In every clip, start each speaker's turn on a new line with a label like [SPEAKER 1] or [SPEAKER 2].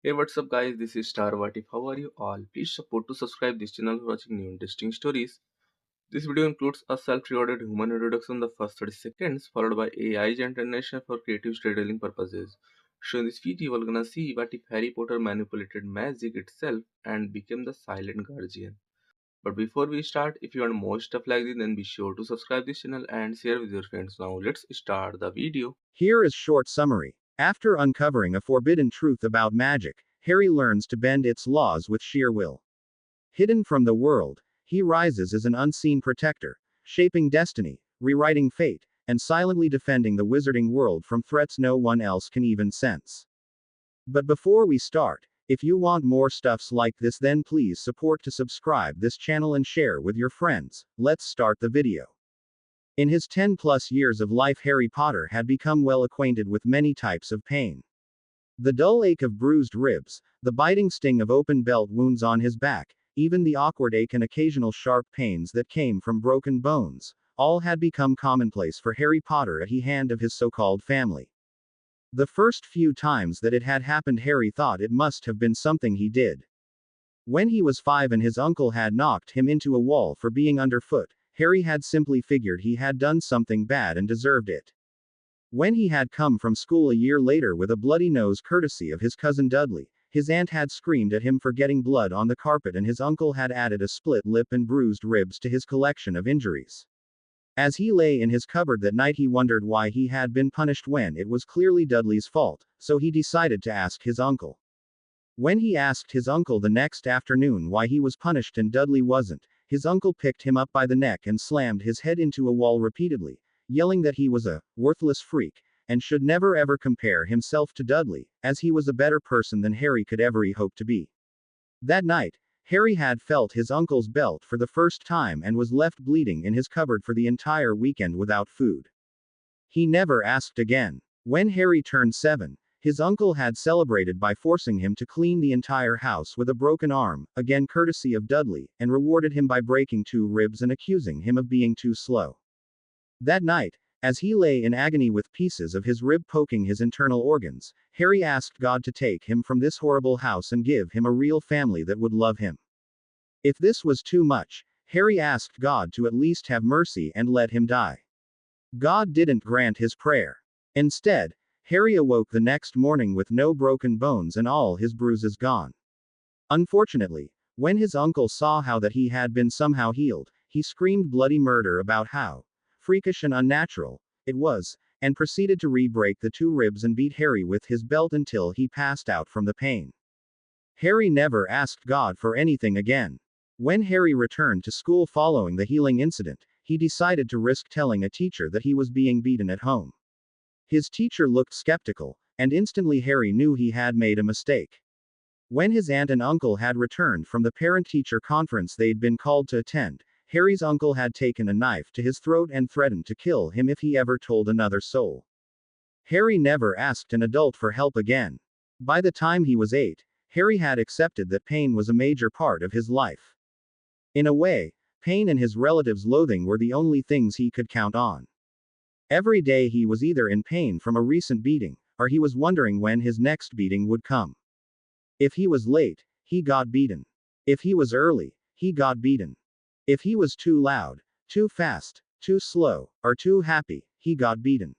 [SPEAKER 1] Hey, what's up, guys? This is Star If. How are you all? Please support to subscribe this channel for watching new interesting stories. This video includes a self-recorded human introduction in the first 30 seconds, followed by AI generation for creative storytelling purposes. So in this video, we're gonna see what if Harry Potter manipulated magic itself and became the silent guardian. But before we start, if you want more stuff like this, then be sure to subscribe this channel and share with your friends. Now let's start the video.
[SPEAKER 2] Here is short summary. After uncovering a forbidden truth about magic, Harry learns to bend its laws with sheer will. Hidden from the world, he rises as an unseen protector, shaping destiny, rewriting fate, and silently defending the wizarding world from threats no one else can even sense. But before we start, if you want more stuffs like this, then please support to subscribe this channel and share with your friends. Let's start the video. In his 10 plus years of life, Harry Potter had become well acquainted with many types of pain. The dull ache of bruised ribs, the biting sting of open belt wounds on his back, even the awkward ache and occasional sharp pains that came from broken bones, all had become commonplace for Harry Potter at the hand of his so-called family. The first few times that it had happened, Harry thought it must have been something he did. When he was 5 and his uncle had knocked him into a wall for being underfoot, Harry had simply figured he had done something bad and deserved it. When he had come from school a year later with a bloody nose courtesy of his cousin Dudley, his aunt had screamed at him for getting blood on the carpet and his uncle had added a split lip and bruised ribs to his collection of injuries. As he lay in his cupboard that night, he wondered why he had been punished when it was clearly Dudley's fault, so he decided to ask his uncle. When he asked his uncle the next afternoon why he was punished and Dudley wasn't, his uncle picked him up by the neck and slammed his head into a wall repeatedly, yelling that he was a worthless freak, and should never ever compare himself to Dudley, as he was a better person than Harry could ever hope to be. That night, Harry had felt his uncle's belt for the first time and was left bleeding in his cupboard for the entire weekend without food. He never asked again. When Harry turned 7, his uncle had celebrated by forcing him to clean the entire house with a broken arm, again courtesy of Dudley, and rewarded him by breaking 2 ribs and accusing him of being too slow. That night, as he lay in agony with pieces of his rib poking his internal organs, Harry asked God to take him from this horrible house and give him a real family that would love him. If this was too much, Harry asked God to at least have mercy and let him die. God didn't grant his prayer. Instead, Harry awoke the next morning with no broken bones and all his bruises gone. Unfortunately, when his uncle saw how that he had been somehow healed, he screamed bloody murder about how freakish and unnatural it was, and proceeded to re-break the 2 ribs and beat Harry with his belt until he passed out from the pain. Harry never asked God for anything again. When Harry returned to school following the healing incident, he decided to risk telling a teacher that he was being beaten at home. His teacher looked skeptical, and instantly Harry knew he had made a mistake. When his aunt and uncle had returned from the parent-teacher conference they'd been called to attend, Harry's uncle had taken a knife to his throat and threatened to kill him if he ever told another soul. Harry never asked an adult for help again. By the time he was 8, Harry had accepted that pain was a major part of his life. In a way, pain and his relatives' loathing were the only things he could count on. Every day he was either in pain from a recent beating, or he was wondering when his next beating would come. If he was late, he got beaten. If he was early, he got beaten. If he was too loud, too fast, too slow, or too happy, he got beaten.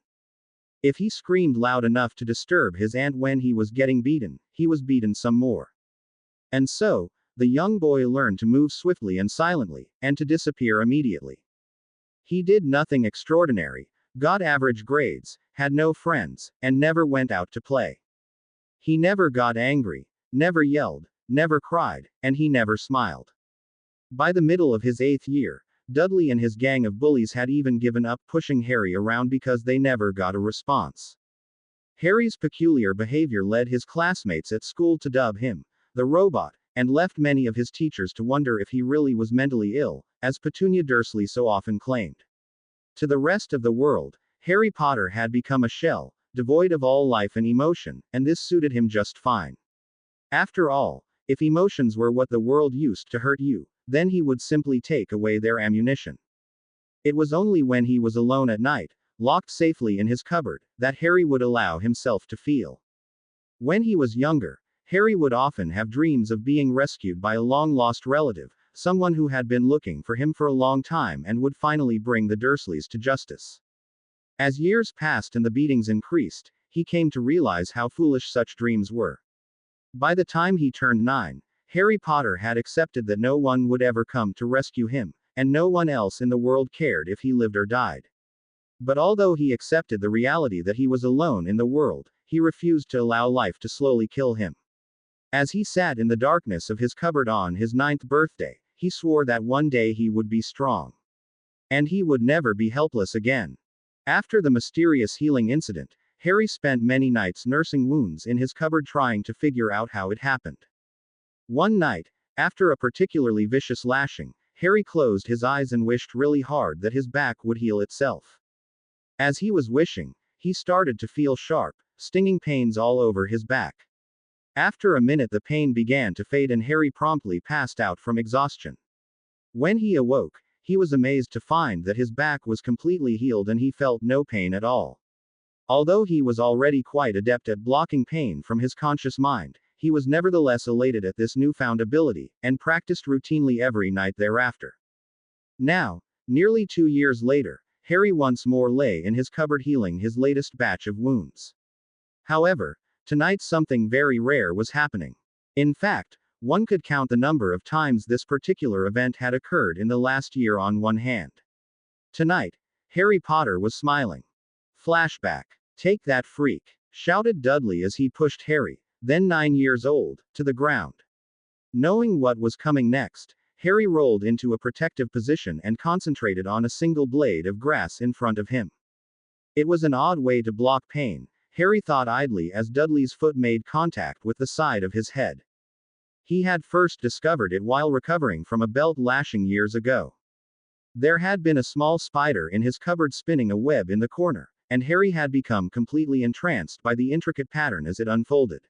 [SPEAKER 2] If he screamed loud enough to disturb his aunt when he was getting beaten, he was beaten some more. And so, the young boy learned to move swiftly and silently, and to disappear immediately. He did nothing extraordinary, got average grades, had no friends, and never went out to play. He never got angry, never yelled, never cried, and he never smiled. By the middle of his 8th year, Dudley and his gang of bullies had even given up pushing Harry around because they never got a response. Harry's peculiar behavior led his classmates at school to dub him the robot, and left many of his teachers to wonder if he really was mentally ill, as Petunia Dursley so often claimed. To the rest of the world, Harry Potter had become a shell, devoid of all life and emotion, and this suited him just fine. After all, if emotions were what the world used to hurt you, then he would simply take away their ammunition. It was only when he was alone at night, locked safely in his cupboard, that Harry would allow himself to feel. When he was younger, Harry would often have dreams of being rescued by a long-lost relative, someone who had been looking for him for a long time and would finally bring the Dursleys to justice. As years passed and the beatings increased, he came to realize how foolish such dreams were. By the time he turned 9, Harry Potter had accepted that no one would ever come to rescue him, and no one else in the world cared if he lived or died. But although he accepted the reality that he was alone in the world, he refused to allow life to slowly kill him. As he sat in the darkness of his cupboard on his 9th birthday, he swore that one day he would be strong. And he would never be helpless again. After the mysterious healing incident, Harry spent many nights nursing wounds in his cupboard trying to figure out how it happened. One night, after a particularly vicious lashing, Harry closed his eyes and wished really hard that his back would heal itself. As he was wishing, he started to feel sharp, stinging pains all over his back. After a minute the pain began to fade and Harry promptly passed out from exhaustion. When he awoke, he was amazed to find that his back was completely healed and he felt no pain at all. Although he was already quite adept at blocking pain from his conscious mind, he was nevertheless elated at this newfound ability, and practiced routinely every night thereafter. Now, nearly 2 years later, Harry once more lay in his cupboard healing his latest batch of wounds. However, tonight something very rare was happening. In fact, one could count the number of times this particular event had occurred in the last year on one hand. Tonight, Harry Potter was smiling. Flashback. "Take that freak," shouted Dudley as he pushed Harry, then 9 years old, to the ground. Knowing what was coming next, Harry rolled into a protective position and concentrated on a single blade of grass in front of him. It was an odd way to block pain, Harry thought idly as Dudley's foot made contact with the side of his head. He had first discovered it while recovering from a belt lashing years ago. There had been a small spider in his cupboard spinning a web in the corner, and Harry had become completely entranced by the intricate pattern as it unfolded.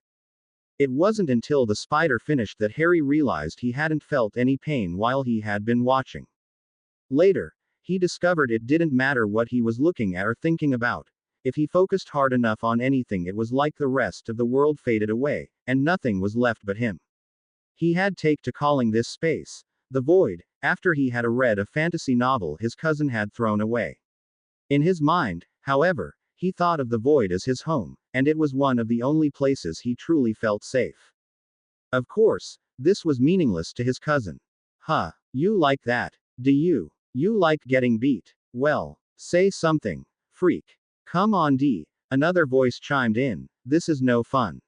[SPEAKER 2] It wasn't until the spider finished that Harry realized he hadn't felt any pain while he had been watching. Later, he discovered it didn't matter what he was looking at or thinking about. If he focused hard enough on anything, it was like the rest of the world faded away, and nothing was left but him. He had taken to calling this space the void, after he had read a fantasy novel his cousin had thrown away. In his mind, however, he thought of the void as his home, and it was one of the only places he truly felt safe. Of course, this was meaningless to his cousin. "Huh, you like that, do you? You like getting beat? Well, say something, freak. Come on, D," another voice chimed in, "this is no fun.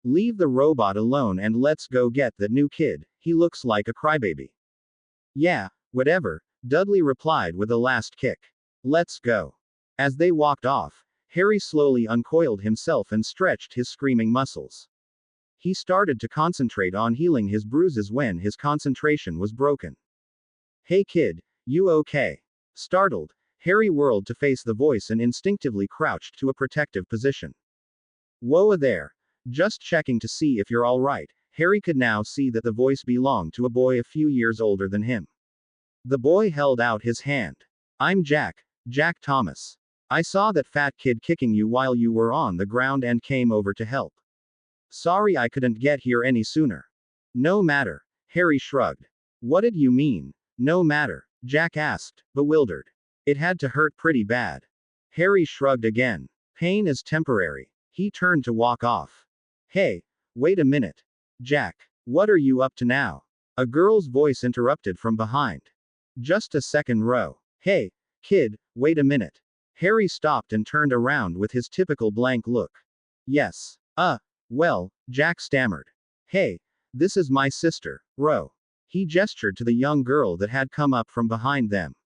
[SPEAKER 2] Leave the robot alone and let's go get that new kid, he looks like a crybaby." "Yeah, whatever," Dudley replied with a last kick. "Let's go." As they walked off, Harry slowly uncoiled himself and stretched his screaming muscles. He started to concentrate on healing his bruises when his concentration was broken. "Hey kid, you okay?" Startled, Harry whirled to face the voice and instinctively crouched to a protective position. "Whoa there. Just checking to see if you're alright." Harry could now see that the voice belonged to a boy a few years older than him. The boy held out his hand. "I'm Jack Thomas. I saw that fat kid kicking you while you were on the ground and came over to help. Sorry I couldn't get here any sooner." "No matter," Harry shrugged. "What did you mean, no matter?" Jack asked, bewildered. "It had to hurt pretty bad." Harry shrugged again. "Pain is temporary." He turned to walk off. "Hey, wait a minute. Jack, what are you up to now?" A girl's voice interrupted from behind. "Just a second, Ro. Hey, kid, wait a minute." Harry stopped and turned around with his typical blank look. "Yes. Well," Jack stammered. "Hey, this is my sister, Ro." He gestured to the young girl that had come up from behind them.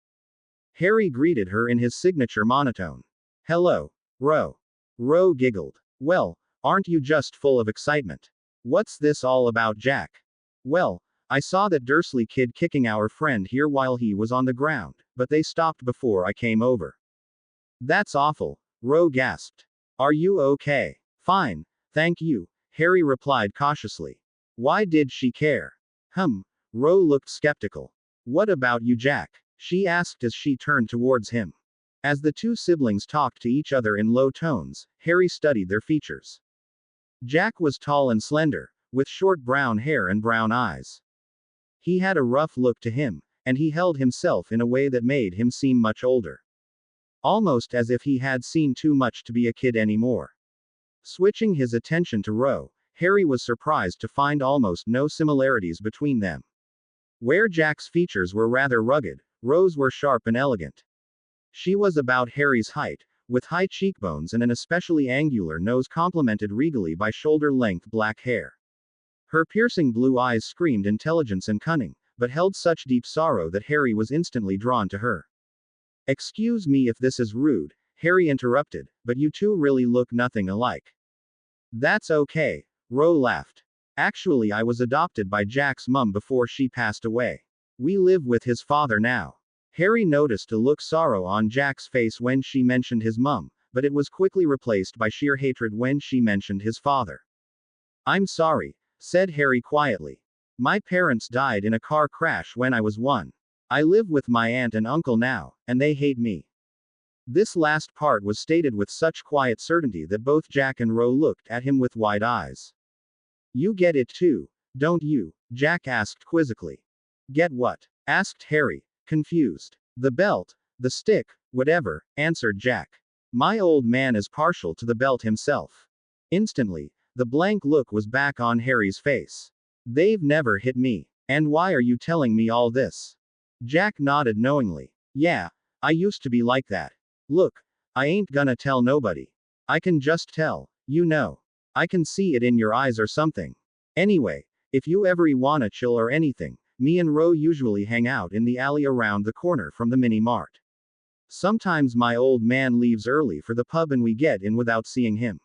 [SPEAKER 2] Harry greeted her in his signature monotone. "Hello, Ro." Ro giggled. "Well, aren't you just full of excitement? What's this all about, Jack?" "Well, I saw that Dursley kid kicking our friend here while he was on the ground, but they stopped before I came over." "That's awful," Ro gasped. "Are you okay?" "Fine, thank you," Harry replied cautiously. "Why did she care?" Ro looked skeptical. "What about you, Jack?" she asked as she turned towards him. As the two siblings talked to each other in low tones, Harry studied their features. Jack was tall and slender, with short brown hair and brown eyes. He had a rough look to him, and he held himself in a way that made him seem much older. Almost as if he had seen too much to be a kid anymore. Switching his attention to Ro, Harry was surprised to find almost no similarities between them. Where Jack's features were rather rugged, Ro's were sharp and elegant. She was about Harry's height, with high cheekbones and an especially angular nose complemented regally by shoulder-length black hair. Her piercing blue eyes screamed intelligence and cunning, but held such deep sorrow that Harry was instantly drawn to her. "Excuse me if this is rude," Harry interrupted, "but you two really look nothing alike." "That's okay," Ro laughed. "Actually, I was adopted by Jack's mum before she passed away. We live with his father now." Harry noticed a look of sorrow on Jack's face when she mentioned his mum, but it was quickly replaced by sheer hatred when she mentioned his father. "I'm sorry," said Harry quietly. "My parents died in a car crash when I was 1. I live with my aunt and uncle now, and they hate me." This last part was stated with such quiet certainty that both Jack and Ro looked at him with wide eyes. "You get it too, don't you?" Jack asked quizzically. "Get what?" asked Harry, confused. "The belt, the stick, whatever," answered Jack. "My old man is partial to the belt himself." Instantly, the blank look was back on Harry's face. "They've never hit me. And why are you telling me all this?" Jack nodded knowingly. "Yeah, I used to be like that. Look, I ain't gonna tell nobody. I can just tell, you know. I can see it in your eyes or something. Anyway, if you ever wanna chill or anything, me and Ro usually hang out in the alley around the corner from the mini mart. Sometimes my old man leaves early for the pub and we get in without seeing him.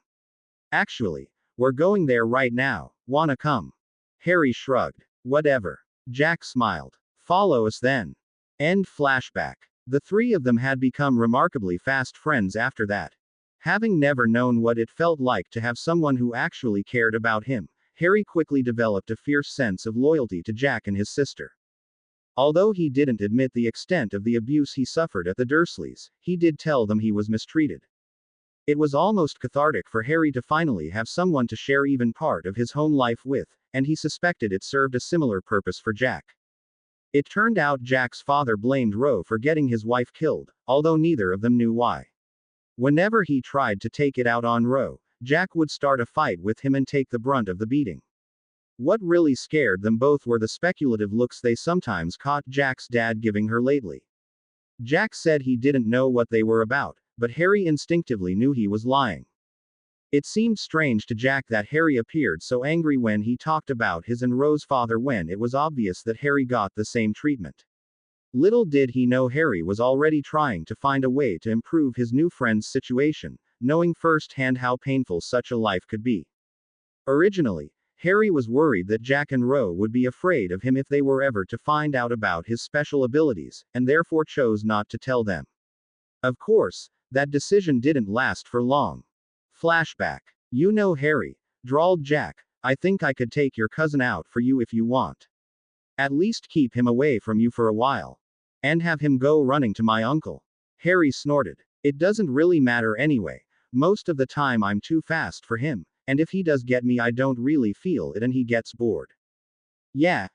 [SPEAKER 2] Actually, we're going there right now, wanna come?" Harry shrugged. "Whatever." Jack smiled. "Follow us then." End flashback. The three of them had become remarkably fast friends after that. Having never known what it felt like to have someone who actually cared about him, Harry quickly developed a fierce sense of loyalty to Jack and his sister. Although he didn't admit the extent of the abuse he suffered at the Dursleys, he did tell them he was mistreated. It was almost cathartic for Harry to finally have someone to share even part of his home life with, and he suspected it served a similar purpose for Jack. It turned out Jack's father blamed Ro for getting his wife killed, although neither of them knew why. Whenever he tried to take it out on Ro, Jack would start a fight with him and take the brunt of the beating. What really scared them both were the speculative looks they sometimes caught Jack's dad giving her lately. Jack said he didn't know what they were about, but Harry instinctively knew he was lying. It seemed strange to Jack that Harry appeared so angry when he talked about his and Ro's father when it was obvious that Harry got the same treatment. Little did he know Harry was already trying to find a way to improve his new friend's situation, knowing firsthand how painful such a life could be. Originally, Harry was worried that Jack and Ro would be afraid of him if they were ever to find out about his special abilities, and therefore chose not to tell them. Of course, that decision didn't last for long. Flashback. "You know Harry," drawled Jack, "I think I could take your cousin out for you if you want. At least keep him away from you for a while. And have him go running to my uncle." Harry snorted. "It doesn't really matter anyway. Most of the time I'm too fast for him, and if he does get me I don't really feel it and he gets bored." Yeah,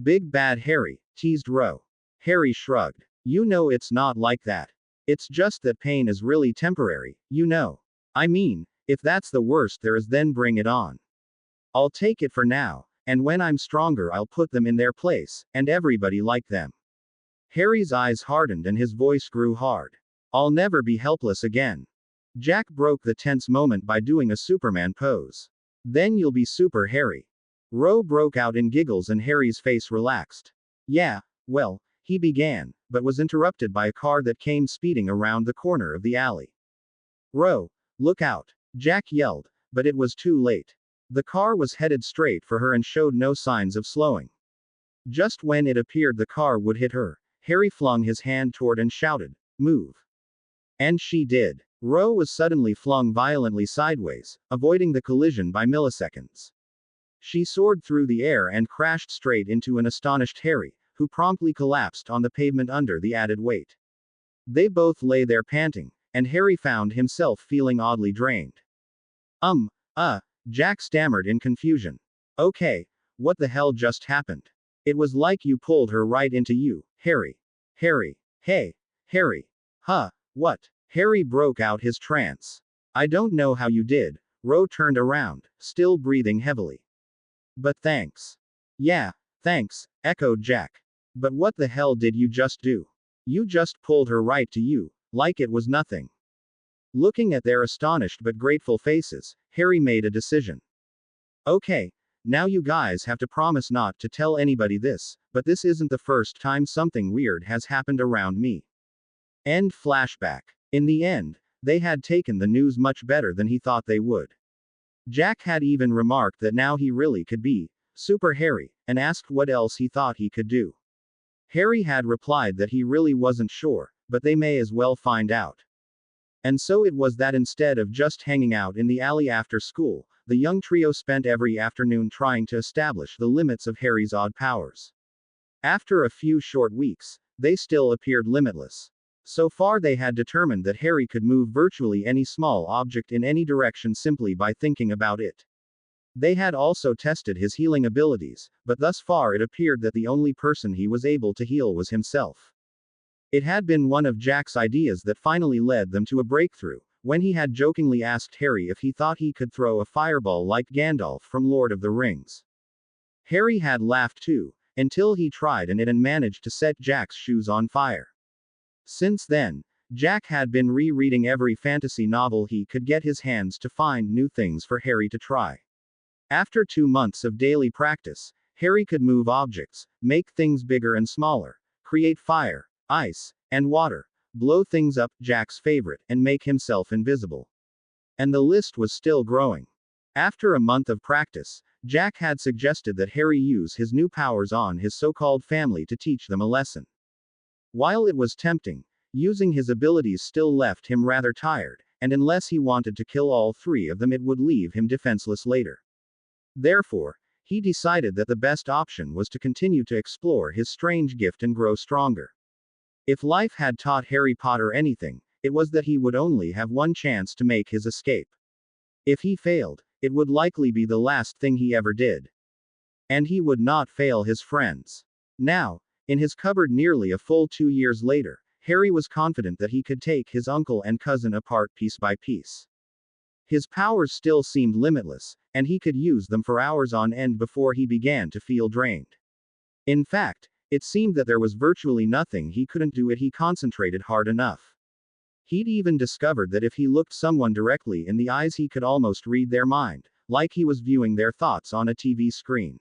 [SPEAKER 2] big bad Harry," teased Ro. Harry shrugged. "You know it's not like that. It's just that pain is really temporary, you know. I mean, if that's the worst there is then bring it on. I'll take it for now, and when I'm stronger I'll put them in their place, and everybody like them." Harry's eyes hardened and his voice grew hard. "I'll never be helpless again." Jack broke the tense moment by doing a Superman pose. "Then you'll be Super Harry." Ro broke out in giggles and Harry's face relaxed. "Yeah, well," he began, but was interrupted by a car that came speeding around the corner of the alley. "Ro, look out!" Jack yelled, but it was too late. The car was headed straight for her and showed no signs of slowing. Just when it appeared the car would hit her, Harry flung his hand toward and shouted, "Move." And she did. Ro was suddenly flung violently sideways, avoiding the collision by milliseconds. She soared through the air and crashed straight into an astonished Harry, who promptly collapsed on the pavement under the added weight. They both lay there panting, and Harry found himself feeling oddly drained. Jack stammered in confusion. Okay, what the hell just happened? It was like you pulled her right into you, Harry. Harry. Hey. Harry. Huh, what? Harry broke out his trance. I don't know how you did. Ro turned around, still breathing heavily. But thanks. Yeah, thanks, echoed Jack. But what the hell did you just do? You just pulled her right to you, like it was nothing. Looking at their astonished but grateful faces, Harry made a decision. Okay, now you guys have to promise not to tell anybody this, but this isn't the first time something weird has happened around me. End flashback. In the end, they had taken the news much better than he thought they would. Jack had even remarked that now he really could be Super Harry, and asked what else he thought he could do. Harry had replied that he really wasn't sure, but they may as well find out. And so it was that instead of just hanging out in the alley after school, the young trio spent every afternoon trying to establish the limits of Harry's odd powers. After a few short weeks, they still appeared limitless. So far they had determined that Harry could move virtually any small object in any direction simply by thinking about it. They had also tested his healing abilities, but thus far it appeared that the only person he was able to heal was himself. It had been one of Jack's ideas that finally led them to a breakthrough, when he had jokingly asked Harry if he thought he could throw a fireball like Gandalf from Lord of the Rings. Harry had laughed too, until he tried and managed to set Jack's shoes on fire. Since then, Jack had been rereading every fantasy novel he could get his hands to find new things for Harry to try. After 2 months of daily practice, Harry could move objects, make things bigger and smaller, create fire, ice, and water, blow things up, Jack's favorite, and make himself invisible. And the list was still growing. After a month of practice, Jack had suggested that Harry use his new powers on his so-called family to teach them a lesson. While it was tempting, using his abilities still left him rather tired, and unless he wanted to kill all 3 of them, it would leave him defenseless later. Therefore, he decided that the best option was to continue to explore his strange gift and grow stronger. If life had taught Harry Potter anything, it was that he would only have one chance to make his escape. If he failed, it would likely be the last thing he ever did. And he would not fail his friends. Now, in his cupboard nearly a full 2 years later, Harry was confident that he could take his uncle and cousin apart piece by piece. His powers still seemed limitless, and he could use them for hours on end before he began to feel drained. In fact, it seemed that there was virtually nothing he couldn't do if he concentrated hard enough. He'd even discovered that if he looked someone directly in the eyes, he could almost read their mind, like he was viewing their thoughts on a TV screen.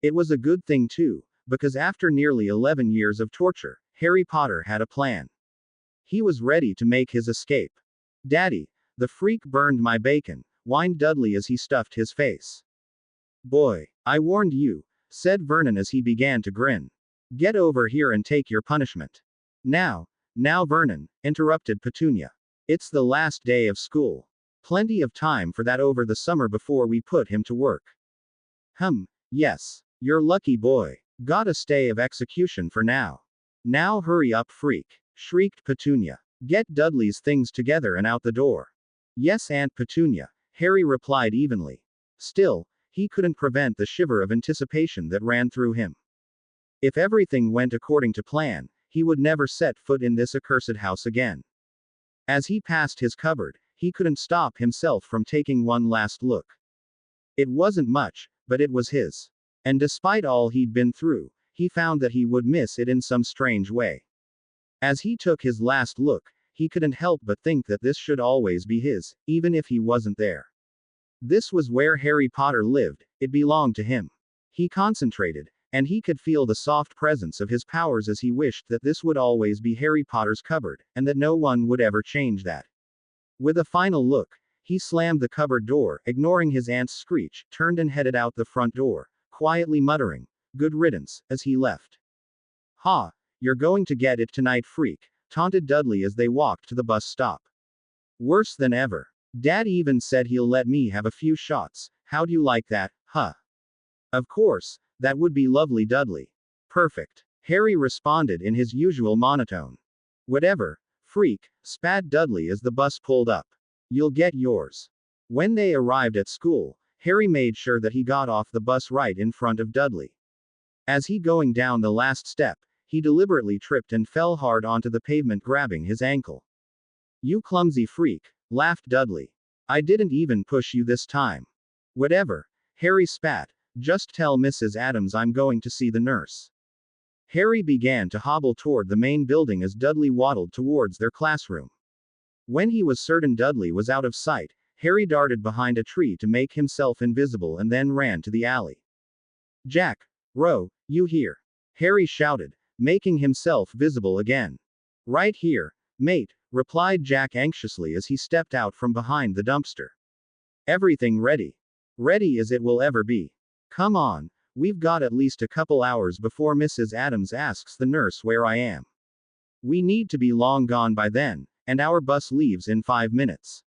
[SPEAKER 2] It was a good thing too, because after nearly 11 years of torture, Harry Potter had a plan. He was ready to make his escape. Daddy, the freak burned my bacon, whined Dudley as he stuffed his face. Boy, I warned you, said Vernon as he began to grin. Get over here and take your punishment. Now, Vernon, interrupted Petunia. It's the last day of school. Plenty of time for that over the summer before we put him to work. Yes. You're lucky boy. Got a stay of execution for now. Now hurry up, freak, shrieked Petunia. Get Dudley's things together and out the door. Yes, Aunt Petunia, Harry replied evenly. Still, he couldn't prevent the shiver of anticipation that ran through him. If everything went according to plan, he would never set foot in this accursed house again. As he passed his cupboard, he couldn't stop himself from taking one last look. It wasn't much, but it was his. And despite all he'd been through, he found that he would miss it in some strange way. As he took his last look, he couldn't help but think that this should always be his, even if he wasn't there. This was where Harry Potter lived, it belonged to him. He concentrated, and he could feel the soft presence of his powers as he wished that this would always be Harry Potter's cupboard, and that no one would ever change that. With a final look, he slammed the cupboard door, ignoring his aunt's screech, turned and headed out the front door, quietly muttering, "Good riddance," as he left. Ha! You're going to get it tonight, freak, taunted Dudley as they walked to the bus stop. Worse than ever. Dad even said he'll let me have a few shots. How'd you like that, huh? Of course, that would be lovely, Dudley. Perfect. Harry responded in his usual monotone. Whatever, freak, spat Dudley as the bus pulled up. You'll get yours. When they arrived at school, Harry made sure that he got off the bus right in front of Dudley. As he going down the last step, he deliberately tripped and fell hard onto the pavement, grabbing his ankle. "You clumsy freak," laughed Dudley. "I didn't even push you this time." "Whatever," Harry spat. "Just tell Mrs. Adams I'm going to see the nurse." Harry began to hobble toward the main building as Dudley waddled towards their classroom. When he was certain Dudley was out of sight, Harry darted behind a tree to make himself invisible and then ran to the alley. "Jack, Ro, you here?" Harry shouted, making himself visible again. "Right here, mate," replied Jack anxiously as he stepped out from behind the dumpster. "Everything ready?" "Ready as it will ever be." "Come on, we've got at least a couple hours before Mrs. Adams asks the nurse where I am. We need to be long gone by then, and our bus leaves in 5 minutes."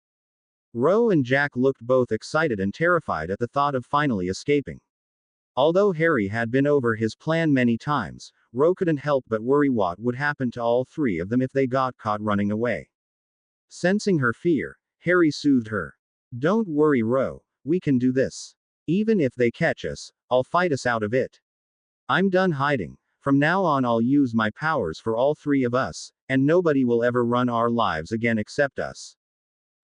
[SPEAKER 2] Ro and Jack looked both excited and terrified at the thought of finally escaping. Although Harry had been over his plan many times, Ro couldn't help but worry what would happen to all three of them if they got caught running away. Sensing her fear, Harry soothed her. "Don't worry, Ro, we can do this. Even if they catch us, I'll fight us out of it. I'm done hiding. From now on I'll use my powers for all three of us, and nobody will ever run our lives again except us.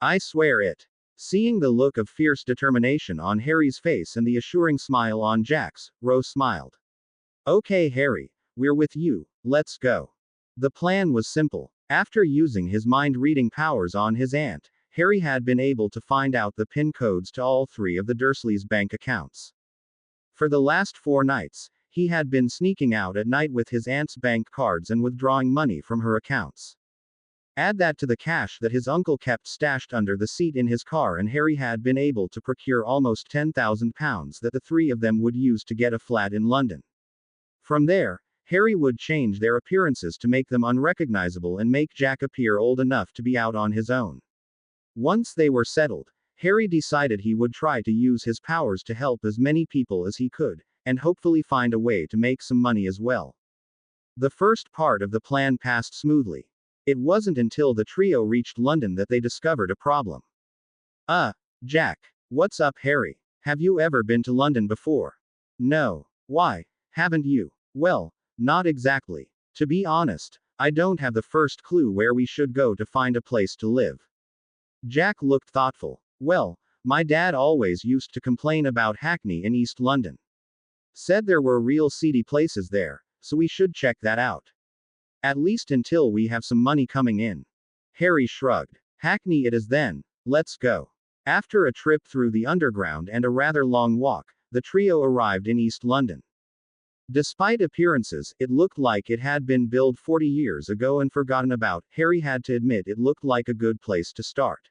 [SPEAKER 2] I swear it." Seeing the look of fierce determination on Harry's face and the assuring smile on Jack's, Ro smiled. "Okay, Harry, we're with you, let's go." The plan was simple. After using his mind-reading powers on his aunt, Harry had been able to find out the PIN codes to all three of the Dursleys' bank accounts. For the last 4 nights, he had been sneaking out at night with his aunt's bank cards and withdrawing money from her accounts. Add that to the cash that his uncle kept stashed under the seat in his car, and Harry had been able to procure almost £10,000 that the three of them would use to get a flat in London. From there, Harry would change their appearances to make them unrecognizable and make Jack appear old enough to be out on his own. Once they were settled, Harry decided he would try to use his powers to help as many people as he could, and hopefully find a way to make some money as well. The first part of the plan passed smoothly. It wasn't until the trio reached London that they discovered a problem. Jack. What's up, Harry? Have you ever been to London before?" "No. Why? Haven't you?" "Well, not exactly. To be honest, I don't have the first clue where we should go to find a place to live." Jack looked thoughtful. "Well, my dad always used to complain about Hackney in East London. Said there were real seedy places there, so we should check that out. At least until we have some money coming in." Harry shrugged. "Hackney it is then, let's go." After a trip through the underground and a rather long walk, the trio arrived in East London. Despite appearances, it looked like it had been built 40 years ago and forgotten about. Harry had to admit it looked like a good place to start.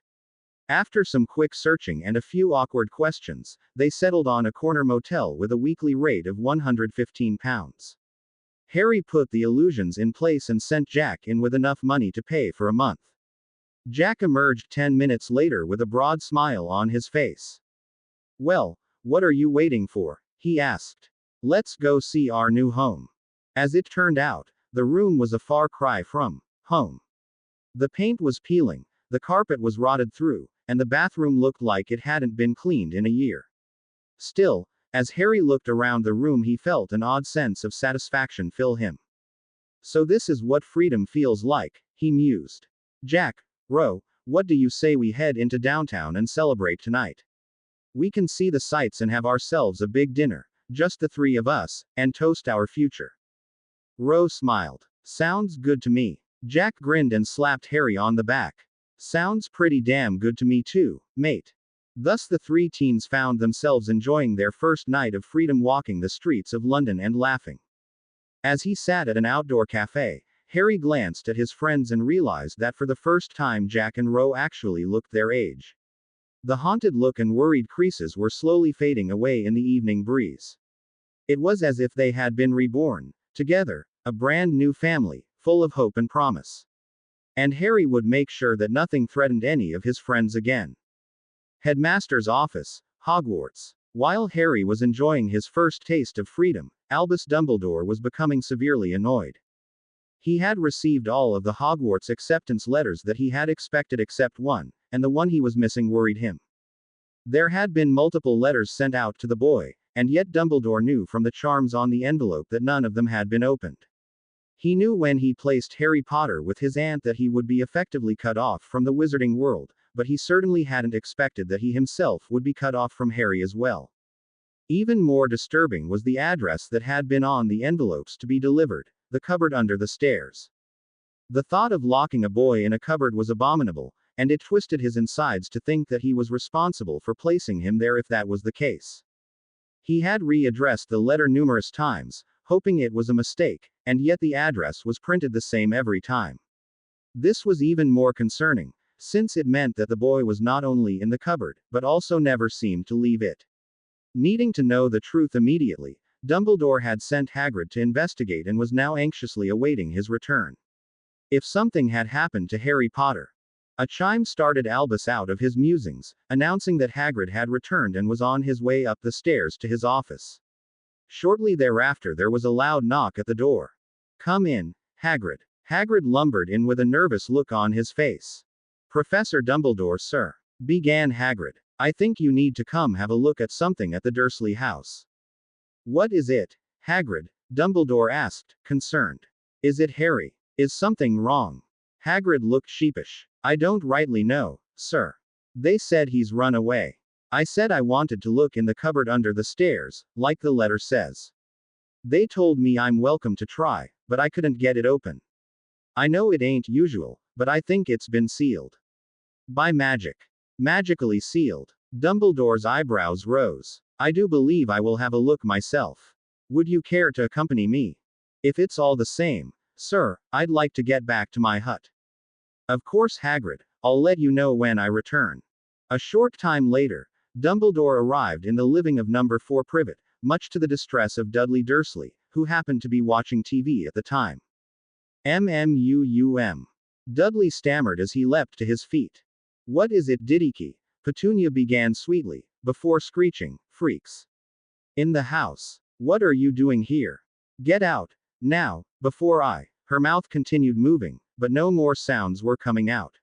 [SPEAKER 2] After some quick searching and a few awkward questions, they settled on a corner motel with a weekly rate of £115. Harry put the illusions in place and sent Jack in with enough money to pay for a month. Jack emerged 10 minutes later with a broad smile on his face. "Well, what are you waiting for?" he asked. "Let's go see our new home." As it turned out, the room was a far cry from home. The paint was peeling, the carpet was rotted through, and the bathroom looked like it hadn't been cleaned in a year. Still, as Harry looked around the room, he felt an odd sense of satisfaction fill him. "So this is what freedom feels like," he mused. "Jack, Ro, what do you say we head into downtown and celebrate tonight? We can see the sights and have ourselves a big dinner, just the three of us, and toast our future." Ro smiled. "Sounds good to me." Jack grinned and slapped Harry on the back. "Sounds pretty damn good to me too, mate." Thus the three teens found themselves enjoying their first night of freedom, walking the streets of London and laughing. As he sat at an outdoor cafe, Harry glanced at his friends and realized that for the first time Jack and Ro actually looked their age. The haunted look and worried creases were slowly fading away in the evening breeze. It was as if they had been reborn, together, a brand new family, full of hope and promise. And Harry would make sure that nothing threatened any of his friends again. Headmaster's office, Hogwarts. While Harry was enjoying his first taste of freedom, Albus Dumbledore was becoming severely annoyed. He had received all of the Hogwarts acceptance letters that he had expected except one, and the one he was missing worried him. There had been multiple letters sent out to the boy, and yet Dumbledore knew from the charms on the envelope that none of them had been opened. He knew when he placed Harry Potter with his aunt that he would be effectively cut off from the wizarding world, but he certainly hadn't expected that he himself would be cut off from Harry as well. Even more disturbing was the address that had been on the envelopes to be delivered, the cupboard under the stairs. The thought of locking a boy in a cupboard was abominable, and it twisted his insides to think that he was responsible for placing him there if that was the case. He had readdressed the letter numerous times, hoping it was a mistake, and yet the address was printed the same every time. This was even more concerning, since it meant that the boy was not only in the cupboard, but also never seemed to leave it. Needing to know the truth immediately, Dumbledore had sent Hagrid to investigate and was now anxiously awaiting his return. If something had happened to Harry Potter. A chime started Albus out of his musings, announcing that Hagrid had returned and was on his way up the stairs to his office. Shortly thereafter there was a loud knock at the door. "Come in, Hagrid." Hagrid lumbered in with a nervous look on his face. "Professor Dumbledore, sir," began Hagrid. "I think you need to come have a look at something at the Dursley house." "What is it, Hagrid?" Dumbledore asked, concerned. "Is it Harry? Is something wrong?" Hagrid looked sheepish. "I don't rightly know, sir. They said he's run away. I said I wanted to look in the cupboard under the stairs, like the letter says. They told me I'm welcome to try, but I couldn't get it open. I know it ain't usual, but I think it's been sealed. By magic. Magically sealed." Dumbledore's eyebrows rose. "I do believe I will have a look myself. Would you care to accompany me? If it's all the same, sir, I'd like to get back to my hut." "Of course, Hagrid, I'll let you know when I return." A short time later, Dumbledore arrived in the living of number 4 Privet, much to the distress of Dudley Dursley, who happened to be watching TV at the time. "MMUUM." Dudley stammered as he leapt to his feet. "What is it, Diddyki?" Petunia began sweetly, before screeching, "Freaks! In the house! What are you doing here? Get out, now, before I—" Her mouth continued moving, but no more sounds were coming out.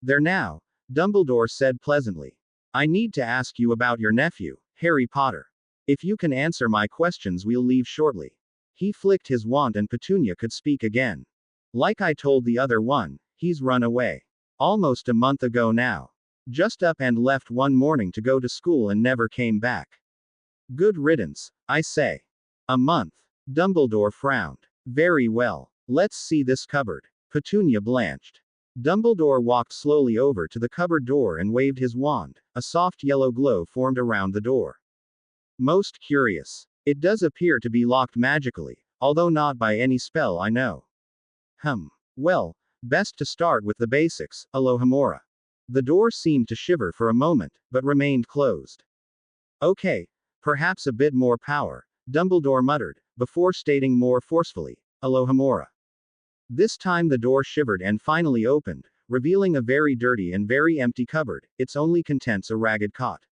[SPEAKER 2] "There now," Dumbledore said pleasantly. "I need to ask you about your nephew, Harry Potter. If you can answer my questions we'll leave shortly." He flicked his wand and Petunia could speak again. "Like I told the other one, he's run away. Almost a month ago now. Just up and left one morning to go to school and never came back. Good riddance, I say." "A month?" Dumbledore frowned. "Very well. Let's see this cupboard." Petunia blanched. Dumbledore walked slowly over to the cupboard door and waved his wand. A soft yellow glow formed around the door. "Most curious. It does appear to be locked magically, although not by any spell I know. Well, best to start with the basics, Alohomora." The door seemed to shiver for a moment, but remained closed. "Okay, perhaps a bit more power," Dumbledore muttered, before stating more forcefully, "Alohomora." This time the door shivered and finally opened, revealing a very dirty and very empty cupboard, its only contents a ragged cot.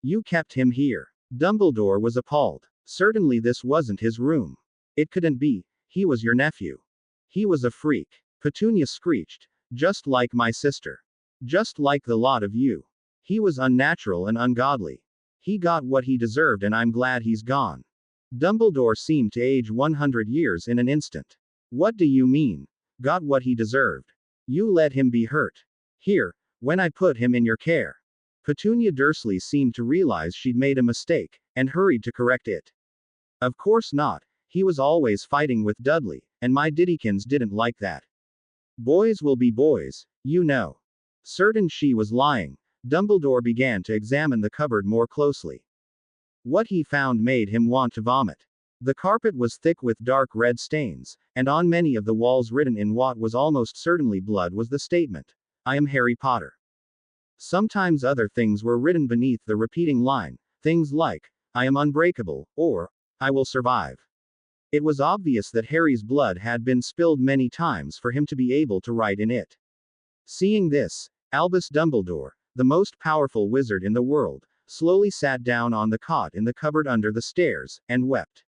[SPEAKER 2] "You kept him here." Dumbledore was appalled. Certainly this wasn't his room. It couldn't be. He was your nephew. He was a freak. Petunia screeched. "Just like my sister. Just like the lot of you. He was unnatural and ungodly. He got what he deserved and I'm glad he's gone." Dumbledore seemed to age 100 years in an instant. "What do you mean? Got what he deserved? You let him be hurt. Here, when I put him in your care." Petunia Dursley seemed to realize she'd made a mistake, and hurried to correct it. "Of course not. He was always fighting with Dudley, and my Diddykins didn't like that. Boys will be boys, you know." Certain she was lying, Dumbledore began to examine the cupboard more closely. What he found made him want to vomit. The carpet was thick with dark red stains, and on many of the walls written in what was almost certainly blood was the statement, "I am Harry Potter." Sometimes other things were written beneath the repeating line, things like, "I am unbreakable," or, "I will survive." It was obvious that Harry's blood had been spilled many times for him to be able to write in it. Seeing this, Albus Dumbledore, the most powerful wizard in the world, slowly sat down on the cot in the cupboard under the stairs, and wept.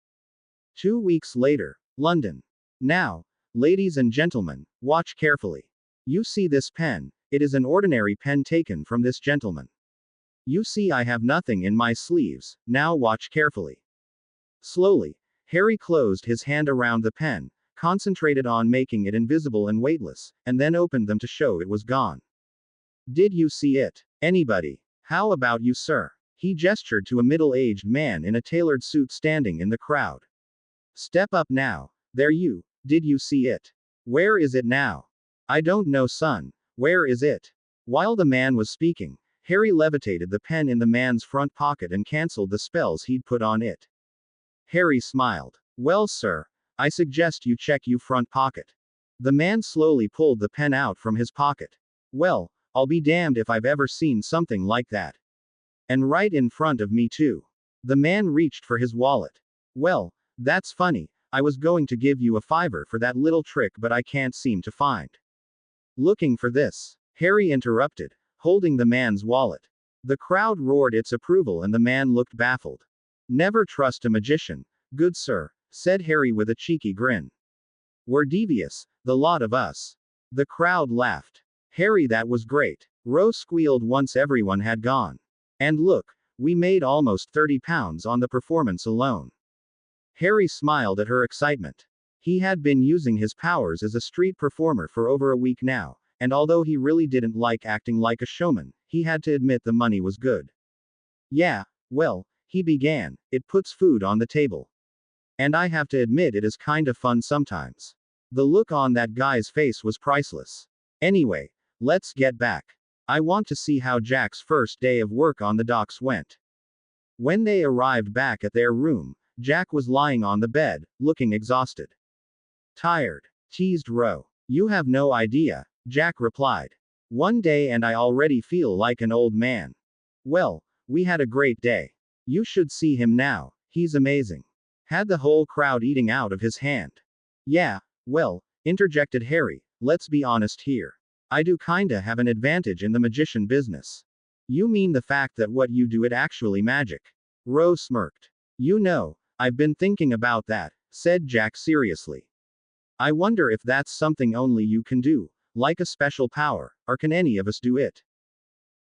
[SPEAKER 2] 2 weeks later, London. "Now, ladies and gentlemen, watch carefully. You see this pen, it is an ordinary pen taken from this gentleman. You see, I have nothing in my sleeves, now watch carefully. Slowly, Harry closed his hand around the pen, concentrated on making it invisible and weightless, and then opened them to show it was gone. Did you see it? Anybody? How about you, sir? He gestured to a middle-aged man in a tailored suit standing in the crowd. Step up now. There you. Did you see it? Where is it now? I don't know, son. Where is it? While the man was speaking, Harry levitated the pen in the man's front pocket and cancelled the spells he'd put on it. Harry smiled. Well, sir, I suggest you check your front pocket. The man slowly pulled the pen out from his pocket. Well, I'll be damned if I've ever seen something like that. And right in front of me, too. The man reached for his wallet. Well, that's funny. I was going to give you a $5 for that little trick, but I can't seem to find. Looking for this? Harry interrupted, holding the man's wallet. The crowd roared its approval and the man looked baffled. Never trust a magician, good sir, said Harry with a cheeky grin. We're devious, the lot of us. The crowd laughed. Harry, that was great. Rose squealed once everyone had gone. And look, we made almost £30 on the performance alone. Harry smiled at her excitement. He had been using his powers as a street performer for over a week now, and although he really didn't like acting like a showman, he had to admit the money was good. Yeah, well, he began, it puts food on the table. And I have to admit it is kind of fun sometimes. The look on that guy's face was priceless. Anyway, let's get back. I want to see how Jack's first day of work on the docks went. When they arrived back at their room, Jack was lying on the bed, looking exhausted. Tired, teased Ro. You have no idea, Jack replied. One day and I already feel like an old man. Well, we had a great day. You should see him now, he's amazing. Had the whole crowd eating out of his hand. Yeah, well, interjected Harry, let's be honest here. I do kinda have an advantage in the magician business. You mean the fact that what you do it actually magic? Ro smirked. You know, I've been thinking about that, said Jack seriously. I wonder if that's something only you can do, like a special power, or can any of us do it?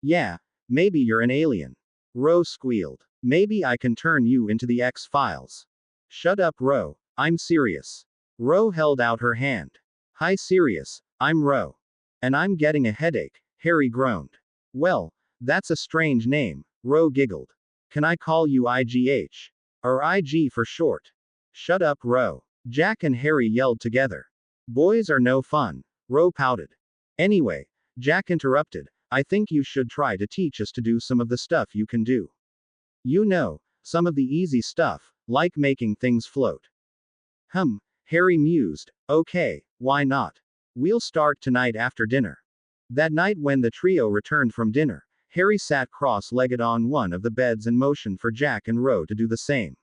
[SPEAKER 2] Yeah, maybe you're an alien. Ro squealed. Maybe I can turn you into the X-Files. Shut up, Ro, I'm serious. Ro held out her hand. Hi, serious, I'm Ro. And I'm getting a headache, Harry groaned. Well, that's a strange name, Ro giggled. Can I call you IGH? Or IG for short? Shut up, Ro. Jack and Harry yelled together. Boys are no fun, Ro pouted. Anyway, Jack interrupted, I think you should try to teach us to do some of the stuff you can do. You know, some of the easy stuff, like making things float. Harry mused, okay, why not? We'll start tonight after dinner. That night when the trio returned from dinner, Harry sat cross-legged on one of the beds and motioned for Jack and Ro to do the same.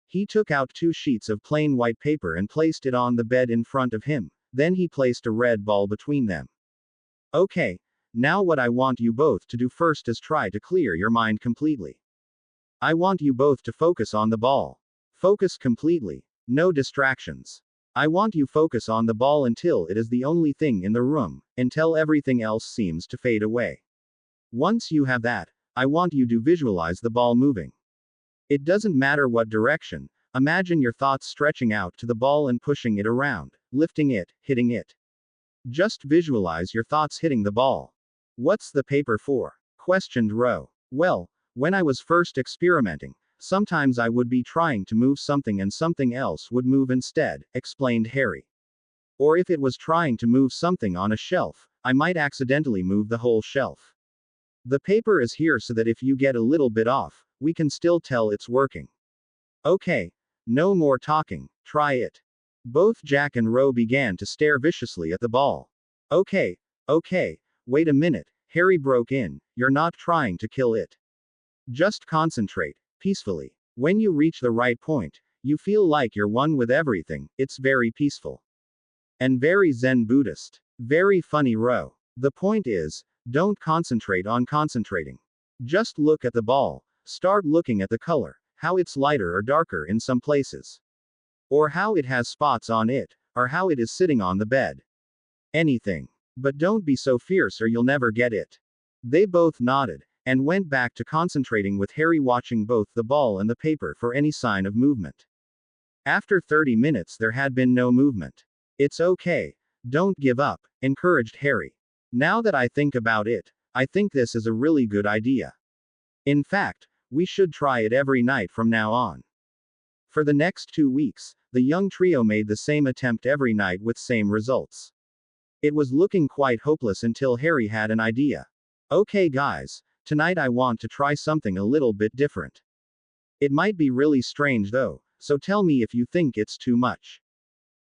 [SPEAKER 2] He took out 2 sheets of plain white paper and placed it on the bed in front of him, then he placed a red ball between them. Okay, now what I want you both to do first is try to clear your mind completely. I want you both to focus on the ball. Focus completely. No distractions. I want you focus on the ball until it is the only thing in the room, until everything else seems to fade away. Once you have that, I want you to visualize the ball moving. It doesn't matter what direction, imagine your thoughts stretching out to the ball and pushing it around, lifting it, hitting it. Just visualize your thoughts hitting the ball. What's the paper for? Questioned Ro. Well, when I was first experimenting, sometimes I would be trying to move something and something else would move instead, explained Harry. Or if it was trying to move something on a shelf, I might accidentally move the whole shelf. The paper is here so that if you get a little bit off, we can still tell it's working. Okay, no more talking, try it. Both Jack and Ro began to stare viciously at the ball. Okay, wait a minute, Harry broke in, you're not trying to kill it. Just concentrate, peacefully. When you reach the right point, you feel like you're one with everything, it's very peaceful. And very Zen Buddhist. Very funny, Ro. The point is, don't concentrate on concentrating. Just look at the ball, start looking at the color, how it's lighter or darker in some places. Or how it has spots on it, or how it is sitting on the bed. Anything. But don't be so fierce or you'll never get it. They both nodded, and went back to concentrating with Harry watching both the ball and the paper for any sign of movement. After 30 minutes there had been no movement. It's okay. Don't give up, encouraged Harry. Now that I think about it, I think this is a really good idea. In fact, we should try it every night from now on. For the next 2 weeks, the young trio made the same attempt every night with same results. It was looking quite hopeless until Harry had an idea. Okay guys, tonight I want to try something a little bit different. It might be really strange though, so tell me if you think it's too much.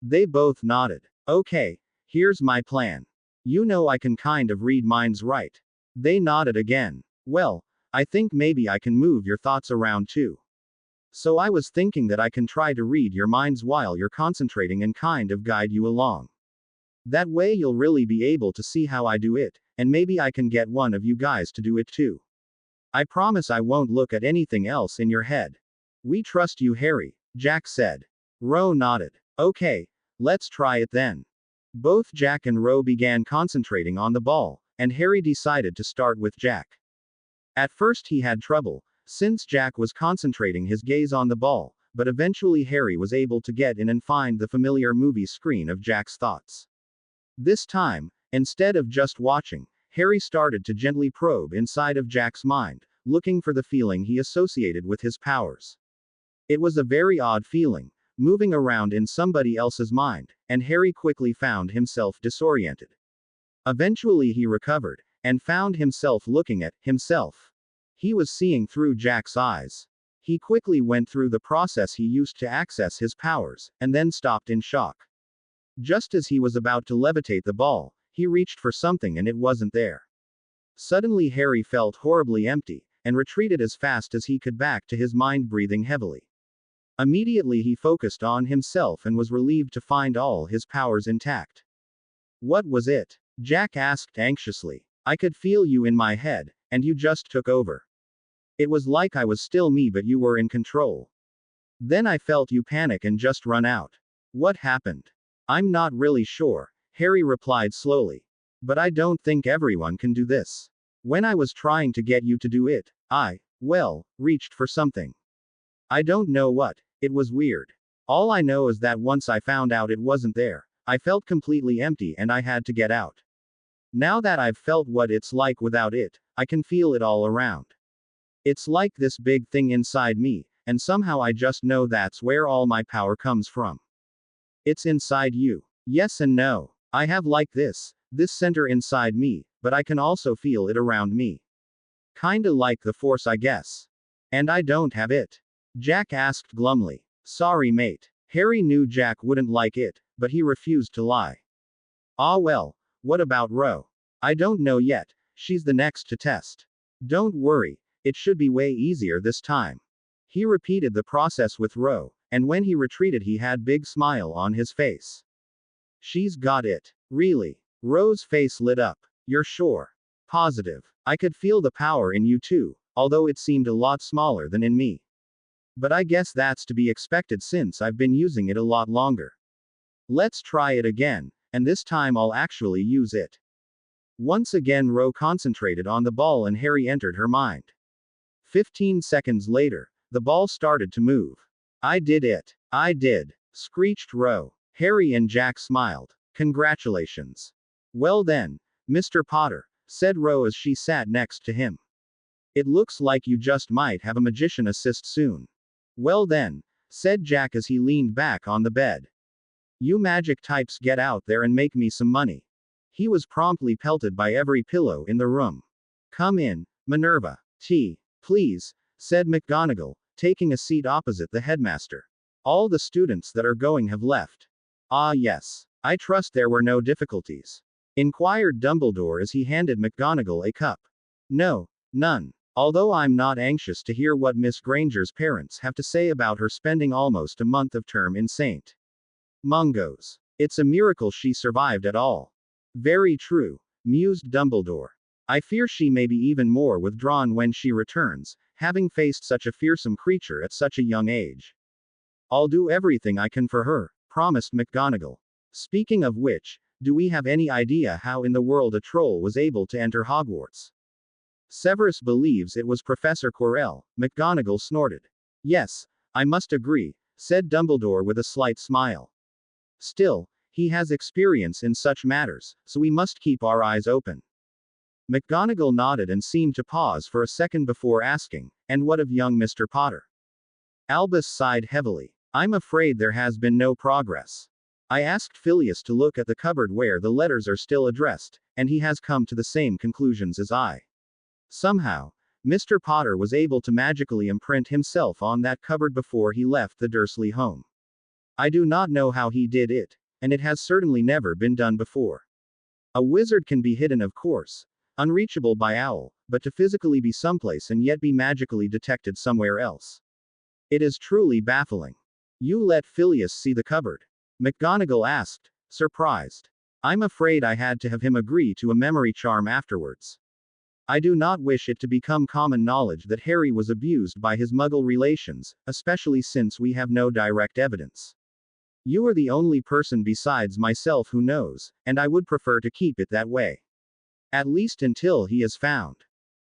[SPEAKER 2] They both nodded. Okay, here's my plan. You know I can kind of read minds, right? They nodded again. Well, I think maybe I can move your thoughts around too. So I was thinking that I can try to read your minds while you're concentrating and kind of guide you along. That way you'll really be able to see how I do it, and maybe I can get one of you guys to do it too. I promise I won't look at anything else in your head. We trust you, Harry, Jack said. Ro nodded. Okay, let's try it then. Both Jack and Ro began concentrating on the ball, and Harry decided to start with Jack. At first he had trouble, since Jack was concentrating his gaze on the ball, but eventually Harry was able to get in and find the familiar movie screen of Jack's thoughts. This time, instead of just watching, Harry started to gently probe inside of Jack's mind, looking for the feeling he associated with his powers. It was a very odd feeling, moving around in somebody else's mind, and Harry quickly found himself disoriented. Eventually he recovered, and found himself looking at himself. He was seeing through Jack's eyes. He quickly went through the process he used to access his powers, and then stopped in shock. Just as he was about to levitate the ball, he reached for something and it wasn't there. Suddenly Harry felt horribly empty, and retreated as fast as he could back to his mind, breathing heavily. Immediately he focused on himself and was relieved to find all his powers intact. What was it? Jack asked anxiously. I could feel you in my head, and you just took over. It was like I was still me but you were in control. Then I felt you panic and just run out. What happened? I'm not really sure, Harry replied slowly. But I don't think everyone can do this. When I was trying to get you to do it, reached for something. I don't know what. It was weird. All I know is that once I found out it wasn't there, I felt completely empty and I had to get out. Now that I've felt what it's like without it, I can feel it all around. It's like this big thing inside me, and somehow I just know that's where all my power comes from. It's inside you. Yes and no. I have like this center inside me, but I can also feel it around me. Kinda like the Force, I guess. And I don't have it. Jack asked glumly. Sorry, mate. Harry knew Jack wouldn't like it, but he refused to lie. Ah well, what about Ro? I don't know yet, she's the next to test. Don't worry, it should be way easier this time. He repeated the process with Ro, and when he retreated he had big smile on his face. She's got it. Really? Ro's face lit up. You're sure? Positive. I could feel the power in you too, although it seemed a lot smaller than in me. But I guess that's to be expected since I've been using it a lot longer. Let's try it again, and this time I'll actually use it. Once again Ro concentrated on the ball and Harry entered her mind. 15 seconds later, the ball started to move. I did it. I did, screeched Ro. Harry and Jack smiled. Congratulations. Well then, Mr. Potter, said Ro as she sat next to him. It looks like you just might have a magician assist soon. Well then, said Jack as he leaned back on the bed. You magic types get out there and make me some money. He was promptly pelted by every pillow in the room. Come in, Minerva. Tea, please, said McGonagall, taking a seat opposite the headmaster. All the students that are going have left. Ah yes. I trust there were no difficulties. Inquired Dumbledore as he handed McGonagall a cup. No, none. Although I'm not anxious to hear what Miss Granger's parents have to say about her spending almost a month of term in St. Mungo's. It's a miracle she survived at all. Very true, mused Dumbledore. I fear she may be even more withdrawn when she returns, having faced such a fearsome creature at such a young age. I'll do everything I can for her, promised McGonagall. Speaking of which, do we have any idea how in the world a troll was able to enter Hogwarts? Severus believes it was Professor Quirrell, McGonagall snorted. Yes, I must agree, said Dumbledore with a slight smile. Still, he has experience in such matters, so we must keep our eyes open. McGonagall nodded and seemed to pause for a second before asking, and what of young Mr. Potter? Albus sighed heavily. I'm afraid there has been no progress. I asked Phileas to look at the cupboard where the letters are still addressed, and he has come to the same conclusions as I. Somehow, Mr. Potter was able to magically imprint himself on that cupboard before he left the Dursley home. I do not know how he did it, and it has certainly never been done before. A wizard can be hidden, of course, unreachable by owl, but to physically be someplace and yet be magically detected somewhere else. It is truly baffling. You let Phileas see the cupboard? McGonagall asked, surprised. I'm afraid I had to have him agree to a memory charm afterwards. I do not wish it to become common knowledge that Harry was abused by his Muggle relations, especially since we have no direct evidence. You are the only person besides myself who knows, and I would prefer to keep it that way. At least until he is found.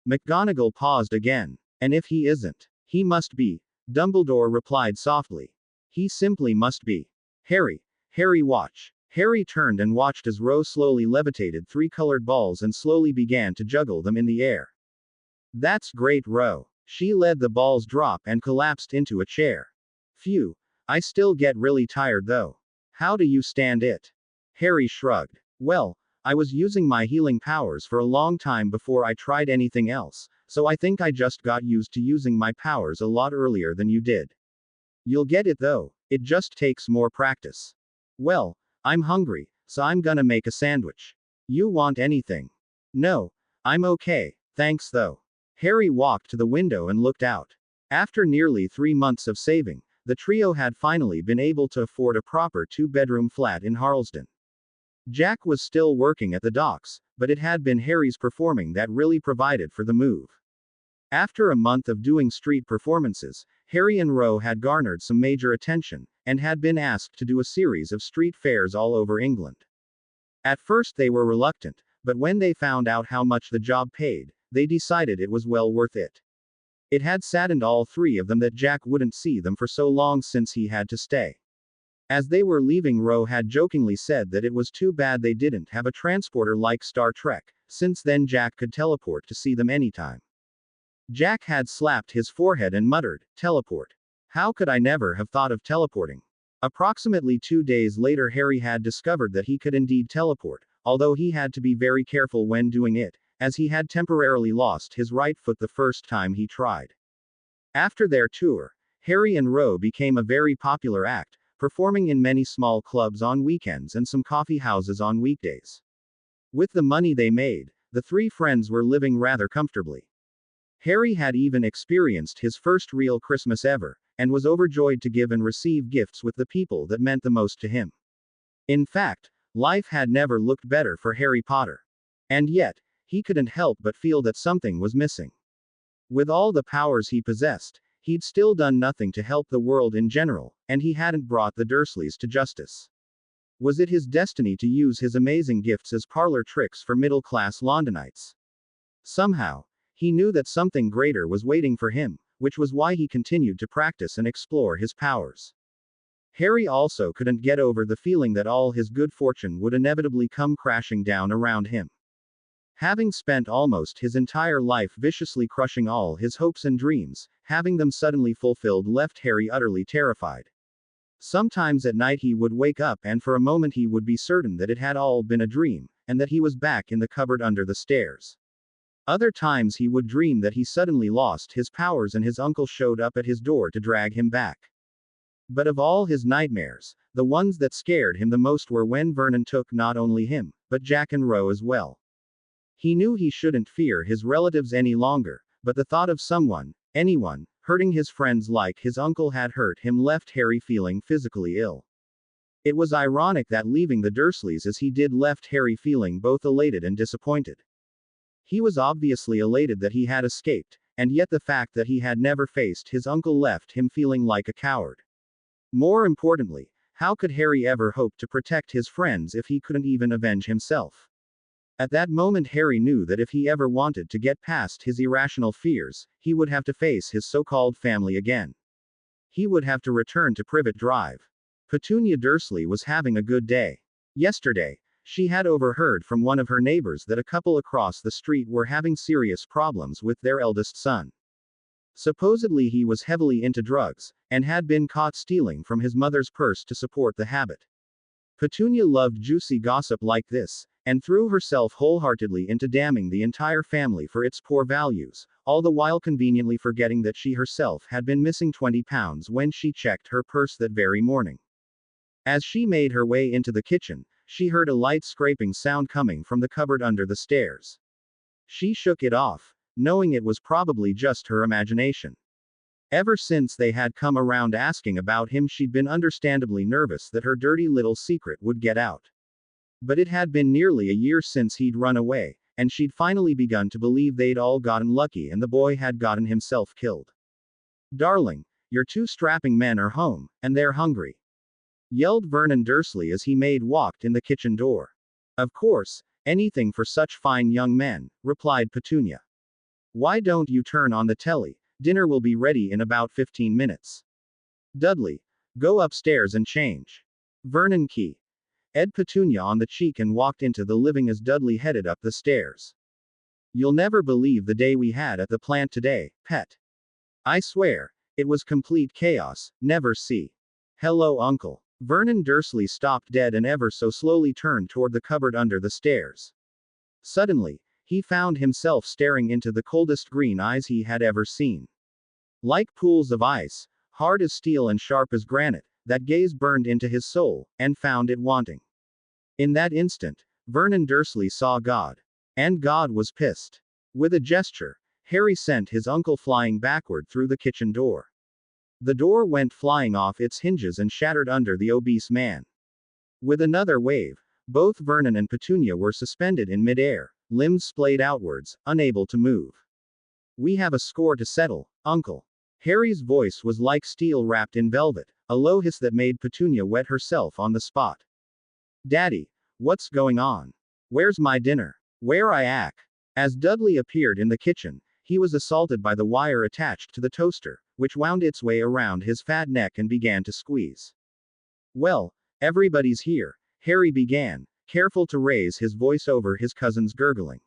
[SPEAKER 2] McGonagall paused again. And if he isn't, he must be, Dumbledore replied softly. He simply must be. Harry watch. Harry turned and watched as Ro slowly levitated 3 colored balls and slowly began to juggle them in the air. That's great, Ro. She let the balls drop and collapsed into a chair. Phew. I still get really tired though. How do you stand it? Harry shrugged. Well, I was using my healing powers for a long time before I tried anything else, so I think I just got used to using my powers a lot earlier than you did. You'll get it though, it just takes more practice. Well, I'm hungry, so I'm gonna make a sandwich. You want anything? No, I'm okay, thanks though. Harry walked to the window and looked out. After nearly 3 months of saving, the trio had finally been able to afford a proper 2-bedroom flat in Harlesden. Jack was still working at the docks, but it had been Harry's performing that really provided for the move. After a month of doing street performances, Harry and Ro had garnered some major attention, and had been asked to do a series of street fairs all over England. At first they were reluctant, but when they found out how much the job paid, they decided it was well worth it. It had saddened all 3 of them that Jack wouldn't see them for so long since he had to stay. As they were leaving, Ro had jokingly said that it was too bad they didn't have a transporter like Star Trek, since then Jack could teleport to see them anytime. Jack had slapped his forehead and muttered, "Teleport. How could I never have thought of teleporting?" Approximately 2 days later, Harry had discovered that he could indeed teleport, although he had to be very careful when doing it, as he had temporarily lost his right foot the first time he tried. After their tour, Harry and Ro became a very popular act, performing in many small clubs on weekends and some coffee houses on weekdays. With the money they made, the 3 friends were living rather comfortably. Harry had even experienced his first real Christmas ever, and was overjoyed to give and receive gifts with the people that meant the most to him. In fact, life had never looked better for Harry Potter. And yet, he couldn't help but feel that something was missing. With all the powers he possessed, he'd still done nothing to help the world in general, and he hadn't brought the Dursleys to justice. Was it his destiny to use his amazing gifts as parlor tricks for middle-class Londonites? Somehow, he knew that something greater was waiting for him, which was why he continued to practice and explore his powers. Harry also couldn't get over the feeling that all his good fortune would inevitably come crashing down around him. Having spent almost his entire life viciously crushing all his hopes and dreams, having them suddenly fulfilled left Harry utterly terrified. Sometimes at night he would wake up and for a moment he would be certain that it had all been a dream, and that he was back in the cupboard under the stairs. Other times he would dream that he suddenly lost his powers and his uncle showed up at his door to drag him back. But of all his nightmares, the ones that scared him the most were when Vernon took not only him, but Jack and Ro as well. He knew he shouldn't fear his relatives any longer, but the thought of someone, anyone, hurting his friends like his uncle had hurt him left Harry feeling physically ill. It was ironic that leaving the Dursleys as he did left Harry feeling both elated and disappointed. He was obviously elated that he had escaped, and yet the fact that he had never faced his uncle left him feeling like a coward. More importantly, how could Harry ever hope to protect his friends if he couldn't even avenge himself? At that moment, Harry knew that if he ever wanted to get past his irrational fears, he would have to face his so-called family again. He would have to return to Privet Drive. Petunia Dursley was having a good day. Yesterday, she had overheard from one of her neighbors that a couple across the street were having serious problems with their eldest son. Supposedly he was heavily into drugs, and had been caught stealing from his mother's purse to support the habit. Petunia loved juicy gossip like this, and threw herself wholeheartedly into damning the entire family for its poor values, all the while conveniently forgetting that she herself had been missing 20 pounds when she checked her purse that very morning. As she made her way into the kitchen, she heard a light scraping sound coming from the cupboard under the stairs. She shook it off, knowing it was probably just her imagination. Ever since they had come around asking about him, she'd been understandably nervous that her dirty little secret would get out. But it had been nearly a year since he'd run away, and she'd finally begun to believe they'd all gotten lucky and the boy had gotten himself killed. "Darling, your two strapping men are home, and they're hungry," yelled Vernon Dursley as he walked in the kitchen door. "Of course, anything for such fine young men," replied Petunia. "Why don't you turn on the telly? Dinner will be ready in about 15 minutes. Dudley, go upstairs and change." Vernon Ed Petunia on the cheek and walked into the living as Dudley headed up the stairs. "You'll never believe the day we had at the plant today, pet. I swear, it was complete chaos, never see." "Hello, Uncle." Vernon Dursley stopped dead and ever so slowly turned toward the cupboard under the stairs. Suddenly, he found himself staring into the coldest green eyes he had ever seen. Like pools of ice, hard as steel and sharp as granite, that gaze burned into his soul, and found it wanting. In that instant, Vernon Dursley saw God. And God was pissed. With a gesture, Harry sent his uncle flying backward through the kitchen door. The door went flying off its hinges and shattered under the obese man. With another wave, both Vernon and Petunia were suspended in midair, limbs splayed outwards, unable to move. "We have a score to settle, Uncle." Harry's voice was like steel wrapped in velvet, a low hiss that made Petunia wet herself on the spot. "Daddy, what's going on? Where's my dinner? Where I ack?" As Dudley appeared in the kitchen, he was assaulted by the wire attached to the toaster, which wound its way around his fat neck and began to squeeze. "Well, everybody's here," Harry began, careful to raise his voice over his cousin's gurgling.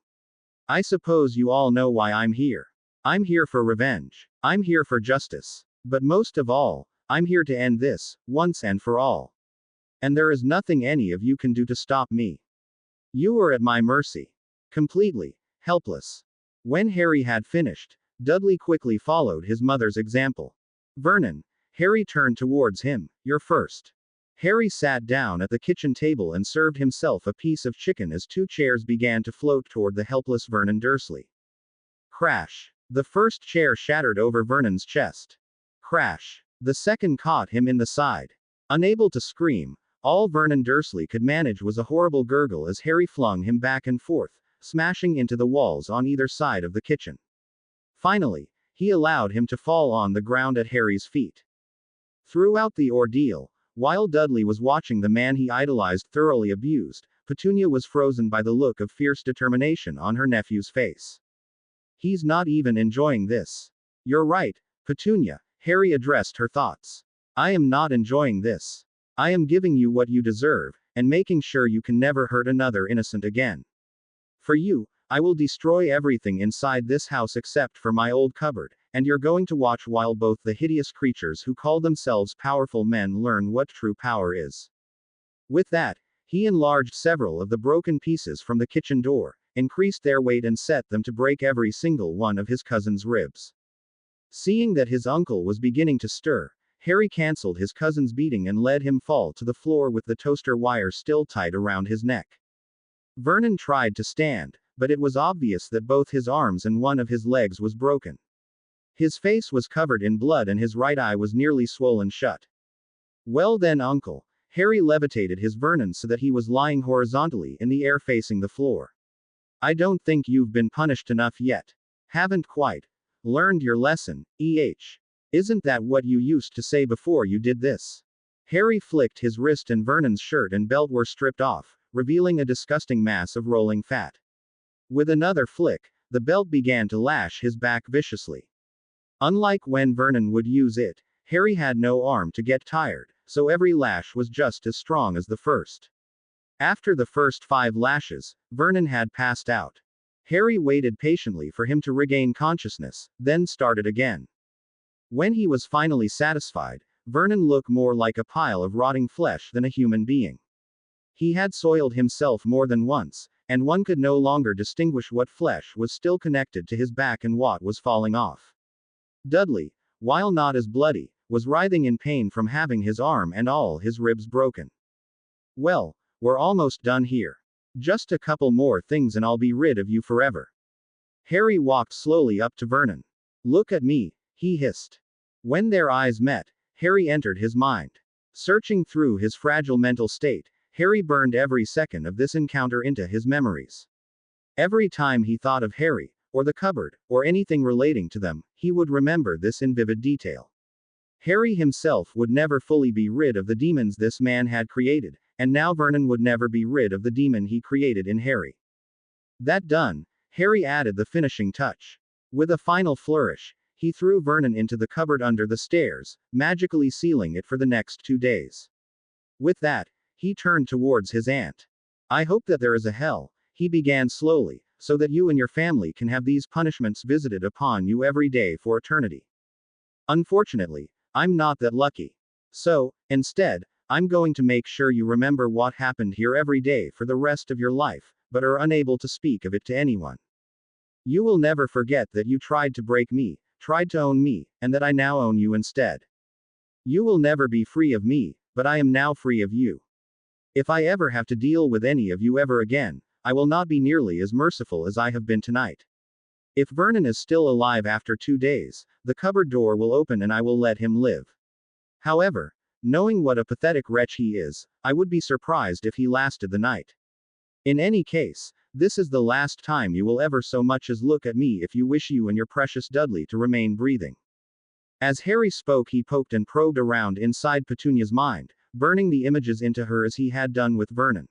[SPEAKER 2] "I suppose you all know why I'm here. I'm here for revenge. I'm here for justice. But most of all, I'm here to end this, once and for all. And there is nothing any of you can do to stop me. You are at my mercy. Completely helpless." When Harry had finished, Dudley quickly followed his mother's example. "Vernon," Harry turned towards him, "you're first." Harry sat down at the kitchen table and served himself a piece of chicken as two chairs began to float toward the helpless Vernon Dursley. Crash. The first chair shattered over Vernon's chest. Crash. The second caught him in the side. Unable to scream, all Vernon Dursley could manage was a horrible gurgle as Harry flung him back and forth, smashing into the walls on either side of the kitchen. Finally, he allowed him to fall on the ground at Harry's feet. Throughout the ordeal, while Dudley was watching the man he idolized thoroughly abused, Petunia was frozen by the look of fierce determination on her nephew's face. "He's not even enjoying this." "You're right, Petunia," Harry addressed her thoughts. "I am not enjoying this. I am giving you what you deserve, and making sure you can never hurt another innocent again. For you, I will destroy everything inside this house except for my old cupboard, and you're going to watch while both the hideous creatures who call themselves powerful men learn what true power is." With that, he enlarged several of the broken pieces from the kitchen door, increased their weight and set them to break every single one of his cousin's ribs. Seeing that his uncle was beginning to stir, Harry cancelled his cousin's beating and let him fall to the floor with the toaster wire still tied around his neck. Vernon tried to stand, but it was obvious that both his arms and one of his legs was broken. His face was covered in blood and his right eye was nearly swollen shut. "Well then, Uncle," Harry levitated his Vernon so that he was lying horizontally in the air facing the floor. "I don't think you've been punished enough yet. Haven't quite learned your lesson, Isn't that what you used to say before you did this?" Harry flicked his wrist and Vernon's shirt and belt were stripped off, revealing a disgusting mass of rolling fat. With another flick, the belt began to lash his back viciously. Unlike when Vernon would use it, Harry had no arm to get tired, so every lash was just as strong as the first. After the first 5 lashes, Vernon had passed out. Harry waited patiently for him to regain consciousness, then started again. When he was finally satisfied, Vernon looked more like a pile of rotting flesh than a human being. He had soiled himself more than once, and one could no longer distinguish what flesh was still connected to his back and what was falling off. Dudley, while not as bloody, was writhing in pain from having his arm and all his ribs broken. Well, we're almost done here. Just a couple more things and I'll be rid of you forever. Harry walked slowly up to Vernon. Look at me, he hissed. When their eyes met, Harry entered his mind. Searching through his fragile mental state, Harry burned every second of this encounter into his memories. Every time he thought of Harry, or the cupboard, or anything relating to them, he would remember this in vivid detail. Harry himself would never fully be rid of the demons this man had created, and now Vernon would never be rid of the demon he created in Harry. That done, Harry added the finishing touch. With a final flourish, he threw Vernon into the cupboard under the stairs, magically sealing it for the next 2 days. With that, he turned towards his aunt. I hope that there is a hell, he began slowly, so that you and your family can have these punishments visited upon you every day for eternity. Unfortunately, I'm not that lucky. So, instead, I'm going to make sure you remember what happened here every day for the rest of your life, but are unable to speak of it to anyone. You will never forget that you tried to break me, tried to own me, and that I now own you instead. You will never be free of me, but I am now free of you. If I ever have to deal with any of you ever again, I will not be nearly as merciful as I have been tonight. If Vernon is still alive after 2 days, the cupboard door will open and I will let him live. However, knowing what a pathetic wretch he is, I would be surprised if he lasted the night. In any case, this is the last time you will ever so much as look at me if you wish you and your precious Dudley to remain breathing. As Harry spoke, he poked and probed around inside Petunia's mind, burning the images into her as he had done with Vernon.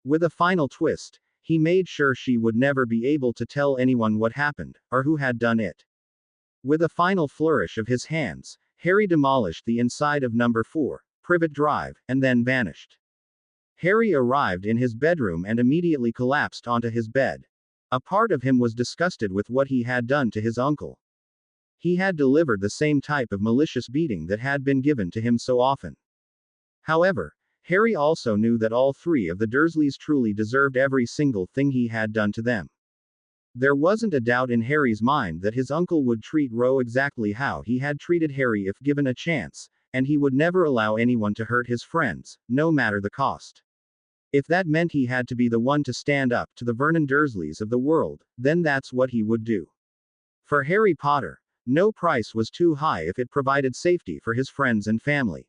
[SPEAKER 2] With a final twist, he made sure she would never be able to tell anyone what happened, or who had done it. With a final flourish of his hands, Harry demolished the inside of number 4, Privet Drive, and then vanished. Harry arrived in his bedroom and immediately collapsed onto his bed. A part of him was disgusted with what he had done to his uncle. He had delivered the same type of malicious beating that had been given to him so often. However, Harry also knew that all 3 of the Dursleys truly deserved every single thing he had done to them. There wasn't a doubt in Harry's mind that his uncle would treat Ro exactly how he had treated Harry if given a chance, and he would never allow anyone to hurt his friends, no matter the cost. If that meant he had to be the one to stand up to the Vernon Dursleys of the world, then that's what he would do. For Harry Potter, no price was too high if it provided safety for his friends and family.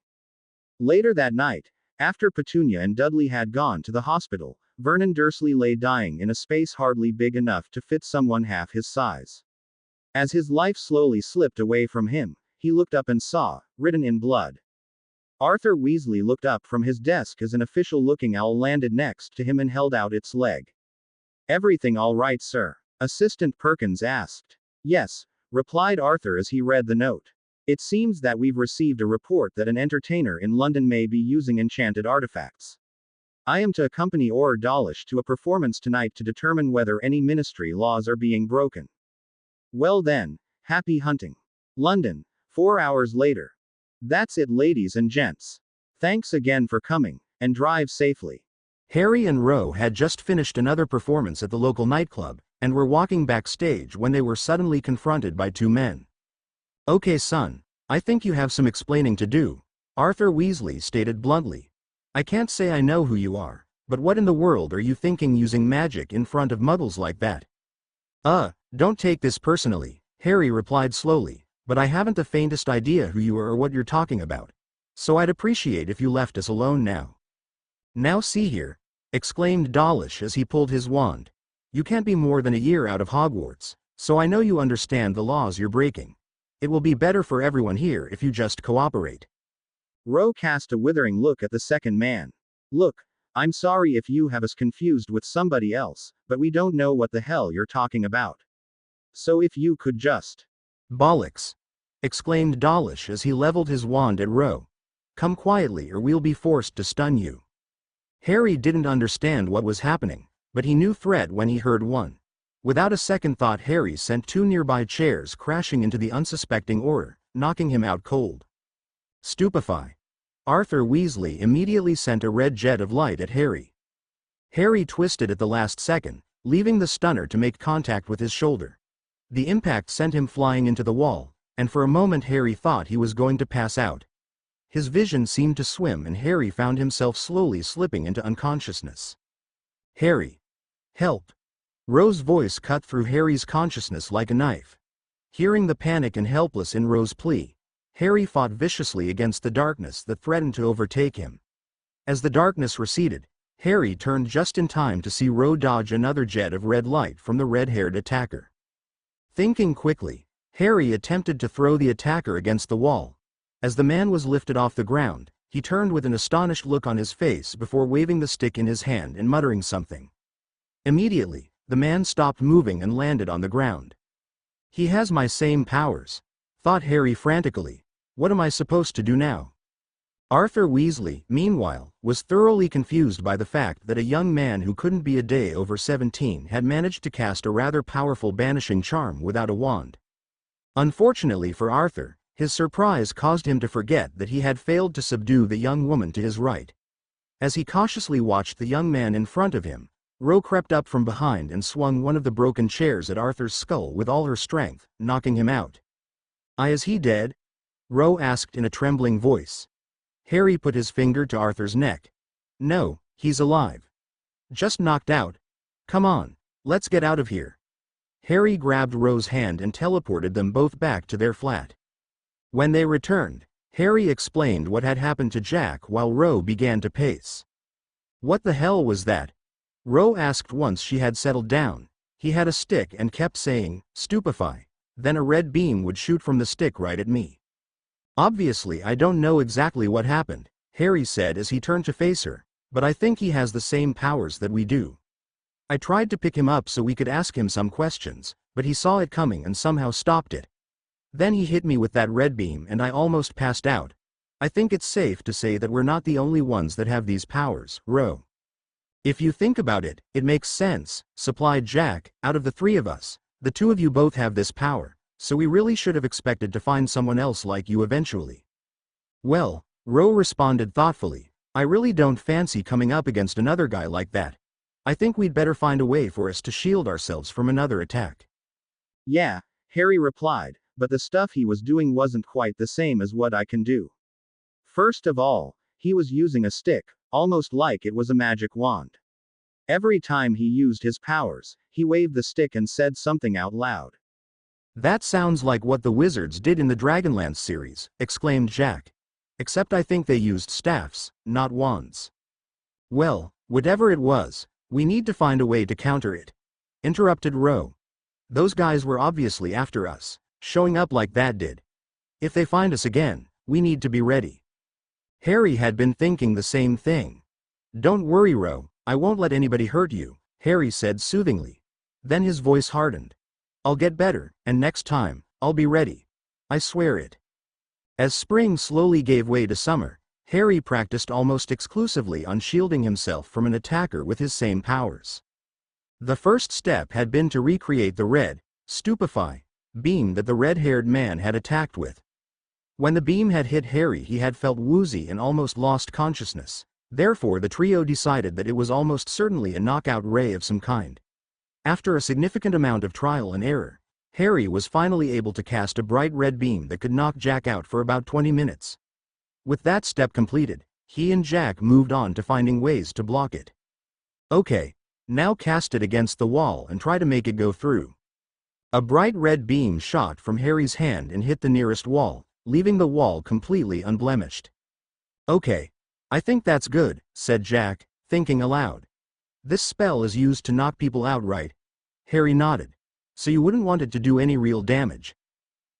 [SPEAKER 2] Later that night, after Petunia and Dudley had gone to the hospital, Vernon Dursley lay dying in a space hardly big enough to fit someone half his size. As his life slowly slipped away from him, he looked up and saw, written in blood. Arthur Weasley looked up from his desk as an official-looking owl landed next to him and held out its leg. Everything all right, sir? Assistant Perkins asked. Yes, replied Arthur as he read the note. It seems that we've received a report that an entertainer in London may be using enchanted artifacts. I am to accompany Auror Dawlish to a performance tonight to determine whether any ministry laws are being broken. Well then, happy hunting. London, 4 hours later. That's it, ladies and gents. Thanks again for coming, and drive safely.
[SPEAKER 3] Harry and Ro had just finished another performance at the local nightclub, and were walking backstage when they were suddenly confronted by 2 men. Okay, son, I think you have some explaining to do, Arthur Weasley stated bluntly. I can't say I know who you are, but what in the world are you thinking using magic in front of muggles like that? Don't take this personally, Harry replied slowly, but I haven't the faintest idea who you are or what you're talking about. So I'd appreciate if you left us alone now. Now see here, exclaimed Dawlish as he pulled his wand. You can't be more than a year out of Hogwarts, so I know you understand the laws you're breaking. It will be better for everyone here if you just cooperate.
[SPEAKER 2] Ro cast a withering look at the second man. Look, I'm sorry if you have us confused with somebody else, but we don't know what the hell you're talking about. So if you could just.
[SPEAKER 3] Bollocks! Exclaimed Dawlish as he leveled his wand at Ro. Come quietly or we'll be forced to stun you. Harry didn't understand what was happening, but he knew threat when he heard one. Without a second thought, Harry sent two nearby chairs crashing into the unsuspecting Auror, knocking him out cold. Stupefy. Arthur Weasley immediately sent a red jet of light at Harry. Harry twisted at the last second, leaving the stunner to make contact with his shoulder. The impact sent him flying into the wall, and for a moment Harry thought he was going to pass out. His vision seemed to swim and Harry found himself slowly slipping into unconsciousness. Harry! Help! Ro's voice cut through Harry's consciousness like a knife. Hearing the panic and helpless in Ro's plea, Harry fought viciously against the darkness that threatened to overtake him. As the darkness receded, Harry turned just in time to see Ro dodge another jet of red light from the red-haired attacker. Thinking quickly, Harry attempted to throw the attacker against the wall. As the man was lifted off the ground, he turned with an astonished look on his face before waving the stick in his hand and muttering something. Immediately, the man stopped moving and landed on the ground. He has my same powers, thought Harry frantically. What am I supposed to do now? Arthur Weasley, meanwhile, was thoroughly confused by the fact that a young man who couldn't be a day over 17 had managed to cast a rather powerful banishing charm without a wand. Unfortunately for Arthur, his surprise caused him to forget that he had failed to subdue the young woman to his right. As he cautiously watched the young man in front of him, Ro crept up from behind and swung one of the broken chairs at Arthur's skull with all her strength, knocking him out. Is he dead? Ro asked in a trembling voice. Harry put his finger to Arthur's neck. No, he's alive. Just knocked out. Come on, let's get out of here. Harry grabbed Ro's hand and teleported them both back to their flat. When they returned, Harry explained what had happened to Jack while Ro began to pace. What the hell was that? Ro asked once she had settled down. He had a stick and kept saying, stupefy. Then a red beam would shoot from the stick right at me. Obviously I don't know exactly what happened, Harry said as he turned to face her, but I think he has the same powers that we do. I tried to pick him up so we could ask him some questions, but he saw it coming and somehow stopped it. Then he hit me with that red beam and I almost passed out. I think it's safe to say that we're not the only ones that have these powers, Ro. If you think about it, it makes sense, supplied Jack. Out of the three of us, the two of you both have this power, so we really should have expected to find someone else like you eventually. Well, Ro responded thoughtfully, I really don't fancy coming up against another guy like that. I think we'd better find a way for us to shield ourselves from another attack.
[SPEAKER 2] Yeah, Harry replied, but the stuff he was doing wasn't quite the same as what I can do. First of all, he was using a stick, almost like it was a magic wand. Every time he used his powers, he waved the stick and said something out loud.
[SPEAKER 3] That sounds like what the wizards did in the Dragonlance series, exclaimed Jack. Except I think they used staffs, not wands. Well, whatever it was, we need to find a way to counter it, interrupted Ro. Those guys were obviously after us, showing up like that did. If they find us again, we need to be ready. Harry had been thinking the same thing. Don't worry, Ro, I won't let anybody hurt you, Harry said soothingly. Then his voice hardened. I'll get better, and next time, I'll be ready. I swear it. As spring slowly gave way to summer, Harry practiced almost exclusively on shielding himself from an attacker with his same powers. The first step had been to recreate the red, stupefy, beam that the red-haired man had attacked with. When the beam had hit Harry, he had felt woozy and almost lost consciousness. Therefore the trio decided that it was almost certainly a knockout ray of some kind. After a significant amount of trial and error, Harry was finally able to cast a bright red beam that could knock Jack out for about 20 minutes. With that step completed, he and Jack moved on to finding ways to block it. Okay, now cast it against the wall and try to make it go through. A bright red beam shot from Harry's hand and hit the nearest wall, leaving the wall completely unblemished. Okay, I think that's good, said Jack, thinking aloud. This spell is used to knock people out, right? Harry nodded. So you wouldn't want it to do any real damage.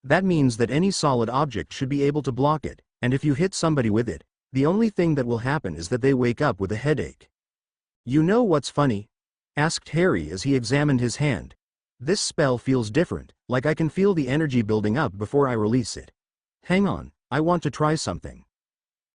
[SPEAKER 3] That means that any solid object should be able to block it, and if you hit somebody with it, the only thing that will happen is that they wake up with a headache. You know what's funny? Asked Harry as he examined his hand. This spell feels different, like I can feel the energy building up before I release it. Hang on, I want to try something.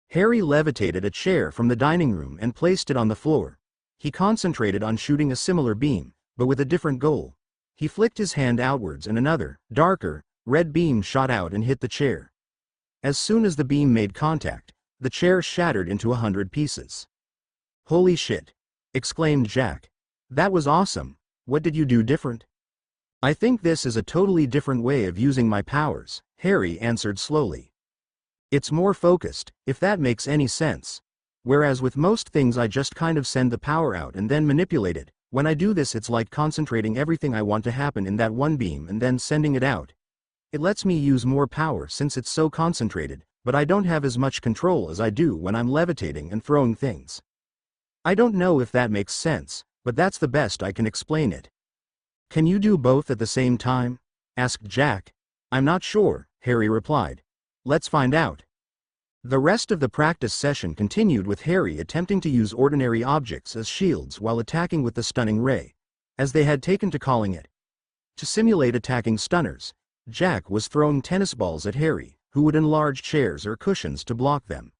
[SPEAKER 3] Harry levitated a chair from the dining room and placed it on the floor. He concentrated on shooting a similar beam, but with a different goal. He flicked his hand outwards and another, darker, red beam shot out and hit the chair. As soon as the beam made contact, the chair shattered into 100 pieces. Holy shit! Exclaimed Jack. That was awesome. What did you do different? I think this is a totally different way of using my powers, Harry answered slowly. It's more focused, if that makes any sense. Whereas with most things I just kind of send the power out and then manipulate it, when I do this it's like concentrating everything I want to happen in that one beam and then sending it out. It lets me use more power since it's so concentrated, but I don't have as much control as I do when I'm levitating and throwing things. I don't know if that makes sense, but that's the best I can explain it. Can you do both at the same time? Asked Jack. I'm not sure, Harry replied. Let's find out. The rest of the practice session continued with Harry attempting to use ordinary objects as shields while attacking with the stunning ray, as they had taken to calling it. To simulate attacking stunners, Jack was throwing tennis balls at Harry, who would enlarge chairs or cushions to block them.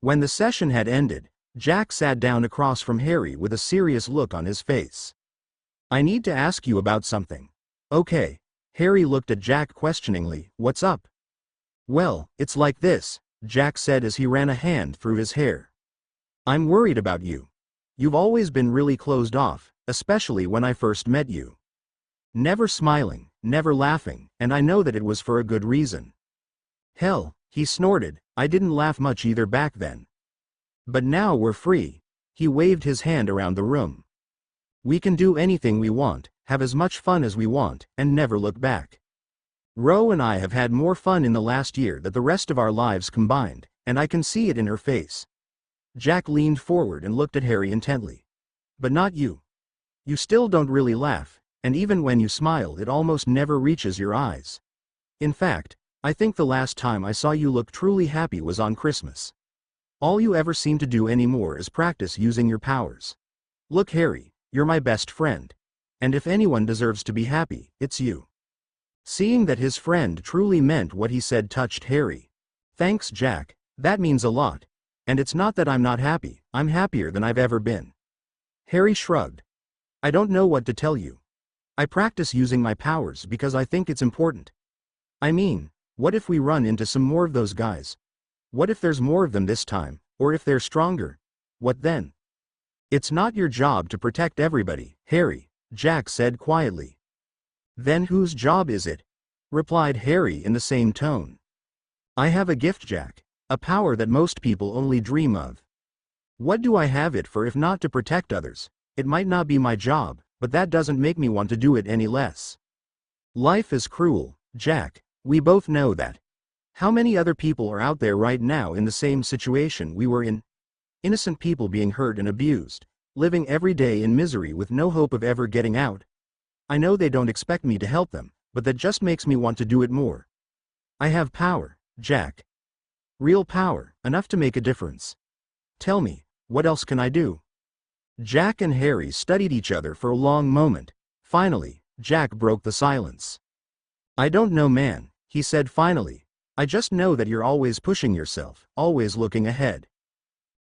[SPEAKER 3] When the session had ended, Jack sat down across from Harry with a serious look on his face. I need to ask you about something. Okay. Harry looked at Jack questioningly. What's up? Well, it's like this, Jack said as he ran a hand through his hair. I'm worried about you. You've always been really closed off, especially when I first met you. Never smiling, never laughing, and I know that it was for a good reason. Hell, he snorted, I didn't laugh much either back then. But now we're free. He waved his hand around the room. We can do anything we want, have as much fun as we want, and never look back. Ro and I have had more fun in the last year than the rest of our lives combined, and I can see it in her face. Jack leaned forward and looked at Harry intently. But not you. You still don't really laugh, and even when you smile it almost never reaches your eyes. In fact, I think the last time I saw you look truly happy was on Christmas. All you ever seem to do anymore is practice using your powers. Look, Harry, you're my best friend. And if anyone deserves to be happy, it's you. Seeing that his friend truly meant what he said touched Harry. Thanks, Jack, that means a lot. And it's not that I'm not happy, I'm happier than I've ever been. Harry shrugged. I don't know what to tell you. I practice using my powers because I think it's important. I mean, what if we run into some more of those guys? What if there's more of them this time, or if they're stronger? What then? It's not your job to protect everybody, Harry, Jack said quietly. Then whose job is it? Replied Harry in the same tone. I have a gift, Jack, a power that most people only dream of. What do I have it for if not to protect others? It might not be my job, but that doesn't make me want to do it any less. Life is cruel, Jack, we both know that. How many other people are out there right now in the same situation we were in? Innocent people being hurt and abused, living every day in misery with no hope of ever getting out. I know they don't expect me to help them, but that just makes me want to do it more. I have power, Jack. Real power, enough to make a difference. Tell me, what else can I do? Jack and Harry studied each other for a long moment. Finally, Jack broke the silence. I don't know, man, he said finally. I just know that you're always pushing yourself, always looking ahead.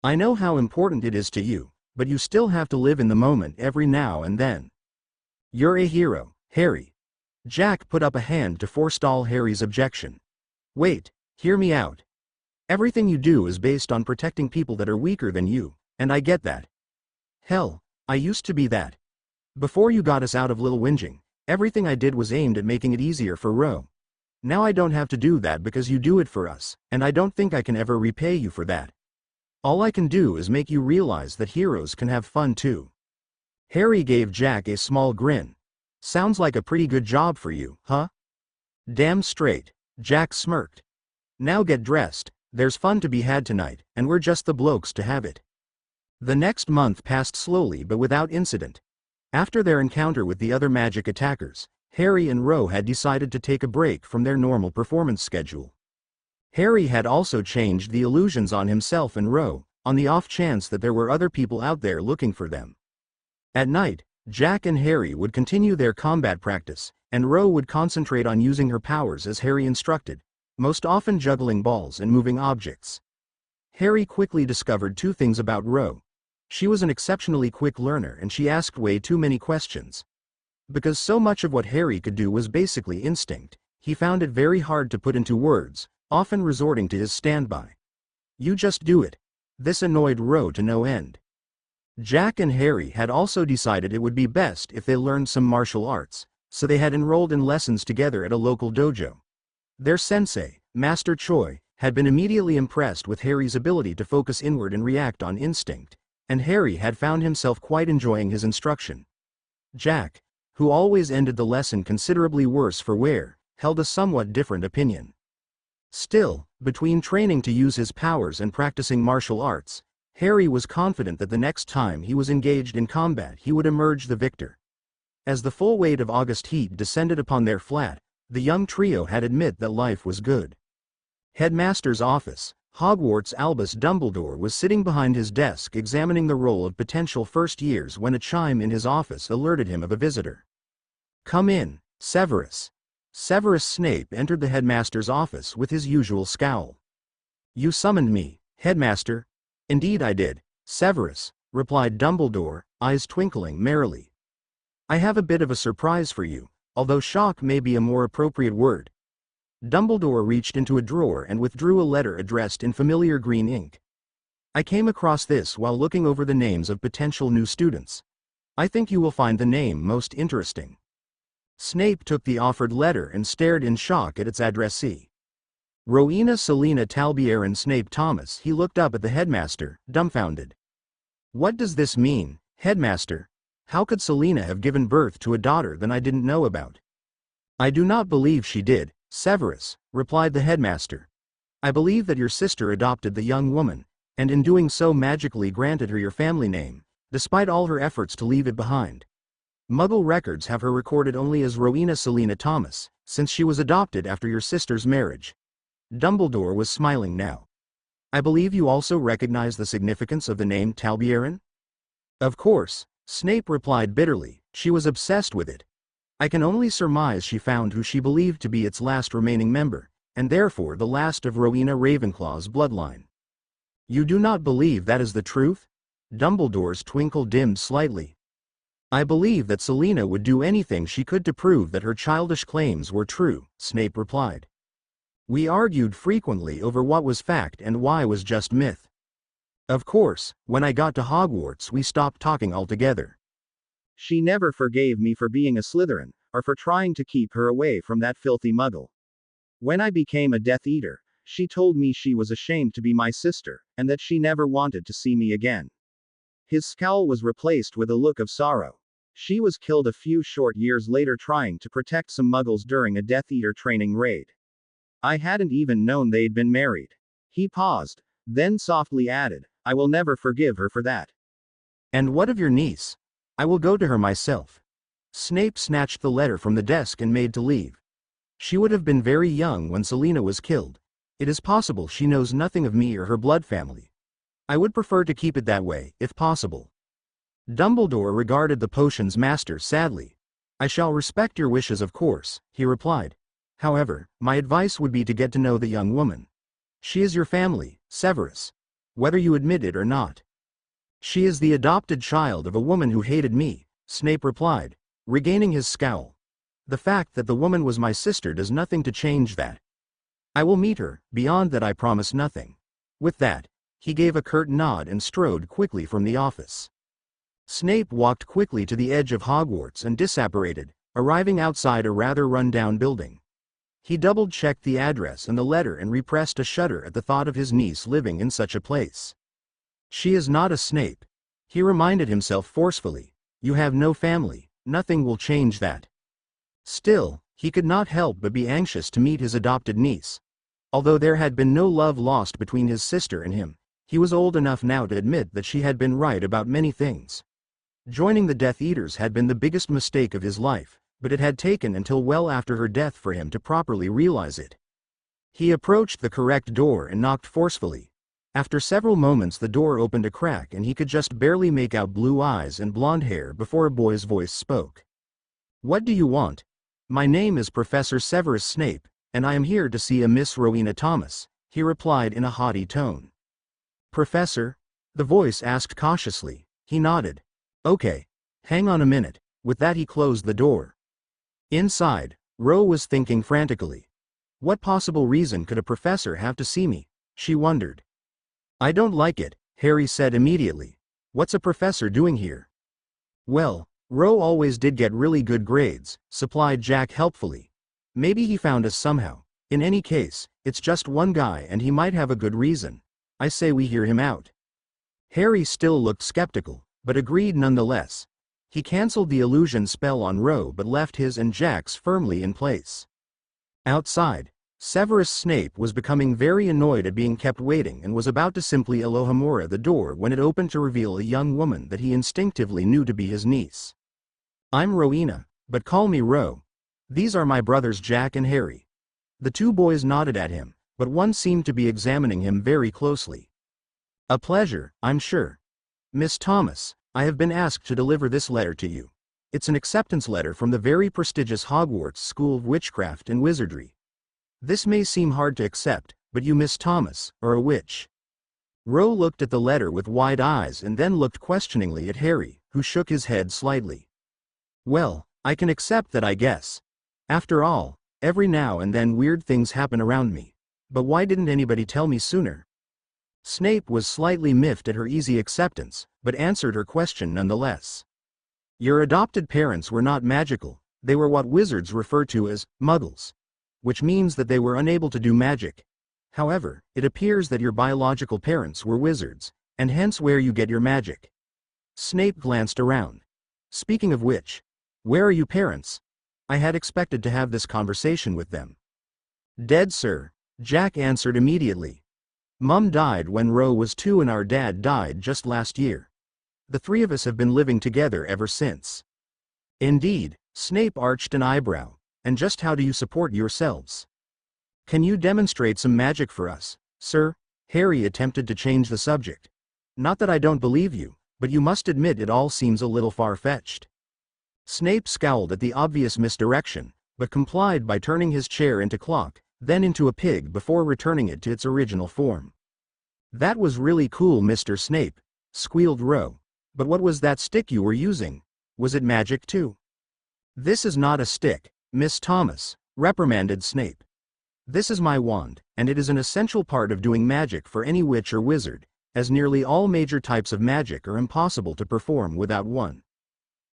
[SPEAKER 3] I know how important it is to you, but you still have to live in the moment every now and then. You're a hero, Harry. Jack put up a hand to forestall Harry's objection. Wait, hear me out. Everything you do is based on protecting people that are weaker than you, and I get that. Hell, I used to be that. Before you got us out of Little Whinging, everything I did was aimed at making it easier for Ro. Now I don't have to do that because you do it for us, and I don't think I can ever repay you for that. All I can do is make you realize that heroes can have fun too. Harry gave Jack a small grin. Sounds like a pretty good job for you, huh? Damn straight, Jack smirked. Now get dressed, there's fun to be had tonight, and we're just the blokes to have it. The next month passed slowly but without incident. After their encounter with the other magic attackers, Harry and Ro had decided to take a break from their normal performance schedule. Harry had also changed the illusions on himself and Ro, on the off chance that there were other people out there looking for them. At night, Jack and Harry would continue their combat practice, and Ro would concentrate on using her powers as Harry instructed, most often juggling balls and moving objects. Harry quickly discovered two things about Ro. She was an exceptionally quick learner and she asked way too many questions. Because so much of what Harry could do was basically instinct, he found it very hard to put into words, often resorting to his standby. "You just do it." This annoyed Ro to no end. Jack and Harry had also decided it would be best if they learned some martial arts, so they had enrolled in lessons together at a local dojo. Their sensei, Master Choi, had been immediately impressed with Harry's ability to focus inward and react on instinct, and Harry had found himself quite enjoying his instruction. Jack, who always ended the lesson considerably worse for wear, held a somewhat different opinion. Still, between training to use his powers and practicing martial arts, Harry was confident that the next time he was engaged in combat he would emerge the victor. As the full weight of August heat descended upon their flat, the young trio had admitted that life was good. Headmaster's office. Hogwarts Albus Dumbledore was sitting behind his desk examining the roll of potential first years when a chime in his office alerted him of a visitor. "Come in, Severus." Severus Snape entered the headmaster's office with his usual scowl. "You summoned me, Headmaster?" "Indeed I did, Severus," replied Dumbledore, eyes twinkling merrily. "I have a bit of a surprise for you, although shock may be a more appropriate word." Dumbledore reached into a drawer and withdrew a letter addressed in familiar green ink. "I came across this while looking over the names of potential new students. I think you will find the name most interesting." Snape took the offered letter and stared in shock at its addressee. Rowena Selina Talbierin Snape Thomas. He looked up at the headmaster, dumbfounded. "What does this mean, Headmaster? How could Selina have given birth to a daughter that I didn't know about?" "I do not believe she did, Severus," replied the headmaster. "I believe that your sister adopted the young woman, and in doing so magically granted her your family name, despite all her efforts to leave it behind. Muggle records have her recorded only as Rowena Selina Thomas, since she was adopted after your sister's marriage." Dumbledore was smiling now. "I believe you also recognize the significance of the name Talbierin?" "Of course," Snape replied bitterly. "She was obsessed with it. I can only surmise she found who she believed to be its last remaining member, and therefore the last of Rowena Ravenclaw's bloodline." "You do not believe that is the truth?" Dumbledore's twinkle dimmed slightly. "I believe that Selina would do anything she could to prove that her childish claims were true," Snape replied. "We argued frequently over what was fact and why was just myth. Of course, when I got to Hogwarts we stopped talking altogether.
[SPEAKER 2] She never forgave me for being a Slytherin, or for trying to keep her away from that filthy muggle. When I became a Death Eater, she told me she was ashamed to be my sister, and that she never wanted to see me again." His scowl was replaced with a look of sorrow. "She was killed a few short years later trying to protect some muggles during a Death Eater training raid. I hadn't even known they'd been married." He paused, then softly added, "I will never forgive her for that."
[SPEAKER 3] "And what of your niece? I will go to her myself." Snape snatched the letter from the desk and made to leave. "She would have been very young when Selina was killed. It is possible she knows nothing of me or her blood family. I would prefer to keep it that way, if possible." Dumbledore regarded the potion's master sadly. "I shall respect your wishes of course," he replied. "However, my advice would be to get to know the young woman. She is your family, Severus, whether you admit it or not." "She is the adopted child of a woman who hated me," Snape replied, regaining his scowl. "The fact that the woman was my sister does nothing to change that. I will meet her, beyond that I promise nothing." With that, he gave a curt nod and strode quickly from the office. Snape walked quickly to the edge of Hogwarts and disapparated, arriving outside a rather run-down building. He double-checked the address and the letter and repressed a shudder at the thought of his niece living in such a place. "She is not a Snape," he reminded himself forcefully. "You have no family, nothing will change that." Still, he could not help but be anxious to meet his adopted niece. Although there had been no love lost between his sister and him, he was old enough now to admit that she had been right about many things. Joining the Death Eaters had been the biggest mistake of his life, but it had taken until well after her death for him to properly realize it. He approached the correct door and knocked forcefully. After several moments the door opened a crack and he could just barely make out blue eyes and blonde hair before a boy's voice spoke. "What do you want?" "My name is Professor Severus Snape, and I am here to see a Miss Rowena Thomas," he replied in a haughty tone. "Professor?" the voice asked cautiously. He nodded. "Okay. Hang on a minute." With that he closed the door. Inside, Ro was thinking frantically. What possible reason could a professor have to see me? She wondered. "I don't like it," Harry said immediately. "What's a professor doing here?" "Well, Ro always did get really good grades," supplied Jack helpfully. "Maybe he found us somehow. In any case, it's just one guy and he might have a good reason. I say we hear him out." Harry still looked skeptical, but agreed nonetheless. He cancelled the illusion spell on Ro but left his and Jack's firmly in place. Outside, Severus Snape was becoming very annoyed at being kept waiting and was about to simply Alohomora the door when it opened to reveal a young woman that he instinctively knew to be his niece. "I'm Rowena, but call me Ro. These are my brothers Jack and Harry." The two boys nodded at him, but one seemed to be examining him very closely. "A pleasure, I'm sure. Miss Thomas, I have been asked to deliver this letter to you. It's an acceptance letter from the very prestigious Hogwarts School of Witchcraft and Wizardry. This may seem hard to accept, but you, Miss Thomas, are a witch." Ro looked at the letter with wide eyes and then looked questioningly at Harry, who shook his head slightly. "Well, I can accept that, I guess. After all, every now and then weird things happen around me. But why didn't anybody tell me sooner?" Snape was slightly miffed at her easy acceptance, but answered her question nonetheless. "Your adopted parents were not magical, they were what wizards refer to as muggles. Which means that they were unable to do magic. However, it appears that your biological parents were wizards, and hence where you get your magic." Snape glanced around. "Speaking of which, where are you parents? I had expected to have this conversation with them." "Dead, sir," Jack answered immediately. "Mum died when Ro was 2 and our dad died just last year. The three of us have been living together ever since." "Indeed," Snape arched an eyebrow. "And just how do you support yourselves? Can you demonstrate some magic for us, sir?" Harry attempted to change the subject. "Not that I don't believe you, but you must admit it all seems a little far-fetched." Snape scowled at the obvious misdirection, but complied by turning his chair into clock, then into a pig before returning it to its original form. "That was really cool, Mr. Snape," squealed Ro. "But what was that stick you were using? Was it magic too?" "This is not a stick, Miss Thomas," reprimanded Snape. "This is my wand, and it is an essential part of doing magic for any witch or wizard, as nearly all major types of magic are impossible to perform without one."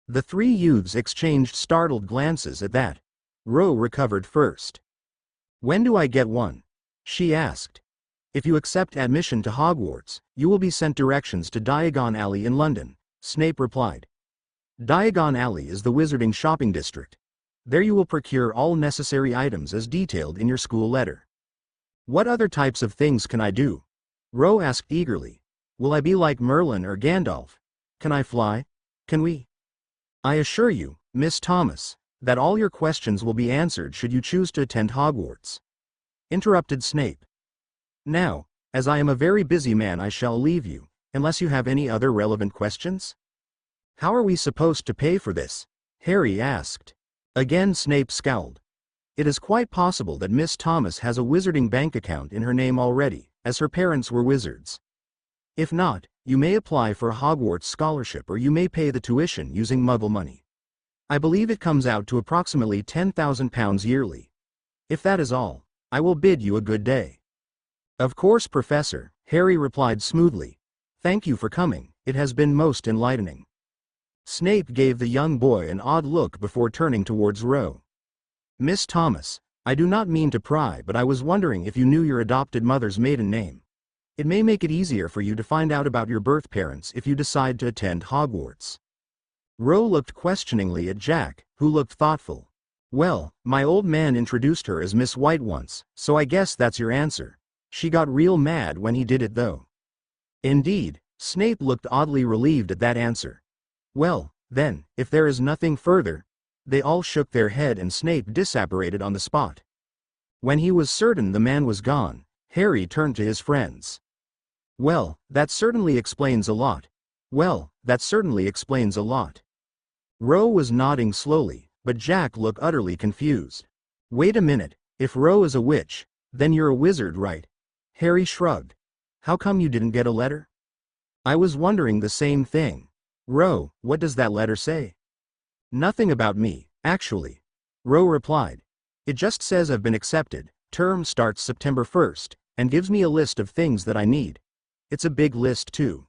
[SPEAKER 3] The three youths exchanged startled glances at that. Ro recovered first. "When do I get one?" she asked. "If you accept admission to Hogwarts, you will be sent directions to Diagon Alley in London," Snape replied. "Diagon Alley is the wizarding shopping district. There you will procure all necessary items as detailed in your school letter." "What other types of things can I do?" Ro asked eagerly. "Will I be like Merlin or Gandalf? Can I fly? Can we?" "I assure you, Miss Thomas, that all your questions will be answered should you choose to attend Hogwarts," interrupted Snape. "Now, as I am a very busy man, I shall leave you, unless you have any other relevant questions." "How are we supposed to pay for this?" Harry asked. Again Snape scowled. "It is quite possible that Miss Thomas has a wizarding bank account in her name already, as her parents were wizards. If not, you may apply for a Hogwarts scholarship or you may pay the tuition using Muggle money. I believe it comes out to approximately £10,000 yearly. If that is all, I will bid you a good day." "Of course, Professor," Harry replied smoothly. "Thank you for coming, it has been most enlightening." Snape gave the young boy an odd look before turning towards Ro. "Miss Thomas, I do not mean to pry, but I was wondering if you knew your adopted mother's maiden name. It may make it easier for you to find out about your birth parents if you decide to attend Hogwarts." Ro looked questioningly at Jack, who looked thoughtful. "Well, my old man introduced her as Miss White once, so I guess that's your answer. She got real mad when he did it though." "Indeed," Snape looked oddly relieved at that answer. "Well, then, if there is nothing further." They all shook their head and Snape disapparated on the spot. When he was certain the man was gone, Harry turned to his friends. Well, that certainly explains a lot. Well, that certainly explains a lot. Ro was nodding slowly, but Jack looked utterly confused. Wait a minute, if Ro is a witch, then you're a wizard, right? Harry shrugged. How come you didn't get a letter? I was wondering the same thing. Ro, what does that letter say? Nothing about me, actually. Ro replied. It just says I've been accepted, term starts September 1st, and gives me a list of things that I need. It's a big list too.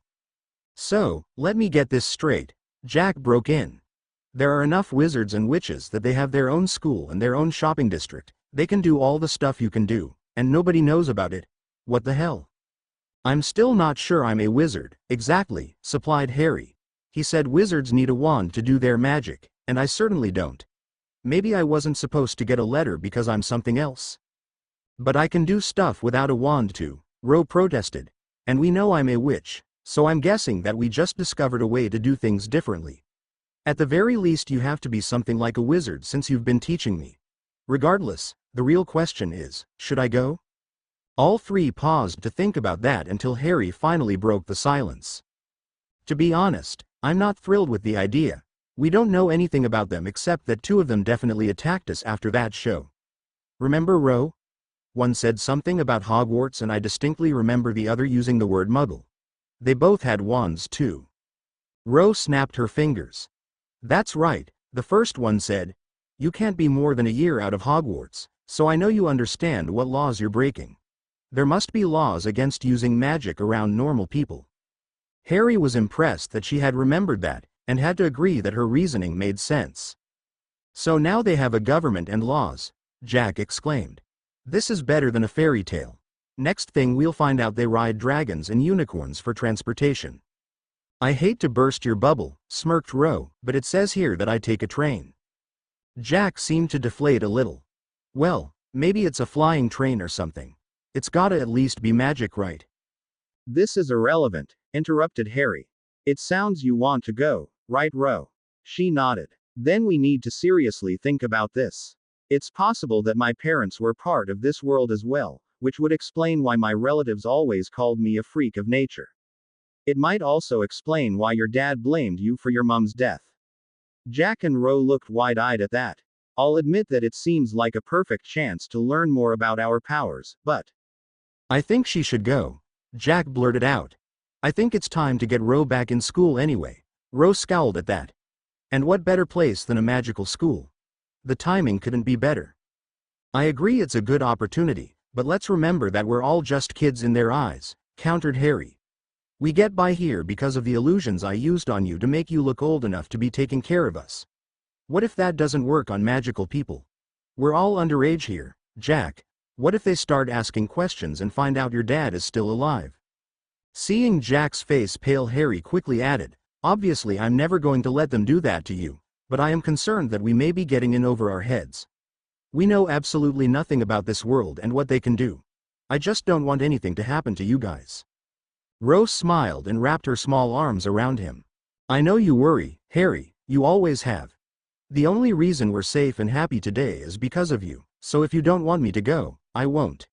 [SPEAKER 3] So, let me get this straight. Jack broke in. There are enough wizards and witches that they have their own school and their own shopping district. They can do all the stuff you can do, and nobody knows about it. What the hell? I'm still not sure I'm a wizard, exactly, supplied Harry. He said wizards need a wand to do their magic, and I certainly don't. Maybe I wasn't supposed to get a letter because I'm something else. But I can do stuff without a wand too, Ro protested. And we know I'm a witch, so I'm guessing that we just discovered a way to do things differently. At the very least you have to be something like a wizard since you've been teaching me. Regardless, the real question is, should I go? All three paused to think about that until Harry finally broke the silence. To be honest, I'm not thrilled with the idea. We don't know anything about them except that two of them definitely attacked us after that show. Remember Ro? One said something about Hogwarts and I distinctly remember the other using the word muggle. They both had wands too. Ro snapped her fingers. That's right, the first one said, you can't be more than a year out of Hogwarts, so I know you understand what laws you're breaking. There must be laws against using magic around normal people. Harry was impressed that she had remembered that, and had to agree that her reasoning made sense. So now they have a government and laws, Jack exclaimed. This is better than a fairy tale. Next thing we'll find out they ride dragons and unicorns for transportation. I hate to burst your bubble, smirked Ro, but it says here that I take a train. Jack seemed to deflate a little. Well, maybe it's a flying train or something. It's gotta at least be magic, right?
[SPEAKER 2] This is irrelevant, interrupted Harry. It sounds you want to go, right, Ro? She nodded. Then we need to seriously think about this. It's possible that my parents were part of this world as well, which would explain why my relatives always called me a freak of nature. It might also explain why your dad blamed you for your mom's death. Jack and Ro looked wide-eyed at that. I'll admit that it seems like a perfect chance to learn more about our powers, but
[SPEAKER 3] I think she should go, Jack blurted out. I think it's time to get Ro back in school anyway. Ro scowled at that. And what better place than a magical school? The timing couldn't be better. I agree it's a good opportunity, but let's remember that we're all just kids in their eyes, countered Harry. We get by here because of the illusions I used on you to make you look old enough to be taking care of us. What if that doesn't work on magical people? We're all underage here, Jack. What if they start asking questions and find out your dad is still alive? Seeing Jack's face pale, Harry quickly added, obviously I'm never going to let them do that to you, but I am concerned that we may be getting in over our heads. We know absolutely nothing about this world and what they can do. I just don't want anything to happen to you guys. Ro smiled and wrapped her small arms around him. I know you worry, Harry, you always have. The only reason we're safe and happy today is because of you, so if you don't want me to go, I won't.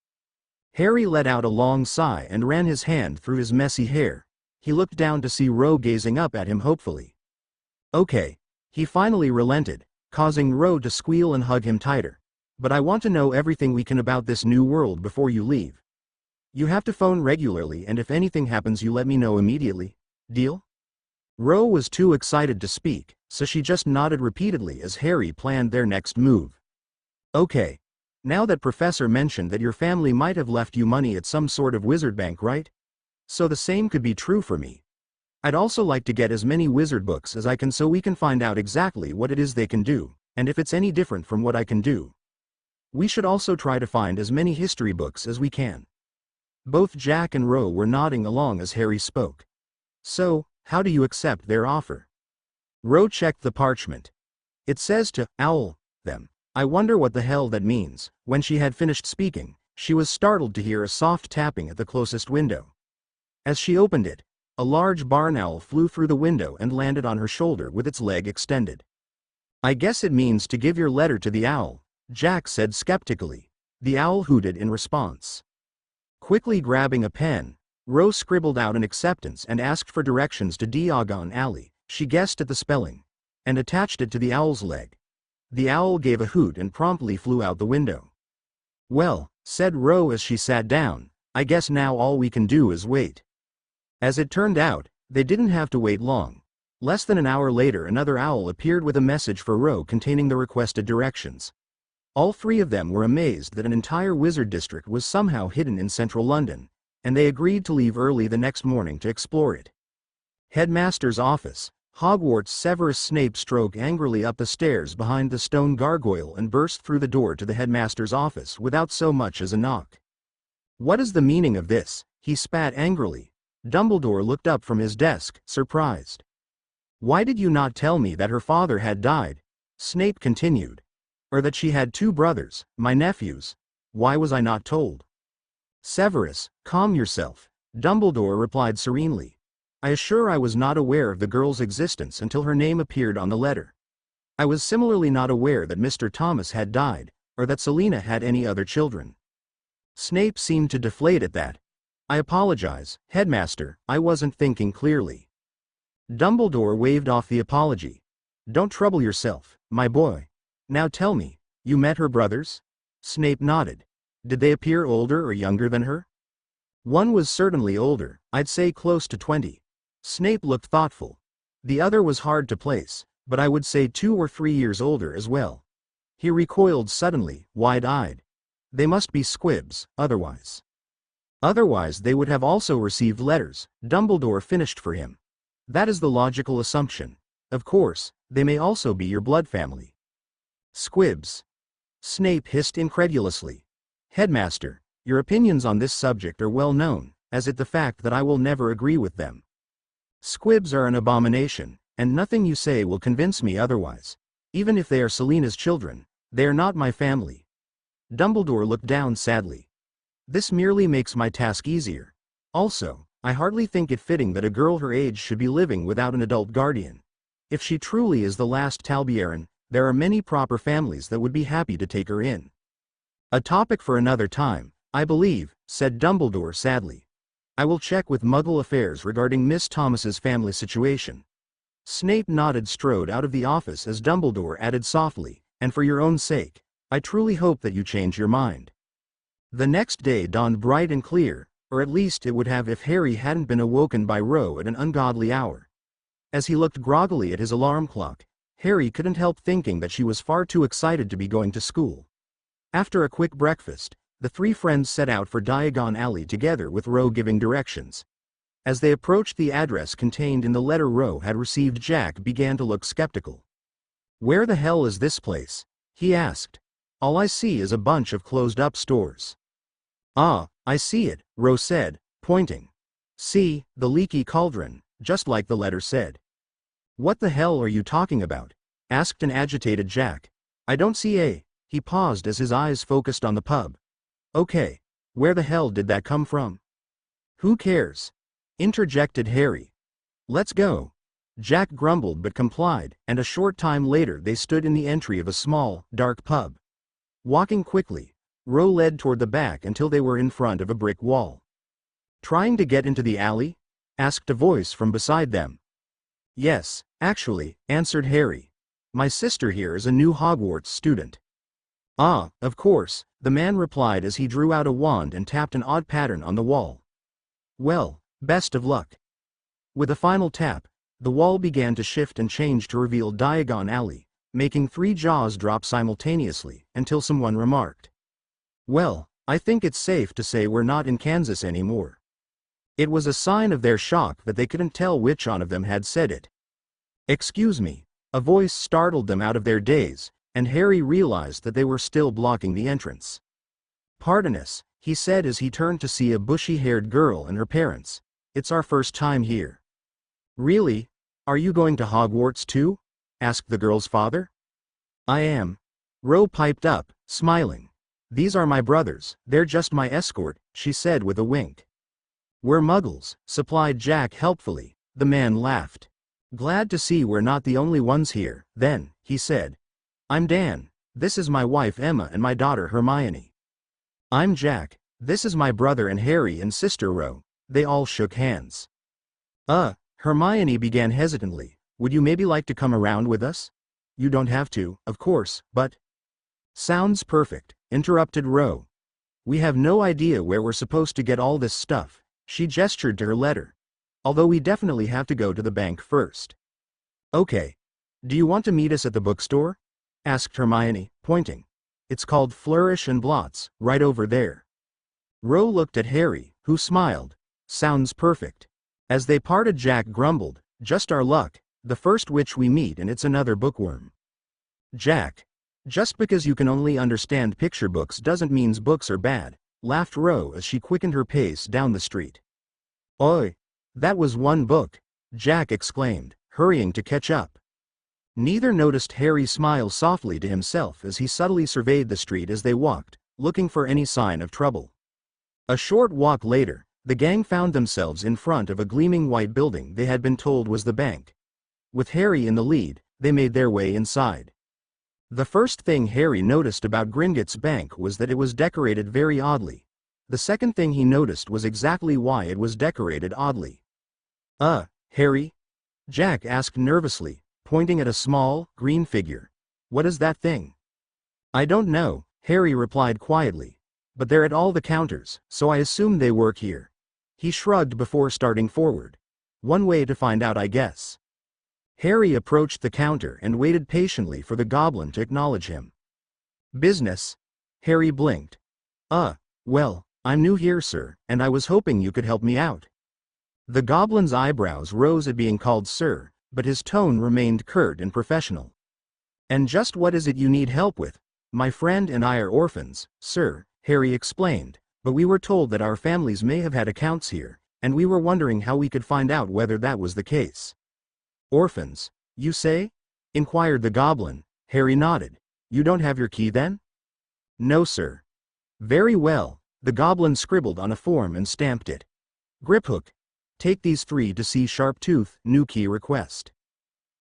[SPEAKER 3] Harry let out a long sigh and ran his hand through his messy hair. He looked down to see Ro gazing up at him hopefully. Okay. He finally relented, causing Ro to squeal and hug him tighter. But I want to know everything we can about this new world before you leave. You have to phone regularly and if anything happens you let me know immediately. Deal? Ro was too excited to speak, so she just nodded repeatedly as Harry planned their next move. Okay. Now that Professor mentioned that your family might have left you money at some sort of wizard bank, right? So the same could be true for me. I'd also like to get as many wizard books as I can so we can find out exactly what it is they can do, and if it's any different from what I can do. We should also try to find as many history books as we can. Both Jack and Ro were nodding along as Harry spoke. So, how do you accept their offer? Ro checked the parchment. It says to owl them. I wonder what the hell that means. When she had finished speaking, she was startled to hear a soft tapping at the closest window. As she opened it, a large barn owl flew through the window and landed on her shoulder with its leg extended. I guess it means to give your letter to the owl, Jack said skeptically. The owl hooted in response. Quickly grabbing a pen, Rose scribbled out an acceptance and asked for directions to Diagon Alley. She guessed at the spelling and attached it to the owl's leg. The owl gave a hoot and promptly flew out the window. "Well," said Rose as she sat down, "I guess now all we can do is wait." As it turned out, they didn't have to wait long. Less than an hour later, another owl appeared with a message for Rose containing the requested directions. All three of them were amazed that an entire wizard district was somehow hidden in central London, and they agreed to leave early the next morning to explore it. Headmaster's office. Hogwarts. Severus Snape strode angrily up the stairs behind the stone gargoyle and burst through the door to the headmaster's office without so much as a knock. "What is the meaning of this?" he spat angrily. Dumbledore looked up from his desk, surprised. "Why did you not tell me that her father had died?" Snape continued. "Or that she had two brothers, my nephews? Why was I not told?" "Severus, calm yourself," Dumbledore replied serenely. "I assure I was not aware of the girl's existence until her name appeared on the letter. I was similarly not aware that Mr. Thomas had died, or that Selina had any other children." Snape seemed to deflate at that. "I apologize, Headmaster, I wasn't thinking clearly." Dumbledore waved off the apology. "Don't trouble yourself, my boy. Now tell me, you met her brothers?" Snape nodded. "Did they appear older or younger than her?" "One was certainly older, I'd say close to 20. Snape looked thoughtful. "The other was hard to place, but I would say 2 or 3 years older as well." He recoiled suddenly, wide-eyed. "They must be squibs, otherwise." "Otherwise they would have also received letters," Dumbledore finished for him. "That is the logical assumption. Of course, they may also be your blood family." "Squibs?" Snape hissed incredulously. "Headmaster, your opinions on this subject are well known, as it the fact that I will never agree with them. Squibs are an abomination, and nothing you say will convince me otherwise. Even if they are Selina's children, they are not my family." Dumbledore looked down sadly. "This merely makes my task easier. Also, I hardly think it fitting that a girl her age should be living without an adult guardian. If she truly is the last Talbieran, there are many proper families that would be happy to take her in." "A topic for another time, I believe," said Dumbledore sadly. "I will check with Muggle Affairs regarding Miss Thomas's family situation." Snape nodded, strode out of the office as Dumbledore added softly, "And for your own sake, I truly hope that you change your mind." The next day dawned bright and clear, or at least it would have if Harry hadn't been awoken by Rose at an ungodly hour. As he looked groggily at his alarm clock, Harry couldn't help thinking that she was far too excited to be going to school. After a quick breakfast, the three friends set out for Diagon Alley together with Rose giving directions. As they approached the address contained in the letter Rose had received, Jack began to look skeptical. "Where the hell is this place?" he asked. "All I see is a bunch of closed-up stores." "Ah, I see it," Rose said, pointing. "See, the Leaky Cauldron, just like the letter said." "What the hell are you talking about?" asked an agitated Jack. "I don't see a..." He paused as his eyes focused on the pub. "Okay, where the hell did that come from?" "Who cares?" interjected Harry. "Let's go." Jack grumbled but complied, and a short time later they stood in the entry of a small, dark pub. Walking quickly, Rose led toward the back until they were in front of a brick wall. "Trying to get into the alley?" asked a voice from beside them. "Yes, actually," answered Harry. "My sister here is a new Hogwarts student." "Ah, of course," the man replied as he drew out a wand and tapped an odd pattern on the wall. "Well, best of luck." With a final tap, the wall began to shift and change to reveal Diagon Alley, making 3 jaws drop simultaneously, until someone remarked, "Well, I think it's safe to say we're not in Kansas anymore." It was a sign of their shock that they couldn't tell which one of them had said it. "Excuse me," a voice startled them out of their daze, and Harry realized that they were still blocking the entrance. "Pardon us," he said as he turned to see a bushy-haired girl and her parents. "It's our first time here." "Really? Are you going to Hogwarts too?" asked the girl's father. "I am." Rose piped up, smiling. "These are my brothers, they're just my escort," she said with a wink. "We're Muggles," supplied Jack helpfully. The man laughed. "Glad to see we're not the only ones here, then," he said. "I'm Dan. This is my wife Emma and my daughter Hermione." "I'm Jack. This is my brother and Harry and sister Rose. They all shook hands. Hermione began hesitantly. Would you maybe like to come around with us? You don't have to, of course, but... Sounds perfect, interrupted Ro. We have no idea where we're supposed to get all this stuff. She gestured to her letter. Although we definitely have to go to the bank first. Okay. Do you want to meet us at the bookstore? Asked Hermione, pointing. It's called Flourish and Blots, right over there. Ro looked at Harry, who smiled. Sounds perfect. As they parted, Jack grumbled, just our luck, the first witch we meet and it's another bookworm. Jack. Just because you can only understand picture books doesn't mean books are bad, laughed Ro as she quickened her pace down the street. Oi! That was one book, Jack exclaimed, hurrying to catch up. Neither noticed Harry smile softly to himself as he subtly surveyed the street as they walked, looking for any sign of trouble. A short walk later, the gang found themselves in front of a gleaming white building they had been told was the bank. With Harry in the lead, they made their way inside. The first thing Harry noticed about Gringotts Bank was that it was decorated very oddly. The second thing he noticed was exactly why it was decorated oddly. Harry? Jack asked nervously, pointing at a small, green figure. What is that thing? I don't know, Harry replied quietly. But they're at all the counters, so I assume they work here. He shrugged before starting forward. One way to find out, I guess. Harry approached the counter and waited patiently for the goblin to acknowledge him. Business? Harry blinked. Well, I'm new here, sir, and I was hoping you could help me out. The goblin's eyebrows rose at being called sir, but his tone remained curt and professional. And just what is it you need help with? My friend and I are orphans, sir, Harry explained, but we were told that our families may have had accounts here, and we were wondering how we could find out whether that was the case. Orphans, you say? Inquired the goblin. Harry nodded. You don't have your key then? No, sir. Very well, the goblin scribbled on a form and stamped it. Griphook. Take these 3 to see Sharptooth, new key request.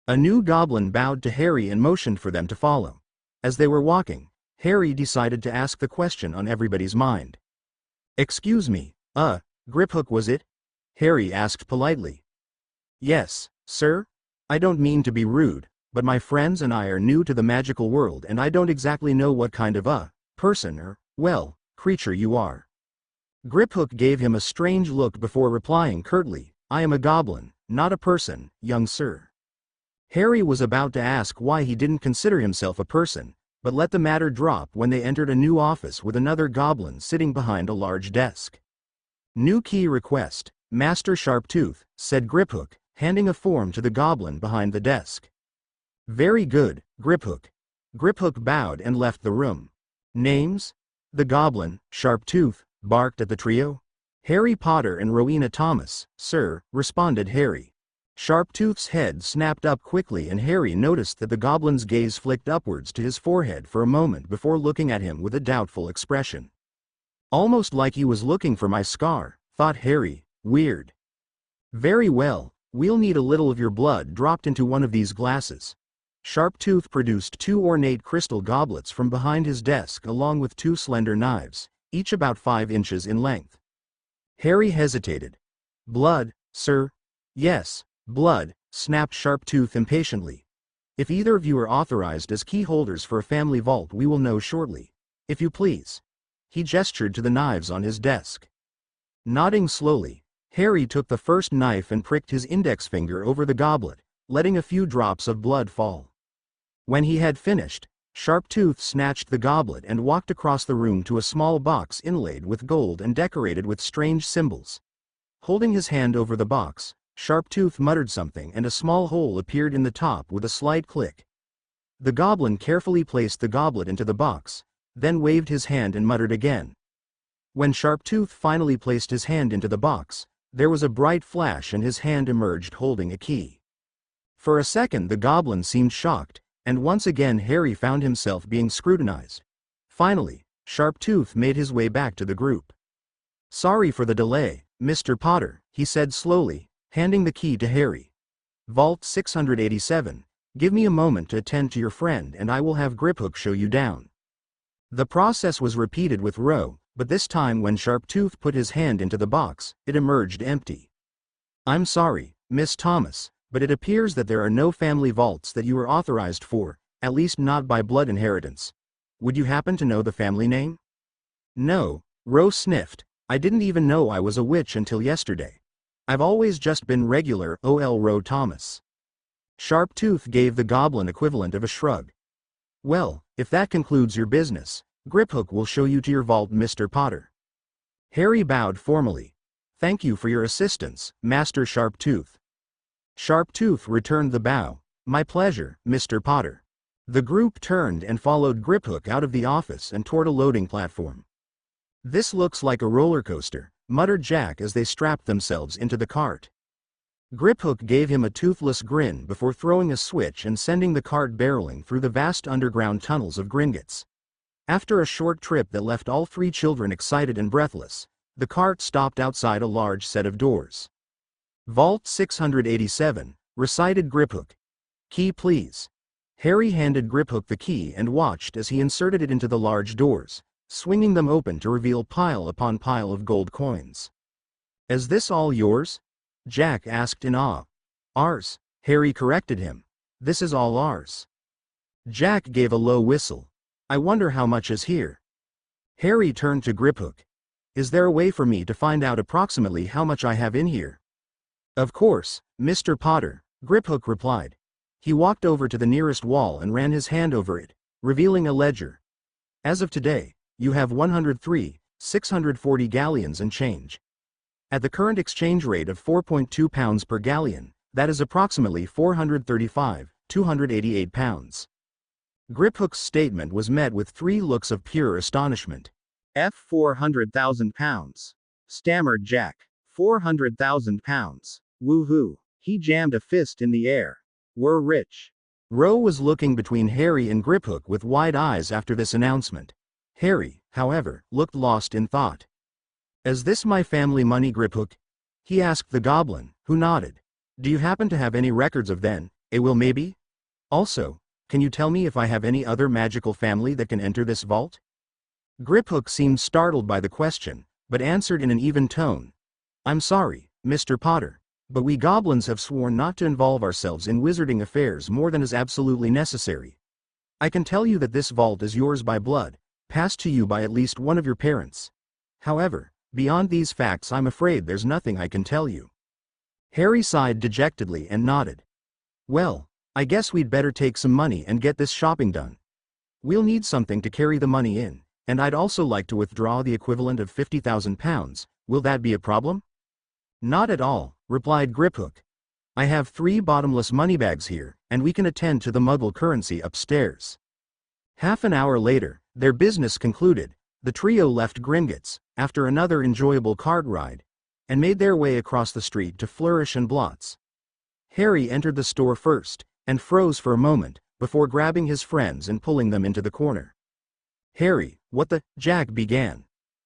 [SPEAKER 3] A new goblin bowed to Harry and motioned for them to follow. As they were walking, Harry decided to ask the question on everybody's mind. Excuse me, Griphook was it? Harry asked politely. Yes, sir? I don't mean to be rude, but my friends and I are new to the magical world and I don't exactly know what kind of person or, well, creature you are. Griphook gave him a strange look before replying curtly, I am a goblin, not a person, young sir. Harry was about to ask why he didn't consider himself a person, but let the matter drop when they entered a new office with another goblin sitting behind a large desk. New key request, Master Sharptooth, said Griphook, handing a form to the goblin behind the desk. Very good, Griphook. Griphook bowed and left the room. Names? The goblin, Sharptooth, barked at the trio. Harry Potter and Rowena Thomas, sir, responded Harry. Sharptooth's head snapped up quickly and Harry noticed that the goblin's gaze flicked upwards to his forehead for a moment before looking at him with a doubtful expression. Almost like he was looking for my scar, thought Harry, weird. Very well, we'll need a little of your blood dropped into one of these glasses. Sharptooth produced 2 ornate crystal goblets from behind his desk along with 2 slender knives, each about 5 inches in length. Harry hesitated. Blood, sir? Yes, blood, snapped Sharptooth impatiently. If either of you are authorized as key holders for a family vault, we will know shortly. If you please. He gestured to the knives on his desk. Nodding slowly, Harry took the first knife and pricked his index finger over the goblet, letting a few drops of blood fall. When he had finished, Sharptooth snatched the goblet and walked across the room to a small box inlaid with gold and decorated with strange symbols. Holding his hand over the box, Sharptooth muttered something and a small hole appeared in the top with a slight click. The goblin carefully placed the goblet into the box, then waved his hand and muttered again. When Sharptooth finally placed his hand into the box, there was a bright flash and his hand emerged holding a key. For a second the goblin seemed shocked, and once again Harry found himself being scrutinized. Finally, Sharptooth made his way back to the group. Sorry for the delay, Mr. Potter, he said slowly, handing the key to Harry. Vault 687, give me a moment to attend to your friend and I will have Griphook show you down. The process was repeated with Ro, But this time when Sharptooth put his hand into the box, it emerged empty. "I'm sorry, Miss Thomas, but it appears that there are no family vaults that you are authorized for, at least not by blood inheritance. Would you happen to know the family name?" "No," Rose sniffed. "I didn't even know I was a witch until yesterday. I've always just been regular O.L. Rowe Thomas." Sharptooth gave the goblin equivalent of a shrug. "Well, if that concludes your business, Griphook will show you to your vault, Mr. Potter." Harry bowed formally. "Thank you for your assistance, Master Sharptooth." Sharptooth returned the bow. "My pleasure, Mr. Potter." The group turned and followed Griphook out of the office and toward a loading platform. "This looks like a roller coaster," muttered Jack as they strapped themselves into the cart. Griphook gave him a toothless grin before throwing a switch and sending the cart barreling through the vast underground tunnels of Gringotts. After a short trip that left all three children excited and breathless, the cart stopped outside a large set of doors. "Vault 687, recited Griphook. "Key please." Harry handed Griphook the key and watched as he inserted it into the large doors, swinging them open to reveal pile upon pile of gold coins. "Is this all yours?" Jack asked in awe. "Ours," Harry corrected him. "This is all ours." Jack gave a low whistle. "I wonder how much is here." Harry turned to Griphook. "Is there a way for me to find out approximately how much I have in here?" "Of course, Mr. Potter," Griphook replied. He walked over to the nearest wall and ran his hand over it, revealing a ledger. "As of today, you have 103,640 galleons and change. At the current exchange rate of 4.2 pounds per galleon, that is approximately 435,288 pounds. Griphook's statement was met with 3 looks of pure astonishment.
[SPEAKER 2] "400,000 pounds. Stammered Jack. 400,000 pounds. Woohoo. He jammed a fist in the air. "We're rich."
[SPEAKER 3] Rowe was looking between Harry and Griphook with wide eyes after this announcement. Harry, however, looked lost in thought. "Is this my family money, Griphook?" he asked the goblin, who nodded. "Do you happen to have any records of then, will maybe? Also, can you tell me if I have any other magical family that can enter this vault?" Griphook seemed startled by the question, but answered in an even tone. "I'm sorry, Mr. Potter, but we goblins have sworn not to involve ourselves in wizarding affairs more than is absolutely necessary. I can tell you that this vault is yours by blood, passed to you by at least one of your parents. However, beyond these facts I'm afraid there's nothing I can tell you." Harry sighed dejectedly and nodded. "Well, I guess we'd better take some money and get this shopping done. We'll need something to carry the money in, and I'd also like to withdraw the equivalent of 50,000 pounds, will that be a problem?" "Not at all," replied Griphook. "I have 3 bottomless moneybags here, and we can attend to the Muggle currency upstairs." Half an hour later, their business concluded, the trio left Gringotts, after another enjoyable cart ride, and made their way across the street to Flourish and Blots. Harry entered the store first, and froze for a moment, before grabbing his friends and pulling them into the corner. "Harry, what the—" Jack began.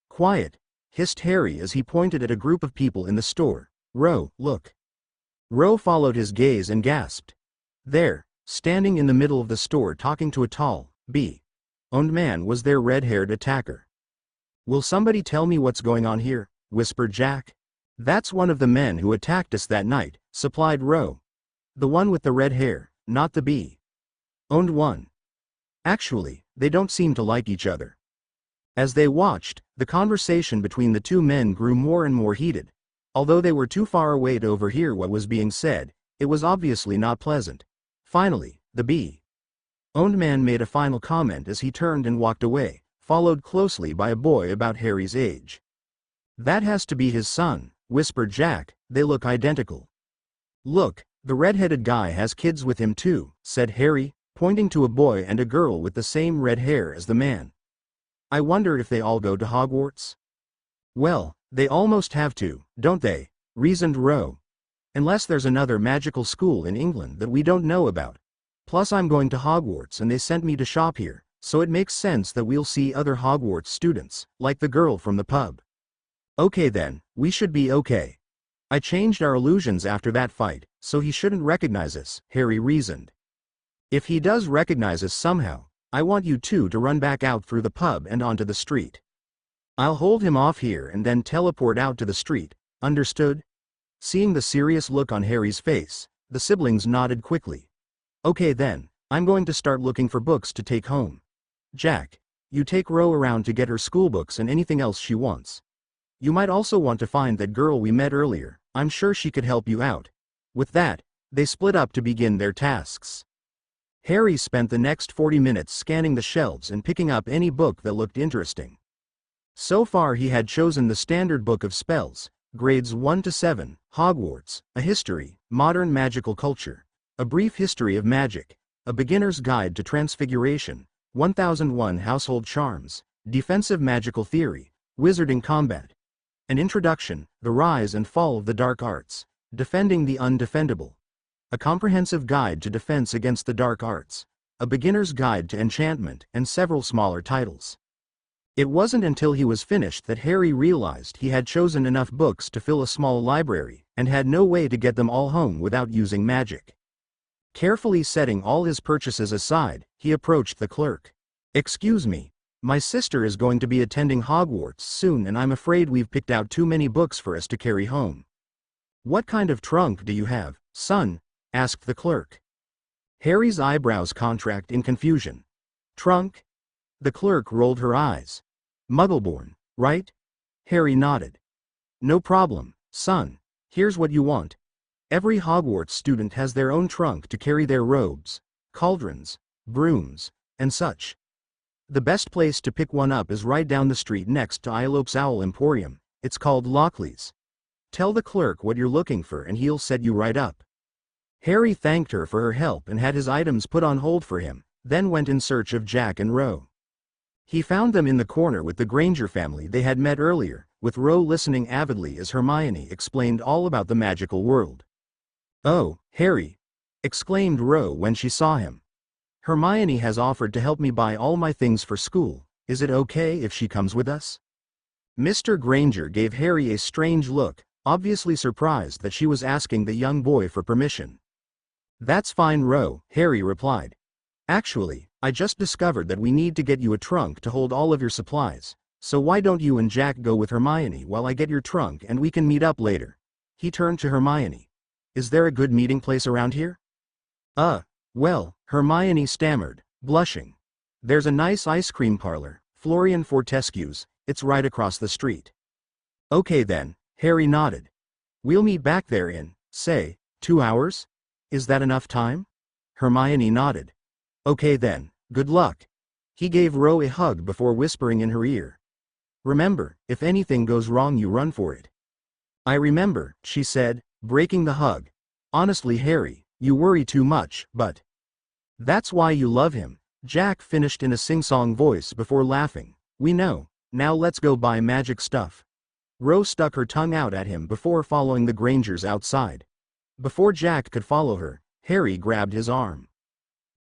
[SPEAKER 3] "Quiet," hissed Harry as he pointed at a group of people in the store. "Rowe, look." Rowe followed his gaze and gasped. There, standing in the middle of the store talking to a tall, bee-owned man was their red-haired attacker. "Will somebody tell me what's going on here?" whispered Jack. "That's one of the men who attacked us that night," supplied Rowe. "The one with the red hair, not the bee-owned one. Actually, they don't seem to like each other." As they watched, the conversation between the two men grew more and more heated. Although they were too far away to overhear what was being said, it was obviously not pleasant. Finally, the bee-owned man made a final comment as he turned and walked away, followed closely by a boy about Harry's age. "That has to be his son," whispered Jack, "they look identical." "Look, the red-headed guy has kids with him too," said Harry, pointing to a boy and a girl with the same red hair as the man. "I wonder if they all go to Hogwarts?" "Well, they almost have to, don't they?" reasoned Rowe. "Unless there's another magical school in England that we don't know about. Plus I'm going to Hogwarts and they sent me to shop here, so it makes sense that we'll see other Hogwarts students, like the girl from the pub." "Okay then, we should be okay. I changed our illusions after that fight, so he shouldn't recognize us," Harry reasoned. "If he does recognize us somehow, I want you two to run back out through the pub and onto the street." I'll hold him off here and then teleport out to the street, understood? Seeing the serious look on Harry's face, the siblings nodded quickly. Okay then, I'm going to start looking for books to take home. Jack, you take Ro around to get her school books and anything else she wants. You might also want to find that girl we met earlier, I'm sure she could help you out. With that, they split up to begin their tasks. Harry spent the next 40 minutes scanning the shelves and picking up any book that looked interesting. So far he had chosen the standard book of spells, grades 1 to 7, Hogwarts, a history, modern magical culture, a brief history of magic, a beginner's guide to transfiguration, 1001 household charms, defensive magical theory, wizarding combat, an introduction, the rise and fall of the dark arts, defending the undefendable, a comprehensive guide to defense against the dark arts, a beginner's guide to enchantment, and several smaller titles. It wasn't until he was finished that Harry realized he had chosen enough books to fill a small library, and had no way to get them all home without using magic. Carefully setting all his purchases aside, he approached the clerk. Excuse me, my sister is going to be attending Hogwarts soon and I'm afraid we've picked out too many books for us to carry home. What kind of trunk do you have, son? Asked the clerk. Harry's eyebrows contracted in confusion. Trunk? The clerk rolled her eyes. Muggleborn, right? Harry nodded. No problem, son. Here's what you want. Every Hogwarts student has their own trunk to carry their robes, cauldrons, brooms, and such. The best place to pick one up is right down the street next to Ilope's Owl Emporium. It's called Lockley's. Tell the clerk what you're looking for and he'll set you right up. Harry thanked her for her help and had his items put on hold for him, then went in search of Jack and Ro. He found them in the corner with the Granger family they had met earlier, with Ro listening avidly as Hermione explained all about the magical world. Oh, Harry! Exclaimed Ro when she saw him. Hermione has offered to help me buy all my things for school. Is it okay if she comes with us? Mr. Granger gave Harry a strange look, obviously surprised that she was asking the young boy for permission. That's fine, Ro, Harry replied. Actually, I just discovered that we need to get you a trunk to hold all of your supplies, so why don't you and Jack go with Hermione while I get your trunk and we can meet up later? He turned to Hermione. Is there a good meeting place around here? Well, Hermione stammered, blushing. There's a nice ice cream parlor, Florian Fortescue's, it's right across the street. Okay then, Harry nodded. We'll meet back there in, say, 2 hours? Is that enough time? Hermione nodded. Okay then, good luck. He gave Ro a hug before whispering in her ear. Remember, if anything goes wrong you run for it. I remember, she said, breaking the hug. Honestly, Harry, you worry too much, but that's why you love him. Jack finished in a sing-song voice before laughing. We know, now let's go buy magic stuff. Ro stuck her tongue out at him before following the Grangers outside. Before Jack could follow her, Harry grabbed his arm.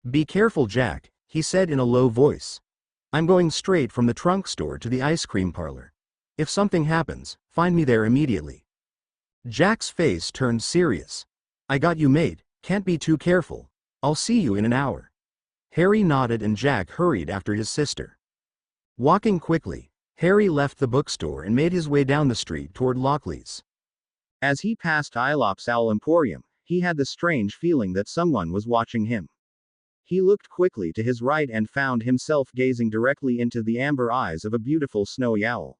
[SPEAKER 3] Be careful, Jack, he said in a low voice. I'm going straight from the trunk store to the ice cream parlor. If something happens, find me there immediately. Jack's face turned serious. I got you, mate, can't be too careful. I'll see you in an hour. Harry nodded and Jack hurried after his sister. Walking quickly, Harry left the bookstore and made his way down the street toward Lockley's.
[SPEAKER 2] As he passed Ilope's Owl Emporium, he had the strange feeling that someone was watching him. He looked quickly to his right and found himself gazing directly into the amber eyes of a beautiful snowy owl.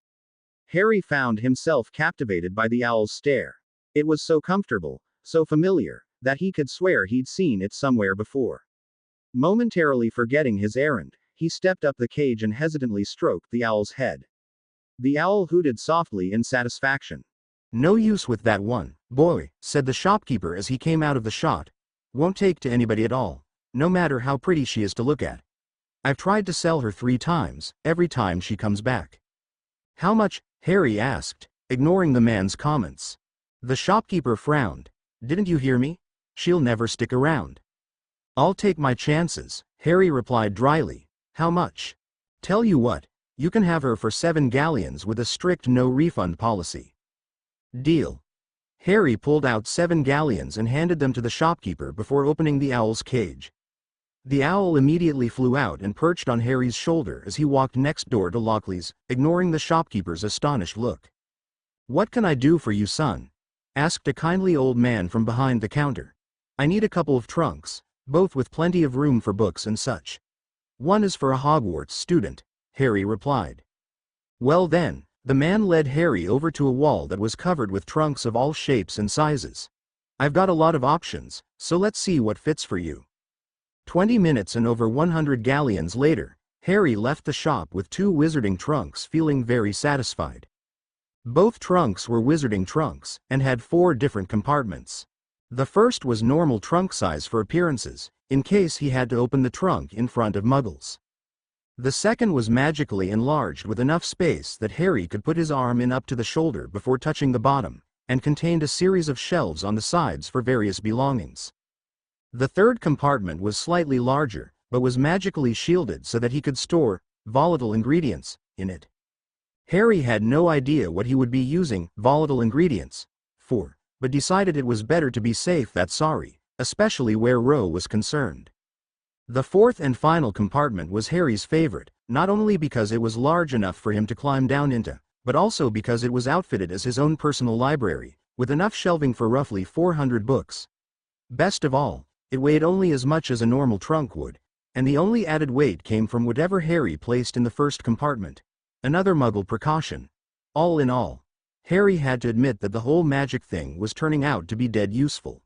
[SPEAKER 2] Harry found himself captivated by the owl's stare. It was so comfortable, so familiar, that he could swear he'd seen it somewhere before. Momentarily forgetting his errand, he stepped up the cage and hesitantly stroked the owl's head. The owl hooted softly in satisfaction.
[SPEAKER 3] No use with that one, boy, said the shopkeeper as he came out of the shop. Won't take to anybody at all, no matter how pretty she is to look at. I've tried to sell her 3 times, every time she comes back. How much? Harry asked, ignoring the man's comments. The shopkeeper frowned. Didn't you hear me? She'll never stick around. I'll take my chances, Harry replied dryly. How much? Tell you what, you can have her for 7 galleons with a strict no-refund policy. Deal. Harry pulled out 7 galleons and handed them to the shopkeeper before opening the owl's cage. The owl immediately flew out and perched on Harry's shoulder as he walked next door to Lockley's, ignoring the shopkeeper's astonished look. "What can I do for you, son?" asked a kindly old man from behind the counter. "I need a couple of trunks, both with plenty of room for books and such." "One is for a Hogwarts student," Harry replied. "Well then," the man led Harry over to a wall that was covered with trunks of all shapes and sizes. "I've got a lot of options, so let's see what fits for you." 20 minutes and over 100 galleons later, Harry left the shop with 2 wizarding trunks, feeling very satisfied. Both trunks were wizarding trunks, and had 4 different compartments. The first was normal trunk size for appearances, in case he had to open the trunk in front of Muggles. The second was magically enlarged with enough space that Harry could put his arm in up to the shoulder before touching the bottom, and contained a series of shelves on the sides for various belongings. The third compartment was slightly larger, but was magically shielded so that he could store volatile ingredients in it. Harry had no idea what he would be using volatile ingredients for, but decided it was better to be safe than sorry, especially where Ro was concerned. The fourth and final compartment was Harry's favorite, not only because it was large enough for him to climb down into, but also because it was outfitted as his own personal library, with enough shelving for roughly 400 books. Best of all, it weighed only as much as a normal trunk would, and the only added weight came from whatever Harry placed in the first compartment. Another Muggle precaution. All in all, Harry had to admit that the whole magic thing was turning out to be dead useful.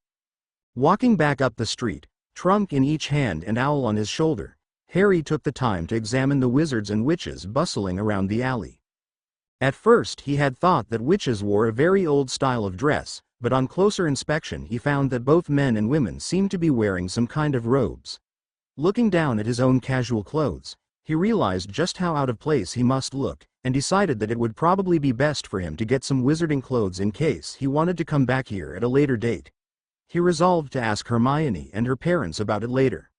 [SPEAKER 3] Walking back up the street, trunk in each hand and owl on his shoulder, Harry took the time to examine the wizards and witches bustling around the alley. At first he had thought that witches wore a very old style of dress, but on closer inspection he found that both men and women seemed to be wearing some kind of robes. Looking down at his own casual clothes, he realized just how out of place he must look, and decided that it would probably be best for him to get some wizarding clothes in case he wanted to come back here at a later date. He resolved to ask Hermione and her parents about it later.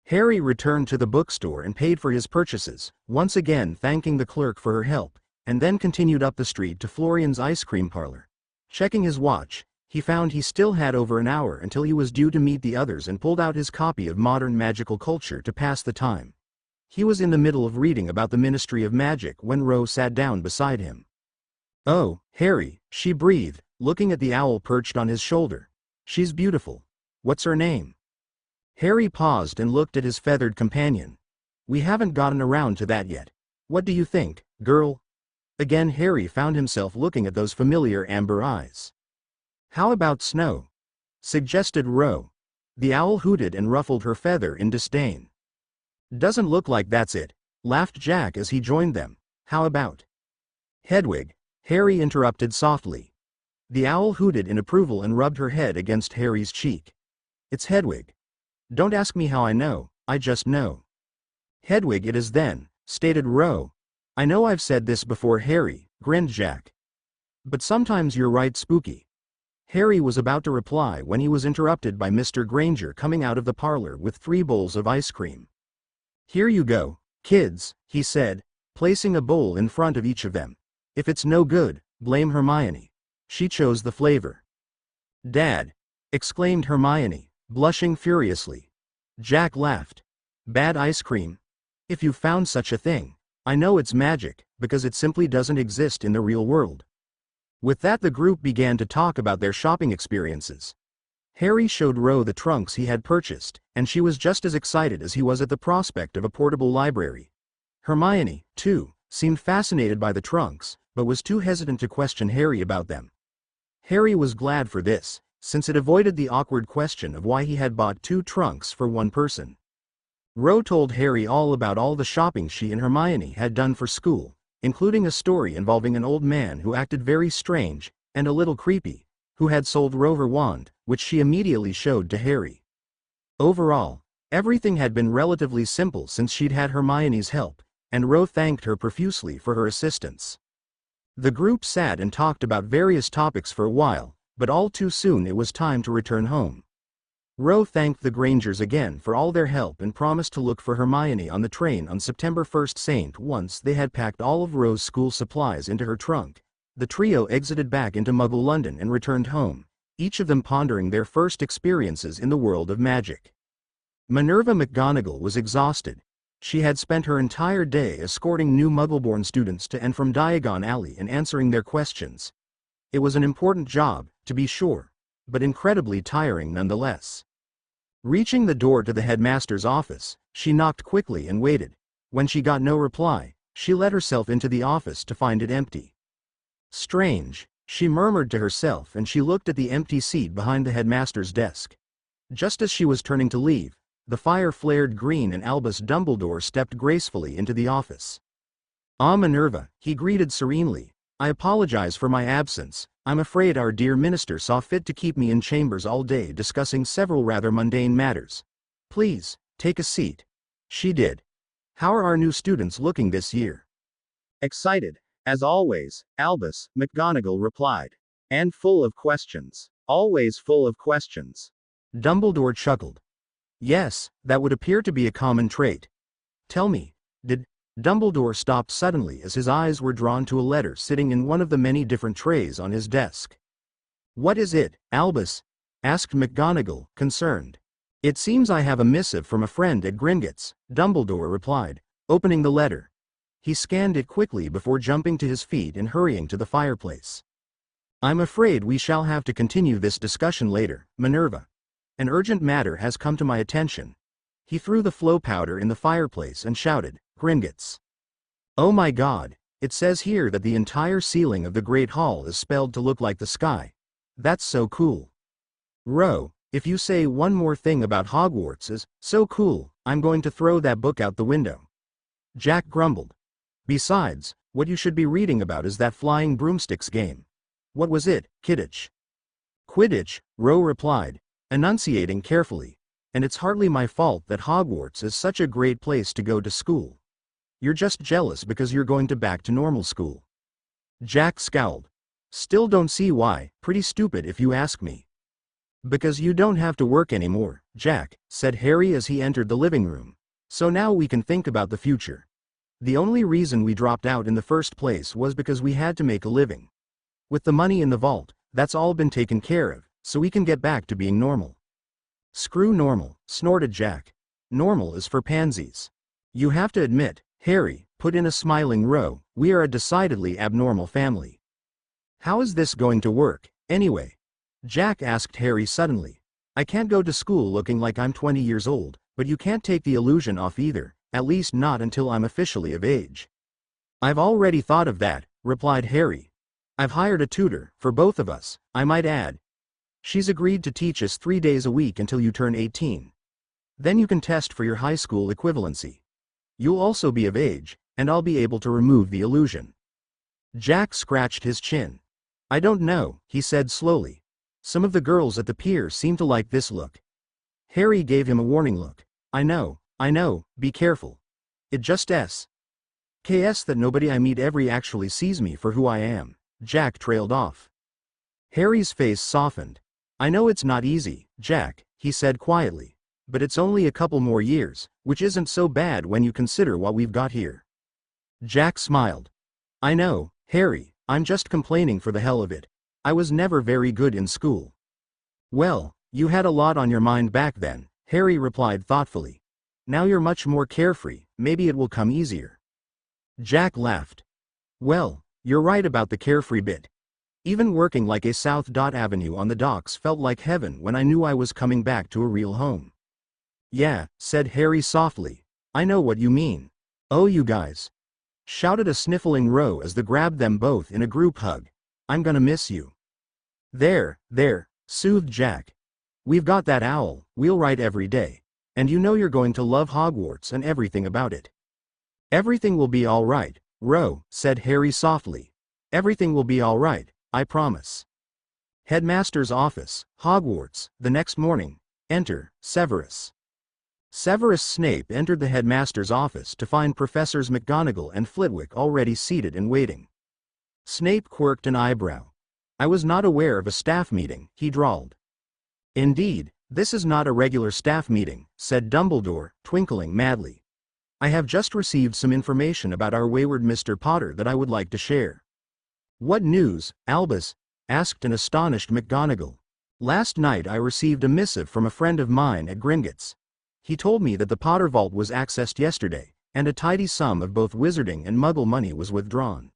[SPEAKER 3] Harry returned to the bookstore and paid for his purchases, once again thanking the clerk for her help, and then continued up the street to Florian's ice cream parlor. Checking his watch, he found he still had over an hour until he was due to meet the others and pulled out his copy of Modern Magical Culture to pass the time. He was in the middle of reading about the Ministry of Magic when Ro sat down beside him. "Oh, Harry," she breathed, looking at the owl perched on his shoulder. "She's beautiful. What's her name?" Harry paused and looked at his feathered companion. "We haven't gotten around to that yet. What do you think, girl?" Again Harry found himself looking at those familiar amber eyes. "How about Snow?" suggested Ro. The owl hooted and ruffled her feather in disdain. "Doesn't look like that's it," laughed Jack as he joined them. "How about Hedwig?" Harry interrupted softly. The owl hooted in approval and rubbed her head against Harry's cheek. "It's Hedwig. Don't ask me how I know, I just know." "Hedwig it is then," stated Ro. "I know I've said this before, Harry," grinned Jack. "But sometimes you're right spooky." Harry was about to reply when he was interrupted by Mr. Granger coming out of the parlor with 3 bowls of ice cream. "Here you go, kids," he said, placing a bowl in front of each of them. "If it's no good, blame Hermione. She chose the flavor." "Dad!" exclaimed Hermione, blushing furiously. Jack laughed. "Bad ice cream? If you found such a thing, I know it's magic, because it simply doesn't exist in the real world." With that the group began to talk about their shopping experiences. Harry showed Ro the trunks he had purchased, and she was just as excited as he was at the prospect of a portable library. Hermione, too, seemed fascinated by the trunks, but was too hesitant to question Harry about them. Harry was glad for this, since it avoided the awkward question of why he had bought 2 trunks for one person. Ro told Harry all about all the shopping she and Hermione had done for school, including a story involving an old man who acted very strange, and a little creepy, who had sold Ro her wand, which she immediately showed to Harry. Overall, everything had been relatively simple since she'd had Hermione's help, and Ro thanked her profusely for her assistance. The group sat and talked about various topics for a while, but all too soon it was time to return home. Ro thanked the Grangers again for all their help and promised to look for Hermione on the train on September 1st. Once they had packed all of Ro's school supplies into her trunk, the trio exited back into Muggle London and returned home, each of them pondering their first experiences in the world of magic. Minerva McGonagall was exhausted. She had spent her entire day escorting new Muggleborn students to and from Diagon Alley and answering their questions. It was an important job, to be sure, but incredibly tiring nonetheless. Reaching the door to the headmaster's office, she knocked quickly and waited. When she got no reply, she let herself into the office to find it empty. Strange, she murmured to herself, and she looked at the empty seat behind the headmaster's desk. Just as she was turning to leave, the fire flared green and Albus Dumbledore stepped gracefully into the office. "Ah, Minerva," he greeted serenely. "I apologize for my absence. I'm afraid our dear minister saw fit to keep me in chambers all day discussing several rather mundane matters. Please, take a seat." She did. "How are our new students looking this year?"
[SPEAKER 2] Excited, as always, Albus McGonagall replied. And full of questions. Always full of questions.
[SPEAKER 3] Dumbledore chuckled. "Yes, that would appear to be a common trait. Tell me, did..." Dumbledore stopped suddenly as his eyes were drawn to a letter sitting in one of the many different trays on his desk. "What is it, Albus?" asked McGonagall, concerned. "It seems I have a missive from a friend at Gringotts," Dumbledore replied, opening the letter. He scanned it quickly before jumping to his feet and hurrying to the fireplace. "I'm afraid we shall have to continue this discussion later, Minerva. An urgent matter has come to my attention." He threw the flow powder in the fireplace and shouted, "Gringotts. Oh my God, it says here that the entire ceiling of the Great Hall is spelled to look like the sky. That's so cool. Ro, if you say one more thing about Hogwarts is so cool, I'm going to throw that book out the window." Jack grumbled. "Besides, what you should be reading about is that flying broomsticks game." "What was it, Quidditch?" "Quidditch," Ro replied, enunciating carefully. "And it's hardly my fault that Hogwarts is such a great place to go to school. You're just jealous because you're going back to normal school." Jack scowled. "Still don't see why, pretty stupid if you ask me." "Because you don't have to work anymore, Jack," said Harry as he entered the living room. "So now we can think about the future. The only reason we dropped out in the first place was because we had to make a living. With the money in the vault, that's all been taken care of, so we can get back to being normal." "Screw normal," snorted Jack. "Normal is for pansies. You have to admit, Harry," put in a smiling Ro, "we are a decidedly abnormal family." "How is this going to work, anyway?" Jack asked Harry suddenly. "I can't go to school looking like I'm 20 years old, but you can't take the illusion off either, at least not until I'm officially of age." "I've already thought of that," replied Harry. "I've hired a tutor, for both of us, I might add. She's agreed to teach us 3 days a week until you turn 18. Then you can test for your high school equivalency. You'll also be of age, and I'll be able to remove the illusion." Jack scratched his chin. "I don't know," he said slowly. "Some of the girls at the pier seem to like this look." Harry gave him a warning look. I know, be careful. It just KS that nobody I meet ever actually sees me for who I am." Jack trailed off. Harry's face softened. "I know it's not easy, Jack," he said quietly, "but it's only a couple more years, which isn't so bad when you consider what we've got here." Jack smiled. "I know, Harry, I'm just complaining for the hell of it. I was never very good in school." "Well, you had a lot on your mind back then," Harry replied thoughtfully. "Now you're much more carefree, maybe it will come easier." Jack laughed. "Well, you're right about the carefree bit. Even working like a South Dot Avenue on the docks felt like heaven when I knew I was coming back to a real home." "Yeah," said Harry softly. "I know what you mean." "Oh, you guys," shouted a sniffling Ro as they grabbed them both in a group hug. "I'm gonna miss you." There, soothed Jack. "We've got that owl, we'll write every day. And you know you're going to love Hogwarts and everything about it." "Everything will be all right, Ro," said Harry softly. "Everything will be all right, I promise." Headmaster's office, Hogwarts, the next morning. Enter, Severus. Severus Snape entered the headmaster's office to find Professors McGonagall and Flitwick already seated and waiting. Snape quirked an eyebrow. "I was not aware of a staff meeting," he drawled. "Indeed, this is not a regular staff meeting," said Dumbledore, twinkling madly. "I have just received some information about our wayward Mr. Potter that I would like to share." "What news, Albus?" asked an astonished McGonagall. "Last night I received a missive from a friend of mine at Gringotts. He told me that the Potter Vault was accessed yesterday, and a tidy sum of both wizarding and muggle money was withdrawn.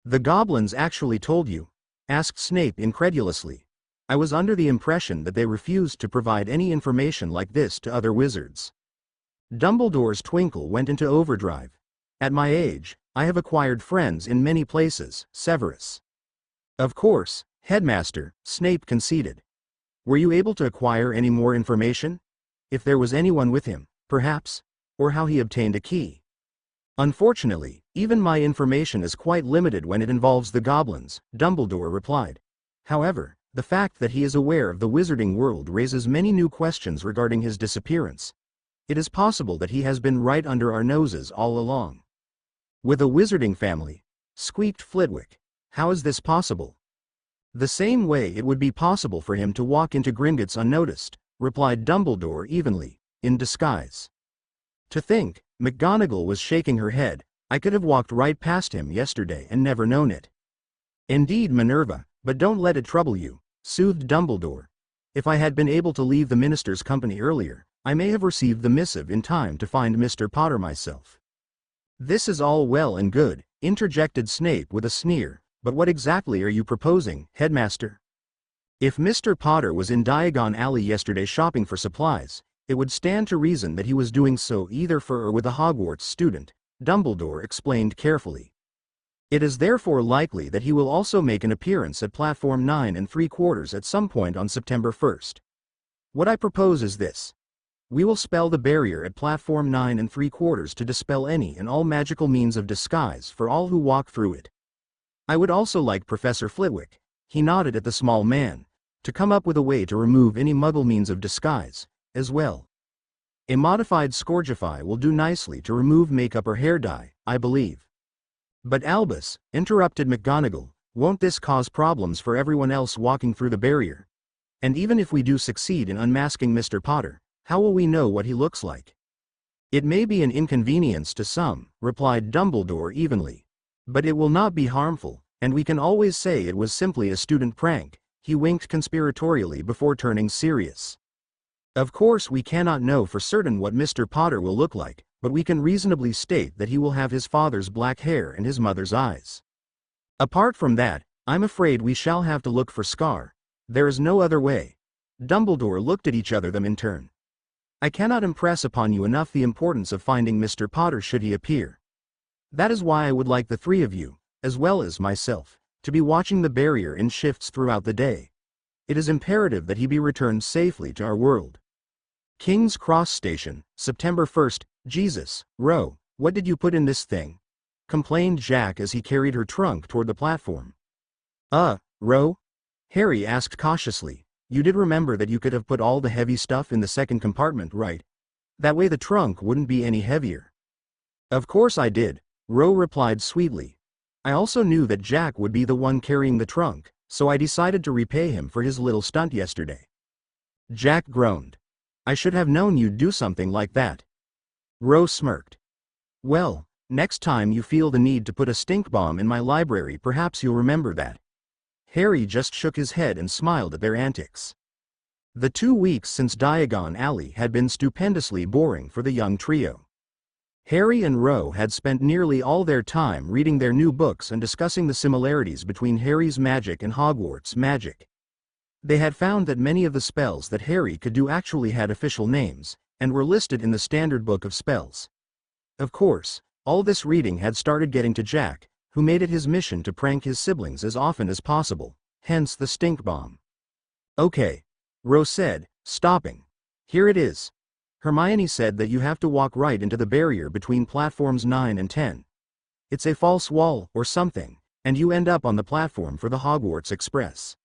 [SPEAKER 3] The goblins actually told you? Asked Snape incredulously. I was under the impression that they refused to provide any information like this to other wizards. Dumbledore's twinkle went into overdrive. At my age, I have acquired friends in many places, Severus. Of course, Headmaster, Snape conceded. Were you able to acquire any more information? If there was anyone with him, perhaps? Or how he obtained a key? Unfortunately, even my information is quite limited when it involves the goblins, Dumbledore replied. However, the fact that he is aware of the wizarding world raises many new questions regarding his disappearance. It is possible that he has been right under our noses all along. With a wizarding family? Squeaked Flitwick. How is this possible? The same way it would be possible for him to walk into Gringotts unnoticed, replied Dumbledore evenly, in disguise. To think, McGonagall was shaking her head, I could have walked right past him yesterday and never known it. Indeed, Minerva, but don't let it trouble you, soothed Dumbledore. If I had been able to leave the minister's company earlier, I may have received the missive in time to find Mr. Potter myself. This is all well and good, interjected Snape with a sneer, but what exactly are you proposing, Headmaster? If Mr. Potter was in Diagon Alley yesterday shopping for supplies, it would stand to reason that he was doing so either for or with a Hogwarts student, Dumbledore explained carefully. It is therefore likely that he will also make an appearance at Platform 9 3/4 at some point on September 1st. What I propose is this. We will spell the barrier at Platform 9 3/4 to dispel any and all magical means of disguise for all who walk through it. I would also like Professor Flitwick, he nodded at the small man, to come up with a way to remove any muggle means of disguise, as well. A modified Scourgify will do nicely to remove makeup or hair dye, I believe. But Albus, interrupted McGonagall, won't this cause problems for everyone else walking through the barrier? And even if we do succeed in unmasking Mr. Potter, how will we know what he looks like? It may be an inconvenience to some, replied Dumbledore evenly. But it will not be harmful, and we can always say it was simply a student prank, he winked conspiratorially before turning serious. Of course we cannot know for certain what Mr. Potter will look like, but we can reasonably state that he will have his father's black hair and his mother's eyes. Apart from that, I'm afraid we shall have to look for Scar. There is no other way. Dumbledore looked at each other them in turn. I cannot impress upon you enough the importance of finding Mr. Potter should he appear. That is why I would like the three of you, as well as myself, to be watching the barrier in shifts throughout the day. It is imperative that he be returned safely to our world. King's Cross Station, September 1st, Jesus, Ro, what did you put in this thing? Complained Jack as he carried her trunk toward the platform. Ro? Harry asked cautiously, you did remember that you could have put all the heavy stuff in the second compartment, right? That way the trunk wouldn't be any heavier. Of course I did, Ro replied sweetly. I also knew that Jack would be the one carrying the trunk, so I decided to repay him for his little stunt yesterday. Jack groaned. I should have known you'd do something like that. Ro smirked. Well, next time you feel the need to put a stink bomb in my library, perhaps you'll remember that. Harry just shook his head and smiled at their antics. The 2 weeks since Diagon Alley had been stupendously boring for the young trio. Harry and Ro had spent nearly all their time reading their new books and discussing the similarities between Harry's magic and Hogwarts magic. They had found that many of the spells that Harry could do actually had official names, and were listed in the Standard Book of Spells. Of course, all this reading had started getting to Jack, who made it his mission to prank his siblings as often as possible, hence the stink bomb. Okay, Ro said, stopping. Here it is. Hermione said that you have to walk right into the barrier between platforms 9 and 10. It's a false wall, or something, and you end up on the platform for the Hogwarts Express.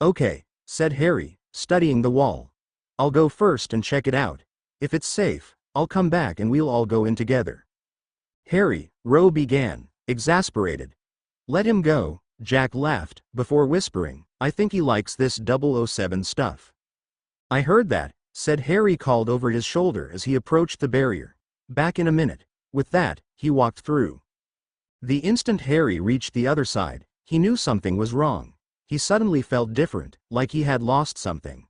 [SPEAKER 3] Okay, said Harry, studying the wall. I'll go first and check it out. If it's safe, I'll come back and we'll all go in together. Harry, Ro began, exasperated. Let him go, Jack laughed, before whispering, I think he likes this 007 stuff. I heard that, said Harry, called over his shoulder as he approached the barrier. Back in a minute. With that, he walked through. The instant Harry reached the other side, he knew something was wrong. He suddenly felt different, like he had lost something.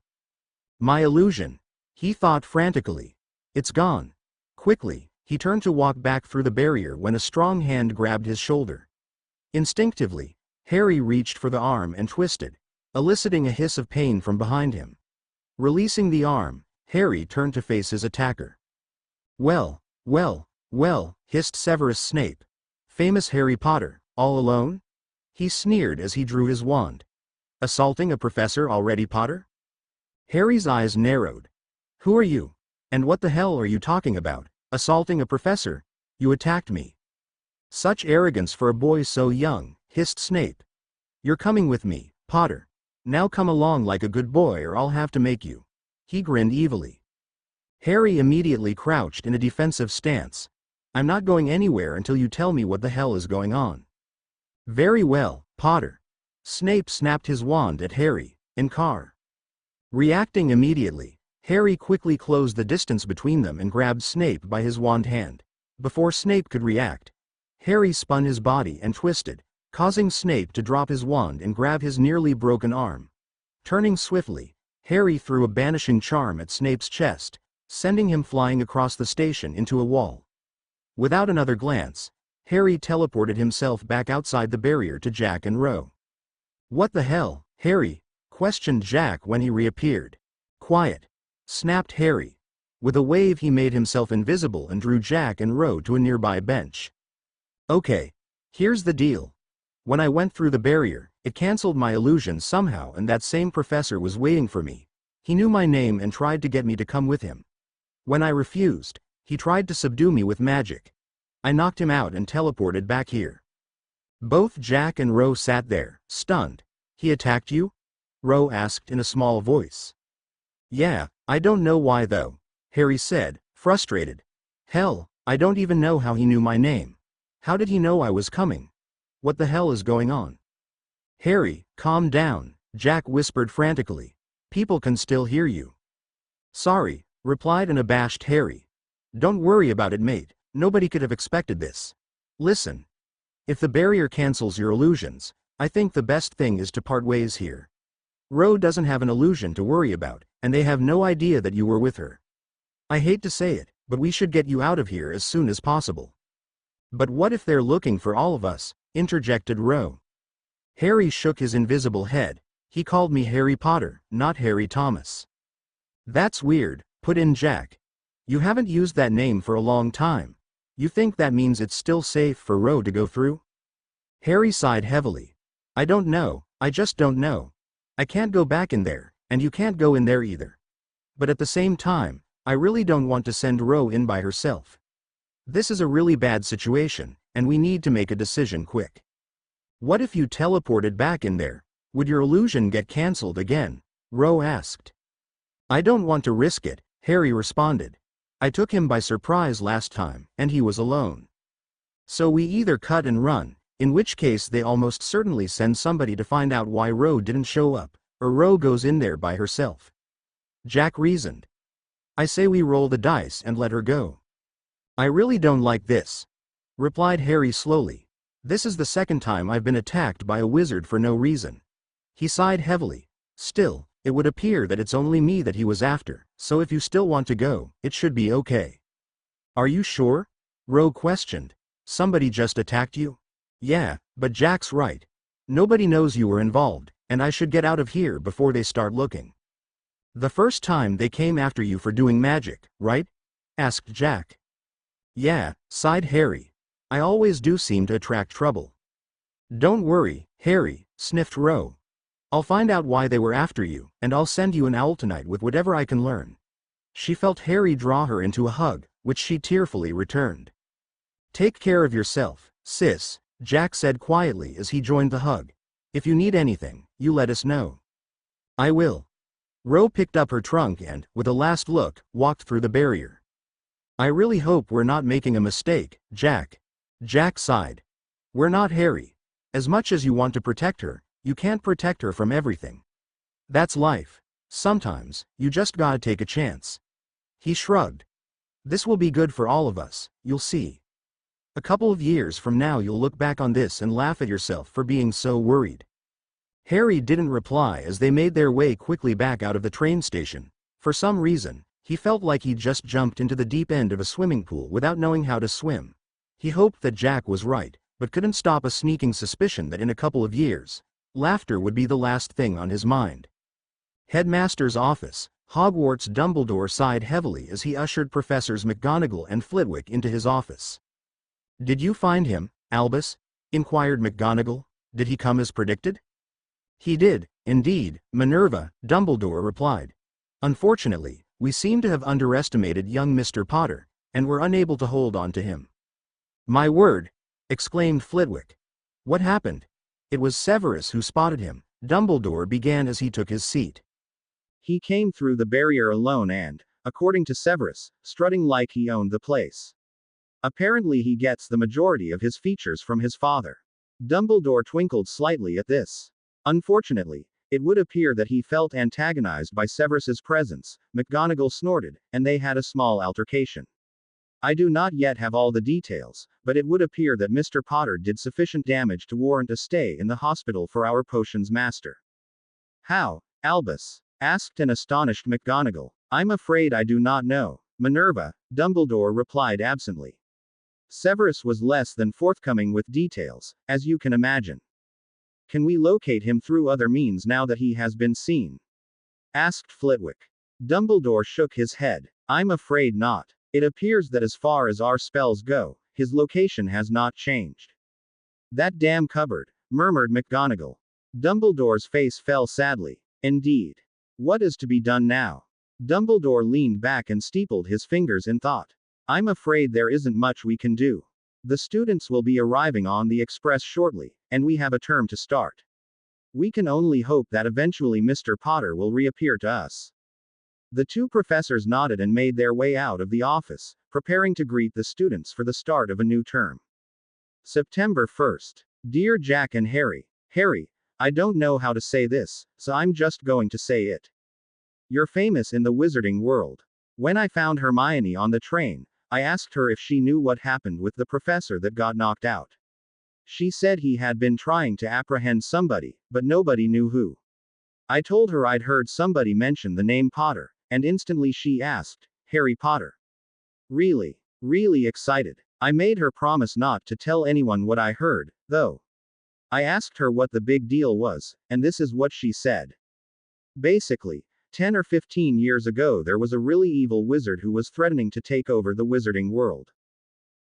[SPEAKER 3] My illusion, he thought frantically. It's gone. Quickly, he turned to walk back through the barrier when a strong hand grabbed his shoulder. Instinctively, Harry reached for the arm and twisted, eliciting a hiss of pain from behind him. Releasing the arm, Harry turned to face his attacker. Well, hissed Severus Snape. Famous Harry Potter, all alone? He sneered as he drew his wand. Assaulting a professor already, Potter? Harry's eyes narrowed. Who are you? And what the hell are you talking about? Assaulting a professor? You attacked me. Such arrogance for a boy so young, hissed Snape. You're coming with me, Potter. Now come along like a good boy or I'll have to make you. He grinned evilly. Harry immediately crouched in a defensive stance. I'm not going anywhere until you tell me what the hell is going on. Very well, Potter. Snape snapped his wand at Harry, in car. Reacting immediately, Harry quickly closed the distance between them and grabbed Snape by his wand hand. Before Snape could react, Harry spun his body and twisted, causing Snape to drop his wand and grab his nearly broken arm. Turning swiftly, Harry threw a banishing charm at Snape's chest, sending him flying across the station into a wall. Without another glance, Harry teleported himself back outside the barrier to Jack and Ro. What the hell, Harry? Questioned Jack when he reappeared. Quiet, snapped Harry. With a wave he made himself invisible and drew Jack and Ro to a nearby bench. Okay, here's the deal. When I went through the barrier, it cancelled my illusion somehow and that same professor was waiting for me. He knew my name and tried to get me to come with him. When I refused, he tried to subdue me with magic. I knocked him out and teleported back here. Both Jack and Ro sat there, stunned. He attacked you? Ro asked in a small voice. Yeah, I don't know why though, Harry said, frustrated. Hell, I don't even know how he knew my name. How did he know I was coming? What the hell is going on? Harry, calm down, Jack whispered frantically. People can still hear you. Sorry, replied an abashed Harry. Don't worry about it, mate. Nobody could have expected this. Listen. If the barrier cancels your illusions, I think the best thing is to part ways here. Ro doesn't have an illusion to worry about, and they have no idea that you were with her. I hate to say it, but we should get you out of here as soon as possible. But what if they're looking for all of us? Interjected Ro. Harry shook his invisible head. He called me Harry Potter, not Harry Thomas. That's weird, put in Jack. You haven't used that name for a long time. You think that means it's still safe for Ro to go through? Harry sighed heavily. I don't know, I just don't know. I can't go back in there, and you can't go in there either. But at the same time, I really don't want to send Ro in by herself. This is a really bad situation, and we need to make a decision quick. What if you teleported back in there? Would your illusion get cancelled again? Ro asked. I don't want to risk it, Harry responded. I took him by surprise last time, and he was alone. So we either cut and run, in which case they almost certainly send somebody to find out why Ro didn't show up, or Ro goes in there by herself. Jack reasoned. I say we roll the dice and let her go. I really don't like this, replied Harry slowly. This is the second time I've been attacked by a wizard for no reason. He sighed heavily. Still, it would appear that it's only me that he was after, so if you still want to go, it should be okay. Are you sure? Ro questioned. Somebody just attacked you? Yeah, but Jack's right. Nobody knows you were involved, and I should get out of here before they start looking. The first time they came after you for doing magic, right? Asked Jack. Yeah, sighed Harry. I always do seem to attract trouble. Don't worry, Harry, sniffed Ro. I'll find out why they were after you, and I'll send you an owl tonight with whatever I can learn. She felt Harry draw her into a hug, which she tearfully returned. Take care of yourself, sis, Jack said quietly as he joined the hug. If you need anything, you let us know. I will. Ro picked up her trunk and, with a last look, walked through the barrier. I really hope we're not making a mistake, Jack. Jack sighed. We're not, Harry. As much as you want to protect her, you can't protect her from everything. That's life. Sometimes, you just gotta take a chance. He shrugged. This will be good for all of us, you'll see. A couple of years from now you'll look back on this and laugh at yourself for being so worried. Harry didn't reply as they made their way quickly back out of the train station. For some reason, He felt like he'd just jumped into the deep end of a swimming pool without knowing how to swim. He hoped that Jack was right, but couldn't stop a sneaking suspicion that in a couple of years, laughter would be the last thing on his mind. Headmaster's office. Hogwarts. Dumbledore sighed heavily as he ushered Professors McGonagall and Flitwick into his office. "Did you find him, Albus?" inquired McGonagall. "Did he come as predicted?" "He did, indeed, Minerva," Dumbledore replied. "Unfortunately, we seem to have underestimated young Mr. Potter, and were unable to hold on to him." "My word!" exclaimed Flitwick. "What happened?" "It was Severus who spotted him," Dumbledore began as he took his seat.
[SPEAKER 2] "He came through the barrier alone and, according to Severus, strutting like he owned the place. Apparently he gets the majority of his features from his father." Dumbledore twinkled slightly at this. "Unfortunately, it would appear that he felt antagonized by Severus's presence," McGonagall snorted, "and they had a small altercation. I do not yet have all the details, but it would appear that Mr. Potter did sufficient damage to warrant a stay in the hospital for our potions master." "How, Albus?" asked an astonished McGonagall. "I'm afraid I do not know, Minerva," Dumbledore replied absently. "Severus was less than forthcoming with details, as you can imagine." "Can we locate him through other means now that he has been seen?" asked Flitwick. Dumbledore shook his head. "I'm afraid not. It appears that as far as our spells go, his location has not changed." "That damn cupboard," murmured McGonagall. Dumbledore's face fell sadly. "Indeed. What is to be done now?" Dumbledore leaned back and steepled his fingers in thought. "I'm afraid there isn't much we can do. The students will be arriving on the express shortly, and we have a term to start. We can only hope that eventually Mr. Potter will reappear to us." The two professors nodded and made their way out of the office, preparing to greet the students for the start of a new term. September 1st. Dear Jack and Harry. Harry, I don't know how to say this, so I'm just going to say it. You're famous in the wizarding world. When I found Hermione on the train, I asked her if she knew what happened with the professor that got knocked out. She said he had been trying to apprehend somebody, but nobody knew who. I told her I'd heard somebody mention the name Potter, and instantly she asked, "Harry Potter?" Really excited. I made her promise not to tell anyone what I heard, though. I asked her what the big deal was, and this is what she said. Basically, 10 or 15 years ago there was a really evil wizard who was threatening to take over the wizarding world.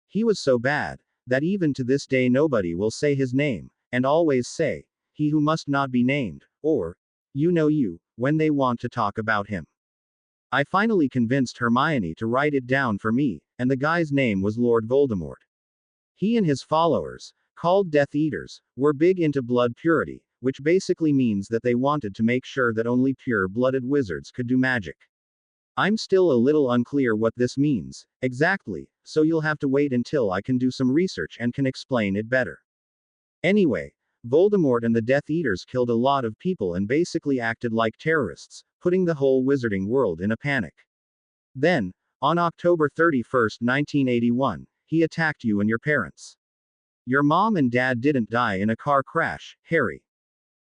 [SPEAKER 2] He was so bad, that even to this day nobody will say his name, and always say, 'He who must not be named,' or, 'you,' when they want to talk about him. I finally convinced Hermione to write it down for me, and the guy's name was Lord Voldemort. He and his followers, called Death Eaters, were big into blood purity, which basically means that they wanted to make sure that only pure-blooded wizards could do magic. I'm still a little unclear what this means, exactly, so you'll have to wait until I can do some research and can explain it better. Anyway, Voldemort and the Death Eaters killed a lot of people and basically acted like terrorists, putting the whole wizarding world in a panic. Then, on October 31st, 1981, he attacked you and your parents. Your mom and dad didn't die in a car crash, Harry.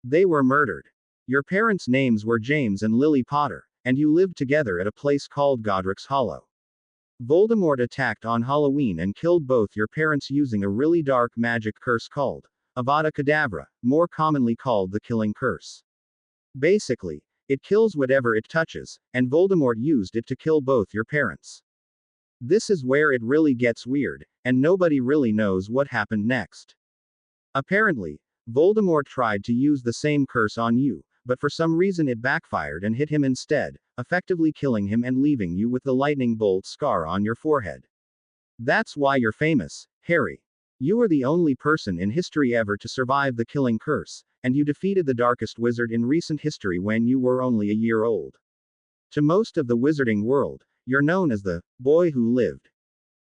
[SPEAKER 2] They were murdered. Your parents' names were James and Lily Potter, and you lived together at a place called Godric's Hollow. Voldemort attacked on Halloween and killed both your parents using a really dark magic curse called Avada Kedavra, more commonly called the Killing Curse. Basically, it kills whatever it touches, and Voldemort used it to kill both your parents. This is where it really gets weird, and nobody really knows what happened next. Apparently, Voldemort tried to use the same curse on you, but for some reason it backfired and hit him instead, effectively killing him and leaving you with the lightning bolt scar on your forehead. That's why you're famous, Harry. You were the only person in history ever to survive the Killing Curse, and you defeated the darkest wizard in recent history when you were only a year old. To most of the wizarding world, you're known as the boy who lived.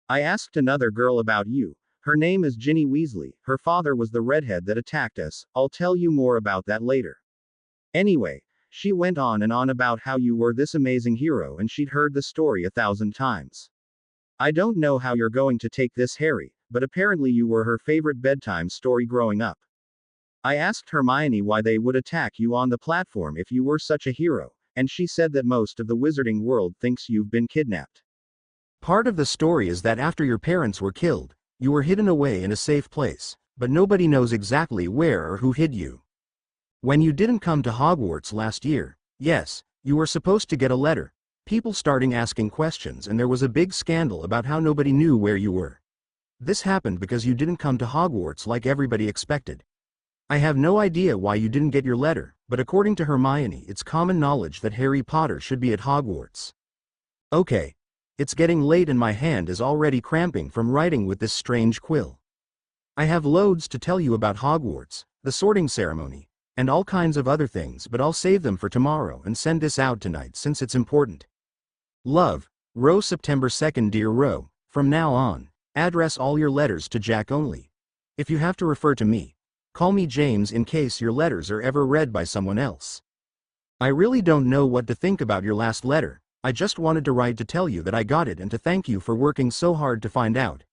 [SPEAKER 2] I asked another girl about you. Her name is Ginny Weasley. Her father was the redhead that attacked us. I'll tell you more about that later. Anyway, she went on and on about how you were this amazing hero and she'd heard the story 1,000 times. I don't know how you're going to take this, Harry, but apparently you were her favorite bedtime story growing up. I asked Hermione why they would attack you on the platform if you were such a hero, and she said that most of the wizarding world thinks you've been kidnapped.
[SPEAKER 3] Part of the story is that after your parents were killed, you were hidden away in a safe place, but nobody knows exactly where or who hid you. When you didn't come to Hogwarts last year, yes, you were supposed to get a letter. People starting asking questions and there was a big scandal about how nobody knew where you were. This happened because you didn't come to Hogwarts like everybody expected. I have no idea why you didn't get your letter, but according to Hermione, it's common knowledge that Harry Potter should be at Hogwarts. Okay. It's getting late and my hand is already cramping from writing with this strange quill. I have loads to tell you about Hogwarts, the sorting ceremony, and all kinds of other things, but I'll save them for tomorrow and send this out tonight since it's important. Love, Ro. September 2nd. Dear Ro, from now on, address all your letters to Jack only. If you have to refer to me, call me James in case your letters are ever read by someone else. I really don't know what to think about your last letter. I just wanted to write to tell you that I got it and to thank you for working so hard to find out.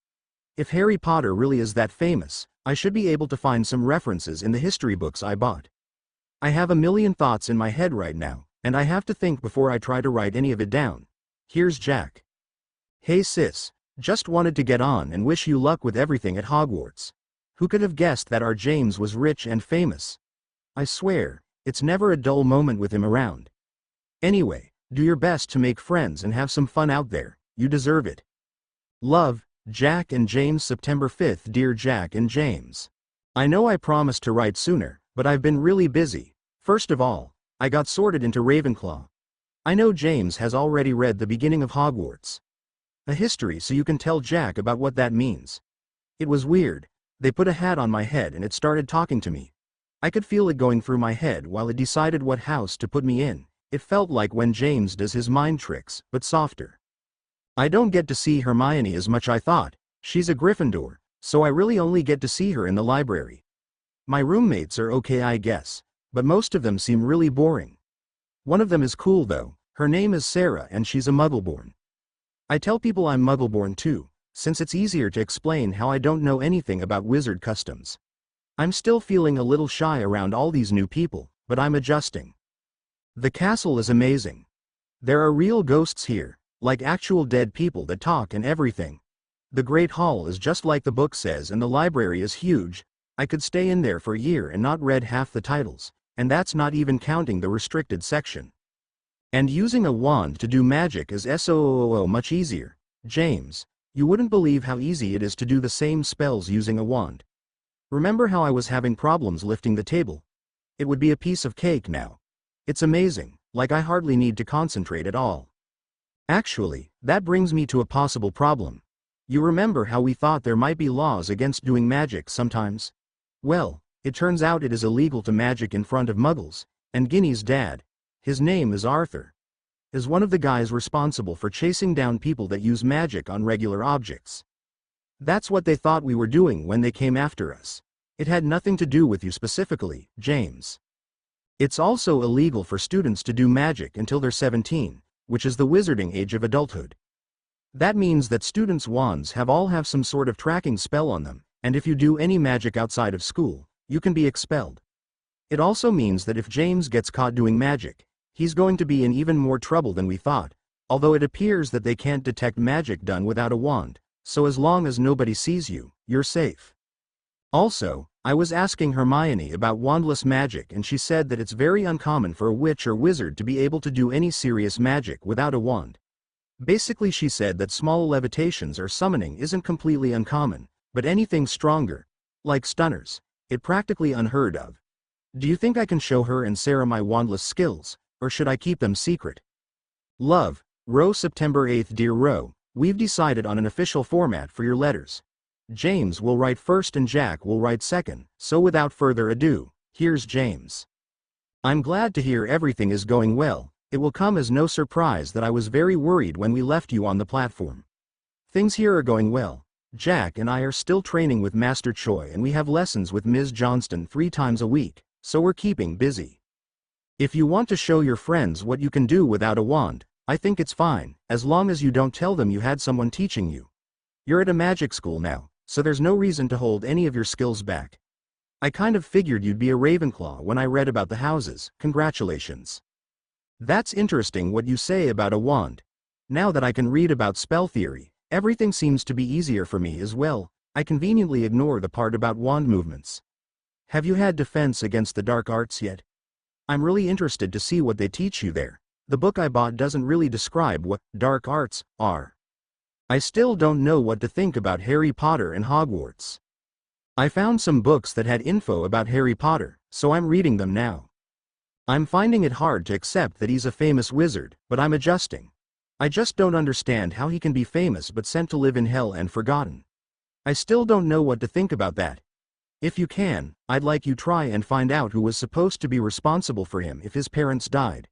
[SPEAKER 3] If Harry Potter really is that famous, I should be able to find some references in the history books I bought. I have a million thoughts in my head right now, and I have to think before I try to write any of it down. Here's Jack. Hey sis, just wanted to get on and wish you luck with everything at Hogwarts. Who could have guessed that our James was rich and famous? I swear, it's never a dull moment with him around. Anyway, do your best to make friends and have some fun out there, you deserve it. Love, Jack and James. September 5th. Dear Jack and James. I know I promised to write sooner, but I've been really busy. First of all, I got sorted into Ravenclaw. I know James has already read The Beginning of Hogwarts. A history, so you can tell Jack about what that means. It was weird. They put a hat on my head and it started talking to me. I could feel it going through my head while it decided what house to put me in. It felt like when James does his mind tricks, but softer. I don't get to see Hermione as much I thought. She's a Gryffindor, so I really only get to see her in the library. My roommates are okay I guess, but most of them seem really boring. One of them is cool though. Her name is Sarah and she's a Muggleborn. I tell people I'm Muggleborn too, since it's easier to explain how I don't know anything about wizard customs. I'm still feeling a little shy around all these new people, but I'm adjusting. The castle is amazing. There are real ghosts here, like actual dead people that talk and everything. The Great Hall is just like the book says and the library is huge. I could stay in there for a year and not read half the titles, and that's not even counting the restricted section. And using a wand to do magic is so much easier. James, you wouldn't believe how easy it is to do the same spells using a wand. Remember how I was having problems lifting the table? It would be a piece of cake now. It's amazing, like I hardly need to concentrate at all. Actually, that brings me to a possible problem. You remember how we thought there might be laws against doing magic sometimes? Well, it turns out it is illegal to magic in front of Muggles, and Ginny's dad, his name is Arthur, is one of the guys responsible for chasing down people that use magic on regular objects. That's what they thought we were doing when they came after us. It had nothing to do with you specifically, James. It's also illegal for students to do magic until they're 17, which is the wizarding age of adulthood. That means that students' wands all have some sort of tracking spell on them, and if you do any magic outside of school, you can be expelled. It also means that if James gets caught doing magic, he's going to be in even more trouble than we thought, although it appears that they can't detect magic done without a wand, so as long as nobody sees you, you're safe. Also, I was asking Hermione about wandless magic and she said that it's very uncommon for a witch or wizard to be able to do any serious magic without a wand. Basically she said that small levitations or summoning isn't completely uncommon, but anything stronger, like stunners, it's practically unheard of. Do you think I can show her and Sarah my wandless skills, or should I keep them secret? Love, Ro. September 8th. Dear Ro, we've decided on an official format for your letters. James will write first and Jack will write second, so without further ado, here's James. I'm glad to hear everything is going well. It will come as no surprise that I was very worried when we left you on the platform. Things here are going well. Jack and I are still training with Master Choi and we have lessons with Ms. Johnston 3 times a week, so we're keeping busy. If you want to show your friends what you can do without a wand, I think it's fine, as long as you don't tell them you had someone teaching you. You're at a magic school now, so there's no reason to hold any of your skills back. I kind of figured you'd be a Ravenclaw when I read about the houses. Congratulations. That's interesting what you say about a wand. Now that I can read about spell theory, everything seems to be easier for me as well. I conveniently ignore the part about wand movements. Have you had Defense Against the Dark Arts yet? I'm really interested to see what they teach you there. The book I bought doesn't really describe what dark arts are. I still don't know what to think about Harry Potter and Hogwarts. I found some books that had info about Harry Potter, so I'm reading them now. I'm finding it hard to accept that he's a famous wizard, but I'm adjusting. I just don't understand how he can be famous but sent to live in hell and forgotten. I still don't know what to think about that. If you can, I'd like you try and find out who was supposed to be responsible for him if his parents died.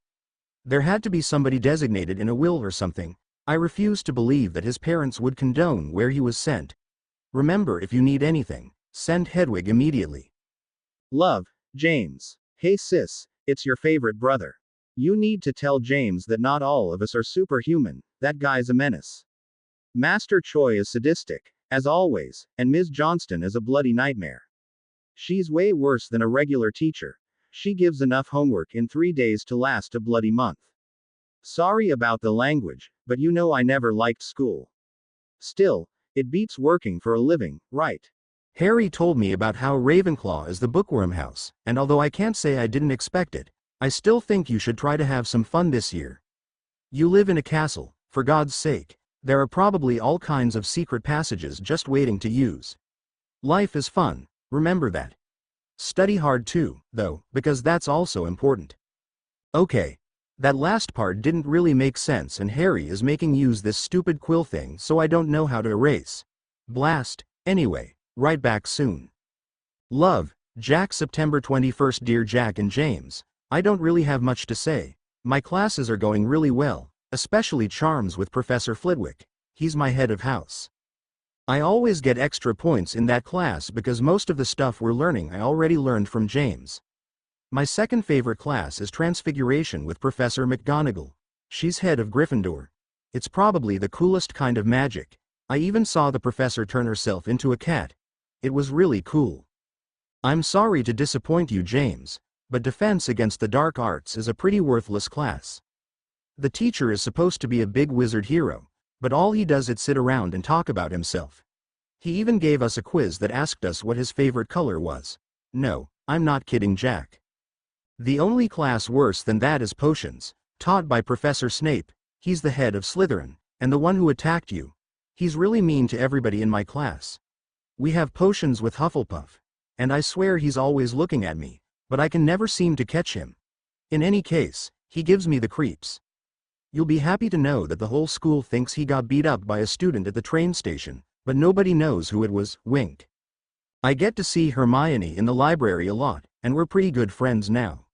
[SPEAKER 3] There had to be somebody designated in a will or something. I refuse to believe that his parents would condone where he was sent. Remember, if you need anything, send Hedwig immediately.
[SPEAKER 2] Love, James. Hey sis, it's your favorite brother. You need to tell James that not all of us are superhuman, that guy's a menace. Master Choi is sadistic, as always, and Ms. Johnston is a bloody nightmare. She's way worse than a regular teacher. She gives enough homework in 3 days to last a bloody month. Sorry about the language, but you know I never liked school. Still, it beats working for a living, right?
[SPEAKER 3] Harry told me about how Ravenclaw is the bookworm house, and although I can't say I didn't expect it, I still think you should try to have some fun this year. You live in a castle, for God's sake. There are probably all kinds of secret passages just waiting to use. Life is fun, remember that. Study hard too, though, because that's also important. Okay. That last part didn't really make sense and Harry is making use this stupid quill thing so I don't know how to erase. Blast. Anyway, right back soon. Love, Jack. September 21st. Dear Jack and James, I don't really have much to say. My classes are going really well, especially Charms with Professor Flitwick. He's my head of house. I always get extra points in that class because most of the stuff we're learning I already learned from James. My second favorite class is Transfiguration with Professor McGonagall. She's head of Gryffindor. It's probably the coolest kind of magic. I even saw the professor turn herself into a cat. It was really cool. I'm sorry to disappoint you, James, but Defense Against the Dark Arts is a pretty worthless class. The teacher is supposed to be a big wizard hero, but all he does is sit around and talk about himself. He even gave us a quiz that asked us what his favorite color was. No, I'm not kidding, Jack. The only class worse than that is Potions, taught by Professor Snape. He's the head of Slytherin, and the one who attacked you. He's really mean to everybody in my class. We have Potions with Hufflepuff, and I swear he's always looking at me, but I can never seem to catch him. In any case, he gives me the creeps. You'll be happy to know that the whole school thinks he got beat up by a student at the train station, but nobody knows who it was. Wink. I get to see Hermione in the library a lot, and we're pretty good friends now.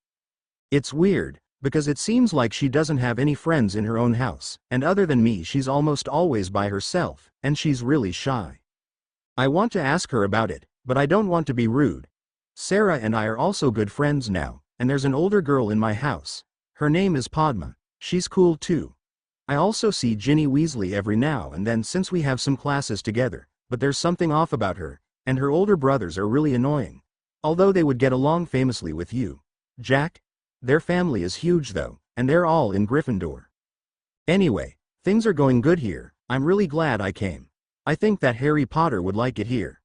[SPEAKER 3] It's weird, because it seems like she doesn't have any friends in her own house, and other than me she's almost always by herself, and she's really shy. I want to ask her about it, but I don't want to be rude. Sarah and I are also good friends now, and there's an older girl in my house. Her name is Padma. She's cool too. I also see Ginny Weasley every now and then since we have some classes together, but there's something off about her, and her older brothers are really annoying. Although they would get along famously with you, Jack. Their family is huge though, and they're all in Gryffindor. Anyway, things are going good here. I'm really glad I came. I think that Harry Potter would like it here.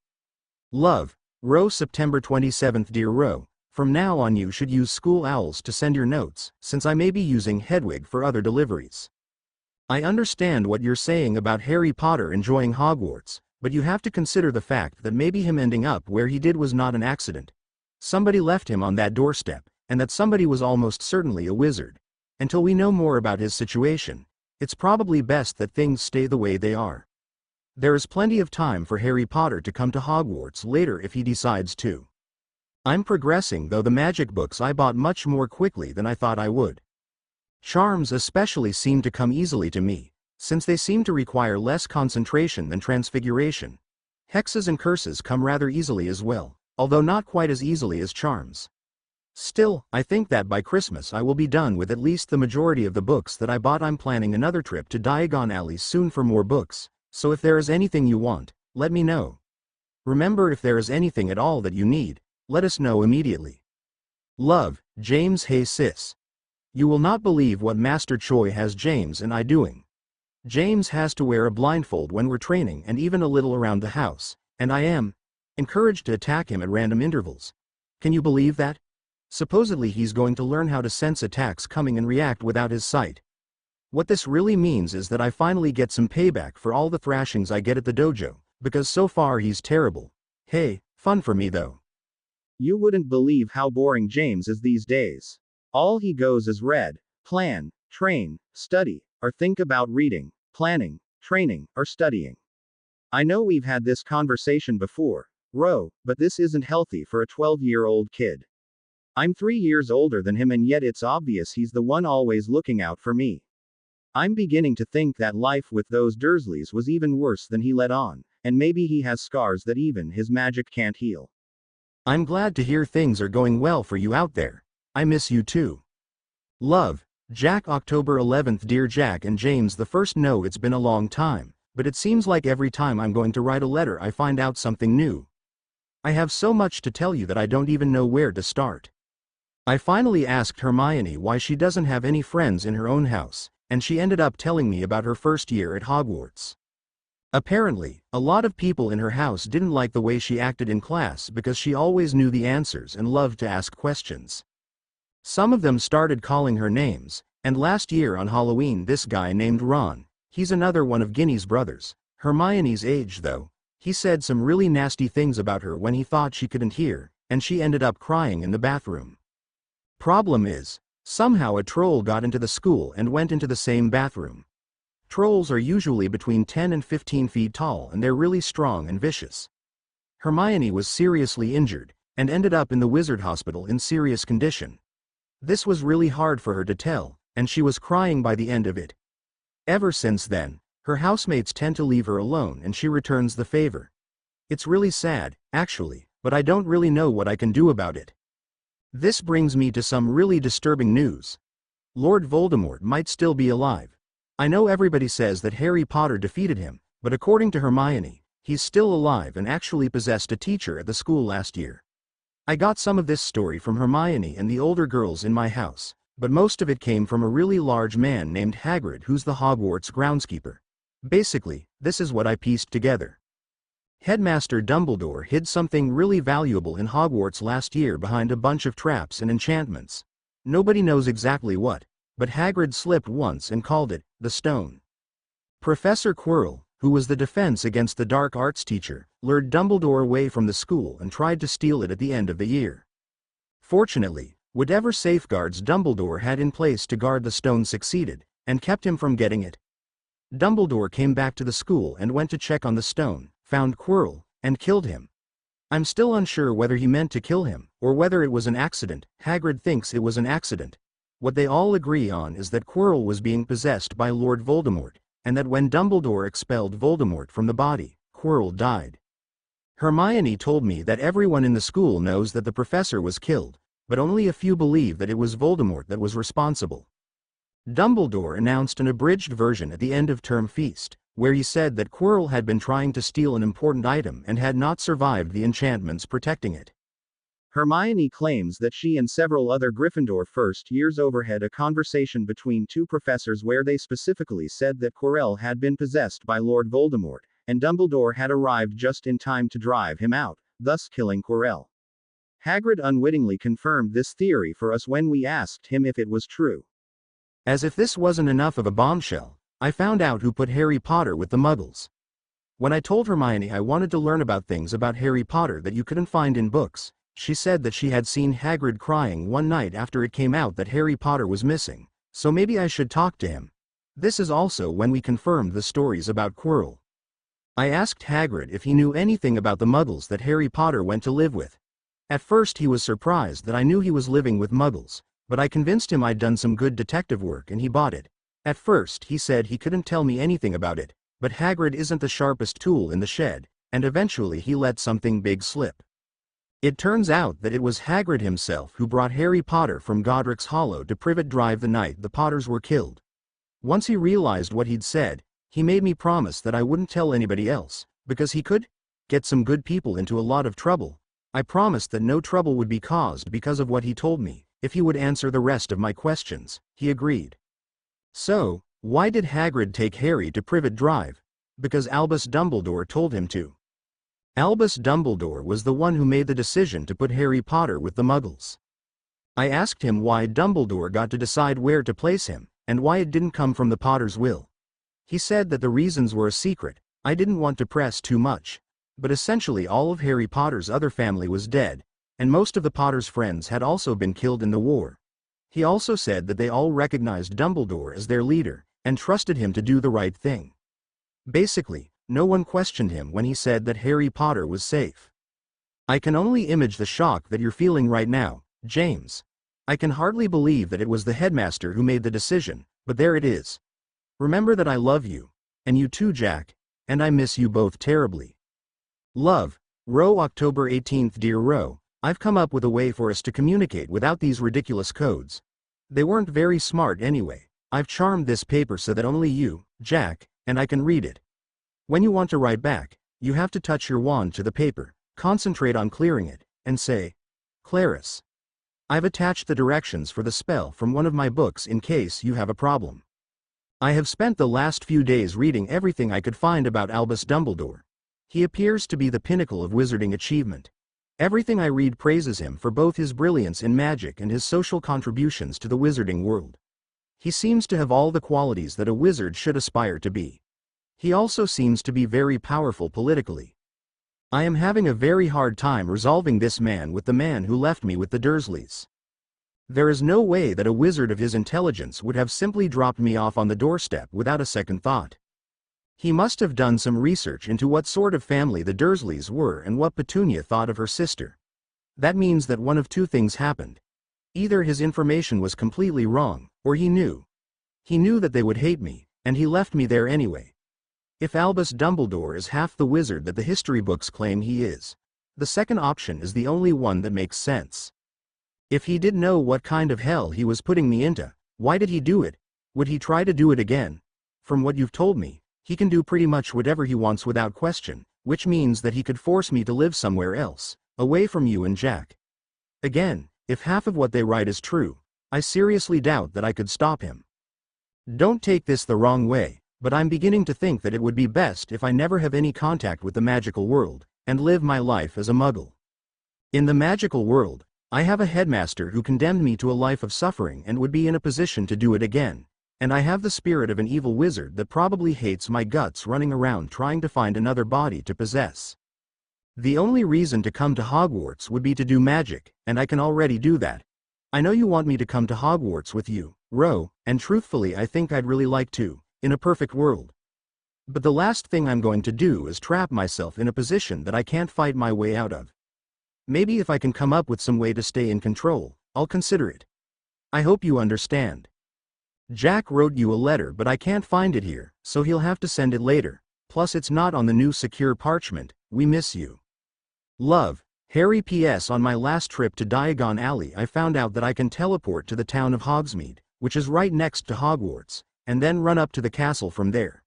[SPEAKER 3] Love, Ro. September 27th. Dear Ro, from now on you should use School Owls to send your notes, since I may be using Hedwig for other deliveries. I understand what you're saying about Harry Potter enjoying Hogwarts, but you have to consider the fact that maybe him ending up where he did was not an accident. Somebody left him on that doorstep, and that somebody was almost certainly a wizard. Until we know more about his situation, it's probably best that things stay the way they are. There is plenty of time for Harry Potter to come to Hogwarts later if he decides to. I'm progressing, though the magic books I bought much more quickly than I thought I would. Charms especially seem to come easily to me, since they seem to require less concentration than Transfiguration. Hexes and curses come rather easily as well, although not quite as easily as Charms. Still, I think that by Christmas I will be done with at least the majority of the books that I bought. I'm planning another trip to Diagon Alley soon for more books, so if there is anything you want, let me know. Remember, if there is anything at all that you need, let us know immediately. Love, James. Hey sis. You will not believe what Master Choi has James and I doing. James has to wear a blindfold when we're training and even a little around the house, and I am encouraged to attack him at random intervals. Can you believe that? Supposedly he's going to learn how to sense attacks coming and react without his sight. What this really means is that I finally get some payback for all the thrashings I get at the dojo, because so far he's terrible. Hey, fun for me though.
[SPEAKER 2] You wouldn't believe how boring James is these days. All he goes is read, plan, train, study, or think about reading, planning, training, or studying. I know we've had this conversation before, Ro, but this isn't healthy for a 12-year-old kid. I'm 3 years older than him and yet it's obvious he's the one always looking out for me. I'm beginning to think that life with those Dursleys was even worse than he let on, and maybe he has scars that even his magic can't heal.
[SPEAKER 3] I'm glad to hear things are going well for you out there. I miss you too. Love, Jack. October 11th. Dear Jack and James, the first. No, it's been a long time, but it seems like every time I'm going to write a letter I find out something new. I have so much to tell you that I don't even know where to start. I finally asked Hermione why she doesn't have any friends in her own house, and she ended up telling me about her first year at Hogwarts. Apparently, a lot of people in her house didn't like the way she acted in class because she always knew the answers and loved to ask questions. Some of them started calling her names, and last year on Halloween this guy named Ron, he's another one of Ginny's brothers, Hermione's age though, he said some really nasty things about her when he thought she couldn't hear, and she ended up crying in the bathroom. Problem is, somehow a troll got into the school and went into the same bathroom. Trolls are usually between 10 and 15 feet tall and they're really strong and vicious. Hermione was seriously injured, and ended up in the wizard hospital in serious condition. This was really hard for her to tell, and she was crying by the end of it. Ever since then, her housemates tend to leave her alone and she returns the favor. It's really sad, actually, but I don't really know what I can do about it. This brings me to some really disturbing news. Lord Voldemort might still be alive. I know everybody says that Harry Potter defeated him, but according to Hermione, he's still alive and actually possessed a teacher at the school last year. I got some of this story from Hermione and the older girls in my house, but most of it came from a really large man named Hagrid who's the Hogwarts groundskeeper. Basically, this is what I pieced together. Headmaster Dumbledore hid something really valuable in Hogwarts last year behind a bunch of traps and enchantments. Nobody knows exactly what, but Hagrid slipped once and called it the stone. Professor Quirrell, who was the defense against the dark arts teacher, lured Dumbledore away from the school and tried to steal it at the end of the year. Fortunately, whatever safeguards Dumbledore had in place to guard the stone succeeded, and kept him from getting it. Dumbledore came back to the school and went to check on the stone, found Quirrell, and killed him. I'm still unsure whether he meant to kill him, or whether it was an accident. Hagrid thinks it was an accident. What they all agree on is that Quirrell was being possessed by Lord Voldemort, and that when Dumbledore expelled Voldemort from the body, Quirrell died. Hermione told me that everyone in the school knows that the professor was killed, but only a few believe that it was Voldemort that was responsible. Dumbledore announced an abridged version at the end of Term Feast, where he said that Quirrell had been trying to steal an important item and had not survived the enchantments protecting it.
[SPEAKER 2] Hermione claims that she and several other Gryffindor first years overheard a conversation between two professors where they specifically said that Quirrell had been possessed by Lord Voldemort, and Dumbledore had arrived just in time to drive him out, thus killing Quirrell. Hagrid unwittingly confirmed this theory for us when we asked him if it was true.
[SPEAKER 3] As if this wasn't enough of a bombshell, I found out who put Harry Potter with the Muggles. When I told Hermione I wanted to learn about things about Harry Potter that you couldn't find in books, she said that she had seen Hagrid crying one night after it came out that Harry Potter was missing, so maybe I should talk to him. This is also when we confirmed the stories about Quirrell. I asked Hagrid if he knew anything about the Muggles that Harry Potter went to live with. At first he was surprised that I knew he was living with Muggles, but I convinced him I'd done some good detective work and he bought it. At first he said he couldn't tell me anything about it, but Hagrid isn't the sharpest tool in the shed, and eventually he let something big slip. It turns out that it was Hagrid himself who brought Harry Potter from Godric's Hollow to Privet Drive the night the Potters were killed. Once he realized what he'd said, he made me promise that I wouldn't tell anybody else, because he could get some good people into a lot of trouble. I promised that no trouble would be caused because of what he told me, if he would answer the rest of my questions. He agreed. So, why did Hagrid take Harry to Privet Drive? Because Albus Dumbledore told him to. Albus Dumbledore was the one who made the decision to put Harry Potter with the Muggles. I asked him why Dumbledore got to decide where to place him, and why it didn't come from the Potter's will. He said that the reasons were a secret. I didn't want to press too much. But essentially all of Harry Potter's other family was dead, and most of the Potter's friends had also been killed in the war. He also said that they all recognized Dumbledore as their leader, and trusted him to do the right thing. Basically, no one questioned him when he said that Harry Potter was safe. I can only imagine the shock that you're feeling right now, James. I can hardly believe that it was the headmaster who made the decision, but there it is. Remember that I love you, and you too, Jack, and I miss you both terribly. Love, Ro. October 18th. Dear Ro, I've come up with a way for us to communicate without these ridiculous codes. They weren't very smart anyway. I've charmed this paper so that only you, Jack, and I can read it. When you want to write back, you have to touch your wand to the paper, concentrate on clearing it, and say, Clarice. I've attached the directions for the spell from one of my books in case you have a problem. I have spent the last few days reading everything I could find about Albus Dumbledore. He appears to be the pinnacle of wizarding achievement. Everything I read praises him for both his brilliance in magic and his social contributions to the wizarding world. He seems to have all the qualities that a wizard should aspire to be. He also seems to be very powerful politically. I am having a very hard time resolving this man with the man who left me with the Dursleys. There is no way that a wizard of his intelligence would have simply dropped me off on the doorstep without a second thought. He must have done some research into what sort of family the Dursleys were and what Petunia thought of her sister. That means that one of two things happened. Either his information was completely wrong, or he knew. He knew that they would hate me, and he left me there anyway. If Albus Dumbledore is half the wizard that the history books claim he is, the second option is the only one that makes sense. If he did know what kind of hell he was putting me into, why did he do it? Would he try to do it again? From what you've told me, he can do pretty much whatever he wants without question, which means that he could force me to live somewhere else, away from you and Jack. Again, if half of what they write is true, I seriously doubt that I could stop him. Don't take this the wrong way, but I'm beginning to think that it would be best if I never have any contact with the magical world, and live my life as a muggle. In the magical world, I have a headmaster who condemned me to a life of suffering and would be in a position to do it again. And I have the spirit of an evil wizard that probably hates my guts running around trying to find another body to possess. The only reason to come to Hogwarts would be to do magic, and I can already do that. I know you want me to come to Hogwarts with you, Ro, and truthfully I think I'd really like to, in a perfect world. But the last thing I'm going to do is trap myself in a position that I can't fight my way out of. Maybe if I can come up with some way to stay in control, I'll consider it. I hope you understand. Jack wrote you a letter but I can't find it here, so he'll have to send it later, plus it's not on the new secure parchment. We miss you. Love, Harry. P.S. On my last trip to Diagon Alley I found out that I can teleport to the town of Hogsmeade, which is right next to Hogwarts, and then run up to the castle from there.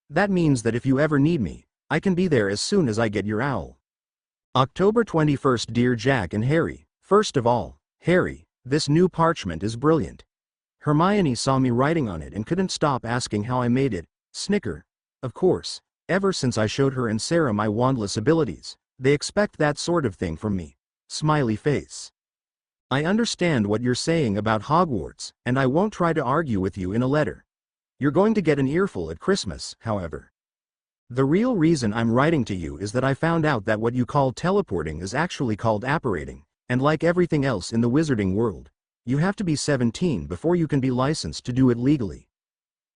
[SPEAKER 3] That means that if you ever need me, I can be there as soon as I get your owl. October 21st. Dear Jack and Harry, first of all, Harry, this new parchment is brilliant. Hermione saw me writing on it and couldn't stop asking how I made it. Snicker. Of course, ever since I showed her and Sarah my wandless abilities, they expect that sort of thing from me. Smiley face. I understand what you're saying about Hogwarts, and I won't try to argue with you in a letter. You're going to get an earful at Christmas, however. The real reason I'm writing to you is that I found out that what you call teleporting is actually called apparating, and like everything else in the wizarding world, you have to be 17 before you can be licensed to do it legally.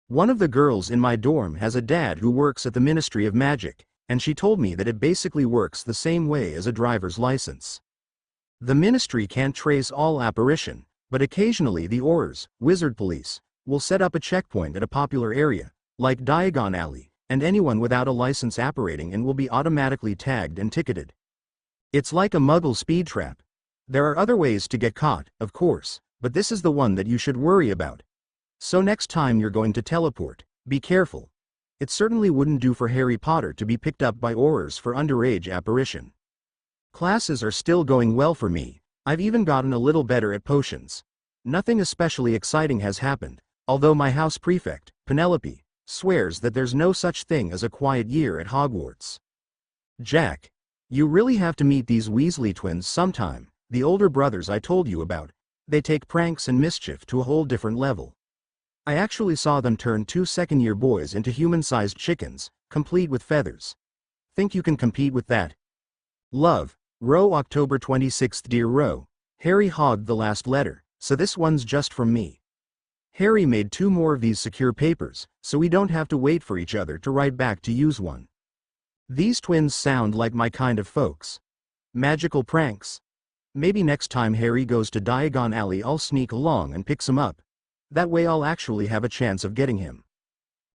[SPEAKER 3] One of the girls in my dorm has a dad who works at the Ministry of Magic, and she told me that it basically works the same way as a driver's license. The ministry can't trace all apparition, but occasionally the Aurors, wizard police, will set up a checkpoint at a popular area, like Diagon Alley, and anyone without a license apparating in will be automatically tagged and ticketed. It's like a muggle speed trap. There are other ways to get caught, of course, but this is the one that you should worry about. So next time you're going to teleport, be careful. It certainly wouldn't do for Harry Potter to be picked up by Aurors for underage apparition. Classes are still going well for me, I've even gotten a little better at potions. Nothing especially exciting has happened, although my house prefect, Penelope, swears that there's no such thing as a quiet year at Hogwarts. Jack, you really have to meet these Weasley twins sometime, the older brothers I told you about. They take pranks and mischief to a whole different level. I actually saw them turn 2 second-year boys into human-sized chickens, complete with feathers. Think you can compete with that? Love, Ro. October 26th. Dear Ro, Harry hogged the last letter, so this one's just from me. Harry made 2 more of these secure papers, so we don't have to wait for each other to write back to use one. These twins sound like my kind of folks. Magical pranks. Maybe next time Harry goes to Diagon Alley I'll sneak along and pick some up. That way I'll actually have a chance of getting him.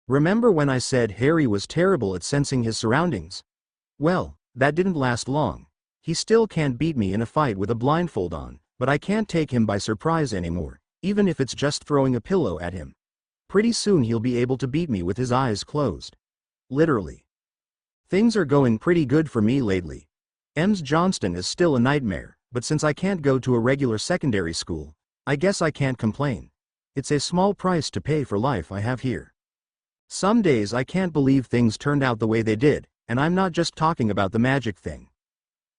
[SPEAKER 3] Remember when I said Harry was terrible at sensing his surroundings? Well, that didn't last long. He still can't beat me in a fight with a blindfold on, but I can't take him by surprise anymore, even if it's just throwing a pillow at him. Pretty soon he'll be able to beat me with his eyes closed. Literally. Things are going pretty good for me lately. Ems Johnston is still a nightmare, but since I can't go to a regular secondary school, I guess I can't complain. It's a small price to pay for life I have here. Some days I can't believe things turned out the way they did, and I'm not just talking about the magic thing.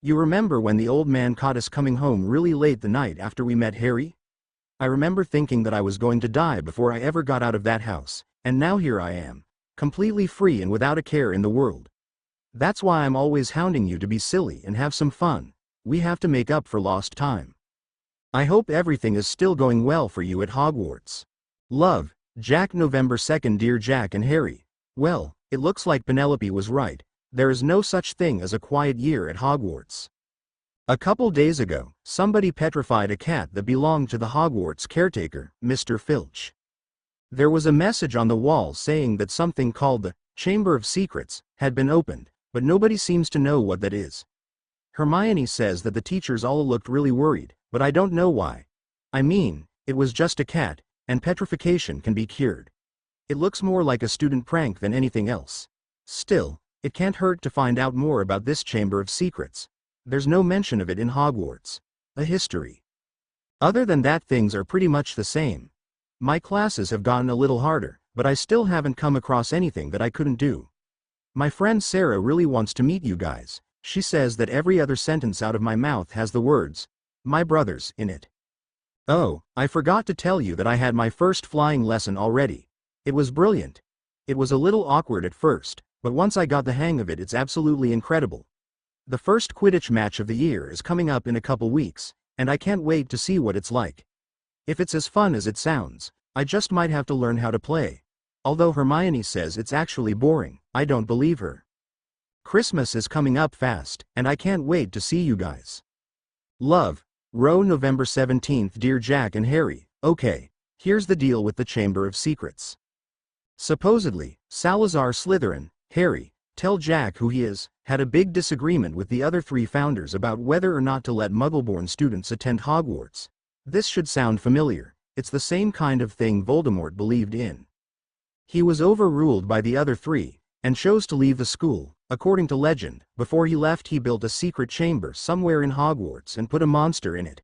[SPEAKER 3] You remember when the old man caught us coming home really late the night after we met Harry? I remember thinking that I was going to die before I ever got out of that house, and now here I am, completely free and without a care in the world. That's why I'm always hounding you to be silly and have some fun. We have to make up for lost time. I hope everything is still going well for you at Hogwarts. Love, Jack. November 2nd. Dear Jack and Harry. Well, it looks like Penelope was right. There is no such thing as a quiet year at Hogwarts. A couple days ago, somebody petrified a cat that belonged to the Hogwarts caretaker, Mr. Filch. There was a message on the wall saying that something called the Chamber of Secrets had been opened, but nobody seems to know what that is. Hermione says that the teachers all looked really worried, but I don't know why. I mean, it was just a cat, and petrification can be cured. It looks more like a student prank than anything else. Still, it can't hurt to find out more about this Chamber of Secrets. There's no mention of it in Hogwarts. A history. Other than that, things are pretty much the same. My classes have gotten a little harder, but I still haven't come across anything that I couldn't do. My friend Sarah really wants to meet you guys. She says that every other sentence out of my mouth has the words, "my brothers," in it. Oh, I forgot to tell you that I had my first flying lesson already. It was brilliant. It was a little awkward at first, but once I got the hang of it, it's absolutely incredible. The first Quidditch match of the year is coming up in a couple weeks, and I can't wait to see what it's like. If it's as fun as it sounds, I just might have to learn how to play. Although Hermione says it's actually boring, I don't believe her. Christmas is coming up fast, and I can't wait to see you guys. Love, Ro. November 17th. Dear Jack and Harry. Okay, here's the deal with the Chamber of Secrets. Supposedly, Salazar Slytherin, Harry, tell Jack who he is, had a big disagreement with the other 3 founders about whether or not to let Muggle-born students attend Hogwarts. This should sound familiar. It's the same kind of thing Voldemort believed in. He was overruled by the other 3, and chose to leave the school. According to legend, before he left he built a secret chamber somewhere in Hogwarts and put a monster in it.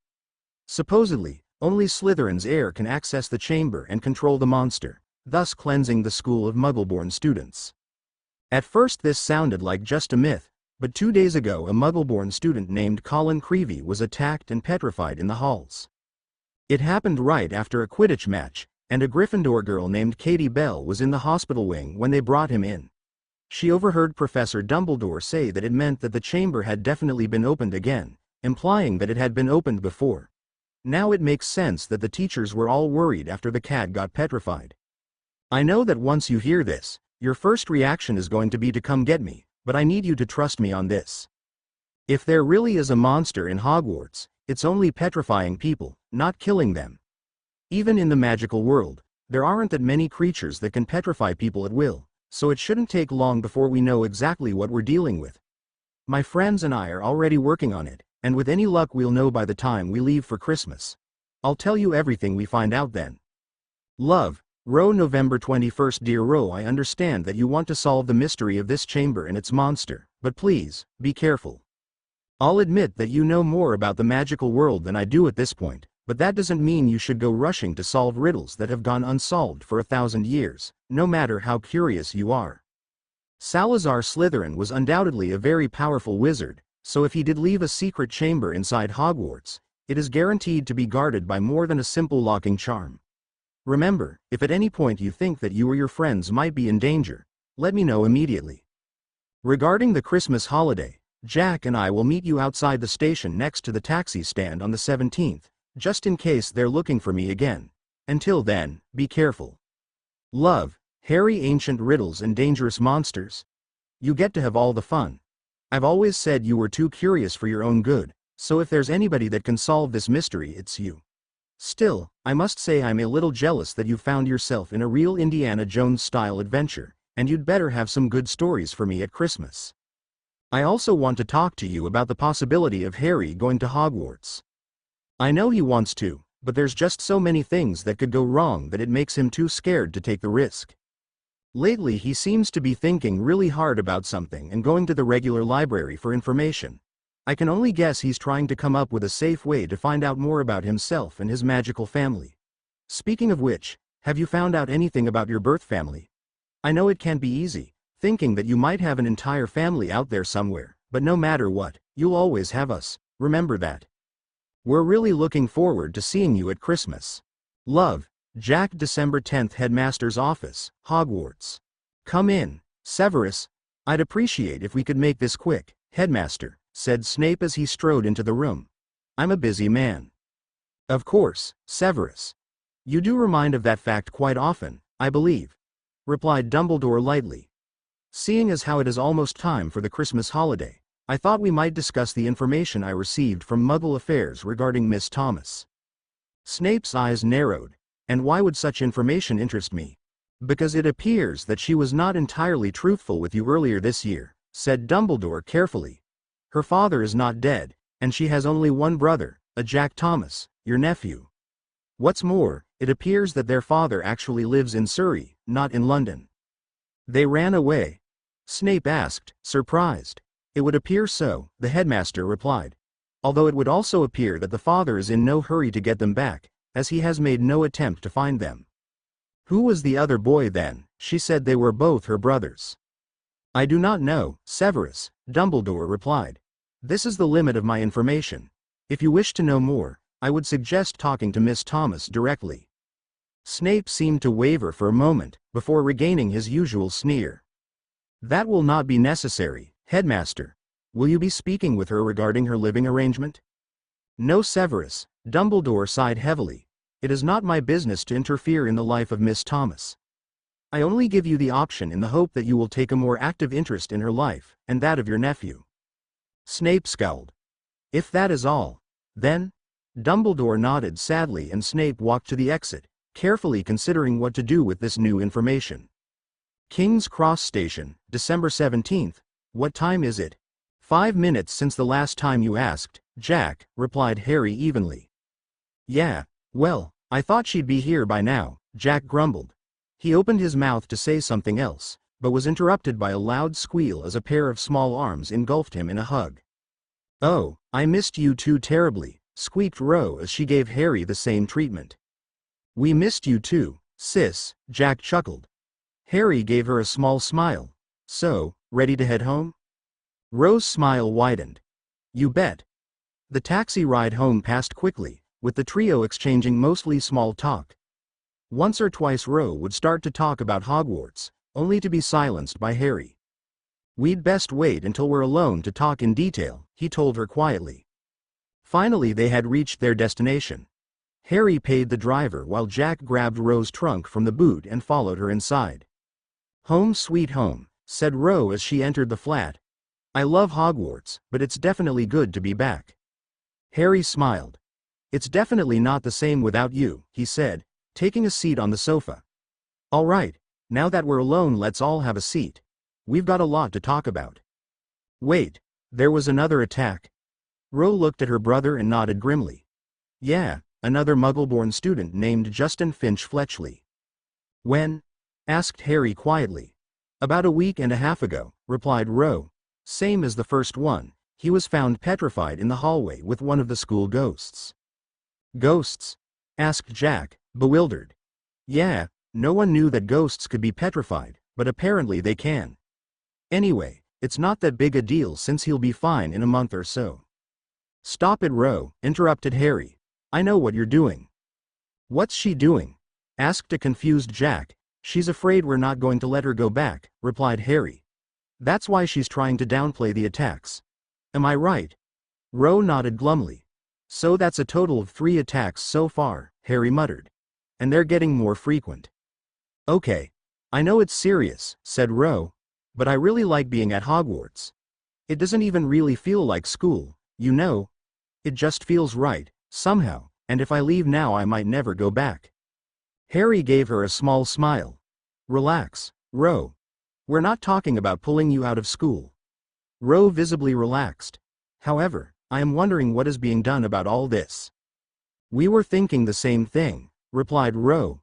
[SPEAKER 3] Supposedly, only Slytherin's heir can access the chamber and control the monster, thus cleansing the school of Muggle-born students. At first this sounded like just a myth, but 2 days ago a Muggle-born student named Colin Creevey was attacked and petrified in the halls. It happened right after a Quidditch match, and a Gryffindor girl named Katie Bell was in the hospital wing when they brought him in. She overheard Professor Dumbledore say that it meant that the chamber had definitely been opened again, implying that it had been opened before. Now it makes sense that the teachers were all worried after the cat got petrified. I know that once you hear this, your first reaction is going to be to come get me, but I need you to trust me on this. If there really is a monster in Hogwarts, it's only petrifying people, not killing them. Even in the magical world, there aren't that many creatures that can petrify people at will. So it shouldn't take long before we know exactly what we're dealing with. My friends and I are already working on it, and with any luck we'll know by the time we leave for Christmas. I'll tell you everything we find out then. Love, Ro. November 21st. Dear Ro, I understand that you want to solve the mystery of this chamber and its monster, but please, be careful. I'll admit that you know more about the magical world than I do at this point, but that doesn't mean you should go rushing to solve riddles that have gone unsolved for 1,000 years, no matter how curious you are. Salazar Slytherin was undoubtedly a very powerful wizard, so if he did leave a secret chamber inside Hogwarts, it is guaranteed to be guarded by more than a simple locking charm. Remember, if at any point you think that you or your friends might be in danger, let me know immediately. Regarding the Christmas holiday, Jack and I will meet you outside the station next to the taxi stand on the 17th, just in case they're looking for me again. Until then, be careful. Love, Harry. Ancient riddles and dangerous monsters. You get to have all the fun. I've always said you were too curious for your own good, so if there's anybody that can solve this mystery, it's you. Still, I must say I'm a little jealous that you found yourself in a real Indiana Jones-style adventure, and you'd better have some good stories for me at Christmas. I also want to talk to you about the possibility of Harry going to Hogwarts. I know he wants to, but there's just so many things that could go wrong that it makes him too scared to take the risk. Lately he seems to be thinking really hard about something and going to the regular library for information. I can only guess he's trying to come up with a safe way to find out more about himself and his magical family. Speaking of which, have you found out anything about your birth family? I know it can't be easy, thinking that you might have an entire family out there somewhere, but no matter what, you'll always have us, remember that. We're really looking forward to seeing you at Christmas. Love, Jack. December 10th, Headmaster's Office, Hogwarts. Come in, Severus. I'd appreciate if we could make this quick, Headmaster, said Snape as he strode into the room. I'm a busy man. Of course, Severus. You do remind of that fact quite often, I believe, replied Dumbledore lightly. Seeing as how it is almost time for the Christmas holiday, I thought we might discuss the information I received from Muggle Affairs regarding Miss Thomas. Snape's eyes narrowed. And why would such information interest me? Because it appears that she was not entirely truthful with you earlier this year, said Dumbledore carefully. Her father is not dead, and she has only one brother, a Jack Thomas, your nephew. What's more, it appears that their father actually lives in Surrey, not in London. They ran away? Snape asked, surprised. It would appear so, the headmaster replied. Although it would also appear that the father is in no hurry to get them back, as he has made no attempt to find them. Who was the other boy then? She said they were both her brothers. I do not know, Severus, Dumbledore replied. This is the limit of my information. If you wish to know more, I would suggest talking to Miss Thomas directly. Snape seemed to waver for a moment, before regaining his usual sneer. That will not be necessary, Headmaster. Will you be speaking with her regarding her living arrangement? No, Severus, Dumbledore sighed heavily. It is not my business to interfere in the life of Miss Thomas. I only give you the option in the hope that you will take a more active interest in her life, and that of your nephew. Snape scowled. If that is all, then? Dumbledore nodded sadly and Snape walked to the exit, carefully considering what to do with this new information. King's Cross Station, December 17th. What time is it? 5 minutes since the last time you asked, Jack, replied Harry evenly. Yeah, well, I thought she'd be here by now, Jack grumbled. He opened his mouth to say something else, but was interrupted by a loud squeal as a pair of small arms engulfed him in a hug. Oh, I missed you too terribly, squeaked Ro as she gave Harry the same treatment. We missed you too, sis, Jack chuckled. Harry gave her a small smile. So, ready to head home? Ro's smile widened. You bet. The taxi ride home passed quickly, with the trio exchanging mostly small talk. Once or twice Ro would start to talk about Hogwarts, only to be silenced by Harry. We'd best wait until we're alone to talk in detail, he told her quietly. Finally they had reached their destination. Harry paid the driver while Jack grabbed Ro's trunk from the boot and followed her inside. Home sweet home, said Ro as she entered the flat. I love Hogwarts, but it's definitely good to be back. Harry smiled. It's definitely not the same without you, he said, taking a seat on the sofa. All right, now that we're alone, let's all have a seat. We've got a lot to talk about. Wait, there was another attack? Ro looked at her brother and nodded grimly. Yeah, another Muggle-born student named Justin Finch Fletchley. When? Asked Harry quietly. About a week and a half ago, replied Ro. Same as the first one, He was found petrified in the hallway with one of the school ghosts. Ghosts? Asked Jack, bewildered. Yeah, no one knew that ghosts could be petrified, but apparently they can. Anyway, it's not that big a deal since he'll be fine in a month or so. Stop it, Ro, interrupted Harry. I know what you're doing. What's she doing? Asked a confused Jack. She's afraid we're not going to let her go back, replied Harry. That's why she's trying to downplay the attacks. Am I right? Ro nodded glumly. So that's a total of 3 attacks so far, Harry muttered. And they're getting more frequent. Okay. I know it's serious, said Ro, but I really like being at Hogwarts. It doesn't even really feel like school, you know. It just feels right, somehow, and if I leave now I might never go back. Harry gave her a small smile. Relax, Ro. We're not talking about pulling you out of school. Ro visibly relaxed. However, I am wondering what is being done about all this. We were thinking the same thing, replied Ro.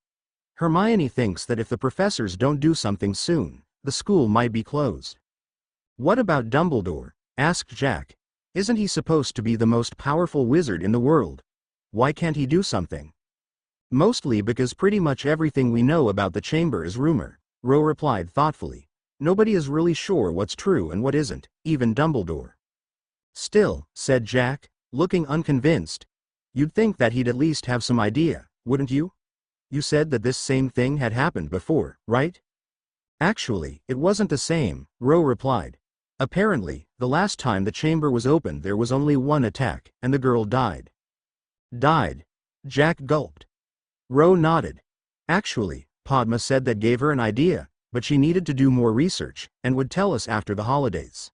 [SPEAKER 3] Hermione thinks that if the professors don't do something soon, the school might be closed. What about Dumbledore? Asked Jack. Isn't he supposed to be the most powerful wizard in the world? Why can't he do something? Mostly because pretty much everything we know about the chamber is rumor, Ro replied thoughtfully. Nobody is really sure what's true and what isn't, even Dumbledore. Still, said Jack, looking unconvinced. You'd think that he'd at least have some idea, wouldn't you? You said that this same thing had happened before, right? Actually, it wasn't the same, Ro replied. Apparently, the last time the chamber was opened there was only one attack, and the girl died. Died? Jack gulped. Ro nodded. Actually, Padma said that gave her an idea, but she needed to do more research, and would tell us after the holidays.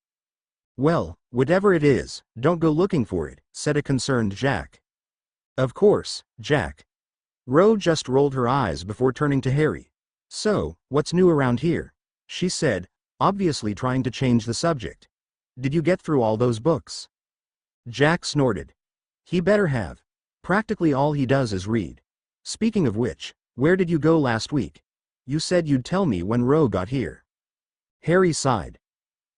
[SPEAKER 3] Well, whatever it is, don't go looking for it, said a concerned Jack. Of course, Jack. Ro just rolled her eyes before turning to Harry. So, what's new around here? She said, obviously trying to change the subject. Did you get through all those books? Jack snorted. He better have. Practically all he does is read. Speaking of which, where did you go last week? You said you'd tell me when Ro got here. Harry sighed.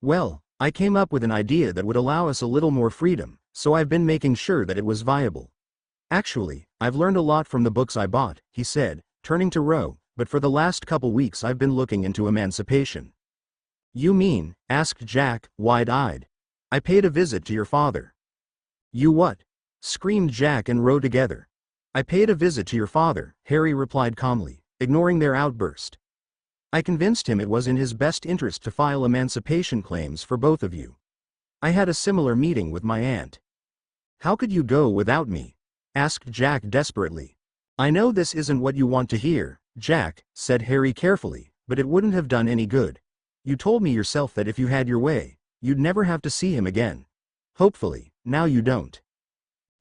[SPEAKER 3] Well, I came up with an idea that would allow us a little more freedom, so I've been making sure that it was viable. Actually, I've learned a lot from the books I bought, he said, turning to Ro, but for the last couple weeks I've been looking into emancipation. You mean? Asked Jack, wide-eyed. I paid a visit to your father. You what? Screamed Jack and Ro together. I paid a visit to your father, Harry replied calmly, ignoring their outburst. I convinced him it was in his best interest to file emancipation claims for both of you. I had a similar meeting with my aunt. How could you go without me? Asked Jack desperately. I know this isn't what you want to hear, Jack, said Harry carefully, but it wouldn't have done any good. You told me yourself that if you had your way, you'd never have to see him again. Hopefully, now you don't.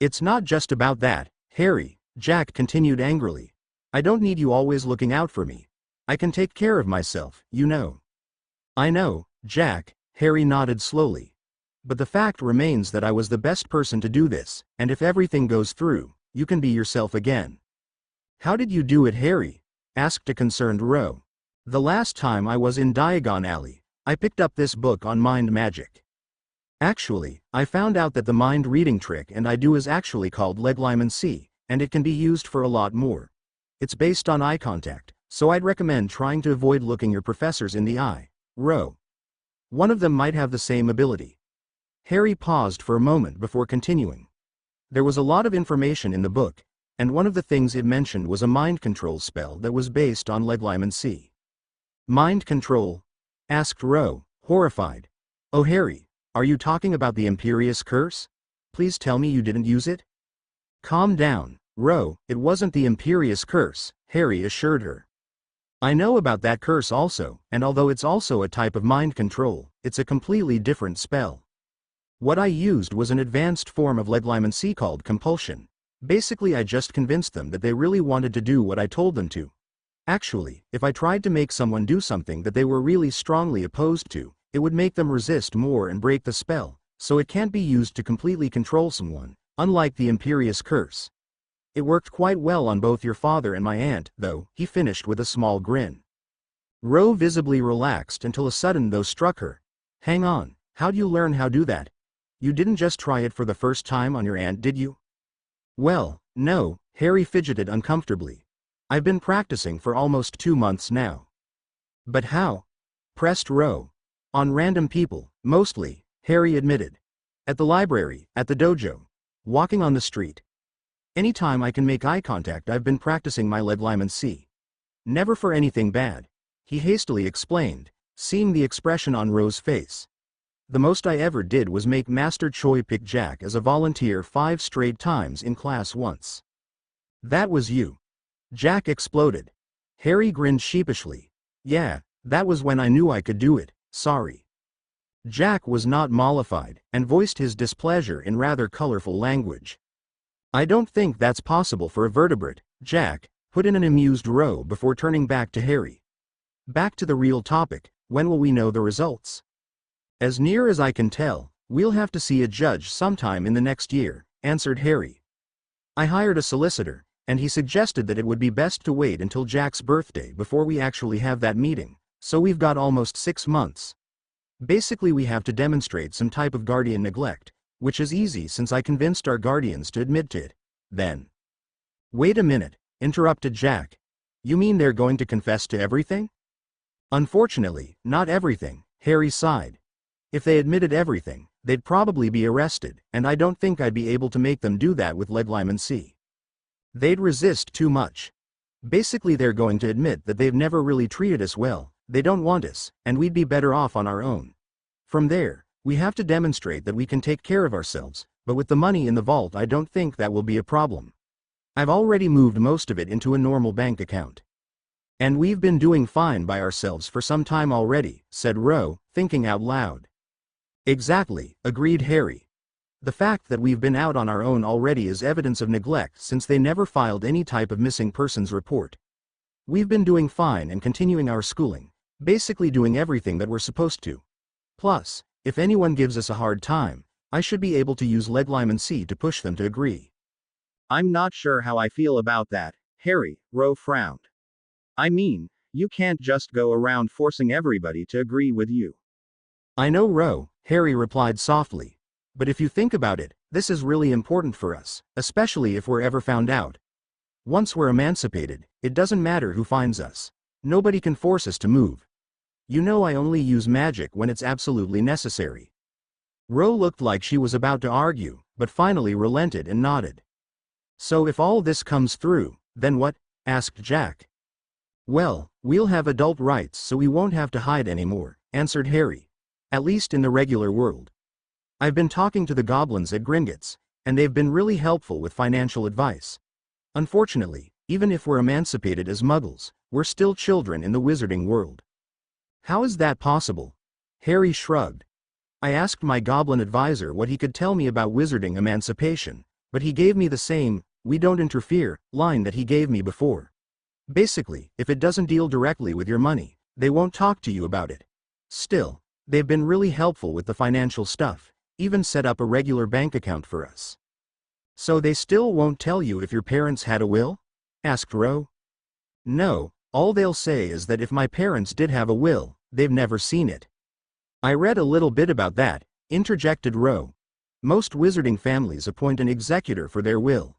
[SPEAKER 3] It's not just about that, Harry, Jack continued angrily. I don't need you always looking out for me. I can take care of myself, you know. I know, Jack, Harry nodded slowly. But the fact remains that I was the best person to do this, and if everything goes through, you can be yourself again. How did you do it, Harry? Asked a concerned Ro. The last time I was in Diagon Alley, I picked up this book on mind magic. Actually, I found out that the mind reading trick and I do is actually called Leglymancy, and it can be used for a lot more. It's based on eye contact, so I'd recommend trying to avoid looking your professors in the eye, Ro. One of them might have the same ability. Harry paused for a moment before continuing. There was a lot of information in the book, and one of the things it mentioned was a mind control spell that was based on Leglymancy. Mind control? Asked Ro, horrified. Oh Harry, are you talking about the Imperious Curse? Please tell me you didn't use it? Calm down, Ro, it wasn't the Imperious Curse, Harry assured her. I know about that curse also, and although it's also a type of mind control, it's a completely different spell. What I used was an advanced form of Leglymancy called compulsion. Basically I just convinced them that they really wanted to do what I told them to. Actually, if I tried to make someone do something that they were really strongly opposed to, it would make them resist more and break the spell, so it can't be used to completely control someone, unlike the Imperious Curse. It worked quite well on both your father and my aunt, though, he finished with a small grin. Ro visibly relaxed until a sudden though struck her. Hang on, how'd you learn how to do that? You didn't just try it for the first time on your aunt, did you? Well, no, Harry fidgeted uncomfortably. I've been practicing for almost 2 months now. But how? Pressed Ro. On random people, mostly, Harry admitted. At the library, at the dojo. Walking on the street. Anytime I can make eye contact, I've been practicing my Leglyman-C. Never for anything bad, he hastily explained, seeing the expression on Ro's face. The most I ever did was make Master Choi pick Jack as a volunteer 5 straight times in class once. That was you. Jack exploded. Harry grinned sheepishly. Yeah, that was when I knew I could do it, sorry. Jack was not mollified, and voiced his displeasure in rather colorful language. I don't think that's possible for a vertebrate, Jack, put in an amused Ro before turning back to Harry. Back to the real topic, when will we know the results? As near as I can tell, we'll have to see a judge sometime in the next year, answered Harry. I hired a solicitor, and he suggested that it would be best to wait until Jack's birthday before we actually have that meeting, so we've got almost 6 months. Basically we have to demonstrate some type of guardian neglect, which is easy since I convinced our guardians to admit to it. Then. Wait a minute, interrupted Jack. You mean they're going to confess to everything? Unfortunately, not everything, Harry sighed. If they admitted everything, they'd probably be arrested, and I don't think I'd be able to make them do that with Leglyman-C. They'd resist too much. Basically they're going to admit that they've never really treated us well, they don't want us, and we'd be better off on our own. From there, we have to demonstrate that we can take care of ourselves, but with the money in the vault I don't think that will be a problem. I've already moved most of it into a normal bank account. And we've been doing fine by ourselves for some time already, said Ro, thinking out loud. Exactly, agreed Harry. The fact that we've been out on our own already is evidence of neglect since they never filed any type of missing persons report. We've been doing fine and continuing our schooling, basically doing everything that we're supposed to. Plus, if anyone gives us a hard time, I should be able to use Leglyman-C to push them to agree.
[SPEAKER 2] I'm not sure how I feel about that, Harry, Ro frowned. I mean, you can't just go around forcing everybody to agree with you.
[SPEAKER 3] I know, Ro, Harry replied softly. But if you think about it, this is really important for us, especially if we're ever found out. Once we're emancipated, it doesn't matter who finds us. Nobody can force us to move. You know I only use magic when it's absolutely necessary. Ro looked like she was about to argue, but finally relented and nodded. So if all this comes through, then what? Asked Jack. Well, we'll have adult rights so we won't have to hide anymore, answered Harry. At least in the regular world. I've been talking to the goblins at Gringotts, and they've been really helpful with financial advice. Unfortunately, even if we're emancipated as muggles, we're still children in the wizarding world. How is that possible? Harry shrugged. I asked my goblin advisor what he could tell me about wizarding emancipation, but he gave me the same, "we don't interfere," line that he gave me before. Basically, if it doesn't deal directly with your money, they won't talk to you about it. Still, they've been really helpful with the financial stuff, even set up a regular bank account for us. So they still won't tell you if your parents had a will? Asked Ro. No, all they'll say is that if my parents did have a will, they've never seen it. I read a little bit about that, interjected Ro. Most wizarding families appoint an executor for their will.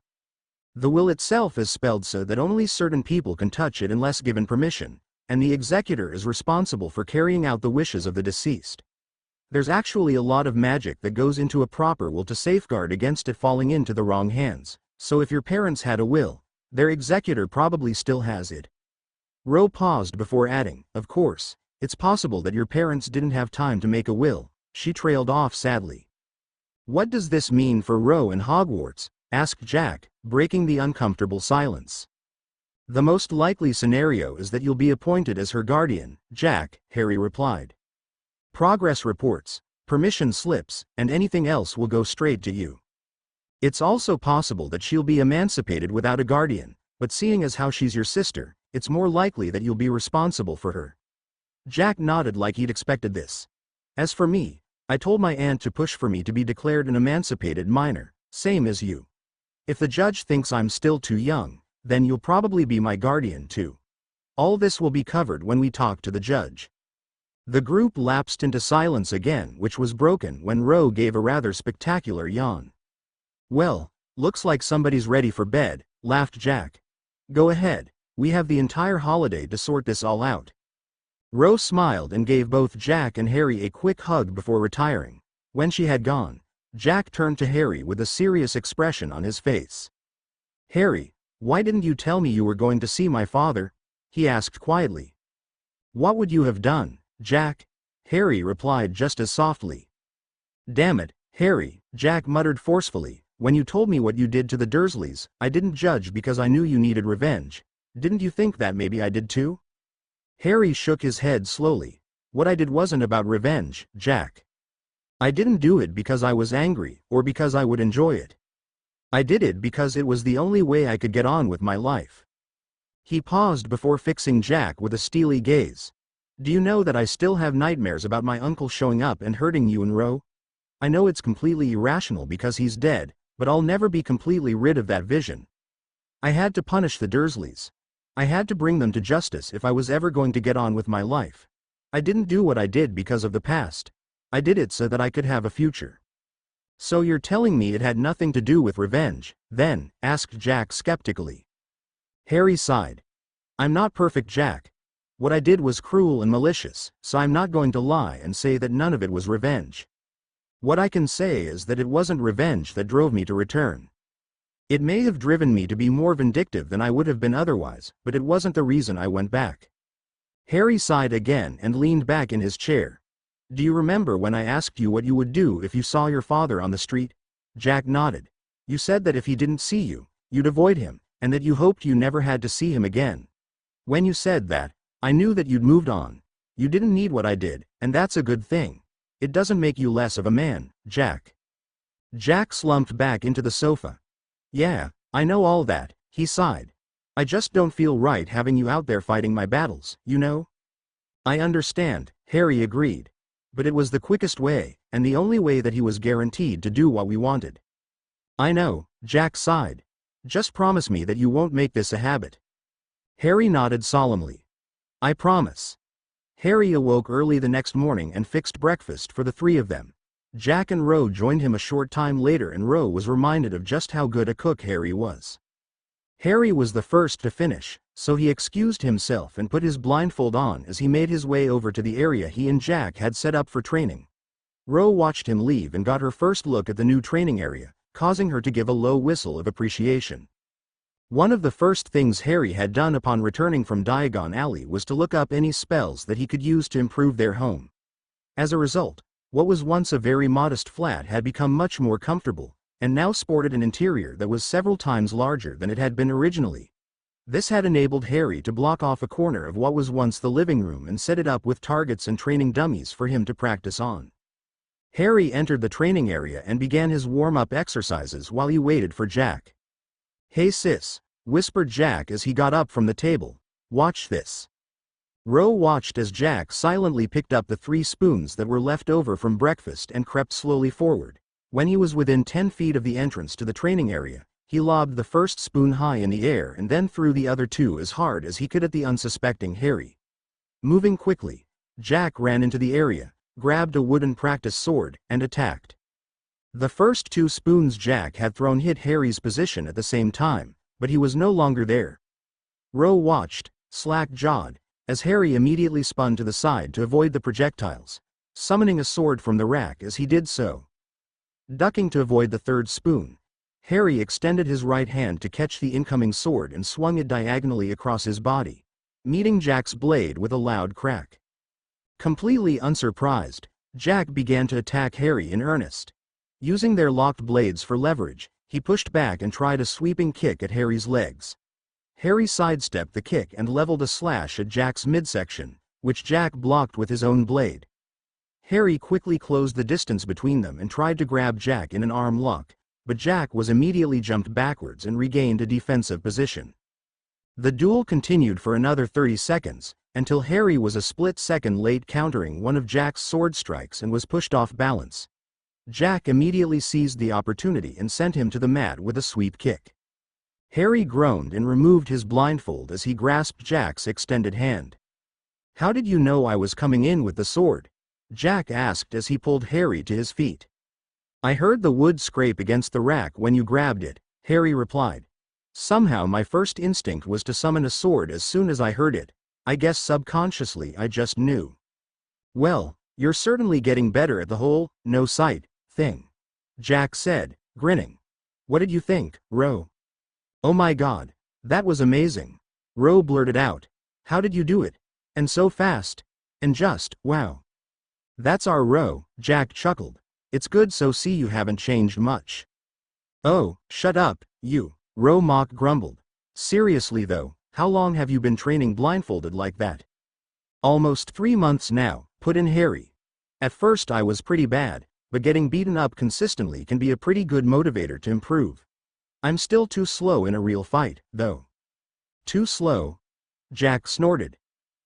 [SPEAKER 3] The will itself is spelled so that only certain people can touch it unless given permission, and the executor is responsible for carrying out the wishes of the deceased. There's actually a lot of magic that goes into a proper will to safeguard against it falling into the wrong hands, so if your parents had a will, their executor probably still has it. Ro paused before adding, of course, it's possible that your parents didn't have time to make a will, she trailed off sadly. What does this mean for Ro and Hogwarts? Asked Jack, breaking the uncomfortable silence. The most likely scenario is that you'll be appointed as her guardian, Jack, Harry replied. Progress reports, permission slips, and anything else will go straight to you. It's also possible that she'll be emancipated without a guardian, but seeing as how she's your sister, it's more likely that you'll be responsible for her. Jack nodded like he'd expected this. As for me, I told my aunt to push for me to be declared an emancipated minor, same as you. If the judge thinks I'm still too young, then you'll probably be my guardian too. All this will be covered when we talk to the judge. The group lapsed into silence again, which was broken when Ro gave a rather spectacular yawn. "Well, looks like somebody's ready for bed," laughed Jack. "Go ahead, we have the entire holiday to sort this all out." Ro smiled and gave both Jack and Harry a quick hug before retiring. When she had gone, Jack turned to Harry with a serious expression on his face. "Harry, why didn't you tell me you were going to see my father?" he asked quietly. "What would you have done, Jack?" Harry replied just as softly. "Damn it, Harry," Jack muttered forcefully, "when you told me what you did to the Dursleys, I didn't judge because I knew you needed revenge. Didn't you think that maybe I did too?" Harry shook his head slowly. "What I did wasn't about revenge, Jack. I didn't do it because I was angry, or because I would enjoy it. I did it because it was the only way I could get on with my life." He paused before fixing Jack with a steely gaze. "Do you know that I still have nightmares about my uncle showing up and hurting you and Ro? I know it's completely irrational because he's dead, but I'll never be completely rid of that vision. I had to punish the Dursleys. I had to bring them to justice if I was ever going to get on with my life. I didn't do what I did because of the past. I did it so that I could have a future." "So you're telling me it had nothing to do with revenge, then?" asked Jack skeptically. Harry sighed. "I'm not perfect, Jack. What I did was cruel and malicious, so I'm not going to lie and say that none of it was revenge. What I can say is that it wasn't revenge that drove me to return. It may have driven me to be more vindictive than I would have been otherwise, but it wasn't the reason I went back." Harry sighed again and leaned back in his chair. "Do you remember when I asked you what you would do if you saw your father on the street?" Jack nodded. "You said that if he didn't see you, you'd avoid him, and that you hoped you never had to see him again. When you said that, I knew that you'd moved on. You didn't need what I did, and that's a good thing. It doesn't make you less of a man, Jack." Jack slumped back into the sofa. "Yeah, I know all that," he sighed. "I just don't feel right having you out there fighting my battles, you know?" "I understand," Harry agreed. "But it was the quickest way, and the only way that he was guaranteed to do what we wanted." "I know," Jack sighed. "Just promise me that you won't make this a habit." Harry nodded solemnly. "I promise." Harry awoke early the next morning and fixed breakfast for the three of them. Jack and Ro joined him a short time later, and Ro was reminded of just how good a cook Harry was. Harry was the first to finish, so he excused himself and put his blindfold on as he made his way over to the area he and Jack had set up for training. Ro watched him leave and got her first look at the new training area, causing her to give a low whistle of appreciation. One of the first things Harry had done upon returning from Diagon Alley was to look up any spells that he could use to improve their home. As a result, what was once a very modest flat had become much more comfortable, and now sported an interior that was several times larger than it had been originally. This had enabled Harry to block off a corner of what was once the living room and set it up with targets and training dummies for him to practice on. Harry entered the training area and began his warm-up exercises while he waited for Jack. "Hey sis," whispered Jack as he got up from the table. "Watch this." Ro watched as Jack silently picked up the 3 spoons that were left over from breakfast and crept slowly forward. When he was within 10 feet of the entrance to the training area, he lobbed the first spoon high in the air and then threw the other 2 as hard as he could at the unsuspecting Harry. Moving quickly, Jack ran into the area, grabbed a wooden practice sword, and attacked. The first 2 spoons Jack had thrown hit Harry's position at the same time, but he was no longer there. Ro watched, slack-jawed, as Harry immediately spun to the side to avoid the projectiles, summoning a sword from the rack as he did so. Ducking to avoid the 3rd spoon, Harry extended his right hand to catch the incoming sword and swung it diagonally across his body, meeting Jack's blade with a loud crack. Completely unsurprised, Jack began to attack Harry in earnest. Using their locked blades for leverage, he pushed back and tried a sweeping kick at Harry's legs. Harry sidestepped the kick and leveled a slash at Jack's midsection, which Jack blocked with his own blade. Harry quickly closed the distance between them and tried to grab Jack in an arm lock, but Jack was immediately jumped backwards and regained a defensive position. The duel continued for another 30 seconds, until Harry was a split second late countering one of Jack's sword strikes and was pushed off balance. Jack immediately seized the opportunity and sent him to the mat with a sweep kick. Harry groaned and removed his blindfold as he grasped Jack's extended hand. How did you know I was coming in with the sword? Jack asked as he pulled Harry to his feet. I heard the wood scrape against the rack when you grabbed it, Harry replied. Somehow my first instinct was to summon a sword as soon as I heard it. I guess subconsciously I just knew. Well, you're certainly getting better at the whole, no sight, thing, Jack said, grinning. What did you think, Ro? Oh my god. That was amazing. Ro blurted out. How did you do it? And so fast. And just, wow. That's our Ro, Jack chuckled. It's good so see you haven't changed much. Oh, shut up, you, Ro Mock grumbled. Seriously though, how long have you been training blindfolded like that? Almost 3 months now, put in Harry. At first I was pretty bad, but getting beaten up consistently can be a pretty good motivator to improve. I'm still too slow in a real fight, though. Too slow? Jack snorted.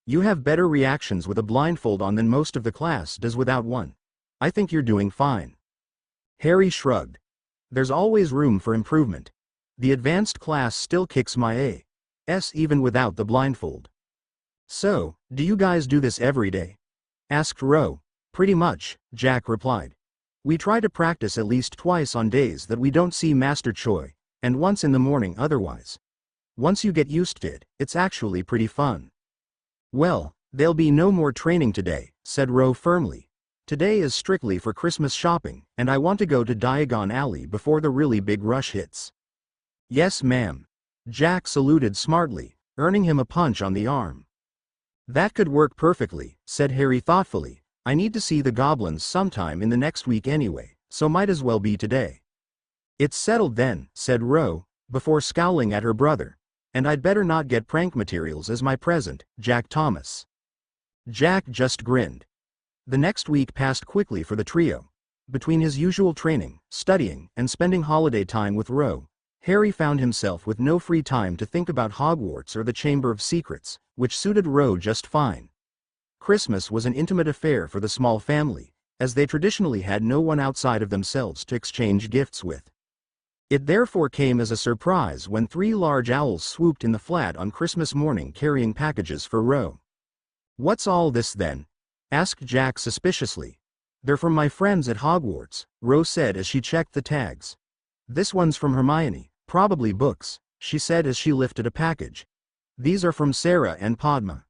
[SPEAKER 3] You have better reactions with a blindfold on than most of the class does without one. I think you're doing fine. Harry shrugged. There's always room for improvement. The advanced class still kicks my ass even without the blindfold. So, do you guys do this every day? Asked Ro. Pretty much, Jack replied. We try to practice at least twice on days that we don't see Master Choi, and once in the morning otherwise. Once you get used to it, it's actually pretty fun. Well, there'll be no more training today, said Ro firmly. Today is strictly for Christmas shopping, and I want to go to Diagon Alley before the really big rush hits. Yes, ma'am. Jack saluted smartly, earning him a punch on the arm. That could work perfectly, said Harry thoughtfully. I need to see the goblins sometime in the next week anyway, so might as well be today. It's settled then, said Ro, before scowling at her brother. And I'd better not get prank materials as my present, Jack Thomas. Jack just grinned. The next week passed quickly for the trio. Between his usual training, studying, and spending holiday time with Ro, Harry found himself with no free time to think about Hogwarts or the Chamber of Secrets, which suited Ro just fine. Christmas was an intimate affair for the small family, as they traditionally had no one outside of themselves to exchange gifts with. It therefore came as a surprise when 3 large owls swooped in the flat on Christmas morning carrying packages for Ro. What's all this then? Asked Jack suspiciously. They're from my friends at Hogwarts, Ro said as she checked the tags. This one's from Hermione, probably books, she said as she lifted a package. These are from Sarah and Padma.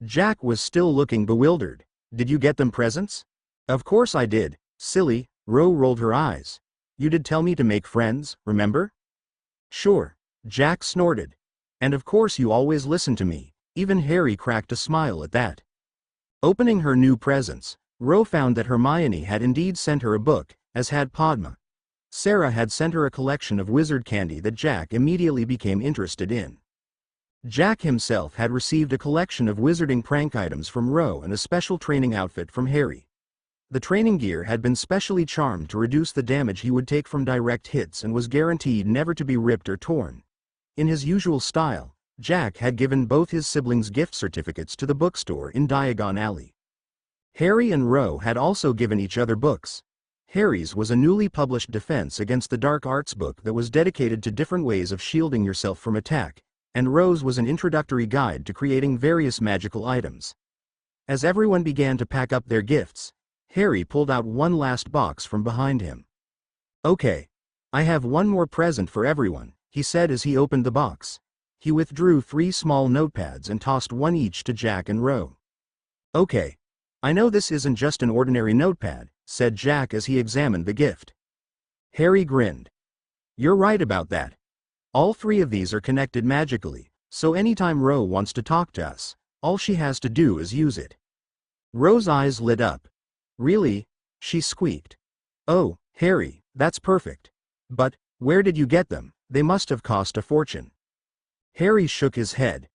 [SPEAKER 3] Jack was still looking bewildered. Did you get them presents? Of course I did, silly, Ro rolled her eyes. You did tell me to make friends, remember? Sure, Jack snorted. And of course you always listen to me. Even Harry cracked a smile at that. Opening her new presents, Ro found that Hermione had indeed sent her a book, as had Padma. Sarah had sent her a collection of wizard candy that Jack immediately became interested in. Jack himself had received a collection of wizarding prank items from Ro and a special training outfit from Harry. The training gear had been specially charmed to reduce the damage he would take from direct hits and was guaranteed never to be ripped or torn. In his usual style, Jack had given both his siblings gift certificates to the bookstore in Diagon Alley. Harry and Ro had also given each other books. Harry's was a newly published defense against the dark arts book that was dedicated to different ways of shielding yourself from attack, and Ro's was an introductory guide to creating various magical items. As everyone began to pack up their gifts, Harry pulled out one last box from behind him. Okay. I have one more present for everyone, he said as he opened the box. He withdrew 3 small notepads and tossed one each to Jack and Ro. Okay. I know this isn't just an ordinary notepad, said Jack as he examined the gift. Harry grinned. You're right about that. All 3 of these are connected magically, so anytime Ro wants to talk to us, all she has to do is use it. Ro's eyes lit up. Really? She squeaked. Oh, Harry, that's perfect. But, where did you get them? They must have cost a fortune. Harry shook his head.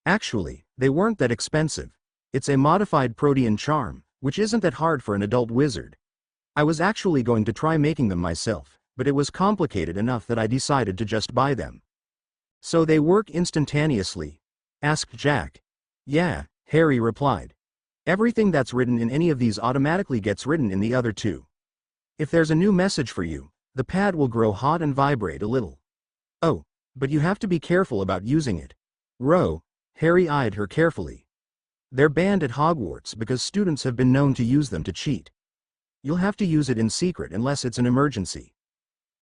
[SPEAKER 3] Actually, they weren't that expensive. It's a modified protean charm, which isn't that hard for an adult wizard. I was actually going to try making them myself, but it was complicated enough that I decided to just buy them. So they work instantaneously? Asked Jack. Yeah, Harry replied. Everything that's written in any of these automatically gets written in the other 2. If there's a new message for you, the pad will grow hot and vibrate a little. Oh, but you have to be careful about using it. Ro, Harry eyed her carefully. They're banned at Hogwarts because students have been known to use them to cheat. You'll have to use it in secret unless it's an emergency.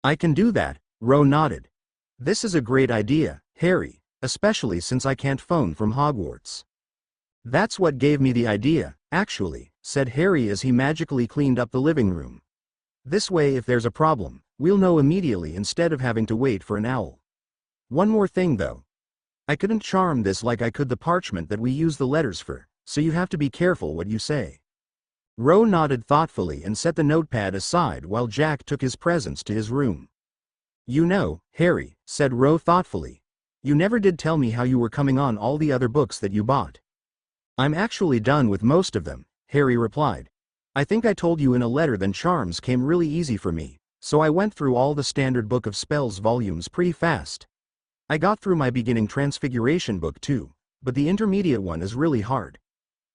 [SPEAKER 3] I can do that, Ro nodded. This is a great idea, Harry, especially since I can't phone from Hogwarts. That's what gave me the idea, actually, said Harry as he magically cleaned up the living room. This way if there's a problem, we'll know immediately instead of having to wait for an owl. One more thing though. I couldn't charm this like I could the parchment that we use the letters for, so you have to be careful what you say. Ro nodded thoughtfully and set the notepad aside while Jack took his presents to his room. You know, Harry, said Ro thoughtfully, you never did tell me how you were coming on all the other books that you bought. I'm actually done with most of them, Harry replied. I think I told you in a letter that charms came really easy for me, so I went through all the standard Book of Spells volumes pretty fast. I got through my beginning Transfiguration book too, but the intermediate one is really hard.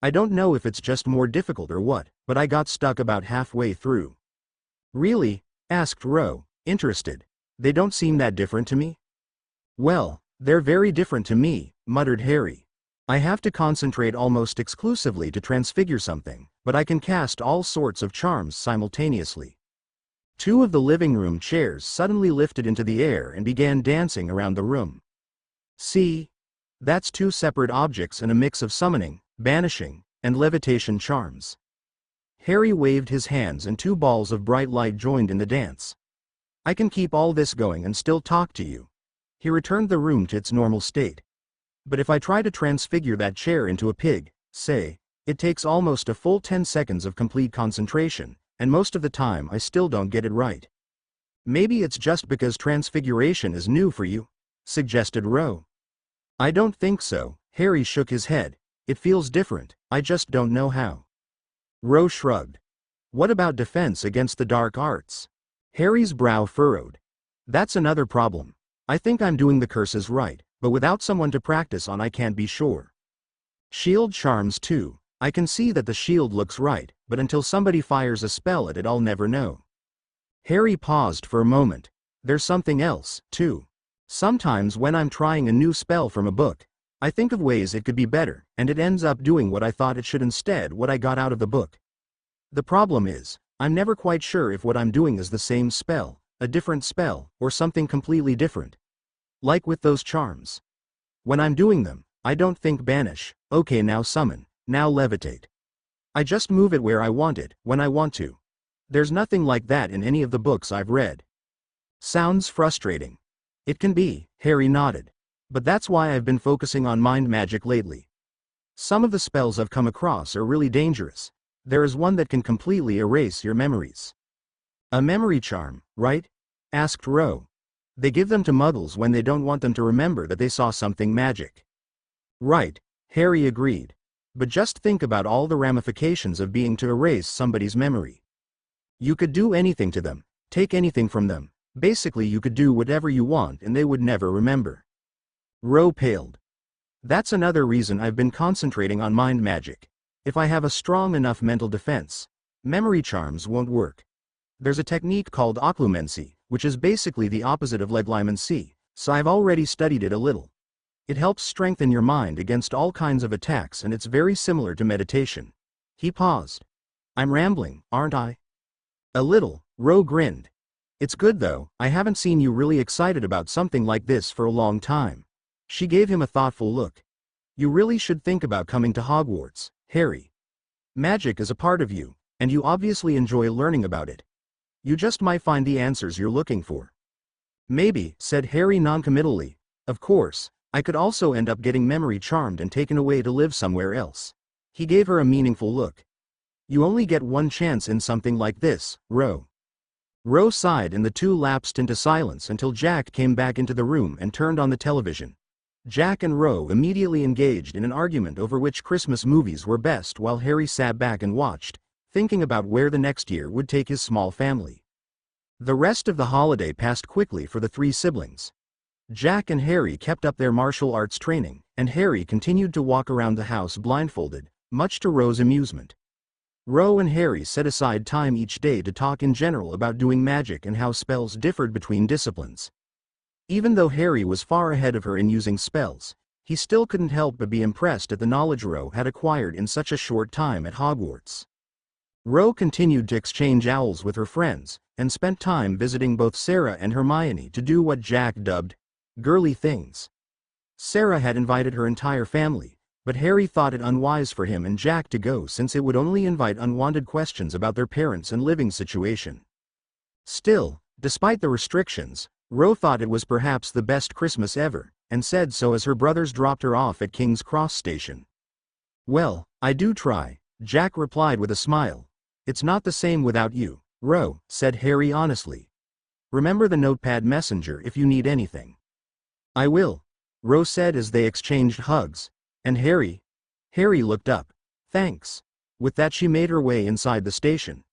[SPEAKER 3] I don't know if it's just more difficult or what, but I got stuck about halfway through. Really? Asked Ro, interested. They don't seem that different to me? Well, they're very different to me, muttered Harry. I have to concentrate almost exclusively to transfigure something, but I can cast all sorts of charms simultaneously. Two of the living room chairs suddenly lifted into the air and began dancing around the room. See? That's two separate objects and a mix of summoning, banishing, and levitation charms. Harry waved his hands and two balls of bright light joined in the dance. I can keep all this going and still talk to you. He returned the room to its normal state. But if I try to transfigure that chair into a pig, say, it takes almost a full 10 seconds of complete concentration, and most of the time I still don't get it right. Maybe it's just because transfiguration is new for you, suggested Ro. I don't think so, Harry shook his head. It feels different, I just don't know how. Ro shrugged. What about defense against the dark arts? Harry's brow furrowed. That's another problem. I think I'm doing the curses right, but without someone to practice on I can't be sure. Shield charms too. I can see that the shield looks right, but until somebody fires a spell at it I'll never know. Harry paused for a moment. There's something else, too. Sometimes when I'm trying a new spell from a book, I think of ways it could be better, and it ends up doing what I thought it should instead what I got out of the book. The problem is, I'm never quite sure if what I'm doing is the same spell, a different spell, or something completely different. Like with those charms. When I'm doing them, I don't think banish, okay now summon, now levitate. I just move it where I want it, when I want to. There's nothing like that in any of the books I've read. Sounds frustrating. It can be, Harry nodded. But that's why I've been focusing on mind magic lately. Some of the spells I've come across are really dangerous. There is one that can completely erase your memories. A memory charm, right? Asked Ro. They give them to muggles when they don't want them to remember that they saw something magic. Right, Harry agreed. But just think about all the ramifications of being to erase somebody's memory. You could do anything to them, take anything from them. Basically you could do whatever you want and they would never remember. Ro paled. That's another reason I've been concentrating on mind magic. If I have a strong enough mental defense, memory charms won't work. There's a technique called occlumency, which is basically the opposite of legilimency, so I've already studied it a little. It helps strengthen your mind against all kinds of attacks and it's very similar to meditation. He paused. I'm rambling, aren't I? A little, Ro grinned. It's good though, I haven't seen you really excited about something like this for a long time. She gave him a thoughtful look. You really should think about coming to Hogwarts, Harry. Magic is a part of you, and you obviously enjoy learning about it. You just might find the answers you're looking for. Maybe, said Harry noncommittally. Of course, I could also end up getting memory charmed and taken away to live somewhere else. He gave her a meaningful look. You only get one chance in something like this, Ro. Ro sighed and the two lapsed into silence until Jack came back into the room and turned on the television. Jack and Ro immediately engaged in an argument over which Christmas movies were best while Harry sat back and watched, thinking about where the next year would take his small family. The rest of the holiday passed quickly for the three siblings. Jack and Harry kept up their martial arts training, and Harry continued to walk around the house blindfolded, much to Ro's amusement. Ro and Harry set aside time each day to talk in general about doing magic and how spells differed between disciplines. Even though Harry was far ahead of her in using spells, he still couldn't help but be impressed at the knowledge Ro had acquired in such a short time at Hogwarts. Ro continued to exchange owls with her friends, and spent time visiting both Sarah and Hermione to do what Jack dubbed girly things. Sarah had invited her entire family, but Harry thought it unwise for him and Jack to go since it would only invite unwanted questions about their parents and living situation. Still, despite the restrictions, Ro thought it was perhaps the best Christmas ever, and said so as her brothers dropped her off at King's Cross Station. "Well, I do try," Jack replied with a smile. "It's not the same without you, Ro," said Harry honestly. "Remember the notepad messenger if you need anything." "I will," Ro said as they exchanged hugs. "And Harry?" Harry looked up. "Thanks." With that she made her way inside the station.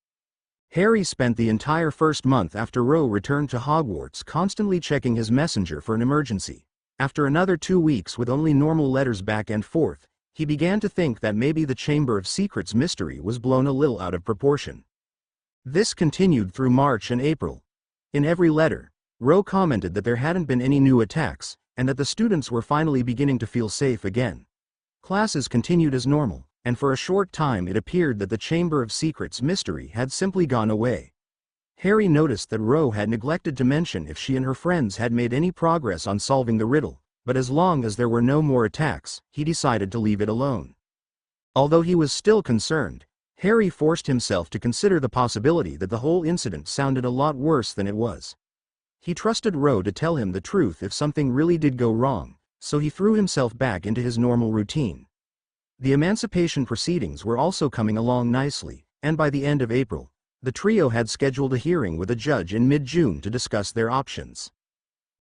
[SPEAKER 3] Harry spent the entire first month after Ro returned to Hogwarts constantly checking his messenger for an emergency. After another 2 weeks with only normal letters back and forth, he began to think that maybe the Chamber of Secrets mystery was blown a little out of proportion. This continued through March and April. In every letter, Ro commented that there hadn't been any new attacks, and that the students were finally beginning to feel safe again. Classes continued as normal, and for a short time it appeared that the Chamber of Secrets mystery had simply gone away. Harry noticed that Ro had neglected to mention if she and her friends had made any progress on solving the riddle, but as long as there were no more attacks, he decided to leave it alone. Although he was still concerned, Harry forced himself to consider the possibility that the whole incident sounded a lot worse than it was. He trusted Ro to tell him the truth if something really did go wrong, so he threw himself back into his normal routine. The emancipation proceedings were also coming along nicely, and by the end of April, the trio had scheduled a hearing with a judge in mid-June to discuss their options.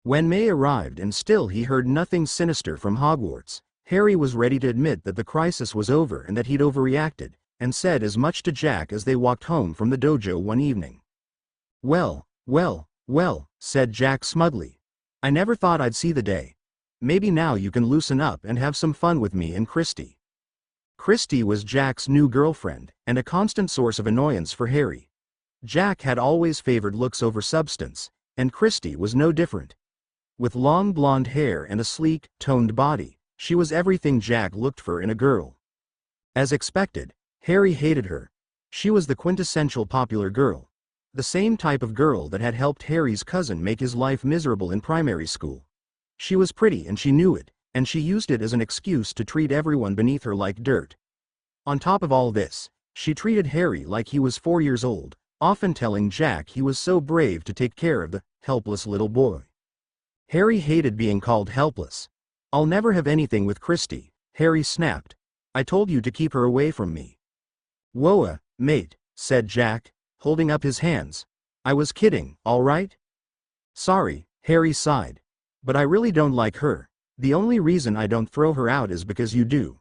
[SPEAKER 3] When May arrived and still he heard nothing sinister from Hogwarts, Harry was ready to admit that the crisis was over and that he'd overreacted, and said as much to Jack as they walked home from the dojo one evening. "Well, said Jack smugly. "I never thought I'd see the day. Maybe now you can loosen up and have some fun with me and Christy." Christy was Jack's new girlfriend, and a constant source of annoyance for Harry. Jack had always favored looks over substance, and Christy was no different. With long blonde hair and a sleek, toned body, she was everything Jack looked for in a girl. As expected, Harry hated her. She was the quintessential popular girl. The same type of girl that had helped Harry's cousin make his life miserable in primary school. She was pretty and she knew it, and she used it as an excuse to treat everyone beneath her like dirt. On top of all this, she treated Harry like he was 4 years old, often telling Jack he was so brave to take care of the helpless little boy. Harry hated being called helpless. "I'll never have anything with Christy," Harry snapped. "I told you to keep her away from me." "Whoa, mate," said Jack, holding up his hands. "I was kidding, all right?" "Sorry," Harry sighed. "But I really don't like her. The only reason I don't throw her out is because you do.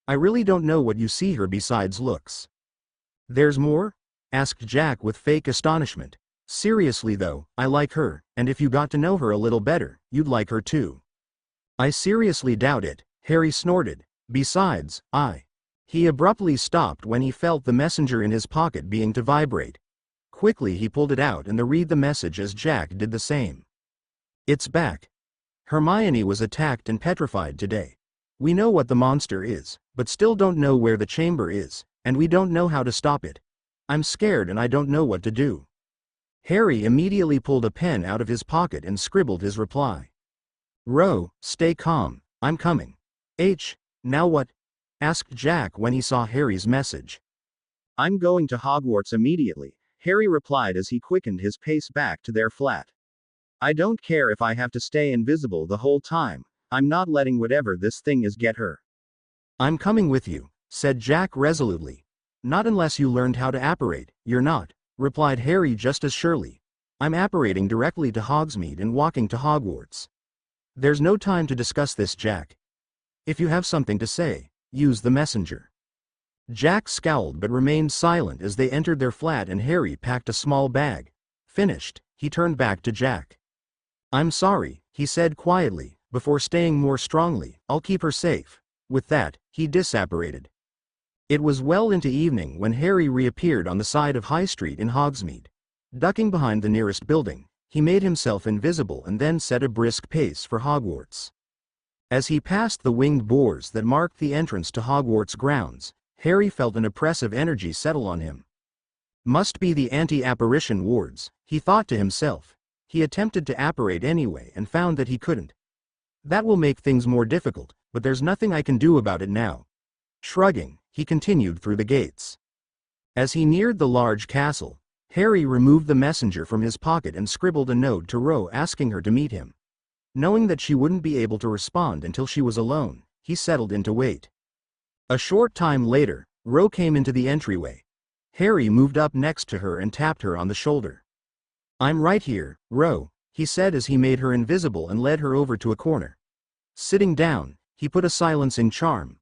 [SPEAKER 3] I really don't know what you see her besides looks." "There's more?" asked Jack with fake astonishment. "Seriously though, I like her, and if you got to know her a little better, you'd like her too." "I seriously doubt it," Harry snorted. "Besides, He abruptly stopped when he felt the messenger in his pocket being to vibrate. Quickly he pulled it out and to read the message as Jack did the same. "It's back. Hermione was attacked and petrified today. We know what the monster is, but still don't know where the chamber is, and we don't know how to stop it. I'm scared and I don't know what to do." Harry immediately pulled a pen out of his pocket and scribbled his reply. "Ro, stay calm, I'm coming." Now what?" asked Jack when he saw Harry's message.
[SPEAKER 2] "I'm going to Hogwarts immediately," Harry replied as he quickened his pace back to their flat. "I don't care if I have to stay invisible the whole time, I'm not letting whatever this thing is get her."
[SPEAKER 3] "I'm coming with you," said Jack resolutely. "Not unless you learned how to apparate, you're not," replied Harry just as surely. "I'm apparating directly to Hogsmeade and walking to Hogwarts." "There's no time to discuss this, Jack. If you have something to say, use the messenger." Jack scowled but remained silent as they entered their flat and Harry packed a small bag. Finished, he turned back to Jack. "I'm sorry," he said quietly, before staying more strongly, "I'll keep her safe." With that, he disapparated. It was well into evening when Harry reappeared on the side of High Street in Hogsmeade. Ducking behind the nearest building, he made himself invisible and then set a brisk pace for Hogwarts. As he passed the winged boars that marked the entrance to Hogwarts grounds, Harry felt an oppressive energy settle on him. Must be the anti-apparition wards, he thought to himself. He attempted to apparate anyway and found that he couldn't. That will make things more difficult, but there's nothing I can do about it now. Shrugging, he continued through the gates. As he neared the large castle, Harry removed the messenger from his pocket and scribbled a note to Ro asking her to meet him. Knowing that she wouldn't be able to respond until she was alone, he settled in to wait. A short time later, Ro came into the entryway. Harry moved up next to her and tapped her on the shoulder. "I'm right here, Ro," he said as he made her invisible and led her over to a corner. Sitting down, he put a silencing charm.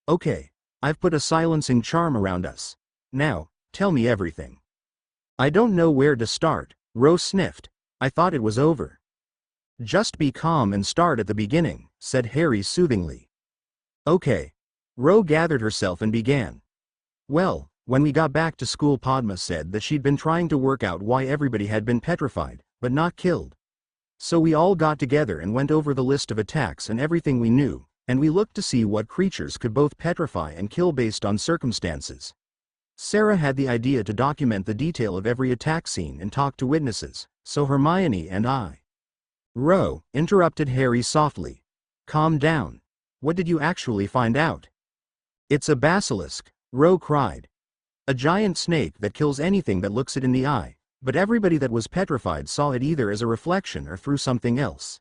[SPEAKER 3] "Okay, I've put a silencing charm around us. Now, tell me everything." "I don't know where to start," Ro sniffed. "I thought it was over." "Just be calm and start at the beginning," said Harry soothingly. "Okay." Ro gathered herself and began. "Well, when we got back to school, Padma said that she'd been trying to work out why everybody had been petrified, but not killed. So we all got together and went over the list of attacks and everything we knew, and we looked to see what creatures could both petrify and kill based on circumstances. Sarah had the idea to document the detail of every attack scene and talk to witnesses, so Hermione and I." "Ro," interrupted Harry softly. "Calm down. What did you actually find out?" "It's a basilisk," Ro cried. "A giant snake that kills anything that looks it in the eye, but everybody that was petrified saw it either as a reflection or through something else.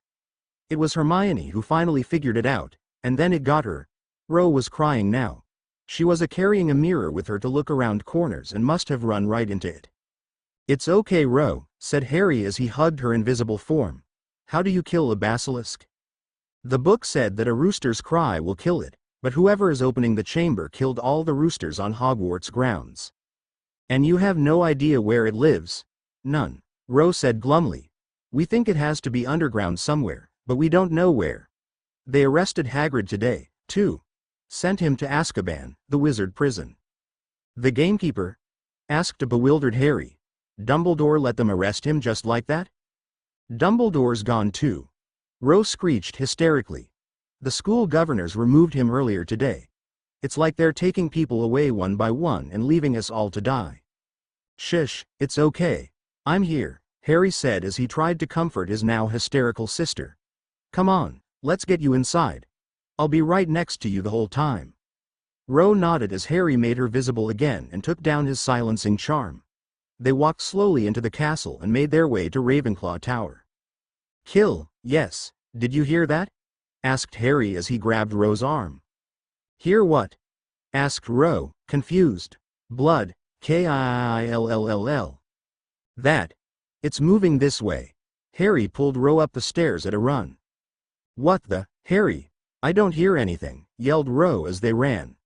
[SPEAKER 3] It was Hermione who finally figured it out, and then it got her." Ro was crying now. She was carrying a mirror with her to look around corners and must have run right into it. "It's okay, Ro," said Harry as he hugged her invisible form. "How do you kill a basilisk?" "The book said that a rooster's cry will kill it, but whoever is opening the chamber killed all the roosters on Hogwarts grounds." "And you have no idea where it lives?" "None," Ro said glumly. "We think it has to be underground somewhere, but we don't know where. They arrested Hagrid today, too. Sent him to Azkaban, the wizard prison." "The gamekeeper?" asked a bewildered Harry. "Dumbledore let them arrest him just like that?" "Dumbledore's gone too," Ro screeched hysterically. "The school governors removed him earlier today. It's like they're taking people away one by one and leaving us all to die." "Shush, it's okay. I'm here," Harry said as he tried to comfort his now hysterical sister. "Come on, let's get you inside. I'll be right next to you the whole time." Ro nodded as Harry made her visible again and took down his silencing charm. They walked slowly into the castle and made their way to Ravenclaw Tower. "Kill, yes, did you hear that?" asked Harry as he grabbed Ro's arm. "Hear what?" asked Ro, confused. "Blood, Kill. That. It's moving this way." Harry pulled Ro up the stairs at a run. "What the, Harry? I don't hear anything," yelled Ro as they ran.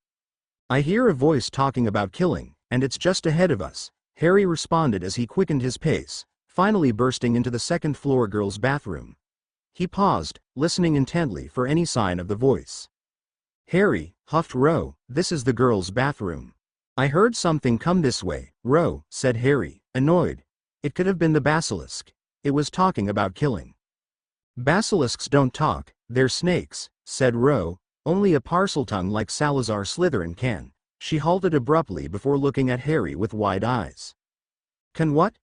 [SPEAKER 3] "I hear a voice talking about killing, and it's just ahead of us," Harry responded as he quickened his pace, finally bursting into the second-floor girls' bathroom. He paused, listening intently for any sign of the voice. "Harry," huffed Ro, "this is the girls' bathroom." "I heard something come this way, Ro," said Harry, annoyed. "It could have been the basilisk. It was talking about killing." "Basilisks don't talk, they're snakes," said Ro. "Only a Parseltongue like Salazar Slytherin can." She halted abruptly before looking at Harry with wide eyes. "Can what?"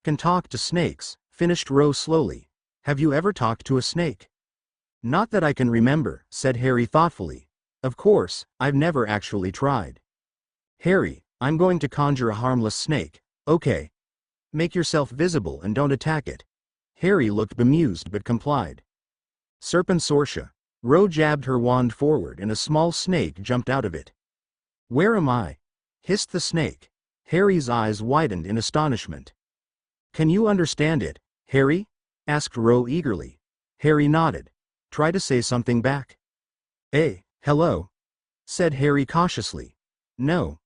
[SPEAKER 3] "Can talk to snakes," finished Ro slowly. "Have you ever talked to a snake?" "Not that I can remember," said Harry thoughtfully. "Of course, I've never actually tried." "Harry, I'm going to conjure a harmless snake, okay? Make yourself visible and don't attack it." Harry looked bemused but complied. "Serpensortia." Ro jabbed her wand forward and a small snake jumped out of it. "Where am I?" hissed the snake. Harry's eyes widened in astonishment. "Can you understand it, Harry?" asked Ro eagerly. Harry nodded. "Try to say something back." Hello," said Harry cautiously. No,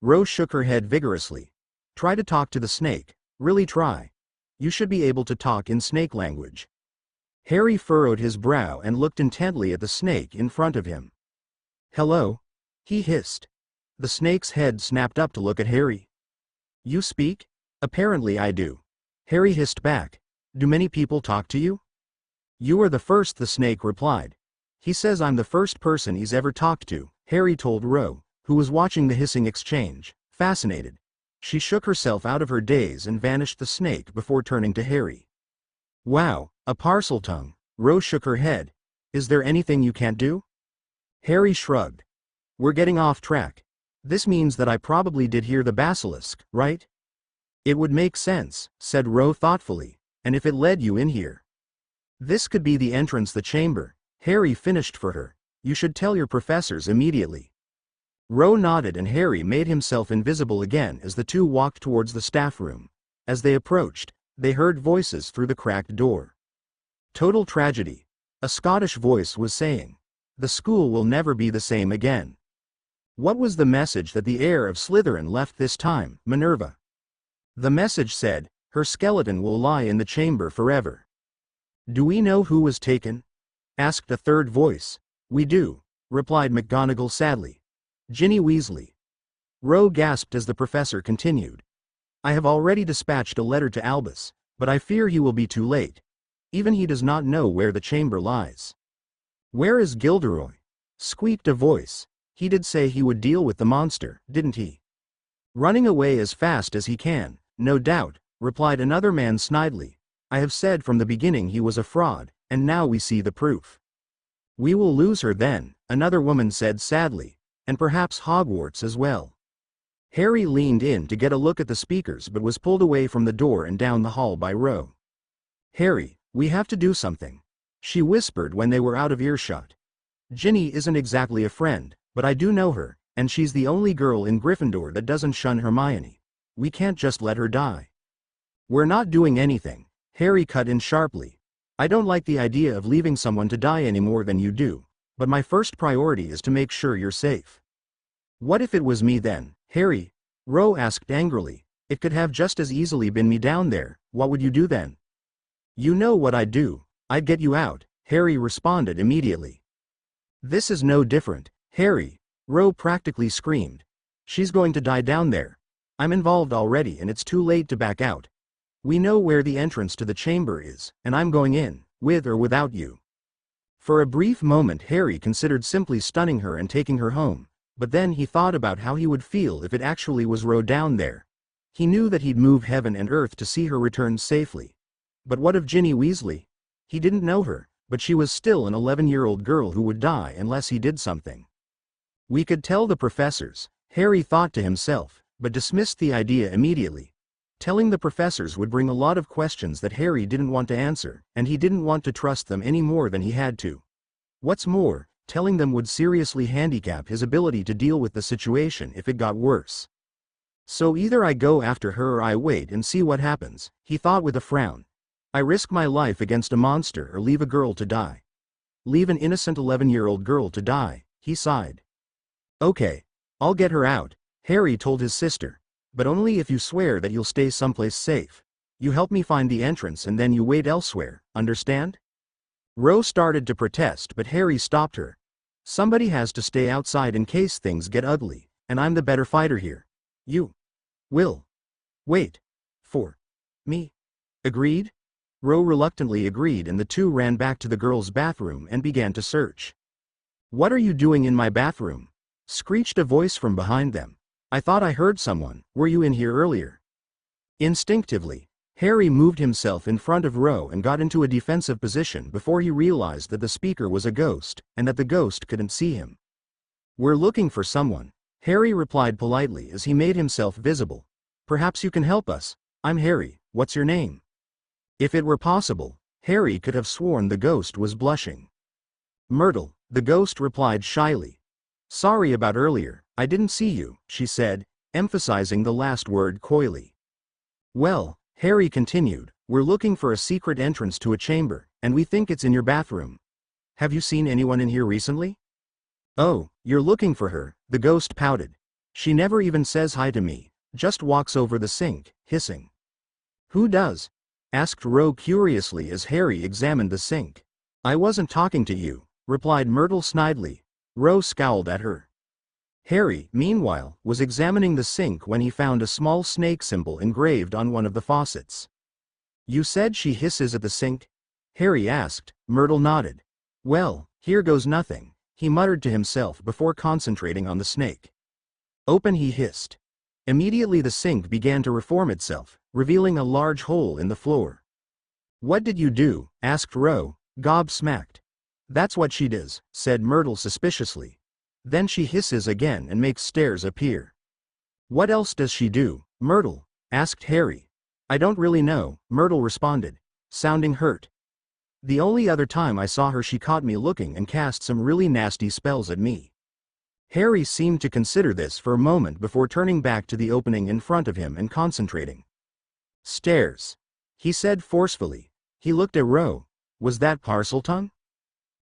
[SPEAKER 3] Ro shook her head vigorously. "Try to talk to the snake, really try. You should be able to talk in snake language." Harry furrowed his brow and looked intently at the snake in front of him. "Hello?" he hissed. The snake's head snapped up to look at Harry. "You speak?" "Apparently I do." Harry hissed back. "Do many people talk to you?" "You are the first," the snake replied. He says I'm the first person he's ever talked to, Harry told Ro, who was watching the hissing exchange, fascinated. She shook herself out of her daze and vanished the snake before turning to Harry. Wow, a Parseltongue. Ro shook her head. Is there anything you can't do? Harry shrugged. We're getting off track. This means that I probably did hear the basilisk, right? It would make sense, said Ro thoughtfully, and if it led you in here. This could be the entrance the chamber. Harry finished for her. You should tell your professors immediately. Ro nodded and Harry made himself invisible again as the two walked towards the staff room. As they approached, they heard voices through the cracked door. Total tragedy. A Scottish voice was saying. The school will never be the same again. What was the message that the heir of Slytherin left this time, Minerva? The message said, her skeleton will lie in the chamber forever. Do we know who was taken? Asked a third voice. We do, replied McGonagall sadly. Ginny Weasley. Ro gasped as the professor continued. I have already dispatched a letter to Albus, but I fear he will be too late. Even he does not know where the chamber lies. Where is Gilderoy? Squeaked a voice. He did say he would deal with the monster, didn't he? Running away as fast as he can, no doubt, replied another man snidely. I have said from the beginning he was a fraud, and now we see the proof. We will lose her then, another woman said sadly, and perhaps Hogwarts as well. Harry leaned in to get a look at the speakers but was pulled away from the door and down the hall by Ro. Harry, we have to do something, she whispered when they were out of earshot. Ginny isn't exactly a friend, but I do know her, and she's the only girl in Gryffindor that doesn't shun Hermione. We can't just let her die. We're not doing anything, Harry cut in sharply. I don't like the idea of leaving someone to die any more than you do, but my first priority is to make sure you're safe. What if it was me then, Harry? Ro asked angrily. It could have just as easily been me down there. What would you do then? You know what I'd do. I'd get you out, Harry responded immediately. This is no different, Harry, Ro practically screamed. She's going to die down there. I'm involved already and it's too late to back out. We know where the entrance to the chamber is, and I'm going in, with or without you. For a brief moment Harry considered simply stunning her and taking her home, but then he thought about how he would feel if it actually was Ro down there. He knew that he'd move heaven and earth to see her return safely. But what of Ginny Weasley? He didn't know her, but she was still an 11-year-old girl who would die unless he did something. We could tell the professors, Harry thought to himself, but dismissed the idea immediately. Telling the professors would bring a lot of questions that Harry didn't want to answer, and he didn't want to trust them any more than he had to. What's more, telling them would seriously handicap his ability to deal with the situation if it got worse. So either I go after her or I wait and see what happens, he thought with a frown. I risk my life against a monster or leave a girl to die. Leave an innocent 11-year-old girl to die, he sighed. Okay, I'll get her out, Harry told his sister, but only if you swear that you'll stay someplace safe. You help me find the entrance and then you wait elsewhere, understand? Ro started to protest but Harry stopped her. Somebody has to stay outside in case things get ugly, and I'm the better fighter here. You will wait for me. Agreed? Ro reluctantly agreed and the two ran back to the girls' bathroom and began to search. What are you doing in my bathroom? Screeched a voice from behind them. I thought I heard someone. Were you in here earlier? Instinctively, Harry moved himself in front of Ro and got into a defensive position before he realized that the speaker was a ghost and that the ghost couldn't see him. We're looking for someone, Harry replied politely as he made himself visible. Perhaps you can help us. I'm Harry. What's your name? If it were possible, Harry could have sworn the ghost was blushing. Myrtle, the ghost replied shyly. Sorry about earlier, I didn't see you, she said, emphasizing the last word coyly. Well, Harry continued, we're looking for a secret entrance to a chamber, and we think it's in your bathroom. Have you seen anyone in here recently? Oh, you're looking for her, the ghost pouted. She never even says hi to me, just walks over the sink, hissing. Who does? Asked Ro curiously as Harry examined the sink. I wasn't talking to you, replied Myrtle snidely. Ro scowled at her. Harry, meanwhile, was examining the sink when he found a small snake symbol engraved on one of the faucets. You said she hisses at the sink? Harry asked. Myrtle nodded. Well, Here goes nothing, he muttered to himself before concentrating on the snake. Open, he hissed. Immediately the sink began to reform itself, revealing a large hole in the floor. What did you do? Asked Ro, gobsmacked. That's what she does, said Myrtle suspiciously. Then she hisses again and makes stairs appear. What else does she do, Myrtle? Asked Harry. I don't really know, Myrtle responded, sounding hurt. The only other time I saw her she caught me looking and cast some really nasty spells at me. Harry seemed to consider this for a moment before turning back to the opening in front of him and concentrating. Stairs, he said forcefully. He looked at Ro. Was that Parseltongue?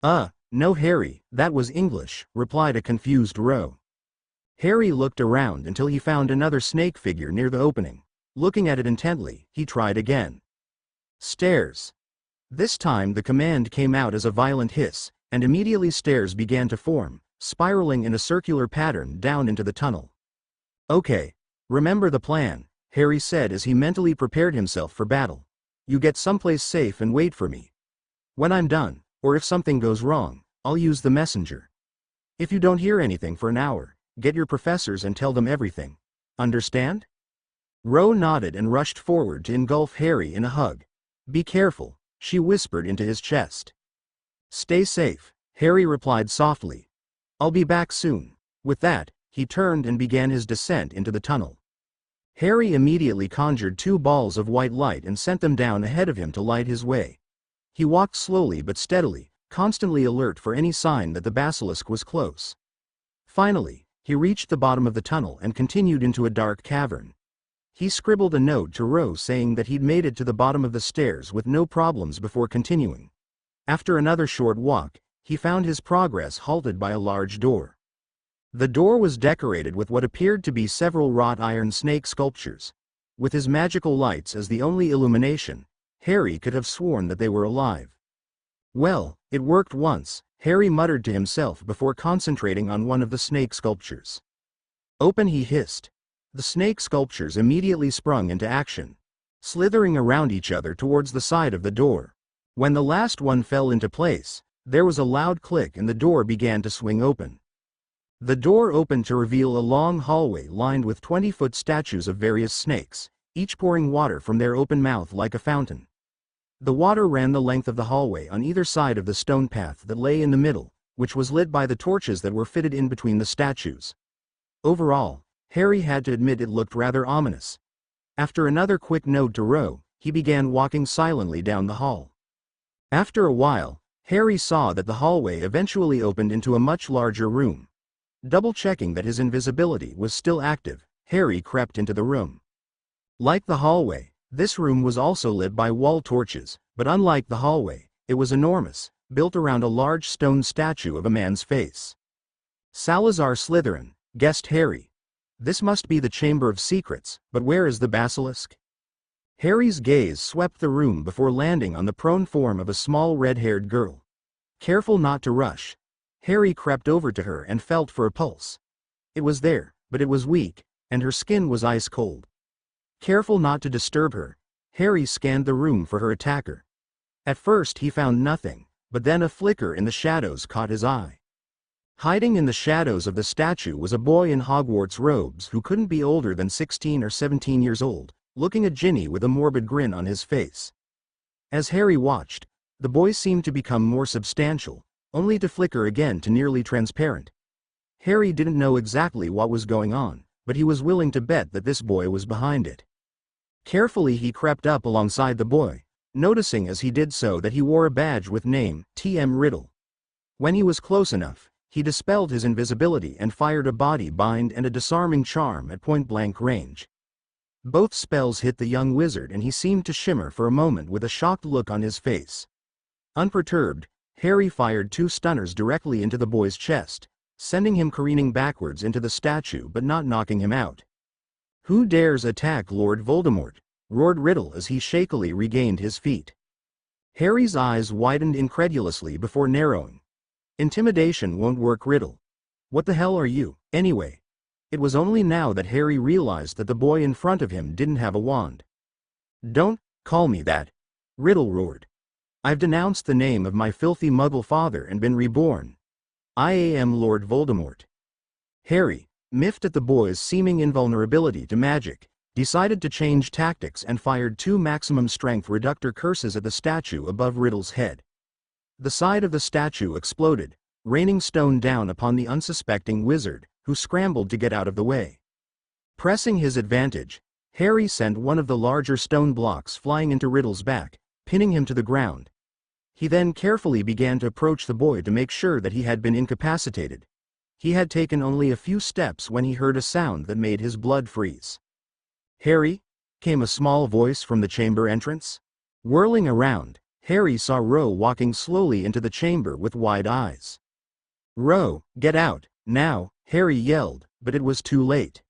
[SPEAKER 3] No Harry, that was English, replied a confused Ro. Harry looked around until he found another snake figure near the opening. Looking at it intently, he tried again. Stairs. This time the command came out as a violent hiss, and immediately stairs began to form, spiraling in a circular pattern down into the tunnel. Okay. Remember the plan, Harry said as he mentally prepared himself for battle. You get someplace safe and wait for me. When I'm done, or if something goes wrong, I'll use the messenger. If you don't hear anything for an hour, get your professors and tell them everything. Understand? Ro nodded and rushed forward to engulf Harry in a hug. Be careful, she whispered into his chest. Stay safe, Harry replied softly. I'll be back soon. With that, he turned and began his descent into the tunnel. Harry immediately conjured 2 balls of white light and sent them down ahead of him to light his way. He walked slowly but steadily, constantly alert for any sign that the basilisk was close. Finally, he reached the bottom of the tunnel and continued into a dark cavern. He scribbled a note to Ro saying that he'd made it to the bottom of the stairs with no problems before continuing. After another short walk, he found his progress halted by a large door. The door was decorated with what appeared to be several wrought iron snake sculptures. With his magical lights as the only illumination, Harry could have sworn that they were alive. Well, it worked once, Harry muttered to himself before concentrating on one of the snake sculptures. Open, he hissed. The snake sculptures immediately sprung into action, slithering around each other towards the side of the door. When the last one fell into place, there was a loud click and the door began to swing open. The door opened to reveal a long hallway lined with 20-foot statues of various snakes, each pouring water from their open mouth like a fountain. The water ran the length of the hallway on either side of the stone path that lay in the middle, which was lit by the torches that were fitted in between the statues. Overall, Harry had to admit it looked rather ominous. After another quick nod to Ro, he began walking silently down the hall. After a while, Harry saw that the hallway eventually opened into a much larger room. Double-checking that his invisibility was still active, Harry crept into the room. Like the hallway, this room was also lit by wall torches, but unlike the hallway, it was enormous, built around a large stone statue of a man's face. Salazar Slytherin, guessed Harry. This must be the Chamber of Secrets, but where is the basilisk? Harry's gaze swept the room before landing on the prone form of a small red-haired girl. Careful not to rush, Harry crept over to her and felt for a pulse. It was there, but it was weak, and her skin was ice cold. Careful not to disturb her, Harry scanned the room for her attacker. At first he found nothing, but then a flicker in the shadows caught his eye. Hiding in the shadows of the statue was a boy in Hogwarts robes who couldn't be older than 16 or 17 years old, looking at Ginny with a morbid grin on his face. As Harry watched, the boy seemed to become more substantial, only to flicker again to nearly transparent. Harry didn't know exactly what was going on, but he was willing to bet that this boy was behind it. Carefully he crept up alongside the boy, noticing as he did so that he wore a badge with name, T.M. Riddle. When he was close enough, he dispelled his invisibility and fired a body bind and a disarming charm at point-blank range. Both spells hit the young wizard and he seemed to shimmer for a moment with a shocked look on his face. Unperturbed, Harry fired 2 stunners directly into the boy's chest, sending him careening backwards into the statue but not knocking him out. Who dares attack Lord Voldemort? Roared Riddle as he shakily regained his feet. Harry's eyes widened incredulously before narrowing. Intimidation won't work, Riddle. What the hell are you, anyway? It was only now that Harry realized that the boy in front of him didn't have a wand. Don't call me that, Riddle roared. I've denounced the name of my filthy Muggle father and been reborn. I am Lord Voldemort. Harry, miffed at the boy's seeming invulnerability to magic, decided to change tactics and fired 2 maximum strength reductor curses at the statue above Riddle's head. The side of the statue exploded, raining stone down upon the unsuspecting wizard, who scrambled to get out of the way. Pressing his advantage, Harry sent one of the larger stone blocks flying into Riddle's back, pinning him to the ground. He then carefully began to approach the boy to make sure that he had been incapacitated. He had taken only a few steps when he heard a sound that made his blood freeze. "Harry?" came a small voice from the chamber entrance. Whirling around, Harry saw Ro walking slowly into the chamber with wide eyes. "Ro, get out, now," Harry yelled, but it was too late.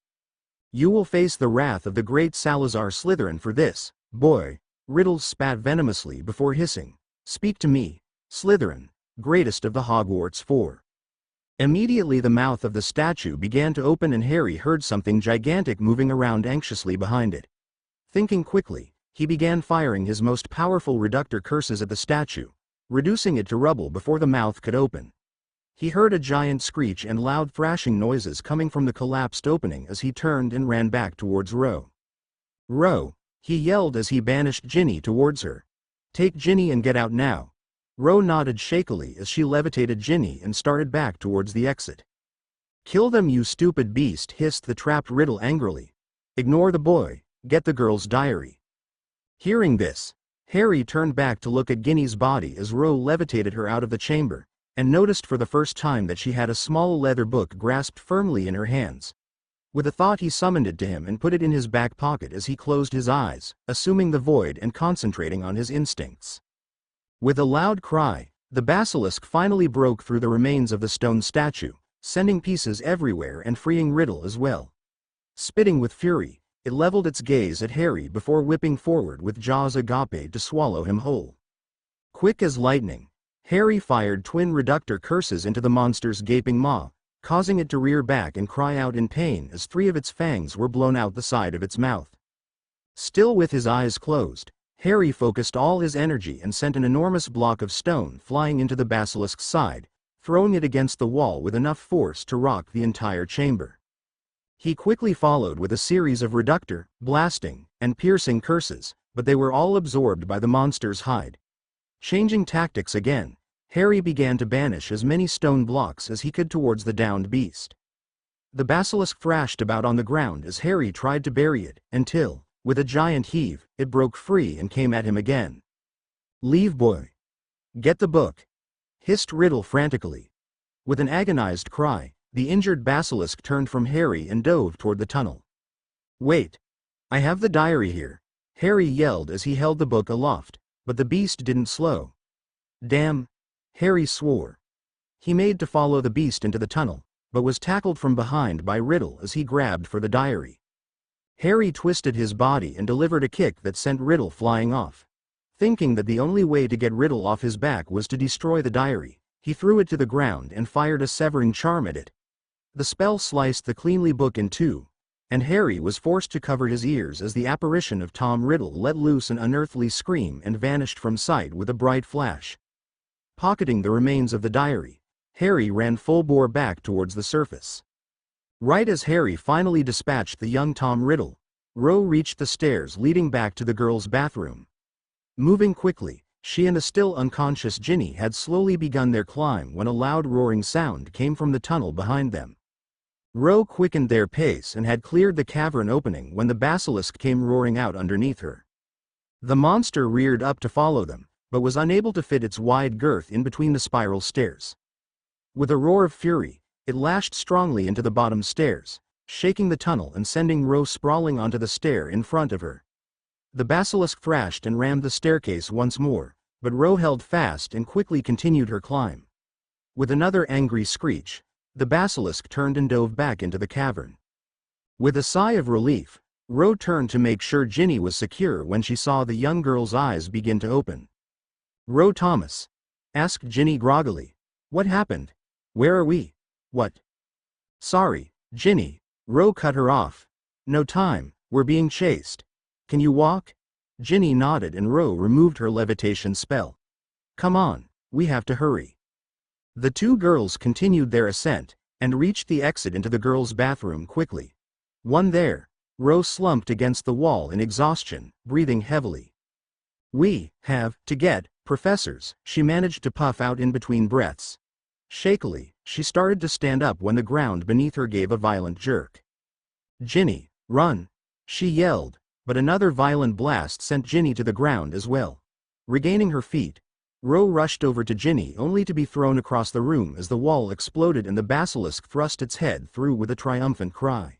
[SPEAKER 3] "You will face the wrath of the great Salazar Slytherin for this, boy," Riddle spat venomously before hissing. "Speak to me, Slytherin, greatest of the Hogwarts Four." Immediately the mouth of the statue began to open and Harry heard something gigantic moving around anxiously behind it. Thinking quickly, he began firing his most powerful reductor curses at the statue, reducing it to rubble before the mouth could open. He heard a giant screech and loud thrashing noises coming from the collapsed opening as he turned and ran back towards Ro. "Ro," he yelled as he banished Ginny towards her. "Take Ginny and get out now." Ro nodded shakily as she levitated Ginny and started back towards the exit. "Kill them, you stupid beast," hissed the trapped Riddle angrily. "Ignore the boy, get the girl's diary." Hearing this, Harry turned back to look at Ginny's body as Ro levitated her out of the chamber, and noticed for the first time that she had a small leather book grasped firmly in her hands. With a thought he summoned it to him and put it in his back pocket as he closed his eyes, assuming the void and concentrating on his instincts. With a loud cry, the basilisk finally broke through the remains of the stone statue, sending pieces everywhere and freeing Riddle as well. Spitting with fury, it leveled its gaze at Harry before whipping forward with jaws agape to swallow him whole. Quick as lightning, Harry fired twin reductor curses into the monster's gaping maw, causing it to rear back and cry out in pain as 3 of its fangs were blown out the side of its mouth. Still with his eyes closed, Harry focused all his energy and sent an enormous block of stone flying into the basilisk's side, throwing it against the wall with enough force to rock the entire chamber. He quickly followed with a series of reductor, blasting, and piercing curses, but they were all absorbed by the monster's hide. Changing tactics again, Harry began to banish as many stone blocks as he could towards the downed beast. The basilisk thrashed about on the ground as Harry tried to bury it, until, with a giant heave, it broke free and came at him again. "Leave, boy. Get the book," hissed Riddle frantically. With an agonized cry, the injured basilisk turned from Harry and dove toward the tunnel. "Wait. I have the diary here," Harry yelled as he held the book aloft, but the beast didn't slow. "Damn," Harry swore. He made to follow the beast into the tunnel, but was tackled from behind by Riddle as he grabbed for the diary. Harry twisted his body and delivered a kick that sent Riddle flying off. Thinking that the only way to get Riddle off his back was to destroy the diary, he threw it to the ground and fired a severing charm at it. The spell sliced the cleanly book in 2, and Harry was forced to cover his ears as the apparition of Tom Riddle let loose an unearthly scream and vanished from sight with a bright flash. Pocketing the remains of the diary, Harry ran full bore back towards the surface. Right as Harry finally dispatched the young Tom Riddle, Ro reached the stairs leading back to the girls' bathroom. Moving quickly, she and the still unconscious Ginny had slowly begun their climb when a loud roaring sound came from the tunnel behind them. Ro quickened their pace and had cleared the cavern opening when the basilisk came roaring out underneath her. The monster reared up to follow them, but was unable to fit its wide girth in between the spiral stairs. With a roar of fury, it lashed strongly into the bottom stairs, shaking the tunnel and sending Ro sprawling onto the stair in front of her. The basilisk thrashed and rammed the staircase once more, but Ro held fast and quickly continued her climb. With another angry screech, the basilisk turned and dove back into the cavern. With a sigh of relief, Ro turned to make sure Ginny was secure when she saw the young girl's eyes begin to open. "Ro Thomas?" asked Ginny groggily. "What happened? Where are we? What?" "Sorry, Ginny," Ro cut her off. "No time, we're being chased. Can you walk?" Ginny nodded and Ro removed her levitation spell. Come on, we have to hurry. The two girls continued their ascent, and reached the exit into the girls' bathroom quickly. One there, Rose slumped against the wall in exhaustion, breathing heavily. We have to get, professors, she managed to puff out in between breaths. Shakily, she started to stand up when the ground beneath her gave a violent jerk. Ginny, run! She yelled, but another violent blast sent Ginny to the ground as well. Regaining her feet, Rose rushed over to Ginny only to be thrown across the room as the wall exploded and the basilisk thrust its head through with a triumphant cry.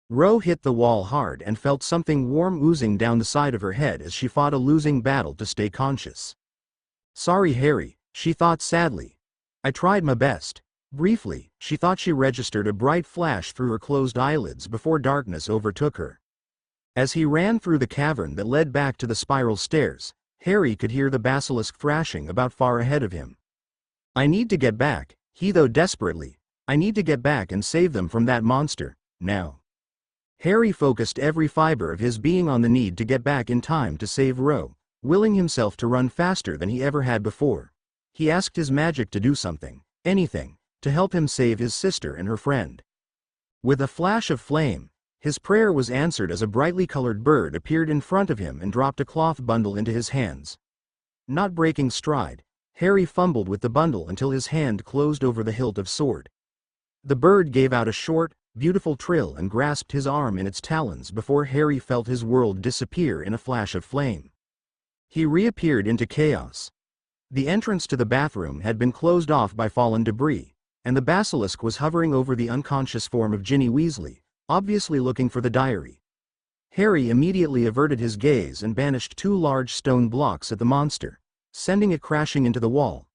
[SPEAKER 3] Rose hit the wall hard and felt something warm oozing down the side of her head as she fought a losing battle to stay conscious. Sorry Harry, she thought sadly. I tried my best. Briefly, she thought she registered a bright flash through her closed eyelids before darkness overtook her. As he ran through the cavern that led back to the spiral stairs, Harry could hear the basilisk thrashing about far ahead of him. I need to get back, he thought desperately. I need to get back and save them from that monster, now. Harry focused every fiber of his being on the need to get back in time to save Rose, willing himself to run faster than he ever had before. He asked his magic to do something, anything, to help him save his sister and her friend. With a flash of flame, his prayer was answered as a brightly colored bird appeared in front of him and dropped a cloth bundle into his hands. Not breaking stride, Harry fumbled with the bundle until his hand closed over the hilt of sword. The bird gave out a short, beautiful trill and grasped his arm in its talons before Harry felt his world disappear in a flash of flame. He reappeared into chaos. The entrance to the bathroom had been closed off by fallen debris, and the basilisk was hovering over the unconscious form of Ginny Weasley, obviously looking for the diary. Harry immediately averted his gaze and banished 2 large stone blocks at the monster, sending it crashing into the wall.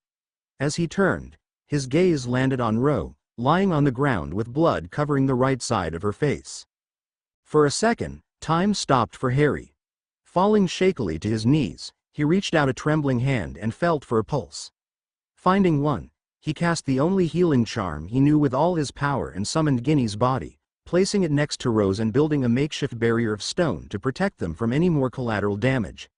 [SPEAKER 3] As he turned, his gaze landed on Rose, lying on the ground with blood covering the right side of her face. For a second, time stopped for Harry. Falling shakily to his knees, he reached out a trembling hand and felt for a pulse. Finding one, he cast the only healing charm he knew with all his power and summoned Ginny's body, placing it next to Rose and building a makeshift barrier of stone to protect them from any more collateral damage.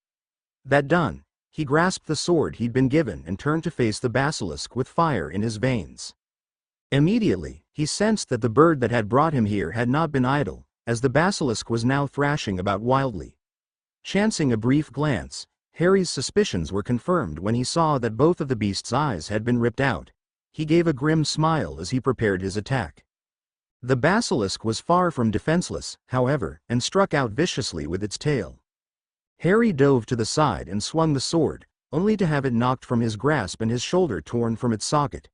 [SPEAKER 3] That done, he grasped the sword he'd been given and turned to face the basilisk with fire in his veins. Immediately, he sensed that the bird that had brought him here had not been idle, as the basilisk was now thrashing about wildly. Chancing a brief glance, Harry's suspicions were confirmed when he saw that both of the beast's eyes had been ripped out. He gave a grim smile as he prepared his attack. The basilisk was far from defenseless, however, and struck out viciously with its tail. Harry dove to the side and swung the sword, only to have it knocked from his grasp and his shoulder torn from its socket.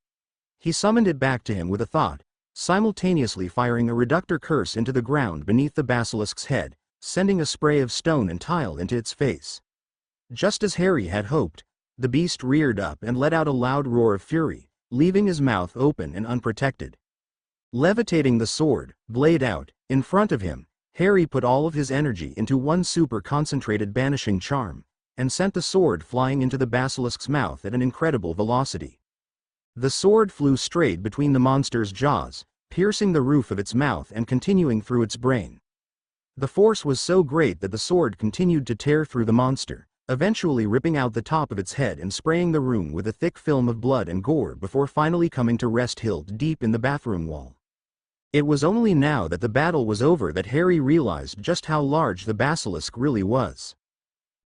[SPEAKER 3] He summoned it back to him with a thought, simultaneously firing a reductor curse into the ground beneath the basilisk's head, sending a spray of stone and tile into its face. Just as Harry had hoped, the beast reared up and let out a loud roar of fury, leaving his mouth open and unprotected. Levitating the sword, blade out, in front of him, Harry put all of his energy into one super concentrated banishing charm, and sent the sword flying into the basilisk's mouth at an incredible velocity. The sword flew straight between the monster's jaws, piercing the roof of its mouth and continuing through its brain. The force was so great that the sword continued to tear through the monster, eventually ripping out the top of its head and spraying the room with a thick film of blood and gore before finally coming to rest hilt deep in the bathroom wall. It was only now that the battle was over that Harry realized just how large the basilisk really was.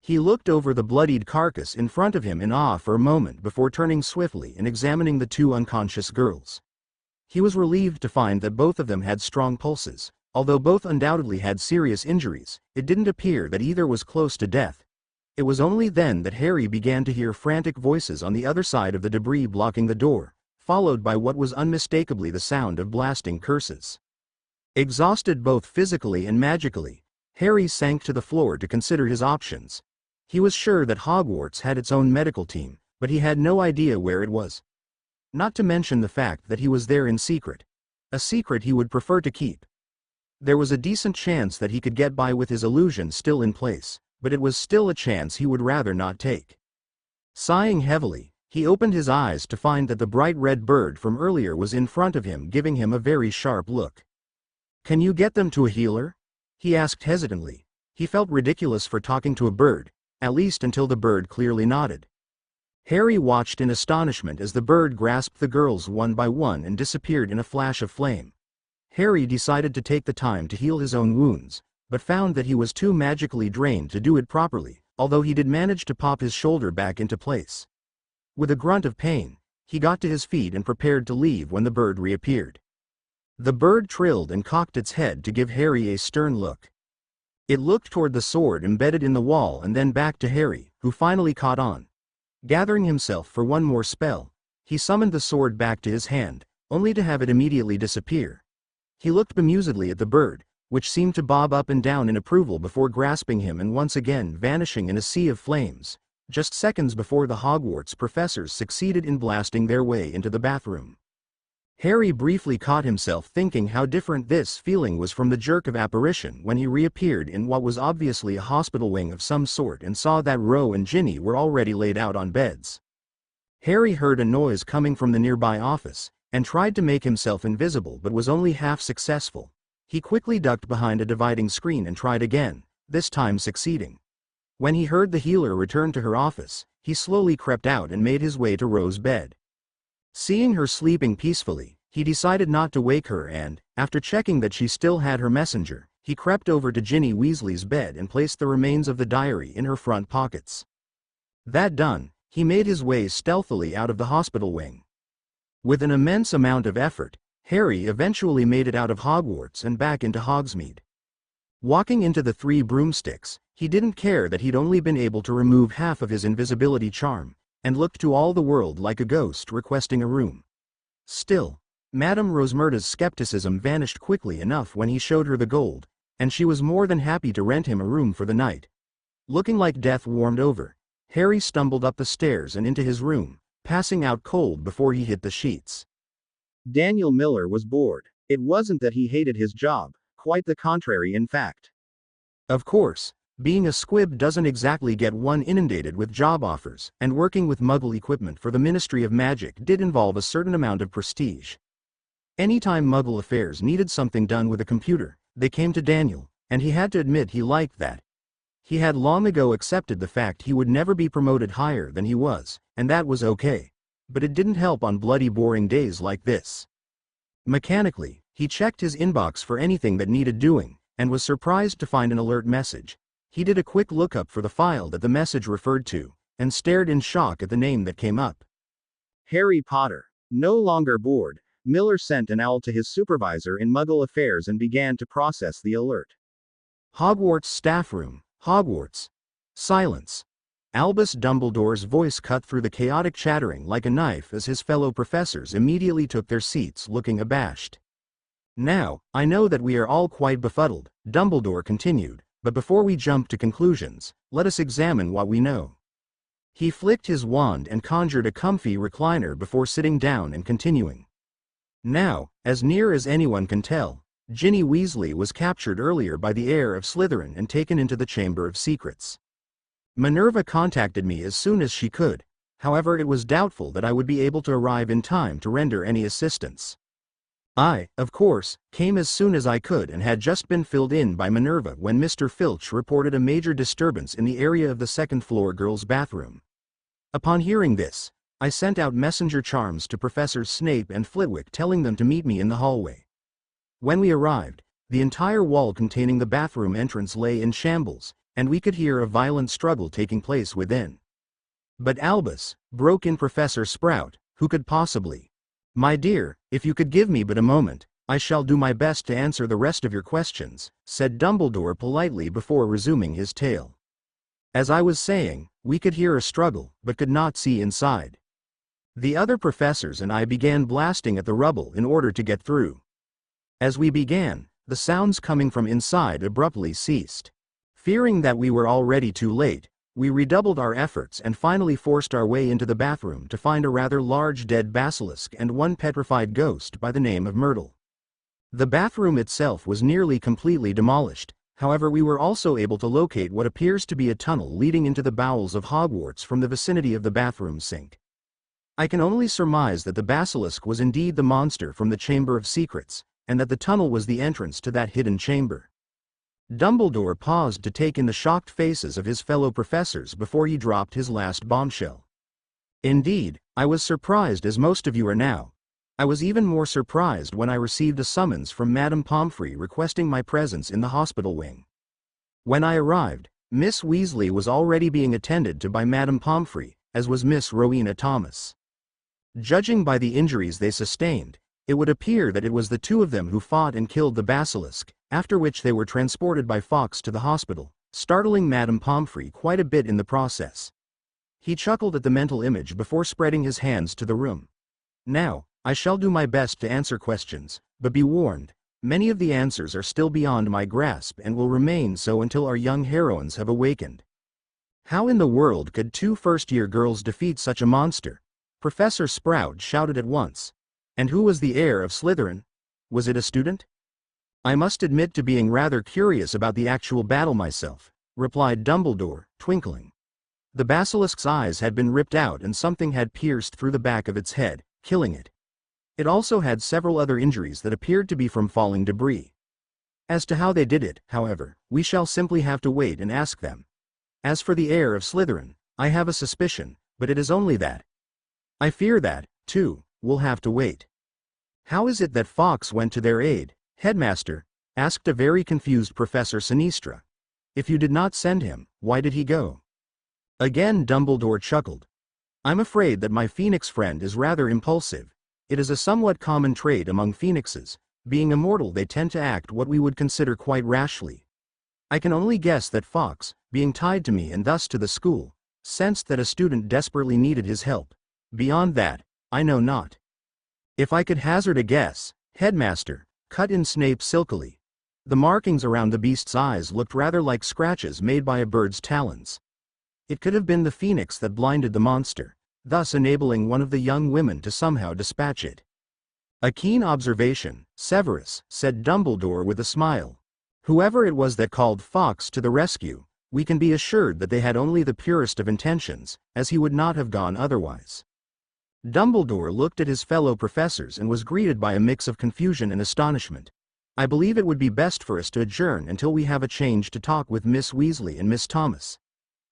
[SPEAKER 3] He looked over the bloodied carcass in front of him in awe for a moment before turning swiftly and examining the 2 unconscious girls. He was relieved to find that both of them had strong pulses. Although both undoubtedly had serious injuries, it didn't appear that either was close to death. It was only then that Harry began to hear frantic voices on the other side of the debris blocking the door, followed by what was unmistakably the sound of blasting curses. Exhausted both physically and magically, Harry sank to the floor to consider his options. He was sure that Hogwarts had its own medical team, but he had no idea where it was. Not to mention the fact that he was there in secret. A secret he would prefer to keep. There was a decent chance that he could get by with his illusion still in place, but it was still a chance he would rather not take. Sighing heavily, he opened his eyes to find that the bright red bird from earlier was in front of him, giving him a very sharp look. "Can you get them to a healer?" he asked hesitantly. He felt ridiculous for talking to a bird, at least until the bird clearly nodded. Harry watched in astonishment as the bird grasped the girls one by one and disappeared in a flash of flame. Harry decided to take the time to heal his own wounds, but found that he was too magically drained to do it properly, although he did manage to pop his shoulder back into place. With a grunt of pain, he got to his feet and prepared to leave when the bird reappeared. The bird trilled and cocked its head to give Harry a stern look. It looked toward the sword embedded in the wall and then back to Harry, who finally caught on. Gathering himself for one more spell, he summoned the sword back to his hand, only to have it immediately disappear. He looked bemusedly at the bird, which seemed to bob up and down in approval before grasping him and once again vanishing in a sea of flames, just seconds before the Hogwarts professors succeeded in blasting their way into the bathroom. Harry briefly caught himself thinking how different this feeling was from the jerk of apparition when he reappeared in what was obviously a hospital wing of some sort and saw that Ro and Ginny were already laid out on beds. Harry heard a noise coming from the nearby office, and tried to make himself invisible but was only half successful. He quickly ducked behind a dividing screen and tried again, this time succeeding. When he heard the healer return to her office, he slowly crept out and made his way to Ro's bed. Seeing her sleeping peacefully, he decided not to wake her and, after checking that she still had her messenger, he crept over to Ginny Weasley's bed and placed the remains of the diary in her front pockets. That done, he made his way stealthily out of the hospital wing. With an immense amount of effort, Harry eventually made it out of Hogwarts and back into Hogsmeade. Walking into the Three Broomsticks, he didn't care that he'd only been able to remove half of his invisibility charm, and looked to all the world like a ghost requesting a room. Still, Madame Rosmerta's skepticism vanished quickly enough when he showed her the gold, and she was more than happy to rent him a room for the night. Looking like death warmed over, Harry stumbled up the stairs and into his room, passing out cold before he hit the sheets.
[SPEAKER 2] Daniel Miller was bored. It wasn't that he hated his job, quite the contrary in fact.
[SPEAKER 3] Of course, being a squib doesn't exactly get one inundated with job offers, and working with Muggle equipment for the Ministry of Magic did involve a certain amount of prestige. Anytime Muggle affairs needed something done with a computer, they came to Daniel, and he had to admit he liked that. He had long ago accepted the fact he would never be promoted higher than he was, and that was okay. But it didn't help on bloody boring days like this. Mechanically, he checked his inbox for anything that needed doing, and was surprised to find an alert message. He did a quick lookup for the file that the message referred to, and stared in shock at the name that came up.
[SPEAKER 2] Harry Potter. No longer bored, Miller sent an owl to his supervisor in Muggle affairs and began to process the alert.
[SPEAKER 3] Hogwarts staff room. Hogwarts. Silence. Albus Dumbledore's voice cut through the chaotic chattering like a knife as his fellow professors immediately took their seats looking abashed. Now, I know that we are all quite befuddled, Dumbledore continued, but before we jump to conclusions, let us examine what we know. He flicked his wand and conjured a comfy recliner before sitting down and continuing. Now, as near as anyone can tell, Ginny Weasley was captured earlier by the heir of Slytherin and taken into the Chamber of Secrets. Minerva contacted me as soon as she could, however it was doubtful that I would be able to arrive in time to render any assistance. I, of course, came as soon as I could and had just been filled in by Minerva when Mr. Filch reported a major disturbance in the area of the second-floor girls' bathroom. Upon hearing this, I sent out messenger charms to Professors Snape and Flitwick telling them to meet me in the hallway. When we arrived, the entire wall containing the bathroom entrance lay in shambles, and we could hear a violent struggle taking place within. But Albus, broke in Professor Sprout, who could possibly? My dear, if you could give me but a moment, I shall do my best to answer the rest of your questions, said Dumbledore politely before resuming his tale. As I was saying, we could hear a struggle, but could not see inside. The other professors and I began blasting at the rubble in order to get through. As we began, the sounds coming from inside abruptly ceased. Fearing that we were already too late, we redoubled our efforts and finally forced our way into the bathroom to find a rather large dead basilisk and one petrified ghost by the name of Myrtle. The bathroom itself was nearly completely demolished, however we were also able to locate what appears to be a tunnel leading into the bowels of Hogwarts from the vicinity of the bathroom sink. I can only surmise that the basilisk was indeed the monster from the Chamber of Secrets, and that the tunnel was the entrance to that hidden chamber. Dumbledore paused to take in the shocked faces of his fellow professors before he dropped his last bombshell. Indeed, I was surprised as most of you are now. I was even more surprised when I received a summons from Madame Pomfrey requesting my presence in the hospital wing. When I arrived, Miss Weasley was already being attended to by Madame Pomfrey, as was Miss Rowena Thomas. Judging by the injuries they sustained, it would appear that it was the two of them who fought and killed the basilisk, after which they were transported by Fawkes to the hospital, startling Madame Pomfrey quite a bit in the process. He chuckled at the mental image before spreading his hands to the room. Now, I shall do my best to answer questions, but be warned, many of the answers are still beyond my grasp and will remain so until our young heroines have awakened. How in the world could two first-year girls defeat such a monster? Professor Sprout shouted at once. And who was the heir of Slytherin? Was it a student? I must admit to being rather curious about the actual battle myself, replied Dumbledore, twinkling. The basilisk's eyes had been ripped out and something had pierced through the back of its head, killing it. It also had several other injuries that appeared to be from falling debris. As to how they did it, however, we shall simply have to wait and ask them. As for the heir of Slytherin, I have a suspicion, but it is only that. I fear that, too, we'll have to wait. How is it that Fawkes went to their aid, Headmaster? Asked a very confused Professor Sinistra. If you did not send him, why did he go? Again Dumbledore chuckled. I'm afraid that my Phoenix friend is rather impulsive. It is a somewhat common trait among Phoenixes. Being immortal, they tend to act what we would consider quite rashly. I can only guess that Fawkes, being tied to me and thus to the school, sensed that a student desperately needed his help. Beyond that, I know not. If I could hazard a guess, Headmaster, cut in Snape silkily. The markings around the beast's eyes looked rather like scratches made by a bird's talons. It could have been the phoenix that blinded the monster, thus enabling one of the young women to somehow dispatch it. A keen observation, Severus, said Dumbledore with a smile. Whoever it was that called Fawkes to the rescue, we can be assured that they had only the purest of intentions, as he would not have gone otherwise. Dumbledore looked at his fellow professors and was greeted by a mix of confusion and astonishment. I believe it would be best for us to adjourn until we have a change to talk with Miss Weasley and Miss Thomas,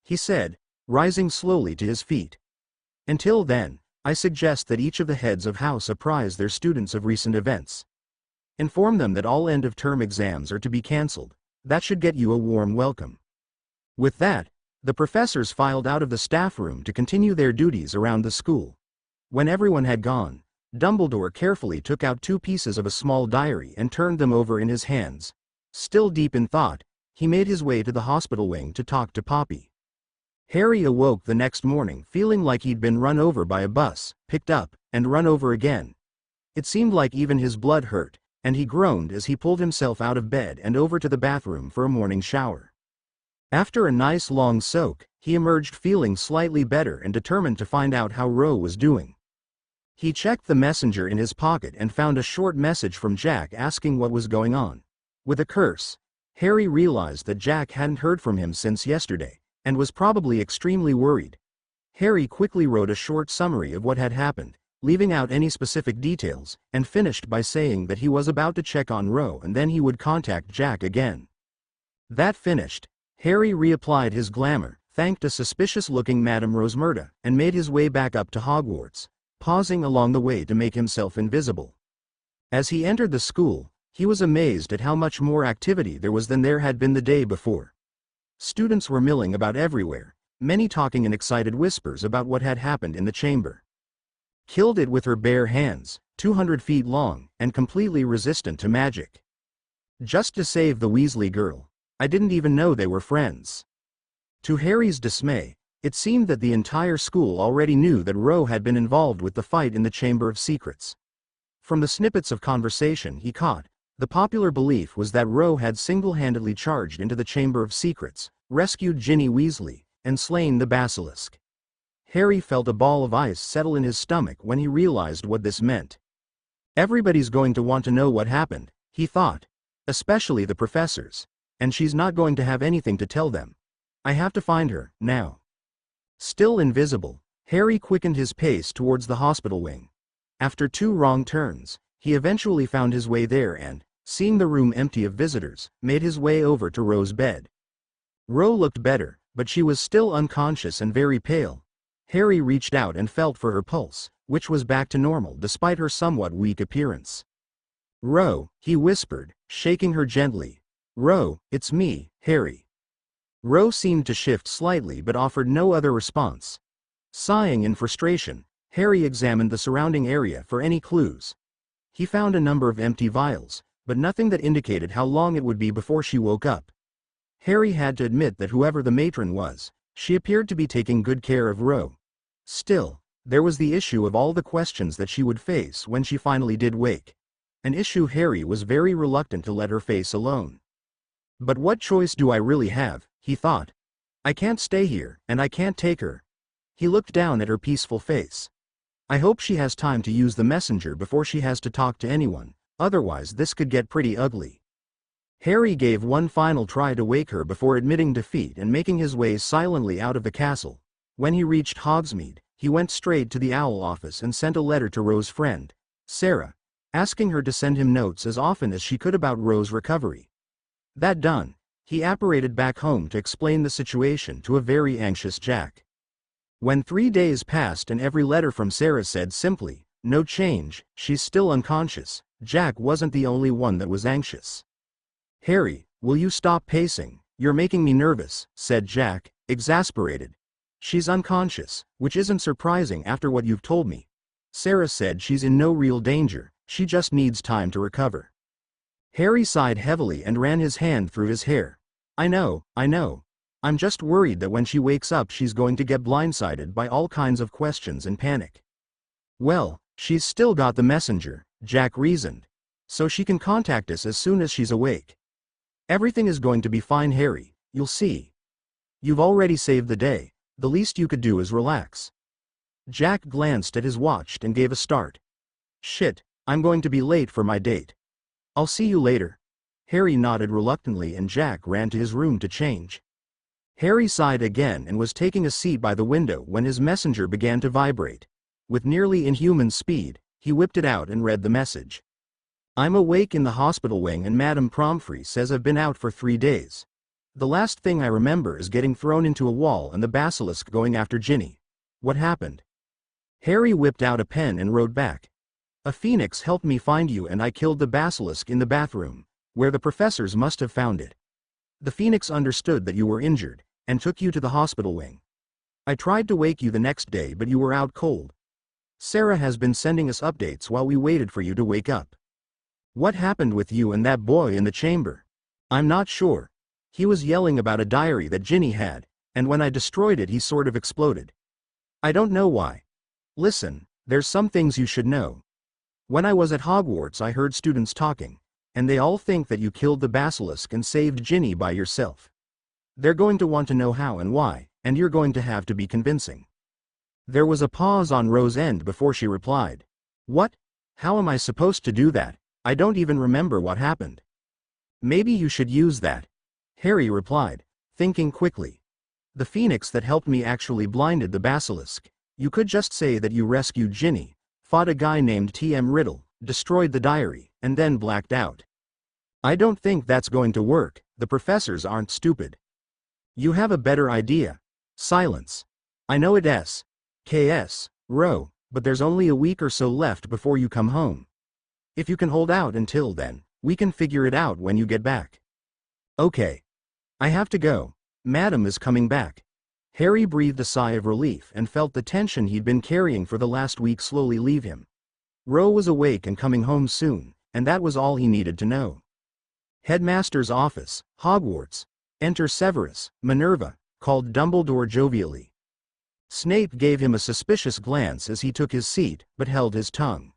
[SPEAKER 3] he said, rising slowly to his feet. Until then, I suggest that each of the heads of house apprise their students of recent events. Inform them that all end-of-term exams are to be cancelled. That should get you a warm welcome. With that, the professors filed out of the staff room to continue their duties around the school. When everyone had gone, Dumbledore carefully took out 2 pieces of a small diary and turned them over in his hands. Still deep in thought, he made his way to the hospital wing to talk to Poppy. Harry awoke the next morning feeling like he'd been run over by a bus, picked up, and run over again. It seemed like even his blood hurt, and he groaned as he pulled himself out of bed and over to the bathroom for a morning shower. After a nice long soak, he emerged feeling slightly better and determined to find out how Ro was doing. He checked the messenger in his pocket and found a short message from Jack asking what was going on. With a curse, Harry realized that Jack hadn't heard from him since yesterday, and was probably extremely worried. Harry quickly wrote a short summary of what had happened, leaving out any specific details, and finished by saying that he was about to check on Ro and then he would contact Jack again. That finished, Harry reapplied his glamour, thanked a suspicious-looking Madame Rosmerta, and made his way back up to Hogwarts, pausing along the way to make himself invisible. As he entered the school, he was amazed at how much more activity there was than there had been the day before. Students were milling about everywhere, many talking in excited whispers about what had happened in the chamber. Killed it with her bare hands, 200 feet long, and completely resistant to magic. Just to save the Weasley girl. I didn't even know they were friends. To Harry's dismay, it seemed that the entire school already knew that Ro had been involved with the fight in the Chamber of Secrets. From the snippets of conversation he caught, the popular belief was that Ro had single-handedly charged into the Chamber of Secrets, rescued Ginny Weasley, and slain the basilisk. Harry felt a ball of ice settle in his stomach when he realized what this meant. Everybody's going to want to know what happened, he thought. Especially the professors. And she's not going to have anything to tell them. I have to find her, now. Still invisible, Harry quickened his pace towards the hospital wing. After 2 wrong turns, he eventually found his way there and, seeing the room empty of visitors, made his way over to Ro's bed. Ro looked better, but she was still unconscious and very pale. Harry reached out and felt for her pulse, which was back to normal despite her somewhat weak appearance. "Ro," he whispered, shaking her gently. "Ro, it's me, Harry." Ro seemed to shift slightly but offered no other response. Sighing in frustration, Harry examined the surrounding area for any clues. He found a number of empty vials, but nothing that indicated how long it would be before she woke up. Harry had to admit that whoever the matron was, she appeared to be taking good care of Ro. Still, there was the issue of all the questions that she would face when she finally did wake. An issue Harry was very reluctant to let her face alone. "But what choice do I really have?" he thought. "I can't stay here, and I can't take her." He looked down at her peaceful face. "I hope she has time to use the messenger before she has to talk to anyone, otherwise this could get pretty ugly." Harry gave one final try to wake her before admitting defeat and making his way silently out of the castle. When he reached Hogsmeade, he went straight to the Owl office and sent a letter to Ro's friend, Sarah, asking her to send him notes as often as she could about Ro's recovery. That done, he apparated back home to explain the situation to a very anxious Jack. When 3 days passed and every letter from Sarah said simply, "No change, she's still unconscious," Jack wasn't the only one that was anxious. "Harry, will you stop pacing? You're making me nervous," said Jack, exasperated. "She's unconscious, which isn't surprising after what you've told me. Sarah said she's in no real danger, she just needs time to recover." Harry sighed heavily and ran his hand through his hair. I know. I'm just worried that when she wakes up she's going to get blindsided by all kinds of questions and panic." "Well, she's still got the messenger," Jack reasoned. "So she can contact us as soon as she's awake. Everything is going to be fine, Harry, you'll see. You've already saved the day, the least you could do is relax." Jack glanced at his watch and gave a start. "Shit, I'm going to be late for my date. I'll see you later." Harry nodded reluctantly and Jack ran to his room to change. Harry sighed again and was taking a seat by the window when his messenger began to vibrate. With nearly inhuman speed, he whipped it out and read the message. "I'm awake in the hospital wing and Madame Pomfrey says I've been out for 3 days. The last thing I remember is getting thrown into a wall and the basilisk going after Ginny. What happened?" Harry whipped out a pen and wrote back. "A phoenix helped me find you and I killed the basilisk in the bathroom, where the professors must have found it. The phoenix understood that you were injured, and took you to the hospital wing. I tried to wake you the next day but you were out cold. Sarah has been sending us updates while we waited for you to wake up. What happened with you and that boy in the chamber? I'm not sure. He was yelling about a diary that Ginny had, and when I destroyed it he sort of exploded. I don't know why. Listen, there's some things you should know. When I was at Hogwarts I heard students talking, and they all think that you killed the basilisk and saved Ginny by yourself. They're going to want to know how and why, and you're going to have to be convincing." There was a pause on Ro's end before she replied. "What? How am I supposed to do that? I don't even remember what happened." "Maybe you should use that," Harry replied, thinking quickly. "The phoenix that helped me actually blinded the basilisk. You could just say that you rescued Ginny, fought a guy named T.M. Riddle, destroyed the diary, and then blacked out. I don't think that's going to work, the professors aren't stupid. You have a better idea. Silence. I know it KS, Ro, but there's only a week or so left before you come home. If you can hold out until then, we can figure it out when you get back." "Okay. I have to go. Madam is coming back." Harry breathed a sigh of relief and felt the tension he'd been carrying for the last week slowly leave him. Ro was awake and coming home soon, and that was all he needed to know. Headmaster's office, Hogwarts. "Enter Severus, Minerva," called Dumbledore jovially. Snape gave him a suspicious glance as he took his seat, but held his tongue.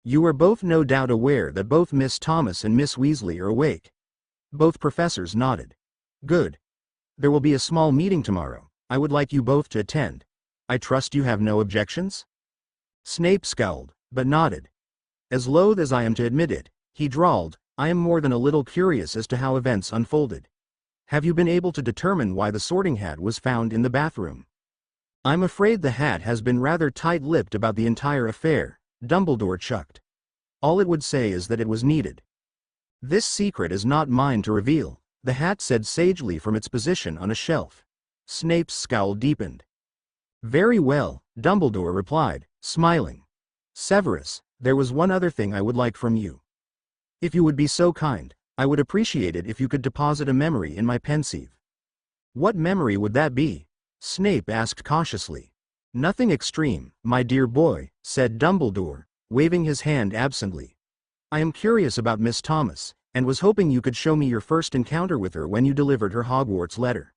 [SPEAKER 3] "You are both no doubt aware that both Miss Thomas and Miss Weasley are awake." Both professors nodded. "Good. There will be a small meeting tomorrow. I would like you both to attend. I trust you have no objections?" Snape scowled, but nodded. "As loath as I am to admit it," he drawled, "I am more than a little curious as to how events unfolded. Have you been able to determine why the Sorting Hat was found in the bathroom?" "I'm afraid the Hat has been rather tight-lipped about the entire affair," Dumbledore chucked. "All it would say is that it was needed." "This secret is not mine to reveal," the Hat said sagely from its position on a shelf. Snape's scowl deepened. Very well, Dumbledore replied, smiling. Severus, there was one other thing I would like from you. If you would be so kind, I would appreciate it if you could deposit a memory in my pensieve. What memory would that be? Snape asked cautiously. Nothing extreme, my dear boy, said Dumbledore, waving his hand absently. I am curious about Miss Thomas, and was hoping you could show me your first encounter with her when you delivered her Hogwarts letter.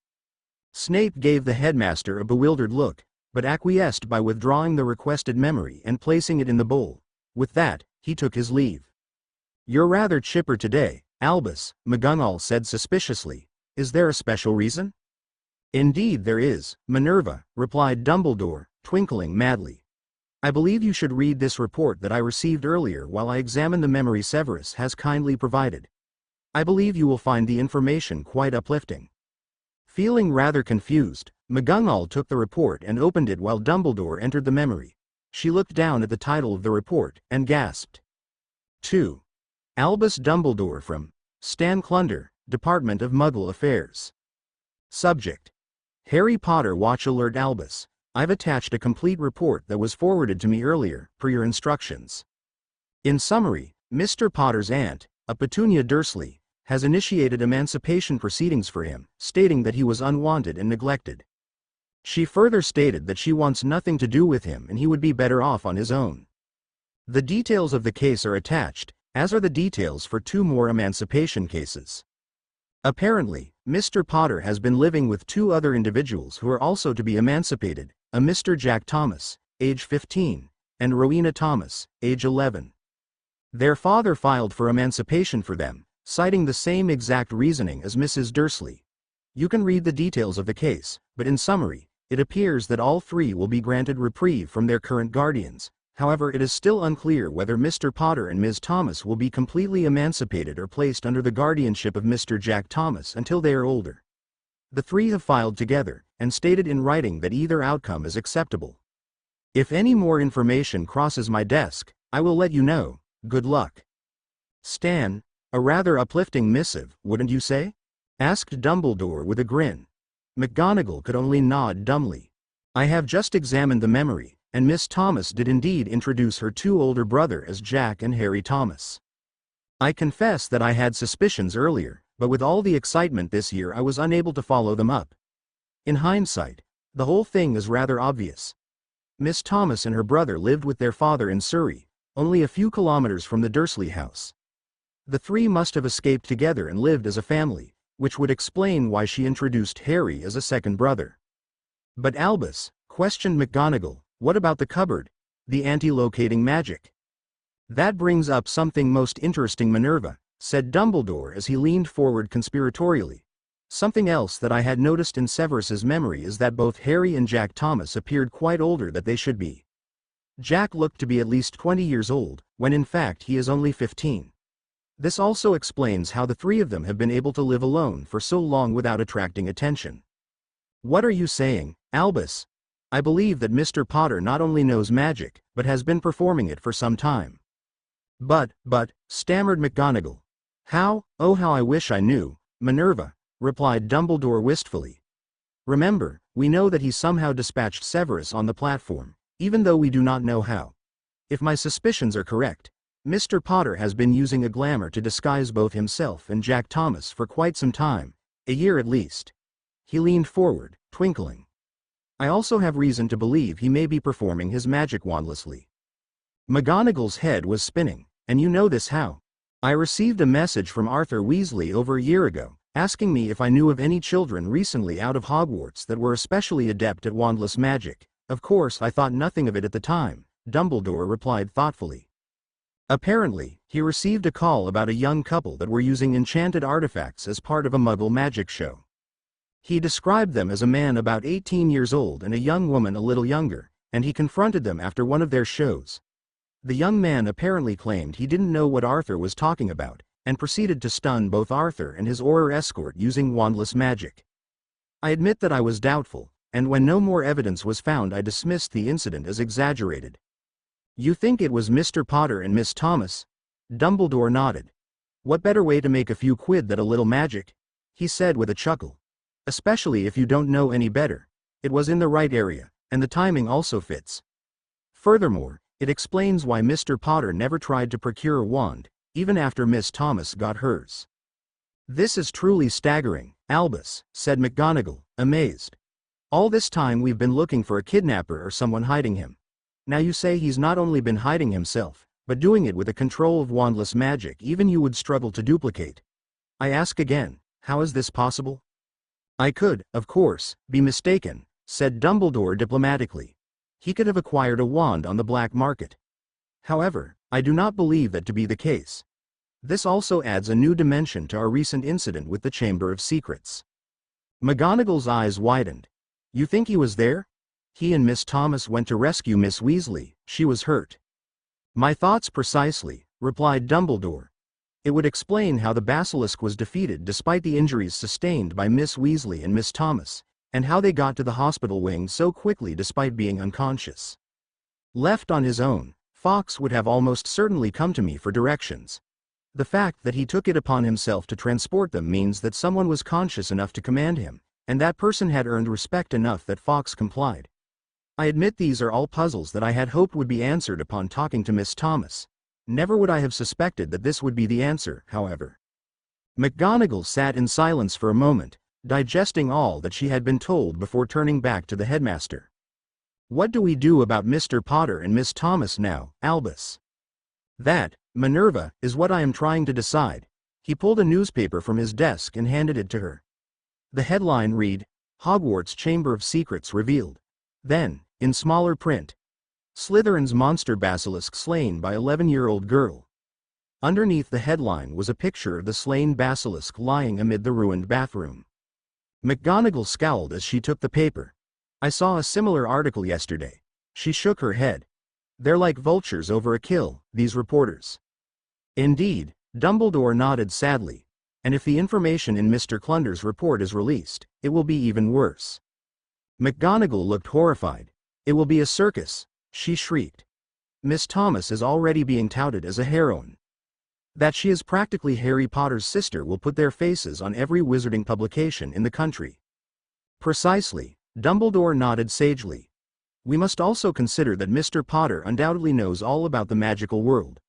[SPEAKER 3] Snape gave the headmaster a bewildered look, but acquiesced by withdrawing the requested memory and placing it in the bowl. With that, he took his leave. You're rather chipper today, Albus, McGonagall said suspiciously. Is there a special reason? Indeed there is, Minerva, replied Dumbledore, twinkling madly. I believe you should read this report that I received earlier while I examine the memory Severus has kindly provided. I believe you will find the information quite uplifting. Feeling rather confused, McGonagall took the report and opened it while Dumbledore entered the memory. She looked down at the title of the report and gasped. 2. Albus Dumbledore from Stan Clunder, Department of Muggle Affairs. Subject: Harry Potter Watch Alert. Albus, I've attached a complete report that was forwarded to me earlier, per your instructions. In summary, Mr. Potter's aunt, a Petunia Dursley, has initiated emancipation proceedings for him, stating that he was unwanted and neglected. She further stated that she wants nothing to do with him and he would be better off on his own. The details of the case are attached, as are the details for 2 more emancipation cases. Apparently, Mr. Potter has been living with 2 other individuals who are also to be emancipated, a Mr. Jack Thomas, age 15, and Rowena Thomas, age 11. Their father filed for emancipation for them, citing the same exact reasoning as Mrs. Dursley. You can read the details of the case, but in summary, it appears that all 3 will be granted reprieve from their current guardians. However, it is still unclear whether Mr. Potter and Ms. Thomas will be completely emancipated or placed under the guardianship of Mr. Jack Thomas until they are older. The 3 have filed together, and stated in writing that either outcome is acceptable. If any more information crosses my desk, I will let you know. Good luck. Stan, a rather uplifting missive, wouldn't you say? Asked Dumbledore with a grin. McGonagall could only nod dumbly. I have just examined the memory, and Miss Thomas did indeed introduce her 2 older brother as Jack and Harry Thomas. I confess that I had suspicions earlier, but with all the excitement this year I was unable to follow them up. In hindsight, the whole thing is rather obvious. Miss Thomas and her brother lived with their father in Surrey, only a few kilometers from the Dursley house. The 3 must have escaped together and lived as a family, which would explain why she introduced Harry as a second brother. But Albus, questioned McGonagall, what about the cupboard? The anti-locating magic? That brings up something most interesting, Minerva, said Dumbledore as he leaned forward conspiratorially. Something else that I had noticed in Severus's memory is that both Harry and Jack Thomas appeared quite older than they should be. Jack looked to be at least 20 years old, when in fact he is only 15. This also explains how the 3 of them have been able to live alone for so long without attracting attention. What are you saying, Albus? I believe that Mr. Potter not only knows magic, but has been performing it for some time. But, stammered McGonagall. How? Oh, how I wish I knew, Minerva, replied Dumbledore wistfully. Remember, we know that he somehow dispatched Severus on the platform, even though we do not know how. If my suspicions are correct, Mr. Potter has been using a glamour to disguise both himself and Jack Thomas for quite some time, a year at least. He leaned forward, twinkling. I also have reason to believe he may be performing his magic wandlessly. McGonagall's head was spinning, and you know this how? I received a message from Arthur Weasley over a year ago, asking me if I knew of any children recently out of Hogwarts that were especially adept at wandless magic. Of course I thought nothing of it at the time, Dumbledore replied thoughtfully. Apparently, he received a call about a young couple that were using enchanted artifacts as part of a Muggle magic show. He described them as a man about 18 years old and a young woman a little younger, and he confronted them after one of their shows. The young man apparently claimed he didn't know what Arthur was talking about, and proceeded to stun both Arthur and his Auror escort using wandless magic. I admit that I was doubtful, and when no more evidence was found I dismissed the incident as exaggerated. You think it was Mr. Potter and Miss Thomas? Dumbledore nodded. What better way to make a few quid than a little magic? He said with a chuckle. Especially if you don't know any better. It was in the right area, and the timing also fits. Furthermore, it explains why Mr. Potter never tried to procure a wand, even after Miss Thomas got hers. This is truly staggering, Albus, said McGonagall, amazed. All this time we've been looking for a kidnapper or someone hiding him. Now you say he's not only been hiding himself, but doing it with a control of wandless magic even you would struggle to duplicate. I ask again, how is this possible? I could, of course, be mistaken, said Dumbledore diplomatically. He could have acquired a wand on the black market. However, I do not believe that to be the case. This also adds a new dimension to our recent incident with the Chamber of Secrets. McGonagall's eyes widened. You think he was there? He and Miss Thomas went to rescue Miss Weasley. She was hurt. My thoughts precisely, replied Dumbledore. It would explain how the basilisk was defeated despite the injuries sustained by Miss Weasley and Miss Thomas, and how they got to the hospital wing so quickly despite being unconscious. Left on his own, Fawkes would have almost certainly come to me for directions. The fact that he took it upon himself to transport them means that someone was conscious enough to command him, and that person had earned respect enough that Fawkes complied. I admit these are all puzzles that I had hoped would be answered upon talking to Miss Thomas. Never would I have suspected that this would be the answer, however. McGonagall sat in silence for a moment, digesting all that she had been told before turning back to the headmaster. What do we do about Mr. Potter and Miss Thomas now, Albus? That, Minerva, is what I am trying to decide. He pulled a newspaper from his desk and handed it to her. The headline read, Hogwarts Chamber of Secrets Revealed. Then, in smaller print, Slytherin's monster basilisk slain by 11-year-old girl. Underneath the headline was a picture of the slain basilisk lying amid the ruined bathroom. McGonagall scowled as she took the paper. I saw a similar article yesterday. She shook her head. They're like vultures over a kill, these reporters. Indeed, Dumbledore nodded sadly. And if the information in Mr. Clunder's report is released, it will be even worse. McGonagall looked horrified. It will be a circus, she shrieked. Miss Thomas is already being touted as a heroine. That she is practically Harry Potter's sister will put their faces on every wizarding publication in the country. Precisely, Dumbledore nodded sagely. We must also consider that Mr. Potter undoubtedly knows all about the magical world.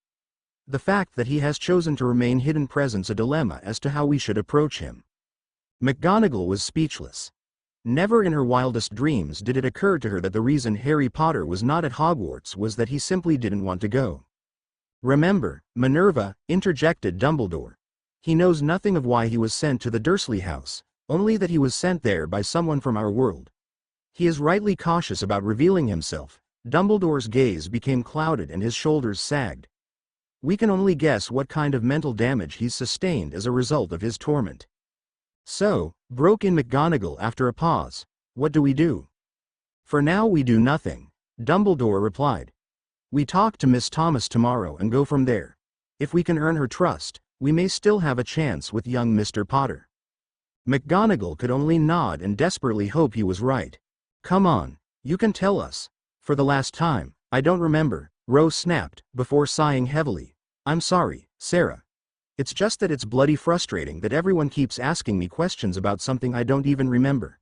[SPEAKER 3] The fact that he has chosen to remain hidden presents a dilemma as to how we should approach him. McGonagall was speechless. Never in her wildest dreams did it occur to her that the reason Harry Potter was not at Hogwarts was that he simply didn't want to go. Remember, Minerva, interjected Dumbledore. He knows nothing of why he was sent to the Dursley house, only that he was sent there by someone from our world. He is rightly cautious about revealing himself. Dumbledore's gaze became clouded and his shoulders sagged. We can only guess what kind of mental damage he's sustained as a result of his torment. So, broke in McGonagall after a pause, what do we do? For now we do nothing, Dumbledore replied. We talk to Miss Thomas tomorrow and go from there. If we can earn her trust, we may still have a chance with young Mr. Potter. McGonagall could only nod and desperately hope he was right. Come on, you can tell us. For the last time, I don't remember, Rose snapped, before sighing heavily. I'm sorry, Sarah. It's just that it's bloody frustrating that everyone keeps asking me questions about something I don't even remember.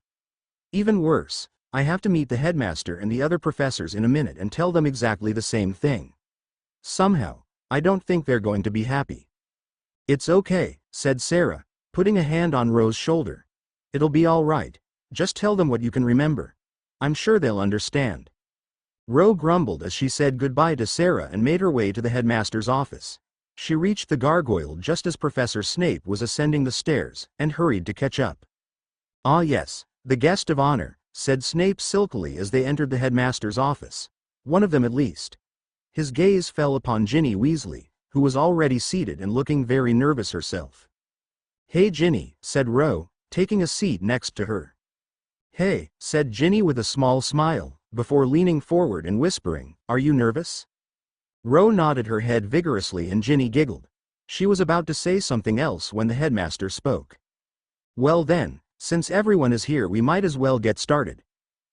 [SPEAKER 3] Even worse, I have to meet the headmaster and the other professors in a minute and tell them exactly the same thing. Somehow, I don't think they're going to be happy. It's okay, said Sarah, putting a hand on Rose's shoulder. It'll be all right. Just tell them what you can remember. I'm sure they'll understand. Rose grumbled as she said goodbye to Sarah and made her way to the headmaster's office. She reached the gargoyle just as Professor Snape was ascending the stairs, and hurried to catch up. Ah yes, the guest of honor, said Snape silkily as they entered the headmaster's office. One of them at least. His gaze fell upon Ginny Weasley, who was already seated and looking very nervous herself. Hey Ginny, said Rose, taking a seat next to her. Hey, said Ginny with a small smile, before leaning forward and whispering, are you nervous? Rose nodded her head vigorously and Ginny giggled. She was about to say something else when the headmaster spoke. Well then, since everyone is here we might as well get started.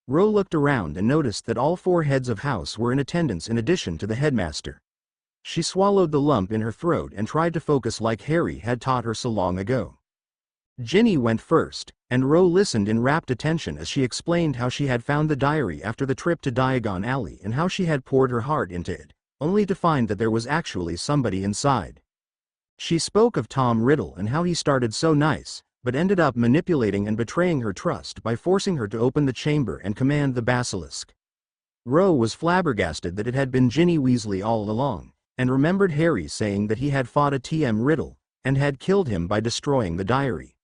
[SPEAKER 3] Rose looked around and noticed that all 4 heads of house were in attendance in addition to the headmaster. She swallowed the lump in her throat and tried to focus like Harry had taught her so long ago. Ginny went first, and Ro listened in rapt attention as she explained how she had found the diary after the trip to Diagon Alley and how she had poured her heart into it, only to find that there was actually somebody inside. She spoke of Tom Riddle and how he started so nice, but ended up manipulating and betraying her trust by forcing her to open the chamber and command the basilisk. Ro was flabbergasted that it had been Ginny Weasley all along, and remembered Harry saying that he had fought a T.M. Riddle, and had killed him by destroying the diary.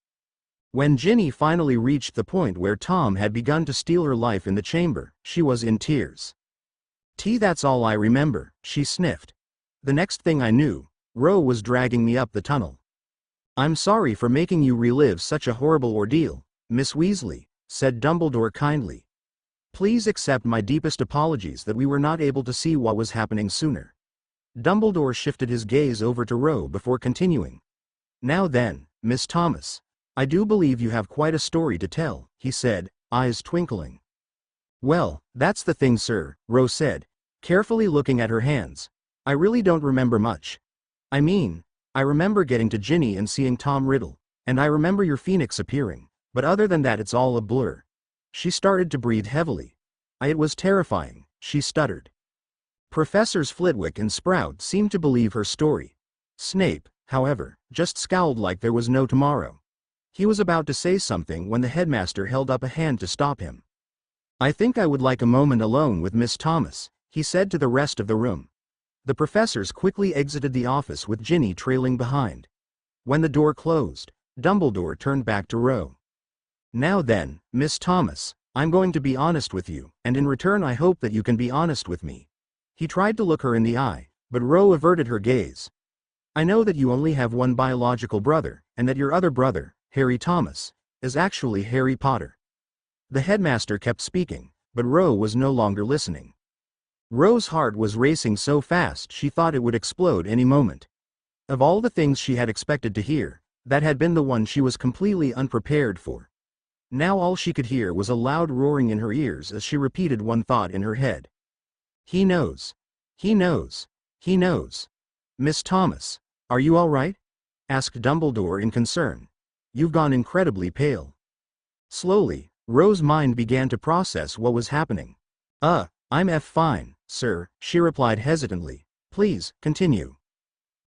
[SPEAKER 3] When Ginny finally reached the point where Tom had begun to steal her life in the chamber, she was in tears. That's all I remember, she sniffed. The next thing I knew, Ro was dragging me up the tunnel. I'm sorry for making you relive such a horrible ordeal, Miss Weasley, said Dumbledore kindly. Please accept my deepest apologies that we were not able to see what was happening sooner. Dumbledore shifted his gaze over to Ro before continuing. Now then, Miss Thomas, I do believe you have quite a story to tell, he said, eyes twinkling. Well, that's the thing, sir, Ro said, carefully looking at her hands. I really don't remember much. I mean, I remember getting to Ginny and seeing Tom Riddle, and I remember your phoenix appearing, but other than that it's all a blur. She started to breathe heavily. It was terrifying, she stuttered. Professors Flitwick and Sprout seemed to believe her story. Snape, however, just scowled like there was no tomorrow. He was about to say something when the headmaster held up a hand to stop him. I think I would like a moment alone with Miss Thomas, he said to the rest of the room. The professors quickly exited the office with Ginny trailing behind. When the door closed, Dumbledore turned back to Ro. Now then, Miss Thomas, I'm going to be honest with you, and in return I hope that you can be honest with me. He tried to look her in the eye, but Ro averted her gaze. I know that you only have one biological brother, and that your other brother, Harry Thomas, is actually Harry Potter. The headmaster kept speaking, but Ro was no longer listening. Ro's heart was racing so fast she thought it would explode any moment. Of all the things she had expected to hear, that had been the one she was completely unprepared for. Now all she could hear was a loud roaring in her ears as she repeated one thought in her head. He knows. He knows. He knows. Miss Thomas, are you all right? Asked Dumbledore in concern. You've gone incredibly pale. Slowly, Ro's mind began to process what was happening. I'm fine, sir, she replied hesitantly. Please, continue.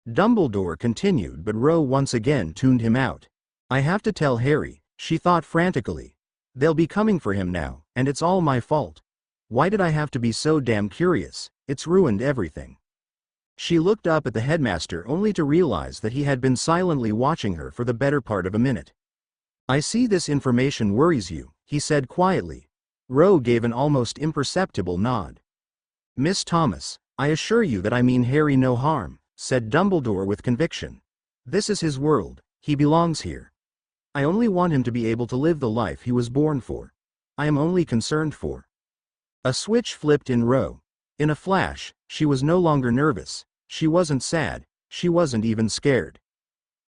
[SPEAKER 3] Dumbledore continued, but Ro once again tuned him out. I have to tell Harry, she thought frantically. They'll be coming for him now, and it's all my fault. Why did I have to be so damn curious? It's ruined everything. She looked up at the headmaster only to realize that he had been silently watching her for the better part of a minute. I see this information worries you, he said quietly. Ro gave an almost imperceptible nod. Miss Thomas, I assure you that I mean Harry no harm, said Dumbledore with conviction. This is his world, he belongs here. I only want him to be able to live the life he was born for. I am only concerned for. A switch flipped in Ro. In a flash, she was no longer nervous, she wasn't sad, she wasn't even scared.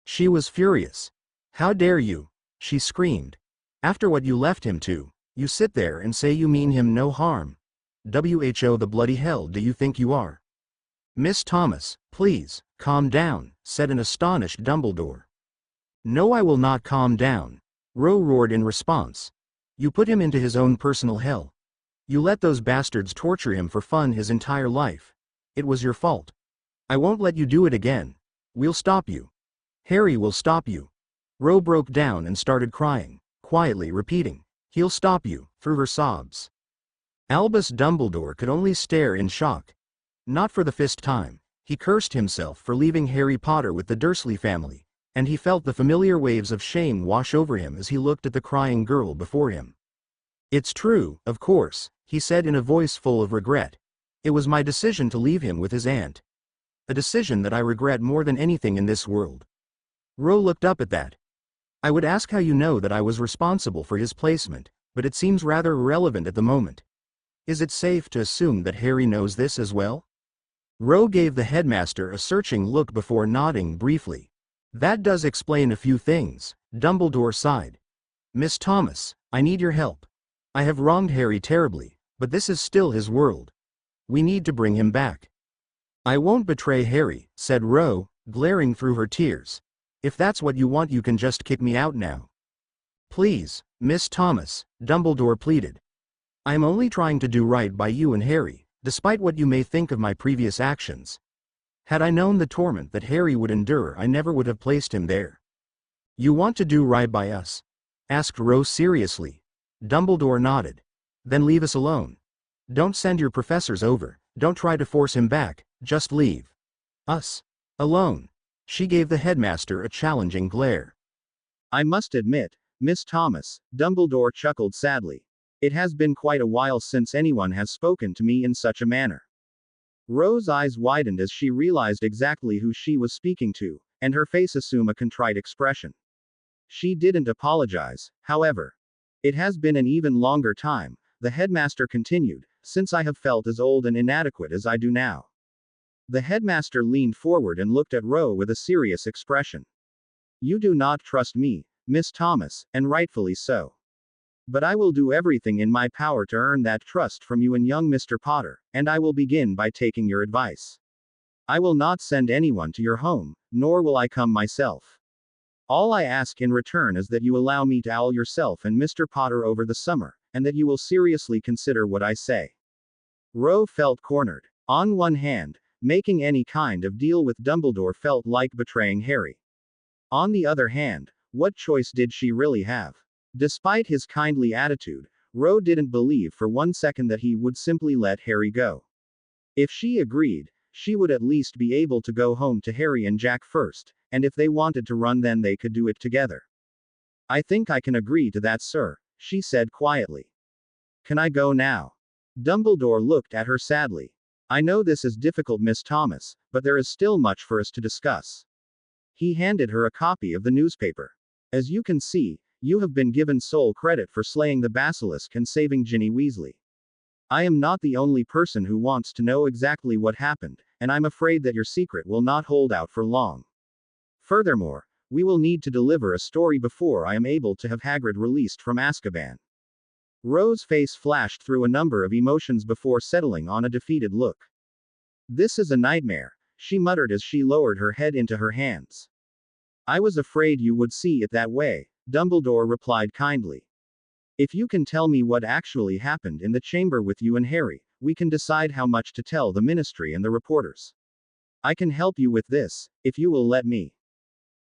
[SPEAKER 3] She was furious. How dare you, she screamed. After what you left him to, you sit there and say you mean him no harm. Who the bloody hell do you think you are? Miss Thomas, please, calm down, said an astonished Dumbledore. No, I will not calm down, Ro roared in response. You put him into his own personal hell. You let those bastards torture him for fun his entire life. It was your fault. I won't let you do it again. We'll stop you. Harry will stop you. Ro broke down and started crying, quietly repeating, he'll stop you, through her sobs. Albus Dumbledore could only stare in shock. Not for the fifth time, he cursed himself for leaving Harry Potter with the Dursley family, and he felt the familiar waves of shame wash over him as he looked at the crying girl before him. It's true, of course, he said in a voice full of regret. It was my decision to leave him with his aunt. A decision that I regret more than anything in this world. Ro looked up at that. I would ask how you know that I was responsible for his placement, but it seems rather irrelevant at the moment. Is it safe to assume that Harry knows this as well? Ro gave the headmaster a searching look before nodding briefly. That does explain a few things, Dumbledore sighed. Miss Thomas, I need your help. I have wronged Harry terribly, but this is still his world. We need to bring him back. I won't betray Harry, said Ro, glaring through her tears. If that's what you want, you can just kick me out now. Please, Miss Thomas, Dumbledore pleaded. I am only trying to do right by you and Harry, despite what you may think of my previous actions. Had I known the torment that Harry would endure, I never would have placed him there. You want to do right by us? Asked Rose seriously. Dumbledore nodded. Then leave us alone. Don't send your professors over, don't try to force him back, just leave us alone. She gave the headmaster a challenging glare.
[SPEAKER 2] I must admit, Miss Thomas, Dumbledore chuckled sadly. It has been quite a while since anyone has spoken to me in such a manner. Rose's eyes widened as she realized exactly who she was speaking to, and her face assumed a contrite expression. She didn't apologize, however. It has been an even longer time, the headmaster continued, since I have felt as old and inadequate as I do now. The headmaster leaned forward and looked at Rose with a serious expression. You do not trust me, Miss Thomas, and rightfully so. But I will do everything in my power to earn that trust from you and young Mr. Potter, and I will begin by taking your advice. I will not send anyone to your home, nor will I come myself. All I ask in return is that you allow me to owl yourself and Mr. Potter over the summer, and that you will seriously consider what I say. Rose felt cornered. On one hand, making any kind of deal with Dumbledore felt like betraying Harry. On the other hand, what choice did she really have? Despite his kindly attitude, Rose didn't believe for one second that he would simply let Harry go. If she agreed, she would at least be able to go home to Harry and Jack first, and if they wanted to run then they could do it together. I think I can agree to that, sir, she said quietly. Can I go now? Dumbledore looked at her sadly. I know this is difficult, Miss Thomas, but there is still much for us to discuss. He handed her a copy of the newspaper. As you can see, you have been given sole credit for slaying the basilisk and saving Ginny Weasley. I am not the only person who wants to know exactly what happened, and I'm afraid that your secret will not hold out for long. Furthermore, we will need to deliver a story before I am able to have Hagrid released from Azkaban. Rose's face flashed through a number of emotions before settling on a defeated look. This is a nightmare, she muttered as she lowered her head into her hands. I was afraid you would see it that way, Dumbledore replied kindly. If you can tell me what actually happened in the chamber with you and Harry, we can decide how much to tell the ministry and the reporters. I can help you with this, if you will let me.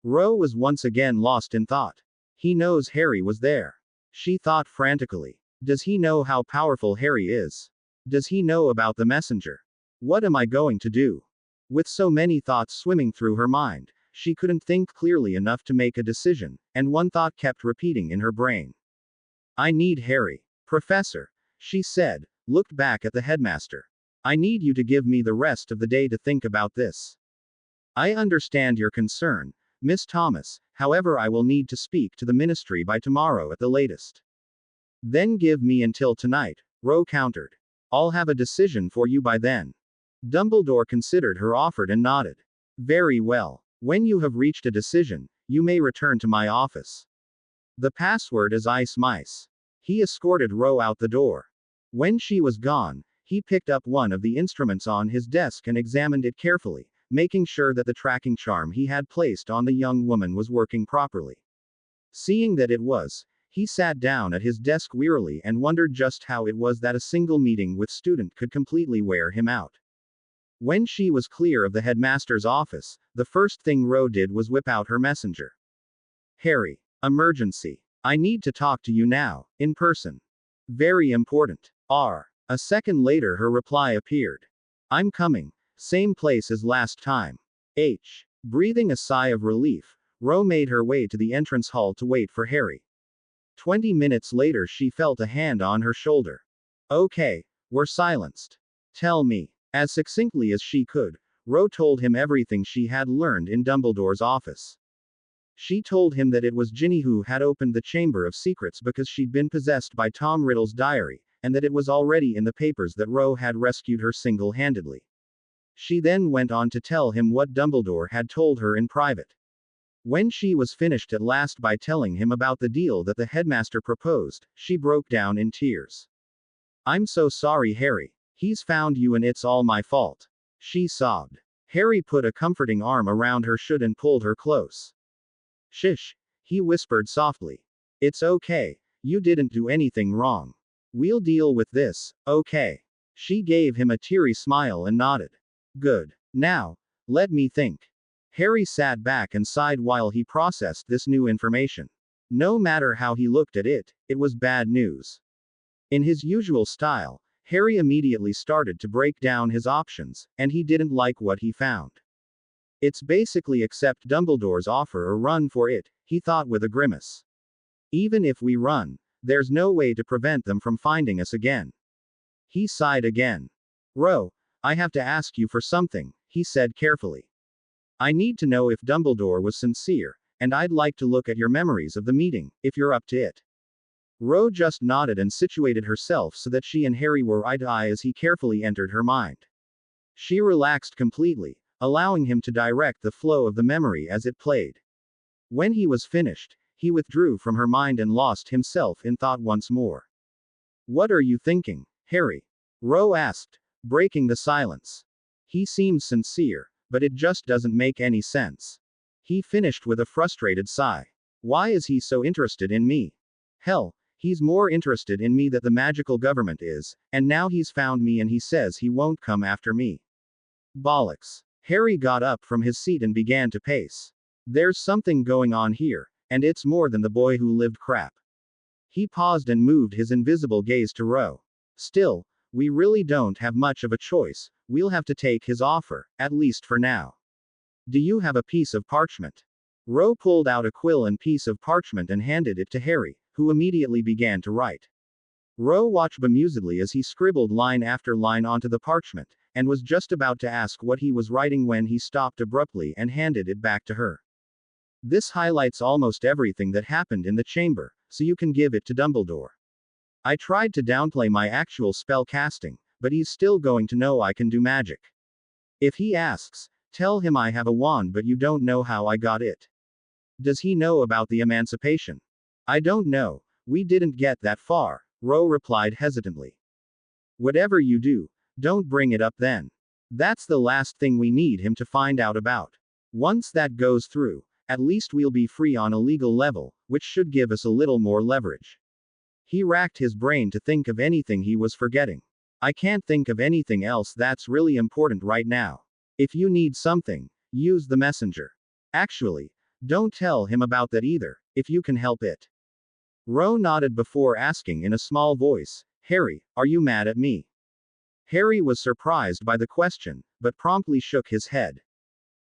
[SPEAKER 2] Rose was once again lost in thought. He knows Harry was there. She thought frantically. Does he know how powerful Harry is? Does he know about the messenger? What am I going to do? With so many thoughts swimming through her mind, she couldn't think clearly enough to make a decision, and one thought kept repeating in her brain. I need Harry. Professor, she said, looked back at the headmaster. I need you to give me the rest of the day to think about this. I understand your concern, Miss Thomas, however I will need to speak to the ministry by tomorrow at the latest. Then give me until tonight, Rose countered. I'll have a decision for you by then. Dumbledore considered her offer and nodded. Very well. When you have reached a decision, you may return to my office. The password is Ice Mice. He escorted Rose out the door. When she was gone, he picked up one of the instruments on his desk and examined it carefully, making sure that the tracking charm he had placed on the young woman was working properly. Seeing that it was, he sat down at his desk wearily and wondered just how it was that a single meeting with student could completely wear him out. When she was clear of the headmaster's office, the first thing Rose did was whip out her messenger. Harry. Emergency. I need to talk to you now, in person. Very important. R. A second later her reply appeared. I'm coming. Same place as last time. H. Breathing a sigh of relief, Rose made her way to the entrance hall to wait for Harry. 20 minutes later she felt a hand on her shoulder. Okay, we're silenced. Tell me. As succinctly as she could, Rose told him everything she had learned in Dumbledore's office. She told him that it was Ginny who had opened the Chamber of Secrets because she'd been possessed by Tom Riddle's diary, and that it was already in the papers that Rose had rescued her single-handedly. She then went on to tell him what Dumbledore had told her in private. When she was finished at last by telling him about the deal that the headmaster proposed, she broke down in tears. I'm so sorry, Harry. He's found you and it's all my fault. She sobbed. Harry put a comforting arm around her shoulder and pulled her close. Shish, he whispered softly. It's okay. You didn't do anything wrong. We'll deal with this, okay? She gave him a teary smile and nodded. Good. Now, let me think. Harry sat back and sighed while he processed this new information. No matter how he looked at it, it was bad news. In his usual style, Harry immediately started to break down his options, and he didn't like what he found. It's basically accept Dumbledore's offer or run for it, he thought with a grimace. Even if we run, there's no way to prevent them from finding us again. He sighed again. Ro, I have to ask you for something, he said carefully. I need to know if Dumbledore was sincere, and I'd like to look at your memories of the meeting, if you're up to it. Ro just nodded and situated herself so that she and Harry were eye to eye as he carefully entered her mind. She relaxed completely, allowing him to direct the flow of the memory as it played. When he was finished, he withdrew from her mind and lost himself in thought once more. What are you thinking, Harry? Ro asked, breaking the silence. He seems sincere, but it just doesn't make any sense. He finished with a frustrated sigh. Why is he so interested in me? Hell, he's more interested in me than the magical government is, and now he's found me and he says he won't come after me. Bollocks. Harry got up from his seat and began to pace. There's something going on here, and it's more than the boy who lived crap. He paused and moved his invisible gaze to Ro. Still, we really don't have much of a choice, we'll have to take his offer, at least for now. Do you have a piece of parchment? Ro pulled out a quill and piece of parchment and handed it to Harry, who immediately began to write. Ro watched bemusedly as he scribbled line after line onto the parchment, and was just about to ask what he was writing when he stopped abruptly and handed it back to her. This highlights almost everything that happened in the chamber, so you can give it to Dumbledore. I tried to downplay my actual spell casting, but he's still going to know I can do magic. If he asks, tell him I have a wand but you don't know how I got it. Does he know about the emancipation? I don't know, we didn't get that far, Ro replied hesitantly. Whatever you do, don't bring it up then. That's the last thing we need him to find out about. Once that goes through, at least we'll be free on a legal level, which should give us a little more leverage. He racked his brain to think of anything he was forgetting. I can't think of anything else that's really important right now. If you need something, use the messenger. Actually, don't tell him about that either, if you can help it. Ro nodded before asking in a small voice, Harry, are you mad at me? Harry was surprised by the question, but promptly shook his head.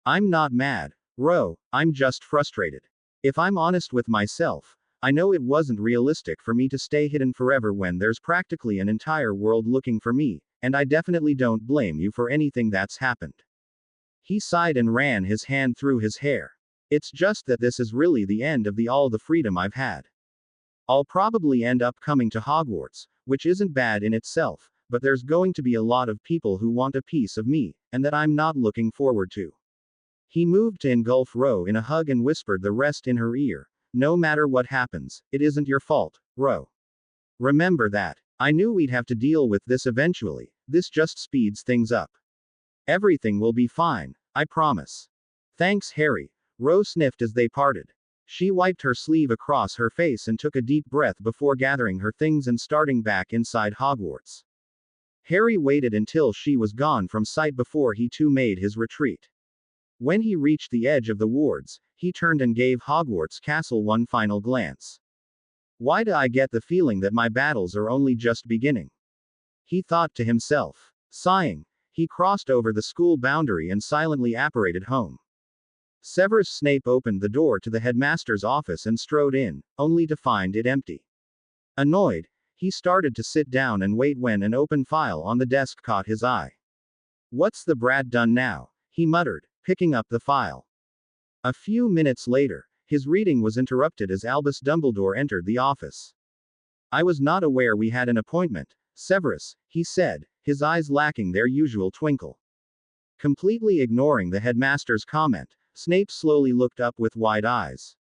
[SPEAKER 2] I'm not mad, Ro, I'm just frustrated. If I'm honest with myself, I know it wasn't realistic for me to stay hidden forever when there's practically an entire world looking for me, and I definitely don't blame you for anything that's happened. He sighed and ran his hand through his hair. It's just that this is really the end of all the freedom I've had. I'll probably end up coming to Hogwarts, which isn't bad in itself, but there's going to be a lot of people who want a piece of me, and that I'm not looking forward to. He moved to engulf Ro in a hug and whispered the rest in her ear. No matter what happens, it isn't your fault, Ro. Remember that. I knew we'd have to deal with this eventually, this just speeds things up. Everything will be fine, I promise. Thanks, Harry, Ro sniffed as they parted. She wiped her sleeve across her face and took a deep breath before gathering her things and starting back inside Hogwarts. Harry waited until she was gone from sight before he too made his retreat. When he reached the edge of the wards, he turned and gave Hogwarts Castle one final glance. Why do I get the feeling that my battles are only just beginning? He thought to himself. Sighing, he crossed over the school boundary and silently apparated home. Severus Snape opened the door to the headmaster's office and strode in, only to find it empty. Annoyed, he started to sit down and wait when an open file on the desk caught his eye. What's the brat done now? He muttered, picking up the file. A few minutes later, his reading was interrupted as Albus Dumbledore entered the office. I was not aware we had an appointment, Severus, he said, his eyes lacking their usual twinkle. Completely ignoring the headmaster's comment, Snape slowly looked up with wide eyes.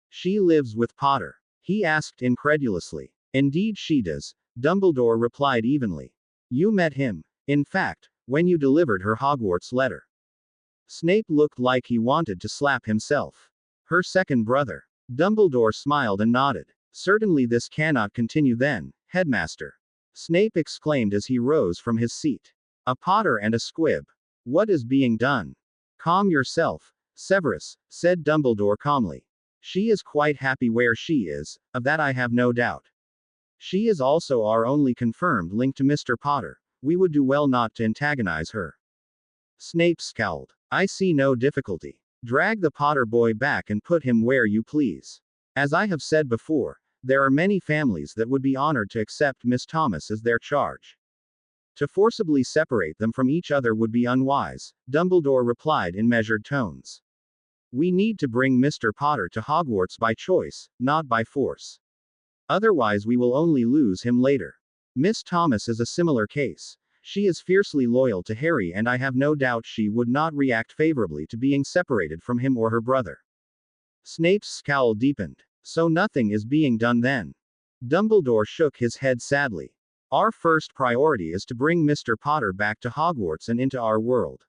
[SPEAKER 2] She lives with Potter? He asked incredulously. Indeed she does, Dumbledore replied evenly. You met him, in fact, when you delivered her Hogwarts letter. Snape looked like he wanted to slap himself. Her second brother. Dumbledore smiled and nodded. Certainly this cannot continue then, Headmaster. Snape exclaimed as he rose from his seat. A Potter and a squib. What is being done? Calm yourself, Severus, said Dumbledore calmly. She is quite happy where she is, of that I have no doubt. She is also our only confirmed link to Mr. Potter. We would do well not to antagonize her. Snape scowled. I see no difficulty. Drag the Potter boy back and put him where you please. As I have said before, there are many families that would be honored to accept Miss Thomas as their charge. To forcibly separate them from each other would be unwise, Dumbledore replied in measured tones. We need to bring Mr. Potter to Hogwarts by choice, not by force. Otherwise we will only lose him later. Miss Thomas is a similar case. She is fiercely loyal to Harry and I have no doubt she would not react favorably to being separated from him or her brother. Snape's scowl deepened. So nothing is being done then. Dumbledore shook his head sadly. Our first priority is to bring Mr. Potter back to Hogwarts and into our world.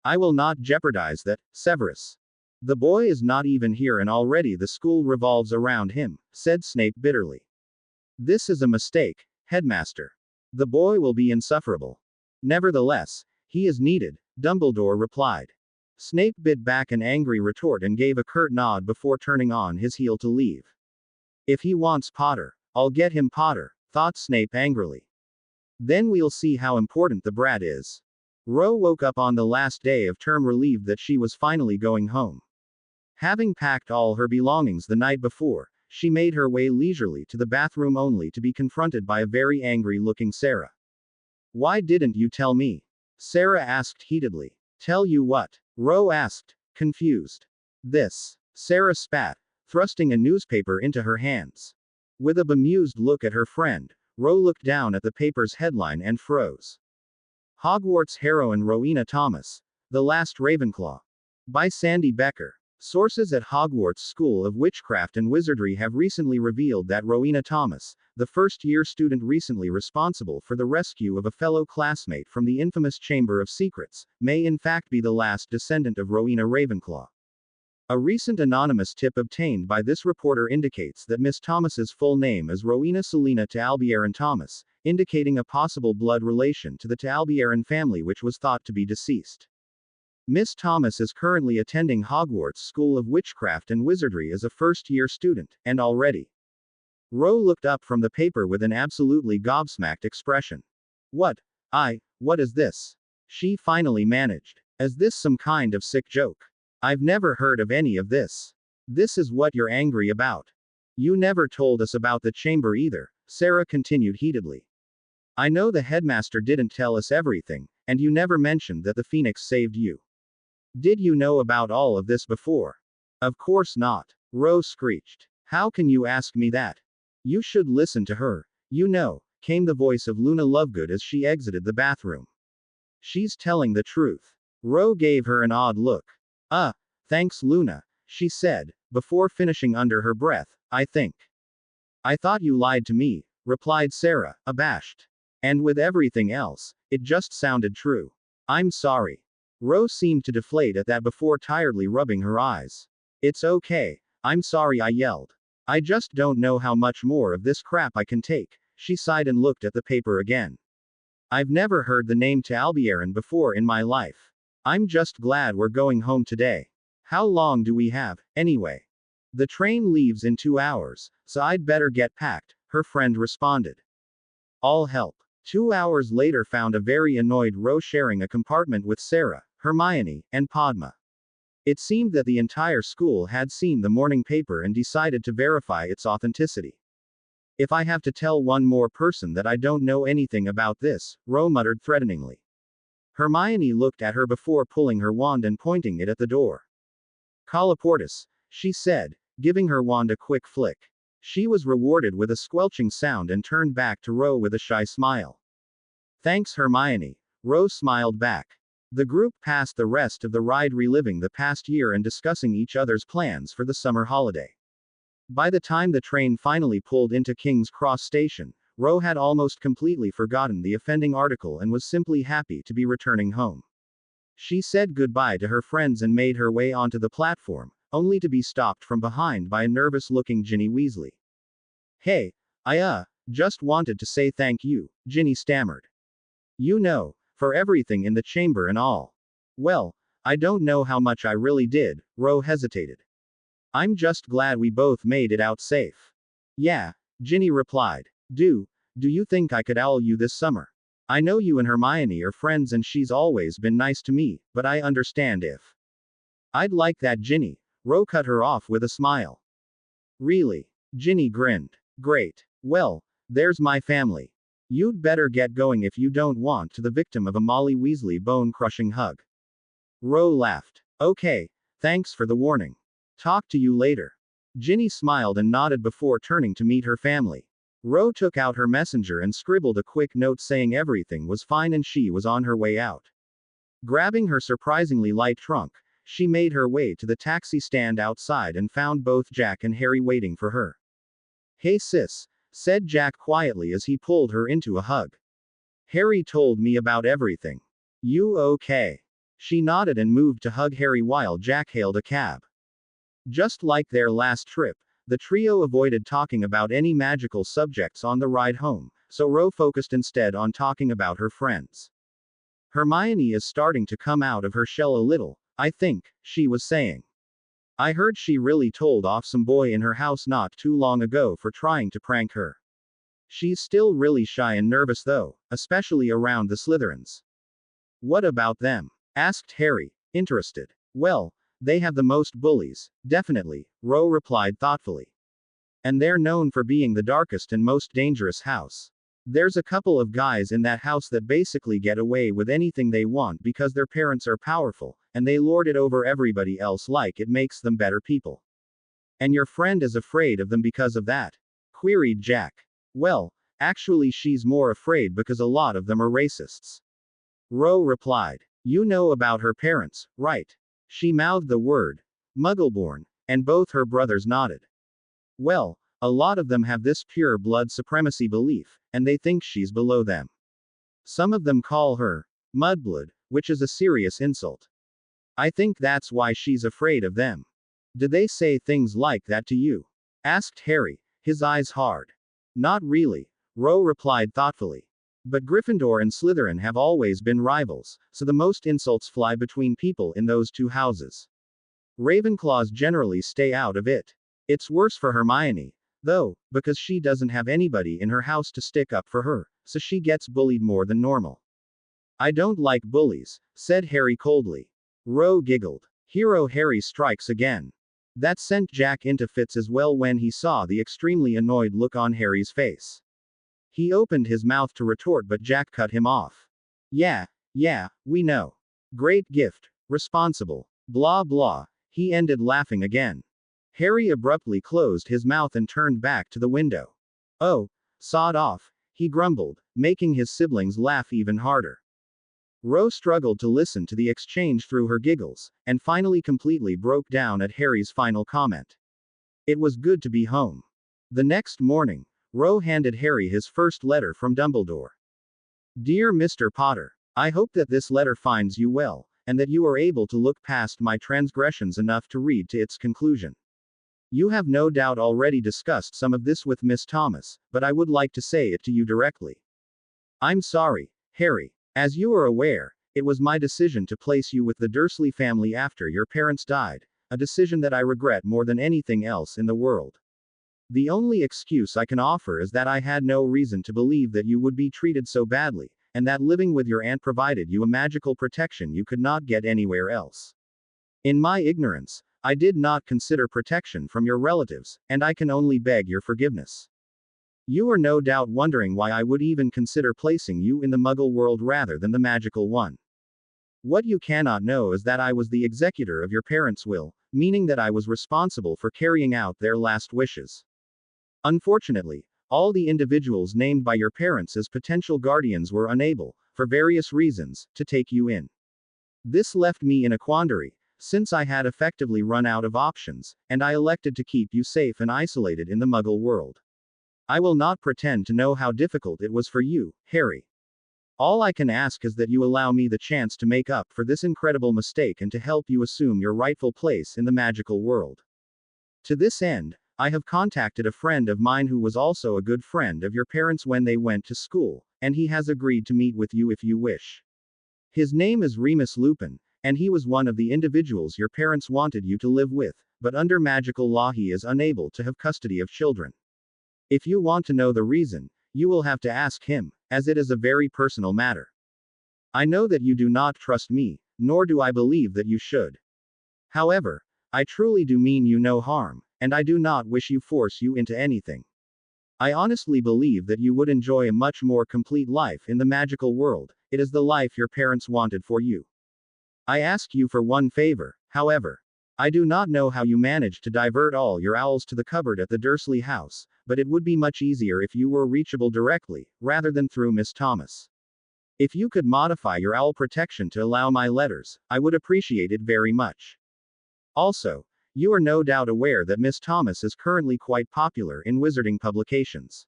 [SPEAKER 2] I will not jeopardize that, Severus. The boy is not even here and already the school revolves around him, said Snape bitterly. This is a mistake, Headmaster. The boy will be insufferable. Nevertheless, he is needed, Dumbledore replied. Snape bit back an angry retort and gave a curt nod before turning on his heel to leave. If he wants Potter, I'll get him Potter, thought Snape angrily. Then we'll see how important the brat is. Ro woke up on the last day of term relieved that she was finally going home. Having packed all her belongings the night before, she made her way leisurely to the bathroom only to be confronted by a very angry-looking Sarah. Why didn't you tell me? Sarah asked heatedly. Tell you what? Ro asked, confused. This. Sarah spat, thrusting a newspaper into her hands. With a bemused look at her friend, Ro looked down at the paper's headline and froze. Hogwarts heroine Rowena Thomas. The Last Ravenclaw. By Sandy Becker. Sources at Hogwarts School of Witchcraft and Wizardry have recently revealed that Rowena Thomas, the first-year student recently responsible for the rescue of a fellow classmate from the infamous Chamber of Secrets, may in fact be the last descendant of Rowena Ravenclaw. A recent anonymous tip obtained by this reporter indicates that Miss Thomas's full name is Rowena Selina T'Albieren Thomas, indicating a possible blood relation to the T'Albieren family which was thought to be deceased. Miss Thomas is currently attending Hogwarts School of Witchcraft and Wizardry as a first-year student, and already. Ro looked up from the paper with an absolutely gobsmacked expression. What is this? She finally managed. Is this some kind of sick joke? I've never heard of any of this. This is what you're angry about. You never told us about the chamber either, Sarah continued heatedly. I know the headmaster didn't tell us everything, and you never mentioned that the Phoenix saved you. Did you know about all of this before? Of course not. Ro screeched. How can you ask me that? You should listen to her. You know, came the voice of Luna Lovegood as she exited the bathroom. She's telling the truth. Ro gave her an odd look. Thanks Luna, she said, before finishing under her breath, I think. I thought you lied to me, replied Sarah, abashed. And with everything else, it just sounded true. I'm sorry. Ro seemed to deflate at that before tiredly rubbing her eyes. It's okay. I'm sorry I yelled. I just don't know how much more of this crap I can take, she sighed and looked at the paper again. I've never heard the name T'Albieren before in my life. I'm just glad we're going home today. How long do we have, anyway? The train leaves in 2 hours, so I'd better get packed, her friend responded. All help. 2 hours later found a very annoyed Ro sharing a compartment with Sarah, Hermione, and Padma. It seemed that the entire school had seen the morning paper and decided to verify its authenticity. If I have to tell one more person that I don't know anything about this, Ro muttered threateningly. Hermione looked at her before pulling her wand and pointing it at the door. Colloportus, she said, giving her wand a quick flick. She was rewarded with a squelching sound and turned back to Ro with a shy smile. Thanks Hermione, Ro smiled back. The group passed the rest of the ride reliving the past year and discussing each other's plans for the summer holiday. By the time the train finally pulled into King's Cross Station, Ro had almost completely forgotten the offending article and was simply happy to be returning home. She said goodbye to her friends and made her way onto the platform, only to be stopped from behind by a nervous-looking Ginny Weasley. Hey, I just wanted to say thank you, Ginny stammered. You know, for everything in the chamber and all. Well, I don't know how much I really did, Ro hesitated. I'm just glad we both made it out safe. Yeah, Ginny replied. Do you think I could owl you this summer? I know you and Hermione are friends and she's always been nice to me, but I understand if. I'd like that, Ginny. Ro cut her off with a smile. Really? Ginny grinned. Great. Well, there's my family. You'd better get going if you don't want to the victim of a Molly Weasley bone-crushing hug. Ro laughed. Okay, thanks for the warning. Talk to you later. Ginny smiled and nodded before turning to meet her family. Ro took out her messenger and scribbled a quick note saying everything was fine and she was on her way out. Grabbing her surprisingly light trunk, she made her way to the taxi stand outside and found both Jack and Harry waiting for her. Hey sis, said Jack quietly as he pulled her into a hug. Harry told me about everything. You okay? She nodded and moved to hug Harry while Jack hailed a cab. Just like their last trip, the trio avoided talking about any magical subjects on the ride home, so Ro focused instead on talking about her friends. Hermione is starting to come out of her shell a little, I think, she was saying. I heard she really told off some boy in her house not too long ago for trying to prank her. She's still really shy and nervous though, especially around the Slytherins. What about them? Asked Harry, interested. Well, they have the most bullies, definitely, Ro replied thoughtfully. And they're known for being the darkest and most dangerous house. There's a couple of guys in that house that basically get away with anything they want because their parents are powerful, and they lord it over everybody else like it makes them better people. And your friend is afraid of them because of that? Queried Jack. Well, actually she's more afraid because a lot of them are racists. Ro replied. You know about her parents, right? She mouthed the word, Muggleborn, and both her brothers nodded. Well, a lot of them have this pure blood supremacy belief, and they think she's below them. Some of them call her mudblood, which is a serious insult. I think that's why she's afraid of them. Do they say things like that to you? Asked Harry, his eyes hard. Not really, Ro replied thoughtfully. But Gryffindor and Slytherin have always been rivals, so the most insults fly between people in those two houses. Ravenclaws generally stay out of it. It's worse for Hermione, though, because she doesn't have anybody in her house to stick up for her, so she gets bullied more than normal. I don't like bullies, said Harry coldly. Ro giggled. Hero Harry strikes again. That sent Jack into fits as well when he saw the extremely annoyed look on Harry's face. He opened his mouth to retort but Jack cut him off. Yeah, we know. Great gift, responsible, blah blah, he ended laughing again. Harry abruptly closed his mouth and turned back to the window. Oh, sod off, he grumbled, making his siblings laugh even harder. Ro struggled to listen to the exchange through her giggles, and finally completely broke down at Harry's final comment. It was good to be home. The next morning, Ro handed Harry his first letter from Dumbledore. Dear Mr. Potter, I hope that this letter finds you well, and that you are able to look past my transgressions enough to read to its conclusion. You have no doubt already discussed some of this with Miss Thomas, but I would like to say it to you directly. I'm sorry, Harry. As you are aware, it was my decision to place you with the Dursley family after your parents died, a decision that I regret more than anything else in the world. The only excuse I can offer is that I had no reason to believe that you would be treated so badly, and that living with your aunt provided you a magical protection you could not get anywhere else. In my ignorance, I did not consider protection from your relatives, and I can only beg your forgiveness. You are no doubt wondering why I would even consider placing you in the Muggle world rather than the magical one. What you cannot know is that I was the executor of your parents' will, meaning that I was responsible for carrying out their last wishes. Unfortunately, all the individuals named by your parents as potential guardians were unable, for various reasons, to take you in. This left me in a quandary, since I had effectively run out of options, and I elected to keep you safe and isolated in the Muggle world. I will not pretend to know how difficult it was for you, Harry. All I can ask is that you allow me the chance to make up for this incredible mistake and to help you assume your rightful place in the magical world. To this end, I have contacted a friend of mine who was also a good friend of your parents when they went to school, and he has agreed to meet with you if you wish. His name is Remus Lupin, and he was one of the individuals your parents wanted you to live with, but under magical law he is unable to have custody of children. If you want to know the reason, you will have to ask him, as it is a very personal matter. I know that you do not trust me, nor do I believe that you should. However, I truly do mean you no harm, and I do not wish you force you into anything. I honestly believe that you would enjoy a much more complete life in the magical world. It is the life your parents wanted for you. I ask you for one favor, however. I do not know how you managed to divert all your owls to the cupboard at the Dursley house, but it would be much easier if you were reachable directly, rather than through Miss Thomas. If you could modify your owl protection to allow my letters, I would appreciate it very much. Also, you are no doubt aware that Miss Thomas is currently quite popular in wizarding publications.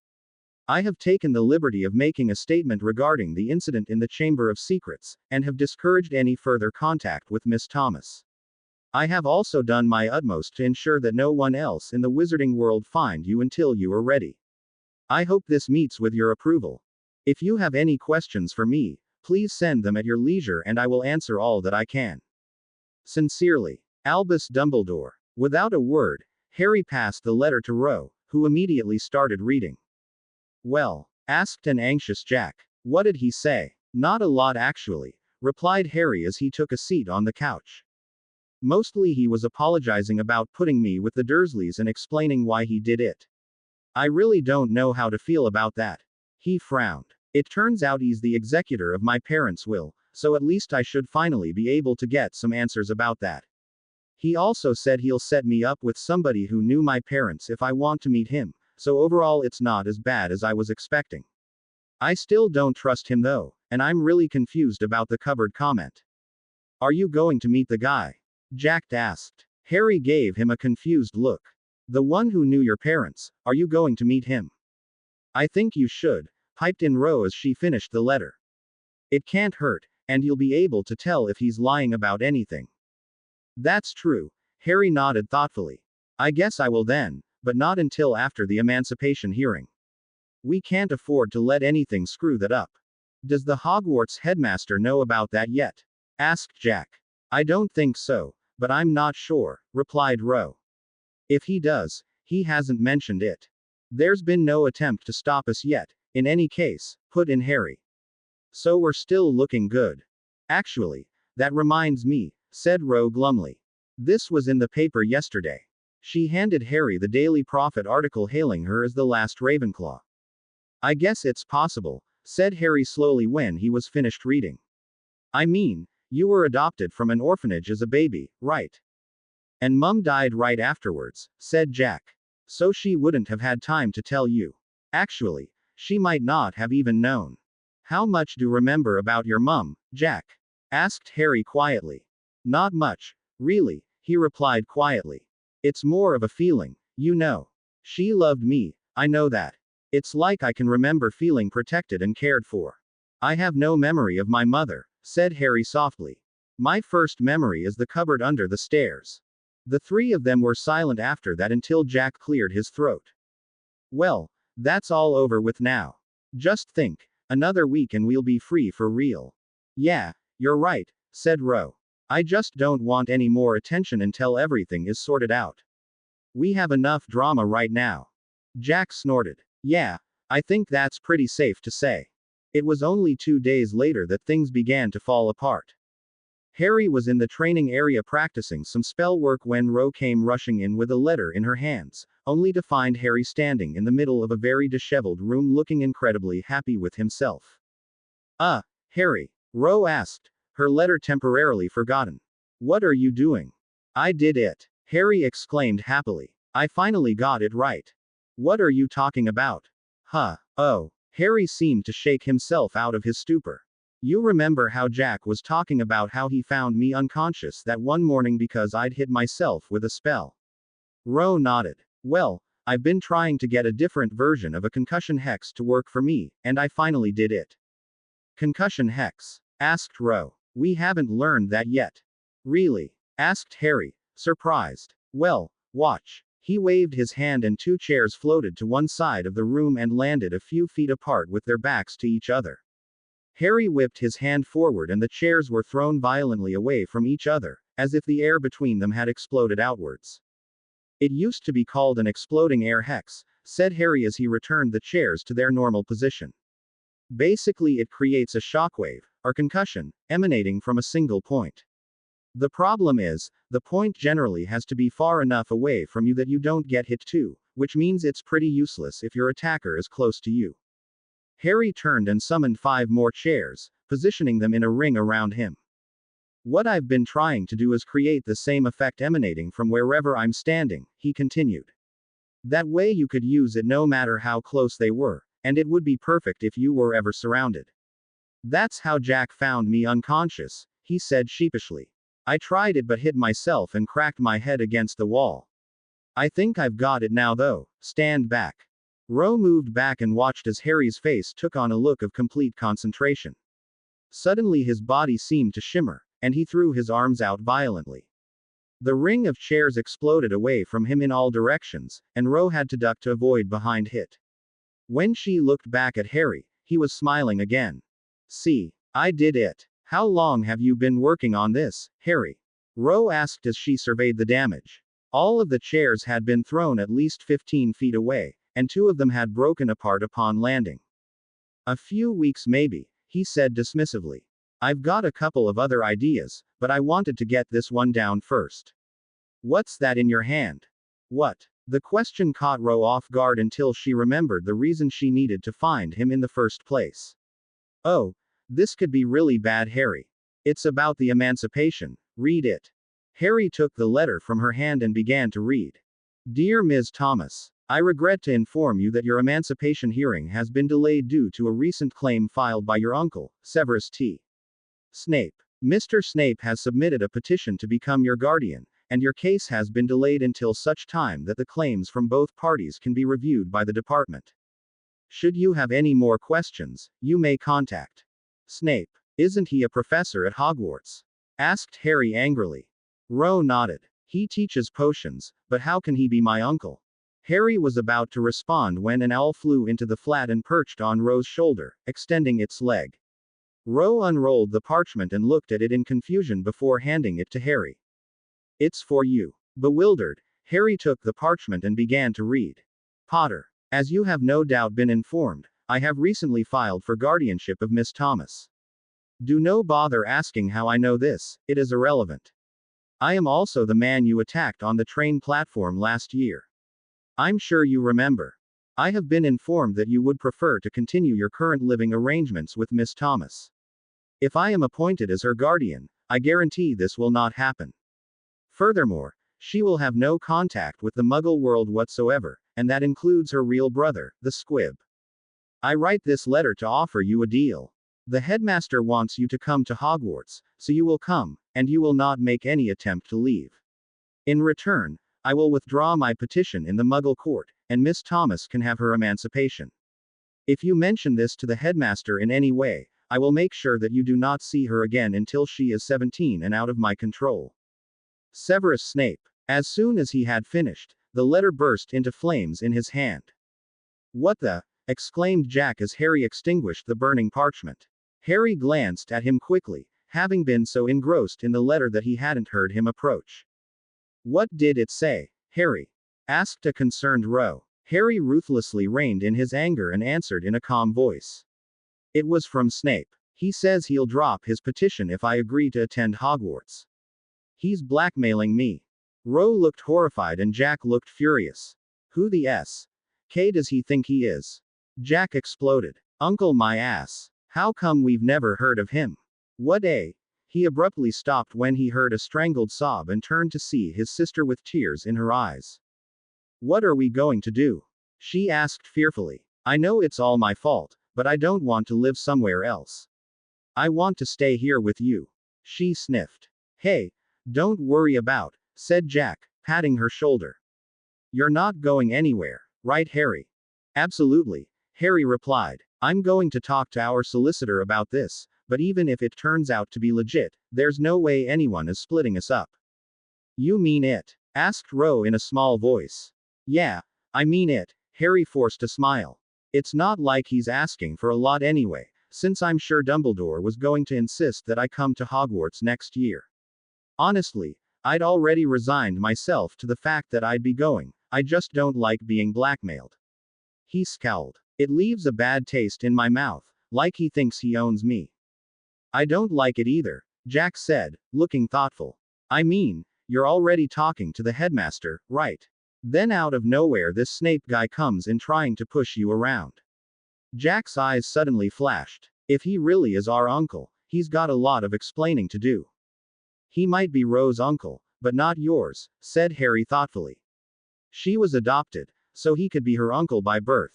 [SPEAKER 2] I have taken the liberty of making a statement regarding the incident in the Chamber of Secrets, and have discouraged any further contact with Miss Thomas. I have also done my utmost to ensure that no one else in the wizarding world find you until you are ready. I hope this meets with your approval. If you have any questions for me, please send them at your leisure and I will answer all that I can. Sincerely, Albus Dumbledore. Without a word, Harry passed the letter to Ro, who immediately started reading. Well? Asked an anxious Jack. What did he say? Not a lot actually, replied Harry as he took a seat on the couch. Mostly he was apologizing about putting me with the Dursleys and explaining why he did it. I really don't know how to feel about that. He frowned. It turns out he's the executor of my parents' will, so at least I should finally be able to get some answers about that. He also said he'll set me up with somebody who knew my parents if I want to meet him, so overall it's not as bad as I was expecting. I still don't trust him though, and I'm really confused about the cupboard comment. Are you going to meet the guy? Jack asked. Harry gave him a confused look. The one who knew your parents, are you going to meet him? I think you should, piped in Ro as she finished the letter. It can't hurt, and you'll be able to tell if he's lying about anything. That's true, Harry nodded thoughtfully. I guess I will then, but not until after the emancipation hearing. We can't afford to let anything screw that up. Does the Hogwarts headmaster know about that yet? Asked Jack. I don't think so, but I'm not sure, replied Ro. If he does, he hasn't mentioned it. There's been no attempt to stop us yet, in any case, put in Harry. So we're still looking good. Actually, that reminds me, said Ro glumly. This was in the paper yesterday. She handed Harry the Daily Prophet article hailing her as the last Ravenclaw. I guess it's possible, said Harry slowly when he was finished reading. I mean, you were adopted from an orphanage as a baby, right? And Mum died right afterwards, said Jack. So she wouldn't have had time to tell you. Actually, she might not have even known. How much do you remember about your mum, Jack? Asked Harry quietly. Not much, really, he replied quietly. It's more of a feeling, you know. She loved me, I know that. It's like I can remember feeling protected and cared for. I have no memory of my mother, said Harry softly. My first memory is the cupboard under the stairs. The three of them were silent after that until Jack cleared his throat. Well, that's all over with now. Just think, another week and we'll be free for real. Yeah, you're right, said Ro. I just don't want any more attention until everything is sorted out. We have enough drama right now. Jack snorted. Yeah, I think that's pretty safe to say. It was only 2 days later that things began to fall apart. Harry was in the training area practicing some spell work when Ro came rushing in with a letter in her hands, only to find Harry standing in the middle of a very disheveled room looking incredibly happy with himself. Harry, Ro asked, her letter temporarily forgotten. What are you doing? I did it, Harry exclaimed happily. I finally got it right. What are you talking about? Oh, Harry seemed to shake himself out of his stupor. You remember how Jack was talking about how he found me unconscious that one morning because I'd hit myself with a spell? Ro nodded. Well, I've been trying to get a different version of a concussion hex to work for me, and I finally did it. Concussion hex? Asked Ro. We haven't learned that yet. Really? Asked Harry, surprised. Well, watch. He waved his hand and two chairs floated to one side of the room and landed a few feet apart with their backs to each other. Harry whipped his hand forward and the chairs were thrown violently away from each other, as if the air between them had exploded outwards. It used to be called an exploding air hex, said Harry as he returned the chairs to their normal position. Basically, it creates a shockwave, or concussion, emanating from a single point. The problem is, the point generally has to be far enough away from you that you don't get hit too, which means it's pretty useless if your attacker is close to you. Harry turned and summoned 5 more chairs, positioning them in a ring around him. What I've been trying to do is create the same effect emanating from wherever I'm standing, he continued. That way you could use it no matter how close they were, and it would be perfect if you were ever surrounded. That's how Jack found me unconscious, he said sheepishly. I tried it but hit myself and cracked my head against the wall. I think I've got it now though, stand back. Ro moved back and watched as Harry's face took on a look of complete concentration. Suddenly his body seemed to shimmer, and he threw his arms out violently. The ring of chairs exploded away from him in all directions, and Ro had to duck to avoid behind hit. When she looked back at Harry, he was smiling again. See, I did it. How long have you been working on this, Harry? Ro asked as she surveyed the damage. All of the chairs had been thrown at least 15 feet away, and 2 of them had broken apart upon landing. A few weeks maybe, he said dismissively. I've got a couple of other ideas, but I wanted to get this one down first. What's that in your hand? What? The question caught Ro off guard until she remembered the reason she needed to find him in the first place. Oh, this could be really bad, Harry. It's about the emancipation. Read it. Harry took the letter from her hand and began to read. Dear Ms. Thomas, I regret to inform you that your emancipation hearing has been delayed due to a recent claim filed by your uncle, Severus T. Snape. Mr. Snape has submitted a petition to become your guardian, and your case has been delayed until such time that the claims from both parties can be reviewed by the department. Should you have any more questions, you may contact Snape. Isn't he a professor at Hogwarts? Asked Harry angrily. Ro nodded. He teaches potions, but how can he be my uncle? Harry was about to respond when an owl flew into the flat and perched on Ro's shoulder, extending its leg. Ro unrolled the parchment and looked at it in confusion before handing it to Harry. It's for you. Bewildered, Harry took the parchment and began to read. Potter, as you have no doubt been informed, I have recently filed for guardianship of Miss Thomas. Do no bother asking how I know this, it is irrelevant. I am also the man you attacked on the train platform last year. I'm sure you remember. I have been informed that you would prefer to continue your current living arrangements with Miss Thomas. If I am appointed as her guardian, I guarantee this will not happen. Furthermore, she will have no contact with the Muggle world whatsoever, and that includes her real brother, the Squib. I write this letter to offer you a deal. The headmaster wants you to come to Hogwarts, so you will come, and you will not make any attempt to leave. In return, I will withdraw my petition in the Muggle court, and Miss Thomas can have her emancipation. If you mention this to the headmaster in any way, I will make sure that you do not see her again until she is 17 and out of my control. Severus Snape. As soon as he had finished, the letter burst into flames in his hand. What the? Exclaimed Jack as Harry extinguished the burning parchment. Harry glanced at him quickly, having been so engrossed in the letter that he hadn't heard him approach. What did it say, Harry? Asked a concerned Ro. Harry ruthlessly reined in his anger and answered in a calm voice. It was from Snape. He says he'll drop his petition if I agree to attend Hogwarts. He's blackmailing me. Ro looked horrified and Jack looked furious. Who the s**k does he think he is? Jack exploded. Uncle my ass. How come we've never heard of him? What a? He abruptly stopped when he heard a strangled sob and turned to see his sister with tears in her eyes. What are we going to do? She asked fearfully. I know it's all my fault, but I don't want to live somewhere else. I want to stay here with you. She sniffed. Hey, don't worry about, said Jack, patting her shoulder. You're not going anywhere, right, Harry? Absolutely, Harry replied. I'm going to talk to our solicitor about this, but even if it turns out to be legit, there's no way anyone is splitting us up. You mean it? Asked Ro in a small voice. Yeah, I mean it, Harry forced a smile. It's not like he's asking for a lot anyway, since I'm sure Dumbledore was going to insist that I come to Hogwarts next year. Honestly, I'd already resigned myself to the fact that I'd be going, I just don't like being blackmailed. He scowled. It leaves a bad taste in my mouth, like he thinks he owns me. I don't like it either, Jack said, looking thoughtful. I mean, you're already talking to the headmaster, right? Then out of nowhere this Snape guy comes in trying to push you around. Jack's eyes suddenly flashed. If he really is our uncle, he's got a lot of explaining to do. He might be Ro's uncle, but not yours, said Harry thoughtfully. She was adopted, so he could be her uncle by birth.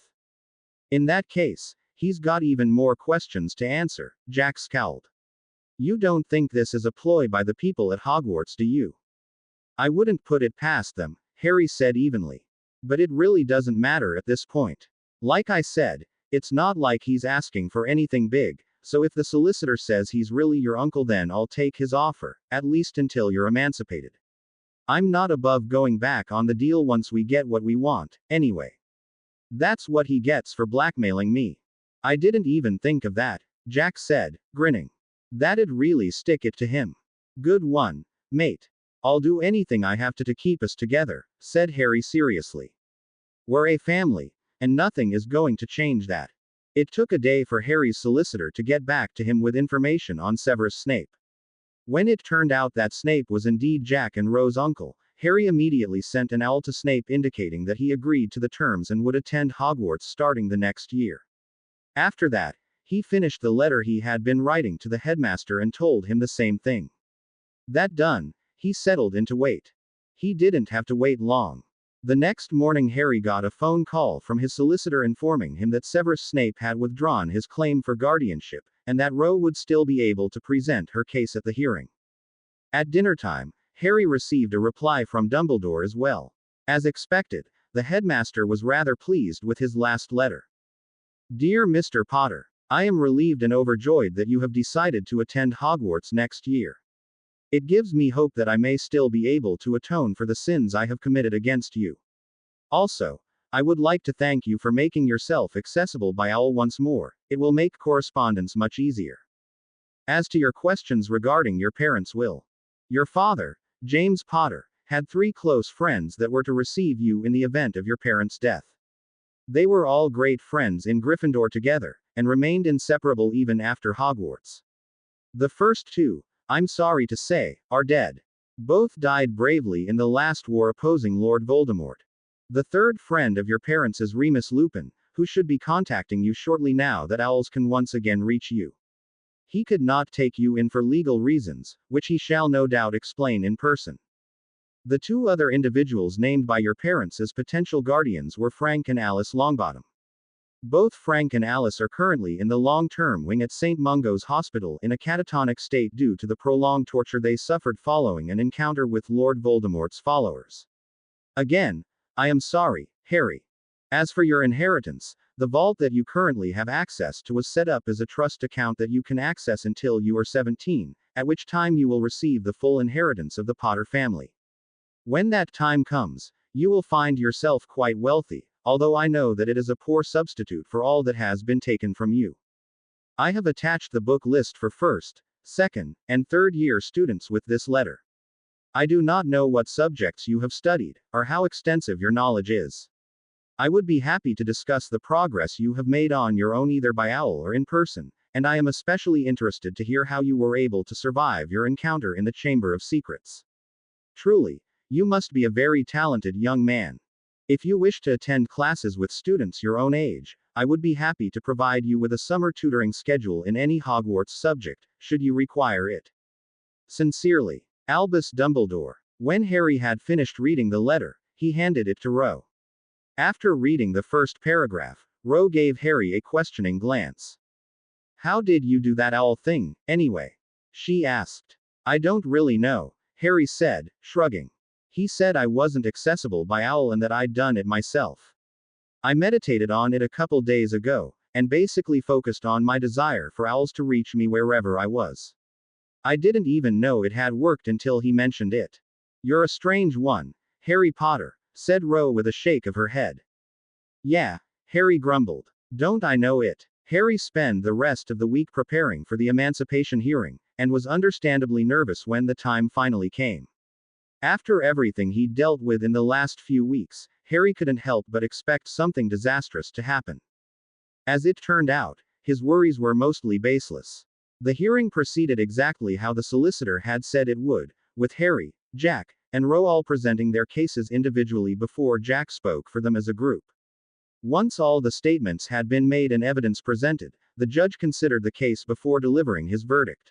[SPEAKER 2] In that case, he's got even more questions to answer, Jack scowled. You don't think this is a ploy by the people at Hogwarts, do you? I wouldn't put it past them, Harry said evenly. But it really doesn't matter at this point. Like I said, it's not like he's asking for anything big, so if the solicitor says he's really your uncle, then I'll take his offer, at least until you're emancipated. I'm not above going back on the deal once we get what we want, anyway. That's what he gets for blackmailing me. I didn't even think of that, Jack said, grinning. That'd really stick it to him. Good one, mate. I'll do anything I have to keep us together, said Harry seriously. We're a family, and nothing is going to change that. It took a day for Harry's solicitor to get back to him with information on Severus Snape. When it turned out that Snape was indeed Jack and Ro's uncle, Harry immediately sent an owl to Snape indicating that he agreed to the terms and would attend Hogwarts starting the next year. After that, he finished the letter he had been writing to the headmaster and told him the same thing. That done, he settled in to wait. He didn't have to wait long. The next morning Harry got a phone call from his solicitor informing him that Severus Snape had withdrawn his claim for guardianship, and that Ro would still be able to present her case at the hearing. At dinner time, Harry received a reply from Dumbledore as well. As expected, the headmaster was rather pleased with his last letter. Dear Mr. Potter, I am relieved and overjoyed that you have decided to attend Hogwarts next year. It gives me hope that I may still be able to atone for the sins I have committed against you. Also, I would like to thank you for making yourself accessible by OWL once more. It will make correspondence much easier. As to your questions regarding your parents' will, your father, James Potter, had 3 close friends that were to receive you in the event of your parents' death. They were all great friends in Gryffindor together, and remained inseparable even after Hogwarts. The first 2, I'm sorry to say, are dead. Both died bravely in the last war opposing Lord Voldemort. The third friend of your parents is Remus Lupin, who should be contacting you shortly now that owls can once again reach you. He could not take you in for legal reasons, which he shall no doubt explain in person. The 2 other individuals named by your parents as potential guardians were Frank and Alice Longbottom. Both Frank and Alice are currently in the long-term wing at St. Mungo's Hospital in a catatonic state due to the prolonged torture they suffered following an encounter with Lord Voldemort's followers. Again, I am sorry, Harry. As for your inheritance, the vault that you currently have access to was set up as a trust account that you can access until you are 17, at which time you will receive the full inheritance of the Potter family. When that time comes, you will find yourself quite wealthy, although I know that it is a poor substitute for all that has been taken from you. I have attached the book list for first, second, and third year students with this letter. I do not know what subjects you have studied, or how extensive your knowledge is. I would be happy to discuss the progress you have made on your own either by OWL or in person, and I am especially interested to hear how you were able to survive your encounter in the Chamber of Secrets. Truly, you must be a very talented young man. If you wish to attend classes with students your own age, I would be happy to provide you with a summer tutoring schedule in any Hogwarts subject, should you require it. Sincerely, Albus Dumbledore. When Harry had finished reading the letter, he handed it to Ro. After reading the first paragraph, Ro gave Harry a questioning glance. How did you do that owl thing, anyway? She asked. I don't really know, Harry said, shrugging. He said I wasn't accessible by OWL and that I'd done it myself. I meditated on it a couple days ago, and basically focused on my desire for owls to reach me wherever I was. I didn't even know it had worked until he mentioned it. You're a strange one, Harry Potter, said Ro with a shake of her head. Yeah, Harry grumbled. Don't I know it? Harry spent the rest of the week preparing for the emancipation hearing, and was understandably nervous when the time finally came. After everything he'd dealt with in the last few weeks, Harry couldn't help but expect something disastrous to happen. As it turned out, his worries were mostly baseless. The hearing proceeded exactly how the solicitor had said it would, with Harry, Jack, and Ro all presenting their cases individually before Jack spoke for them as a group. Once all the statements had been made and evidence presented, the judge considered the case before delivering his verdict.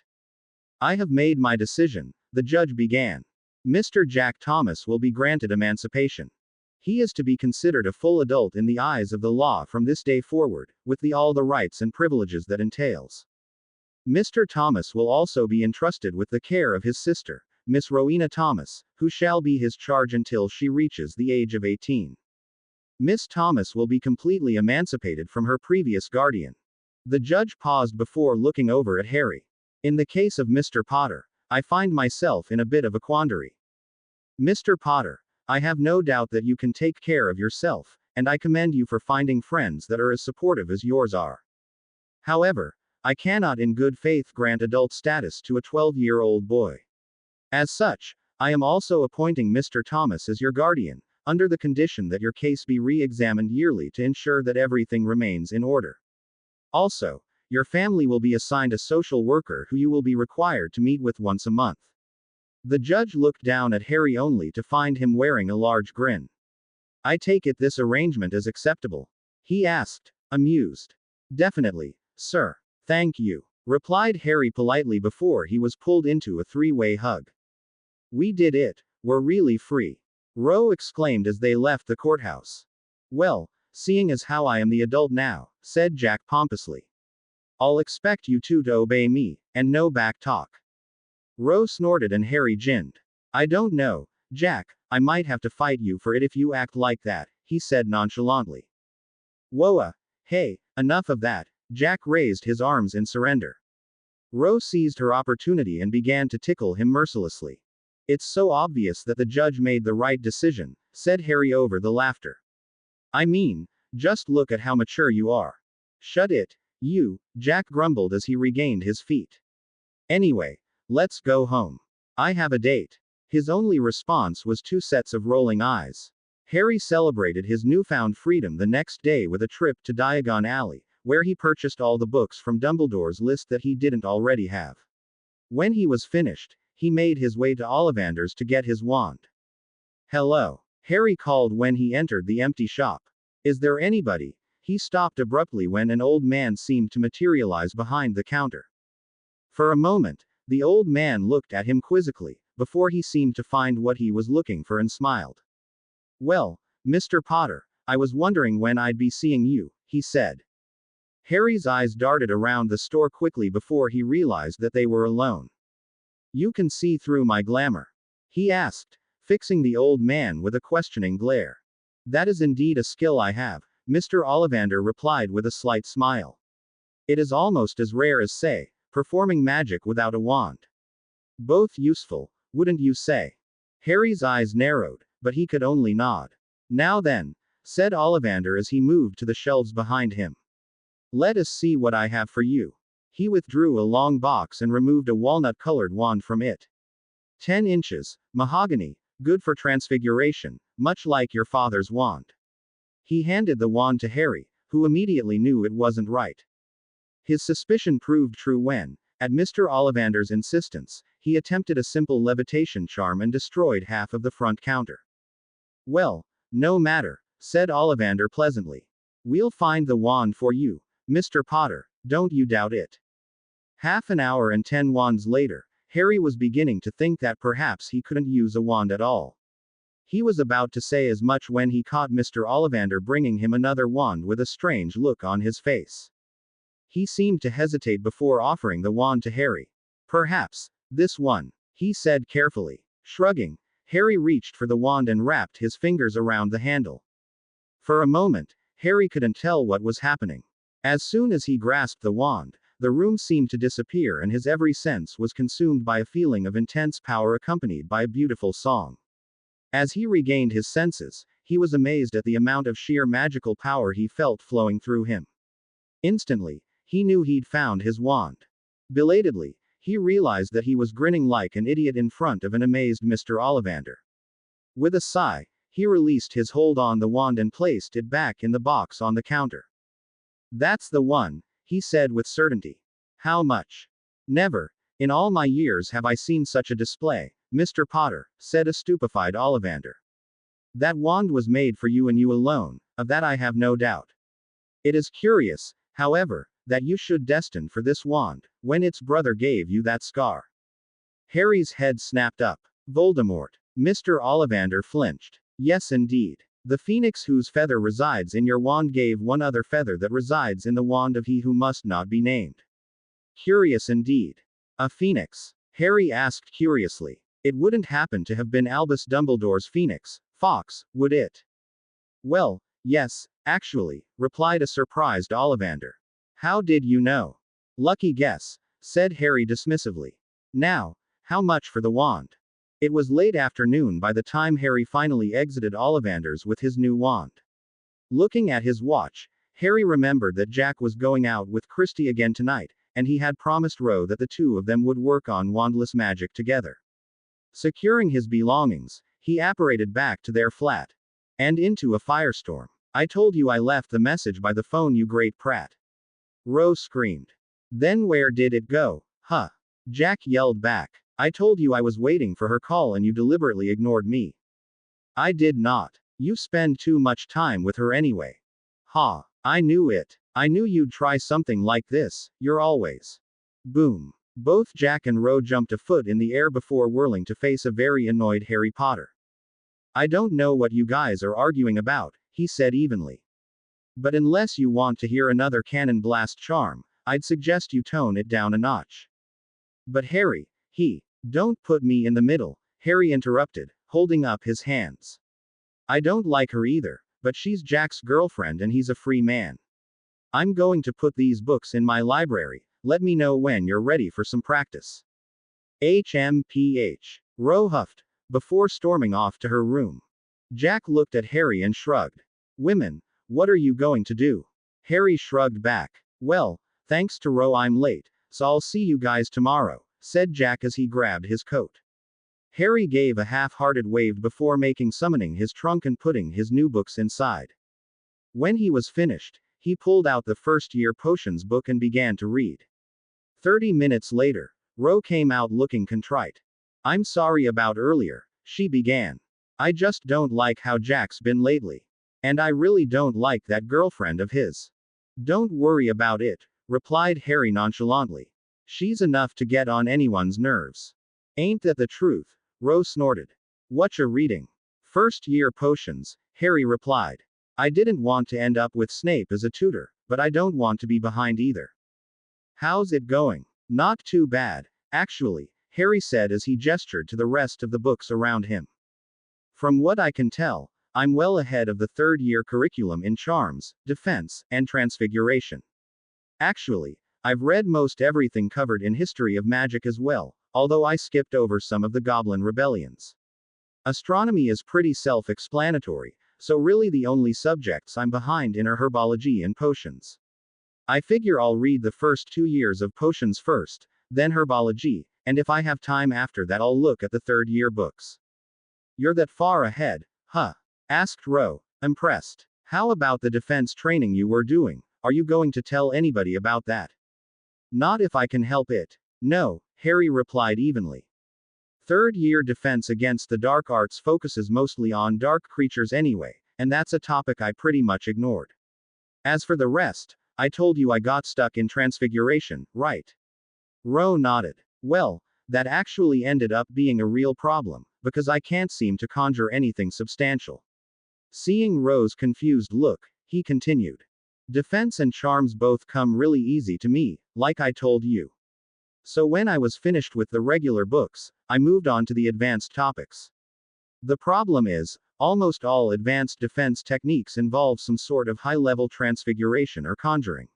[SPEAKER 2] I have made my decision, the judge began. Mr. Jack Thomas will be granted emancipation. He is to be considered a full adult in the eyes of the law from this day forward, with all the rights and privileges that entails. Mr. Thomas will also be entrusted with the care of his sister, Miss Rowena Thomas, who shall be his charge until she reaches the age of 18. Miss Thomas will be completely emancipated from her previous guardian. The judge paused before looking over at Harry. In the case of Mr. Potter, I find myself in a bit of a quandary. Mr. Potter, I have no doubt that you can take care of yourself, and I commend you for finding friends that are as supportive as yours are. However, I cannot in good faith grant adult status to a 12-year-old boy. As such, I am also appointing Mr. Thomas as your guardian, under the condition that your case be re-examined yearly to ensure that everything remains in order. Also, your family will be assigned a social worker who you will be required to meet with once a month. The judge looked down at Harry only to find him wearing a large grin. I take it this arrangement is acceptable? He asked, amused. Definitely, sir. Thank you, replied Harry politely before he was pulled into a three-way hug. We did it, we're really free. Ro exclaimed as they left the courthouse. Well, seeing as how I am the adult now, said Jack pompously. I'll expect you two to obey me, and no back talk. Ro snorted and Harry grinned. I don't know, Jack, I might have to fight you for it if you act like that, he said nonchalantly. Whoa, hey, enough of that, Jack raised his arms in surrender. Ro seized her opportunity and began to tickle him mercilessly. It's so obvious that the judge made the right decision, said Harry over the laughter. I mean, just look at how mature you are. Shut it, you, Jack grumbled as he regained his feet. Anyway, let's go home. I have a date. His only response was two sets of rolling eyes. Harry celebrated his newfound freedom the next day with a trip to Diagon Alley, where he purchased all the books from Dumbledore's list that he didn't already have. When he was finished, he made his way to Ollivander's to get his wand. Hello, Harry called when he entered the empty shop. Is there anybody? He stopped abruptly when an old man seemed to materialize behind the counter. For a moment, the old man looked at him quizzically, before he seemed to find what he was looking for and smiled. Well, Mr. Potter, I was wondering when I'd be seeing you, he said. Harry's eyes darted around the store quickly before he realized that they were alone. You can see through my glamour? He asked, fixing the old man with a questioning glare. That is indeed a skill I have, Mr. Ollivander replied with a slight smile. It is almost as rare as, say, performing magic without a wand. Both useful, wouldn't you say? Harry's eyes narrowed, but he could only nod. Now then, said Ollivander as he moved to the shelves behind him. Let us see what I have for you. He withdrew a long box and removed a walnut-colored wand from it. 10 inches, mahogany, good for transfiguration, much like your father's wand. He handed the wand to Harry, who immediately knew it wasn't right. His suspicion proved true when, at Mr. Ollivander's insistence, he attempted a simple levitation charm and destroyed half of the front counter. Well, no matter, said Ollivander pleasantly. We'll find the wand for you, Mr. Potter, don't you doubt it. Half an hour and 10 wands later, Harry was beginning to think that perhaps he couldn't use a wand at all. He was about to say as much when he caught Mr. Ollivander bringing him another wand with a strange look on his face. He seemed to hesitate before offering the wand to Harry. Perhaps, this one, he said carefully. Shrugging, Harry reached for the wand and wrapped his fingers around the handle. For a moment, Harry couldn't tell what was happening. As soon as he grasped the wand, the room seemed to disappear and his every sense was consumed by a feeling of intense power accompanied by a beautiful song. As he regained his senses, he was amazed at the amount of sheer magical power he felt flowing through him. Instantly, he knew he'd found his wand. Belatedly, he realized that he was grinning like an idiot in front of an amazed Mr. Ollivander. With a sigh, he released his hold on the wand and placed it back in the box on the counter. That's the one, he said with certainty. How much? Never, in all my years, have I seen such a display, Mr. Potter, said a stupefied Ollivander. That wand was made for you and you alone, of that I have no doubt. It is curious, however, that you should destine for this wand, when its brother gave you that scar. Harry's head snapped up. Voldemort. Mr. Ollivander flinched. Yes, indeed. The phoenix whose feather resides in your wand gave one other feather that resides in the wand of he who must not be named. Curious indeed. A phoenix? Harry asked curiously. It wouldn't happen to have been Albus Dumbledore's phoenix, Fawkes, would it? Well, yes, actually, replied a surprised Ollivander. How did you know? Lucky guess, said Harry dismissively. Now, how much for the wand? It was late afternoon by the time Harry finally exited Ollivander's with his new wand. Looking at his watch, Harry remembered that Jack was going out with Christie again tonight, and he had promised Ro that the two of them would work on wandless magic together. Securing his belongings, he apparated back to their flat. And into a firestorm. I told you I left the message by the phone, you great prat. Ro screamed. Then where did it go? Huh? Jack yelled back. I told you I was waiting for her call and you deliberately ignored me. I did not. You spend too much time with her anyway. Ha. I knew it. I knew you'd try something like this, you're always. Boom. Both Jack and Ro jumped a foot in the air before whirling to face a very annoyed Harry Potter. I don't know what you guys are arguing about, he said evenly. But unless you want to hear another cannon blast charm, I'd suggest you tone it down a notch. But Harry, don't put me in the middle, Harry interrupted, holding up his hands. I don't like her either, but she's Jack's girlfriend and he's a free man. I'm going to put these books in my library, let me know when you're ready for some practice. HMPH. Ro huffed, before storming off to her room. Jack looked at Harry and shrugged. Women, what are you going to do? Harry shrugged back. Well, thanks to Ro I'm late, so I'll see you guys tomorrow, said Jack as he grabbed his coat. Harry gave a half-hearted wave before summoning his trunk and putting his new books inside. When he was finished, he pulled out the first-year potions book and began to read. 30 minutes later, Ro came out looking contrite. I'm sorry about earlier, she began. I just don't like how Jack's been lately. And I really don't like that girlfriend of his. Don't worry about it, replied Harry nonchalantly. She's enough to get on anyone's nerves. Ain't that the truth? Ro snorted. Whatcha reading? First year potions, Harry replied. I didn't want to end up with Snape as a tutor, but I don't want to be behind either. How's it going? Not too bad, actually, Harry said as he gestured to the rest of the books around him. From what I can tell, I'm well ahead of the third-year curriculum in charms, defense, and transfiguration. Actually, I've read most everything covered in history of magic as well, although I skipped over some of the Goblin rebellions. Astronomy is pretty self-explanatory, so really the only subjects I'm behind in are herbology and potions. I figure I'll read the first 2 years of potions first, then herbology, and if I have time after that I'll look at the third-year books. You're that far ahead, huh? Asked Ro, impressed. How about the defense training you were doing? Are you going to tell anybody about that? Not if I can help it. No, Harry replied evenly. Third-year defense against the dark arts focuses mostly on dark creatures anyway, and that's a topic I pretty much ignored. As for the rest, I told you I got stuck in transfiguration, right? Ro nodded. Well, that actually ended up being a real problem, because I can't seem to conjure anything substantial. Seeing Ro's confused look, he continued. Defense and charms both come really easy to me, like I told you. So when I was finished with the regular books, I moved on to the advanced topics. The problem is, almost all advanced defense techniques involve some sort of high-level transfiguration or conjuring.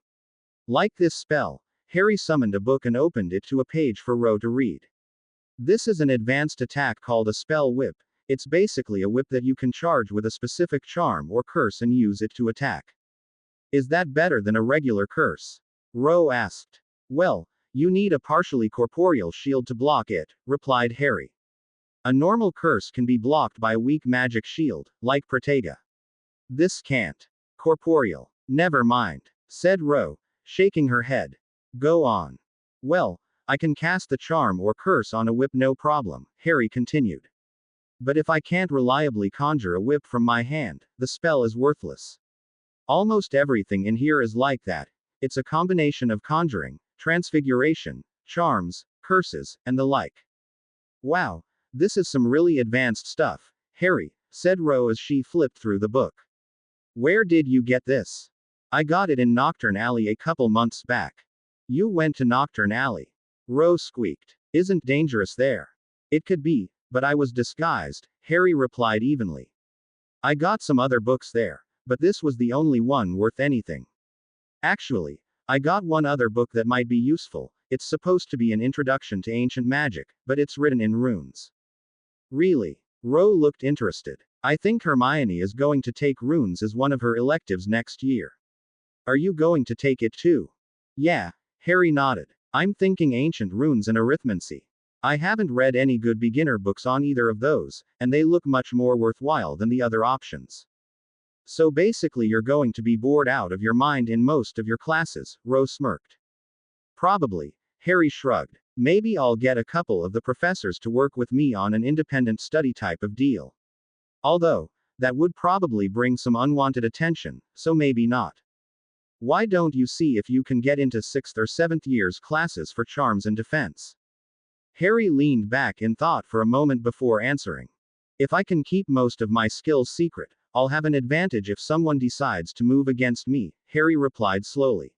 [SPEAKER 2] Like this spell, Harry summoned a book and opened it to a page for Ro to read. This is an advanced attack called a spell whip. It's basically a whip that you can charge with a specific charm or curse and use it to attack. Is that better than a regular curse? Ro asked. Well, you need a partially corporeal shield to block it, replied Harry. A normal curse can be blocked by a weak magic shield, like Protega. This can't. Corporeal. Never mind, said Ro, shaking her head. Go on. Well, I can cast the charm or curse on a whip no problem, Harry continued. But if I can't reliably conjure a whip from my hand, the spell is worthless. Almost everything in here is like that. It's a combination of conjuring, transfiguration, charms, curses, and the like. Wow, this is some really advanced stuff, Harry, said Ro as she flipped through the book. Where did you get this? I got it in Nocturne Alley a couple months back. You went to Nocturne Alley? Ro squeaked. Isn't dangerous there? It could be, but I was disguised, Harry replied evenly. I got some other books there, but this was the only one worth anything. Actually, I got one other book that might be useful. It's supposed to be an introduction to ancient magic, but it's written in runes. Really? Ro looked interested. I think Hermione is going to take runes as one of her electives next year. Are you going to take it too? Yeah, Harry nodded. I'm thinking ancient runes and arithmancy. I haven't read any good beginner books on either of those, and they look much more worthwhile than the other options. So basically you're going to be bored out of your mind in most of your classes, Ro smirked. Probably, Harry shrugged. Maybe I'll get a couple of the professors to work with me on an independent study type of deal. Although, that would probably bring some unwanted attention, so maybe not. Why don't you see if you can get into 6th or 7th year's classes for charms and defense? Harry leaned back in thought for a moment before answering. If I can keep most of my skills secret, I'll have an advantage if someone decides to move against me, Harry replied slowly.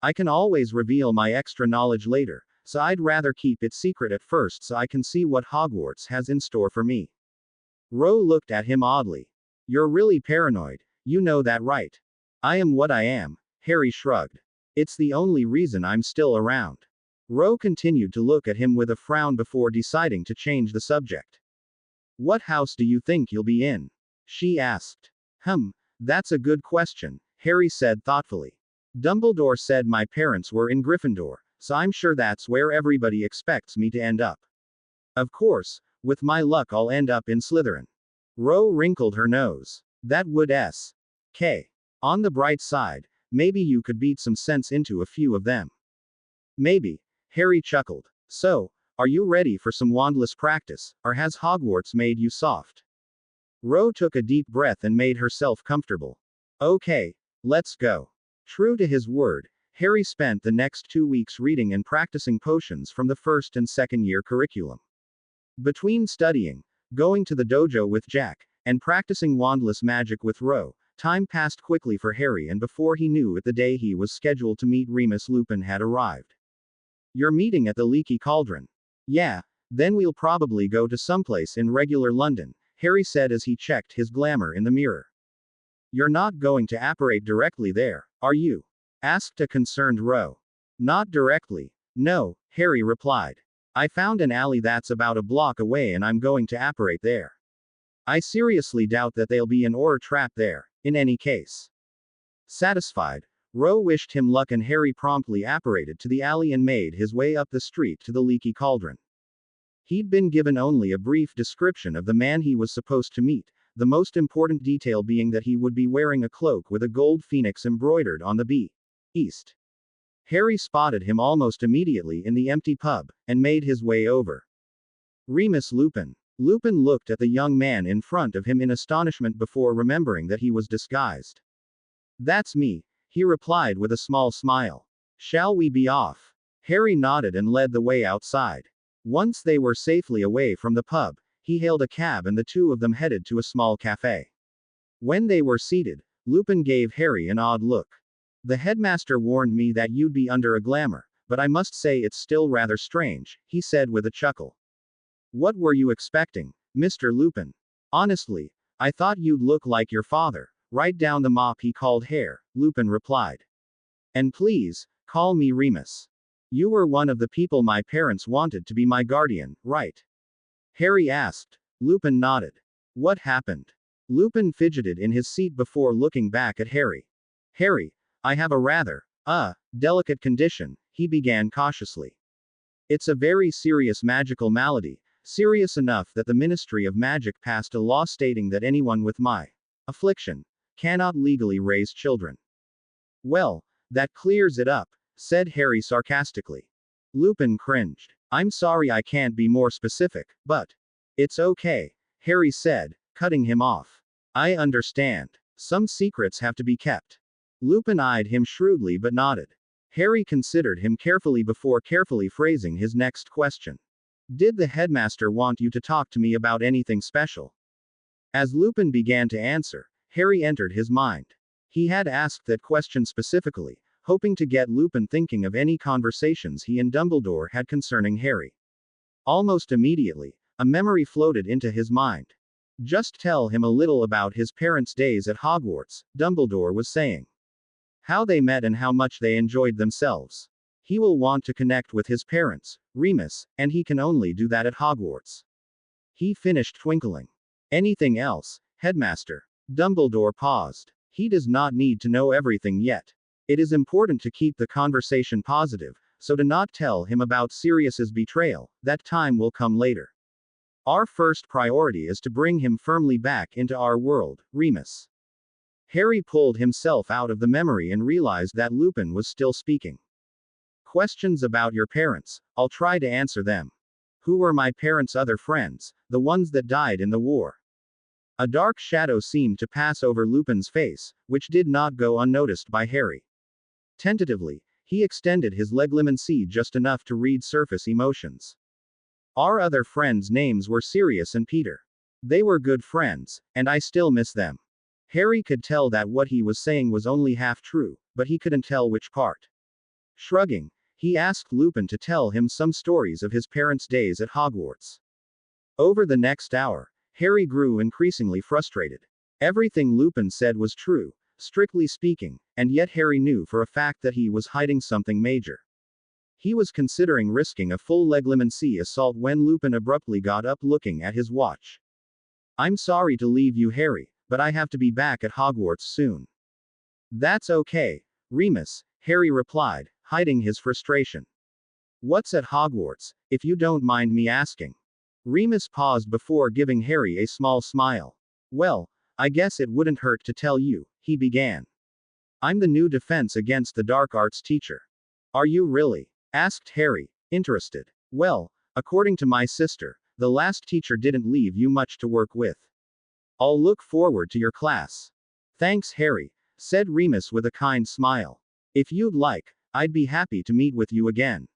[SPEAKER 2] I can always reveal my extra knowledge later, so I'd rather keep it secret at first so I can see what Hogwarts has in store for me. Ro looked at him oddly. You're really paranoid, you know that right? I am what I am, Harry shrugged. It's the only reason I'm still around. Ro continued to look at him with a frown before deciding to change the subject. What house do you think you'll be in? She asked. That's a good question, Harry said thoughtfully. Dumbledore said my parents were in Gryffindor, so I'm sure that's where everybody expects me to end up. Of course, with my luck I'll end up in Slytherin. Ro wrinkled her nose. That would s.k. On the bright side, maybe you could beat some sense into a few of them. Maybe. Harry chuckled. So, are you ready for some wandless practice, or has Hogwarts made you soft? Ro took a deep breath and made herself comfortable. Okay, let's go. True to his word, Harry spent the next 2 weeks reading and practicing potions from the first and second year curriculum. Between studying, going to the dojo with Jack, and practicing wandless magic with Ro, time passed quickly for Harry, and before he knew it the day he was scheduled to meet Remus Lupin had arrived. You're meeting at the Leaky Cauldron. Yeah, then we'll probably go to someplace in regular London, Harry said as he checked his glamour in the mirror. You're not going to apparate directly there, are you? Asked a concerned Ro. Not directly. No, Harry replied. I found an alley that's about a block away and I'm going to apparate there. I seriously doubt that there'll be an ore trap there, in any case. Satisfied, Ro wished him luck and Harry promptly apparated to the alley and made his way up the street to the Leaky Cauldron. He'd been given only a brief description of the man he was supposed to meet, the most important detail being that he would be wearing a cloak with a gold phoenix embroidered on the east. Harry spotted him almost immediately in the empty pub, and made his way over. Remus Lupin. Lupin looked at the young man in front of him in astonishment before remembering that he was disguised. That's me, he replied with a small smile. Shall we be off? Harry nodded and led the way outside. Once they were safely away from the pub, he hailed a cab and the two of them headed to a small cafe. When they were seated, Lupin gave Harry an odd look. The headmaster warned me that you'd be under a glamour, but I must say it's still rather strange, he said with a chuckle. What were you expecting, Mr. Lupin? Honestly, I thought you'd look like your father, right down the mop he called hair, Lupin replied. And please, Call me Remus. You were one of the people my parents wanted to be my guardian, right? Harry asked. Lupin nodded. What happened? Lupin fidgeted in his seat before looking back at Harry. Harry, I have a rather, delicate condition, he began cautiously. It's a very serious magical malady, serious enough that the Ministry of Magic passed a law stating that anyone with my affliction cannot legally raise children. Well, that clears it up, said Harry sarcastically. Lupin cringed. I'm sorry I can't be more specific, but it's okay, Harry said, cutting him off. I understand. Some secrets have to be kept. Lupin eyed him shrewdly but nodded. Harry considered him carefully before carefully phrasing his next question. Did the headmaster want you to talk to me about anything special? As Lupin began to answer, Harry entered his mind. He had asked that question specifically, hoping to get Lupin thinking of any conversations he and Dumbledore had concerning Harry. Almost immediately, a memory floated into his mind. Just tell him a little about his parents' days at Hogwarts, Dumbledore was saying. How they met and how much they enjoyed themselves. He will want to connect with his parents, Remus, and he can only do that at Hogwarts. He finished twinkling. Anything else, Headmaster? Dumbledore paused. He does not need to know everything yet. It is important to keep the conversation positive, so do not tell him about Sirius's betrayal, that time will come later. Our first priority is to bring him firmly back into our world, Remus. Harry pulled himself out of the memory and realized that Lupin was still speaking. Questions about your parents, I'll try to answer them. Who were my parents' other friends, the ones that died in the war? A dark shadow seemed to pass over Lupin's face, which did not go unnoticed by Harry. Tentatively, he extended his legilimency just enough to read surface emotions. Our other friends' names were Sirius and Peter. They were good friends, and I still miss them. Harry could tell that what he was saying was only half true, but he couldn't tell which part. Shrugging, he asked Lupin to tell him some stories of his parents' days at Hogwarts. Over the next hour, Harry grew increasingly frustrated. Everything Lupin said was true, strictly speaking, and yet Harry knew for a fact that he was hiding something major. He was considering risking a full legilimency assault when Lupin abruptly got up looking at his watch. I'm sorry to leave you, Harry, but I have to be back at Hogwarts soon. That's okay, Remus, Harry replied, hiding his frustration. What's at Hogwarts, if you don't mind me asking? Remus paused before giving Harry a small smile. Well, I guess it wouldn't hurt to tell you, he began. I'm the new Defense Against the Dark Arts teacher. Are you really? Asked Harry, interested. Well, according to my sister, the last teacher didn't leave you much to work with. I'll look forward to your class. Thanks, Harry, said Remus with a kind smile. If you'd like, I'd be happy to meet with you again.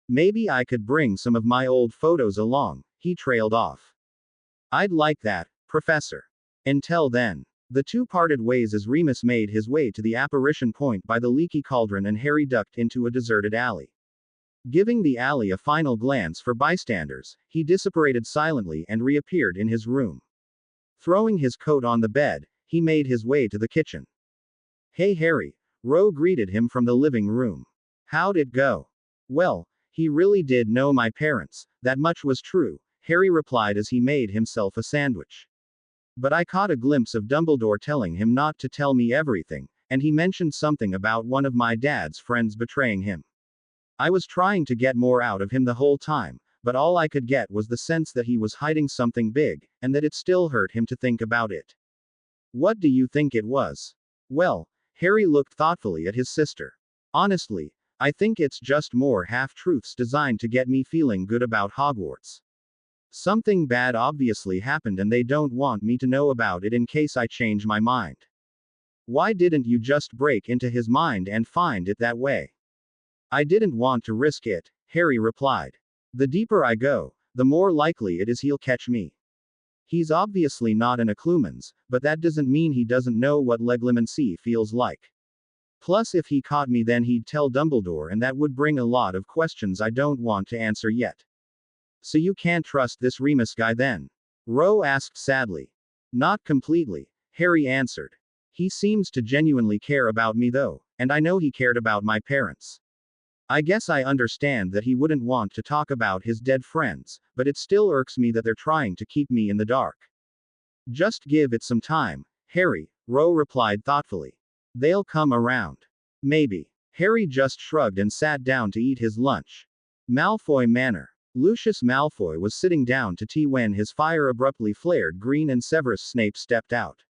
[SPEAKER 2] Maybe I could bring some of my old photos along, he trailed off. I'd like that, Professor. Until then. The two parted ways as Remus made his way to the apparition point by the leaky cauldron and Harry ducked into a deserted alley. Giving the alley a final glance for bystanders, he disapparated silently and reappeared in his room. Throwing his coat on the bed, he made his way to the kitchen. Hey Harry, Ro greeted him from the living room. How'd it go? Well, he really did know my parents, that much was true, Harry replied as he made himself a sandwich. But I caught a glimpse of Dumbledore telling him not to tell me everything, and he mentioned something about one of my dad's friends betraying him. I was trying to get more out of him the whole time, but all I could get was the sense that he was hiding something big, and that it still hurt him to think about it. What do you think it was? Well, Harry looked thoughtfully at his sister. Honestly, I think it's just more half-truths designed to get me feeling good about Hogwarts. Something bad obviously happened and they don't want me to know about it in case I change my mind. Why didn't you just break into his mind and find it that way? I didn't want to risk it, Harry replied. The deeper I go, the more likely it is he'll catch me. He's obviously not an Occlumens, but that doesn't mean he doesn't know what legilimency feels like. Plus if he caught me then he'd tell Dumbledore and that would bring a lot of questions I don't want to answer yet. So you can't trust this Remus guy then? Ro asked sadly. Not completely, Harry answered. He seems to genuinely care about me though, and I know he cared about my parents. I guess I understand that he wouldn't want to talk about his dead friends, but it still irks me that they're trying to keep me in the dark. Just give it some time, Harry, Ro replied thoughtfully. They'll come around. Maybe. Harry just shrugged and sat down to eat his lunch. Malfoy Manor. Lucius Malfoy was sitting down to tea when his fire abruptly flared green and Severus Snape stepped out.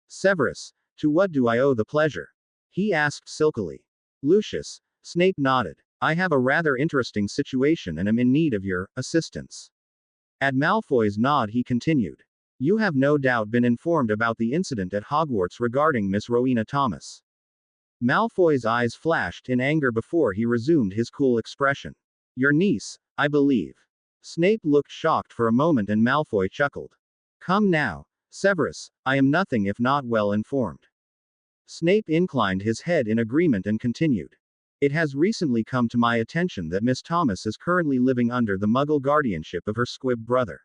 [SPEAKER 2] Severus, to what do I owe the pleasure? He asked silkily. Lucius, Snape nodded. I have a rather interesting situation and am in need of your assistance. At Malfoy's nod he continued. You have no doubt been informed about the incident at Hogwarts regarding Miss Rowena Thomas. Malfoy's eyes flashed in anger before he resumed his cool expression. Your niece, I believe. Snape looked shocked for a moment and Malfoy chuckled. Come now, Severus, I am nothing if not well informed. Snape inclined his head in agreement and continued. It has recently come to my attention that Miss Thomas is currently living under the Muggle guardianship of her squib brother.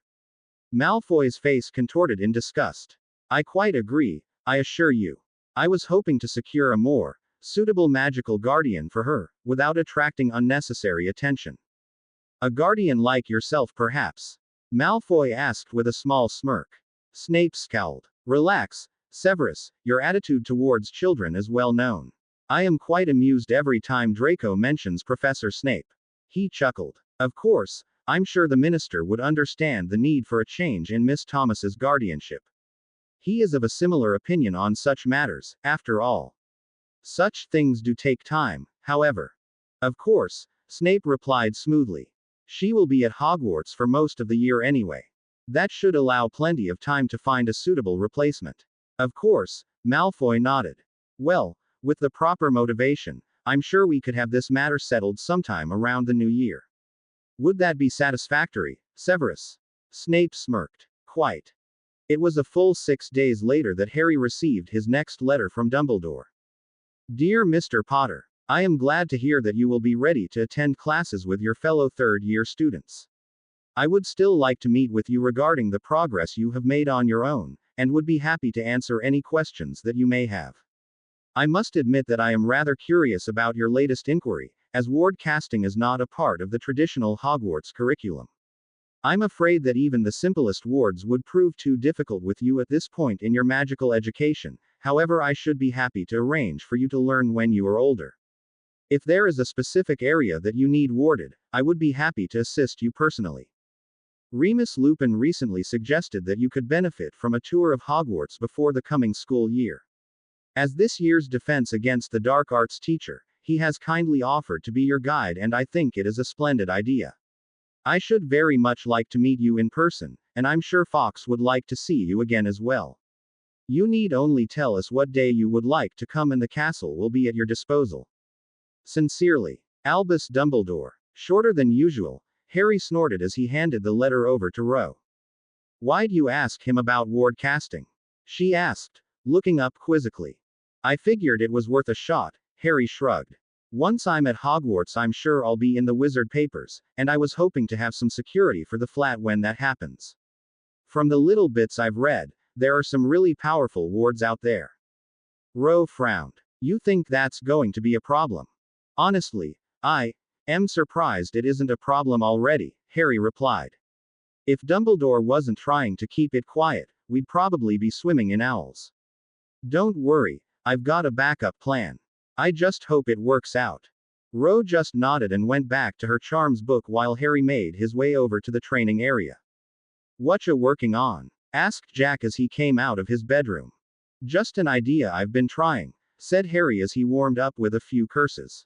[SPEAKER 2] Malfoy's face contorted in disgust. I quite agree, I assure you. I was hoping to secure a more suitable magical guardian for her, without attracting unnecessary attention. A guardian like yourself perhaps? Malfoy asked with a small smirk. Snape scowled. Relax, Severus, your attitude towards children is well known. I am quite amused every time Draco mentions Professor Snape. He chuckled. Of course, I'm sure the minister would understand the need for a change in Miss Thomas's guardianship. He is of a similar opinion on such matters, after all. Such things do take time, however. Of course, Snape replied smoothly. She will be at Hogwarts for most of the year anyway. That should allow plenty of time to find a suitable replacement. Of course, Malfoy nodded. Well, with the proper motivation, I'm sure we could have this matter settled sometime around the new year. Would that be satisfactory, Severus? Snape smirked. Quite. It was a full 6 days later that Harry received his next letter from Dumbledore. Dear Mr. Potter, I am glad to hear that you will be ready to attend classes with your fellow third-year students. I would still like to meet with you regarding the progress you have made on your own, and would be happy to answer any questions that you may have. I must admit that I am rather curious about your latest inquiry, as ward casting is not a part of the traditional Hogwarts curriculum. I'm afraid that even the simplest wards would prove too difficult with you at this point in your magical education, however I should be happy to arrange for you to learn when you are older. If there is a specific area that you need warded, I would be happy to assist you personally. Remus Lupin recently suggested that you could benefit from a tour of Hogwarts before the coming school year. As this year's defense against the dark arts teacher, he has kindly offered to be your guide and I think it is a splendid idea. I should very much like to meet you in person, and I'm sure Fox would like to see you again as well. You need only tell us what day you would like to come and the castle will be at your disposal. Sincerely, Albus Dumbledore. Shorter than usual, Harry snorted as he handed the letter over to Ro. Why'd you ask him about ward casting? She asked, looking up quizzically. I figured it was worth a shot, Harry shrugged. Once I'm at Hogwarts I'm sure I'll be in the wizard papers, and I was hoping to have some security for the flat when that happens. From the little bits I've read, there are some really powerful wards out there. Ro frowned. You think that's going to be a problem? Honestly, I am surprised it isn't a problem already, Harry replied. If Dumbledore wasn't trying to keep it quiet, we'd probably be swimming in owls. Don't worry, I've got a backup plan. I just hope it works out. Ro just nodded and went back to her charms book while Harry made his way over to the training area. Whatcha working on? Asked Jack as he came out of his bedroom. Just an idea I've been trying, said Harry as he warmed up with a few curses.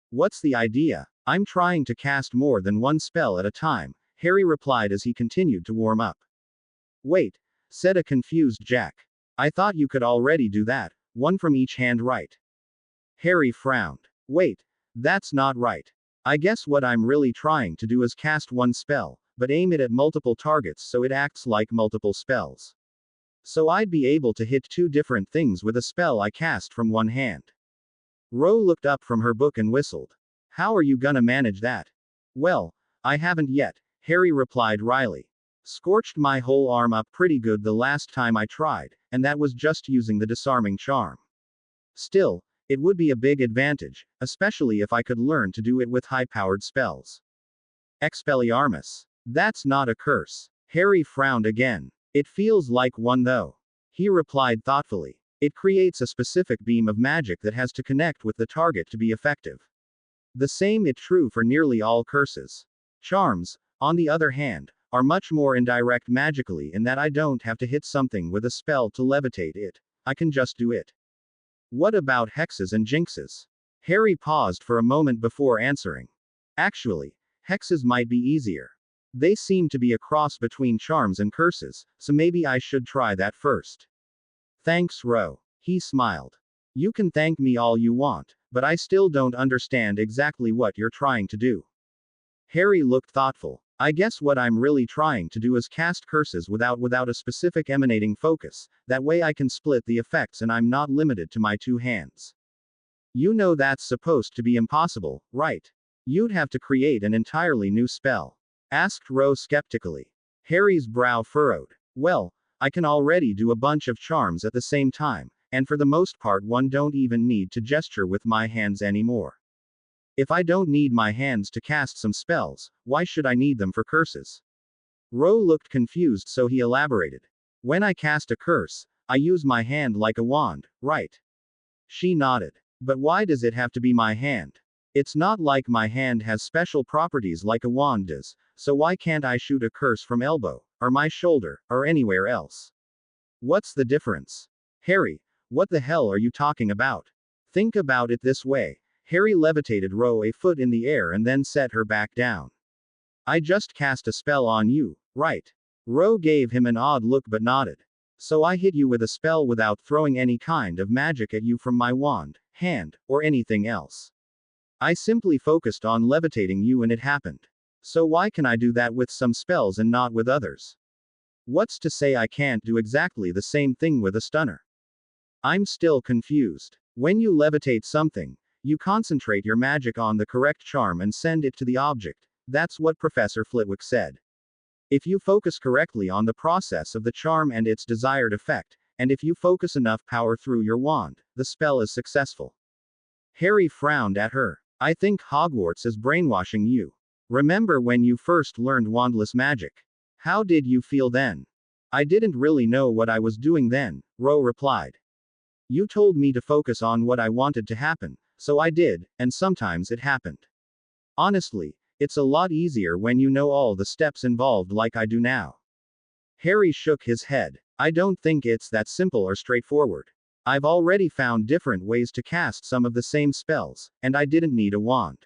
[SPEAKER 2] What's the idea? I'm trying to cast more than one spell at a time, Harry replied as he continued to warm up. Wait, said a confused Jack. I thought you could already do that, one from each hand, right? Harry frowned. Wait, that's not right. I guess what I'm really trying to do is cast one spell, but aim it at multiple targets so it acts like multiple spells. So I'd be able to hit two different things with a spell I cast from one hand. Ro looked up from her book and whistled. How are you gonna manage that? Well, I haven't yet, Harry replied wryly. Scorched my whole arm up pretty good the last time I tried, and that was just using the disarming charm. Still, It would be a big advantage, especially if I could learn to do it with high-powered spells. Expelliarmus. That's not a curse. Harry frowned again. It feels like one though. He replied thoughtfully. It creates a specific beam of magic that has to connect with the target to be effective. The same is true for nearly all curses. Charms, on the other hand, are much more indirect magically in that I don't have to hit something with a spell to levitate it. I can just do it. What about hexes and jinxes? Harry paused for a moment before answering. Actually, hexes might be easier. They seem to be a cross between charms and curses, so maybe I should try that first. Thanks, Ro. He smiled. You can thank me all you want, but I still don't understand exactly what you're trying to do. Harry looked thoughtful. I guess what I'm really trying to do is cast curses without a specific emanating focus, that way I can split the effects and I'm not limited to my two hands. You know that's supposed to be impossible, right? You'd have to create an entirely new spell. Asked Ro skeptically. Harry's brow furrowed. Well, I can already do a bunch of charms at the same time, and for the most part one don't even need to gesture with my hands anymore. If I don't need my hands to cast some spells, why should I need them for curses? Ro looked confused, so he elaborated. When I cast a curse, I use my hand like a wand, right? She nodded. But why does it have to be my hand? It's not like my hand has special properties like a wand does, so why can't I shoot a curse from elbow, or my shoulder, or anywhere else? What's the difference? Harry, what the hell are you talking about? Think about it this way. Harry levitated Ro a foot in the air and then set her back down. I just cast a spell on you, right? Ro gave him an odd look but nodded. So I hit you with a spell without throwing any kind of magic at you from my wand, hand, or anything else. I simply focused on levitating you and it happened. So why can I do that with some spells and not with others? What's to say I can't do exactly the same thing with a stunner? I'm still confused. When you levitate something, you concentrate your magic on the correct charm and send it to the object. That's what Professor Flitwick said. If you focus correctly on the process of the charm and its desired effect, and if you focus enough power through your wand, the spell is successful. Harry frowned at her. I think Hogwarts is brainwashing you. Remember when you first learned wandless magic? How did you feel then? I didn't really know what I was doing then, Ro replied. You told me to focus on what I wanted to happen, so I did, and sometimes it happened. Honestly, it's a lot easier when you know all the steps involved like I do now. Harry shook his head. I don't think it's that simple or straightforward. I've already found different ways to cast some of the same spells, and I didn't need a wand.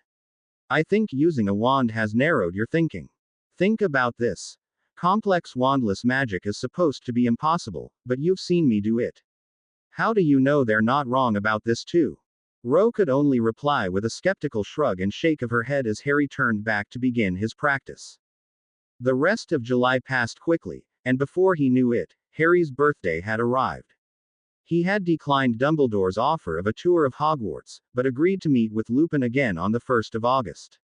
[SPEAKER 2] I think using a wand has narrowed your thinking. Think about this. Complex wandless magic is supposed to be impossible, but you've seen me do it. How do you know they're not wrong about this too? Ro could only reply with a skeptical shrug and shake of her head as Harry turned back to begin his practice. The rest of July passed quickly, and before he knew it, Harry's birthday had arrived. He had declined Dumbledore's offer of a tour of Hogwarts, but agreed to meet with Lupin again on the 1st of August.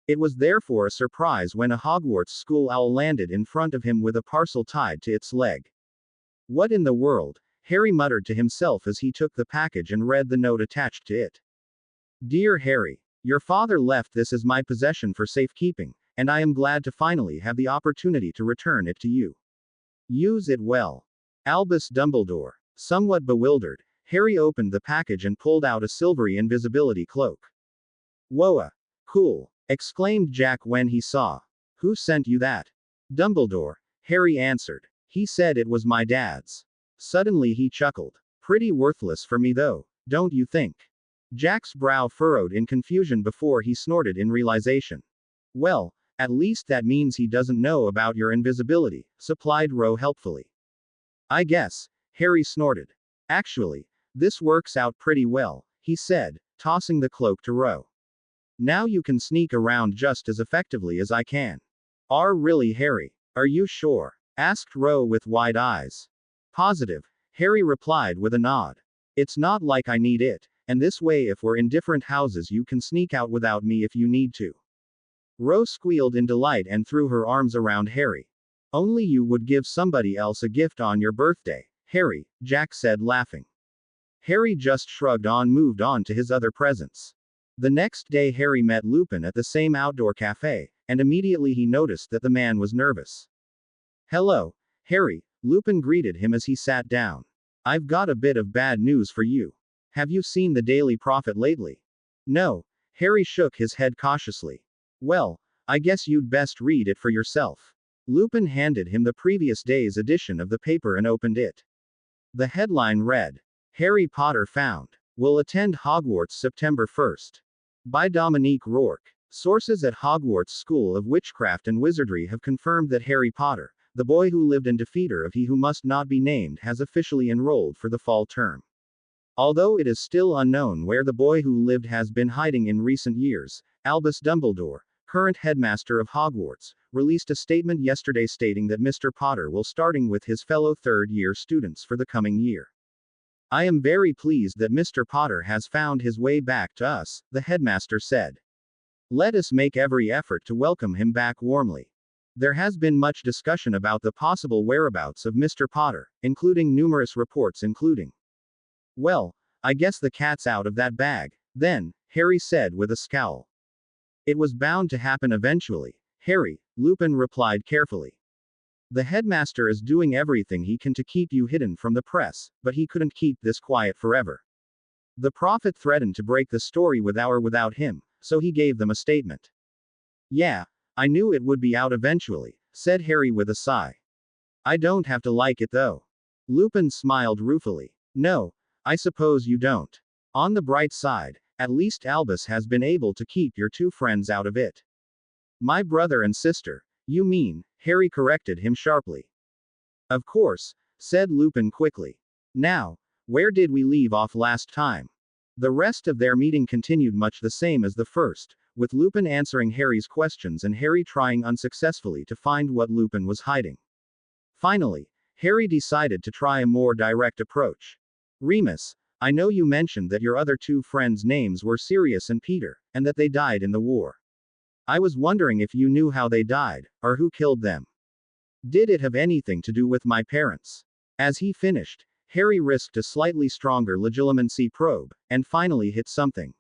[SPEAKER 2] It was therefore a surprise when a Hogwarts school owl landed in front of him with a parcel tied to its leg. What in the world? Harry muttered to himself as he took the package and read the note attached to it. Dear Harry, your father left this as my possession for safekeeping, and I am glad to finally have the opportunity to return it to you. Use it well. Albus Dumbledore. Somewhat bewildered, Harry opened the package and pulled out a silvery invisibility cloak. Whoa! Cool! Exclaimed Jack when he saw. Who sent you that? Dumbledore, Harry answered. He said it was my dad's. Suddenly he chuckled. Pretty worthless for me though, don't you think? Jack's brow furrowed in confusion before he snorted in realization. Well, at least that means he doesn't know about your invisibility, supplied Ro helpfully. I guess, Harry snorted. Actually, this works out pretty well, he said, tossing the cloak to Ro. Now you can sneak around just as effectively as I can. Really, Harry? Are you sure? Asked Ro with wide eyes. Positive, Harry replied with a nod. It's not like I need it, and this way if we're in different houses you can sneak out without me if you need to. Ro squealed in delight and threw her arms around Harry. Only you would give somebody else a gift on your birthday, Harry, Jack said laughing. Harry just shrugged on, moved on to his other presents. The next day Harry met Lupin at the same outdoor cafe, and immediately he noticed that the man was nervous. Hello, Harry, Lupin greeted him as he sat down. I've got a bit of bad news for you. Have you seen the Daily Prophet lately? No, Harry shook his head cautiously. Well, I guess you'd best read it for yourself. Lupin handed him the previous day's edition of the paper and opened it. The headline read, Harry Potter found. Will attend Hogwarts September 1st. By Dominique Rourke. Sources at Hogwarts School of Witchcraft and Wizardry have confirmed that Harry Potter, the boy who lived and defeater of he who must not be named, has officially enrolled for the fall term. Although it is still unknown where the boy who lived has been hiding in recent years, Albus Dumbledore, current headmaster of Hogwarts, released a statement yesterday stating that Mr. Potter will starting with his fellow third-year students for the coming year. I am very pleased that Mr. Potter has found his way back to us, the headmaster said. Let us make every effort to welcome him back warmly. There has been much discussion about the possible whereabouts of Mr. Potter, including numerous reports including. Well, I guess the cat's out of that bag, then, Harry said with a scowl. It was bound to happen eventually, Harry, Lupin replied carefully. The headmaster is doing everything he can to keep you hidden from the press, but he couldn't keep this quiet forever. The prophet threatened to break the story without him, so he gave them a statement. Yeah, I knew it would be out eventually, said Harry with a sigh. I don't have to like it though. Lupin smiled ruefully. No, I suppose you don't. On the bright side, at least Albus has been able to keep your two friends out of it. My brother and sister, you mean, Harry corrected him sharply. Of course, said Lupin quickly. Now, where did we leave off last time? The rest of their meeting continued much the same as the first, with Lupin answering Harry's questions and Harry trying unsuccessfully to find what Lupin was hiding. Finally, Harry decided to try a more direct approach. Remus, I know you mentioned that your other two friends' names were Sirius and Peter, and that they died in the war. I was wondering if you knew how they died, or who killed them. Did it have anything to do with my parents? As he finished, Harry risked a slightly stronger legilimency probe, and finally hit something.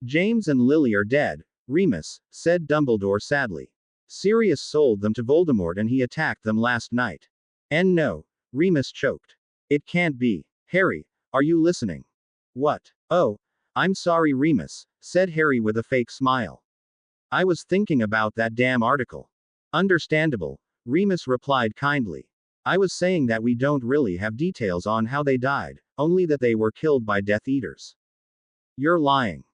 [SPEAKER 2] James and Lily are dead, Remus, said Dumbledore sadly. Sirius sold them to Voldemort and he attacked them last night. And no, Remus choked. It can't be. Harry, are you listening? What? Oh, I'm sorry Remus, said Harry with a fake smile. I was thinking about that damn article. Understandable, Remus replied kindly. I was saying that we don't really have details on how they died, only that they were killed by Death Eaters. You're lying.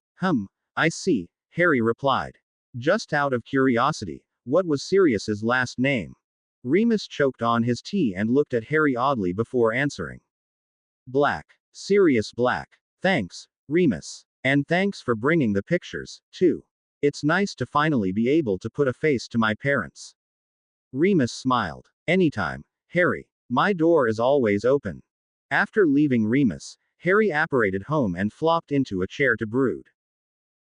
[SPEAKER 2] I see, Harry replied. Just out of curiosity, what was Sirius's last name? Remus choked on his tea and looked at Harry oddly before answering. Black. Sirius Black. Thanks, Remus. And thanks for bringing the pictures, too. It's nice to finally be able to put a face to my parents. Remus smiled. Anytime, Harry. My door is always open. After leaving Remus, Harry apparated home and flopped into a chair to brood.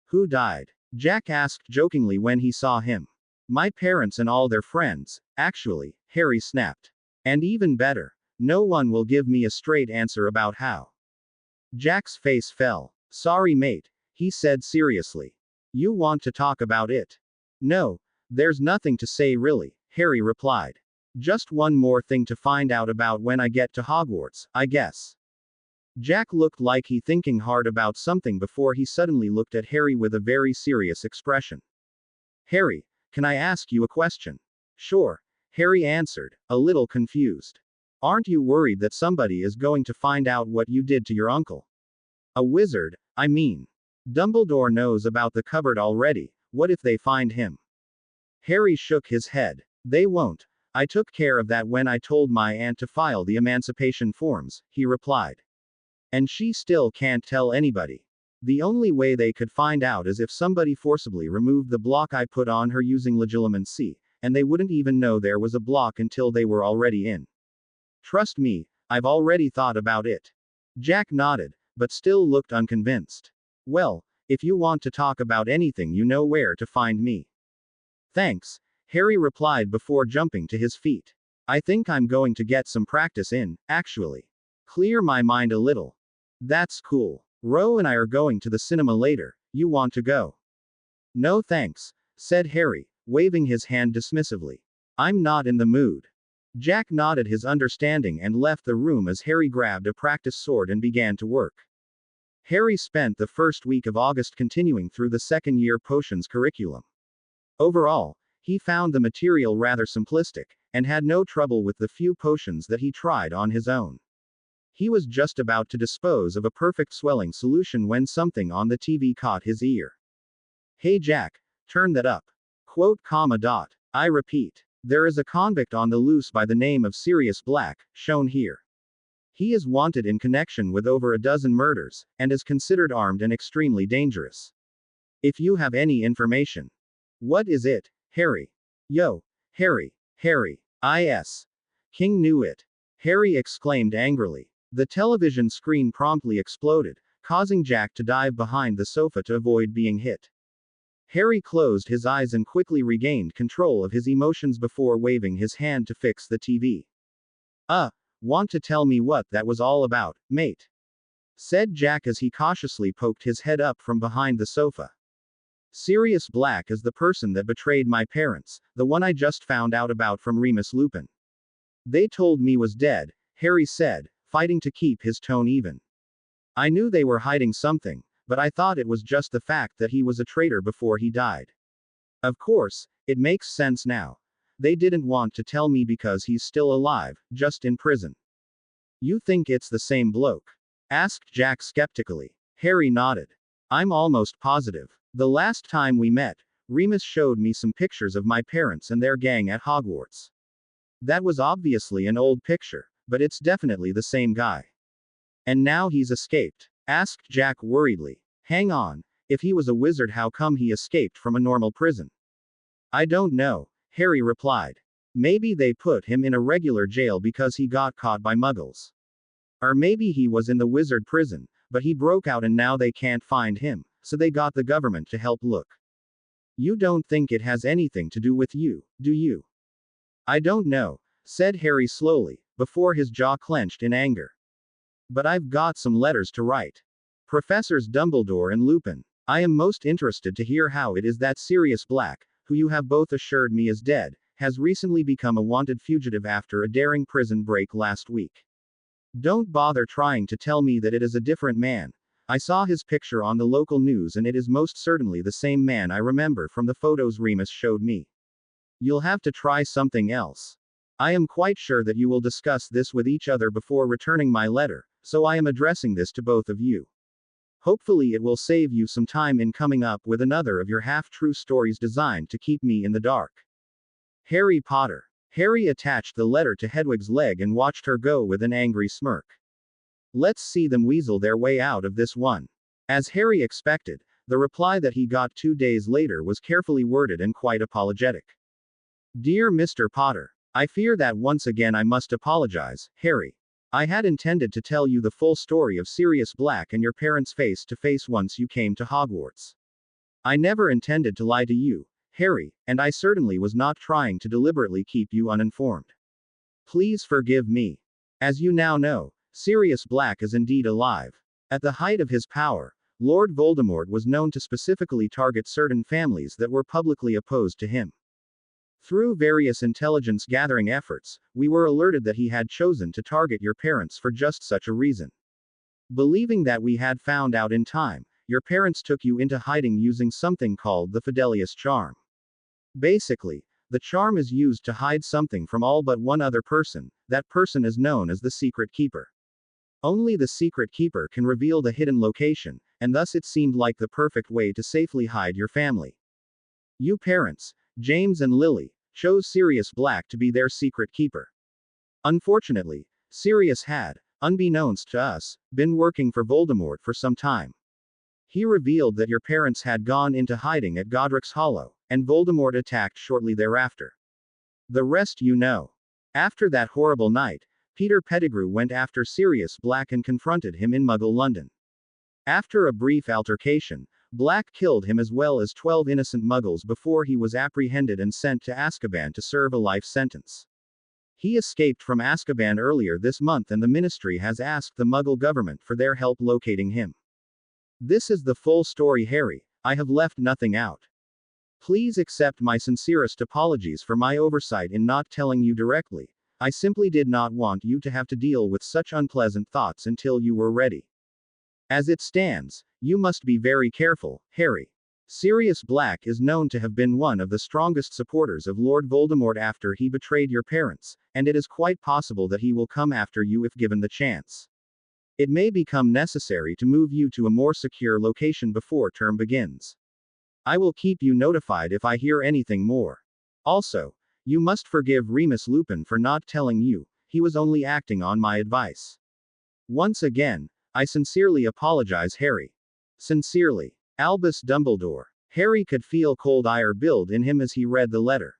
[SPEAKER 2] Who died? Jack asked jokingly when he saw him. My parents and all their friends, actually, Harry snapped. And even better, no one will give me a straight answer about how. Jack's face fell. Sorry mate, he said seriously. You want to talk about it? No, there's nothing to say really, Harry replied. Just one more thing to find out about when I get to Hogwarts, I guess. Jack looked like he thinking hard about something before he suddenly looked at Harry with a very serious expression. Harry, can I ask you a question? Sure, Harry answered, a little confused. Aren't you worried that somebody is going to find out what you did to your uncle? A wizard, I mean. Dumbledore knows about the cupboard already, what if they find him? Harry shook his head. They won't. I took care of that when I told my aunt to file the emancipation forms, he replied. And she still can't tell anybody. The only way they could find out is if somebody forcibly removed the block I put on her using legilimency, and they wouldn't even know there was a block until they were already in. Trust me, I've already thought about it. Jack nodded, but still looked unconvinced. Well, if you want to talk about anything you know where to find me. Thanks, Harry replied before jumping to his feet. I think I'm going to get some practice in, actually. Clear my mind a little. That's cool. Ro and I are going to the cinema later. You want to go? No thanks, said Harry, waving his hand dismissively. I'm not in the mood. Jack nodded his understanding and left the room as Harry grabbed a practice sword and began to work. Harry spent the first week of August continuing through the second-year potions curriculum. Overall, he found the material rather simplistic, and had no trouble with the few potions that he tried on his own. He was just about to dispose of a perfect swelling solution when something on the TV caught his ear. Hey Jack, turn that up. Quote, comma dot. I repeat. There is a convict on the loose by the name of Sirius Black, shown here. He is wanted in connection with over a dozen murders, and is considered armed and extremely dangerous. If you have any information. What is it, Harry? Yo, Harry, is. King knew it. Harry exclaimed angrily. The television screen promptly exploded, causing Jack to dive behind the sofa to avoid being hit. Harry closed his eyes and quickly regained control of his emotions before waving his hand to fix the TV. Want to tell me what that was all about, mate? Said Jack as he cautiously poked his head up from behind the sofa. Sirius Black is the person that betrayed my parents, the one I just found out about from Remus Lupin. They told me was dead, Harry said, fighting to keep his tone even. I knew they were hiding something, but I thought it was just the fact that he was a traitor before he died. Of course, it makes sense now. They didn't want to tell me because he's still alive, just in prison. You think it's the same bloke? Asked Jack skeptically. Harry nodded. I'm almost positive. The last time we met, Remus showed me some pictures of my parents and their gang at Hogwarts. That was obviously an old picture, but it's definitely the same guy. And now he's escaped? Asked Jack worriedly. Hang on, if he was a wizard, how come he escaped from a normal prison? I don't know, Harry replied. Maybe they put him in a regular jail because he got caught by muggles. Or maybe he was in the wizard prison, but he broke out and now they can't find him, so they got the government to help look. You don't think it has anything to do with you, do you? I don't know, said Harry slowly, before his jaw clenched in anger. But I've got some letters to write. Professors Dumbledore and Lupin. I am most interested to hear how it is that Sirius Black, who you have both assured me is dead, has recently become a wanted fugitive after a daring prison break last week. Don't bother trying to tell me that it is a different man. I saw his picture on the local news and it is most certainly the same man I remember from the photos Remus showed me. You'll have to try something else. I am quite sure that you will discuss this with each other before returning my letter, so I am addressing this to both of you. Hopefully it will save you some time in coming up with another of your half-true stories designed to keep me in the dark. Harry Potter. Harry attached the letter to Hedwig's leg and watched her go with an angry smirk. Let's see them weasel their way out of this one. As Harry expected, the reply that he got 2 days later was carefully worded and quite apologetic. Dear Mr. Potter, I fear that once again I must apologize, Harry. I had intended to tell you the full story of Sirius Black and your parents face to face once you came to Hogwarts. I never intended to lie to you, Harry, and I certainly was not trying to deliberately keep you uninformed. Please forgive me. As you now know, Sirius Black is indeed alive. At the height of his power, Lord Voldemort was known to specifically target certain families that were publicly opposed to him. Through various intelligence-gathering efforts, we were alerted that he had chosen to target your parents for just such a reason. Believing that we had found out in time, your parents took you into hiding using something called the Fidelius Charm. Basically, the charm is used to hide something from all but one other person. That person is known as the Secret Keeper. Only the Secret Keeper can reveal the hidden location, and thus it seemed like the perfect way to safely hide your family. You parents, James and Lily, chose Sirius Black to be their secret keeper. Unfortunately, Sirius had, unbeknownst to us, been working for Voldemort for some time. He revealed that your parents had gone into hiding at Godric's Hollow, and Voldemort attacked shortly thereafter. The rest you know. After that horrible night, Peter Pettigrew went after Sirius Black and confronted him in Muggle London. After a brief altercation, Black killed him as well as 12 innocent Muggles before he was apprehended and sent to Azkaban to serve a life sentence. He escaped from Azkaban earlier this month and the Ministry has asked the Muggle government for their help locating him. This is the full story, Harry. I have left nothing out. Please accept my sincerest apologies for my oversight in not telling you directly. I simply did not want you to have to deal with such unpleasant thoughts until you were ready. As it stands, you must be very careful, Harry. Sirius Black is known to have been one of the strongest supporters of Lord Voldemort after he betrayed your parents, and it is quite possible that he will come after you if given the chance. It may become necessary to move you to a more secure location before term begins. I will keep you notified if I hear anything more. Also, you must forgive Remus Lupin for not telling you, he was only acting on my advice. Once again, I sincerely apologize, Harry. Sincerely, Albus Dumbledore. Harry could feel cold ire build in him as he read the letter.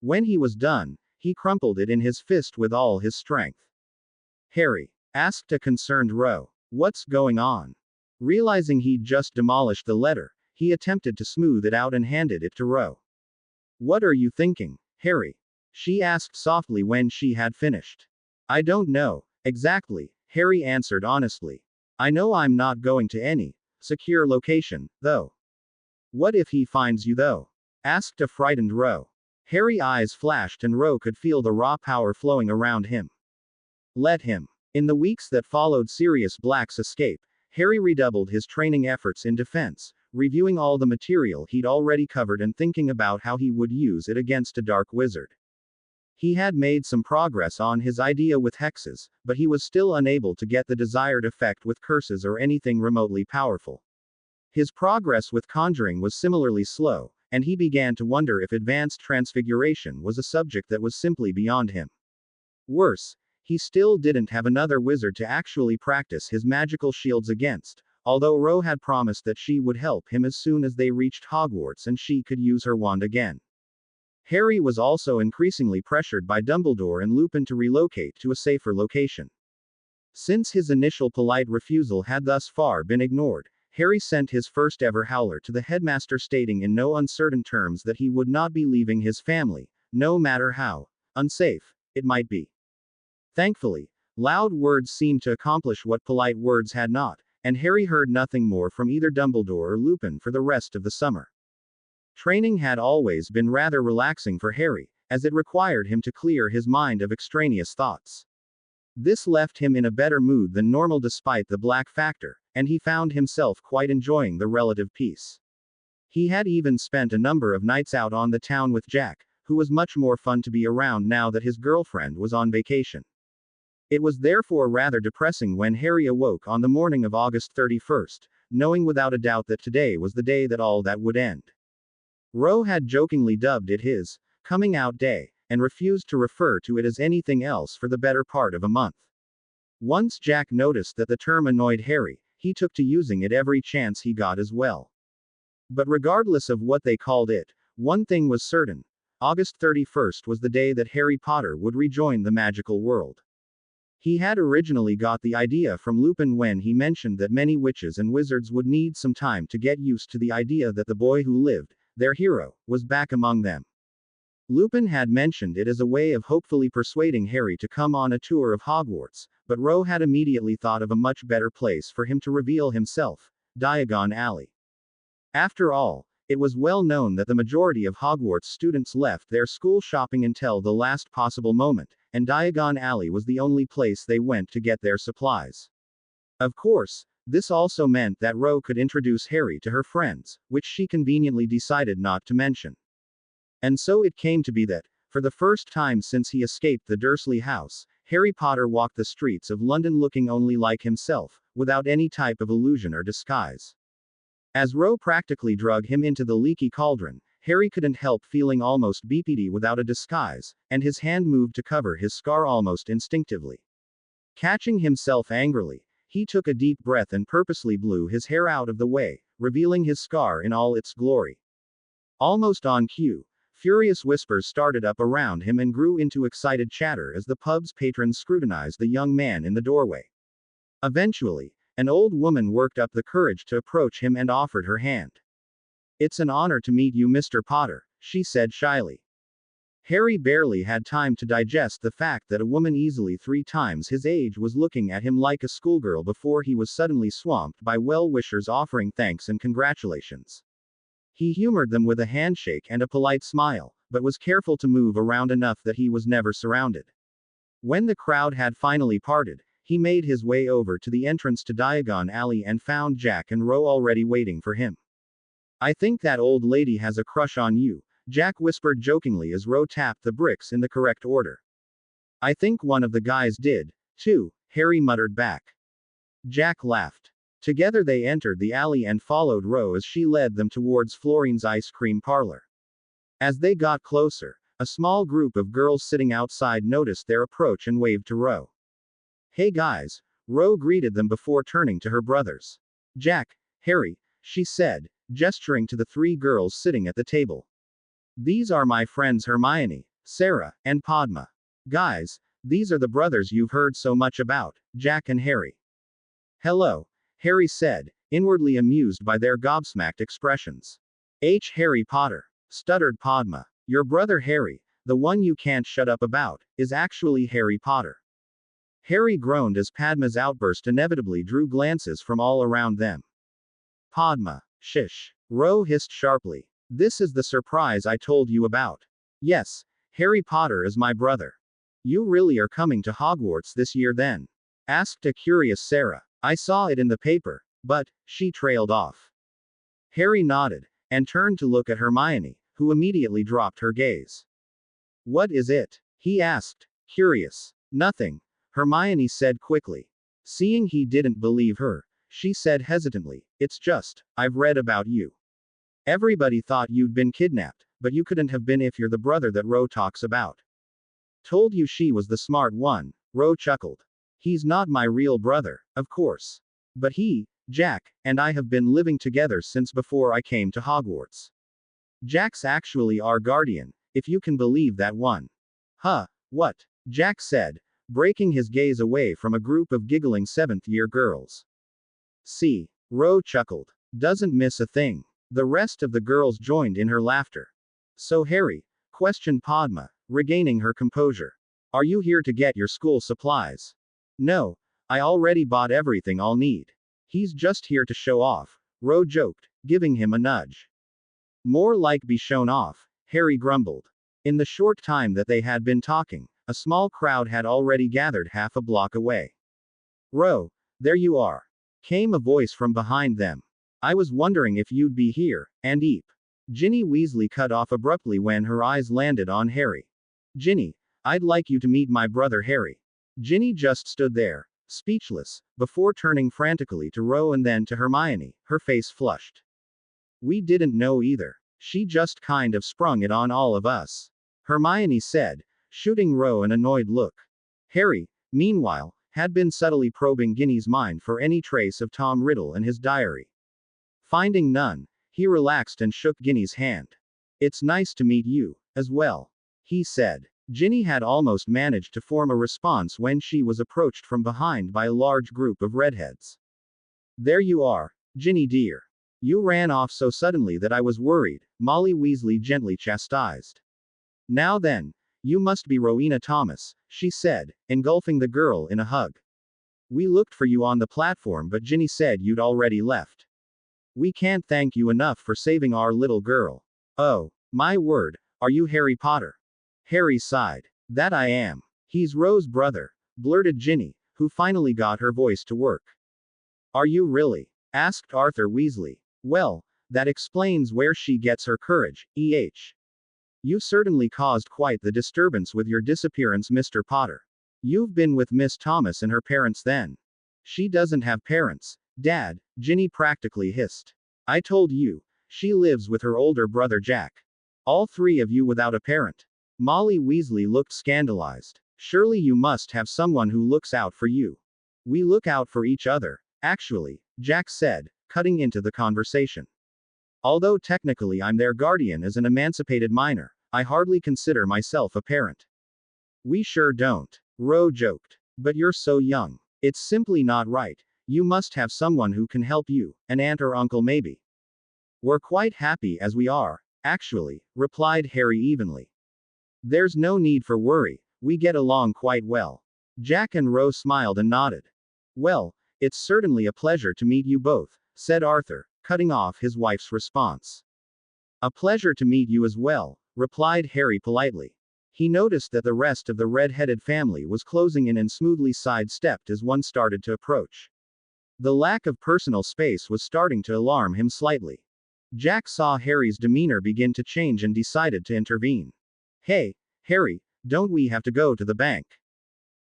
[SPEAKER 2] When he was done, he crumpled it in his fist with all his strength. Harry asked a concerned Ro, "What's going on?" Realizing he'd just demolished the letter, he attempted to smooth it out and handed it to Ro. "What are you thinking, Harry?" she asked softly when she had finished. "I don't know, exactly," Harry answered honestly. "I know I'm not going to any secure location, though." "What if he finds you though?" asked a frightened Ro. Harry's eyes flashed and Ro could feel the raw power flowing around him. Let him. In the weeks that followed Sirius Black's escape, Harry redoubled his training efforts in defense, reviewing all the material he'd already covered and thinking about how he would use it against a dark wizard. He had made some progress on his idea with hexes, but he was still unable to get the desired effect with curses or anything remotely powerful. His progress with conjuring was similarly slow, and he began to wonder if advanced transfiguration was a subject that was simply beyond him. Worse, he still didn't have another wizard to actually practice his magical shields against, although Ro had promised that she would help him as soon as they reached Hogwarts and she could use her wand again. Harry was also increasingly pressured by Dumbledore and Lupin to relocate to a safer location. Since his initial polite refusal had thus far been ignored, Harry sent his first ever howler to the headmaster stating in no uncertain terms that he would not be leaving his family, no matter how unsafe it might be. Thankfully, loud words seemed to accomplish what polite words had not, and Harry heard nothing more from either Dumbledore or Lupin for the rest of the summer. Training had always been rather relaxing for Harry, as it required him to clear his mind of extraneous thoughts. This left him in a better mood than normal despite the black factor, and he found himself quite enjoying the relative peace. He had even spent a number of nights out on the town with Jack, who was much more fun to be around now that his girlfriend was on vacation. It was therefore rather depressing when Harry awoke on the morning of August 31st, knowing without a doubt that today was the day that all that would end. Ro had jokingly dubbed it his coming out day, and refused to refer to it as anything else for the better part of a month. Once Jack noticed that the term annoyed Harry, he took to using it every chance he got as well. But regardless of what they called it, one thing was certain: August 31st was the day that Harry Potter would rejoin the magical world. He had originally got the idea from Lupin when he mentioned that many witches and wizards would need some time to get used to the idea that the boy who lived, their hero, was back among them. Lupin had mentioned it as a way of hopefully persuading Harry to come on a tour of Hogwarts, but Ro had immediately thought of a much better place for him to reveal himself: Diagon Alley. After all, it was well known that the majority of Hogwarts students left their school shopping until the last possible moment, and Diagon Alley was the only place they went to get their supplies. Of course, this also meant that Ro could introduce Harry to her friends, which she conveniently decided not to mention. And so it came to be that, for the first time since he escaped the Dursley house, Harry Potter walked the streets of London looking only like himself, without any type of illusion or disguise. As Ro practically drug him into the leaky cauldron, Harry couldn't help feeling almost BPD without a disguise, and his hand moved to cover his scar almost instinctively. Catching himself angrily, he took a deep breath and purposely blew his hair out of the way, revealing his scar in all its glory. Almost on cue, furious whispers started up around him and grew into excited chatter as the pub's patrons scrutinized the young man in the doorway. Eventually, an old woman worked up the courage to approach him and offered her hand. "It's an honor to meet you, Mr. Potter," she said shyly. Harry barely had time to digest the fact that a woman easily 3 times his age was looking at him like a schoolgirl before he was suddenly swamped by well-wishers offering thanks and congratulations. He humored them with a handshake and a polite smile, but was careful to move around enough that he was never surrounded. When the crowd had finally parted, he made his way over to the entrance to Diagon Alley and found Jack and Ro already waiting for him. "I think that old lady has a crush on you," Jack whispered jokingly as Ro tapped the bricks in the correct order. "I think one of the guys did, too," Harry muttered back. Jack laughed. Together they entered the alley and followed Ro as she led them towards Florine's ice cream parlor. As they got closer, a small group of girls sitting outside noticed their approach and waved to Ro. "Hey guys," Ro greeted them before turning to her brothers. "Jack, Harry," she said, gesturing to the 3 girls sitting at the table. "These are my friends Hermione, Sarah, and Padma. Guys, these are the brothers you've heard so much about, Jack and Harry." "Hello," Harry said, inwardly amused by their gobsmacked expressions. "Harry Potter," stuttered Padma. "Your brother Harry, the one you can't shut up about, is actually Harry Potter." Harry groaned as Padma's outburst inevitably drew glances from all around them. "Padma, shish," Ro hissed sharply. "This is the surprise I told you about. Yes, Harry Potter is my brother." "You really are coming to Hogwarts this year then?" asked a curious Sarah. "I saw it in the paper, but," she trailed off. Harry nodded, and turned to look at Hermione, who immediately dropped her gaze. "What is it?" he asked, curious. "Nothing," Hermione said quickly. Seeing he didn't believe her, she said hesitantly, "It's just, I've read about you. Everybody thought you'd been kidnapped, but you couldn't have been if you're the brother that Ro talks about." "Told you she was the smart one," Ro chuckled. "He's not my real brother, of course. But he, Jack, and I have been living together since before I came to Hogwarts. Jack's actually our guardian, if you can believe that one." "Huh, what?" Jack said, breaking his gaze away from a group of giggling 7th-year girls. "See," Ro chuckled. "Doesn't miss a thing." The rest of the girls joined in her laughter. "So Harry," questioned Padma, regaining her composure, "are you here to get your school supplies?" "No, I already bought everything I'll need. He's just here to show off," Ro joked, giving him a nudge. "More like be shown off," Harry grumbled. In the short time that they had been talking, a small crowd had already gathered half a block away. "Ro, there you are," came a voice from behind them. "I was wondering if you'd be here, and Eep." Ginny Weasley cut off abruptly when her eyes landed on Harry. "Ginny, I'd like you to meet my brother Harry." Ginny just stood there, speechless, before turning frantically to Ro and then to Hermione, her face flushed. "We didn't know either. She just kind of sprung it on all of us," Hermione said, shooting Ro an annoyed look. Harry, meanwhile, had been subtly probing Ginny's mind for any trace of Tom Riddle and his diary. Finding none, he relaxed and shook Ginny's hand. "It's nice to meet you, as well," he said. Ginny had almost managed to form a response when she was approached from behind by a large group of redheads. "There you are, Ginny dear. You ran off so suddenly that I was worried," Molly Weasley gently chastised. "Now then, you must be Rowena Thomas," she said, engulfing the girl in a hug. "We looked for you on the platform but Ginny said you'd already left. We can't thank you enough for saving our little girl." "Oh, my word, are you Harry Potter?" Harry sighed. "That I am. He's Ro's brother," blurted Ginny, who finally got her voice to work. "Are you really?" asked Arthur Weasley. "Well, that explains where she gets her courage, You certainly caused quite the disturbance with your disappearance, Mr. Potter. You've been with Miss Thomas and her parents then." "She doesn't have parents, Dad," Ginny practically hissed. "I told you, she lives with her older brother Jack. All 3 of you without a parent." Molly Weasley looked scandalized. "Surely you must have someone who looks out for you." "We look out for each other, actually," Jack said, cutting into the conversation. "Although technically I'm their guardian as an emancipated minor, I hardly consider myself a parent." "We sure don't," Ro joked. "But you're so young. It's simply not right. You must have someone who can help you, an aunt or uncle maybe." "We're quite happy as we are, actually," replied Harry evenly. There's no need for worry, we get along quite well. Jack and Rose smiled and nodded. Well, it's certainly a pleasure to meet you both, said Arthur, cutting off his wife's response. A pleasure to meet you as well, replied Harry politely. He noticed that the rest of the red-headed family was closing in and smoothly sidestepped as one started to approach. The lack of personal space was starting to alarm him slightly. Jack saw Harry's demeanor begin to change and decided to intervene. Hey, Harry, don't we have to go to the bank?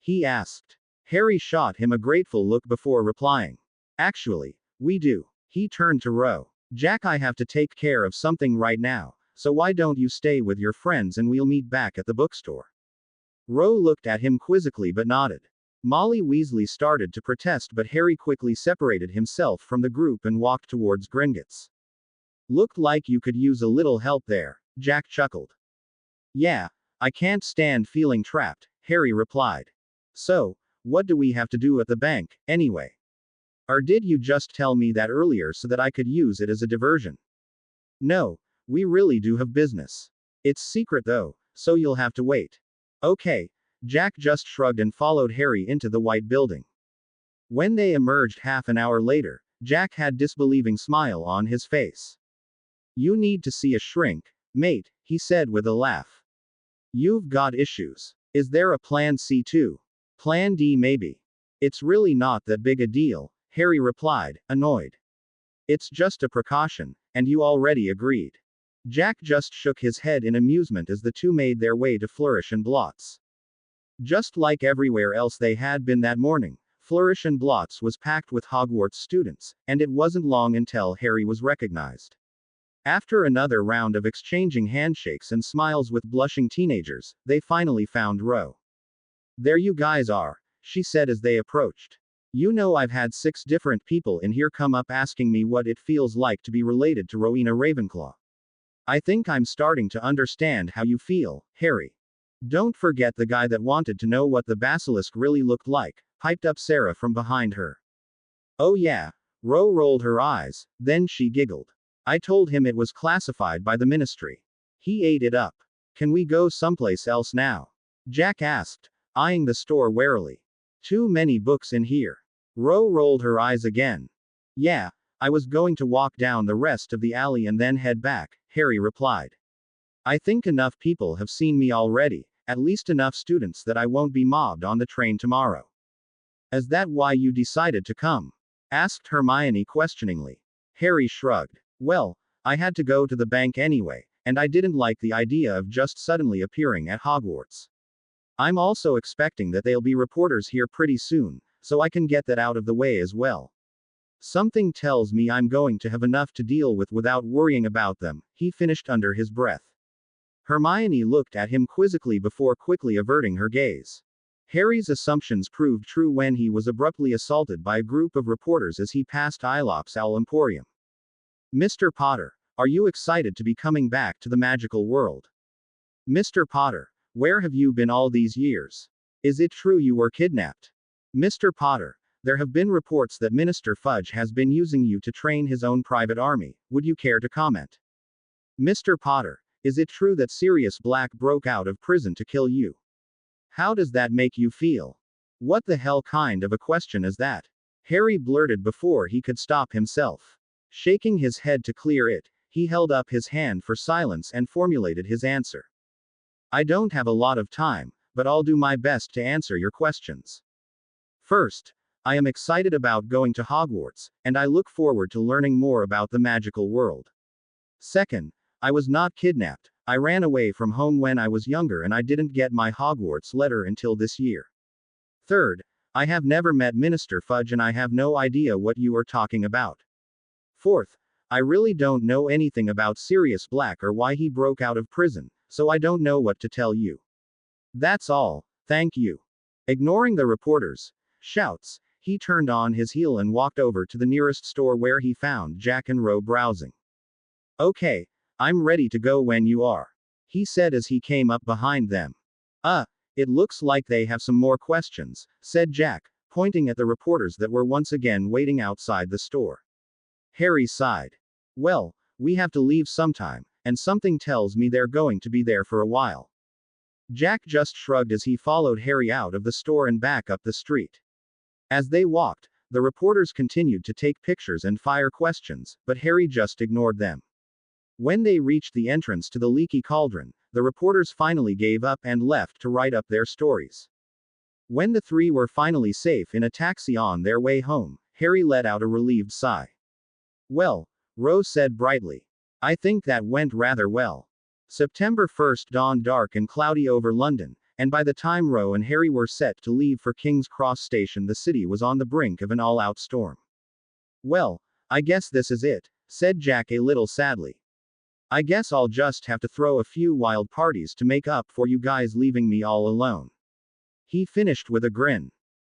[SPEAKER 2] He asked. Harry shot him a grateful look before replying. Actually, we do. He turned to Ro. Jack, I have to take care of something right now, so why don't you stay with your friends and we'll meet back at the bookstore? Ro looked at him quizzically but nodded. Molly Weasley started to protest, but Harry quickly separated himself from the group and walked towards Gringotts. Looked like you could use a little help there, Jack chuckled. Yeah, I can't stand feeling trapped, Harry replied. So, what do we have to do at the bank, anyway? Or did you just tell me that earlier so that I could use it as a diversion? No, we really do have business. It's secret though, so you'll have to wait. Okay, Jack just shrugged and followed Harry into the white building. When they emerged half an hour later, Jack had a disbelieving smile on his face. You need to see a shrink, mate, he said with a laugh. You've got issues. Is there a plan C too? Plan D maybe. It's really not that big a deal, Harry replied, annoyed. It's just a precaution, and you already agreed. Jack just shook his head in amusement as the two made their way to Flourish and Blots. Just like everywhere else they had been that morning, Flourish and Blots was packed with Hogwarts students, and it wasn't long until Harry was recognized. After another round of exchanging handshakes and smiles with blushing teenagers, they finally found Ro. There you guys are, she said as they approached. You know, I've had 6 different people in here come up asking me what it feels like to be related to Rowena Ravenclaw. I think I'm starting to understand how you feel, Harry. Don't forget the guy that wanted to know what the basilisk really looked like, piped up Sarah from behind her. Oh yeah, Ro rolled her eyes, then she giggled. I told him it was classified by the ministry. He ate it up. Can we go someplace else now? Jack asked, eyeing the store warily. Too many books in here. Ro rolled her eyes again. Yeah, I was going to walk down the rest of the alley and then head back, Harry replied. I think enough people have seen me already, at least enough students that I won't be mobbed on the train tomorrow. Is that why you decided to come? Asked Hermione questioningly. Harry shrugged. Well, I had to go to the bank anyway, and I didn't like the idea of just suddenly appearing at Hogwarts. I'm also expecting that there'll be reporters here pretty soon, so I can get that out of the way as well. Something tells me I'm going to have enough to deal with without worrying about them, he finished under his breath. Hermione looked at him quizzically before quickly averting her gaze. Harry's assumptions proved true when he was abruptly assaulted by a group of reporters as he passed Ilops Owl Emporium. Mr. Potter, are you excited to be coming back to the magical world? Mr. Potter, where have you been all these years? Is it true you were kidnapped? Mr. Potter, there have been reports that Minister Fudge has been using you to train his own private army. Would you care to comment? Mr. Potter, is it true that Sirius Black broke out of prison to kill you? How does that make you feel? What the hell kind of a question is that? Harry blurted before he could stop himself. Shaking his head to clear it, he held up his hand for silence and formulated his answer. I don't have a lot of time, but I'll do my best to answer your questions. First, I am excited about going to Hogwarts, and I look forward to learning more about the magical world. Second, I was not kidnapped. I ran away from home when I was younger and I didn't get my Hogwarts letter until this year. Third, I have never met Minister Fudge and I have no idea what you are talking about. Fourth, I really don't know anything about Sirius Black or why he broke out of prison, so I don't know what to tell you. That's all, thank you. Ignoring the reporters' shouts, he turned on his heel and walked over to the nearest store where he found Jack and Ro browsing. Okay, I'm ready to go when you are, he said as he came up behind them. It looks like they have some more questions, said Jack, pointing at the reporters that were once again waiting outside the store. Harry sighed. Well, we have to leave sometime, and something tells me they're going to be there for a while. Jack just shrugged as he followed Harry out of the store and back up the street. As they walked, the reporters continued to take pictures and fire questions, but Harry just ignored them. When they reached the entrance to the Leaky Cauldron, the reporters finally gave up and left to write up their stories. When the three were finally safe in a taxi on their way home, Harry let out a relieved sigh. Well, Rose said brightly. I think that went rather well. September 1st dawned dark and cloudy over London, and by the time Ro and Harry were set to leave for King's Cross Station, the city was on the brink of an all-out storm. Well, I guess this is it, said Jack a little sadly. I guess I'll just have to throw a few wild parties to make up for you guys leaving me all alone. He finished with a grin.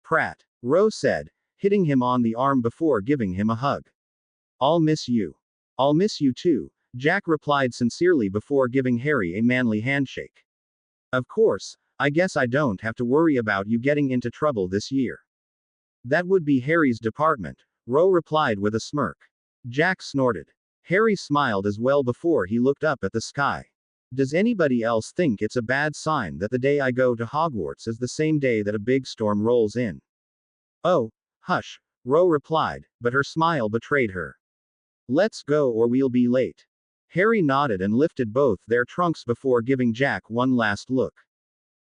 [SPEAKER 2] Prat, Ro said, hitting him on the arm before giving him a hug. I'll miss you. I'll miss you too, Jack replied sincerely before giving Harry a manly handshake. Of course, I guess I don't have to worry about you getting into trouble this year. That would be Harry's department, Ro replied with a smirk. Jack snorted. Harry smiled as well before he looked up at the sky. Does anybody else think it's a bad sign that the day I go to Hogwarts is the same day that a big storm rolls in? Oh, hush, Ro replied, but her smile betrayed her. Let's go or we'll be late. Harry nodded and lifted both their trunks before giving Jack one last look.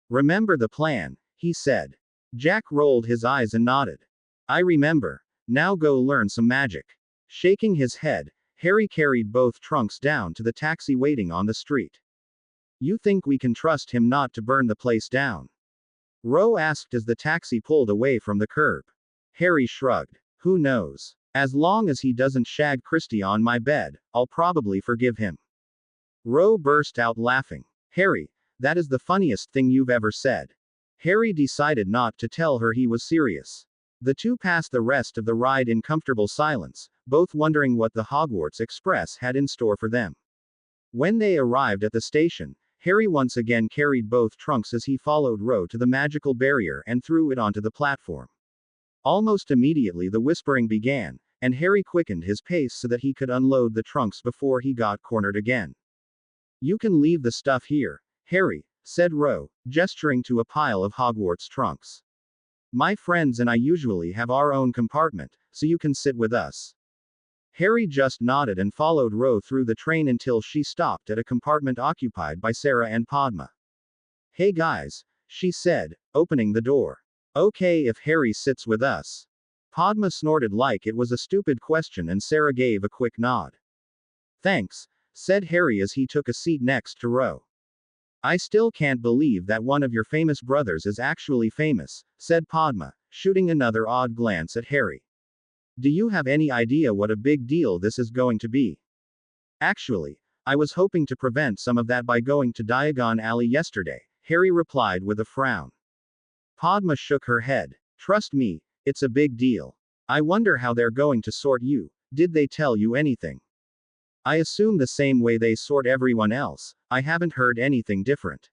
[SPEAKER 2] Remember the plan, he said. Jack rolled his eyes and nodded. I remember. Now go learn some magic. Shaking his head, Harry carried both trunks down to the taxi waiting on the street. You think we can trust him not to burn the place down? Ro asked as the taxi pulled away from the curb. Harry shrugged. Who knows? As long as he doesn't shag Christy on my bed, I'll probably forgive him. Ro burst out laughing. Harry, that is the funniest thing you've ever said. Harry decided not to tell her he was serious. The two passed the rest of the ride in comfortable silence, both wondering what the Hogwarts Express had in store for them. When they arrived at the station, Harry once again carried both trunks as he followed Ro to the magical barrier and threw it onto the platform. Almost immediately the whispering began, and Harry quickened his pace so that he could unload the trunks before he got cornered again. You can leave the stuff here, Harry, said Ro, gesturing to a pile of Hogwarts trunks. My friends and I usually have our own compartment, so you can sit with us. Harry just nodded and followed Ro through the train until she stopped at a compartment occupied by Sarah and Padma. Hey guys, she said, opening the door. Okay if Harry sits with us. Padma snorted like it was a stupid question and Sarah gave a quick nod. Thanks, said Harry as he took a seat next to Ro. I still can't believe that one of your famous brothers is actually famous, said Padma, shooting another odd glance at Harry. Do you have any idea what a big deal this is going to be? Actually, I was hoping to prevent some of that by going to Diagon Alley yesterday, Harry replied with a frown. Padma shook her head. Trust me, it's a big deal. I wonder how they're going to sort you. Did they tell you anything? I assume the same way they sort everyone else. I haven't heard anything different.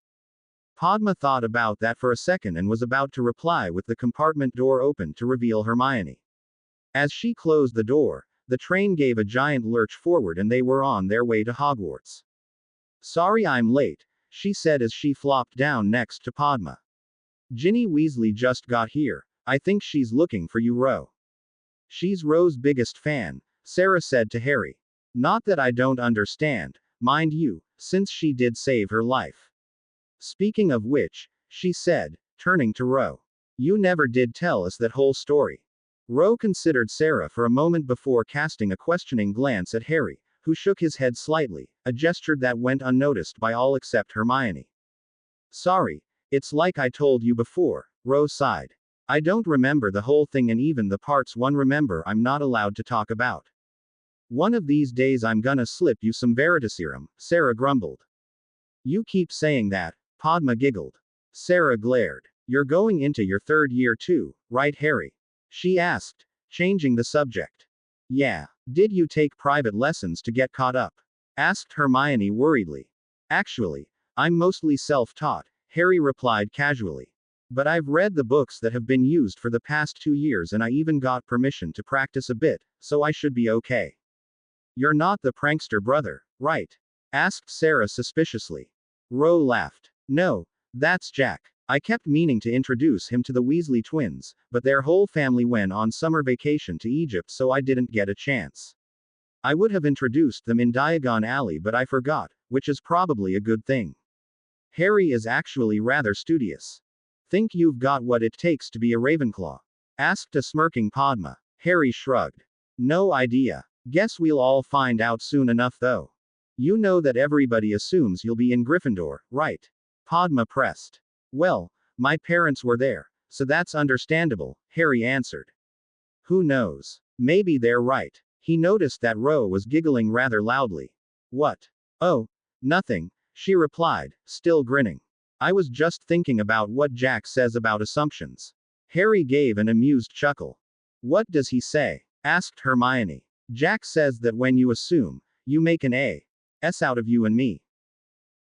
[SPEAKER 2] Padma thought about that for a second and was about to reply with the compartment door open to reveal Hermione. As she closed the door, the train gave a giant lurch forward and they were on their way to Hogwarts. Sorry I'm late, she said as she flopped down next to Padma. Ginny Weasley just got here. I think she's looking for you, Ro. She's Ro's biggest fan, Sarah said to Harry. Not that I don't understand, mind you, since she did save her life. Speaking of which, she said, turning to Ro. You never did tell us that whole story. Ro considered Sarah for a moment before casting a questioning glance at Harry, who shook his head slightly, a gesture that went unnoticed by all except Hermione. Sorry, it's like I told you before, Ro sighed. I don't remember the whole thing and even the parts one remember I'm not allowed to talk about. One of these days I'm gonna slip you some Veritaserum, Sarah grumbled. You keep saying that, Padma giggled. Sarah glared. You're going into your third year too, right Harry? She asked, changing the subject. Yeah. Did you take private lessons to get caught up? Asked Hermione worriedly. Actually, I'm mostly self-taught, Harry replied casually. But I've read the books that have been used for the past 2 years and I even got permission to practice a bit, so I should be okay. You're not the prankster brother, right? Asked Sarah suspiciously. Ro laughed. No, That's Jack. I kept meaning to introduce him to the Weasley twins, but their whole family went on summer vacation to Egypt, so I didn't get a chance. I would have introduced them in Diagon Alley, but I forgot, which is probably a good thing. Harry is actually rather studious. Think you've got what it takes to be a Ravenclaw? Asked a smirking Padma. Harry shrugged. No idea. Guess we'll all find out soon enough though. You know that everybody assumes you'll be in Gryffindor, right? Padma pressed. Well, my parents were there, so that's understandable, Harry answered. Who knows? Maybe they're right. He noticed that Ro was giggling rather loudly. What? Oh, nothing, she replied, still grinning. I was just thinking about what Jack says about assumptions. Harry gave an amused chuckle. What does he say? Asked Hermione. Jack says that when you assume, you make an A.S. out of you and me.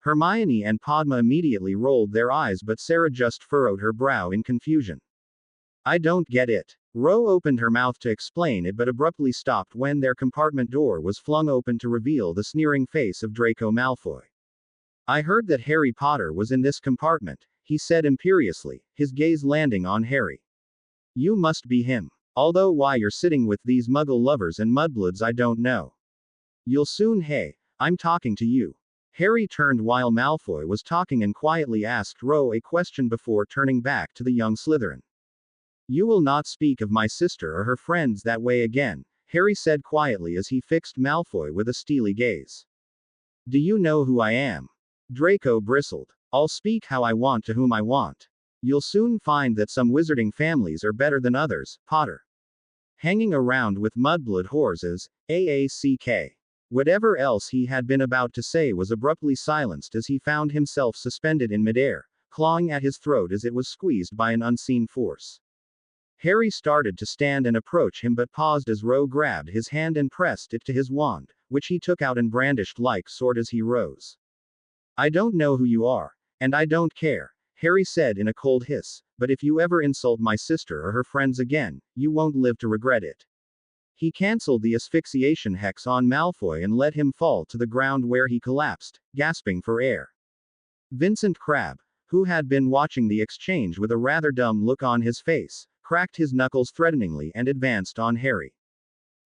[SPEAKER 2] Hermione and Padma immediately rolled their eyes, but Sarah just furrowed her brow in confusion. I don't get it. Ro opened her mouth to explain it but abruptly stopped when their compartment door was flung open to reveal the sneering face of Draco Malfoy. I heard that Harry Potter was in this compartment, he said imperiously, his gaze landing on Harry. You must be him. Although why you're sitting with these muggle lovers and mudbloods I don't know. You'll soon. Hey, I'm talking to you. Harry turned while Malfoy was talking and quietly asked Ro a question before turning back to the young Slytherin. You will not speak of my sister or her friends that way again, Harry said quietly as he fixed Malfoy with a steely gaze. Do you know who I am? Draco bristled. I'll speak how I want to whom I want. You'll soon find that some wizarding families are better than others, Potter. Hanging around with mudblood whores is AACK. Whatever else he had been about to say was abruptly silenced as he found himself suspended in midair, clawing at his throat as it was squeezed by an unseen force. Harry started to stand and approach him but paused as Ro grabbed his hand and pressed it to his wand, which he took out and brandished like sword as he rose. I don't know who you are, and I don't care, Harry said in a cold hiss, but if you ever insult my sister or her friends again, you won't live to regret it. He cancelled the asphyxiation hex on Malfoy and let him fall to the ground where he collapsed, gasping for air. Vincent Crabbe, who had been watching the exchange with a rather dumb look on his face, cracked his knuckles threateningly and advanced on Harry.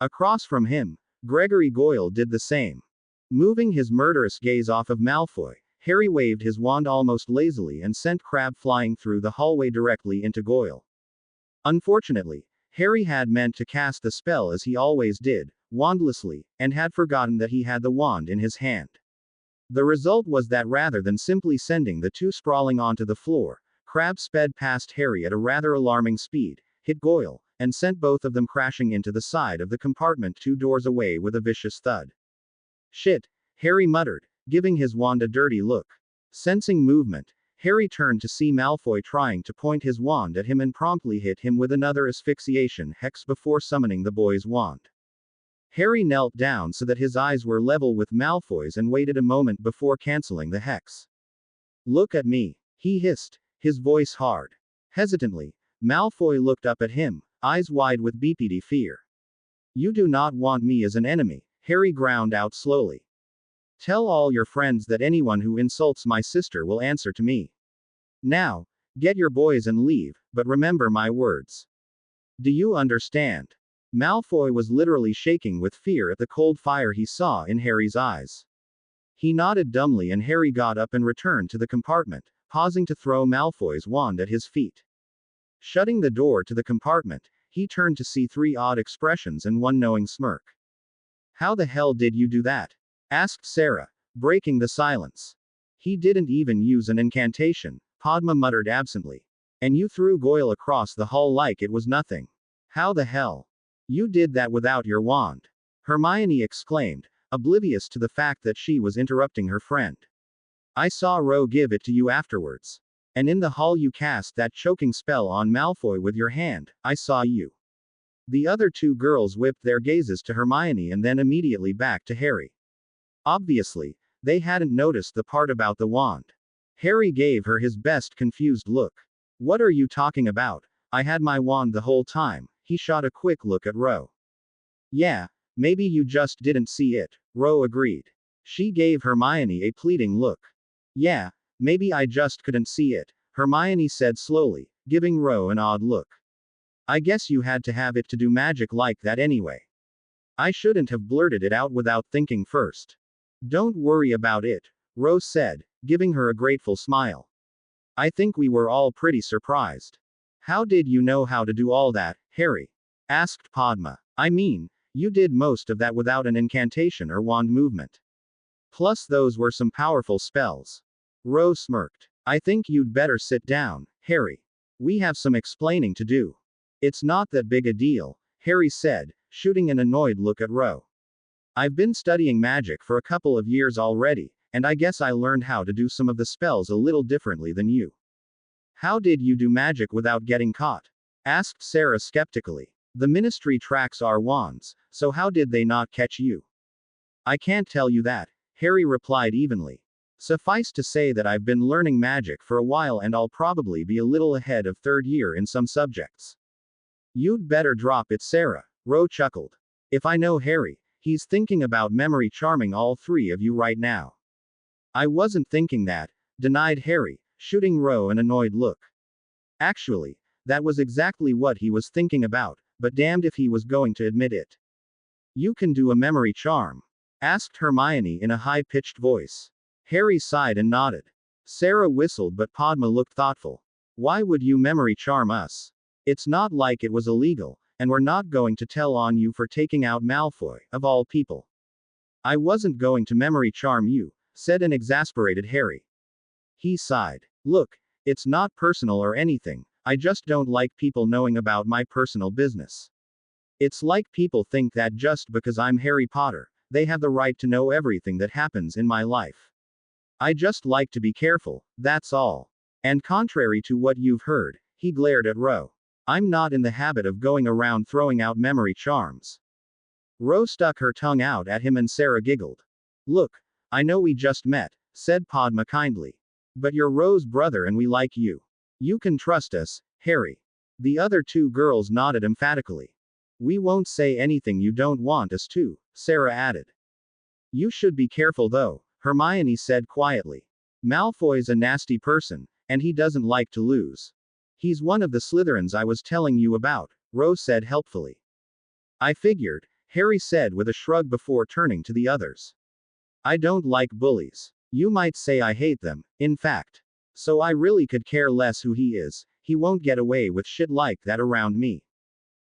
[SPEAKER 2] Across from him, Gregory Goyle did the same. Moving his murderous gaze off of Malfoy, Harry waved his wand almost lazily and sent Crabbe flying through the hallway directly into Goyle. Unfortunately, Harry had meant to cast the spell as he always did, wandlessly, and had forgotten that he had the wand in his hand. The result was that rather than simply sending the two sprawling onto the floor, Crabbe sped past Harry at a rather alarming speed, hit Goyle, and sent both of them crashing into the side of the compartment 2 doors away with a vicious thud. Shit, Harry muttered, giving his wand a dirty look. Sensing movement, Harry turned to see Malfoy trying to point his wand at him and promptly hit him with another asphyxiation hex before summoning the boy's wand. Harry knelt down so that his eyes were level with Malfoy's and waited a moment before canceling the hex. Look at me, he hissed, his voice hard. Hesitantly, Malfoy looked up at him, eyes wide with beady fear. You do not want me as an enemy, Harry ground out slowly. Tell all your friends that anyone who insults my sister will answer to me. Now, get your boys and leave, but remember my words. Do you understand? Malfoy was literally shaking with fear at the cold fire he saw in Harry's eyes. He nodded dumbly and Harry got up and returned to the compartment, pausing to throw Malfoy's wand at his feet. Shutting the door to the compartment, he turned to see 3 odd expressions and 1 knowing smirk. How the hell did you do that? Asked Sarah, breaking the silence. He didn't even use an incantation, Padma muttered absently. And you threw Goyle across the hall like it was nothing. How the hell? You did that without your wand. Hermione exclaimed, oblivious to the fact that she was interrupting her friend. I saw Ro give it to you afterwards. And in the hall you cast that choking spell on Malfoy with your hand, I saw you. The other 2 girls whipped their gazes to Hermione and then immediately back to Harry. Obviously, they hadn't noticed the part about the wand. Harry gave her his best confused look. What are you talking about? I had my wand the whole time, he shot a quick look at Ro. Yeah, maybe you just didn't see it, Ro agreed. She gave Hermione a pleading look. Yeah, Maybe I just couldn't see it, Hermione said slowly, giving Ro an odd look. I guess you had to have it to do magic like that anyway. I shouldn't have blurted it out without thinking first. Don't worry about it, Rose said, giving her a grateful smile. I think we were all pretty surprised. How did you know how to do all that, Harry? Asked Padma. I mean, you did most of that without an incantation or wand movement. Plus those were some powerful spells. Rose smirked. I think you'd better sit down, Harry. We have some explaining to do. It's not that big a deal, Harry said, shooting an annoyed look at Ro. I've been studying magic for a couple of years already, and I guess I learned how to do some of the spells a little differently than you. How did you do magic without getting caught? Asked Sarah skeptically. The ministry tracks our wands, so how did they not catch you? I can't tell you that, Harry replied evenly. Suffice to say that I've been learning magic for a while and I'll probably be a little ahead of third year in some subjects. You'd better drop it, Sarah, Ro chuckled. If I know Harry, he's thinking about memory charming all three of you right now. I wasn't thinking that, denied Harry, shooting Ro an annoyed look. Actually, that was exactly what he was thinking about, but damned if he was going to admit it. You can do a memory charm? Asked Hermione in a high-pitched voice. Harry sighed and nodded. Sarah whistled but Padma looked thoughtful. Why would you memory charm us? It's not like it was illegal, and we're not going to tell on you for taking out Malfoy, of all people. I wasn't going to memory charm you, said an exasperated Harry. He sighed. Look, it's not personal or anything, I just don't like people knowing about my personal business. It's like people think that just because I'm Harry Potter, they have the right to know everything that happens in my life. I just like to be careful, that's all. And contrary to what you've heard, he glared at Ro. I'm not in the habit of going around throwing out memory charms. Ro stuck her tongue out at him and Sarah giggled. Look, I know we just met, said Padma kindly. But you're Ro's brother and we like you. You can trust us, Harry. The other two girls nodded emphatically. We won't say anything you don't want us to, Sarah added. You should be careful though, Hermione said quietly. Malfoy's a nasty person, and he doesn't like to lose. He's one of the Slytherins I was telling you about, Ro said helpfully. I figured, Harry said with a shrug before turning to the others. I don't like bullies. You might say I hate them, in fact. So I really could care less who he is, he won't get away with shit like that around me.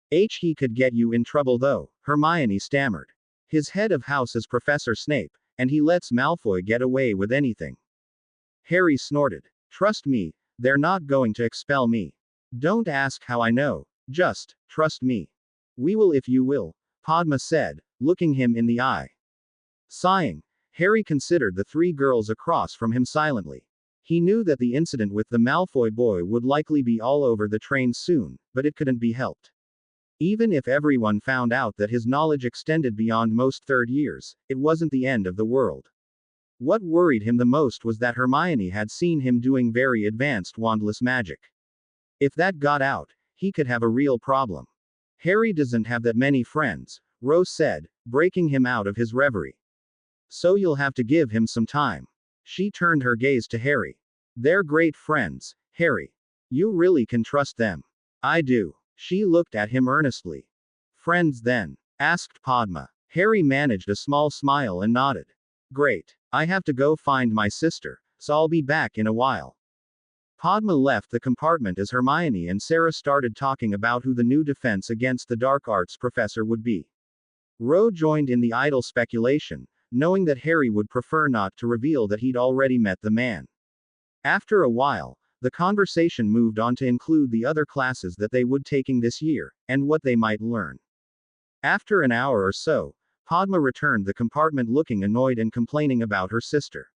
[SPEAKER 2] He could get you in trouble though, Hermione stammered. His head of house is Professor Snape, and he lets Malfoy get away with anything. Harry snorted. Trust me, they're not going to expel me. Don't ask how I know, just trust me. We will if you will, Padma said, looking him in the eye. Sighing, Harry considered the three girls across from him silently. He knew that the incident with the Malfoy boy would likely be all over the train soon, but it couldn't be helped. Even if everyone found out that his knowledge extended beyond most third years, it wasn't the end of the world. What worried him the most was that Hermione had seen him doing very advanced wandless magic. If that got out, he could have a real problem. Harry doesn't have that many friends, Rose said, breaking him out of his reverie. So you'll have to give him some time. She turned her gaze to Harry. They're great friends, Harry. You really can trust them. I do. She looked at him earnestly. Friends then? Asked Padma. Harry managed a small smile and nodded. Great. I have to go find my sister, so I'll be back in a while. Padma left the compartment as Hermione and Sarah started talking about who the new Defense Against the Dark Arts professor would be. Ro joined in the idle speculation, knowing that Harry would prefer not to reveal that he'd already met the man. After a while, the conversation moved on to include the other classes that they would taking this year, and what they might learn. After an hour or so, Padma returned the compartment looking annoyed and complaining about her sister.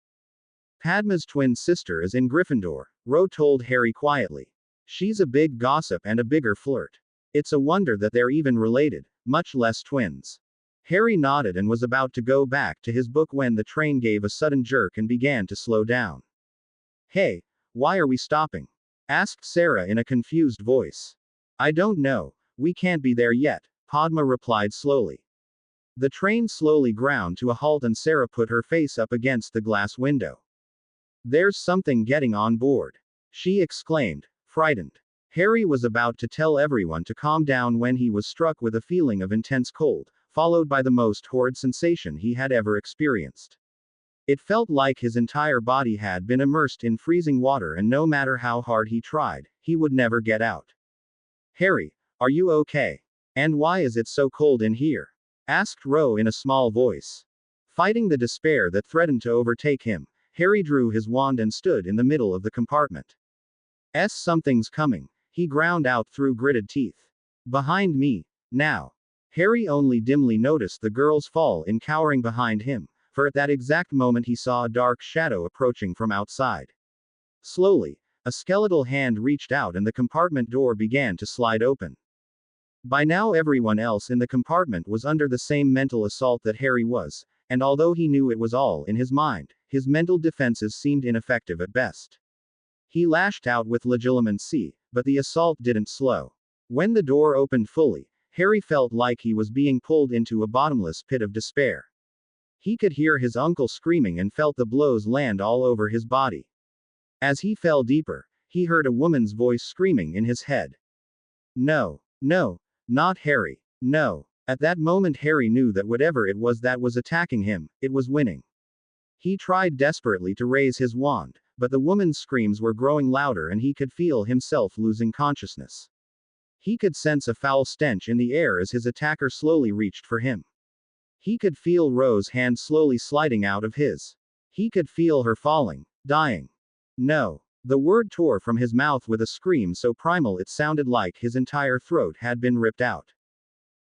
[SPEAKER 2] Padma's twin sister is in Gryffindor, Ro told Harry quietly. She's a big gossip and a bigger flirt. It's a wonder that they're even related, much less twins. Harry nodded and was about to go back to his book when the train gave a sudden jerk and began to slow down. Hey, why are we stopping? Asked Sarah in a confused voice. I don't know, we can't be there yet, Padma replied slowly. The train slowly ground to a halt and Sarah put her face up against the glass window. There's something getting on board. She exclaimed, frightened. Harry was about to tell everyone to calm down when he was struck with a feeling of intense cold, followed by the most horrid sensation he had ever experienced. It felt like his entire body had been immersed in freezing water, and no matter how hard he tried, he would never get out. Harry, are you okay? And why is it so cold in here? Asked Ro in a small voice. Fighting the despair that threatened to overtake him, Harry drew his wand and stood in the middle of the compartment. Something's coming, he ground out through gritted teeth. Behind me, now. Harry only dimly noticed the girl's fall in cowering behind him, for at that exact moment he saw a dark shadow approaching from outside. Slowly, a skeletal hand reached out and the compartment door began to slide open. By now everyone else in the compartment was under the same mental assault that Harry was, and although he knew it was all in his mind, his mental defenses seemed ineffective at best. He lashed out with legilimency, but the assault didn't slow. When the door opened fully, Harry felt like he was being pulled into a bottomless pit of despair. He could hear his uncle screaming and felt the blows land all over his body. As he fell deeper, he heard a woman's voice screaming in his head. No, no, not Harry, no. At that moment Harry knew that whatever it was that was attacking him, it was winning. He tried desperately to raise his wand, but the woman's screams were growing louder and he could feel himself losing consciousness. He could sense a foul stench in the air as his attacker slowly reached for him. He could feel Ro's hand slowly sliding out of his. He could feel her falling, dying. No. The word tore from his mouth with a scream so primal it sounded like his entire throat had been ripped out.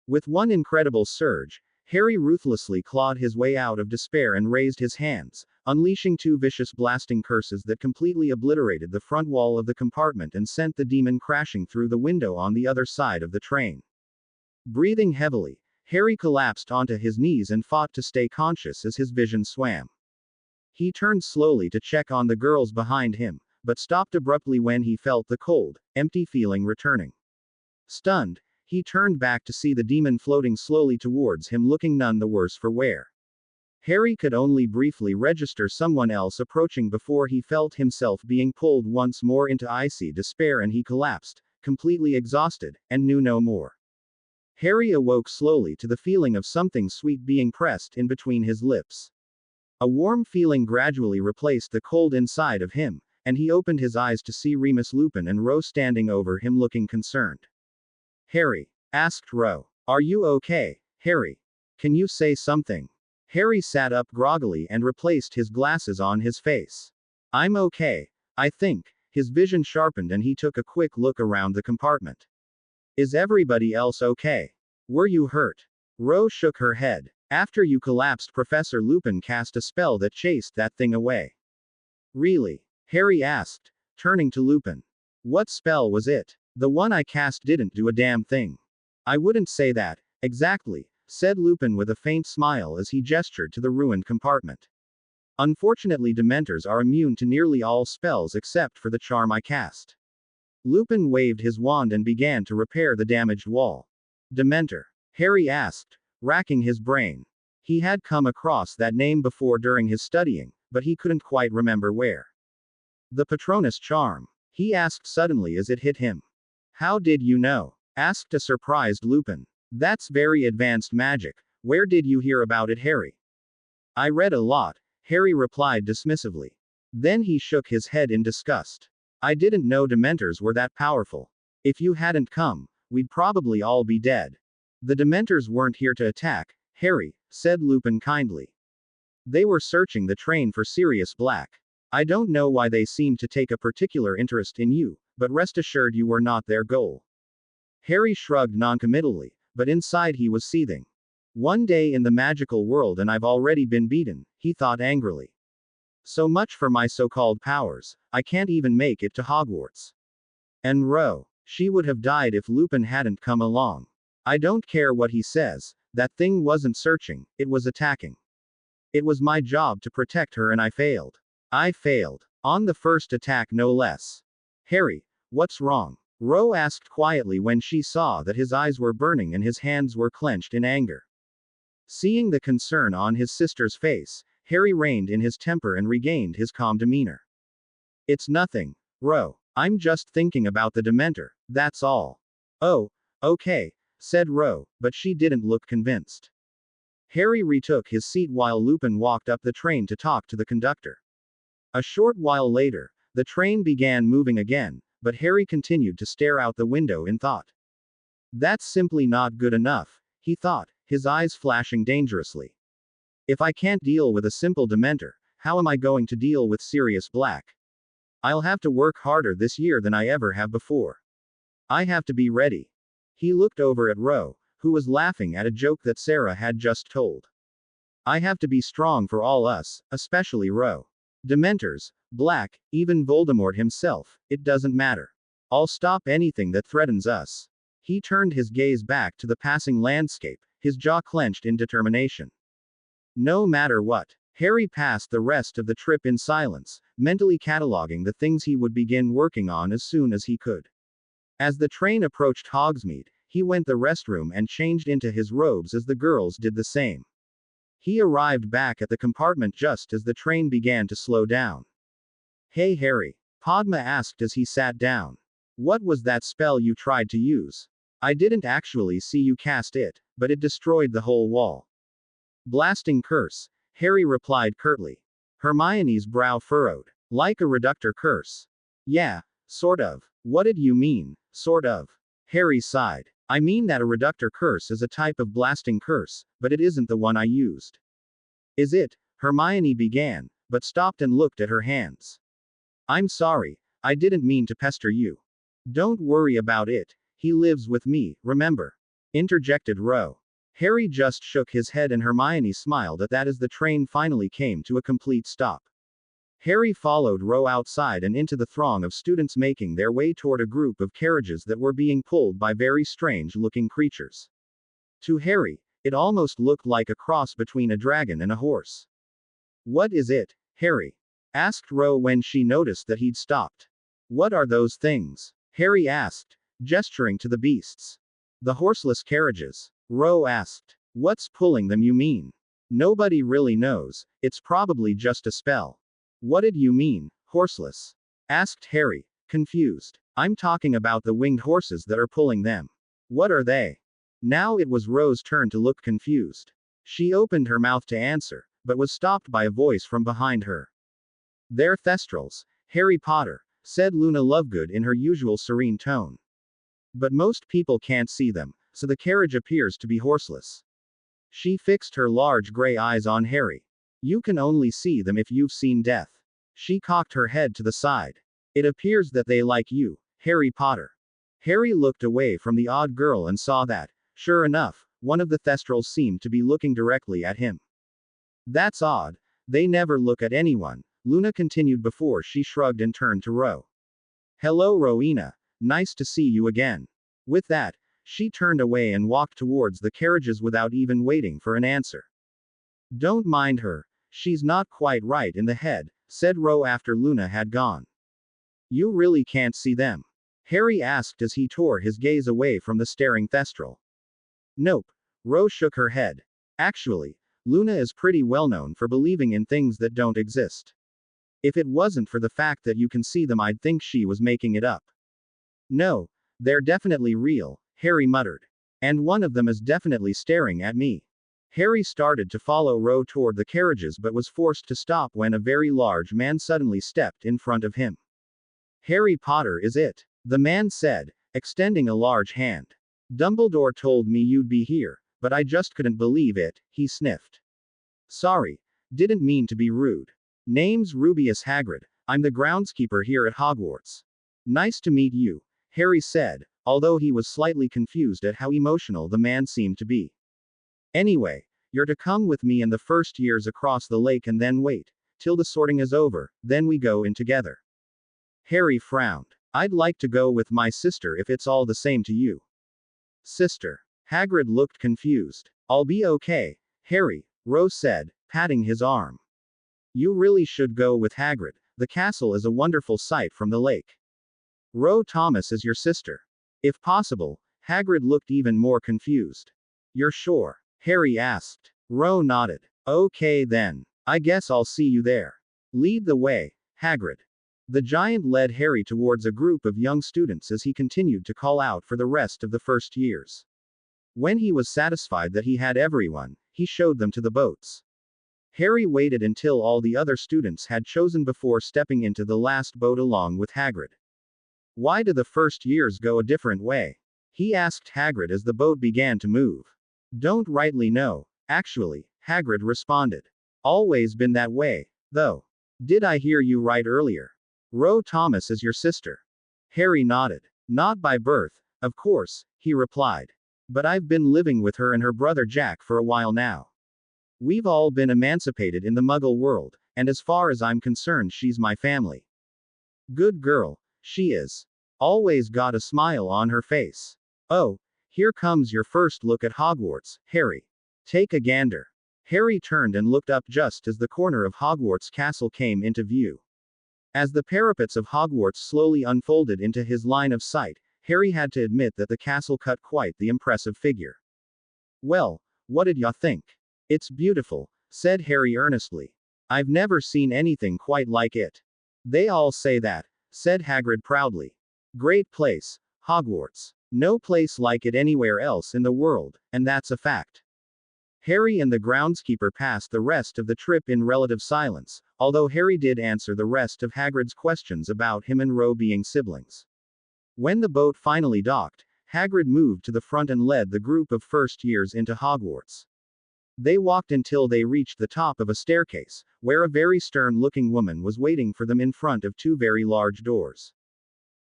[SPEAKER 2] With one incredible surge, Harry ruthlessly clawed his way out of despair and raised his hands, unleashing two vicious blasting curses that completely obliterated the front wall of the compartment and sent the demon crashing through the window on the other side of the train. Breathing heavily, Harry collapsed onto his knees and fought to stay conscious as his vision swam. He turned slowly to check on the girls behind him, but stopped abruptly when he felt the cold, empty feeling returning. Stunned, he turned back to see the demon floating slowly towards him, looking none the worse for wear. Harry could only briefly register someone else approaching before he felt himself being pulled once more into icy despair and he collapsed, completely exhausted, and knew no more. Harry awoke slowly to the feeling of something sweet being pressed in between his lips. A warm feeling gradually replaced the cold inside of him, and he opened his eyes to see Remus Lupin and Ro standing over him looking concerned. Harry, asked Ro, are you okay, Harry? Can you say something? Harry sat up groggily and replaced his glasses on his face. I'm okay, I think. His vision sharpened and he took a quick look around the compartment. Is everybody else okay? Were you hurt? Ro shook her head. After you collapsed, Professor Lupin cast a spell that chased that thing away. Really? Harry asked, turning to Lupin. What spell was it? The one I cast didn't do a damn thing. I wouldn't say that, exactly, said Lupin with a faint smile as he gestured to the ruined compartment. Unfortunately, Dementors are immune to nearly all spells except for the charm I cast. Lupin waved his wand and began to repair the damaged wall. Dementor? Harry asked, racking his brain. He had come across that name before during his studying, but he couldn't quite remember where. The Patronus charm? He asked suddenly as it hit him. How did you know? Asked a surprised Lupin. That's very advanced magic. Where did you hear about it, Harry? I read a lot, Harry replied dismissively. Then he shook his head in disgust. I didn't know Dementors were that powerful. If you hadn't come, we'd probably all be dead. The Dementors weren't here to attack, Harry, said Lupin kindly. They were searching the train for Sirius Black. I don't know why they seemed to take a particular interest in you, but rest assured you were not their goal. Harry shrugged noncommittally, but inside he was seething. One day in the magical world and I've already been beaten, he thought angrily. So much for my so-called powers, I can't even make it to Hogwarts. And Ro, she would have died if Lupin hadn't come along. I don't care what he says, that thing wasn't searching, it was attacking. It was my job to protect her and I failed. I failed. On the first attack no less. Harry, what's wrong? Ro asked quietly when she saw that his eyes were burning and his hands were clenched in anger. Seeing the concern on his sister's face, Harry reined in his temper and regained his calm demeanor. It's nothing, Ro. I'm just thinking about the Dementor, that's all. Oh, okay, said Ro, but she didn't look convinced. Harry retook his seat while Lupin walked up the train to talk to the conductor. A short while later, the train began moving again, but Harry continued to stare out the window in thought. That's simply not good enough, he thought, his eyes flashing dangerously. If I can't deal with a simple Dementor, how am I going to deal with Sirius Black? I'll have to work harder this year than I ever have before. I have to be ready. He looked over at Ro, who was laughing at a joke that Sarah had just told. I have to be strong for all us, especially Ro. Dementors, Black, even Voldemort himself, it doesn't matter. I'll stop anything that threatens us. He turned his gaze back to the passing landscape, his jaw clenched in determination. No matter what, Harry passed the rest of the trip in silence, mentally cataloging the things he would begin working on as soon as he could. As the train approached Hogsmeade, he went to the restroom and changed into his robes as the girls did the same. He arrived back at the compartment just as the train began to slow down. Hey Harry, Padma asked as he sat down. What was that spell you tried to use? I didn't actually see you cast it, but it destroyed the whole wall. Blasting curse, Harry replied curtly. Hermione's brow furrowed. Like a reductor curse. Yeah, sort of. What did you mean, sort of? Harry sighed. I mean that a reductor curse is a type of blasting curse, but it isn't the one I used. Is it? Hermione began, but stopped and looked at her hands. I'm sorry, I didn't mean to pester you. Don't worry about it, he lives with me, remember? Interjected Ro. Harry just shook his head and Hermione smiled at that as the train finally came to a complete stop. Harry followed Ro outside and into the throng of students making their way toward a group of carriages that were being pulled by very strange-looking creatures. To Harry, it almost looked like a cross between a dragon and a horse. What is it, Harry? Asked Ro when she noticed that he'd stopped. What are those things? Harry asked, gesturing to the beasts. The horseless carriages. Ro asked. What's pulling them, you mean? Nobody really knows, it's probably just a spell. What did you mean, horseless? Asked Harry, confused. I'm talking about the winged horses that are pulling them. What are they? Now it was Ro's turn to look confused. She opened her mouth to answer, but was stopped by a voice from behind her. They're Thestrals, Harry Potter, said Luna Lovegood in her usual serene tone. But most people can't see them, so the carriage appears to be horseless. She fixed her large gray eyes on Harry. You can only see them if you've seen death. She cocked her head to the side. It appears that they like you, Harry Potter. Harry looked away from the odd girl and saw that, sure enough, one of the Thestrals seemed to be looking directly at him. That's odd. They never look at anyone, Luna continued before she shrugged and turned to Ro. Hello Rowena, nice to see you again. With that, she turned away and walked towards the carriages without even waiting for an answer. Don't mind her, she's not quite right in the head, said Ro after Luna had gone. You really can't see them? Harry asked as he tore his gaze away from the staring Thestral. Nope. Ro shook her head. Actually, Luna is pretty well known for believing in things that don't exist. If it wasn't for the fact that you can see them, I'd think she was making it up. No, they're definitely real, Harry muttered. And one of them is definitely staring at me. Harry started to follow Ro toward the carriages but was forced to stop when a very large man suddenly stepped in front of him. Harry Potter is it? The man said, extending a large hand. Dumbledore told me you'd be here, but I just couldn't believe it, he sniffed. Sorry, didn't mean to be rude. Name's Rubius Hagrid, I'm the groundskeeper here at Hogwarts. Nice to meet you, Harry said, although he was slightly confused at how emotional the man seemed to be. Anyway, you're to come with me in the first years across the lake and then wait till the sorting is over, then we go in together. Harry frowned. I'd like to go with my sister if it's all the same to you. Sister. Hagrid looked confused. I'll be okay, Harry, Ro said, patting his arm. You really should go with Hagrid, the castle is a wonderful sight from the lake. Ro Thomas is your sister. If possible, Hagrid looked even more confused. You're sure? Harry asked. Ro nodded. Okay then. I guess I'll see you there. Lead the way, Hagrid. The giant led Harry towards a group of young students as he continued to call out for the rest of the first years. When he was satisfied that he had everyone, he showed them to the boats. Harry waited until all the other students had chosen before stepping into the last boat along with Hagrid. Why do the first years go a different way? He asked Hagrid as the boat began to move. Don't rightly know, actually, Hagrid responded. Always been that way, though. Did I hear you right earlier? Ro Thomas is your sister. Harry nodded. Not by birth, of course, he replied. But I've been living with her and her brother Jack for a while now. We've all been emancipated in the Muggle world, and as far as I'm concerned, she's my family. Good girl, she is. Always got a smile on her face. Oh, here comes your first look at Hogwarts, Harry. Take a gander. Harry turned and looked up just as the corner of Hogwarts Castle came into view. As the parapets of Hogwarts slowly unfolded into his line of sight, Harry had to admit that the castle cut quite the impressive figure. Well, what did ya think? It's beautiful, said Harry earnestly. I've never seen anything quite like it. They all say that, said Hagrid proudly. Great place, Hogwarts. No place like it anywhere else in the world, and that's a fact. Harry and the groundskeeper passed the rest of the trip in relative silence, although Harry did answer the rest of Hagrid's questions about him and Ro being siblings. When the boat finally docked, Hagrid moved to the front and led the group of first years into Hogwarts. They walked until they reached the top of a staircase, where a very stern-looking woman was waiting for them in front of two very large doors.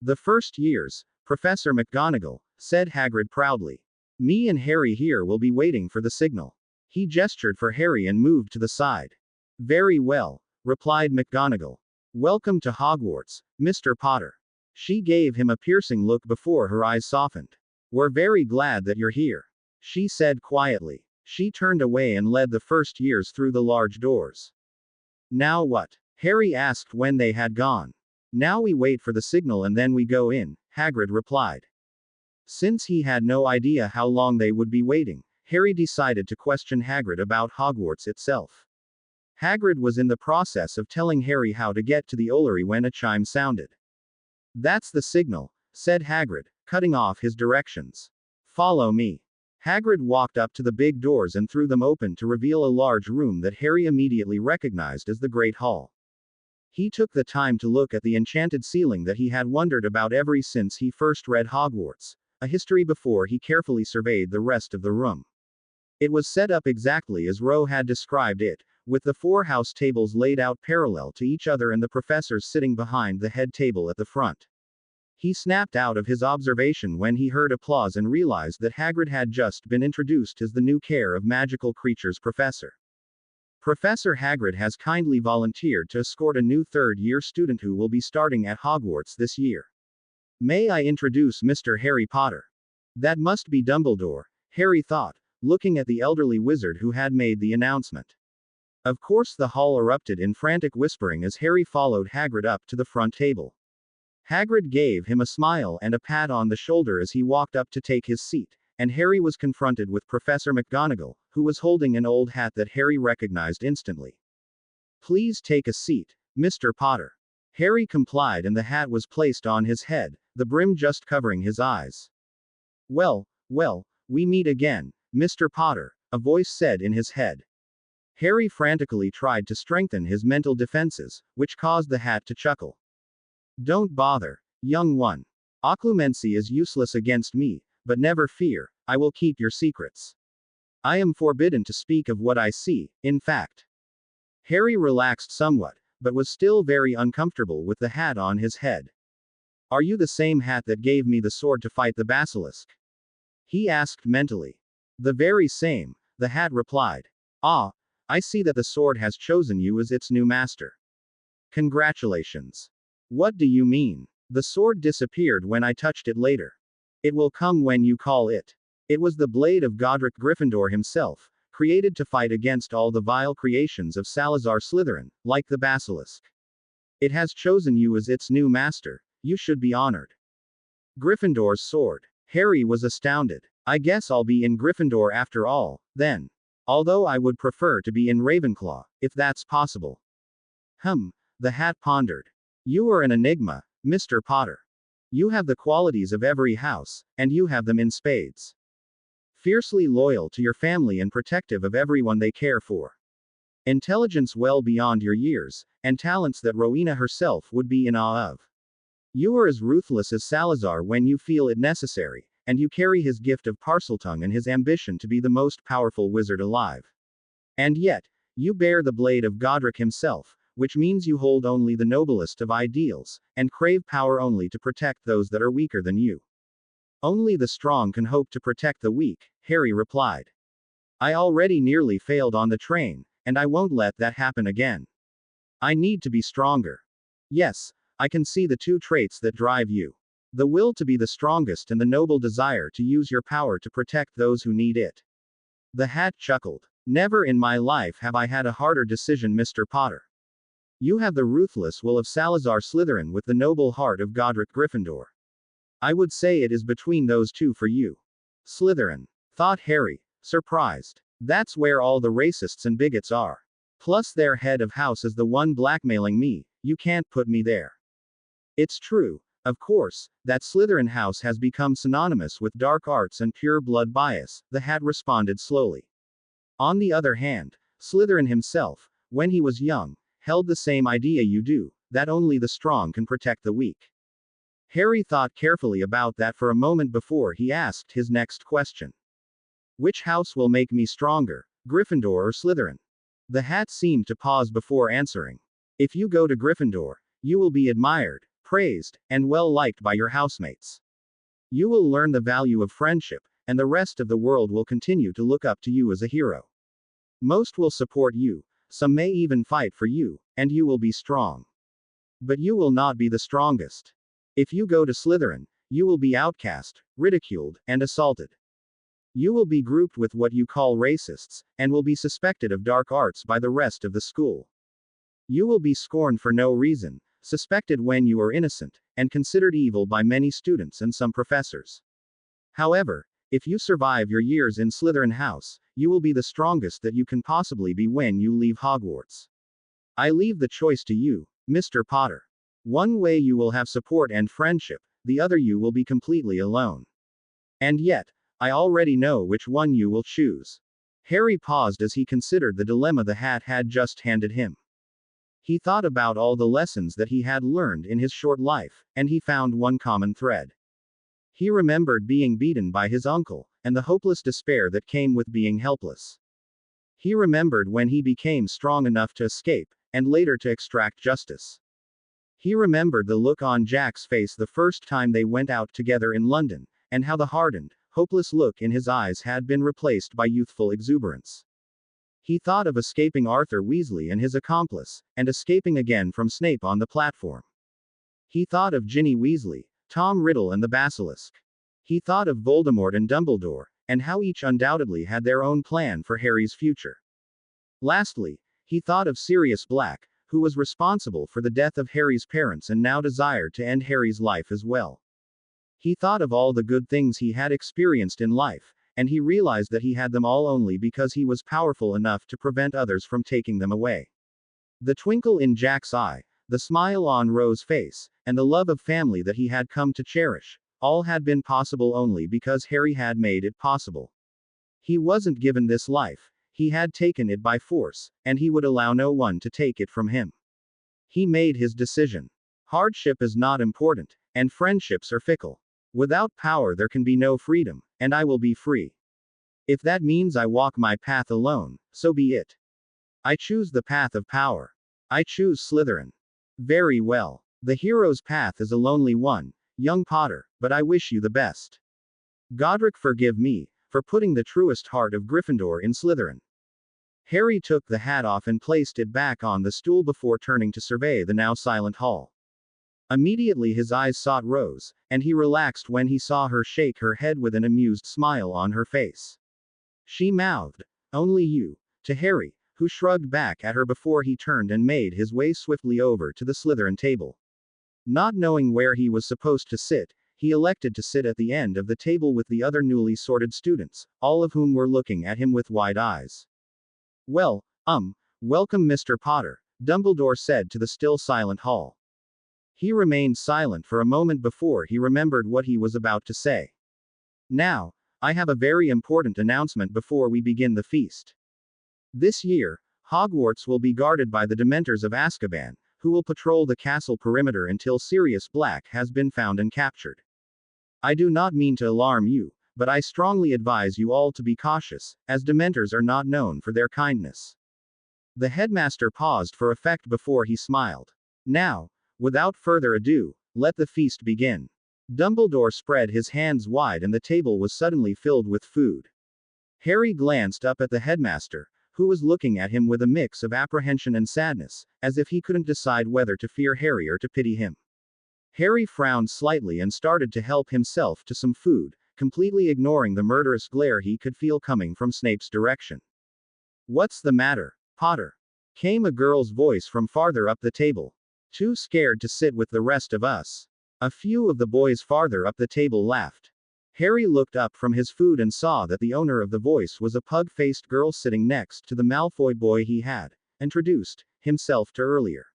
[SPEAKER 2] The first years, Professor McGonagall, said Hagrid proudly. Me and Harry here will be waiting for the signal. He gestured for Harry and moved to the side. Very well, replied McGonagall. Welcome to Hogwarts, Mr. Potter. She gave him a piercing look before her eyes softened. We're very glad that you're here, she said quietly. She turned away and led the first years through the large doors. Now what? Harry asked when they had gone. Now we wait for the signal and then we go in, Hagrid replied. Since he had no idea how long they would be waiting, Harry decided to question Hagrid about Hogwarts itself. Hagrid was in the process of telling Harry how to get to the Ollery when a chime sounded. That's the signal, said Hagrid, cutting off his directions. Follow me. Hagrid walked up to the big doors and threw them open to reveal a large room that Harry immediately recognized as the Great Hall. He took the time to look at the enchanted ceiling that he had wondered about ever since he first read Hogwarts, a history before he carefully surveyed the rest of the room. It was set up exactly as Ro had described it, with the 4 house tables laid out parallel to each other and the professors sitting behind the head table at the front. He snapped out of his observation when he heard applause and realized that Hagrid had just been introduced as the new Care of Magical Creatures professor. Professor Hagrid has kindly volunteered to escort a new third-year student who will be starting at Hogwarts this year. May I introduce Mr. Harry Potter? That must be Dumbledore, Harry thought, looking at the elderly wizard who had made the announcement. Of course the hall erupted in frantic whispering as Harry followed Hagrid up to the front table. Hagrid gave him a smile and a pat on the shoulder as he walked up to take his seat, and Harry was confronted with Professor McGonagall, who was holding an old hat that Harry recognized instantly. Please take a seat, Mr. Potter. Harry complied and the hat was placed on his head, the brim just covering his eyes. Well, we meet again, Mr. Potter, a voice said in his head. Harry frantically tried to strengthen his mental defenses, which caused the hat to chuckle. Don't bother, young one. Occlumency is useless against me, but never fear, I will keep your secrets. I am forbidden to speak of what I see, in fact. Harry relaxed somewhat, but was still very uncomfortable with the hat on his head. Are you the same hat that gave me the sword to fight the basilisk? He asked mentally. The very same, the hat replied. Ah, I see that the sword has chosen you as its new master. Congratulations. What do you mean? The sword disappeared when I touched it later. It will come when you call it. It was the blade of Godric Gryffindor himself, created to fight against all the vile creations of Salazar Slytherin, like the basilisk. It has chosen you as its new master, you should be honored. Gryffindor's sword. Harry was astounded. I guess I'll be in Gryffindor after all, then. Although I would prefer to be in Ravenclaw, if that's possible. The hat pondered. You are an enigma, Mr. Potter. You have the qualities of every house, and you have them in spades. Fiercely loyal to your family and protective of everyone they care for. Intelligence well beyond your years, and talents that Rowena herself would be in awe of. You are as ruthless as Salazar when you feel it necessary, and you carry his gift of Parseltongue and his ambition to be the most powerful wizard alive. And yet, you bear the blade of Godric himself, which means you hold only the noblest of ideals, and crave power only to protect those that are weaker than you. Only the strong can hope to protect the weak, Harry replied. I already nearly failed on the train, and I won't let that happen again. I need to be stronger. Yes, I can see the two traits that drive you. The will to be the strongest and the noble desire to use your power to protect those who need it. The hat chuckled. Never in my life have I had a harder decision, Mr. Potter. You have the ruthless will of Salazar Slytherin with the noble heart of Godric Gryffindor. I would say it is between those two for you. Slytherin, thought Harry, surprised. That's where all the racists and bigots are. Plus their head of house is the one blackmailing me, you can't put me there. It's true, of course, that Slytherin house has become synonymous with dark arts and pure blood bias, the hat responded slowly. On the other hand, Slytherin himself, when he was young, held the same idea you do, that only the strong can protect the weak. Harry thought carefully about that for a moment before he asked his next question. Which house will make me stronger, Gryffindor or Slytherin? The hat seemed to pause before answering. If you go to Gryffindor, you will be admired, praised, and well liked by your housemates. You will learn the value of friendship, and the rest of the world will continue to look up to you as a hero. Most will support you, some may even fight for you, and you will be strong. But you will not be the strongest. If you go to Slytherin, you will be outcast, ridiculed, and assaulted. You will be grouped with what you call racists, and will be suspected of dark arts by the rest of the school. You will be scorned for no reason, suspected when you are innocent, and considered evil by many students and some professors. However, if you survive your years in Slytherin House, you will be the strongest that you can possibly be when you leave Hogwarts. I leave the choice to you, Mr. Potter. One way you will have support and friendship, the other you will be completely alone. And yet, I already know which one you will choose. Harry paused as he considered the dilemma the hat had just handed him. He thought about all the lessons that he had learned in his short life, and he found one common thread. He remembered being beaten by his uncle, and the hopeless despair that came with being helpless. He remembered when he became strong enough to escape, and later to extract justice. He remembered the look on Jack's face the first time they went out together in London, and how the hardened, hopeless look in his eyes had been replaced by youthful exuberance. He thought of escaping Arthur Weasley and his accomplice, and escaping again from Snape on the platform. He thought of Ginny Weasley, Tom Riddle and the Basilisk. He thought of Voldemort and Dumbledore, and how each undoubtedly had their own plan for Harry's future. Lastly, he thought of Sirius Black, who was responsible for the death of Harry's parents and now desired to end Harry's life as well. He thought of all the good things he had experienced in life, and he realized that he had them all only because he was powerful enough to prevent others from taking them away. The twinkle in Jack's eye, the smile on Rose's face, and the love of family that he had come to cherish, all had been possible only because Harry had made it possible. He wasn't given this life, he had taken it by force, and he would allow no one to take it from him. He made his decision. Hardship is not important, and friendships are fickle. Without power there can be no freedom, and I will be free. If that means I walk my path alone, so be it. I choose the path of power. I choose Slytherin. Very well. The hero's path is a lonely one, young Potter, but I wish you the best. Godric, forgive me for putting the truest heart of Gryffindor in Slytherin. Harry took the hat off and placed it back on the stool before turning to survey the now silent hall. Immediately his eyes sought Rose, and he relaxed when he saw her shake her head with an amused smile on her face. She mouthed, "Only you," to Harry, who shrugged back at her before he turned and made his way swiftly over to the Slytherin table. Not knowing where he was supposed to sit, he elected to sit at the end of the table with the other newly sorted students, all of whom were looking at him with wide eyes. Welcome, Mr. Potter," Dumbledore said to the still silent hall. He remained silent for a moment before he remembered what he was about to say. Now, I have a very important announcement before we begin the feast. This year, Hogwarts will be guarded by the Dementors of Azkaban, who will patrol the castle perimeter until Sirius Black has been found and captured. I do not mean to alarm you, but I strongly advise you all to be cautious, as Dementors are not known for their kindness. The headmaster paused for effect before he smiled. Now, without further ado, let the feast begin. Dumbledore spread his hands wide and the table was suddenly filled with food. Harry glanced up at the headmaster, who was looking at him with a mix of apprehension and sadness, as if he couldn't decide whether to fear Harry or to pity him. Harry frowned slightly and started to help himself to some food, completely ignoring the murderous glare he could feel coming from Snape's direction. "What's the matter, Potter?" came a girl's voice from farther up the table. "Too scared to sit with the rest of us?" A few of the boys farther up the table laughed. Harry looked up from his food and saw that the owner of the voice was a pug-faced girl sitting next to the Malfoy boy he had introduced himself to earlier.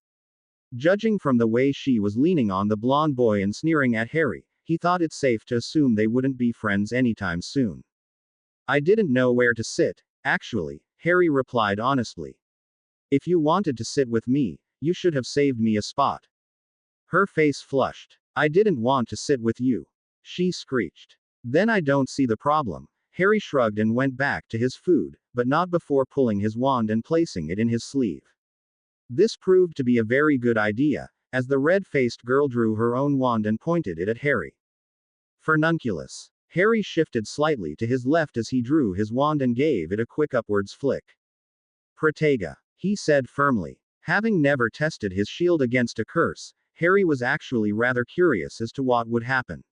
[SPEAKER 2] Judging from the way she was leaning on the blonde boy and sneering at Harry, he thought it safe to assume they wouldn't be friends anytime soon. "I didn't know where to sit, actually," Harry replied honestly. "If you wanted to sit with me, you should have saved me a spot." Her face flushed. "I didn't want to sit with you," she screeched. "Then I don't see the problem." Harry shrugged and went back to his food, but not before pulling his wand and placing it in his sleeve. This proved to be a very good idea, as the red-faced girl drew her own wand and pointed it at Harry. Furnunculus. Harry shifted slightly to his left as he drew his wand and gave it a quick upwards flick. "Protega," he said firmly. Having never tested his shield against a curse, Harry was actually rather curious as to what would happen.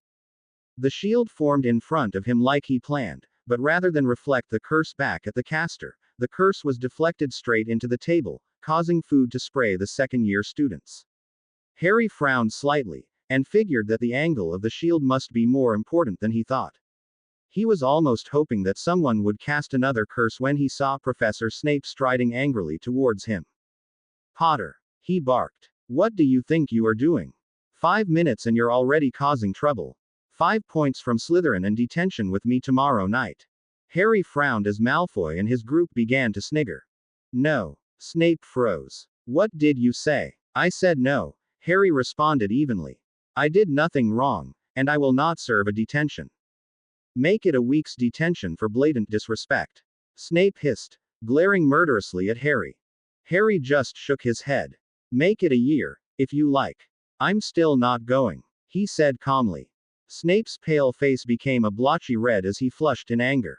[SPEAKER 2] The shield formed in front of him like he planned, but rather than reflect the curse back at the caster, the curse was deflected straight into the table, causing food to spray the second-year students. Harry frowned slightly, and figured that the angle of the shield must be more important than he thought. He was almost hoping that someone would cast another curse when he saw Professor Snape striding angrily towards him. "Potter," he barked. "What do you think you are doing? 5 minutes and you're already causing trouble. 5 points from Slytherin and detention with me tomorrow night." Harry frowned as Malfoy and his group began to snigger. "No." Snape froze. "What did you say?" "I said no," Harry responded evenly. "I did nothing wrong, and I will not serve a detention." "Make it a week's detention for blatant disrespect," Snape hissed, glaring murderously at Harry. Harry just shook his head. "Make it a year, if you like. I'm still not going," he said calmly. Snape's pale face became a blotchy red as he flushed in anger.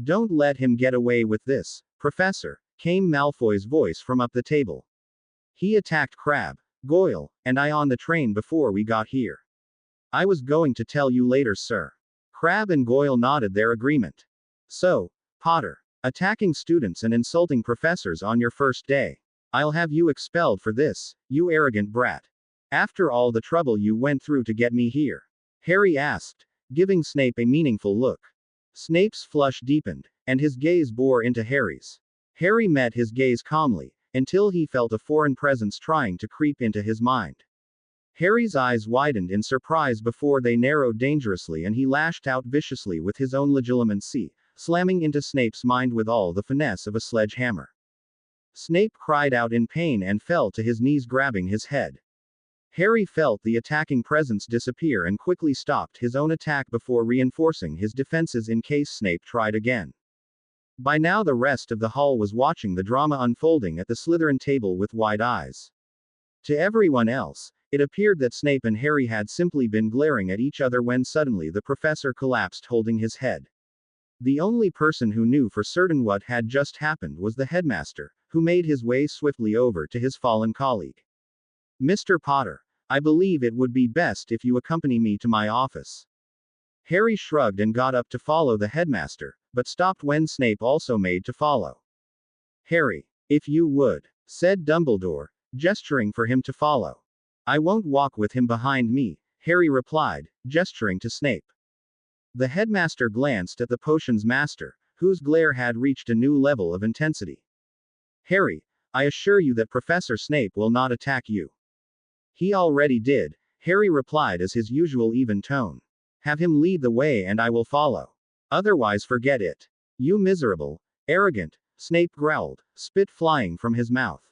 [SPEAKER 2] "Don't let him get away with this, Professor," came Malfoy's voice from up the table. "He attacked Crabbe, Goyle, and I on the train before we got here. I was going to tell you later, sir." Crabbe and Goyle nodded their agreement. "So, Potter, attacking students and insulting professors on your first day. I'll have you expelled for this, you arrogant brat. After all the trouble you went through to get me here?" Harry asked, giving Snape a meaningful look. Snape's flush deepened, and his gaze bore into Harry's. Harry met his gaze calmly, until he felt a foreign presence trying to creep into his mind. Harry's eyes widened in surprise before they narrowed dangerously and he lashed out viciously with his own legilimency, slamming into Snape's mind with all the finesse of a sledgehammer. Snape cried out in pain and fell to his knees grabbing his head. Harry felt the attacking presence disappear and quickly stopped his own attack before reinforcing his defenses in case Snape tried again. By now the rest of the hall was watching the drama unfolding at the Slytherin table with wide eyes. To everyone else, it appeared that Snape and Harry had simply been glaring at each other when suddenly the professor collapsed holding his head. The only person who knew for certain what had just happened was the headmaster, who made his way swiftly over to his fallen colleague. "Mr. Potter, I believe it would be best if you accompany me to my office." Harry shrugged and got up to follow the headmaster, but stopped when Snape also made to follow. "Harry, if you would," said Dumbledore, gesturing for him to follow. "I won't walk with him behind me," Harry replied, gesturing to Snape. The headmaster glanced at the potions master, whose glare had reached a new level of intensity. "Harry, I assure you that Professor Snape will not attack you. He already did, Harry replied as his usual even tone. Have him lead the way and I will follow. Otherwise forget it. You miserable, arrogant, Snape growled, spit flying from his mouth.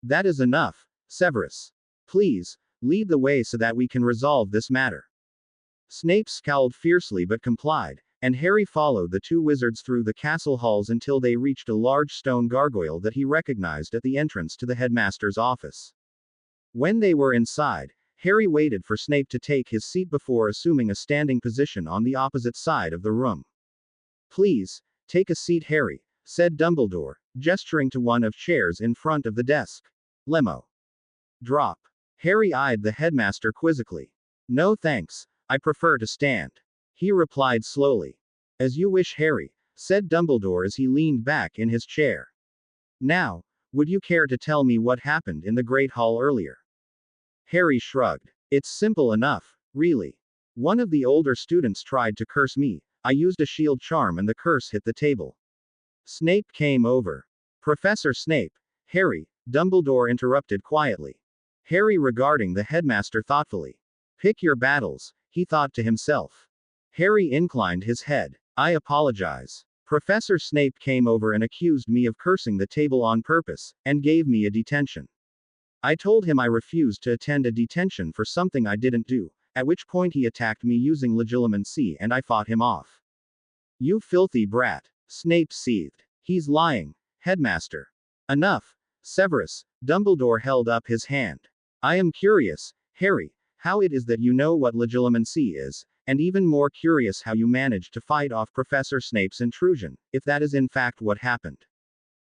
[SPEAKER 2] That is enough, Severus. Please, lead the way so that we can resolve this matter. Snape scowled fiercely but complied, and Harry followed the two wizards through the castle halls until they reached a large stone gargoyle that he recognized at the entrance to the headmaster's office. When they were inside, Harry waited for Snape to take his seat before assuming a standing position on the opposite side of the room. Please, take a seat, Harry, said Dumbledore, gesturing to one of chairs in front of the desk. Lemo. Drop. Harry eyed the headmaster quizzically. No thanks, I prefer to stand. He replied slowly. As you wish, Harry, said Dumbledore as he leaned back in his chair. Now, would you care to tell me what happened in the Great Hall earlier? Harry shrugged. It's simple enough, really. One of the older students tried to curse me. I used a shield charm and the curse hit the table. Snape came over. Professor Snape, Harry, Dumbledore interrupted quietly. Harry regarding the headmaster thoughtfully. Pick your battles, he thought to himself. Harry inclined his head. I apologize. Professor Snape came over and accused me of cursing the table on purpose, and gave me a detention. I told him I refused to attend a detention for something I didn't do, at which point he attacked me using legilimency and I fought him off. You filthy brat, Snape seethed. He's lying, headmaster. Enough, Severus, Dumbledore held up his hand. I am curious, Harry, how it is that you know what legilimency is, and even more curious how you managed to fight off Professor Snape's intrusion, if that is in fact what happened.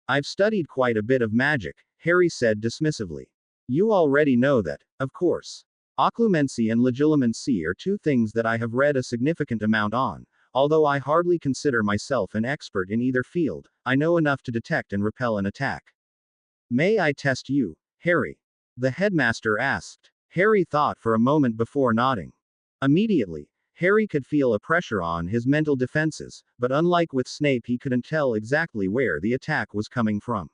[SPEAKER 2] I've studied quite a bit of magic, Harry said dismissively. You already know that, of course. Occlumency and legilimency are two things that I have read a significant amount on, although I hardly consider myself an expert in either field, I know enough to detect and repel an attack. May I test you, Harry? The headmaster asked. Harry thought for a moment before nodding. Immediately, Harry could feel a pressure on his mental defenses, but unlike with Snape, he couldn't tell exactly where the attack was coming from.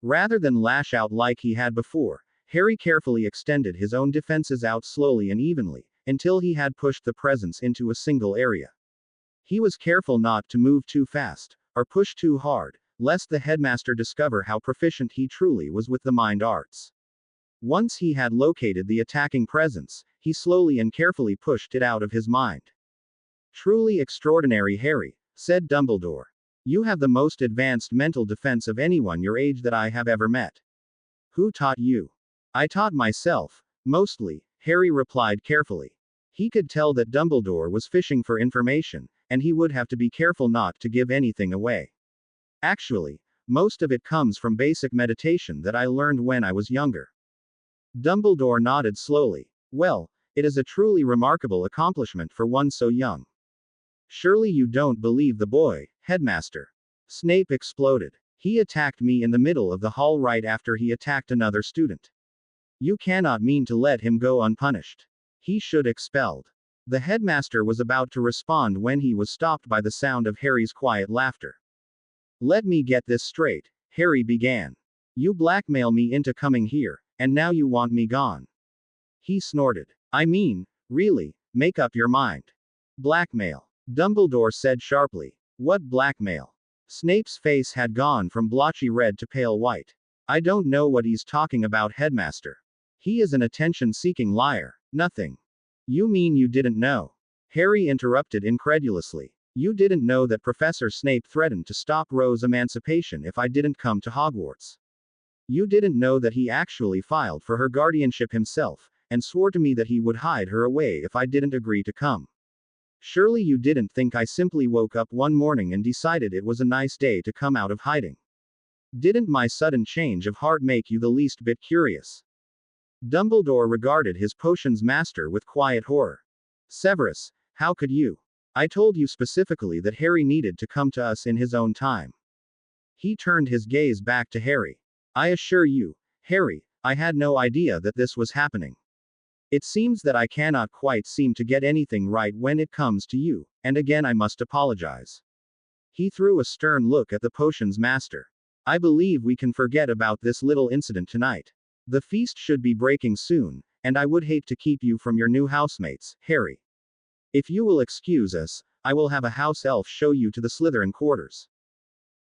[SPEAKER 2] Rather than lash out like he had before, Harry carefully extended his own defenses out slowly and evenly, until he had pushed the presence into a single area. He was careful not to move too fast, or push too hard, lest the headmaster discover how proficient he truly was with the mind arts. Once he had located the attacking presence, he slowly and carefully pushed it out of his mind. Truly extraordinary, Harry, said Dumbledore. You have the most advanced mental defense of anyone your age that I have ever met. Who taught you? I taught myself, mostly, Harry replied carefully. He could tell that Dumbledore was fishing for information, and he would have to be careful not to give anything away. Actually, most of it comes from basic meditation that I learned when I was younger. Dumbledore nodded slowly. Well, it is a truly remarkable accomplishment for one so young. Surely you don't believe the boy, headmaster. Snape exploded. He attacked me in the middle of the hall right after he attacked another student. You cannot mean to let him go unpunished. He should expelled. The headmaster was about to respond when he was stopped by the sound of Harry's quiet laughter. Let me get this straight, Harry began. You blackmail me into coming here, and now you want me gone. He snorted. I mean, really, make up your mind. Blackmail. Dumbledore said sharply. What blackmail? Snape's face had gone from blotchy red to pale white. I don't know what he's talking about, headmaster. He is an attention-seeking liar. Nothing. You mean you didn't know? Harry interrupted incredulously. You didn't know that Professor Snape threatened to stop Rose's emancipation if I didn't come to Hogwarts. You didn't know that he actually filed for her guardianship himself, and swore to me that he would hide her away if I didn't agree to come. Surely you didn't think I simply woke up one morning and decided it was a nice day to come out of hiding. Didn't my sudden change of heart make you the least bit curious? Dumbledore regarded his potions master with quiet horror. Severus, how could you? I told you specifically that Harry needed to come to us in his own time. He turned his gaze back to Harry. I assure you, Harry, I had no idea that this was happening. It seems that I cannot quite seem to get anything right when it comes to you, and again I must apologize. He threw a stern look at the potions master. I believe we can forget about this little incident tonight. The feast should be breaking soon, and I would hate to keep you from your new housemates, Harry. If you will excuse us, I will have a house elf show you to the Slytherin quarters.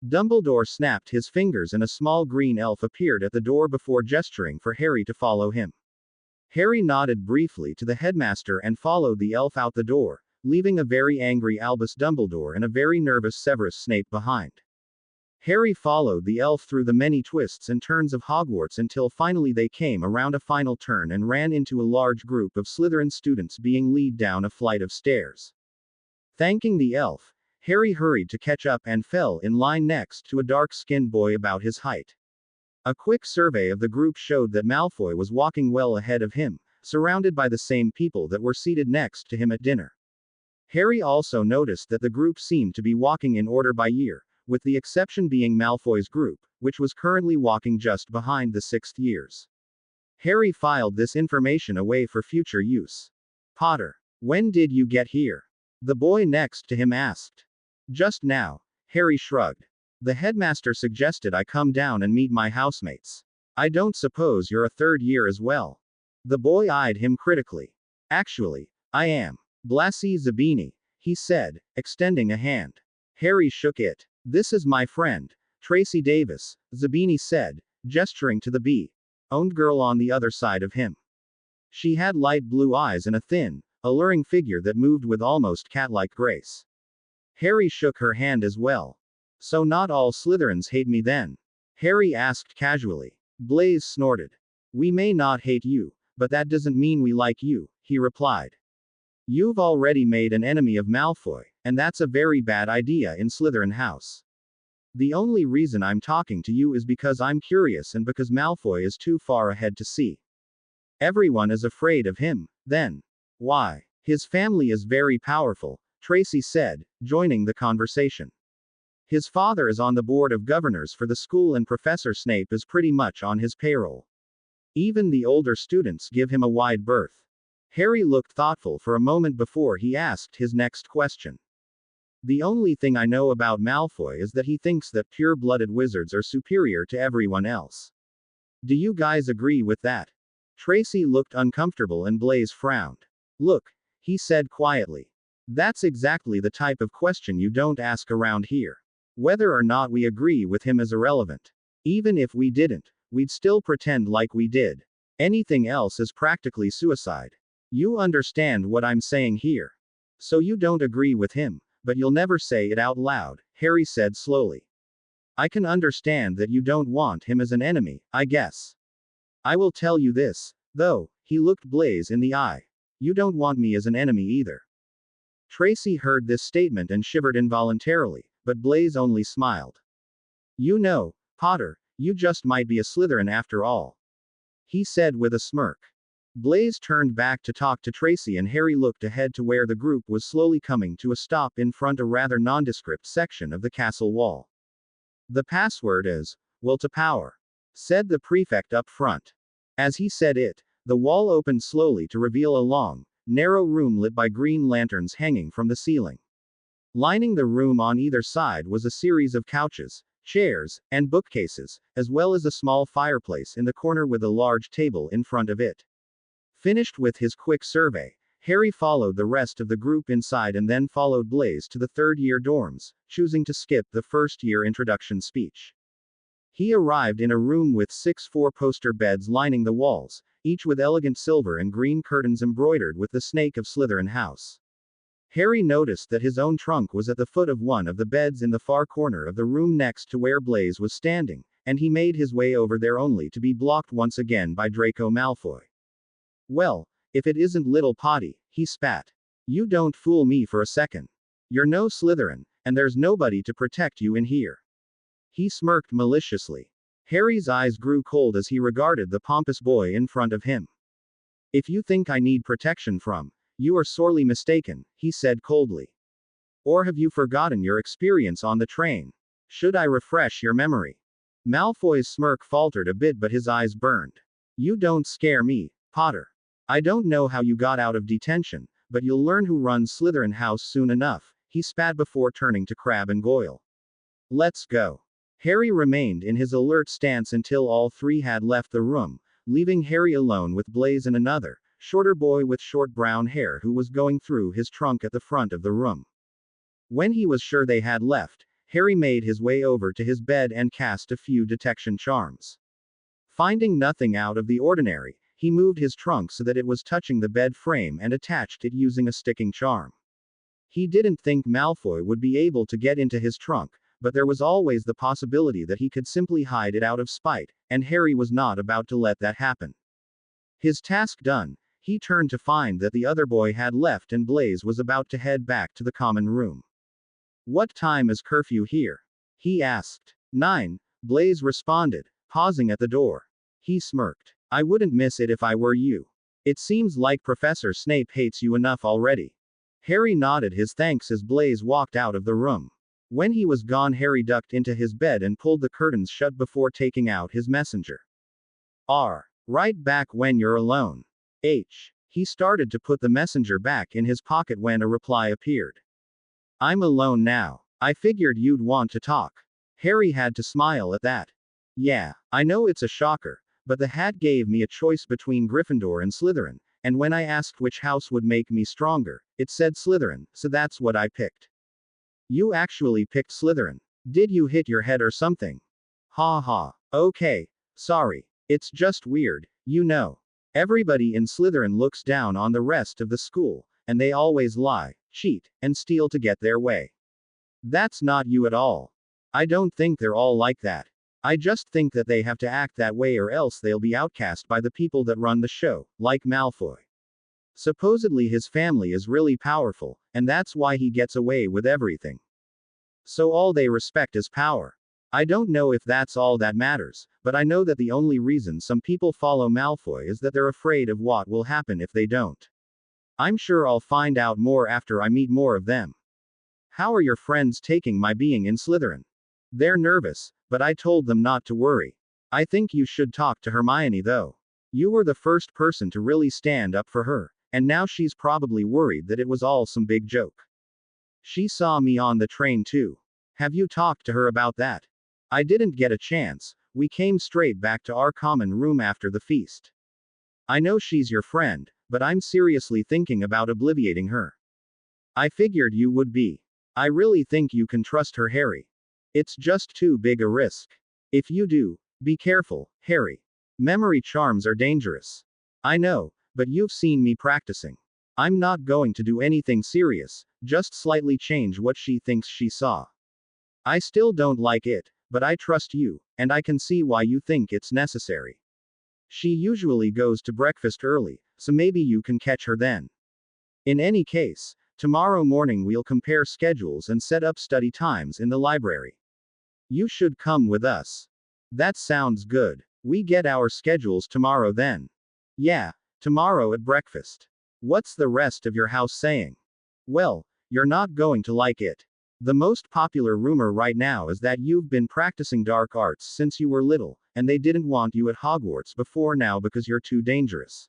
[SPEAKER 2] Dumbledore snapped his fingers and a small green elf appeared at the door before gesturing for Harry to follow him. Harry nodded briefly to the headmaster and followed the elf out the door, leaving a very angry Albus Dumbledore and a very nervous Severus Snape behind. Harry followed the elf through the many twists and turns of Hogwarts until finally they came around a final turn and ran into a large group of Slytherin students being led down a flight of stairs. Thanking the elf, Harry hurried to catch up and fell in line next to a dark-skinned boy about his height. A quick survey of the group showed that Malfoy was walking well ahead of him, surrounded by the same people that were seated next to him at dinner. Harry also noticed that the group seemed to be walking in order by year, with the exception being Malfoy's group, which was currently walking just behind the 6th years. Harry filed this information away for future use. Potter, when did you get here? The boy next to him asked. Just now, Harry shrugged. The headmaster suggested I come down and meet my housemates. I don't suppose you're a 3rd year as well. The boy eyed him critically. Actually, I am. Blasey Zabini, he said, extending a hand. Harry shook it. This is my friend, Tracy Davis, Zabini said, gesturing to the bee-owned girl on the other side of him. She had light blue eyes and a thin, alluring figure that moved with almost cat-like grace. Harry shook her hand as well. So not all Slytherins hate me then? Harry asked casually. Blaise snorted. We may not hate you, but that doesn't mean we like you, he replied. You've already made an enemy of Malfoy, and that's a very bad idea in Slytherin House. The only reason I'm talking to you is because I'm curious and because Malfoy is too far ahead to see. Everyone is afraid of him, then. Why? His family is very powerful, Tracy said, joining the conversation. His father is on the board of governors for the school and Professor Snape is pretty much on his payroll. Even the older students give him a wide berth. Harry looked thoughtful for a moment before he asked his next question. The only thing I know about Malfoy is that he thinks that pure-blooded wizards are superior to everyone else. Do you guys agree with that? Tracy looked uncomfortable and Blaise frowned. Look, he said quietly. That's exactly the type of question you don't ask around here. Whether or not we agree with him is irrelevant. Even if we didn't, we'd still pretend like we did. Anything else is practically suicide. You understand what I'm saying here. So you don't agree with him, but you'll never say it out loud, Harry said slowly. I can understand that you don't want him as an enemy, I guess. I will tell you this, though, he looked Blaise in the eye. You don't want me as an enemy either. Tracy heard this statement and shivered involuntarily, but Blaise only smiled. You know, Potter, you just might be a Slytherin after all. He said with a smirk. Blaise turned back to talk to Tracy and Harry looked ahead to where the group was slowly coming to a stop in front of a rather nondescript section of the castle wall. The password is, will to power, said the prefect up front. As he said it, the wall opened slowly to reveal a long, narrow room lit by green lanterns hanging from the ceiling. Lining the room on either side was a series of couches, chairs, and bookcases, as well as a small fireplace in the corner with a large table in front of it. Finished with his quick survey, Harry followed the rest of the group inside and then followed Blaise to the 3rd-year dorms, choosing to skip the first-year introduction speech. He arrived in a room with 6 four-poster beds lining the walls, each with elegant silver and green curtains embroidered with the snake of Slytherin House. Harry noticed that his own trunk was at the foot of one of the beds in the far corner of the room next to where Blaise was standing, and he made his way over there only to be blocked once again by Draco Malfoy. Well, if it isn't little Potty, he spat. You don't fool me for a second. You're no Slytherin, and there's nobody to protect you in here. He smirked maliciously. Harry's eyes grew cold as he regarded the pompous boy in front of him. If you think I need protection from, you are sorely mistaken, he said coldly. Or have you forgotten your experience on the train? Should I refresh your memory? Malfoy's smirk faltered a bit but his eyes burned. You don't scare me, Potter. I don't know how you got out of detention, but you'll learn who runs Slytherin House soon enough, he spat before turning to Crabbe and Goyle. Let's go. Harry remained in his alert stance until all three had left the room, leaving Harry alone with Blaise and another, shorter boy with short brown hair who was going through his trunk at the front of the room. When he was sure they had left, Harry made his way over to his bed and cast a few detection charms. Finding nothing out of the ordinary, he moved his trunk so that it was touching the bed frame and attached it using a sticking charm. He didn't think Malfoy would be able to get into his trunk, but there was always the possibility that he could simply hide it out of spite, and Harry was not about to let that happen. His task done, he turned to find that the other boy had left and Blaise was about to head back to the common room. "What time is curfew here?" he asked. 9, Blaise responded, pausing at the door. He smirked. "I wouldn't miss it if I were you. It seems like Professor Snape hates you enough already." Harry nodded his thanks as Blaise walked out of the room. When he was gone, Harry ducked into his bed and pulled the curtains shut before taking out his messenger. Right back when you're alone. H. He started to put the messenger back in his pocket when a reply appeared. "I'm alone now. I figured you'd want to talk." Harry had to smile at that. "Yeah, I know it's a shocker, but the hat gave me a choice between Gryffindor and Slytherin, and when I asked which house would make me stronger, it said Slytherin, so that's what I picked." "You actually picked Slytherin. Did you hit your head or something?" "Ha ha. Okay. Sorry. It's just weird, you know. Everybody in Slytherin looks down on the rest of the school, and they always lie, cheat, and steal to get their way. That's not you at all. I don't think they're all like that. I just think that they have to act that way or else they'll be outcast by the people that run the show, like Malfoy. Supposedly his family is really powerful, and that's why he gets away with everything. So all they respect is power. I don't know if that's all that matters, but I know that the only reason some people follow Malfoy is that they're afraid of what will happen if they don't. I'm sure I'll find out more after I meet more of them." "How are your friends taking my being in Slytherin?" "They're nervous, but I told them not to worry. I think you should talk to Hermione though. You were the first person to really stand up for her, and now she's probably worried that it was all some big joke. She saw me on the train too. Have you talked to her about that?" "I didn't get a chance. We came straight back to our common room after the feast. I know she's your friend, but I'm seriously thinking about obliviating her." "I figured you would be. I really think you can trust her, Harry. It's just too big a risk. If you do, be careful, Harry. Memory charms are dangerous." "I know, but you've seen me practicing. I'm not going to do anything serious, just slightly change what she thinks she saw. I still don't like it, but I trust you, and I can see why you think it's necessary. She usually goes to breakfast early, so maybe you can catch her then. In any case, tomorrow morning we'll compare schedules and set up study times in the library. You should come with us." "That sounds good. We get our schedules tomorrow then." "Yeah, tomorrow at breakfast. What's the rest of your house saying?" "Well, you're not going to like it. The most popular rumor right now is that you've been practicing dark arts since you were little, and they didn't want you at Hogwarts before now because you're too dangerous.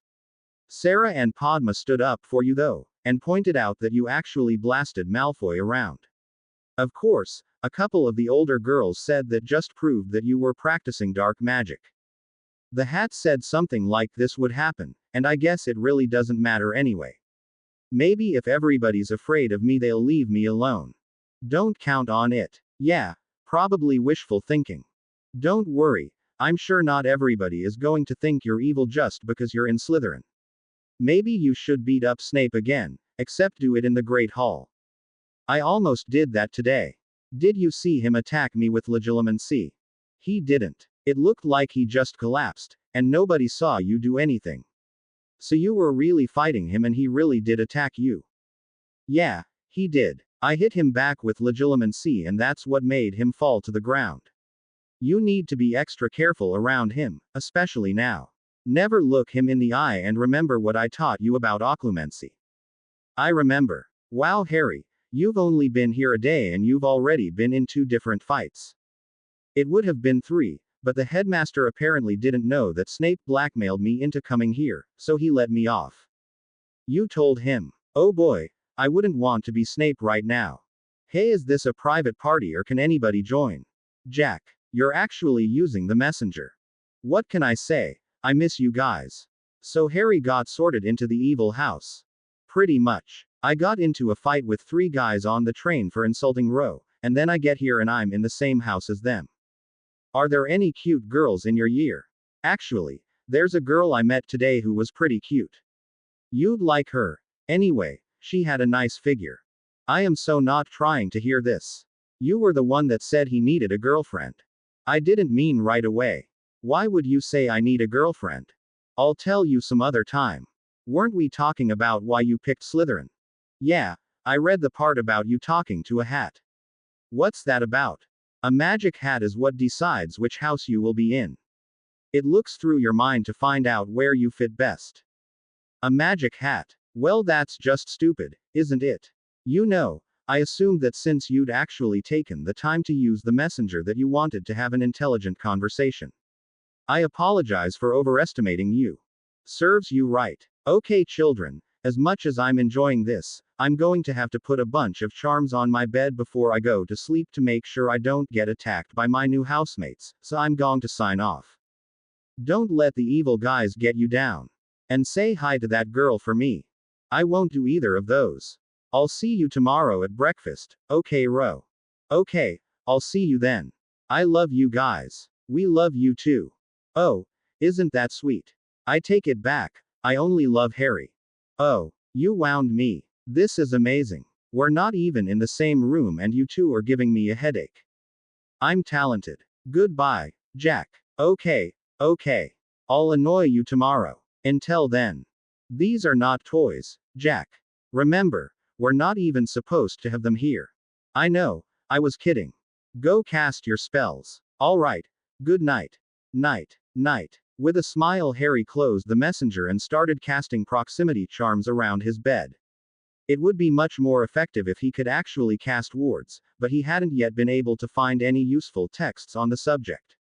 [SPEAKER 2] Sarah and Padma stood up for you though, and pointed out that you actually blasted Malfoy around. Of course, a couple of the older girls said that just proved that you were practicing dark magic. The hat said something like this would happen, and I guess it really doesn't matter anyway. Maybe if everybody's afraid of me they'll leave me alone. Don't count on it. Yeah, probably wishful thinking. Don't worry, I'm sure not everybody is going to think you're evil just because you're in Slytherin. Maybe you should beat up Snape again, except do it in the Great Hall. I almost did that today. Did you see him attack me with Legilimency? He didn't. It looked like he just collapsed, and nobody saw you do anything. So you were really fighting him and he really did attack you?" "Yeah, he did. I hit him back with Legilimency and that's what made him fall to the ground. You need to be extra careful around him, especially now. Never look him in the eye and remember what I taught you about occlumency." "I remember. Wow, Harry, you've only been here a day and you've already been in 2 different fights." "It would have been 3, but the headmaster apparently didn't know that Snape blackmailed me into coming here, so he let me off." "You told him? Oh boy, I wouldn't want to be Snape right now. Hey, is this a private party or can anybody join?" "Jack, you're actually using the messenger. What can I say? I miss you guys. So Harry got sorted into the evil house. Pretty much. I got into a fight with 3 guys on the train for insulting Ro, and then I get here and I'm in the same house as them. Are there any cute girls in your year? Actually, there's a girl I met today who was pretty cute. You'd like her. Anyway, she had a nice figure. I am so not trying to hear this. You were the one that said he needed a girlfriend. I didn't mean right away. Why would you say I need a girlfriend? I'll tell you some other time. Weren't we talking about why you picked Slytherin? Yeah, I read the part about you talking to a hat. What's that about? A magic hat is what decides which house you will be in. It looks through your mind to find out where you fit best. A magic hat. Well, that's just stupid, isn't it? You know, I assumed that since you'd actually taken the time to use the messenger that you wanted to have an intelligent conversation. I apologize for overestimating you. Serves you right. Okay, children, as much as I'm enjoying this, I'm going to have to put a bunch of charms on my bed before I go to sleep to make sure I don't get attacked by my new housemates, so I'm going to sign off. Don't let the evil guys get you down. And say hi to that girl for me. I won't do either of those. I'll see you tomorrow at breakfast, okay, Ro? Okay, I'll see you then. I love you guys. We love you too. Oh, isn't that sweet? I take it back, I only love Harry. Oh, you wound me. This is amazing. We're not even in the same room and you two are giving me a headache. I'm talented. Goodbye, Jack. Okay, okay. I'll annoy you tomorrow. Until then. These are not toys, Jack. Remember, we're not even supposed to have them here. I know, I was kidding. Go cast your spells. Alright. Good night. Night. Night. With a smile, Harry closed the messenger and started casting proximity charms around his bed. It would be much more effective if he could actually cast wards, but he hadn't yet been able to find any useful texts on the subject.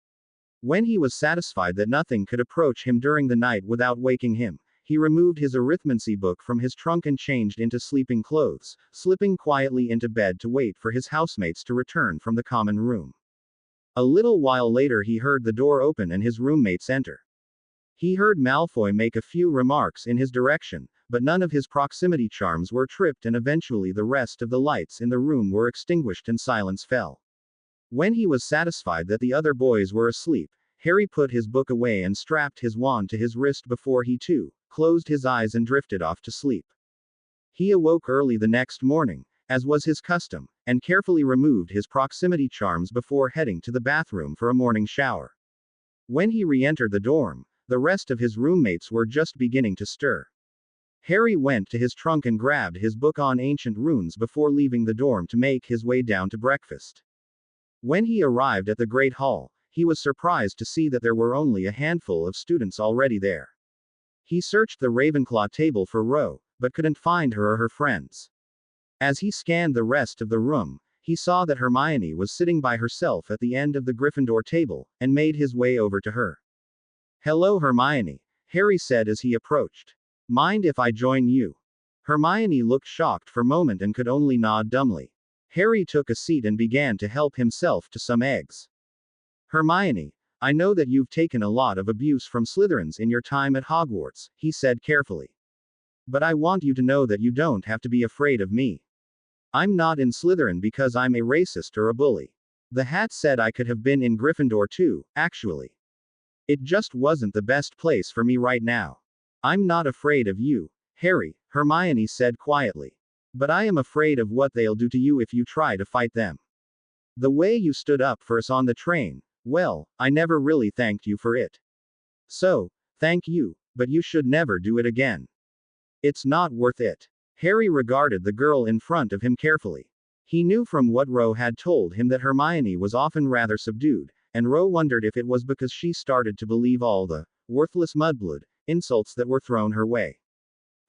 [SPEAKER 2] When he was satisfied that nothing could approach him during the night without waking him, he removed his arithmancy book from his trunk and changed into sleeping clothes, slipping quietly into bed to wait for his housemates to return from the common room. A little while later he heard the door open and his roommates enter. He heard Malfoy make a few remarks in his direction, but none of his proximity charms were tripped and eventually the rest of the lights in the room were extinguished and silence fell. When he was satisfied that the other boys were asleep, Harry put his book away and strapped his wand to his wrist before he too closed his eyes and drifted off to sleep. He awoke early the next morning, as was his custom, and carefully removed his proximity charms before heading to the bathroom for a morning shower. When he re-entered the dorm, the rest of his roommates were just beginning to stir. Harry went to his trunk and grabbed his book on ancient runes before leaving the dorm to make his way down to breakfast. When he arrived at the Great Hall, he was surprised to see that there were only a handful of students already there. He searched the Ravenclaw table for Ro, but couldn't find her or her friends. As he scanned the rest of the room, he saw that Hermione was sitting by herself at the end of the Gryffindor table, and made his way over to her. Hello, Hermione, Harry said as he approached. Mind if I join you? Hermione looked shocked for a moment and could only nod dumbly. Harry took a seat and began to help himself to some eggs. Hermione, I know that you've taken a lot of abuse from Slytherins in your time at Hogwarts, he said carefully. But I want you to know that you don't have to be afraid of me. I'm not in Slytherin because I'm a racist or a bully. The hat said I could have been in Gryffindor too, actually. It just wasn't the best place for me right now. I'm not afraid of you, Harry, Hermione said quietly. But I am afraid of what they'll do to you if you try to fight them. The way you stood up for us on the train, well, I never really thanked you for it. So, thank you, but you should never do it again. It's not worth it. Harry regarded the girl in front of him carefully. He knew from what Ro had told him that Hermione was often rather subdued, and Ro wondered if it was because she started to believe all the worthless mudblood insults that were thrown her way.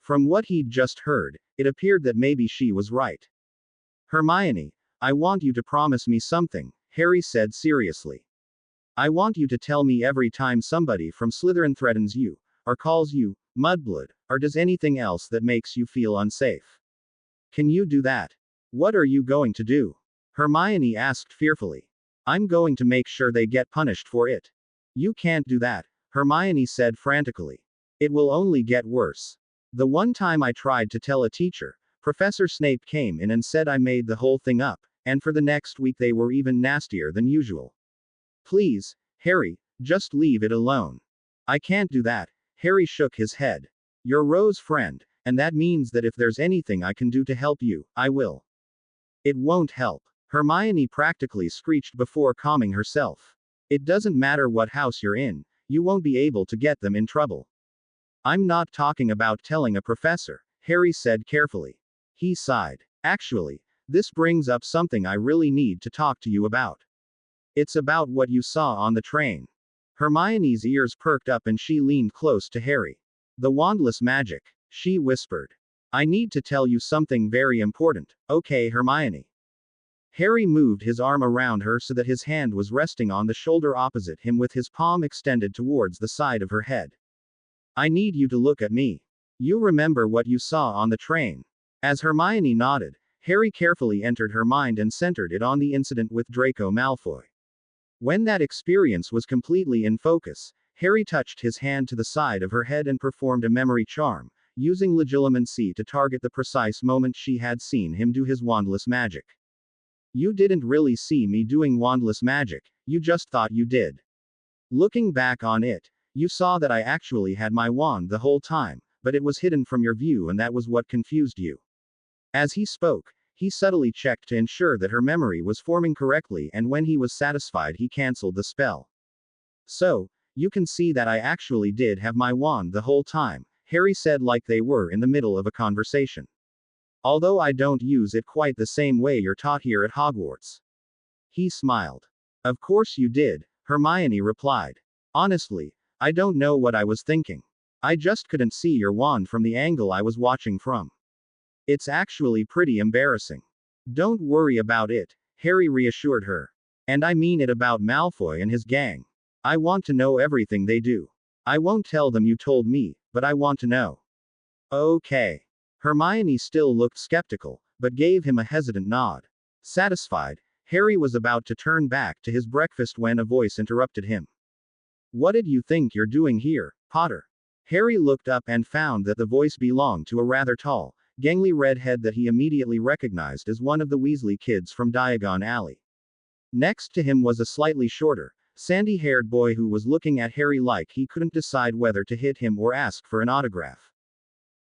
[SPEAKER 2] From what he'd just heard, it appeared that maybe she was right. Hermione, I want you to promise me something, Harry said seriously. I want you to tell me every time somebody from Slytherin threatens you, or calls you mudblood, or does anything else that makes you feel unsafe. Can you do that? What are you going to do? Hermione asked fearfully. I'm going to make sure they get punished for it. You can't do that, Hermione said frantically. It will only get worse. The one time I tried to tell a teacher, Professor Snape came in and said I made the whole thing up, and for the next week they were even nastier than usual. Please, Harry, just leave it alone. I can't do that. Harry shook his head. You're Ro's friend, and that means that if there's anything I can do to help you, I will. It won't help. Hermione practically screeched before calming herself. It doesn't matter what house you're in, you won't be able to get them in trouble. I'm not talking about telling a professor, Harry said carefully. He sighed. Actually, this brings up something I really need to talk to you about. It's about what you saw on the train. Hermione's ears perked up and she leaned close to Harry. The wandless magic, she whispered. I need to tell you something very important, okay, Hermione? Harry moved his arm around her so that his hand was resting on the shoulder opposite him with his palm extended towards the side of her head. I need you to look at me. You remember what you saw on the train. As Hermione nodded, Harry carefully entered her mind and centered it on the incident with Draco Malfoy. When that experience was completely in focus, Harry touched his hand to the side of her head and performed a memory charm, using Legilimency to target the precise moment she had seen him do his wandless magic. You didn't really see me doing wandless magic, you just thought you did. Looking back on it, you saw that I actually had my wand the whole time, but it was hidden from your view and that was what confused you. As he spoke, he subtly checked to ensure that her memory was forming correctly, and when he was satisfied he cancelled the spell. So, you can see that I actually did have my wand the whole time, Harry said like they were in the middle of a conversation. Although I don't use it quite the same way you're taught here at Hogwarts. He smiled. Of course you did, Hermione replied. Honestly, I don't know what I was thinking. I just couldn't see your wand from the angle I was watching from. It's actually pretty embarrassing. Don't worry about it, Harry reassured her. And I mean it about Malfoy and his gang. I want to know everything they do. I won't tell them you told me, but I want to know. Okay. Hermione still looked skeptical, but gave him a hesitant nod. Satisfied, Harry was about to turn back to his breakfast when a voice interrupted him. What did you think you're doing here, Potter? Harry looked up and found that the voice belonged to a rather tall, gangly redhead that he immediately recognized as one of the Weasley kids from Diagon Alley. Next to him was a slightly shorter, sandy-haired boy who was looking at Harry like he couldn't decide whether to hit him or ask for an autograph.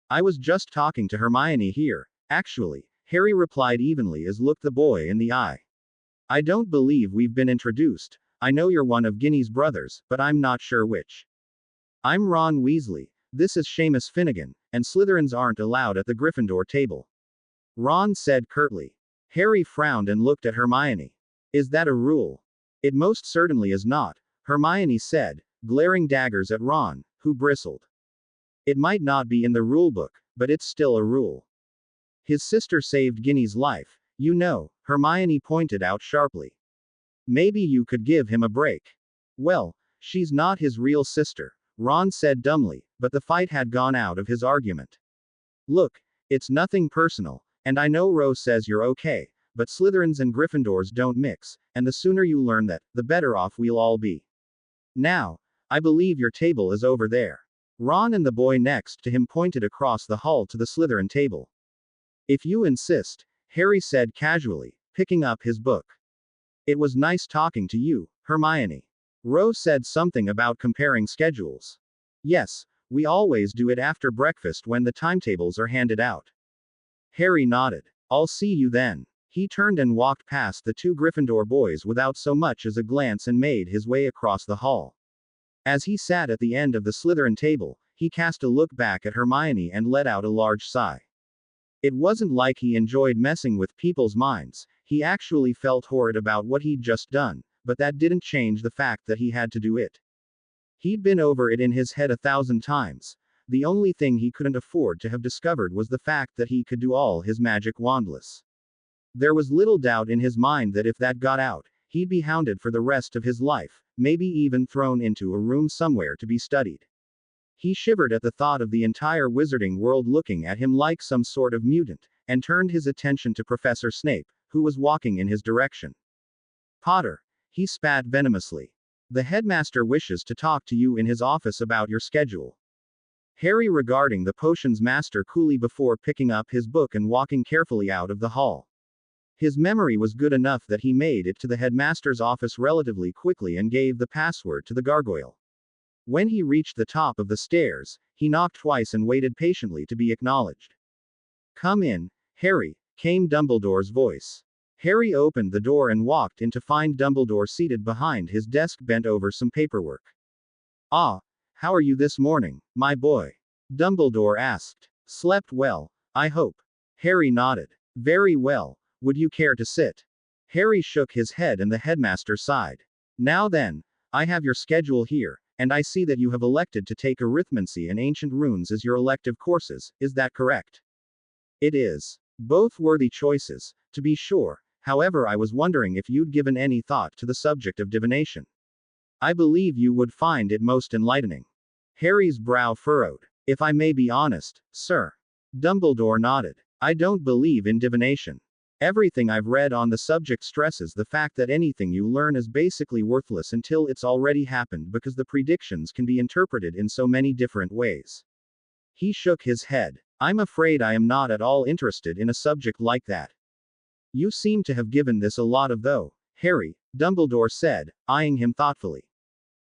[SPEAKER 2] I was just talking to Hermione here, actually, Harry replied evenly as looked the boy in the eye. I don't believe we've been introduced. I know you're one of Ginny's brothers, but I'm not sure which. I'm Ron Weasley, this is Seamus Finnegan, and Slytherins aren't allowed at the Gryffindor table. Ron said curtly. Harry frowned and looked at Hermione. Is that a rule? It most certainly is not, Hermione said, glaring daggers at Ron, who bristled. It might not be in the rulebook, but it's still a rule. His sister saved Ginny's life, you know, Hermione pointed out sharply. Maybe you could give him a break. Well, she's not his real sister, Ron said dumbly, but the fight had gone out of his argument. Look, it's nothing personal, and I know Ro says you're okay, but Slytherins and Gryffindors don't mix, and the sooner you learn that, the better off we'll all be. Now, I believe your table is over there. Ron and the boy next to him pointed across the hall to the Slytherin table. If you insist, Harry said casually, picking up his book. It was nice talking to you, Hermione. Ro said something about comparing schedules. Yes, we always do it after breakfast when the timetables are handed out. Harry nodded. I'll see you then. He turned and walked past the two Gryffindor boys without so much as a glance and made his way across the hall. As he sat at the end of the Slytherin table, he cast a look back at Hermione and let out a large sigh. It wasn't like he enjoyed messing with people's minds, he actually felt horrid about what he'd just done, but that didn't change the fact that he had to do it. He'd been over it in his head 1,000 times. The only thing he couldn't afford to have discovered was the fact that he could do all his magic wandless. There was little doubt in his mind that if that got out, he'd be hounded for the rest of his life, maybe even thrown into a room somewhere to be studied. He shivered at the thought of the entire wizarding world looking at him like some sort of mutant, and turned his attention to Professor Snape, who was walking in his direction. Potter, he spat venomously. The headmaster wishes to talk to you in his office about your schedule. Harry regarding the potions master coolly before picking up his book and walking carefully out of the hall. His memory was good enough that he made it to the headmaster's office relatively quickly and gave the password to the gargoyle. When he reached the top of the stairs, he knocked twice and waited patiently to be acknowledged. "Come in, Harry," came Dumbledore's voice. Harry opened the door and walked in to find Dumbledore seated behind his desk bent over some paperwork. "Ah, how are you this morning, my boy?" Dumbledore asked. "Slept well, I hope." Harry nodded. "Very well. Would you care to sit?" Harry shook his head and the headmaster sighed. "Now then, I have your schedule here, and I see that you have elected to take arithmancy and ancient runes as your elective courses, is that correct?" "It is. Both worthy choices, to be sure. However, I was wondering if you'd given any thought to the subject of divination. I believe you would find it most enlightening." Harry's brow furrowed. "If I may be honest, sir." Dumbledore nodded. "I don't believe in divination. Everything I've read on the subject stresses the fact that anything you learn is basically worthless until it's already happened because the predictions can be interpreted in so many different ways." He shook his head. "I'm afraid I am not at all interested in a subject like that." "You seem to have given this a lot of thought, Harry," Dumbledore said, eyeing him thoughtfully.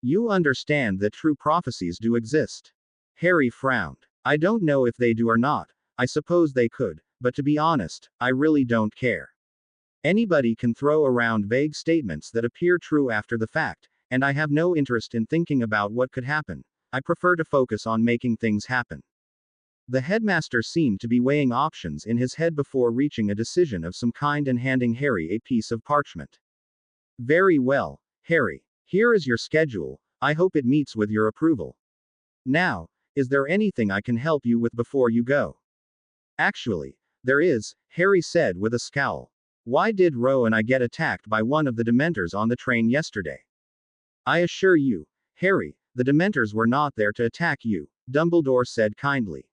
[SPEAKER 2] "You understand that true prophecies do exist." Harry frowned. "I don't know if they do or not. I suppose they could, but to be honest, I really don't care. Anybody can throw around vague statements that appear true after the fact, and I have no interest in thinking about what could happen. I prefer to focus on making things happen." The headmaster seemed to be weighing options in his head before reaching a decision of some kind and handing Harry a piece of parchment. "Very well, Harry. Here is your schedule. I hope it meets with your approval. Now, is there anything I can help you with before you go?" "Actually, there is," Harry said with a scowl. "Why did Ro and I get attacked by one of the Dementors on the train yesterday?" "I assure you, Harry, the Dementors were not there to attack you," Dumbledore said kindly.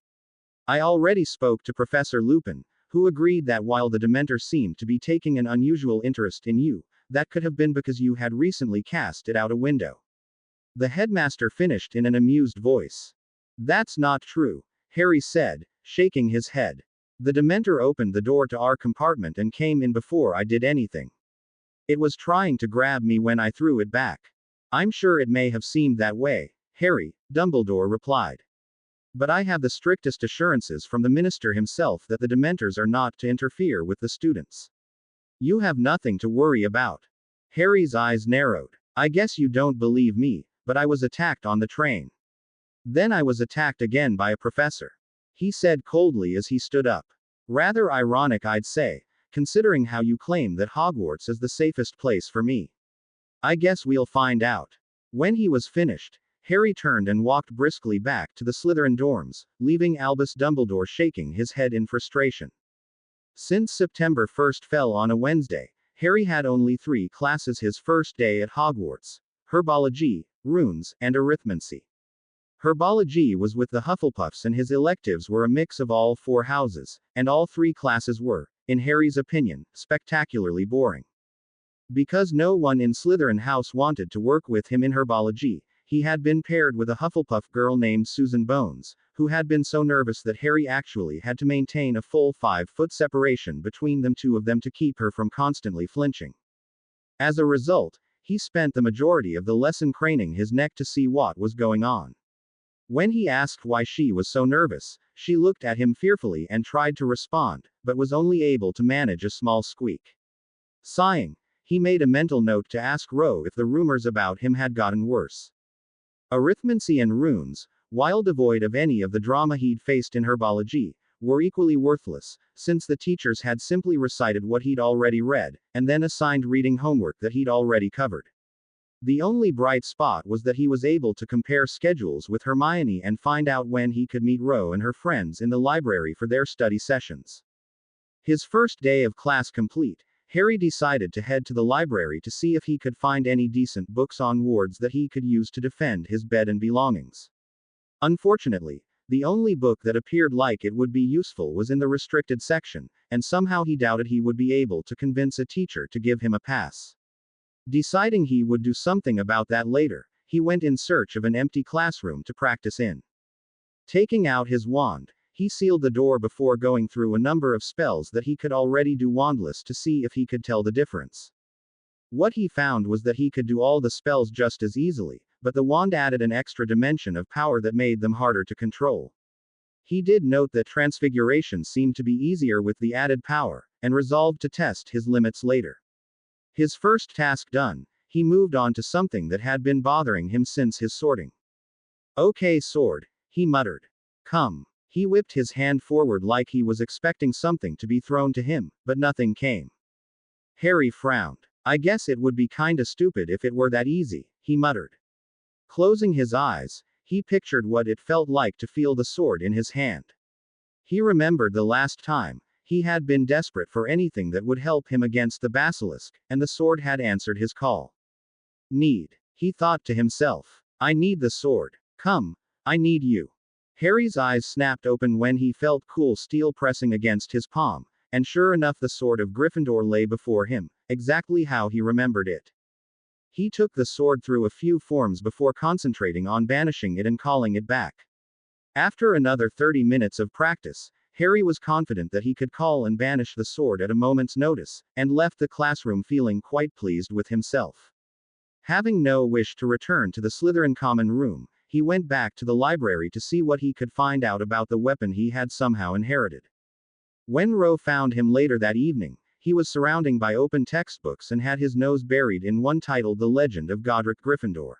[SPEAKER 2] "I already spoke to Professor Lupin, who agreed that while the Dementor seemed to be taking an unusual interest in you, that could have been because you had recently cast it out a window." The headmaster finished in an amused voice. "That's not true," Harry said, shaking his head. "The Dementor opened the door to our compartment and came in before I did anything. It was trying to grab me when I threw it back." "I'm sure it may have seemed that way, Harry," Dumbledore replied. "But I have the strictest assurances from the minister himself that the Dementors are not to interfere with the students. You have nothing to worry about." Harry's eyes narrowed. "I guess you don't believe me, but I was attacked on the train. Then I was attacked again by a professor," he said coldly as he stood up. "Rather ironic, I'd say, considering how you claim that Hogwarts is the safest place for me. I guess we'll find out." When he was finished, Harry turned and walked briskly back to the Slytherin dorms, leaving Albus Dumbledore shaking his head in frustration. Since September 1st fell on a Wednesday, Harry had only 3 classes his first day at Hogwarts: herbology, runes, and arithmancy. Herbology was with the Hufflepuffs and his electives were a mix of all 4 houses, and all 3 classes were, in Harry's opinion, spectacularly boring. Because no one in Slytherin House wanted to work with him in herbology, he had been paired with a Hufflepuff girl named Susan Bones, who had been so nervous that Harry actually had to maintain a full 5-foot separation between them 2 of them to keep her from constantly flinching. As a result, he spent the majority of the lesson craning his neck to see what was going on. When he asked why she was so nervous, she looked at him fearfully and tried to respond, but was only able to manage a small squeak. Sighing, he made a mental note to ask Ro if the rumors about him had gotten worse. Arithmancy and runes, while devoid of any of the drama he'd faced in herbology, were equally worthless, since the teachers had simply recited what he'd already read, and then assigned reading homework that he'd already covered. The only bright spot was that he was able to compare schedules with Hermione and find out when he could meet Ro and her friends in the library for their study sessions. His first day of class complete, Harry decided to head to the library to see if he could find any decent books on wards that he could use to defend his bed and belongings. Unfortunately, the only book that appeared like it would be useful was in the restricted section, and somehow he doubted he would be able to convince a teacher to give him a pass. Deciding he would do something about that later, he went in search of an empty classroom to practice in. Taking out his wand, he sealed the door before going through a number of spells that he could already do wandless to see if he could tell the difference. What he found was that he could do all the spells just as easily, but the wand added an extra dimension of power that made them harder to control. He did note that transfiguration seemed to be easier with the added power, and resolved to test his limits later. His first task done, he moved on to something that had been bothering him since his sorting. Okay, sword, he muttered. Come. He whipped his hand forward like he was expecting something to be thrown to him, but nothing came. Harry frowned. I guess it would be kinda stupid if it were that easy, he muttered. Closing his eyes, he pictured what it felt like to feel the sword in his hand. He remembered the last time he had been desperate for anything that would help him against the basilisk, and the sword had answered his call. Need. He thought to himself. I need the sword. Come. I need you. Harry's eyes snapped open when he felt cool steel pressing against his palm, and sure enough the sword of Gryffindor lay before him, exactly how he remembered it. He took the sword through a few forms before concentrating on banishing it and calling it back. After another 30 minutes of practice, Harry was confident that he could call and banish the sword at a moment's notice, and left the classroom feeling quite pleased with himself. Having no wish to return to the Slytherin common room, he went back to the library to see what he could find out about the weapon he had somehow inherited. When Ro found him later that evening, he was surrounded by open textbooks and had his nose buried in one titled The Legend of Godric Gryffindor.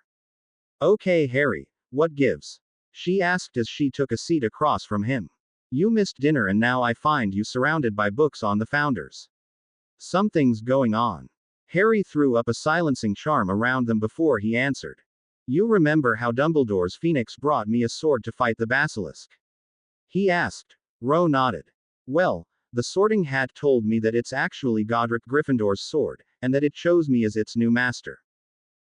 [SPEAKER 2] Okay, Harry, what gives? She asked as she took a seat across from him. You missed dinner and now I find you surrounded by books on the founders. Something's going on. Harry threw up a silencing charm around them before he answered. You remember how Dumbledore's Phoenix brought me a sword to fight the basilisk? He asked. Ro nodded. Well, the Sorting Hat told me that it's actually Godric Gryffindor's sword, and that it chose me as its new master.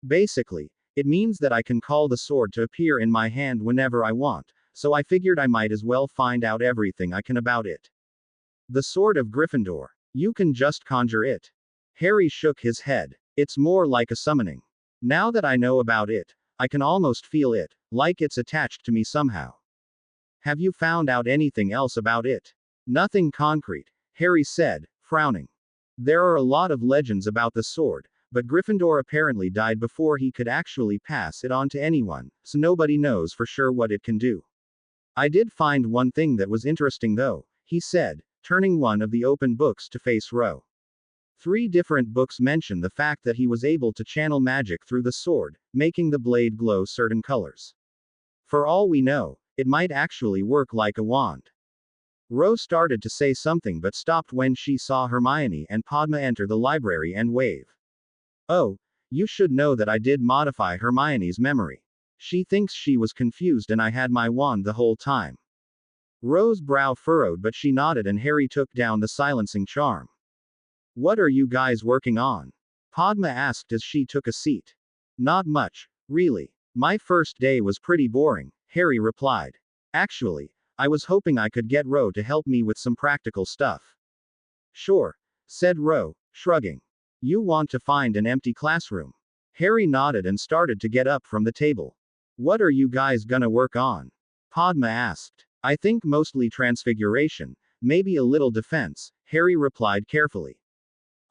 [SPEAKER 2] Basically, it means that I can call the sword to appear in my hand whenever I want, so I figured I might as well find out everything I can about it. The Sword of Gryffindor. You can just conjure it. Harry shook his head. It's more like a summoning. Now that I know about it, I can almost feel it, like it's attached to me somehow. Have you found out anything else about it? Nothing concrete, Harry said, frowning. There are a lot of legends about the sword, but Gryffindor apparently died before he could actually pass it on to anyone, so nobody knows for sure what it can do. I did find one thing that was interesting though, he said, turning one of the open books to face Ro. 3 different books mention the fact that he was able to channel magic through the sword, making the blade glow certain colors. For all we know, it might actually work like a wand. Ro started to say something but stopped when she saw Hermione and Padma enter the library and wave. Oh, you should know that I did modify Hermione's memory. She thinks she was confused and I had my wand the whole time. Ro's brow furrowed but she nodded and Harry took down the silencing charm. What are you guys working on? Padma asked as she took a seat. Not much, really. My first day was pretty boring, Harry replied. Actually, I was hoping I could get Ro to help me with some practical stuff. Sure, said Ro, shrugging. You want to find an empty classroom? Harry nodded and started to get up from the table. What are you guys gonna work on? Padma asked. I think mostly transfiguration, maybe a little defense, Harry replied carefully.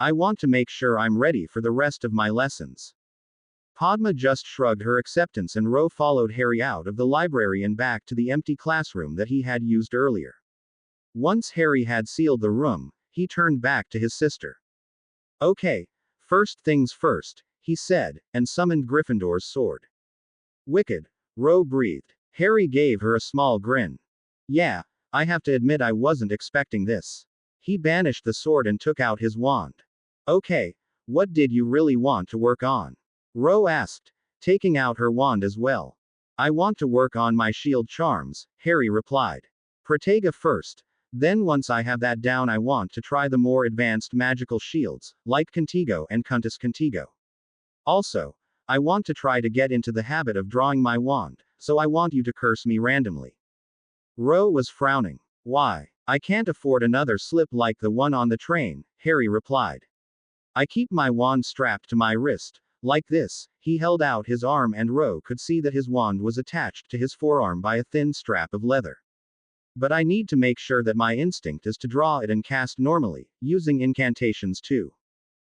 [SPEAKER 2] I want to make sure I'm ready for the rest of my lessons. Padma just shrugged her acceptance and Ro followed Harry out of the library and back to the empty classroom that he had used earlier. Once Harry had sealed the room, he turned back to his sister. Okay, first things first, he said, and summoned Gryffindor's sword. Wicked, Ro breathed. Harry gave her a small grin. Yeah, I have to admit I wasn't expecting this. He banished the sword and took out his wand. Okay, what did you really want to work on? Ro asked, taking out her wand as well. I want to work on my shield charms, Harry replied. Protega first, then once I have that down I want to try the more advanced magical shields, like Contigo and Cuntus Contigo. Also, I want to try to get into the habit of drawing my wand, so I want you to curse me randomly. Ro was frowning. Why? I can't afford another slip like the one on the train, Harry replied. I keep my wand strapped to my wrist. Like this, he held out his arm and Ro could see that his wand was attached to his forearm by a thin strap of leather. But I need to make sure that my instinct is to draw it and cast normally, using incantations too.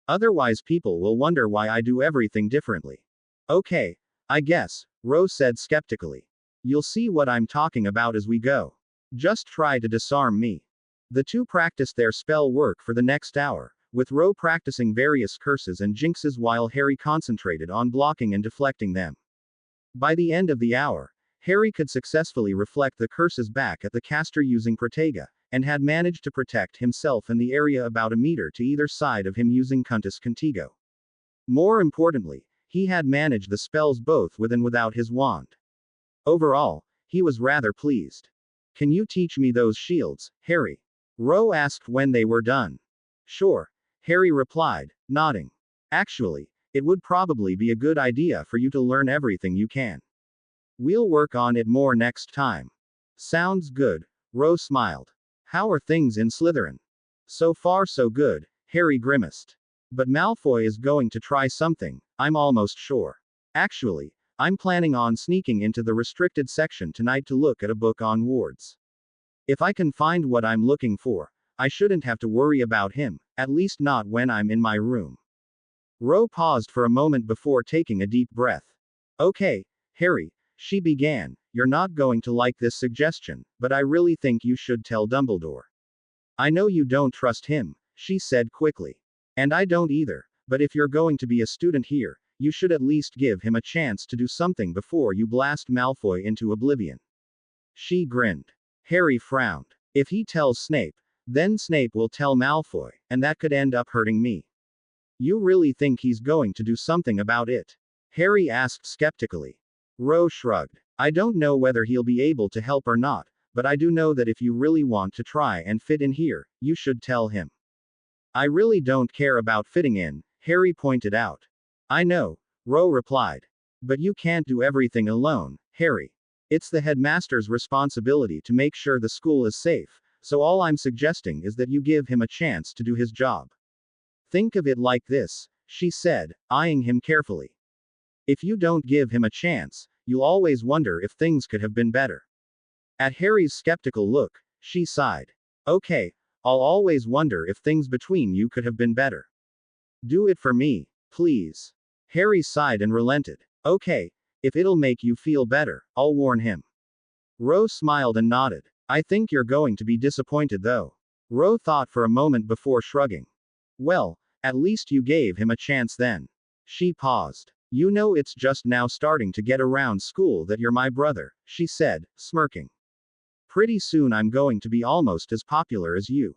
[SPEAKER 2] Otherwise people will wonder why I do everything differently. Okay, I guess, Ro said skeptically. You'll see what I'm talking about as we go. Just try to disarm me. The two practiced their spell work for the next hour, with Ro practicing various curses and jinxes while Harry concentrated on blocking and deflecting them. By the end of the hour, Harry could successfully reflect the curses back at the caster using Protega, and had managed to protect himself and the area about a meter to either side of him using Cuntus Contigo. More importantly, he had managed the spells both with and without his wand. Overall, he was rather pleased. Can you teach me those shields, Harry? Ro asked when they were done. Sure, Harry replied, nodding. Actually, it would probably be a good idea for you to learn everything you can. We'll work on it more next time. Sounds good, Ro smiled. How are things in Slytherin? So far so good, Harry grimaced. But Malfoy is going to try something, I'm almost sure. Actually, I'm planning on sneaking into the restricted section tonight to look at a book on wards. If I can find what I'm looking for, I shouldn't have to worry about him, at least not when I'm in my room. Ro paused for a moment before taking a deep breath. Okay, Harry, she began, you're not going to like this suggestion, but I really think you should tell Dumbledore. I know you don't trust him, she said quickly. And I don't either, but if you're going to be a student here, you should at least give him a chance to do something before you blast Malfoy into oblivion. She grinned. Harry frowned. If he tells Snape, then Snape will tell Malfoy, and that could end up hurting me. You really think he's going to do something about it? Harry asked skeptically. Ro shrugged. I don't know whether he'll be able to help or not, but I do know that if you really want to try and fit in here, you should tell him. I really don't care about fitting in, Harry pointed out. I know, Ro replied. But you can't do everything alone, Harry. It's the headmaster's responsibility to make sure the school is safe, so all I'm suggesting is that you give him a chance to do his job. Think of it like this, she said, eyeing him carefully. If you don't give him a chance, you'll always wonder if things could have been better. At Harry's skeptical look, she sighed. Okay, I'll always wonder if things between you could have been better. Do it for me, please. Harry sighed and relented. Okay, if it'll make you feel better, I'll warn him. Ro smiled and nodded. I think you're going to be disappointed though. Ro thought for a moment before shrugging. Well, at least you gave him a chance then. She paused. You know it's just now starting to get around school that you're my brother, she said, smirking. Pretty soon I'm going to be almost as popular as you.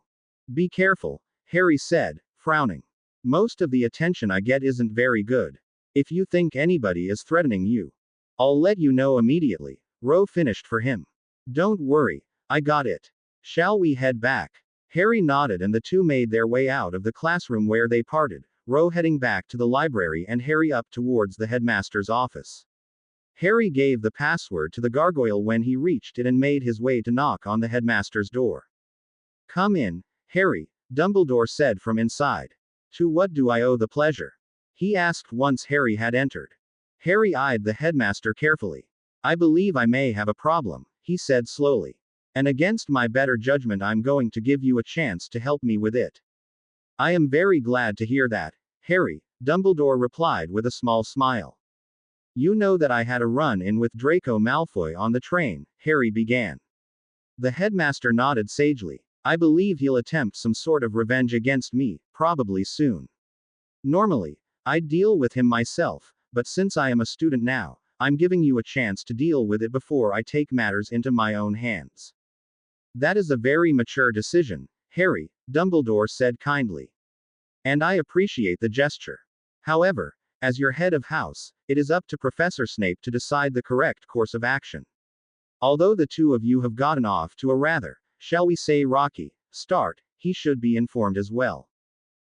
[SPEAKER 2] Be careful, Harry said, frowning. Most of the attention I get isn't very good. If you think anybody is threatening you, I'll let you know immediately, Ro finished for him. Don't worry, I got it. Shall we head back? Harry nodded and the two made their way out of the classroom where they parted, Ro heading back to the library and Harry up towards the headmaster's office. Harry gave the password to the gargoyle when he reached it and made his way to knock on the headmaster's door. Come in, Harry, Dumbledore said from inside. To what do I owe the pleasure? He asked once Harry had entered. Harry eyed the headmaster carefully. I believe I may have a problem, he said slowly. And against my better judgment I'm going to give you a chance to help me with it. I am very glad to hear that, Harry, Dumbledore replied with a small smile. You know that I had a run-in with Draco Malfoy on the train, Harry began. The headmaster nodded sagely. I believe he'll attempt some sort of revenge against me, probably soon. Normally, I'd deal with him myself, but since I am a student now, I'm giving you a chance to deal with it before I take matters into my own hands. That is a very mature decision, Harry, Dumbledore said kindly. And I appreciate the gesture. However, as your head of house, it is up to Professor Snape to decide the correct course of action. Although the two of you have gotten off to a rather, shall we say rocky, start, he should be informed as well.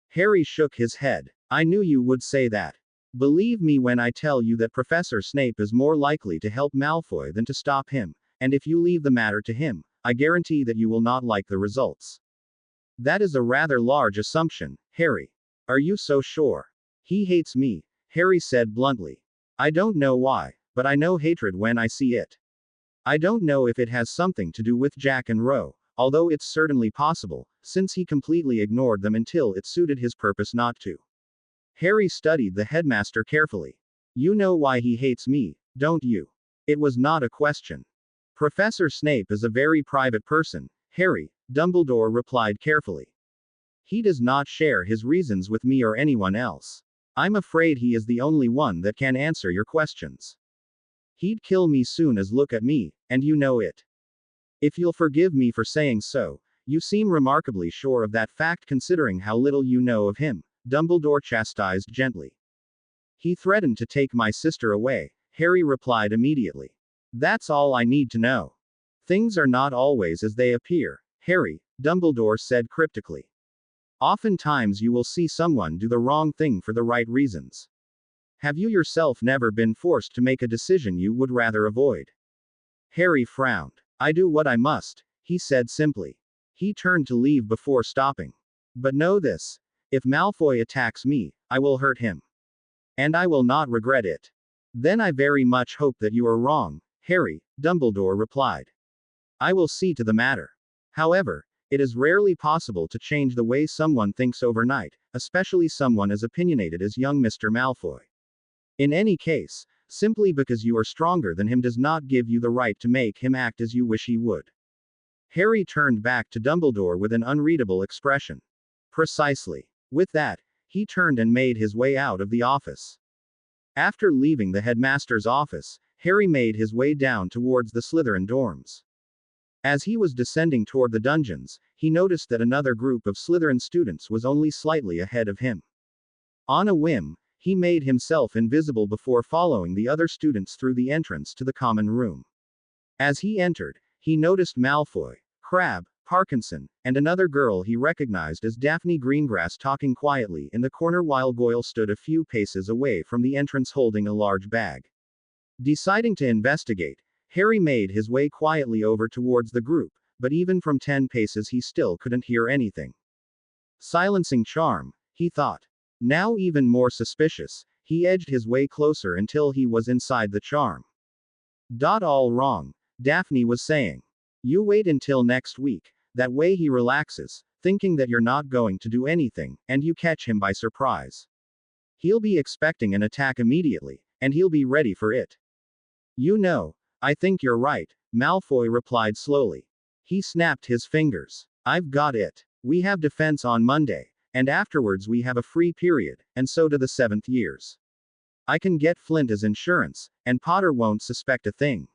[SPEAKER 2] Harry shook his head. I knew you would say that. Believe me when I tell you that Professor Snape is more likely to help Malfoy than to stop him, and if you leave the matter to him, I guarantee that you will not like the results. That is a rather large assumption, Harry. Are you so sure? He hates me, Harry said bluntly. I don't know why, but I know hatred when I see it. I don't know if it has something to do with Jack and Ro, although it's certainly possible, since he completely ignored them until it suited his purpose not to. Harry studied the headmaster carefully. You know why he hates me, don't you? It was not a question. Professor Snape is a very private person, Harry, Dumbledore replied carefully. He does not share his reasons with me or anyone else. I'm afraid he is the only one that can answer your questions. He'd kill me soon as look at me, and you know it. If you'll forgive me for saying so, you seem remarkably sure of that fact considering how little you know of him, Dumbledore chastised gently. He threatened to take my sister away, Harry replied immediately. That's all I need to know. Things are not always as they appear, Harry, Dumbledore said cryptically. Oftentimes you will see someone do the wrong thing for the right reasons. Have you yourself never been forced to make a decision you would rather avoid? Harry frowned. I do what I must, he said simply. He turned to leave before stopping. But know this. If Malfoy attacks me, I will hurt him. And I will not regret it. Then I very much hope that you are wrong, Harry, Dumbledore replied. I will see to the matter. However, it is rarely possible to change the way someone thinks overnight, especially someone as opinionated as young Mr. Malfoy. In any case, simply because you are stronger than him does not give you the right to make him act as you wish he would. Harry turned back to Dumbledore with an unreadable expression. Precisely. With that, he turned and made his way out of the office. After leaving the headmaster's office, Harry made his way down towards the Slytherin dorms. As he was descending toward the dungeons, he noticed that another group of Slytherin students was only slightly ahead of him. On a whim, he made himself invisible before following the other students through the entrance to the common room. As he entered, he noticed Malfoy, Crabbe, Parkinson, and another girl he recognized as Daphne Greengrass talking quietly in the corner while Goyle stood a few paces away from the entrance holding a large bag. Deciding to investigate, Harry made his way quietly over towards the group, but even from 10 paces he still couldn't hear anything. Silencing charm, he thought. Now even more suspicious, he edged his way closer until he was inside the charm. All wrong, Daphne was saying. You wait until next week, that way he relaxes, thinking that you're not going to do anything, and you catch him by surprise. He'll be expecting an attack immediately, and he'll be ready for it. You know, I think you're right, Malfoy replied slowly. He snapped his fingers. I've got it. We have defense on Monday, and afterwards we have a free period, and so do the 7th years. I can get Flint as insurance, and Potter won't suspect a thing.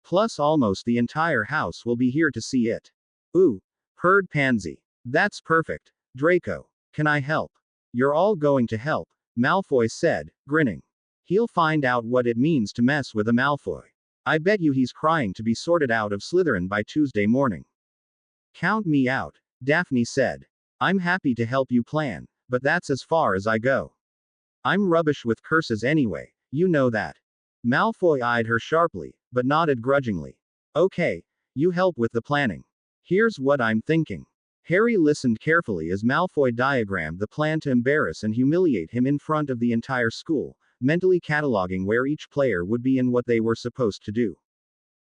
[SPEAKER 2] Plus almost the entire house will be here to see it. Ooh, purred Pansy. That's perfect, Draco. Can I help? You're all going to help, Malfoy said, grinning. He'll find out what it means to mess with a Malfoy. I bet you he's crying to be sorted out of Slytherin by Tuesday morning. Count me out, Daphne said. I'm happy to help you plan, but that's as far as I go. I'm rubbish with curses anyway, you know that. Malfoy eyed her sharply, but nodded grudgingly. Okay, you help with the planning. Here's what I'm thinking. Harry listened carefully as Malfoy diagrammed the plan to embarrass and humiliate him in front of the entire school, mentally cataloging where each player would be and what they were supposed to do.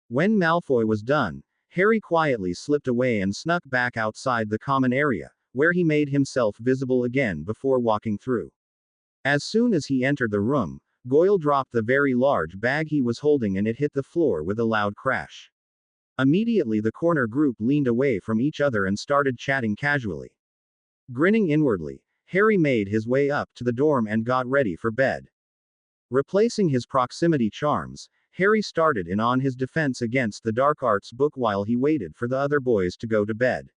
[SPEAKER 2] When Malfoy was done, Harry quietly slipped away and snuck back outside the common area, where he made himself visible again before walking through. As soon as he entered the room, Goyle dropped the very large bag he was holding and it hit the floor with a loud crash. Immediately the corner group leaned away from each other and started chatting casually. Grinning inwardly, Harry made his way up to the dorm and got ready for bed. Replacing his proximity charms, Harry started in on his defense against the dark arts book while he waited for the other boys to go to bed.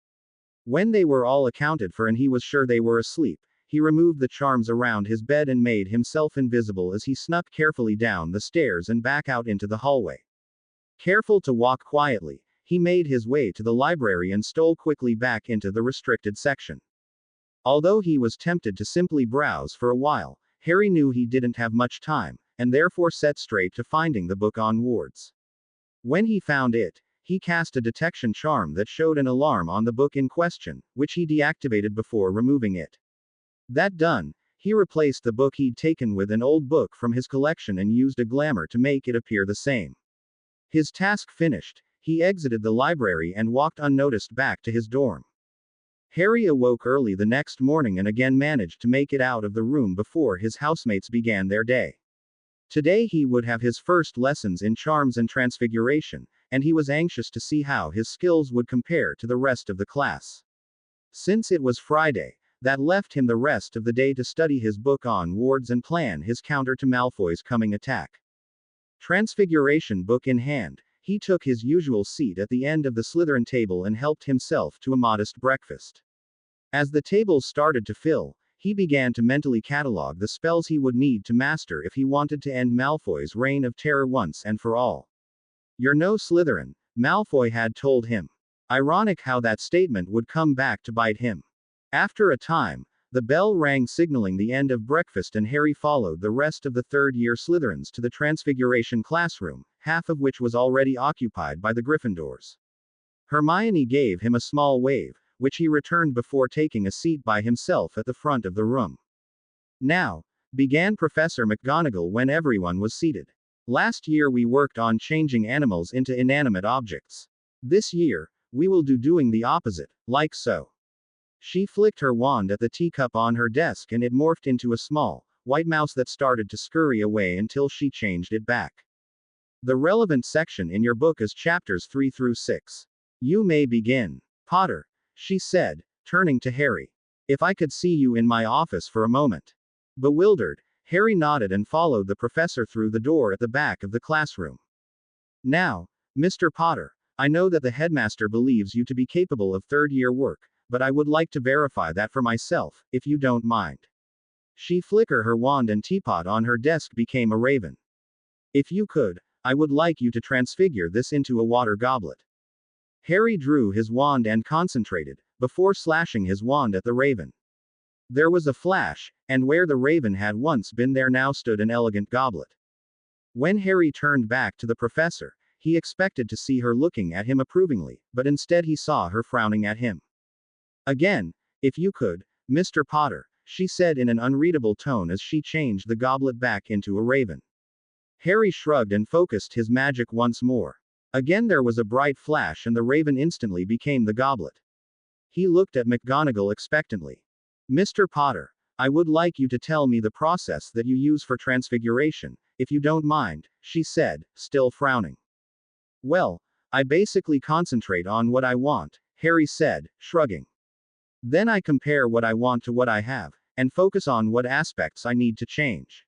[SPEAKER 2] When they were all accounted for and he was sure they were asleep, he removed the charms around his bed and made himself invisible as he snuck carefully down the stairs and back out into the hallway. Careful to walk quietly, he made his way to the library and stole quickly back into the restricted section. Although he was tempted to simply browse for a while, Harry knew he didn't have much time, and therefore set straight to finding the book on wards. When he found it, he cast a detection charm that showed an alarm on the book in question, which he deactivated before removing it. That done, he replaced the book he'd taken with an old book from his collection and used a glamour to make it appear the same. His task finished, he exited the library and walked unnoticed back to his dorm. Harry awoke early the next morning and again managed to make it out of the room before his housemates began their day. Today he would have his first lessons in charms and transfiguration, and he was anxious to see how his skills would compare to the rest of the class. Since it was Friday, that left him the rest of the day to study his book on wards and plan his counter to Malfoy's coming attack. Transfiguration book in hand, he took his usual seat at the end of the Slytherin table and helped himself to a modest breakfast. As the tables started to fill, he began to mentally catalog the spells he would need to master if he wanted to end Malfoy's reign of terror once and for all. "You're no Slytherin," Malfoy had told him. Ironic how that statement would come back to bite him. After a time, the bell rang signaling the end of breakfast and Harry followed the rest of the third-year Slytherins to the Transfiguration classroom, half of which was already occupied by the Gryffindors. Hermione gave him a small wave, which he returned before taking a seat by himself at the front of the room. "Now," began Professor McGonagall when everyone was seated. "Last year we worked on changing animals into inanimate objects. This year, we will do doing the opposite, like so." She flicked her wand at the teacup on her desk and it morphed into a small, white mouse that started to scurry away until she changed it back. "The relevant section in your book is chapters 3 through 6. You may begin. Potter," she said, turning to Harry. "If I could see you in my office for a moment." Bewildered, Harry nodded and followed the professor through the door at the back of the classroom. "Now, Mr. Potter, I know that the headmaster believes you to be capable of third-year work, but I would like to verify that for myself, if you don't mind." She flickered her wand and teapot on her desk became a raven. "If you could, I would like you to transfigure this into a water goblet." Harry drew his wand and concentrated, before slashing his wand at the raven. There was a flash, and where the raven had once been there now stood an elegant goblet. When Harry turned back to the professor, he expected to see her looking at him approvingly, but instead he saw her frowning at him. "Again, if you could, Mr. Potter," she said in an unreadable tone as she changed the goblet back into a raven. Harry shrugged and focused his magic once more. Again there was a bright flash and the raven instantly became the goblet. He looked at McGonagall expectantly. "Mr. Potter, I would like you to tell me the process that you use for transfiguration, if you don't mind," she said, still frowning. "Well, I basically concentrate on what I want," Harry said, shrugging. "Then I compare what I want to what I have, and focus on what aspects I need to change.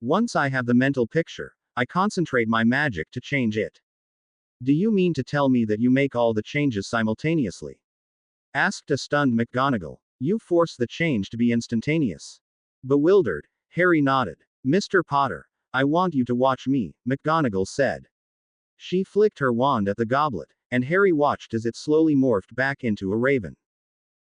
[SPEAKER 2] Once I have the mental picture, I concentrate my magic to change it." "Do you mean to tell me that you make all the changes simultaneously?" asked a stunned McGonagall. "You force the change to be instantaneous." Bewildered, Harry nodded. "Mr. Potter, I want you to watch me," McGonagall said. She flicked her wand at the goblet, and Harry watched as it slowly morphed back into a raven.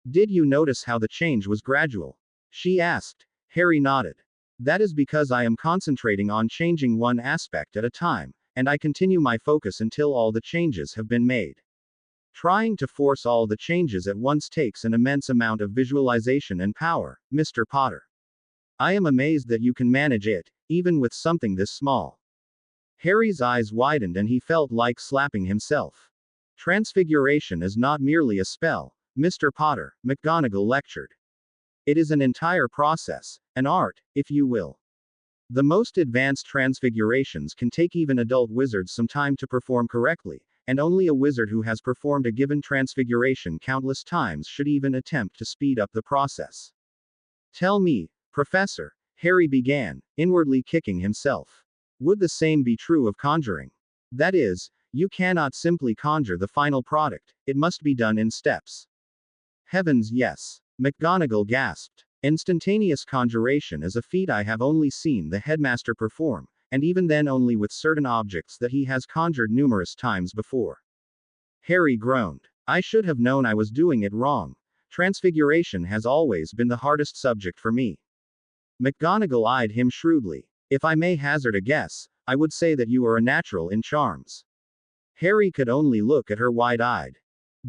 [SPEAKER 2] "Did you notice how the change was gradual?" she asked. Harry nodded. "That is because I am concentrating on changing one aspect at a time, and I continue my focus until all the changes have been made. Trying to force all the changes at once takes an immense amount of visualization and power, Mr. Potter. I am amazed that you can manage it, even with something this small." Harry's eyes widened and he felt like slapping himself. "Transfiguration is not merely a spell, Mr. Potter," McGonagall lectured. "It is an entire process, an art, if you will. The most advanced transfigurations can take even adult wizards some time to perform correctly, and only a wizard who has performed a given transfiguration countless times should even attempt to speed up the process." "Tell me, Professor," Harry began, inwardly kicking himself. "Would the same be true of conjuring? That is, you cannot simply conjure the final product, it must be done in steps." "Heavens, yes," McGonagall gasped. "Instantaneous conjuration is a feat I have only seen the headmaster perform, and even then only with certain objects that he has conjured numerous times before." Harry groaned. "I should have known I was doing it wrong. Transfiguration has always been the hardest subject for me." McGonagall eyed him shrewdly. "If I may hazard a guess, I would say that you are a natural in charms." Harry could only look at her wide-eyed.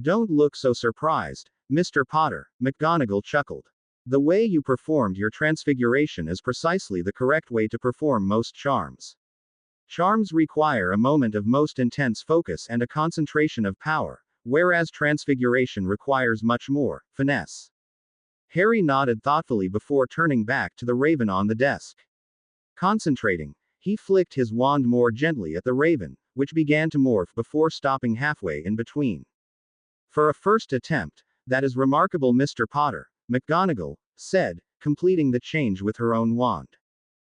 [SPEAKER 2] "Don't look so surprised, Mr. Potter," McGonagall chuckled. The way you performed your transfiguration is precisely the correct way to perform most charms. Charms require a moment of most intense focus and a concentration of power, whereas transfiguration requires much more finesse. Harry nodded thoughtfully before turning back to the raven on the desk. Concentrating, he flicked his wand more gently at the raven, which began to morph before stopping halfway in between. For a first attempt, that is remarkable, Mr. Potter, McGonagall said, completing the change with her own wand.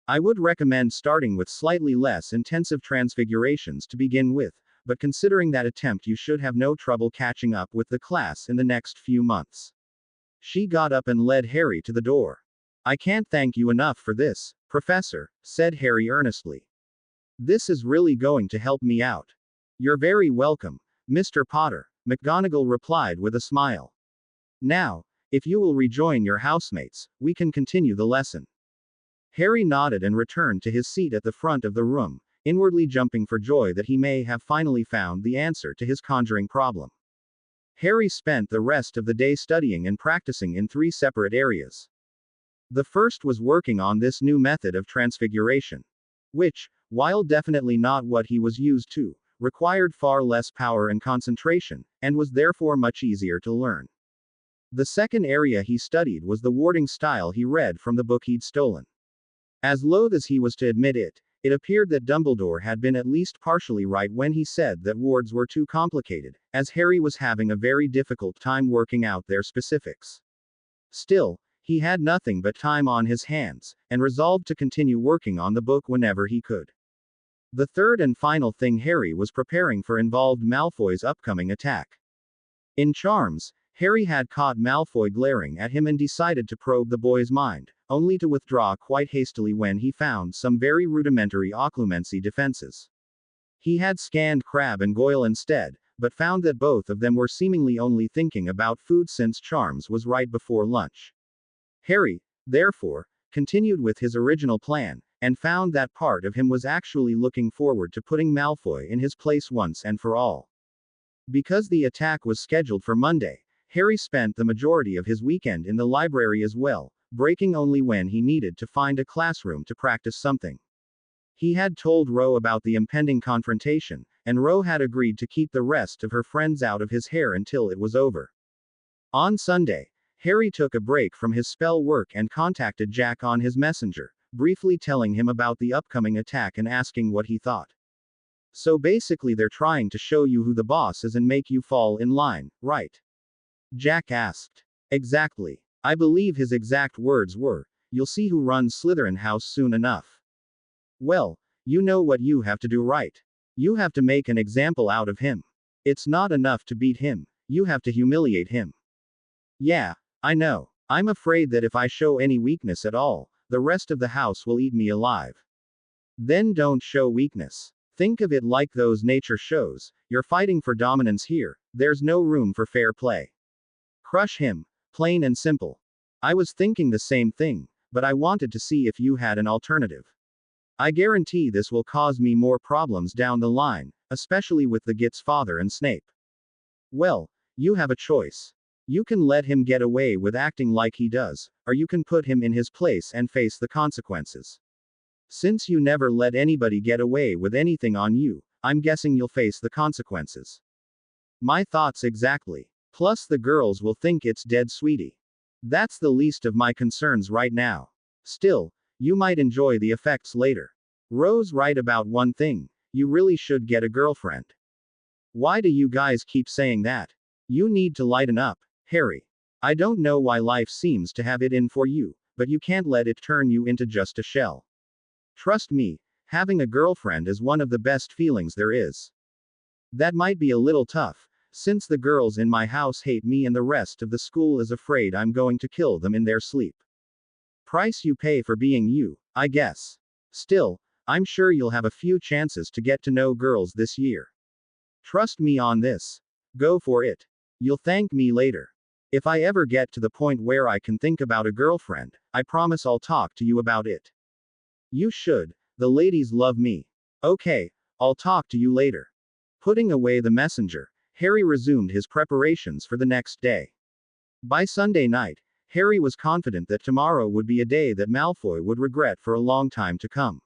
[SPEAKER 2] I would recommend starting with slightly less intensive transfigurations to begin with, but considering that attempt you should have no trouble catching up with the class in the next few months. She got up and led Harry to the door. I can't thank you enough for this, Professor, said Harry earnestly. This is really going to help me out. You're very welcome, Mr. Potter, McGonagall replied with a smile. Now, if you will rejoin your housemates, we can continue the lesson. Harry nodded and returned to his seat at the front of the room, inwardly jumping for joy that he may have finally found the answer to his conjuring problem. Harry spent the rest of the day studying and practicing in 3 separate areas. The first was working on this new method of transfiguration, which, while definitely not what he was used to, required far less power and concentration, and was therefore much easier to learn. The second area he studied was the warding style he read from the book he'd stolen. As loath as he was to admit it, it appeared that Dumbledore had been at least partially right when he said that wards were too complicated, as Harry was having a very difficult time working out their specifics. Still, he had nothing but time on his hands, and resolved to continue working on the book whenever he could. The third and final thing Harry was preparing for involved Malfoy's upcoming attack. In Charms, Harry had caught Malfoy glaring at him and decided to probe the boy's mind, only to withdraw quite hastily when he found some very rudimentary occlumency defenses. He had scanned Crabbe and Goyle instead, but found that both of them were seemingly only thinking about food since Charms was right before lunch. Harry, therefore, continued with his original plan, and found that part of him was actually looking forward to putting Malfoy in his place once and for all. Because the attack was scheduled for Monday, Harry spent the majority of his weekend in the library as well, breaking only when he needed to find a classroom to practice something. He had told Ro about the impending confrontation, and Ro had agreed to keep the rest of her friends out of his hair until it was over. On Sunday, Harry took a break from his spell work and contacted Jack on his messenger, briefly telling him about the upcoming attack and asking what he thought. So basically they're trying to show you who the boss is and make you fall in line, right? Jack asked. Exactly. I believe his exact words were, "You'll see who runs Slytherin House soon enough." Well, you know what you have to do, right? You have to make an example out of him. It's not enough to beat him, you have to humiliate him. Yeah, I know. I'm afraid that if I show any weakness at all, the rest of the house will eat me alive. Then don't show weakness. Think of it like those nature shows, you're fighting for dominance here, there's no room for fair play. Crush him, plain and simple. I was thinking the same thing, but I wanted to see if you had an alternative. I guarantee this will cause me more problems down the line, especially with the Git's father and Snape. Well, you have a choice. You can let him get away with acting like he does, or you can put him in his place and face the consequences. Since you never let anybody get away with anything on you, I'm guessing you'll face the consequences. My thoughts exactly. Plus the girls will think it's dead, sweetie. That's the least of my concerns right now. Still, you might enjoy the effects later. Ro's right about one thing, you really should get a girlfriend. Why do you guys keep saying that? You need to lighten up, Harry. I don't know why life seems to have it in for you, but you can't let it turn you into just a shell. Trust me, having a girlfriend is one of the best feelings there is. That might be a little tough, since the girls in my house hate me and the rest of the school is afraid I'm going to kill them in their sleep. Price you pay for being you, I guess. Still, I'm sure you'll have a few chances to get to know girls this year. Trust me on this. Go for it. You'll thank me later. If I ever get to the point where I can think about a girlfriend, I promise I'll talk to you about it. You should. The ladies love me. Okay, I'll talk to you later. Putting away the messenger, Harry resumed his preparations for the next day. By Sunday night, Harry was confident that tomorrow would be a day that Malfoy would regret for a long time to come.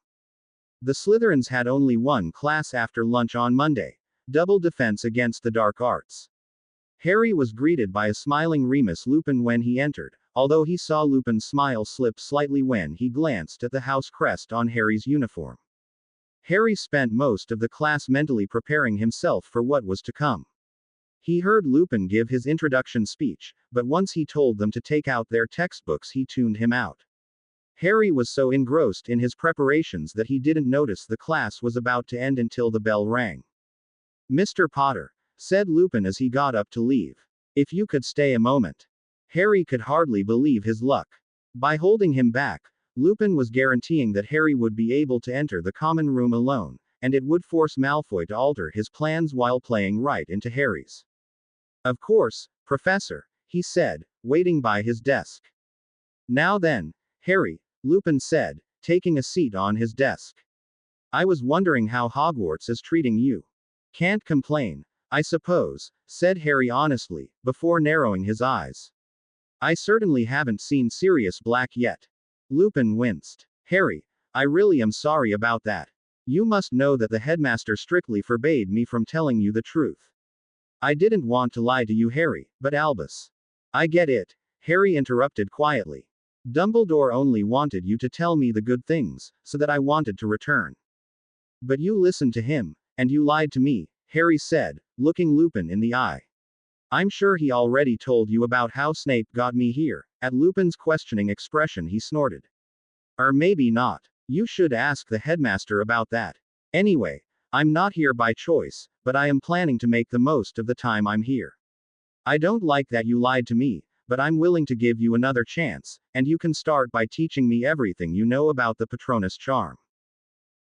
[SPEAKER 2] The Slytherins had only one class after lunch on Monday: double defense against the dark arts. Harry was greeted by a smiling Remus Lupin when he entered, although he saw Lupin's smile slip slightly when he glanced at the house crest on Harry's uniform. Harry spent most of the class mentally preparing himself for what was to come. He heard Lupin give his introduction speech, but once he told them to take out their textbooks, he tuned him out. Harry was so engrossed in his preparations that he didn't notice the class was about to end until the bell rang. "Mr. Potter," said Lupin as he got up to leave. "If you could stay a moment." Harry could hardly believe his luck. By holding him back, Lupin was guaranteeing that Harry would be able to enter the common room alone, and it would force Malfoy to alter his plans while playing right into Harry's. "Of course, Professor," he said, waiting by his desk. "Now then, Harry," Lupin said, taking a seat on his desk. "I was wondering how Hogwarts is treating you." "Can't complain, I suppose," said Harry honestly, before narrowing his eyes. "I certainly haven't seen Sirius Black yet." Lupin winced. "Harry, I really am sorry about that. You must know that the headmaster strictly forbade me from telling you the truth." "I didn't want to lie to you, Harry, but Albus—" "I get it," Harry interrupted quietly. "Dumbledore only wanted you to tell me the good things, so that I wanted to return. But you listened to him, and you lied to me," Harry said, looking Lupin in the eye. "I'm sure he already told you about how Snape got me here." At Lupin's questioning expression, he snorted. "Or maybe not. You should ask the headmaster about that. Anyway, I'm not here by choice, but I am planning to make the most of the time I'm here. I don't like that you lied to me, but I'm willing to give you another chance, and you can start by teaching me everything you know about the Patronus Charm."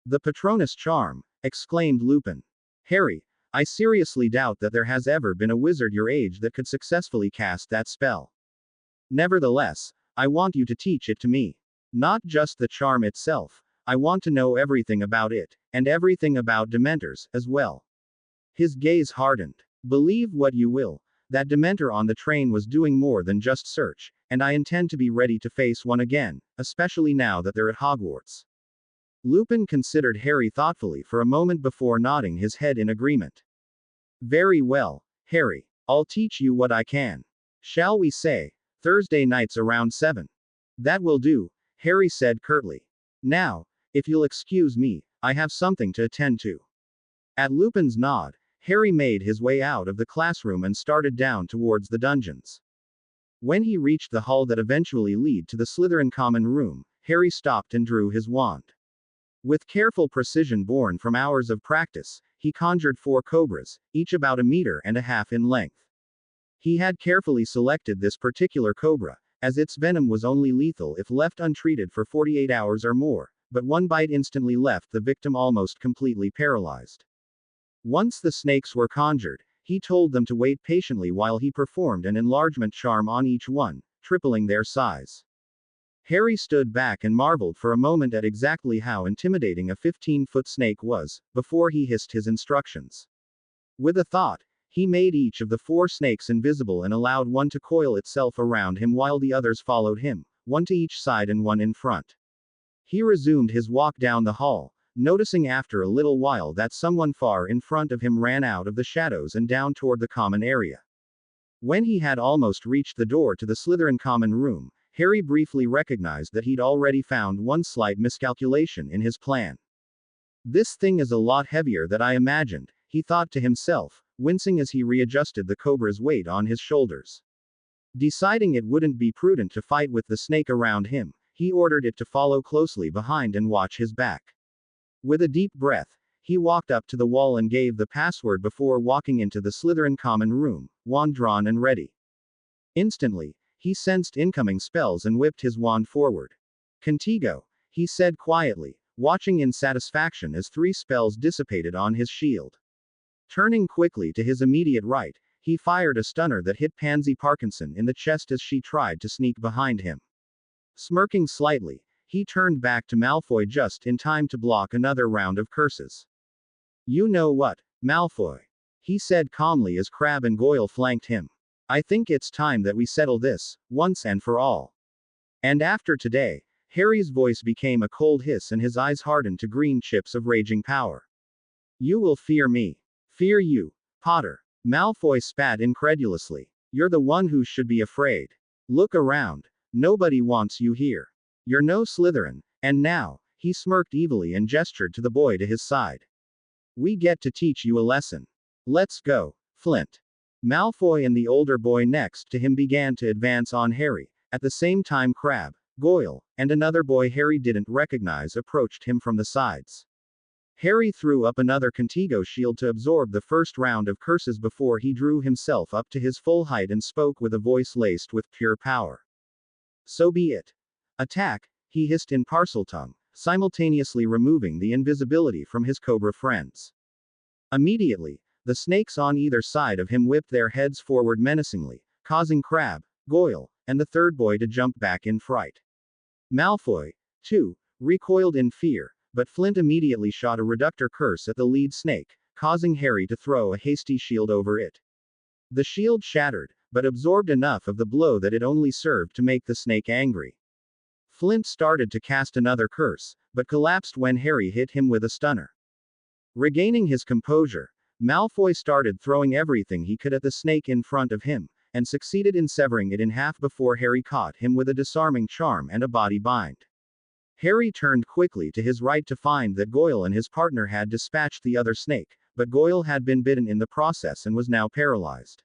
[SPEAKER 2] "The Patronus Charm?" exclaimed Lupin. "Harry, I seriously doubt that there has ever been a wizard your age that could successfully cast that spell. Nevertheless, I want you to teach it to me. Not just the charm itself, I want to know everything about it, and everything about Dementors, as well." His gaze hardened. "Believe what you will, that Dementor on the train was doing more than just search, and I intend to be ready to face one again, especially now that they're at Hogwarts." Lupin considered Harry thoughtfully for a moment before nodding his head in agreement. "Very well, Harry. I'll teach you what I can. Shall we say Thursday nights around 7? "That will do," Harry said curtly. "Now, if you'll excuse me, I have something to attend to." At Lupin's nod, Harry made his way out of the classroom and started down towards the dungeons. When he reached the hall that eventually led to the Slytherin common room, Harry stopped and drew his wand. With careful precision born from hours of practice, he conjured 4 cobras, each about 1.5 meters in length. He had carefully selected this particular cobra, as its venom was only lethal if left untreated for 48 hours or more, but one bite instantly left the victim almost completely paralyzed. Once the snakes were conjured, he told them to wait patiently while he performed an enlargement charm on each one, tripling their size. Harry stood back and marveled for a moment at exactly how intimidating a 15-foot snake was, before he hissed his instructions. With a thought, he made each of the 4 snakes invisible and allowed one to coil itself around him while the others followed him, one to each side and one in front. He resumed his walk down the hall, noticing after a little while that someone far in front of him ran out of the shadows and down toward the common area. When he had almost reached the door to the Slytherin common room, Harry briefly recognized that he'd already found one slight miscalculation in his plan. "This thing is a lot heavier than I imagined," he thought to himself, wincing as he readjusted the cobra's weight on his shoulders. Deciding it wouldn't be prudent to fight with the snake around him, he ordered it to follow closely behind and watch his back. With a deep breath, he walked up to the wall and gave the password before walking into the Slytherin common room, wand drawn and ready. Instantly, he sensed incoming spells and whipped his wand forward. "Contigo," he said quietly, watching in satisfaction as 3 spells dissipated on his shield. Turning quickly to his immediate right, he fired a stunner that hit Pansy Parkinson in the chest as she tried to sneak behind him. Smirking slightly, he turned back to Malfoy just in time to block another round of curses. "You know what, Malfoy?" he said calmly as Crabbe and Goyle flanked him. I think it's time that we settle this, once and for all. And after today, Harry's voice became a cold hiss and his eyes hardened to green chips of raging power. You will fear me. Fear you, Potter. Malfoy spat incredulously. You're the one who should be afraid. Look around. Nobody wants you here. You're no Slytherin. And now, he smirked evilly and gestured to the boy to his side. We get to teach you a lesson. Let's go, Flint. Malfoy and the older boy next to him began to advance on Harry. At the same time Crabbe, Goyle, and another boy Harry didn't recognize approached him from the sides. Harry threw up another Contigo shield to absorb the first round of curses before he drew himself up to his full height and spoke with a voice laced with pure power. So be it. Attack, he hissed in Parseltongue, simultaneously removing the invisibility from his cobra friends. Immediately, the snakes on either side of him whipped their heads forward menacingly, causing Crabbe, Goyle, and the third boy to jump back in fright. Malfoy, too, recoiled in fear, but Flint immediately shot a reductor curse at the lead snake, causing Harry to throw a hasty shield over it. The shield shattered, but absorbed enough of the blow that it only served to make the snake angry. Flint started to cast another curse, but collapsed when Harry hit him with a stunner. Regaining his composure, Malfoy started throwing everything he could at the snake in front of him, and succeeded in severing it in half before Harry caught him with a disarming charm and a body bind. Harry turned quickly to his right to find that Goyle and his partner had dispatched the other snake, but Goyle had been bitten in the process and was now paralyzed.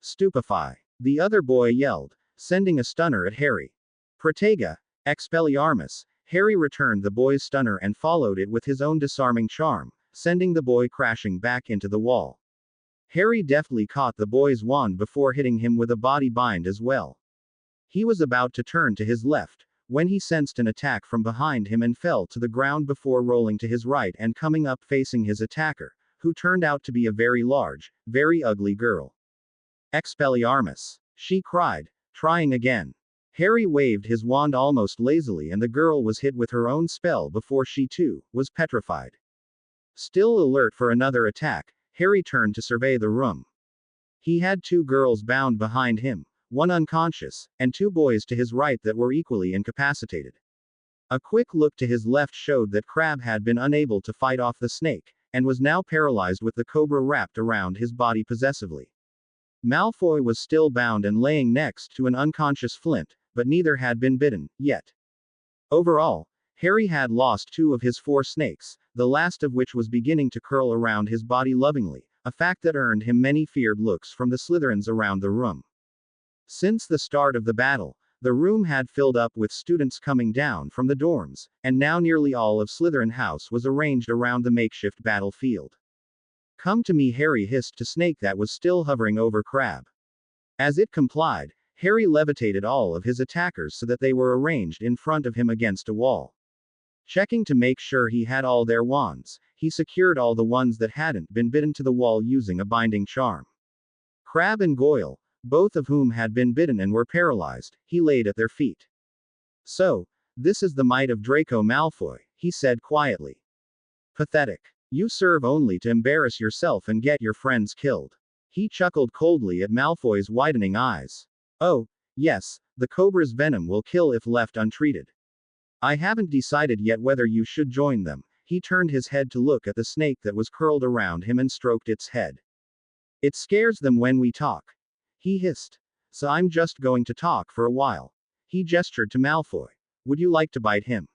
[SPEAKER 2] Stupefy! The other boy yelled, sending a stunner at Harry. Protega, Expelliarmus! Harry returned the boy's stunner and followed it with his own disarming charm, sending the boy crashing back into the wall. Harry deftly caught the boy's wand before hitting him with a body bind as well. He was about to turn to his left, when he sensed an attack from behind him and fell to the ground before rolling to his right and coming up facing his attacker, who turned out to be a very large, very ugly girl. Expelliarmus! She cried, trying again. Harry waved his wand almost lazily and the girl was hit with her own spell before she too was petrified. Still alert for another attack, Harry turned to survey the room. He had two girls bound behind him, one unconscious, and two boys to his right that were equally incapacitated. A quick look to his left showed that Crabbe had been unable to fight off the snake, and was now paralyzed with the cobra wrapped around his body possessively. Malfoy was still bound and laying next to an unconscious Flint, but neither had been bitten, yet. Overall, Harry had lost two of his four snakes, the last of which was beginning to curl around his body lovingly, a fact that earned him many feared looks from the Slytherins around the room. Since the start of the battle, the room had filled up with students coming down from the dorms, and now nearly all of Slytherin House was arranged around the makeshift battlefield. Come to me, Harry hissed to Snake that was still hovering over Crabbe. As it complied, Harry levitated all of his attackers so that they were arranged in front of him against a wall. Checking to make sure he had all their wands, he secured all the ones that hadn't been bitten to the wall using a binding charm. Crabbe and Goyle, both of whom had been bitten and were paralyzed, he laid at their feet. So, this is the might of Draco Malfoy, he said quietly. Pathetic. You serve only to embarrass yourself and get your friends killed. He chuckled coldly at Malfoy's widening eyes. Oh, yes, the cobra's venom will kill if left untreated. I haven't decided yet whether you should join them. He turned his head to look at the snake that was curled around him and stroked its head. It scares them when we talk. He hissed. So I'm just going to talk for a while. He gestured to Malfoy. Would you like to bite him?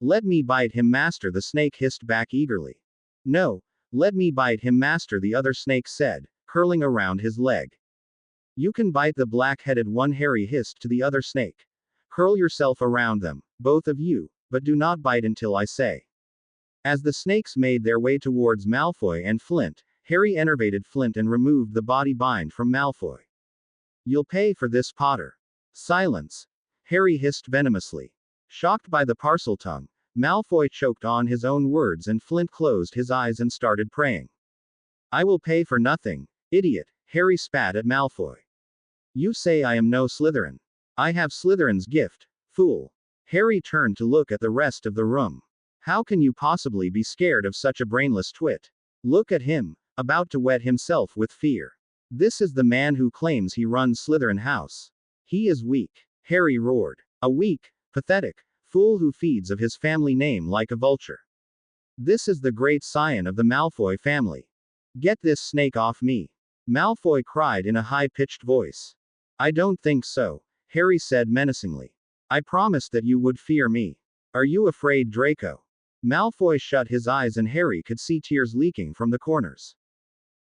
[SPEAKER 2] Let me bite him, Master, the snake hissed back eagerly. No, let me bite him, Master, the other snake said, curling around his leg. You can bite the black-headed one, Harry hissed to the other snake. Curl yourself around them, both of you, but do not bite until I say. As the snakes made their way towards Malfoy and Flint, Harry enervated Flint and removed the body bind from Malfoy. You'll pay for this, Potter. Silence. Harry hissed venomously. Shocked by the Parseltongue, Malfoy choked on his own words and Flint closed his eyes and started praying. I will pay for nothing, idiot, Harry spat at Malfoy. You say I am no Slytherin. I have Slytherin's gift, fool. Harry turned to look at the rest of the room. How can you possibly be scared of such a brainless twit? Look at him, about to wet himself with fear. This is the man who claims he runs Slytherin House. He is weak. Harry roared. A weak, pathetic fool who feeds of his family name like a vulture. This is the great scion of the Malfoy family. Get this snake off me. Malfoy cried in a high-pitched voice. I don't think so, Harry said menacingly. I promised that you would fear me. Are you afraid, Draco? Malfoy shut his eyes and Harry could see tears leaking from the corners.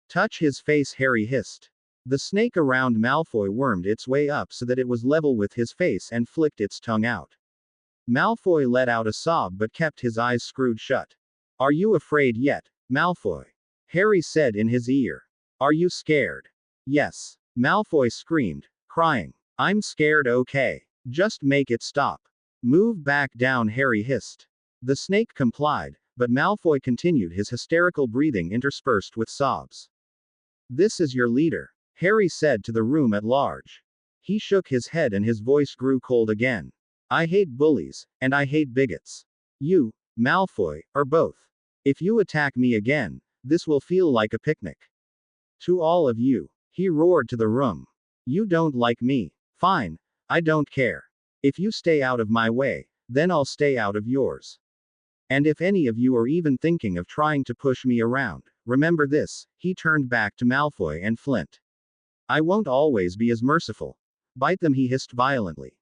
[SPEAKER 2] Touch his face, Harry hissed. The snake around Malfoy wormed its way up so that it was level with his face and flicked its tongue out. Malfoy let out a sob but kept his eyes screwed shut. Are you afraid yet, Malfoy? Harry said in his ear. Are you scared? Yes. Malfoy screamed, crying. I'm scared, okay. Just make it stop. Move back down, Harry hissed. The snake complied, but Malfoy continued his hysterical breathing interspersed with sobs. This is your leader, Harry said to the room at large. He shook his head and his voice grew cold again. I hate bullies, and I hate bigots. You, Malfoy, are both. If you attack me again, this will feel like a picnic. To all of you, he roared to the room. You don't like me. Fine, I don't care. If you stay out of my way, then I'll stay out of yours. And if any of you are even thinking of trying to push me around, remember this, he turned back to Malfoy and Flint. I won't always be as merciful. Bite them, he hissed violently.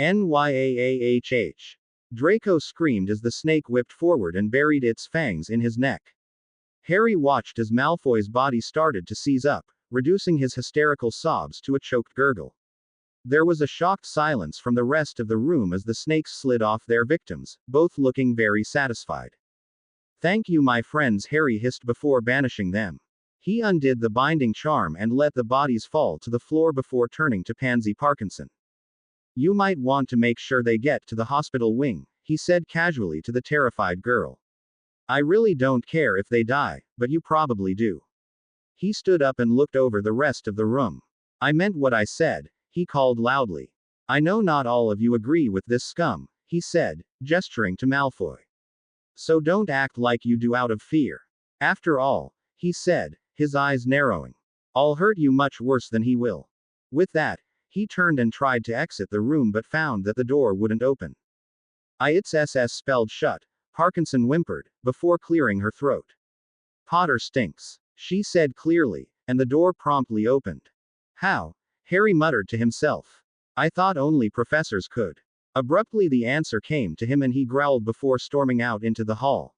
[SPEAKER 2] Nyaahh. Draco screamed as the snake whipped forward and buried its fangs in his neck. Harry watched as Malfoy's body started to seize up, reducing his hysterical sobs to a choked gurgle. There was a shocked silence from the rest of the room as the snakes slid off their victims, both looking very satisfied. Thank you, my friends, Harry hissed before banishing them. He undid the binding charm and let the bodies fall to the floor before turning to Pansy Parkinson. You might want to make sure they get to the hospital wing, he said casually to the terrified girl. I really don't care if they die, but you probably do. He stood up and looked over the rest of the room. I meant what I said, he called loudly. I know not all of you agree with this scum, he said, gesturing to Malfoy. So don't act like you do out of fear. After all, he said, his eyes narrowing. I'll hurt you much worse than he will. With that, he turned and tried to exit the room but found that the door wouldn't open. It's spelled shut, Parkinson whimpered, before clearing her throat. Potter stinks, she said clearly, and the door promptly opened. How? Harry muttered to himself. I thought only professors could. Abruptly the answer came to him and he growled before storming out into the hall.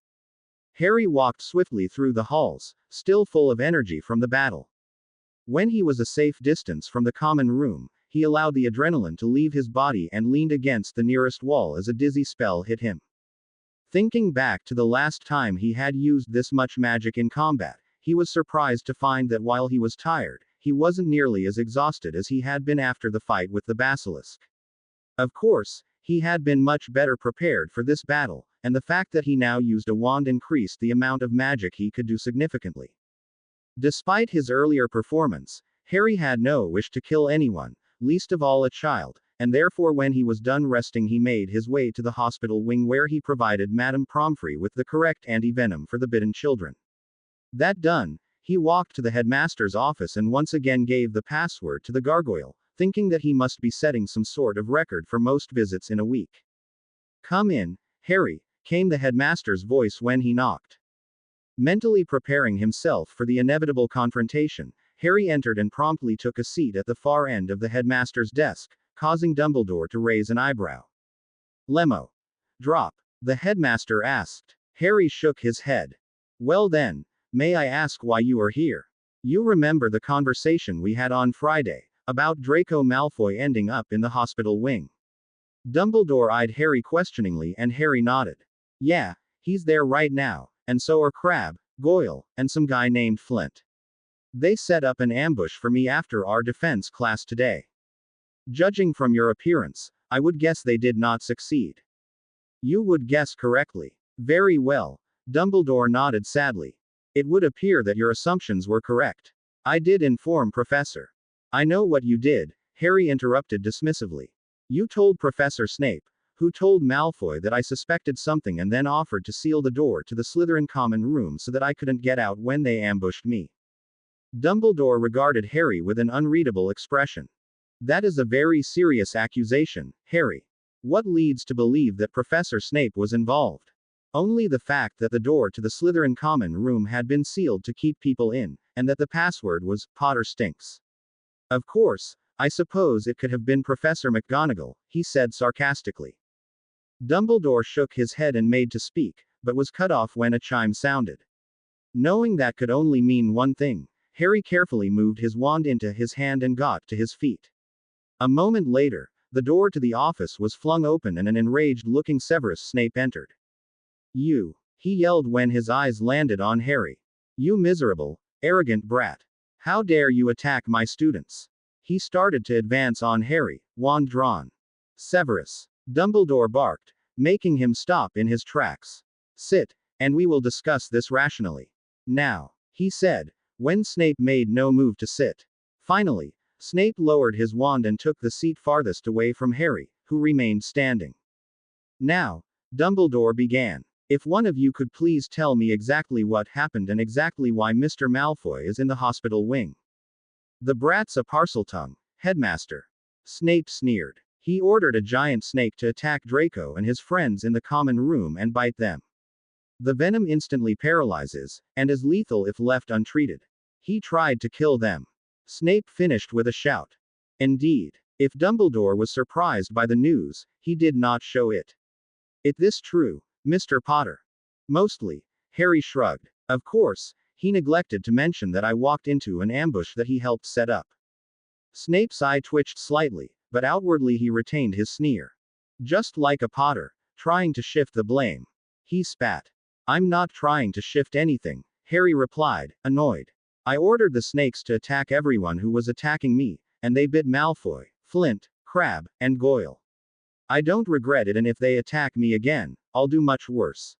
[SPEAKER 2] Harry walked swiftly through the halls, still full of energy from the battle. When he was a safe distance from the common room, he allowed the adrenaline to leave his body and leaned against the nearest wall as a dizzy spell hit him. Thinking back to the last time he had used this much magic in combat, he was surprised to find that while he was tired, he wasn't nearly as exhausted as he had been after the fight with the basilisk. Of course, he had been much better prepared for this battle, and the fact that he now used a wand increased the amount of magic he could do significantly. Despite his earlier performance, Harry had no wish to kill anyone, least of all a child, and therefore when he was done resting he made his way to the hospital wing where he provided Madame Pomfrey with the correct anti-venom for the bitten children. That done, he walked to the headmaster's office and once again gave the password to the gargoyle, thinking that he must be setting some sort of record for most visits in a week. Come in, Harry, came the headmaster's voice when he knocked. Mentally preparing himself for the inevitable confrontation, Harry entered and promptly took a seat at the far end of the headmaster's desk, causing Dumbledore to raise an eyebrow. Lemo. Drop. The headmaster asked. Harry shook his head. Well then, may I ask why you are here? You remember the conversation we had on Friday, about Draco Malfoy ending up in the hospital wing. Dumbledore eyed Harry questioningly and Harry nodded. Yeah, he's there right now, and so are Crabbe, Goyle, and some guy named Flint. They set up an ambush for me after our defense class today. Judging from your appearance, I would guess they did not succeed. You would guess correctly. Very well. Dumbledore nodded sadly. It would appear that your assumptions were correct. I did inform Professor. I know what you did, Harry interrupted dismissively. You told Professor Snape, who told Malfoy that I suspected something and then offered to seal the door to the Slytherin common room so that I couldn't get out when they ambushed me. Dumbledore regarded Harry with an unreadable expression. That is a very serious accusation, Harry. What leads to believe that Professor Snape was involved? Only the fact that the door to the Slytherin common room had been sealed to keep people in, and that the password was, Potter stinks. Of course, I suppose it could have been Professor McGonagall, he said sarcastically. Dumbledore shook his head and made to speak, but was cut off when a chime sounded. Knowing that could only mean one thing, Harry carefully moved his wand into his hand and got to his feet. A moment later, the door to the office was flung open and an enraged-looking Severus Snape entered. "You!" he yelled when his eyes landed on Harry. "You miserable, arrogant brat. How dare you attack my students?" He started to advance on Harry, wand drawn. "Severus!" Dumbledore barked, making him stop in his tracks. "Sit, and we will discuss this rationally. Now," he said, when Snape made no move to sit. Finally, Snape lowered his wand and took the seat farthest away from Harry, who remained standing. "Now," Dumbledore began, "if one of you could please tell me exactly what happened and exactly why Mr. Malfoy is in the hospital wing." "The brat's a Parseltongue, headmaster," Snape sneered. "He ordered a giant snake to attack Draco and his friends in the common room and bite them. The venom instantly paralyzes, and is lethal if left untreated. He tried to kill them." Snape finished with a shout. Indeed, if Dumbledore was surprised by the news, he did not show it. "Is this true, Mr. Potter?" "Mostly," Harry shrugged. "Of course, he neglected to mention that I walked into an ambush that he helped set up." Snape's eye twitched slightly, but outwardly he retained his sneer. "Just like a Potter, trying to shift the blame." He spat. "I'm not trying to shift anything," Harry replied, annoyed. "I ordered the snakes to attack everyone who was attacking me, and they bit Malfoy, Flint, Crabbe, and Goyle. I don't regret it, and if they attack me again, I'll do much worse."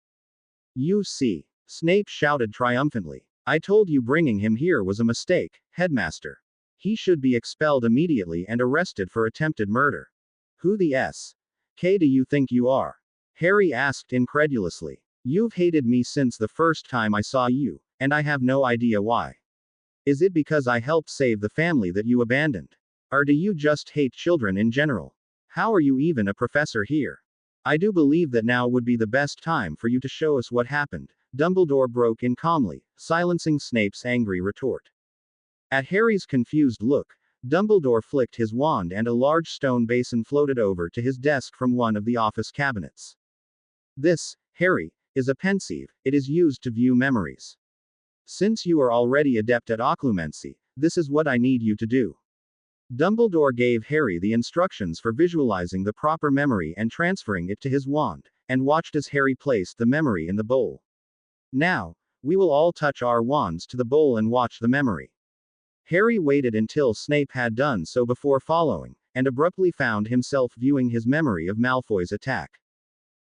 [SPEAKER 2] "You see," Snape shouted triumphantly. "I told you bringing him here was a mistake, headmaster. He should be expelled immediately and arrested for attempted murder." "Who the s.k. do you think you are?" Harry asked incredulously. "You've hated me since the first time I saw you, and I have no idea why. Is it because I helped save the family that you abandoned? Or do you just hate children in general? How are you even a professor here? I do believe that now would be the best time for you to show us what happened." Dumbledore broke in calmly, silencing Snape's angry retort. At Harry's confused look, Dumbledore flicked his wand and a large stone basin floated over to his desk from one of the office cabinets. "This, Harry, is a pensieve. It is used to view memories. Since you are already adept at occlumency, this is what I need you to do." Dumbledore gave Harry the instructions for visualizing the proper memory and transferring it to his wand, and watched as Harry placed the memory in the bowl. "Now, we will all touch our wands to the bowl and watch the memory." Harry waited until Snape had done so before following, and abruptly found himself viewing his memory of Malfoy's attack.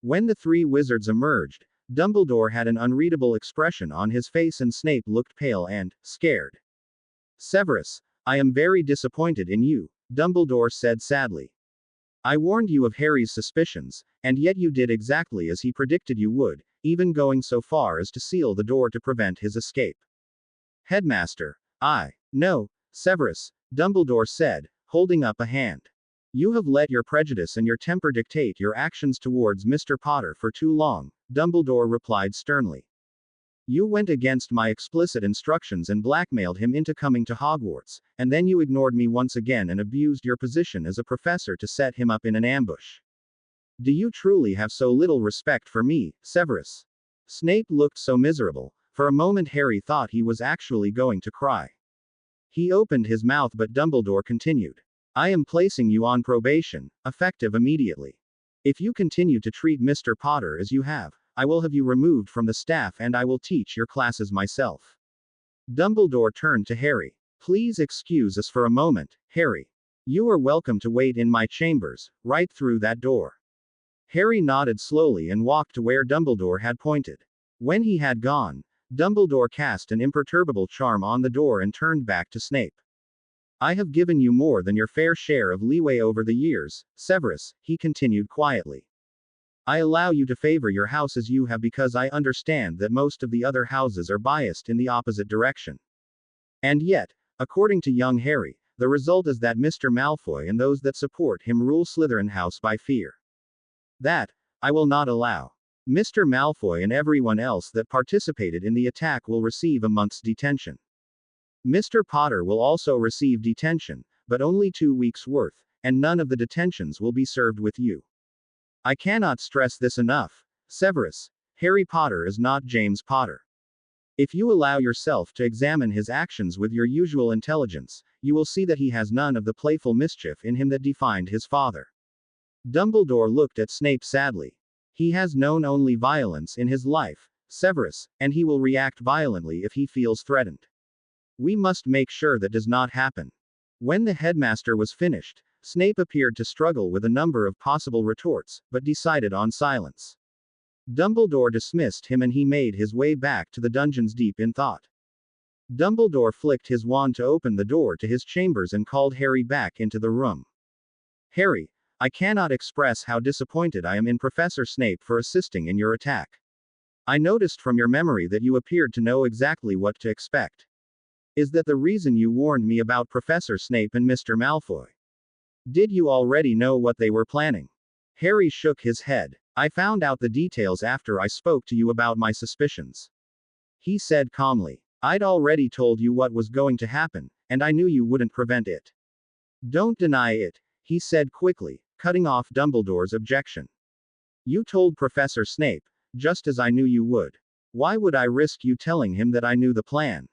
[SPEAKER 2] When the three wizards emerged, Dumbledore had an unreadable expression on his face and Snape looked pale and scared. "Severus, I am very disappointed in you," Dumbledore said sadly. "I warned you of Harry's suspicions, and yet you did exactly as he predicted you would, even going so far as to seal the door to prevent his escape." "Headmaster, no, Severus," Dumbledore said, holding up a hand. "You have let your prejudice and your temper dictate your actions towards Mr. Potter for too long," Dumbledore replied sternly. "You went against my explicit instructions and blackmailed him into coming to Hogwarts, and then you ignored me once again and abused your position as a professor to set him up in an ambush. Do you truly have so little respect for me, Severus?" Snape looked so miserable, for a moment Harry thought he was actually going to cry. He opened his mouth, but Dumbledore continued. "I am placing you on probation, effective immediately. If you continue to treat Mr. Potter as you have, I will have you removed from the staff and I will teach your classes myself." Dumbledore turned to Harry. "Please excuse us for a moment, Harry. You are welcome to wait in my chambers, right through that door." Harry nodded slowly and walked to where Dumbledore had pointed. When he had gone, Dumbledore cast an imperturbable charm on the door and turned back to Snape. "I have given you more than your fair share of leeway over the years, Severus," he continued quietly. "I allow you to favor your house as you have because I understand that most of the other houses are biased in the opposite direction. And yet, according to young Harry, the result is that Mr. Malfoy and those that support him rule Slytherin House by fear. That, I will not allow. Mr. Malfoy and everyone else that participated in the attack will receive a month's detention. Mr. Potter will also receive detention, but only 2 weeks' worth, and none of the detentions will be served with you. I cannot stress this enough. Severus, Harry Potter is not James Potter. If you allow yourself to examine his actions with your usual intelligence, you will see that he has none of the playful mischief in him that defined his father. Dumbledore looked at Snape sadly. He has known only violence in his life, Severus, and he will react violently if he feels threatened. We must make sure that does not happen. When the headmaster was finished, Snape appeared to struggle with a number of possible retorts, but decided on silence. Dumbledore dismissed him and he made his way back to the dungeons deep in thought. Dumbledore flicked his wand to open the door to his chambers and called Harry back into the room. Harry, I cannot express how disappointed I am in Professor Snape for assisting in your attack. I noticed from your memory that you appeared to know exactly what to expect. Is that the reason you warned me about Professor Snape and Mr. Malfoy? Did you already know what they were planning? Harry shook his head. I found out the details after I spoke to you about my suspicions. He said calmly. I'd already told you what was going to happen, and I knew you wouldn't prevent it. Don't deny it, he said quickly, cutting off Dumbledore's objection. You told Professor Snape, just as I knew you would. Why would I risk you telling him that I knew the plan?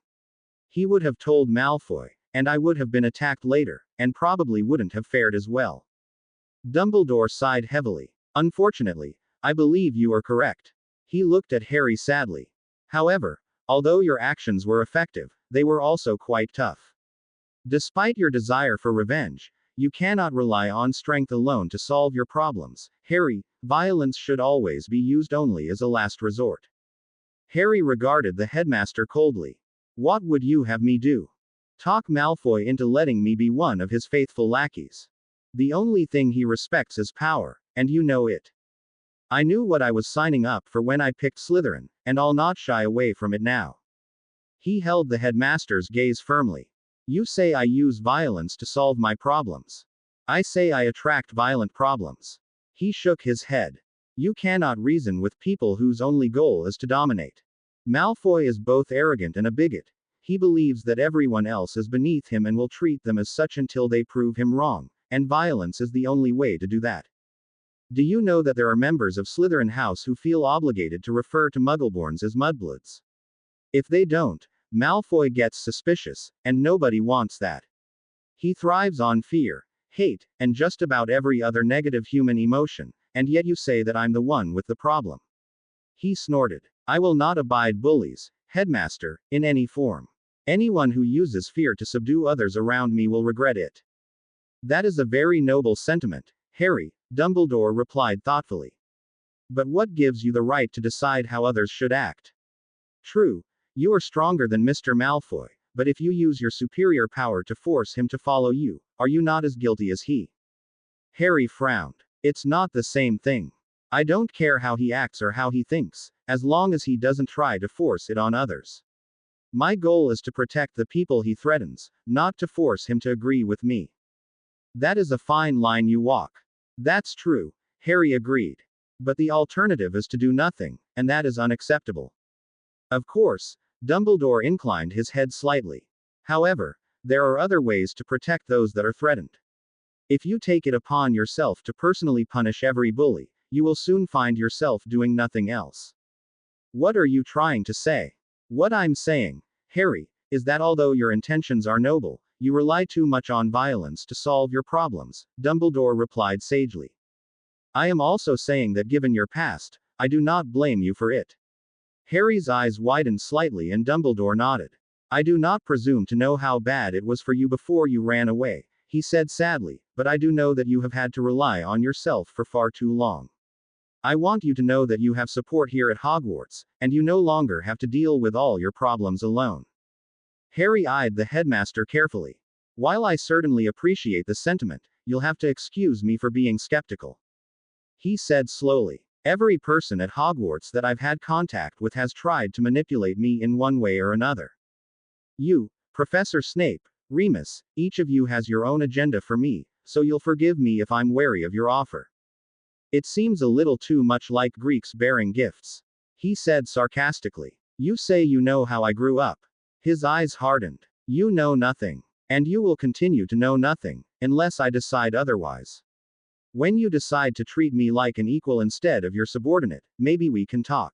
[SPEAKER 2] He would have told Malfoy, and I would have been attacked later, and probably wouldn't have fared as well. Dumbledore sighed heavily. Unfortunately, I believe you are correct. He looked at Harry sadly. However, although your actions were effective, they were also quite tough. Despite your desire for revenge, you cannot rely on strength alone to solve your problems, Harry. Violence should always be used only as a last resort. Harry regarded the headmaster coldly. What would you have me do? Talk Malfoy into letting me be one of his faithful lackeys. The only thing he respects is power, and you know it. I knew what I was signing up for when I picked Slytherin, and I'll not shy away from it now. He held the headmaster's gaze firmly. You say I use violence to solve my problems. I say I attract violent problems. He shook his head. You cannot reason with people whose only goal is to dominate. Malfoy is both arrogant and a bigot. He believes that everyone else is beneath him and will treat them as such until they prove him wrong, and violence is the only way to do that. Do you know that there are members of Slytherin House who feel obligated to refer to Muggleborns as mudbloods? If they don't, Malfoy gets suspicious, and nobody wants that. He thrives on fear, hate, and just about every other negative human emotion, and yet you say that I'm the one with the problem. He snorted. I will not abide bullies, headmaster, in any form. Anyone who uses fear to subdue others around me will regret it. That is a very noble sentiment, Harry, Dumbledore replied thoughtfully. But what gives you the right to decide how others should act? True, you are stronger than Mr. Malfoy, but if you use your superior power to force him to follow you, are you not as guilty as he? Harry frowned. It's not the same thing. I don't care how he acts or how he thinks, as long as he doesn't try to force it on others. My goal is to protect the people he threatens, not to force him to agree with me. That is a fine line you walk. That's true, Harry agreed. But the alternative is to do nothing, and that is unacceptable. Of course, Dumbledore inclined his head slightly. However, there are other ways to protect those that are threatened. If you take it upon yourself to personally punish every bully, you will soon find yourself doing nothing else. What are you trying to say? What I'm saying, Harry, is that although your intentions are noble, you rely too much on violence to solve your problems, Dumbledore replied sagely. I am also saying that given your past, I do not blame you for it. Harry's eyes widened slightly and Dumbledore nodded. I do not presume to know how bad it was for you before you ran away, he said sadly, but I do know that you have had to rely on yourself for far too long. I want you to know that you have support here at Hogwarts, and you no longer have to deal with all your problems alone. Harry eyed the headmaster carefully. While I certainly appreciate the sentiment, you'll have to excuse me for being skeptical. He said slowly. Every person at Hogwarts that I've had contact with has tried to manipulate me in one way or another. You, Professor Snape, Remus, each of you has your own agenda for me, so you'll forgive me if I'm wary of your offer. It seems a little too much like Greeks bearing gifts. He said sarcastically. You say you know how I grew up. His eyes hardened. You know nothing. And you will continue to know nothing, unless I decide otherwise. When you decide to treat me like an equal instead of your subordinate, maybe we can talk.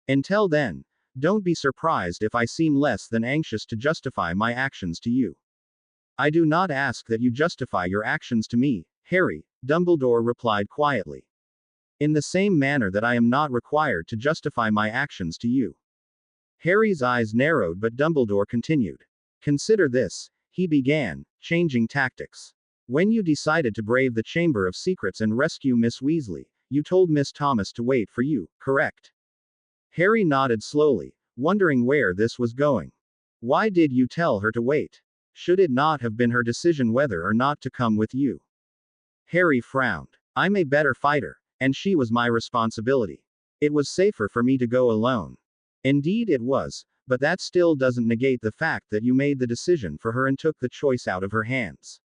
[SPEAKER 2] Until then, don't be surprised if I seem less than anxious to justify my actions to you. I do not ask that you justify your actions to me, Harry, Dumbledore replied quietly. In the same manner that I am not required to justify my actions to you. Harry's eyes narrowed, but Dumbledore continued. Consider this, he began, changing tactics. When you decided to brave the Chamber of Secrets and rescue Miss Weasley, you told Miss Thomas to wait for you, correct? Harry nodded slowly, wondering where this was going. Why did you tell her to wait? Should it not have been her decision whether or not to come with you? Harry frowned. I'm a better fighter, and she was my responsibility. It was safer for me to go alone. Indeed it was, but that still doesn't negate the fact that you made the decision for her and took the choice out of her hands.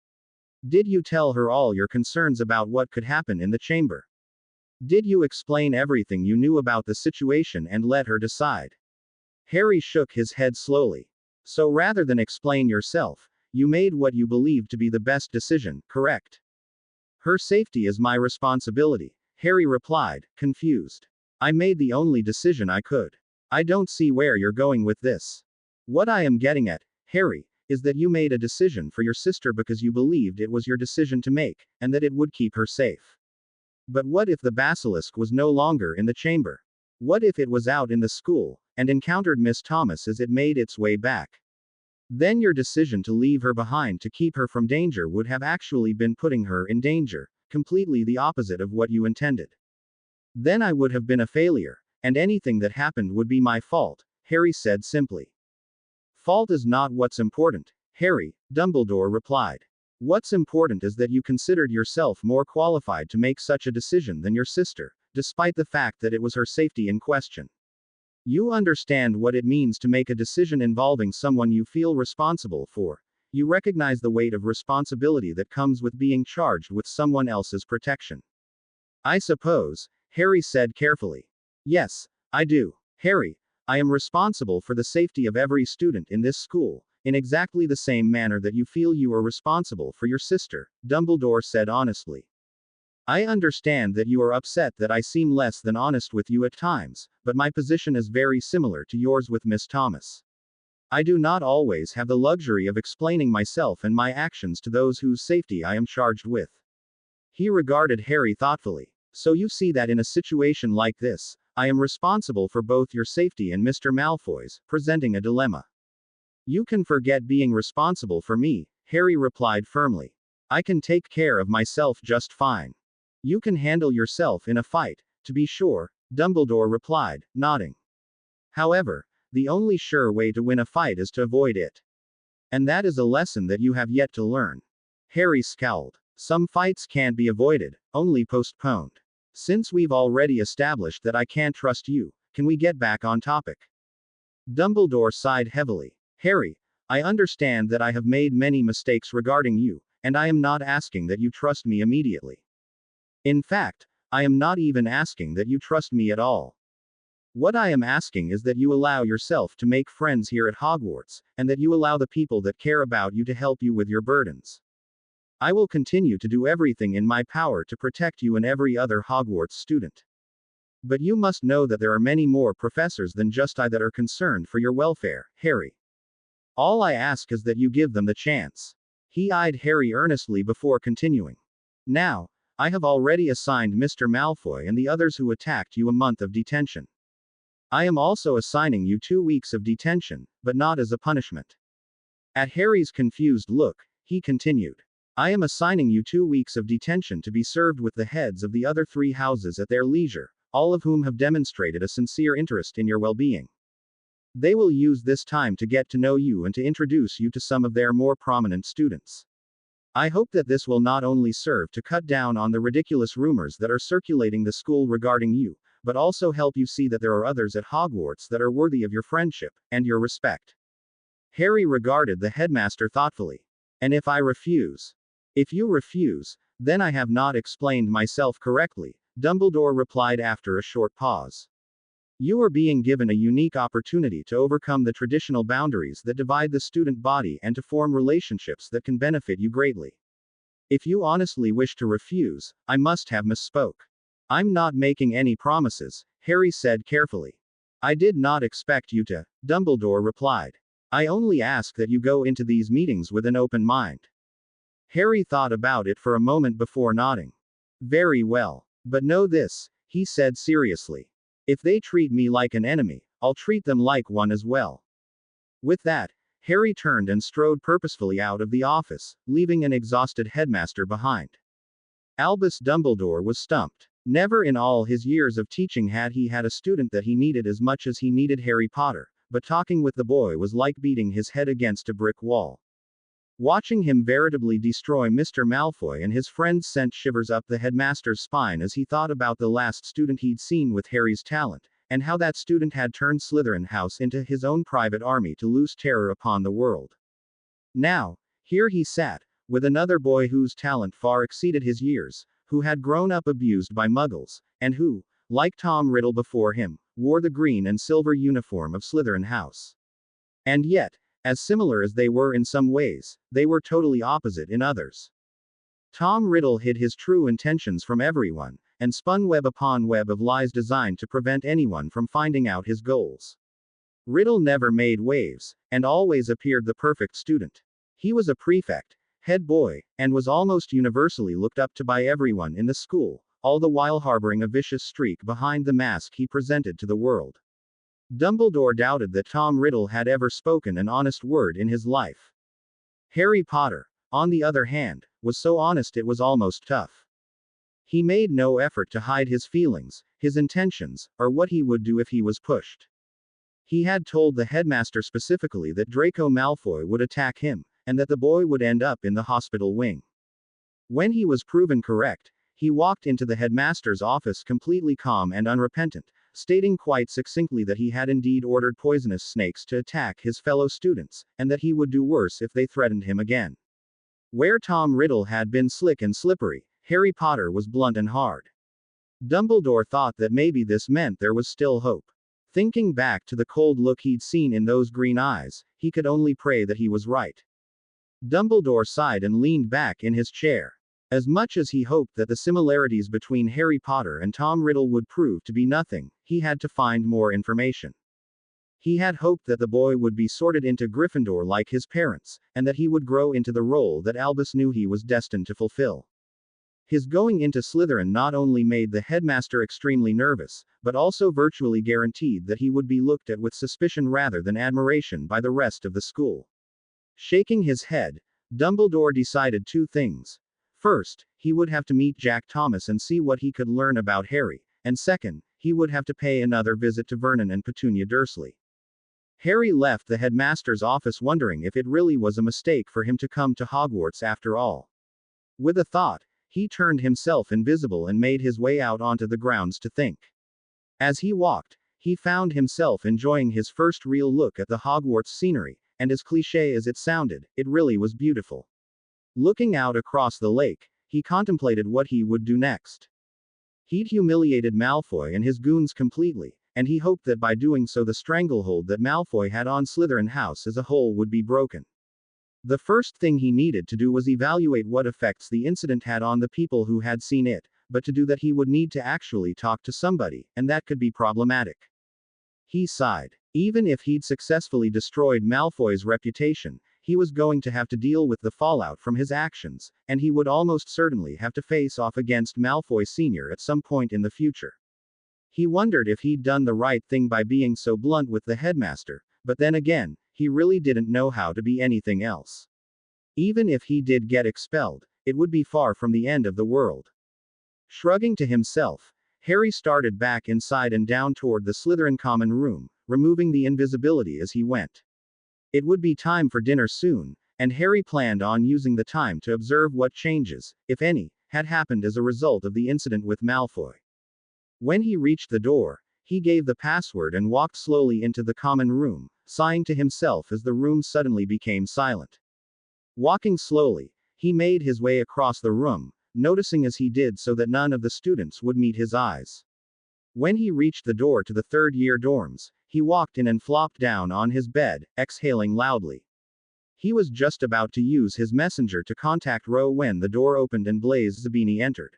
[SPEAKER 2] Did you tell her all your concerns about what could happen in the chamber? Did you explain everything you knew about the situation and let her decide? Harry shook his head slowly. So rather than explain yourself, you made what you believed to be the best decision, correct? Her safety is my responsibility, Harry replied, confused. I made the only decision I could. I don't see where you're going with this. What I am getting at, Harry, is that you made a decision for your sister because you believed it was your decision to make, and that it would keep her safe. But what if the basilisk was no longer in the chamber? What if it was out in the school, and encountered Miss Thomas as it made its way back? Then your decision to leave her behind to keep her from danger would have actually been putting her in danger, completely the opposite of what you intended. Then I would have been a failure, and anything that happened would be my fault, Harry said simply. Fault is not what's important, Harry, Dumbledore replied. What's important is that you considered yourself more qualified to make such a decision than your sister, despite the fact that it was her safety in question. You understand what it means to make a decision involving someone you feel responsible for. You recognize the weight of responsibility that comes with being charged with someone else's protection. I suppose, Harry said carefully. Yes, I do. Harry, I am responsible for the safety of every student in this school, in exactly the same manner that you feel you are responsible for your sister, Dumbledore said honestly. I understand that you are upset that I seem less than honest with you at times, but my position is very similar to yours with Miss Thomas. I do not always have the luxury of explaining myself and my actions to those whose safety I am charged with. He regarded Harry thoughtfully. So you see that in a situation like this, I am responsible for both your safety and Mr. Malfoy's, presenting a dilemma. You can forget being responsible for me, Harry replied firmly. I can take care of myself just fine. You can handle yourself in a fight, to be sure, Dumbledore replied, nodding. However, the only sure way to win a fight is to avoid it. And that is a lesson that you have yet to learn. Harry scowled. Some fights can't be avoided, only postponed. Since we've already established that I can't trust you, can we get back on topic? Dumbledore sighed heavily. Harry, I understand that I have made many mistakes regarding you, and I am not asking that you trust me immediately. In fact, I am not even asking that you trust me at all. What I am asking is that you allow yourself to make friends here at Hogwarts, and that you allow the people that care about you to help you with your burdens. I will continue to do everything in my power to protect you and every other Hogwarts student. But you must know that there are many more professors than just I that are concerned for your welfare, Harry. All I ask is that you give them the chance. He eyed Harry earnestly before continuing. Now, I have already assigned Mr. Malfoy and the others who attacked you a month of detention. I am also assigning you 2 weeks of detention, but not as a punishment. At Harry's confused look, he continued. I am assigning you 2 weeks of detention to be served with the heads of the other 3 houses at their leisure, all of whom have demonstrated a sincere interest in your well-being. They will use this time to get to know you and to introduce you to some of their more prominent students. I hope that this will not only serve to cut down on the ridiculous rumors that are circulating the school regarding you, but also help you see that there are others at Hogwarts that are worthy of your friendship and your respect. Harry regarded the headmaster thoughtfully. And if I refuse? If you refuse, then I have not explained myself correctly, Dumbledore replied after a short pause. You are being given a unique opportunity to overcome the traditional boundaries that divide the student body and to form relationships that can benefit you greatly. If you honestly wish to refuse, I must have misspoke. I'm not making any promises, Harry said carefully. I did not expect you to, Dumbledore replied. I only ask that you go into these meetings with an open mind. Harry thought about it for a moment before nodding. Very well. But know this, he said seriously. If they treat me like an enemy, I'll treat them like one as well. With that, Harry turned and strode purposefully out of the office, leaving an exhausted headmaster behind. Albus Dumbledore was stumped. Never in all his years of teaching had he had a student that he needed as much as he needed Harry Potter, but talking with the boy was like beating his head against a brick wall. Watching him veritably destroy Mr. Malfoy and his friends sent shivers up the headmaster's spine as he thought about the last student he'd seen with Harry's talent, and how that student had turned Slytherin House into his own private army to loose terror upon the world. Now, here he sat, with another boy whose talent far exceeded his years, who had grown up abused by muggles, and who, like Tom Riddle before him, wore the green and silver uniform of Slytherin House. And yet, as similar as they were in some ways, they were totally opposite in others. Tom Riddle hid his true intentions from everyone, and spun web upon web of lies designed to prevent anyone from finding out his goals. Riddle never made waves, and always appeared the perfect student. He was a prefect, head boy, and was almost universally looked up to by everyone in the school, all the while harboring a vicious streak behind the mask he presented to the world. Dumbledore doubted that Tom Riddle had ever spoken an honest word in his life. Harry Potter, on the other hand, was so honest it was almost tough. He made no effort to hide his feelings, his intentions, or what he would do if he was pushed. He had told the headmaster specifically that Draco Malfoy would attack him, and that the boy would end up in the hospital wing. When he was proven correct, he walked into the headmaster's office completely calm and unrepentant, stating quite succinctly that he had indeed ordered poisonous snakes to attack his fellow students, and that he would do worse if they threatened him again. Where Tom Riddle had been slick and slippery, Harry Potter was blunt and hard. Dumbledore thought that maybe this meant there was still hope. Thinking back to the cold look he'd seen in those green eyes, he could only pray that he was right. Dumbledore sighed and leaned back in his chair. As much as he hoped that the similarities between Harry Potter and Tom Riddle would prove to be nothing, he had to find more information. He had hoped that the boy would be sorted into Gryffindor like his parents, and that he would grow into the role that Albus knew he was destined to fulfill. His going into Slytherin not only made the headmaster extremely nervous, but also virtually guaranteed that he would be looked at with suspicion rather than admiration by the rest of the school. Shaking his head, Dumbledore decided two things. First, he would have to meet Jack Thomas and see what he could learn about Harry, and second, he would have to pay another visit to Vernon and Petunia Dursley. Harry left the headmaster's office wondering if it really was a mistake for him to come to Hogwarts after all. With a thought, he turned himself invisible and made his way out onto the grounds to think. As he walked, he found himself enjoying his first real look at the Hogwarts scenery, and as cliché as it sounded, it really was beautiful. Looking out across the lake, he contemplated what he would do next. He'd humiliated Malfoy and his goons completely, and he hoped that by doing so the stranglehold that Malfoy had on Slytherin House as a whole would be broken. The first thing he needed to do was evaluate what effects the incident had on the people who had seen it, but to do that he would need to actually talk to somebody, and that could be problematic. He sighed. Even if he'd successfully destroyed Malfoy's reputation, he was going to have to deal with the fallout from his actions, and he would almost certainly have to face off against Malfoy Sr. at some point in the future. He wondered if he'd done the right thing by being so blunt with the headmaster, but then again, he really didn't know how to be anything else. Even if he did get expelled, it would be far from the end of the world. Shrugging to himself, Harry started back inside and down toward the Slytherin common room, removing the invisibility as he went. It would be time for dinner soon, and Harry planned on using the time to observe what changes, if any, had happened as a result of the incident with Malfoy. When he reached the door, he gave the password and walked slowly into the common room, sighing to himself as the room suddenly became silent. Walking slowly, he made his way across the room, noticing as he did so that none of the students would meet his eyes. When he reached the door to the third-year dorms, he walked in and flopped down on his bed, exhaling loudly. He was just about to use his messenger to contact Ro when the door opened and Blaise Zabini entered.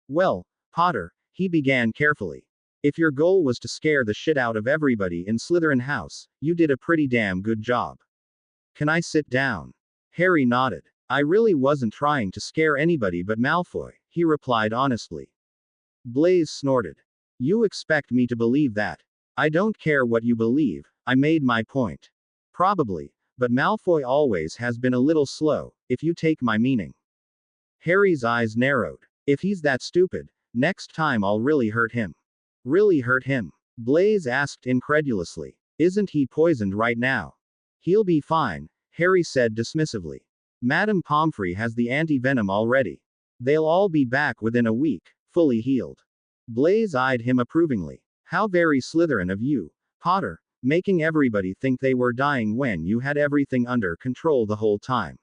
[SPEAKER 2] "Well, Potter," he began carefully. "If your goal was to scare the shit out of everybody in Slytherin House, you did a pretty damn good job. Can I sit down?" Harry nodded. "I really wasn't trying to scare anybody but Malfoy," he replied honestly. Blaise snorted. "You expect me to believe that? I don't care what you believe, I made my point. Probably, but Malfoy always has been a little slow, if you take my meaning." Harry's eyes narrowed. "If he's that stupid, next time I'll really hurt him." "Really hurt him?" Blaise asked incredulously. "Isn't he poisoned right now?" "He'll be fine," Harry said dismissively. "Madame Pomfrey has the anti-venom already. They'll all be back within a week, fully healed." Blaise eyed him approvingly. "How very Slytherin of you, Potter, making everybody think they were dying when you had everything under control the whole time.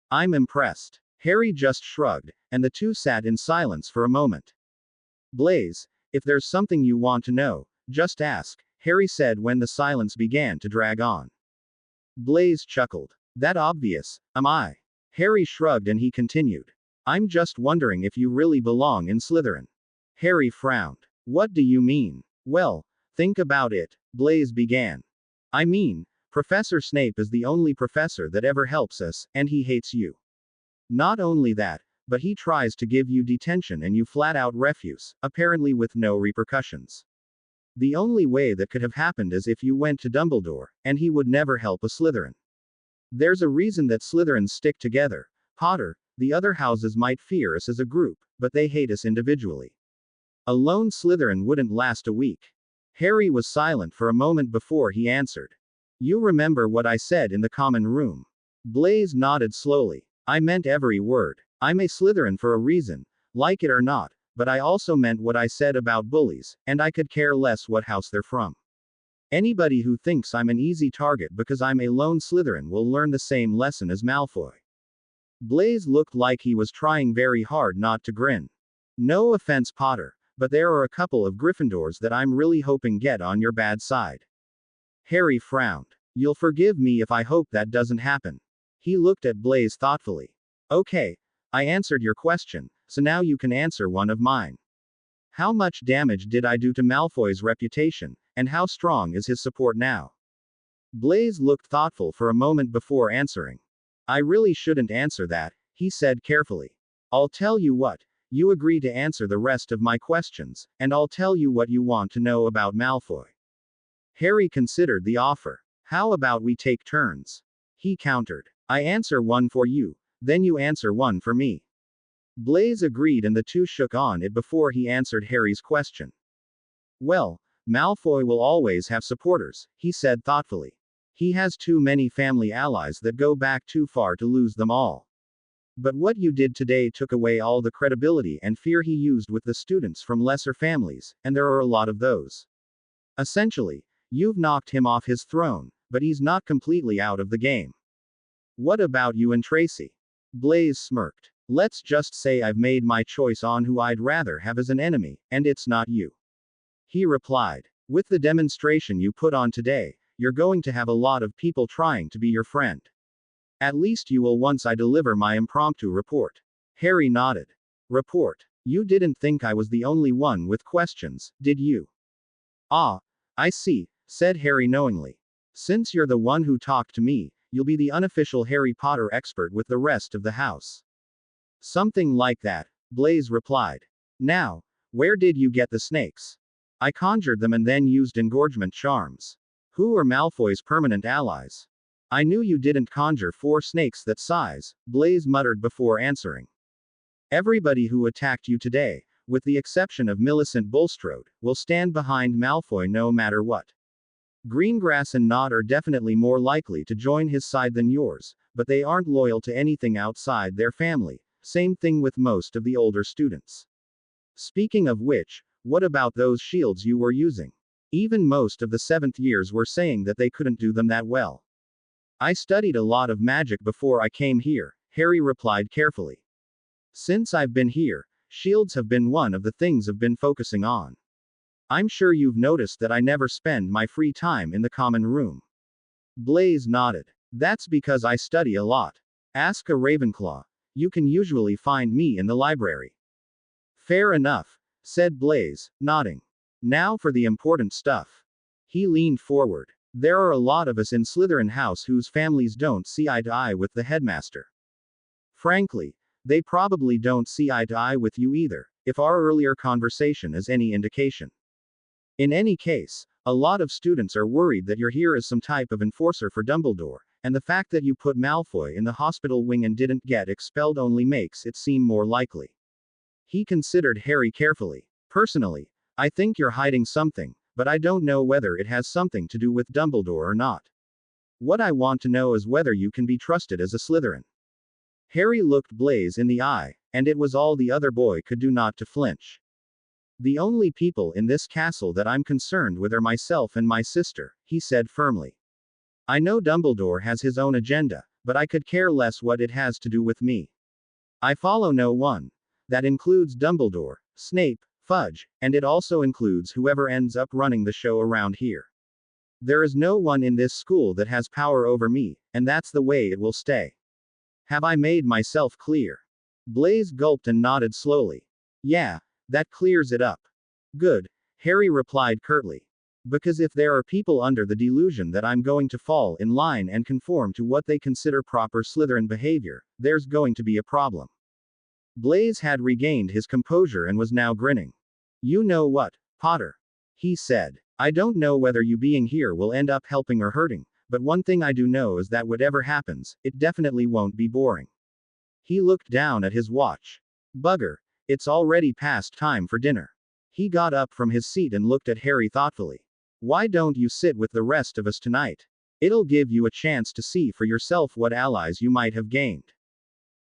[SPEAKER 2] I'm impressed." Harry just shrugged, and the two sat in silence for a moment. "Blaise, if there's something you want to know, just ask," Harry said when the silence began to drag on. Blaise chuckled. "That obvious, am I?" Harry shrugged and he continued. "I'm just wondering if you really belong in Slytherin." Harry frowned. "What do you mean?" "Well, think about it," Blaise began. "I mean, Professor Snape is the only professor that ever helps us, and he hates you. Not only that, but he tries to give you detention and you flat out refuse, apparently with no repercussions. The only way that could have happened is if you went to Dumbledore, and he would never help a Slytherin. There's a reason that Slytherins stick together, Potter. The other houses might fear us as a group, but they hate us individually. A lone Slytherin wouldn't last a week." Harry was silent for a moment before he answered. "You remember what I said in the common room?" Blaise nodded slowly. "I meant every word. I'm a Slytherin for a reason, like it or not, but I also meant what I said about bullies, and I could care less what house they're from. Anybody who thinks I'm an easy target because I'm a lone Slytherin will learn the same lesson as Malfoy." Blaise looked like he was trying very hard not to grin. "No offense, Potter, but there are a couple of Gryffindors that I'm really hoping get on your bad side." Harry frowned. "You'll forgive me if I hope that doesn't happen." He looked at Blaise thoughtfully. "Okay, I answered your question, so now you can answer one of mine. How much damage did I do to Malfoy's reputation, and how strong is his support now?" Blaise looked thoughtful for a moment before answering. "I really shouldn't answer that," he said carefully. "I'll tell you what, you agree to answer the rest of my questions, and I'll tell you what you want to know about Malfoy." Harry considered the offer. "How about we take turns?" He countered. "I answer one for you, then you answer one for me." Blaise agreed and the two shook on it before he answered Harry's question. "Well, Malfoy will always have supporters," he said thoughtfully. "He has too many family allies that go back too far to lose them all. But what you did today took away all the credibility and fear he used with the students from lesser families, and there are a lot of those. Essentially, you've knocked him off his throne, but he's not completely out of the game. What about you and Tracy?" Blaise smirked. "Let's just say I've made my choice on who I'd rather have as an enemy, and it's not you." He replied. "With the demonstration you put on today, you're going to have a lot of people trying to be your friend. At least you will once I deliver my impromptu report." Harry nodded. "Report? You didn't think I was the only one with questions, did you?" "Ah, I see," said Harry knowingly. "Since you're the one who talked to me, you'll be the unofficial Harry Potter expert with the rest of the house." "Something like that," Blaise replied. "Now, where did you get the snakes?" "I conjured them and then used engorgement charms." "Who are Malfoy's permanent allies?" "I knew you didn't conjure 4 snakes that size," Blaise muttered before answering. "Everybody who attacked you today, with the exception of Millicent Bulstrode, will stand behind Malfoy no matter what. Greengrass and Nott are definitely more likely to join his side than yours, but they aren't loyal to anything outside their family. Same thing with most of the older students. Speaking of which, what about those shields you were using?" Even most of the 7th years were saying that they couldn't do them that well. I studied a lot of magic before I came here, Harry replied carefully. Since I've been here, shields have been one of the things I've been focusing on. I'm sure you've noticed that I never spend my free time in the common room. Blaise nodded. That's because I study a lot. Ask a Ravenclaw. You can usually find me in the library. Fair enough, said Blaise, nodding. Now for the important stuff. He leaned forward. There are a lot of us in Slytherin House whose families don't see eye to eye with the headmaster. Frankly, they probably don't see eye to eye with you either, if our earlier conversation is any indication. In any case, a lot of students are worried that you're here as some type of enforcer for Dumbledore, and the fact that you put Malfoy in the hospital wing and didn't get expelled only makes it seem more likely. He considered Harry carefully. Personally, I think you're hiding something, but I don't know whether it has something to do with Dumbledore or not. What I want to know is whether you can be trusted as a Slytherin. Harry looked Blaise in the eye, and it was all the other boy could do not to flinch. The only people in this castle that I'm concerned with are myself and my sister, he said firmly. I know Dumbledore has his own agenda, but I could care less what it has to do with me. I follow no one. That includes Dumbledore, Snape, Fudge, and it also includes whoever ends up running the show around here. There is no one in this school that has power over me, and that's the way it will stay. Have I made myself clear? Blaise gulped and nodded slowly. Yeah, that clears it up. Good, Harry replied curtly. Because if there are people under the delusion that I'm going to fall in line and conform to what they consider proper Slytherin behavior, there's going to be a problem. Blaise had regained his composure and was now grinning. You know what, Potter? He said. I don't know whether you being here will end up helping or hurting, but one thing I do know is that whatever happens, it definitely won't be boring. He looked down at his watch. Bugger, it's already past time for dinner. He got up from his seat and looked at Harry thoughtfully. Why don't you sit with the rest of us tonight? It'll give you a chance to see for yourself what allies you might have gained.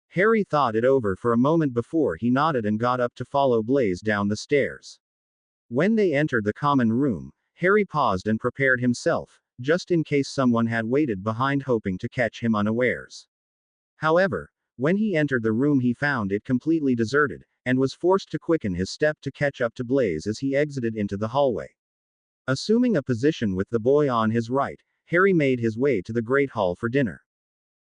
[SPEAKER 2] Harry thought it over for a moment before he nodded and got up to follow Blaise down the stairs. When they entered the common room, Harry paused and prepared himself, just in case someone had waited behind hoping to catch him unawares. However, when he entered the room he found it completely deserted, and was forced to quicken his step to catch up to Blaise as he exited into the hallway. Assuming a position with the boy on his right, Harry made his way to the Great Hall for dinner.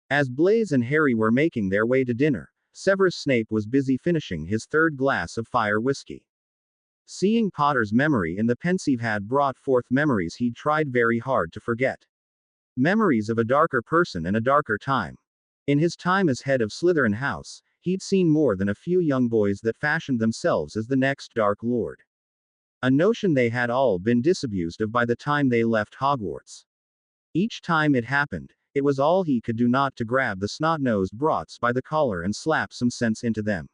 [SPEAKER 2] As Blaise and Harry were making their way to dinner, Severus Snape was busy finishing his third glass of fire whiskey. Seeing Potter's memory in the Pensieve had brought forth memories he'd tried very hard to forget. Memories of a darker person and a darker time. In his time as head of Slytherin House, he'd seen more than a few young boys that fashioned themselves as the next Dark Lord. A notion they had all been disabused of by the time they left Hogwarts. Each time it happened, it was all he could do not to grab the snot-nosed brats by the collar and slap some sense into them.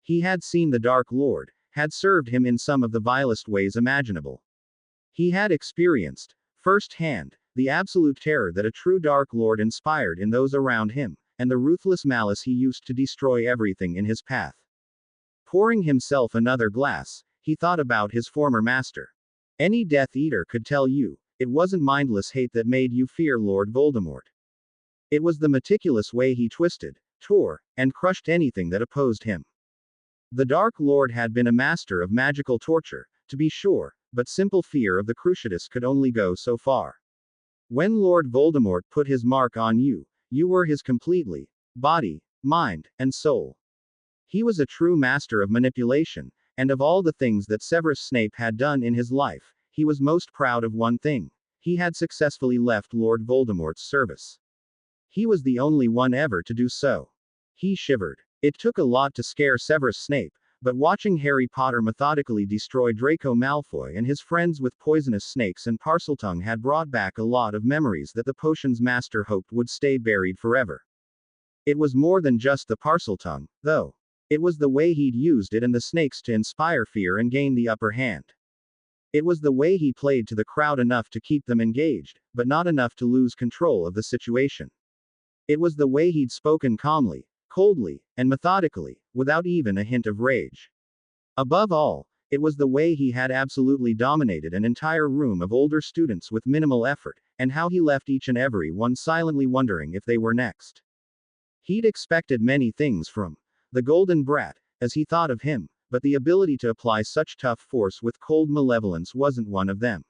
[SPEAKER 2] He had seen the Dark Lord, had served him in some of the vilest ways imaginable. He had experienced, firsthand, the absolute terror that a true Dark Lord inspired in those around him, and the ruthless malice he used to destroy everything in his path. Pouring himself another glass, he thought about his former master. Any Death Eater could tell you, it wasn't mindless hate that made you fear Lord Voldemort. It was the meticulous way he twisted, tore, and crushed anything that opposed him. The Dark Lord had been a master of magical torture, to be sure, but simple fear of the Cruciatus could only go so far. When Lord Voldemort put his mark on you, you were his completely, body, mind, and soul. He was a true master of manipulation, and of all the things that Severus Snape had done in his life, he was most proud of one thing. He had successfully left Lord Voldemort's service. He was the only one ever to do so. He shivered. It took a lot to scare Severus Snape, but watching Harry Potter methodically destroy Draco Malfoy and his friends with poisonous snakes and Parseltongue had brought back a lot of memories that the potion's master hoped would stay buried forever. It was more than just the Parseltongue, though. It was the way he'd used it and the snakes to inspire fear and gain the upper hand. It was the way he played to the crowd enough to keep them engaged, but not enough to lose control of the situation. It was the way he'd spoken calmly, coldly, and methodically, without even a hint of rage. Above all, It was the way he had absolutely dominated an entire room of older students with minimal effort, and how he left each and every one silently wondering if they were next. He'd expected many things from the Golden Brat, as he thought of him, but the ability to apply such tough force with cold malevolence wasn't one of them.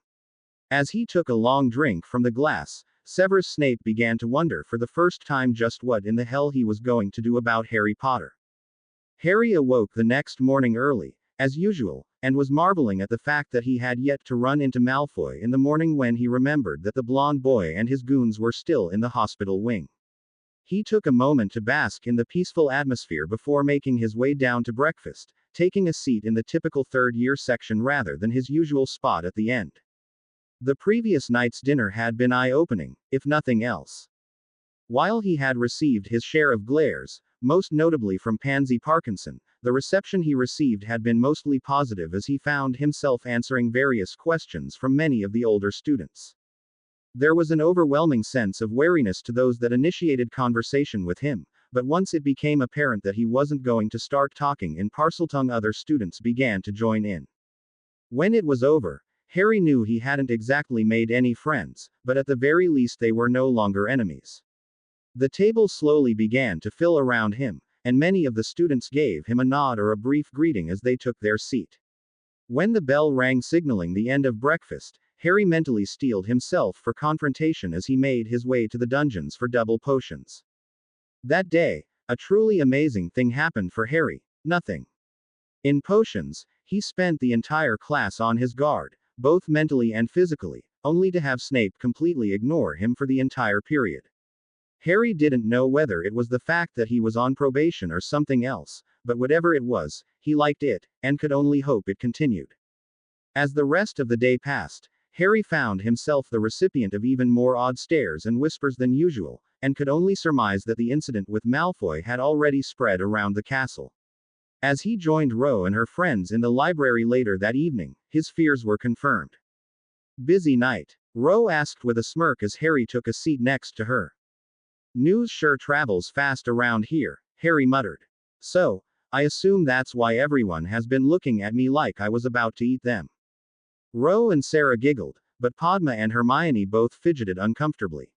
[SPEAKER 2] As he took a long drink from the glass, Severus Snape began to wonder for the first time just what in the hell he was going to do about Harry Potter. Harry awoke the next morning early, as usual, and was marveling at the fact that he had yet to run into Malfoy in the morning when he remembered that the blonde boy and his goons were still in the hospital wing. He took a moment to bask in the peaceful atmosphere before making his way down to breakfast, taking a seat in the typical third-year section rather than his usual spot at the end. The previous night's dinner had been eye-opening, if nothing else. While he had received his share of glares, most notably from Pansy Parkinson, the reception he received had been mostly positive as he found himself answering various questions from many of the older students. There was an overwhelming sense of wariness to those that initiated conversation with him, but once it became apparent that he wasn't going to start talking in Parseltongue, other students began to join in. When it was over, Harry knew he hadn't exactly made any friends, but at the very least they were no longer enemies. The table slowly began to fill around him, and many of the students gave him a nod or a brief greeting as they took their seat. When the bell rang signaling the end of breakfast, Harry mentally steeled himself for confrontation as he made his way to the dungeons for double potions. That day, a truly amazing thing happened for Harry: nothing. In potions, he spent the entire class on his guard, both mentally and physically, only to have Snape completely ignore him for the entire period. Harry didn't know whether it was the fact that he was on probation or something else, but whatever it was, he liked it, and could only hope it continued. As the rest of the day passed, Harry found himself the recipient of even more odd stares and whispers than usual, and could only surmise that the incident with Malfoy had already spread around the castle. As he joined Ro and her friends in the library later that evening, his fears were confirmed. "Busy night?" Ro asked with a smirk as Harry took a seat next to her. "News sure travels fast around here," Harry muttered. "So, I assume that's why everyone has been looking at me like I was about to eat them." Ro and Sarah giggled, but Padma and Hermione both fidgeted uncomfortably.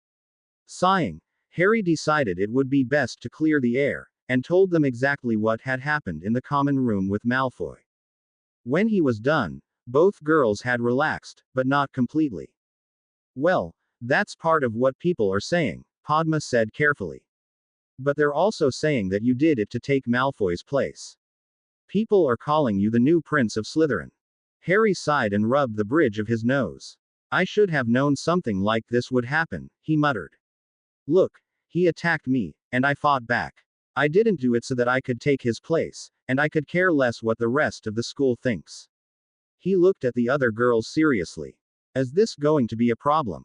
[SPEAKER 2] Sighing, Harry decided it would be best to clear the air, and told them exactly what had happened in the common room with Malfoy. When he was done, both girls had relaxed, but not completely. "Well, that's part of what people are saying," Padma said carefully. "But they're also saying that you did it to take Malfoy's place. People are calling you the new Prince of Slytherin." Harry sighed and rubbed the bridge of his nose. "I should have known something like this would happen," he muttered. "Look, he attacked me, and I fought back. I didn't do it so that I could take his place, and I could care less what the rest of the school thinks." He looked at the other girls seriously. "Is this going to be a problem?"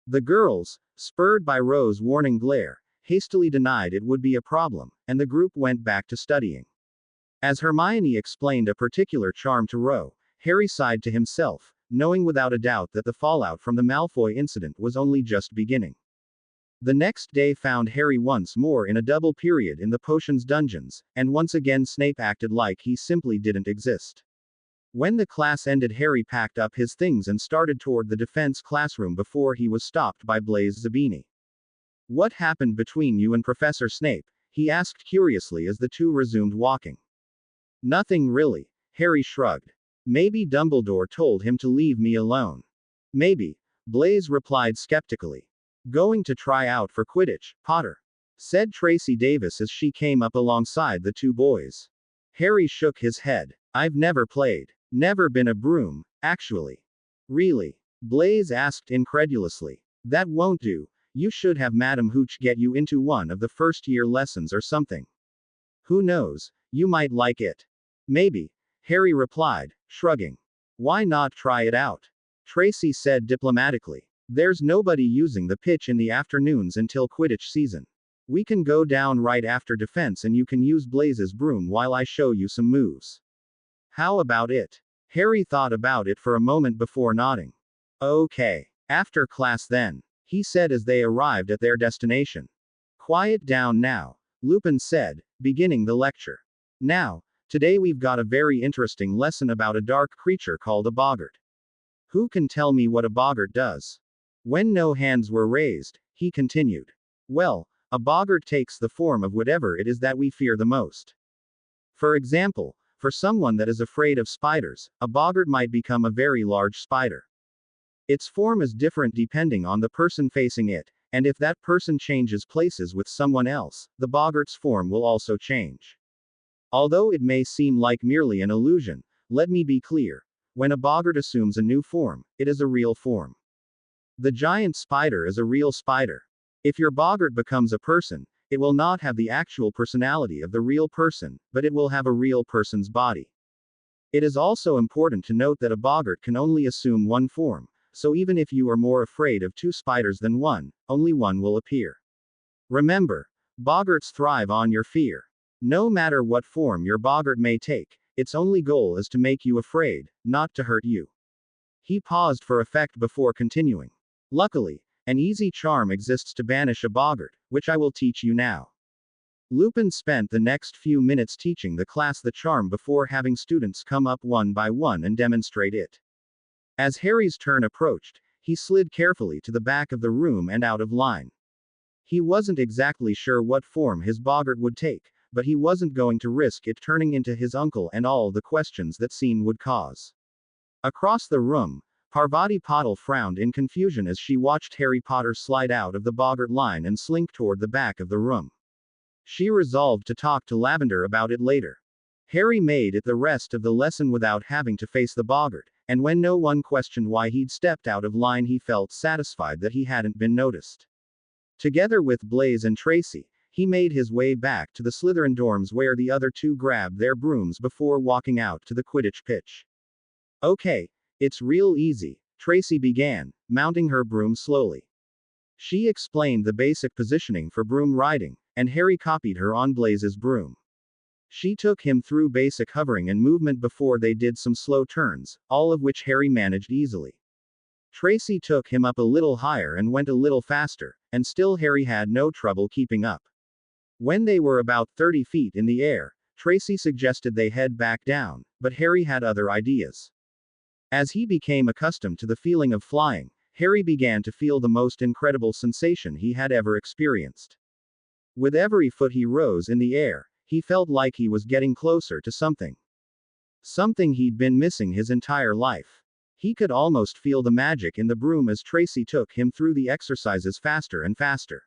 [SPEAKER 2] The girls, spurred by Ro's warning glare, hastily denied it would be a problem, and the group went back to studying. As Hermione explained a particular charm to Ro, Harry sighed to himself, knowing without a doubt that the fallout from the Malfoy incident was only just beginning. The next day found Harry once more in a double period in the potions dungeons, and once again Snape acted like he simply didn't exist. When the class ended, Harry packed up his things and started toward the defense classroom before he was stopped by Blaise Zabini. "What happened between you and Professor Snape?" he asked curiously as the two resumed walking. "Nothing really," Harry shrugged. "Maybe Dumbledore told him to leave me alone." "Maybe," Blaise replied skeptically. "Going to try out for Quidditch, Potter?" said Tracy Davis as she came up alongside the two boys. Harry shook his head. "I've never played. Never been a broom, actually." "Really?" Blaise asked incredulously. "That won't do. You should have Madam Hooch get you into one of the first-year lessons or something. Who knows, you might like it." "Maybe," Harry replied, shrugging. "Why not try it out?" Tracy said diplomatically. "There's nobody using the pitch in the afternoons until Quidditch season. We can go down right after defense and you can use Blaise's broom while I show you some moves. How about it?" Harry thought about it for a moment before nodding. "Okay. After class then," he said as they arrived at their destination. "Quiet down now," Lupin said, beginning the lecture. "Now, Today we've got a very interesting lesson about a dark creature called a boggart. Who can tell me what a boggart does? When no hands were raised, he continued. Well, a boggart takes the form of whatever it is that we fear the most. For example, for someone that is afraid of spiders, a boggart might become a very large spider. Its form is different depending on the person facing it, and if that person changes places with someone else, the boggart's form will also change. Although it may seem like merely an illusion, let me be clear. When a boggart assumes a new form, it is a real form. The giant spider is a real spider. If your boggart becomes a person, it will not have the actual personality of the real person, but it will have a real person's body. It is also important to note that a boggart can only assume one form, so even if you are more afraid of two spiders than one, only one will appear. Remember, boggarts thrive on your fear. No matter what form your boggart may take, its only goal is to make you afraid, not to hurt you. He paused for effect before continuing. Luckily, an easy charm exists to banish a boggart, which I will teach you now. Lupin spent the next few minutes teaching the class the charm before having students come up one by one and demonstrate it. As Harry's turn approached, he slid carefully to the back of the room and out of line. He wasn't exactly sure what form his boggart would take, but he wasn't going to risk it turning into his uncle and all the questions that scene would cause. Across the room, Parvati Patil frowned in confusion as she watched Harry Potter slide out of the boggart line and slink toward the back of the room. She resolved to talk to Lavender about it later. Harry made it the rest of the lesson without having to face the boggart, and when no one questioned why he'd stepped out of line, he felt satisfied that he hadn't been noticed. Together with Blaise and Tracy, he made his way back to the Slytherin dorms where the other two grabbed their brooms before walking out to the Quidditch pitch. Okay, it's real easy, Tracy began, mounting her broom slowly. She explained the basic positioning for broom riding, and Harry copied her on Blaise's broom. She took him through basic hovering and movement before they did some slow turns, all of which Harry managed easily. Tracy took him up a little higher and went a little faster, and still Harry had no trouble keeping up. When they were about 30 feet in the air, Tracy suggested they head back down, but Harry had other ideas. As he became accustomed to the feeling of flying, Harry began to feel the most incredible sensation he had ever experienced. With every foot he rose in the air, he felt like he was getting closer to something. Something he'd been missing his entire life. He could almost feel the magic in the broom as Tracy took him through the exercises faster and faster.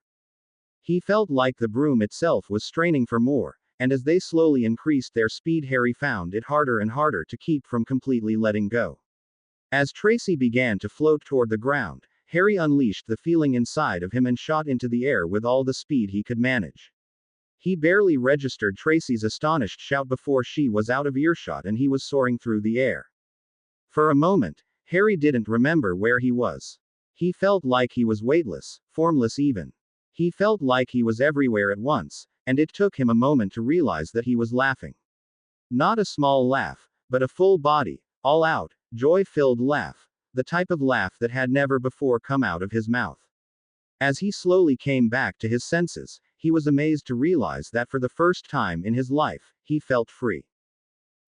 [SPEAKER 2] He felt like the broom itself was straining for more, and as they slowly increased their speed, Harry found it harder and harder to keep from completely letting go. As Tracy began to float toward the ground, Harry unleashed the feeling inside of him and shot into the air with all the speed he could manage. He barely registered Tracy's astonished shout before she was out of earshot and he was soaring through the air. For a moment, Harry didn't remember where he was. He felt like he was weightless, formless even. He felt like he was everywhere at once, and it took him a moment to realize that he was laughing. Not a small laugh, but a full body, all out, joy-filled laugh, the type of laugh that had never before come out of his mouth. As he slowly came back to his senses, he was amazed to realize that for the first time in his life, he felt free.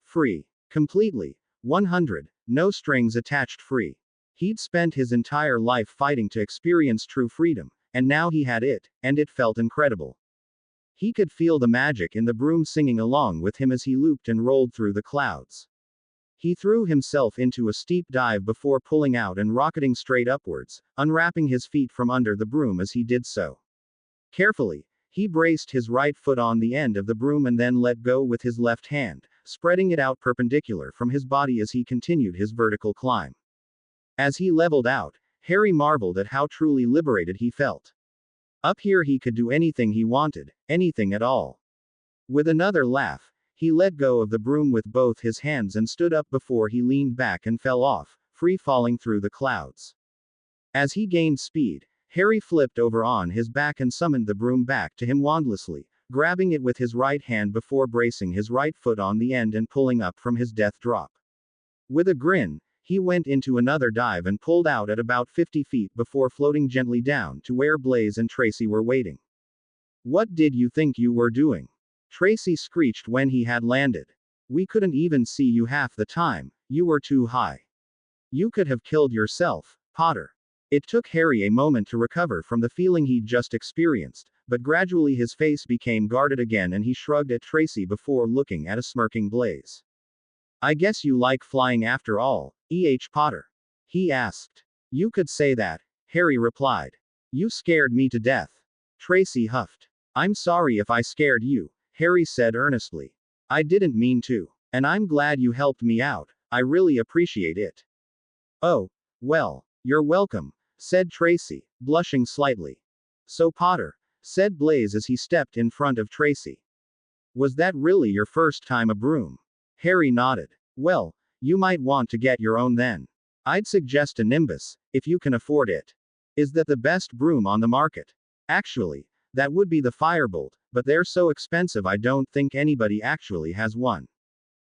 [SPEAKER 2] Free. Completely. 100. No strings attached, free. He'd spent his entire life fighting to experience true freedom, and now he had it, and it felt incredible. He could feel the magic in the broom singing along with him as he looped and rolled through the clouds. He threw himself into a steep dive before pulling out and rocketing straight upwards, unwrapping his feet from under the broom as he did so. Carefully, he braced his right foot on the end of the broom and then let go with his left hand, spreading it out perpendicular from his body as he continued his vertical climb. As he leveled out, Harry marveled at how truly liberated he felt. Up here he could do anything he wanted, anything at all. With another laugh, he let go of the broom with both his hands and stood up before he leaned back and fell off, free falling through the clouds. As he gained speed, Harry flipped over on his back and summoned the broom back to him wandlessly, grabbing it with his right hand before bracing his right foot on the end and pulling up from his death drop. With a grin, he went into another dive and pulled out at about 50 feet before floating gently down to where Blaise and Tracy were waiting. "What did you think you were doing?" Tracy screeched when he had landed. We couldn't even see you half the time, you were too high. You could have killed yourself, Potter. It took Harry a moment to recover from the feeling he'd just experienced, but gradually his face became guarded again and he shrugged at Tracy before looking at a smirking Blaze. I guess you like flying after all, E.H. Potter? He asked. You could say that, Harry replied. You scared me to death. Tracy huffed. I'm sorry if I scared you, Harry said earnestly. I didn't mean to. And I'm glad you helped me out, I really appreciate it. Oh, well, you're welcome, said Tracy, blushing slightly. So Potter, said Blaze as he stepped in front of Tracy. Was that really your first time a broom? Harry nodded. Well, you might want to get your own then. I'd suggest a Nimbus, if you can afford it. Is that the best broom on the market? Actually, that would be the Firebolt, but they're so expensive I don't think anybody actually has one.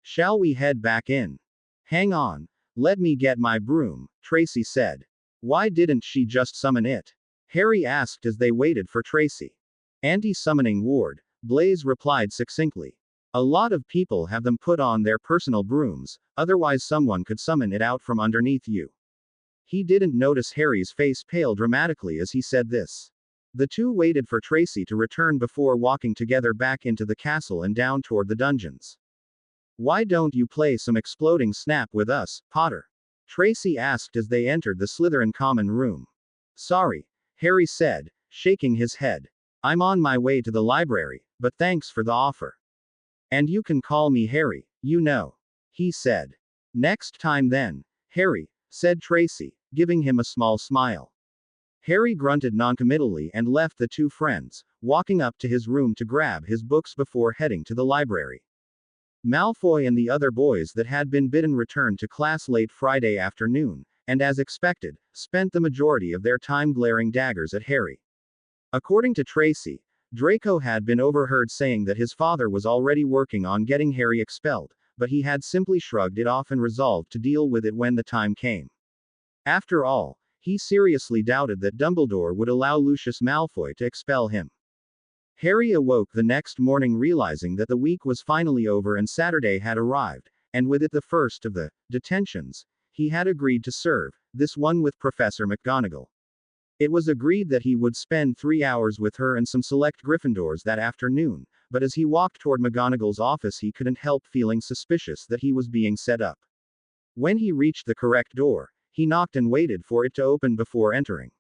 [SPEAKER 2] Shall we head back in? Hang on. Let me get my broom, Tracy said. Why didn't she just summon it? Harry asked as they waited for Tracy. Anti-summoning ward, Blaze replied succinctly. A lot of people have them put on their personal brooms, otherwise someone could summon it out from underneath you. He didn't notice Harry's face pale dramatically as he said this. The two waited for Tracy to return before walking together back into the castle and down toward the dungeons. Why don't you play some exploding snap with us, Potter? Tracy asked as they entered the Slytherin common room. Sorry, Harry said, shaking his head. I'm on my way to the library, but thanks for the offer. And you can call me Harry, you know. He said. Next time then, Harry, said Tracy, giving him a small smile. Harry grunted noncommittally and left the two friends, walking up to his room to grab his books before heading to the library. Malfoy and the other boys that had been bidden returned to class late Friday afternoon, and as expected, spent the majority of their time glaring daggers at Harry. According to Tracy, Draco had been overheard saying that his father was already working on getting Harry expelled, but he had simply shrugged it off and resolved to deal with it when the time came. After all, he seriously doubted that Dumbledore would allow Lucius Malfoy to expel him. Harry awoke the next morning realizing that the week was finally over and Saturday had arrived, and with it the first of the detentions he had agreed to serve, this one with Professor McGonagall. It was agreed that he would spend 3 hours with her and some select Gryffindors that afternoon, but as he walked toward McGonagall's office he couldn't help feeling suspicious that he was being set up. When he reached the correct door, he knocked and waited for it to open before entering.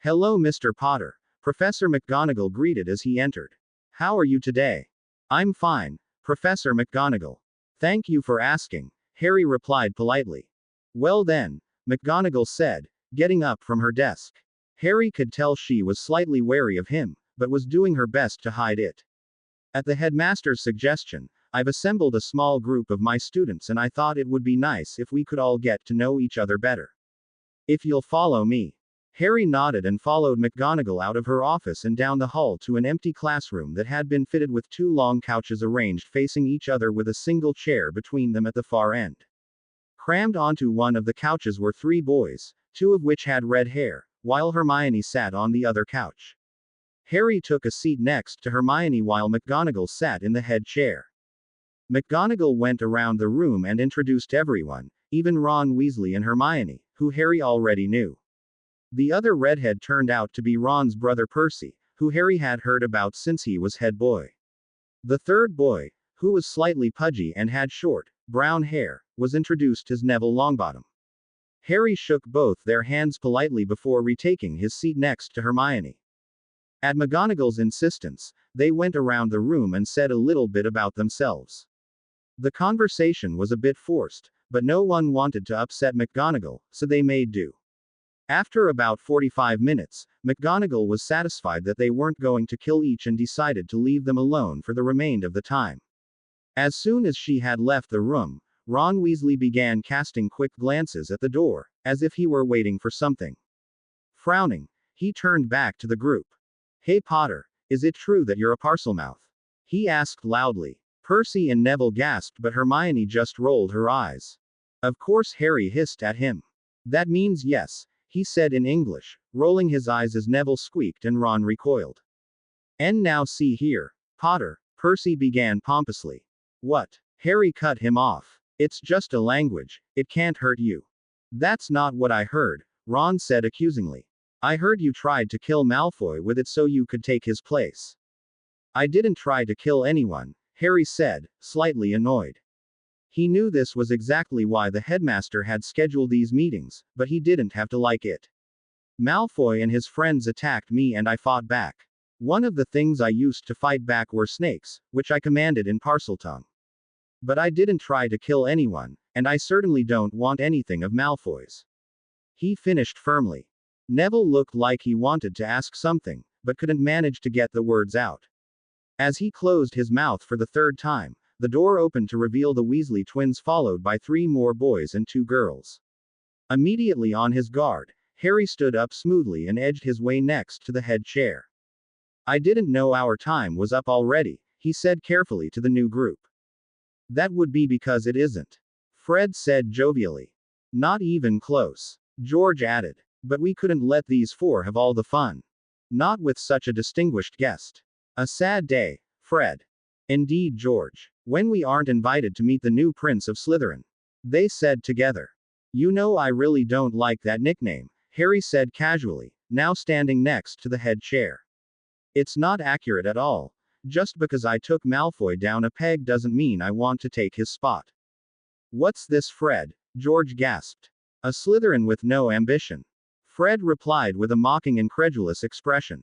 [SPEAKER 2] Hello, Mr. Potter, Professor McGonagall greeted as he entered. How are you today? I'm fine, Professor McGonagall. Thank you for asking, Harry replied politely. Well then, McGonagall said, getting up from her desk. Harry could tell she was slightly wary of him, but was doing her best to hide it. At the headmaster's suggestion, I've assembled a small group of my students and I thought it would be nice if we could all get to know each other better. If you'll follow me. Harry nodded and followed McGonagall out of her office and down the hall to an empty classroom that had been fitted with 2 long couches arranged facing each other with a single chair between them at the far end. Crammed onto one of the couches were 3 boys, 2 of which had red hair, while Hermione sat on the other couch. Harry took a seat next to Hermione while McGonagall sat in the head chair. McGonagall went around the room and introduced everyone, even Ron Weasley and Hermione, who Harry already knew. The other redhead turned out to be Ron's brother Percy, who Harry had heard about since he was head boy. The third boy, who was slightly pudgy and had short, brown hair, was introduced as Neville Longbottom. Harry shook both their hands politely before retaking his seat next to Hermione. At McGonagall's insistence, they went around the room and said a little bit about themselves. The conversation was a bit forced, but no one wanted to upset McGonagall, so they made do. After about 45 minutes, McGonagall was satisfied that they weren't going to kill each and decided to leave them alone for the remainder of the time. As soon as she had left the room, Ron Weasley began casting quick glances at the door, as if he were waiting for something. Frowning, he turned back to the group. Hey Potter, is it true that you're a Parselmouth? He asked loudly. Percy and Neville gasped but Hermione just rolled her eyes. Of course Harry hissed at him. That means yes, he said in English, rolling his eyes as Neville squeaked and Ron recoiled. And now see here, Potter, Percy began pompously. What? Harry cut him off. It's just a language, it can't hurt you. That's not what I heard, Ron said accusingly. I heard you tried to kill Malfoy with it so you could take his place. I didn't try to kill anyone, Harry said, slightly annoyed. He knew this was exactly why the headmaster had scheduled these meetings, but he didn't have to like it. Malfoy and his friends attacked me and I fought back. One of the things I used to fight back were snakes, which I commanded in Parseltongue. But I didn't try to kill anyone, and I certainly don't want anything of Malfoy's. He finished firmly. Neville looked like he wanted to ask something, but couldn't manage to get the words out. As he closed his mouth for the third time, the door opened to reveal the Weasley twins followed by 3 more boys and 2 girls. Immediately on his guard, Harry stood up smoothly and edged his way next to the head chair. I didn't know our time was up already, he said carefully to the new group. That would be because it isn't. Fred said jovially. Not even close. George added. But we couldn't let these 4 have all the fun. Not with such a distinguished guest. A sad day, Fred. Indeed, George. When we aren't invited to meet the new Prince of Slytherin. They said together. You know I really don't like that nickname, Harry said casually, now standing next to the head chair. It's not accurate at all. Just because I took Malfoy down a peg doesn't mean I want to take his spot. What's this, Fred? George gasped. A Slytherin with no ambition. Fred replied with a mocking, incredulous expression.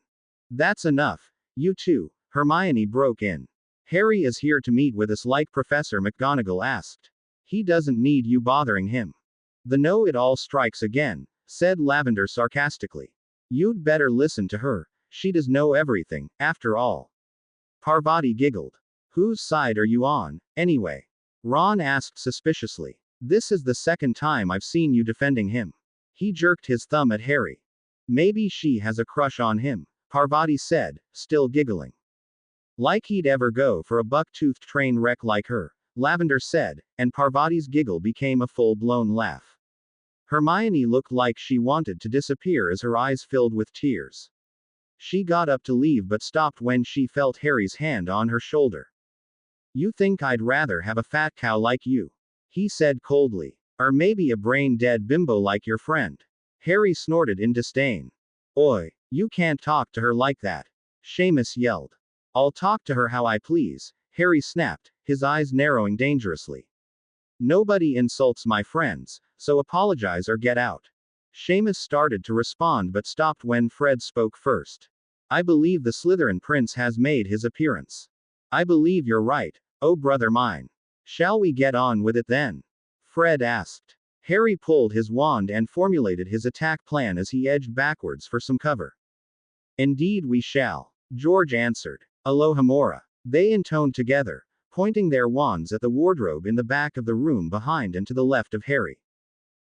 [SPEAKER 2] That's enough. You too, Hermione broke in. Harry is here to meet with us like Professor McGonagall asked. He doesn't need you bothering him. The know-it-all strikes again, said Lavender sarcastically. You'd better listen to her, she does know everything, after all. Parvati giggled. Whose side are you on, anyway? Ron asked suspiciously. This is the second time I've seen you defending him. He jerked his thumb at Harry. Maybe she has a crush on him, Parvati said, still giggling. Like he'd ever go for a buck-toothed train wreck like her, Lavender said, and Parvati's giggle became a full-blown laugh. Hermione looked like she wanted to disappear as her eyes filled with tears. She got up to leave but stopped when she felt Harry's hand on her shoulder. You think I'd rather have a fat cow like you? He said coldly. Or maybe a brain-dead bimbo like your friend. Harry snorted in disdain. Oi, you can't talk to her like that. Seamus yelled. I'll talk to her how I please, Harry snapped, his eyes narrowing dangerously. Nobody insults my friends, so apologize or get out. Seamus started to respond but stopped when Fred spoke first. I believe the Slytherin prince has made his appearance. I believe you're right, oh brother mine. Shall we get on with it then? Fred asked. Harry pulled his wand and formulated his attack plan as he edged backwards for some cover. Indeed we shall, George answered. Alohomora. They intoned together, pointing their wands at the wardrobe in the back of the room behind and to the left of Harry.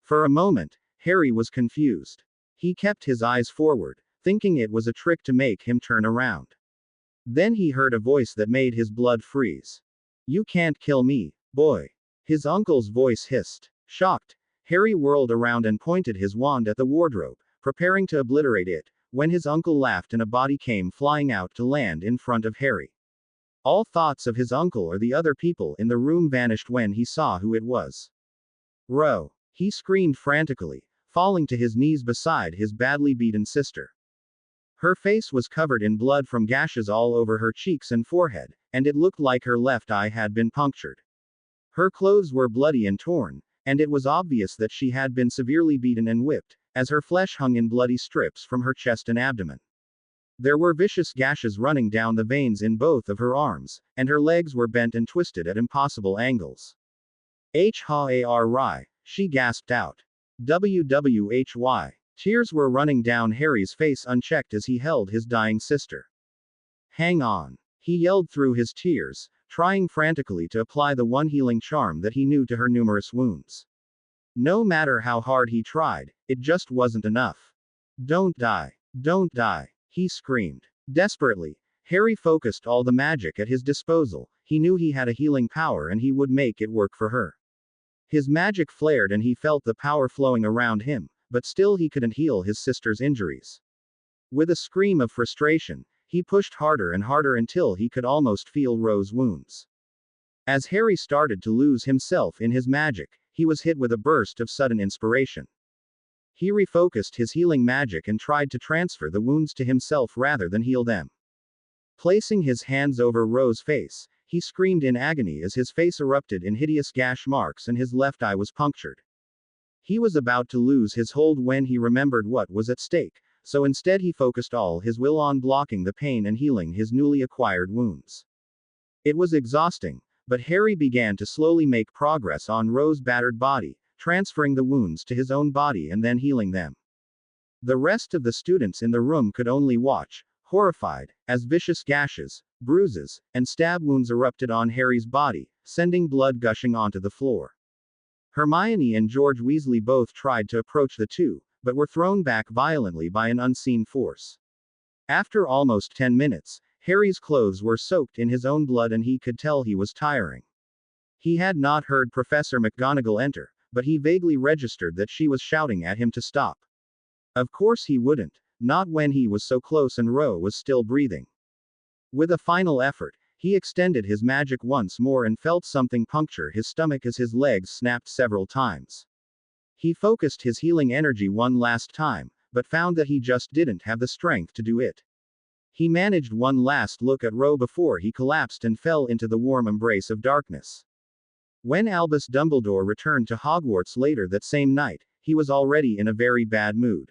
[SPEAKER 2] For a moment, Harry was confused. He kept his eyes forward, thinking it was a trick to make him turn around. Then he heard a voice that made his blood freeze. You can't kill me, boy. His uncle's voice hissed. Shocked, Harry whirled around and pointed his wand at the wardrobe, preparing to obliterate it, when his uncle laughed and a body came flying out to land in front of Harry. All thoughts of his uncle or the other people in the room vanished when he saw who it was. Ro! He screamed frantically, falling to his knees beside his badly beaten sister. Her face was covered in blood from gashes all over her cheeks and forehead, and it looked like her left eye had been punctured. Her clothes were bloody and torn, and it was obvious that she had been severely beaten and whipped, as her flesh hung in bloody strips from her chest and abdomen. There were vicious gashes running down the veins in both of her arms, and her legs were bent and twisted at impossible angles. H-ha-a-r-y, she gasped out. WWHY. Tears were running down Harry's face unchecked as he held his dying sister. Hang on. He yelled through his tears, trying frantically to apply the one healing charm that he knew to her numerous wounds. No matter how hard he tried, it just wasn't enough. Don't die. Don't die, he screamed. Desperately, Harry focused all the magic at his disposal. He knew he had a healing power and he would make it work for her. His magic flared and he felt the power flowing around him, but still he couldn't heal his sister's injuries. With a scream of frustration, he pushed harder and harder until he could almost feel Ro's wounds. As Harry started to lose himself in his magic, he was hit with a burst of sudden inspiration. He refocused his healing magic and tried to transfer the wounds to himself rather than heal them. Placing his hands over Ro's face, he screamed in agony as his face erupted in hideous gash marks and his left eye was punctured. He was about to lose his hold when he remembered what was at stake, so instead he focused all his will on blocking the pain and healing his newly acquired wounds. It was exhausting, but Harry began to slowly make progress on Ro's battered body, transferring the wounds to his own body and then healing them. The rest of the students in the room could only watch, horrified, as vicious gashes, bruises, and stab wounds erupted on Harry's body, sending blood gushing onto the floor. Hermione and George Weasley both tried to approach the two, but were thrown back violently by an unseen force. After almost 10 minutes, Harry's clothes were soaked in his own blood and he could tell he was tiring. He had not heard Professor McGonagall enter, but he vaguely registered that she was shouting at him to stop. Of course he wouldn't, not when he was so close and Ro was still breathing. With a final effort, he extended his magic once more and felt something puncture his stomach as his legs snapped several times. He focused his healing energy one last time, but found that he just didn't have the strength to do it. He managed one last look at Ro before he collapsed and fell into the warm embrace of darkness. When Albus Dumbledore returned to Hogwarts later that same night, he was already in a very bad mood.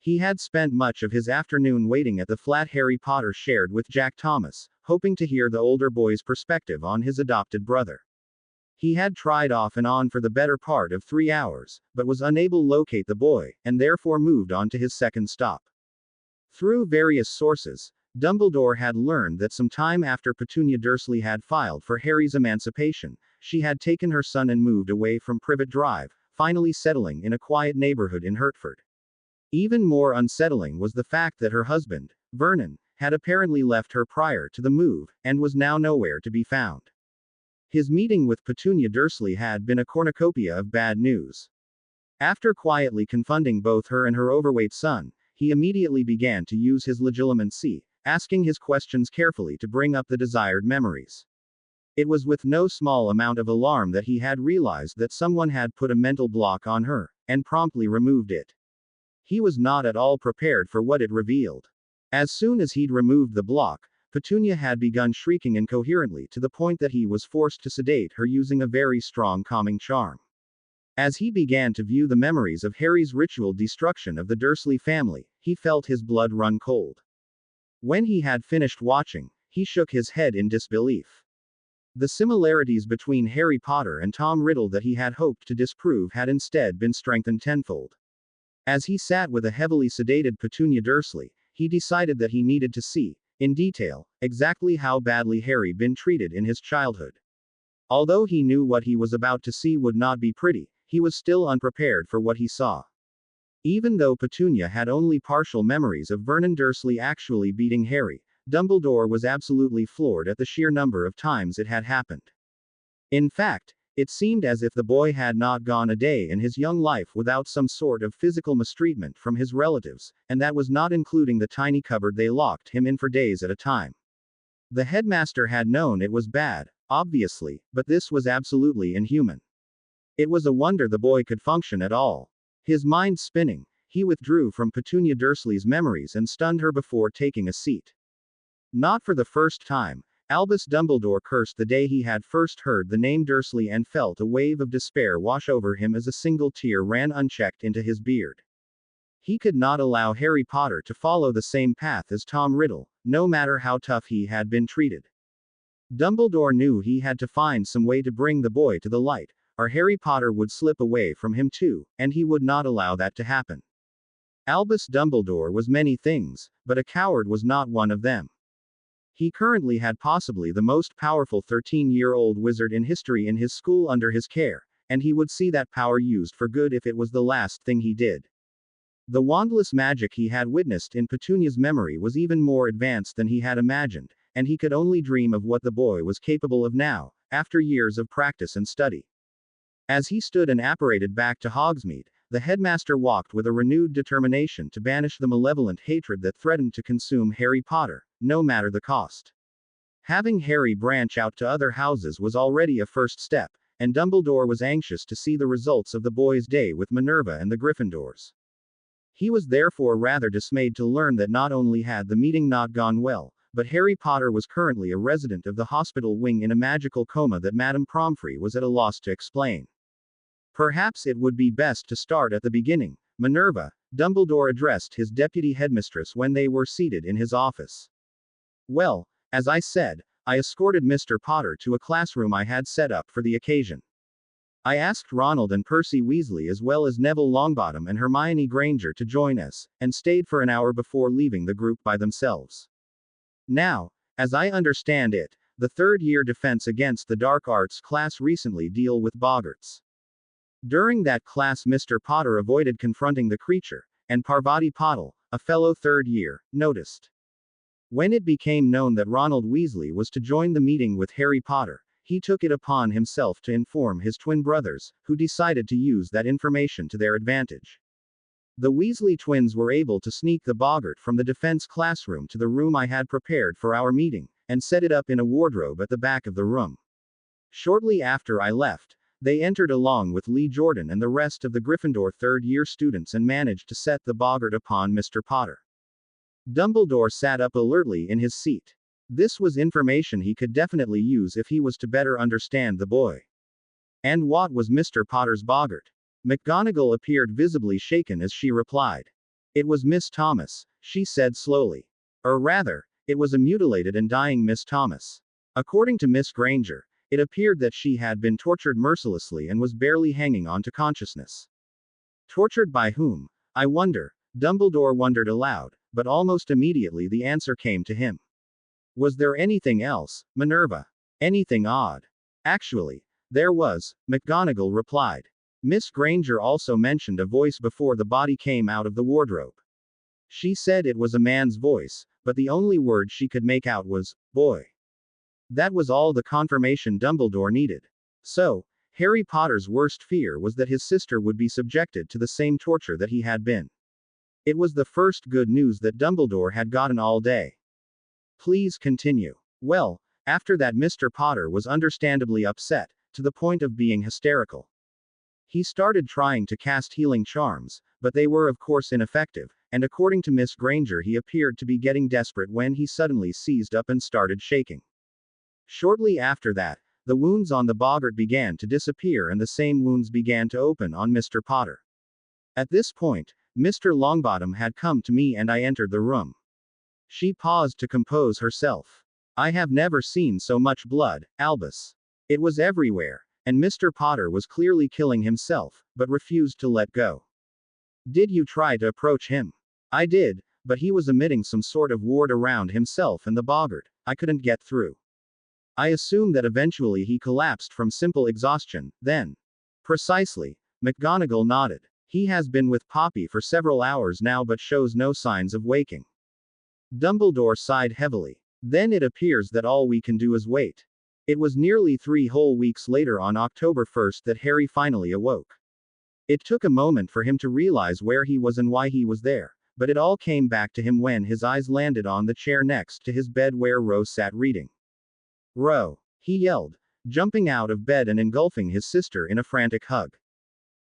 [SPEAKER 2] He had spent much of his afternoon waiting at the flat Harry Potter shared with Jack Thomas, hoping to hear the older boy's perspective on his adopted brother. He had tried off and on for the better part of 3 hours, but was unable to locate the boy, and therefore moved on to his second stop. Through various sources, Dumbledore had learned that some time after Petunia Dursley had filed for Harry's emancipation, she had taken her son and moved away from Privet Drive, finally settling in a quiet neighborhood in Hertford. Even more unsettling was the fact that her husband, Vernon, had apparently left her prior to the move, and was now nowhere to be found. His meeting with Petunia Dursley had been a cornucopia of bad news. After quietly confronting both her and her overweight son, he immediately began to use his legilimency, asking his questions carefully to bring up the desired memories. It was with no small amount of alarm that he had realized that someone had put a mental block on her, and promptly removed it. He was not at all prepared for what it revealed. As soon as he'd removed the block, Petunia had begun shrieking incoherently to the point that he was forced to sedate her using a very strong calming charm. As he began to view the memories of Harry's ritual destruction of the Dursley family, he felt his blood run cold. When he had finished watching, he shook his head in disbelief. The similarities between Harry Potter and Tom Riddle that he had hoped to disprove had instead been strengthened tenfold. As he sat with a heavily sedated Petunia Dursley, he decided that he needed to see, in detail, exactly how badly Harry been treated in his childhood. Although he knew what he was about to see would not be pretty, he was still unprepared for what he saw. Even though Petunia had only partial memories of Vernon Dursley actually beating Harry, Dumbledore was absolutely floored at the sheer number of times it had happened. In fact, it seemed as if the boy had not gone a day in his young life without some sort of physical mistreatment from his relatives, and that was not including the tiny cupboard they locked him in for days at a time. The headmaster had known it was bad, obviously, but this was absolutely inhuman. It was a wonder the boy could function at all. His mind spinning, he withdrew from Petunia Dursley's memories and stunned her before taking a seat. Not for the first time, Albus Dumbledore cursed the day he had first heard the name Dursley and felt a wave of despair wash over him as a single tear ran unchecked into his beard. He could not allow Harry Potter to follow the same path as Tom Riddle, no matter how tough he had been treated. Dumbledore knew he had to find some way to bring the boy to the light, or Harry Potter would slip away from him too, and he would not allow that to happen. Albus Dumbledore was many things, but a coward was not one of them. He currently had possibly the most powerful 13-year-old wizard in history in his school under his care, and he would see that power used for good if it was the last thing he did. The wandless magic he had witnessed in Petunia's memory was even more advanced than he had imagined, and he could only dream of what the boy was capable of now, after years of practice and study. As he stood and apparated back to Hogsmeade, the headmaster walked with a renewed determination to banish the malevolent hatred that threatened to consume Harry Potter, no matter the cost. Having Harry branch out to other houses was already a first step, and Dumbledore was anxious to see the results of the boys' day with Minerva and the Gryffindors. He was therefore rather dismayed to learn that not only had the meeting not gone well, but Harry Potter was currently a resident of the hospital wing in a magical coma that Madame Pomfrey was at a loss to explain. Perhaps it would be best to start at the beginning. Minerva, Dumbledore addressed his deputy headmistress when they were seated in his office. Well, as I said, I escorted Mr. Potter to a classroom I had set up for the occasion. I asked Ronald and Percy Weasley as well as Neville Longbottom and Hermione Granger to join us, and stayed for an hour before leaving the group by themselves. Now, as I understand it, the third-year Defense Against the Dark Arts class recently deal with boggarts. During that class Mr. Potter avoided confronting the creature, and Parvati Patil, a fellow third year, noticed. When it became known that Ronald Weasley was to join the meeting with Harry Potter, he took it upon himself to inform his twin brothers, who decided to use that information to their advantage. The Weasley twins were able to sneak the boggart from the defense classroom to the room I had prepared for our meeting, and set it up in a wardrobe at the back of the room. Shortly after I left, they entered along with Lee Jordan and the rest of the Gryffindor third-year students and managed to set the boggart upon Mr. Potter. Dumbledore sat up alertly in his seat. This was information he could definitely use if he was to better understand the boy. And what was Mr. Potter's boggart? McGonagall appeared visibly shaken as she replied. It was Miss Thomas, she said slowly. Or rather, it was a mutilated and dying Miss Thomas. According to Miss Granger, it appeared that she had been tortured mercilessly and was barely hanging on to consciousness. Tortured by whom? I wonder. Dumbledore wondered aloud, but almost immediately the answer came to him. Was there anything else, Minerva? Anything odd? Actually, there was, McGonagall replied. Miss Granger also mentioned a voice before the body came out of the wardrobe. She said it was a man's voice, but the only word she could make out was, boy. That was all the confirmation Dumbledore needed. So, Harry Potter's worst fear was that his sister would be subjected to the same torture that he had been. It was the first good news that Dumbledore had gotten all day. Please continue. Well, after that Mr. Potter was understandably upset, to the point of being hysterical. He started trying to cast healing charms, but they were of course ineffective, and according to Miss Granger he appeared to be getting desperate when he suddenly seized up and started shaking. Shortly after that, the wounds on the boggart began to disappear and the same wounds began to open on Mr. Potter. At this point, Mr. Longbottom had come to me and I entered the room. She paused to compose herself. I have never seen so much blood, Albus. It was everywhere, and Mr. Potter was clearly killing himself, but refused to let go. Did you try to approach him? I did, but he was emitting some sort of ward around himself and the boggart. I couldn't get through. I assume that eventually he collapsed from simple exhaustion, then. Precisely. McGonagall nodded. He has been with Poppy for several hours now but shows no signs of waking. Dumbledore sighed heavily. Then it appears that all we can do is wait. It was nearly 3 whole weeks later on October 1st that Harry finally awoke. It took a moment for him to realize where he was and why he was there, but it all came back to him when his eyes landed on the chair next to his bed where Rose sat reading. Ro! He yelled, jumping out of bed and engulfing his sister in a frantic hug.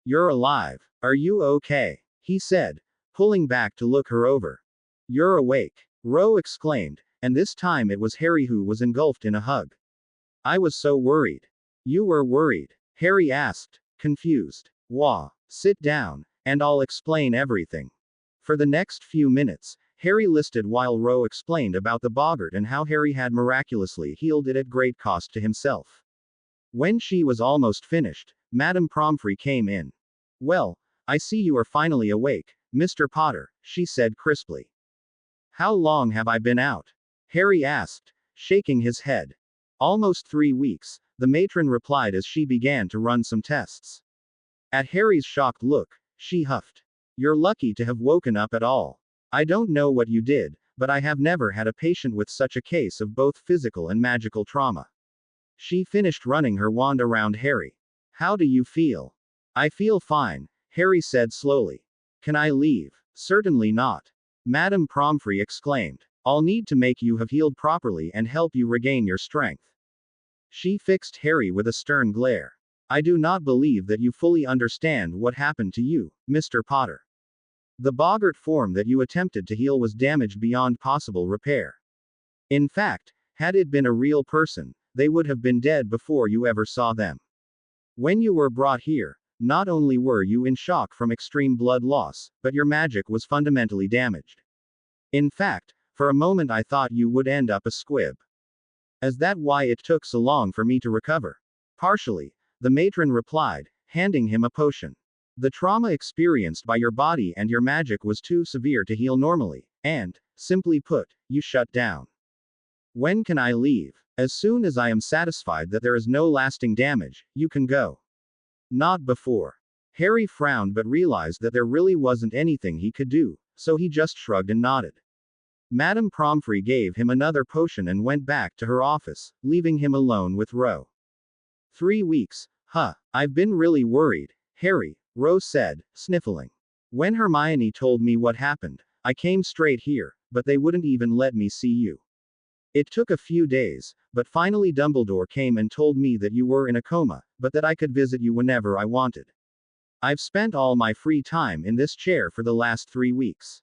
[SPEAKER 2] You're alive. Are you okay? He said, pulling back to look her over. You're awake. Ro exclaimed, and this time it was Harry who was engulfed in a hug. I was so worried. You were worried? Harry asked, confused. Wah. Sit down, and I'll explain everything. For the next few minutes, Harry listed while Ro explained about the boggart and how Harry had miraculously healed it at great cost to himself. When she was almost finished, Madame Pomfrey came in. Well, I see you are finally awake, Mr. Potter, she said crisply. How long have I been out? Harry asked, shaking his head. Almost 3 weeks, the matron replied as she began to run some tests. At Harry's shocked look, she huffed. You're lucky to have woken up at all. I don't know what you did, but I have never had a patient with such a case of both physical and magical trauma. She finished running her wand around Harry. How do you feel? I feel fine, Harry said slowly. Can I leave? Certainly not. Madame Pomfrey exclaimed. I'll need to make you have healed properly and help you regain your strength. She fixed Harry with a stern glare. I do not believe that you fully understand what happened to you, Mr. Potter. The boggart form that you attempted to heal was damaged beyond possible repair. In fact, had it been a real person, they would have been dead before you ever saw them. When you were brought here, not only were you in shock from extreme blood loss, but your magic was fundamentally damaged. In fact, for a moment I thought you would end up a squib. Is that why it took so long for me to recover? Partially, the matron replied, handing him a potion. The trauma experienced by your body and your magic was too severe to heal normally, and, simply put, you shut down. When can I leave? As soon as I am satisfied that there is no lasting damage, you can go. Not before. Harry frowned but realized that there really wasn't anything he could do, so he just shrugged and nodded. Madame Pomfrey gave him another potion and went back to her office, leaving him alone with Ro. 3 weeks, huh, I've been really worried, Harry, Ro said, sniffling. When Hermione told me what happened, I came straight here, but they wouldn't even let me see you. It took a few days, but finally Dumbledore came and told me that you were in a coma, but that I could visit you whenever I wanted. I've spent all my free time in this chair for the last 3 weeks.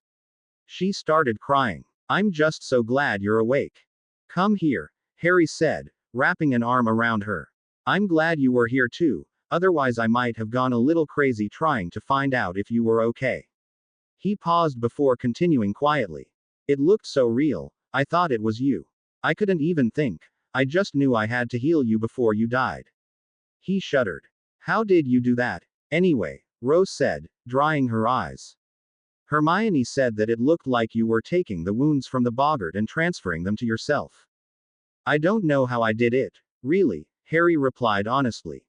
[SPEAKER 2] She started crying. I'm just so glad you're awake. Come here, Harry said, wrapping an arm around her. I'm glad you were here too, otherwise I might have gone a little crazy trying to find out if you were okay. He paused before continuing quietly. It looked so real, I thought it was you. I couldn't even think. I just knew I had to heal you before you died. He shuddered. How did you do that? Anyway, Rose said, drying her eyes. Hermione said that it looked like you were taking the wounds from the boggart and transferring them to yourself. I don't know how I did it, really, Harry replied honestly.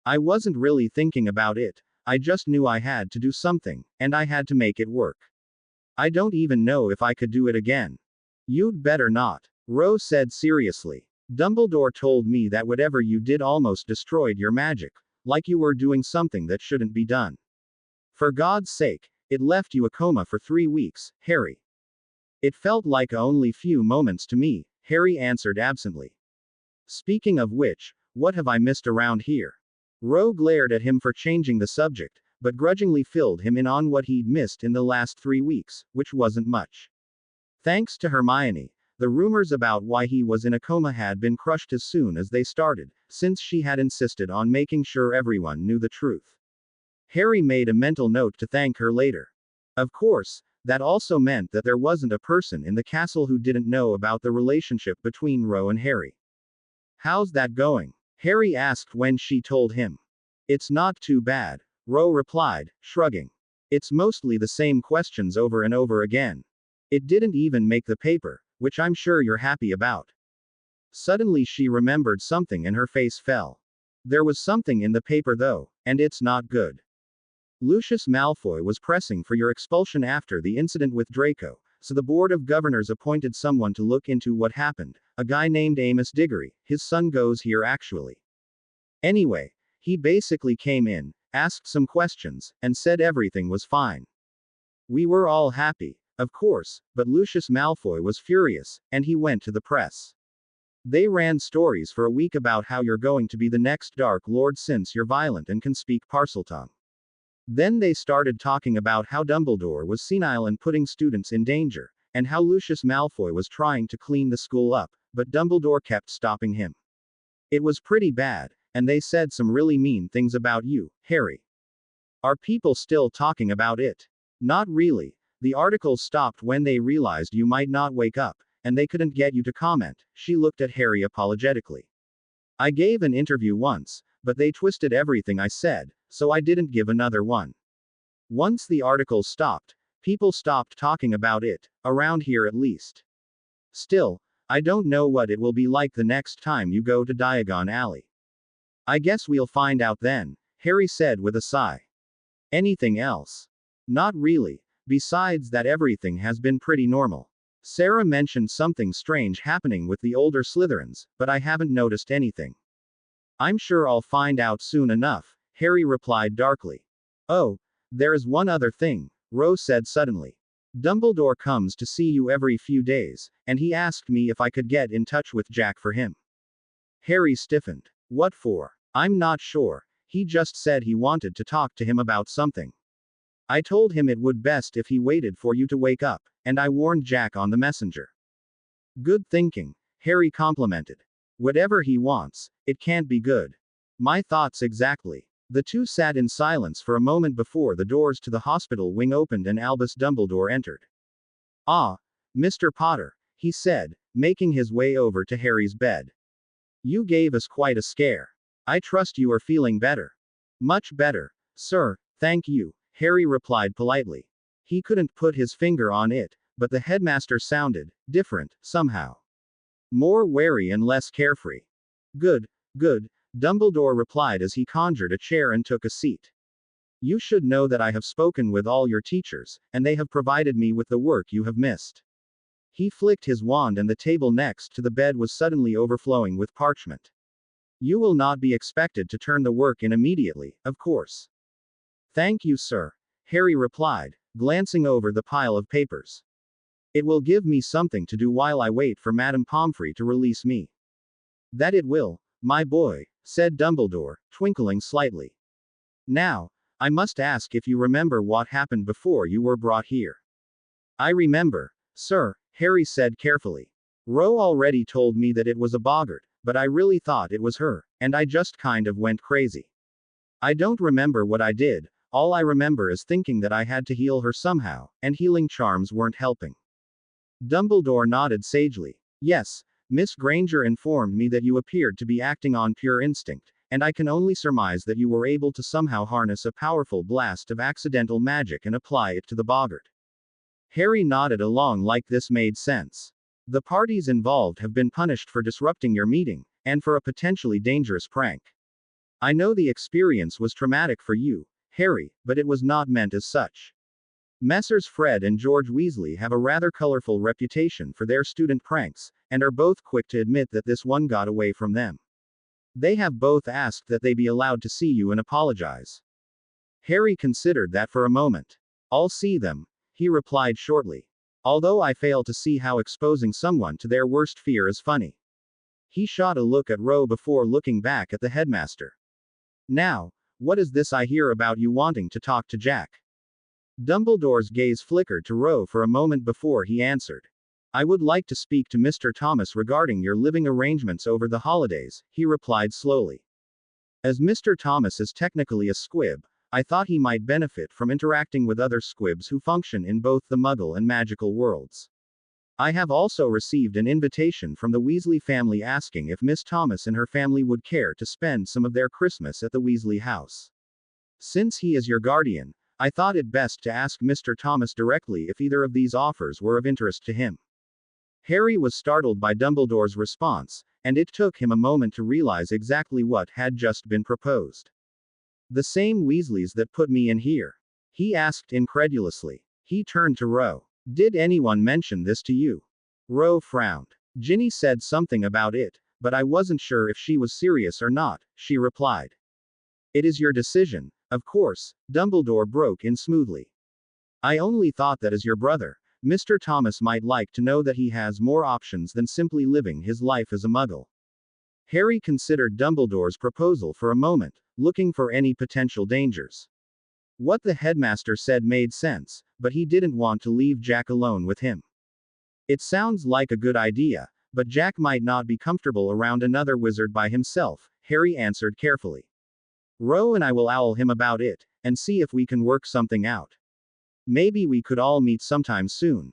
[SPEAKER 2] I wasn't really thinking about it, I just knew I had to do something, and I had to make it work. I don't even know if I could do it again. You'd better not, Rose said seriously. Dumbledore told me that whatever you did almost destroyed your magic, like you were doing something that shouldn't be done. For God's sake, it left you a coma for 3 weeks, Harry. It felt like only few moments to me, Harry answered absently. Speaking of which, what have I missed around here? Ro glared at him for changing the subject, but grudgingly filled him in on what he'd missed in the last 3 weeks, which wasn't much. Thanks to Hermione, the rumors about why he was in a coma had been crushed as soon as they started, since she had insisted on making sure everyone knew the truth. Harry made a mental note to thank her later. Of course, that also meant that there wasn't a person in the castle who didn't know about the relationship between Ro and Harry. How's that going? Harry asked when she told him. It's not too bad, Ro replied, shrugging. It's mostly the same questions over and over again. It didn't even make the paper, which I'm sure you're happy about. Suddenly she remembered something and her face fell. There was something in the paper though, and it's not good. Lucius Malfoy was pressing for your expulsion after the incident with Draco, so the Board of Governors appointed someone to look into what happened, a guy named Amos Diggory, his son goes here actually. Anyway, he basically came in, asked some questions, and said everything was fine. We were all happy, of course, but Lucius Malfoy was furious, and he went to the press. They ran stories for a week about how you're going to be the next Dark Lord since you're violent and can speak Parseltongue. Then they started talking about how Dumbledore was senile and putting students in danger, and how Lucius Malfoy was trying to clean the school up, but Dumbledore kept stopping him. It was pretty bad, and they said some really mean things about you, Harry. Are people still talking about it? Not really. The articles stopped when they realized you might not wake up, and they couldn't get you to comment. She looked at Harry apologetically. I gave an interview once, but they twisted everything I said, so I didn't give another one. Once the articles stopped, people stopped talking about it, around here at least. Still, I don't know what it will be like the next time you go to Diagon Alley. I guess we'll find out then, Harry said with a sigh. Anything else? Not really, besides that everything has been pretty normal. Sarah mentioned something strange happening with the older Slytherins, but I haven't noticed anything. I'm sure I'll find out soon enough, Harry replied darkly. Oh, there's one other thing, Rose said suddenly. Dumbledore comes to see you every few days, and he asked me if I could get in touch with Jack for him. Harry stiffened. What for? I'm not sure. He just said he wanted to talk to him about something. I told him it would best if he waited for you to wake up, and I warned Jack on the messenger. Good thinking, Harry complimented. Whatever he wants, it can't be good. My thoughts exactly. The two sat in silence for a moment before the doors to the hospital wing opened and Albus Dumbledore entered. Ah, Mr. Potter, he said, making his way over to Harry's bed. You gave us quite a scare. I trust you are feeling better. Much better, sir, thank you, Harry replied politely. He couldn't put his finger on it, but the headmaster sounded different, somehow. More wary and less carefree. Good, good, Dumbledore replied as he conjured a chair and took a seat. You should know that I have spoken with all your teachers, and they have provided me with the work you have missed. He flicked his wand and the table next to the bed was suddenly overflowing with parchment. You will not be expected to turn the work in immediately, of course. Thank you, sir, Harry replied, glancing over the pile of papers. It will give me something to do while I wait for Madame Pomfrey to release me. That it will, my boy, said Dumbledore, twinkling slightly. Now, I must ask if you remember what happened before you were brought here. I remember, sir, Harry said carefully. Ro already told me that it was a boggart, but I really thought it was her, and I just kind of went crazy. I don't remember what I did, all I remember is thinking that I had to heal her somehow, and healing charms weren't helping. Dumbledore nodded sagely. Yes, Miss Granger informed me that you appeared to be acting on pure instinct, and I can only surmise that you were able to somehow harness a powerful blast of accidental magic and apply it to the boggart. Harry nodded along like this made sense. The parties involved have been punished for disrupting your meeting, and for a potentially dangerous prank. I know the experience was traumatic for you, Harry, but it was not meant as such. Messrs. Fred and George Weasley have a rather colorful reputation for their student pranks, and are both quick to admit that this one got away from them. They have both asked that they be allowed to see you and apologize. Harry considered that for a moment. I'll see them, he replied shortly. Although I fail to see how exposing someone to their worst fear is funny. He shot a look at Ro before looking back at the headmaster. Now, what is this I hear about you wanting to talk to Jack? Dumbledore's gaze flickered to Ro for a moment before he answered. I would like to speak to Mr. Thomas regarding your living arrangements over the holidays, he replied slowly. As Mr. Thomas is technically a squib, I thought he might benefit from interacting with other squibs who function in both the Muggle and magical worlds. I have also received an invitation from the Weasley family asking if Miss Thomas and her family would care to spend some of their Christmas at the Weasley house. Since he is your guardian, I thought it best to ask Mr. Thomas directly if either of these offers were of interest to him. Harry was startled by Dumbledore's response, and it took him a moment to realize exactly what had just been proposed. The same Weasleys that put me in here? He asked incredulously. He turned to Ro. Did anyone mention this to you? Ro frowned. Ginny said something about it, but I wasn't sure if she was serious or not, she replied. It is your decision, of course, Dumbledore broke in smoothly. I only thought that as your brother, Mr. Thomas might like to know that he has more options than simply living his life as a Muggle. Harry considered Dumbledore's proposal for a moment, looking for any potential dangers. What the headmaster said made sense, but he didn't want to leave Jack alone with him. It sounds like a good idea, but Jack might not be comfortable around another wizard by himself, Harry answered carefully. Ro and I will owl him about it, and see if we can work something out. Maybe we could all meet sometime soon.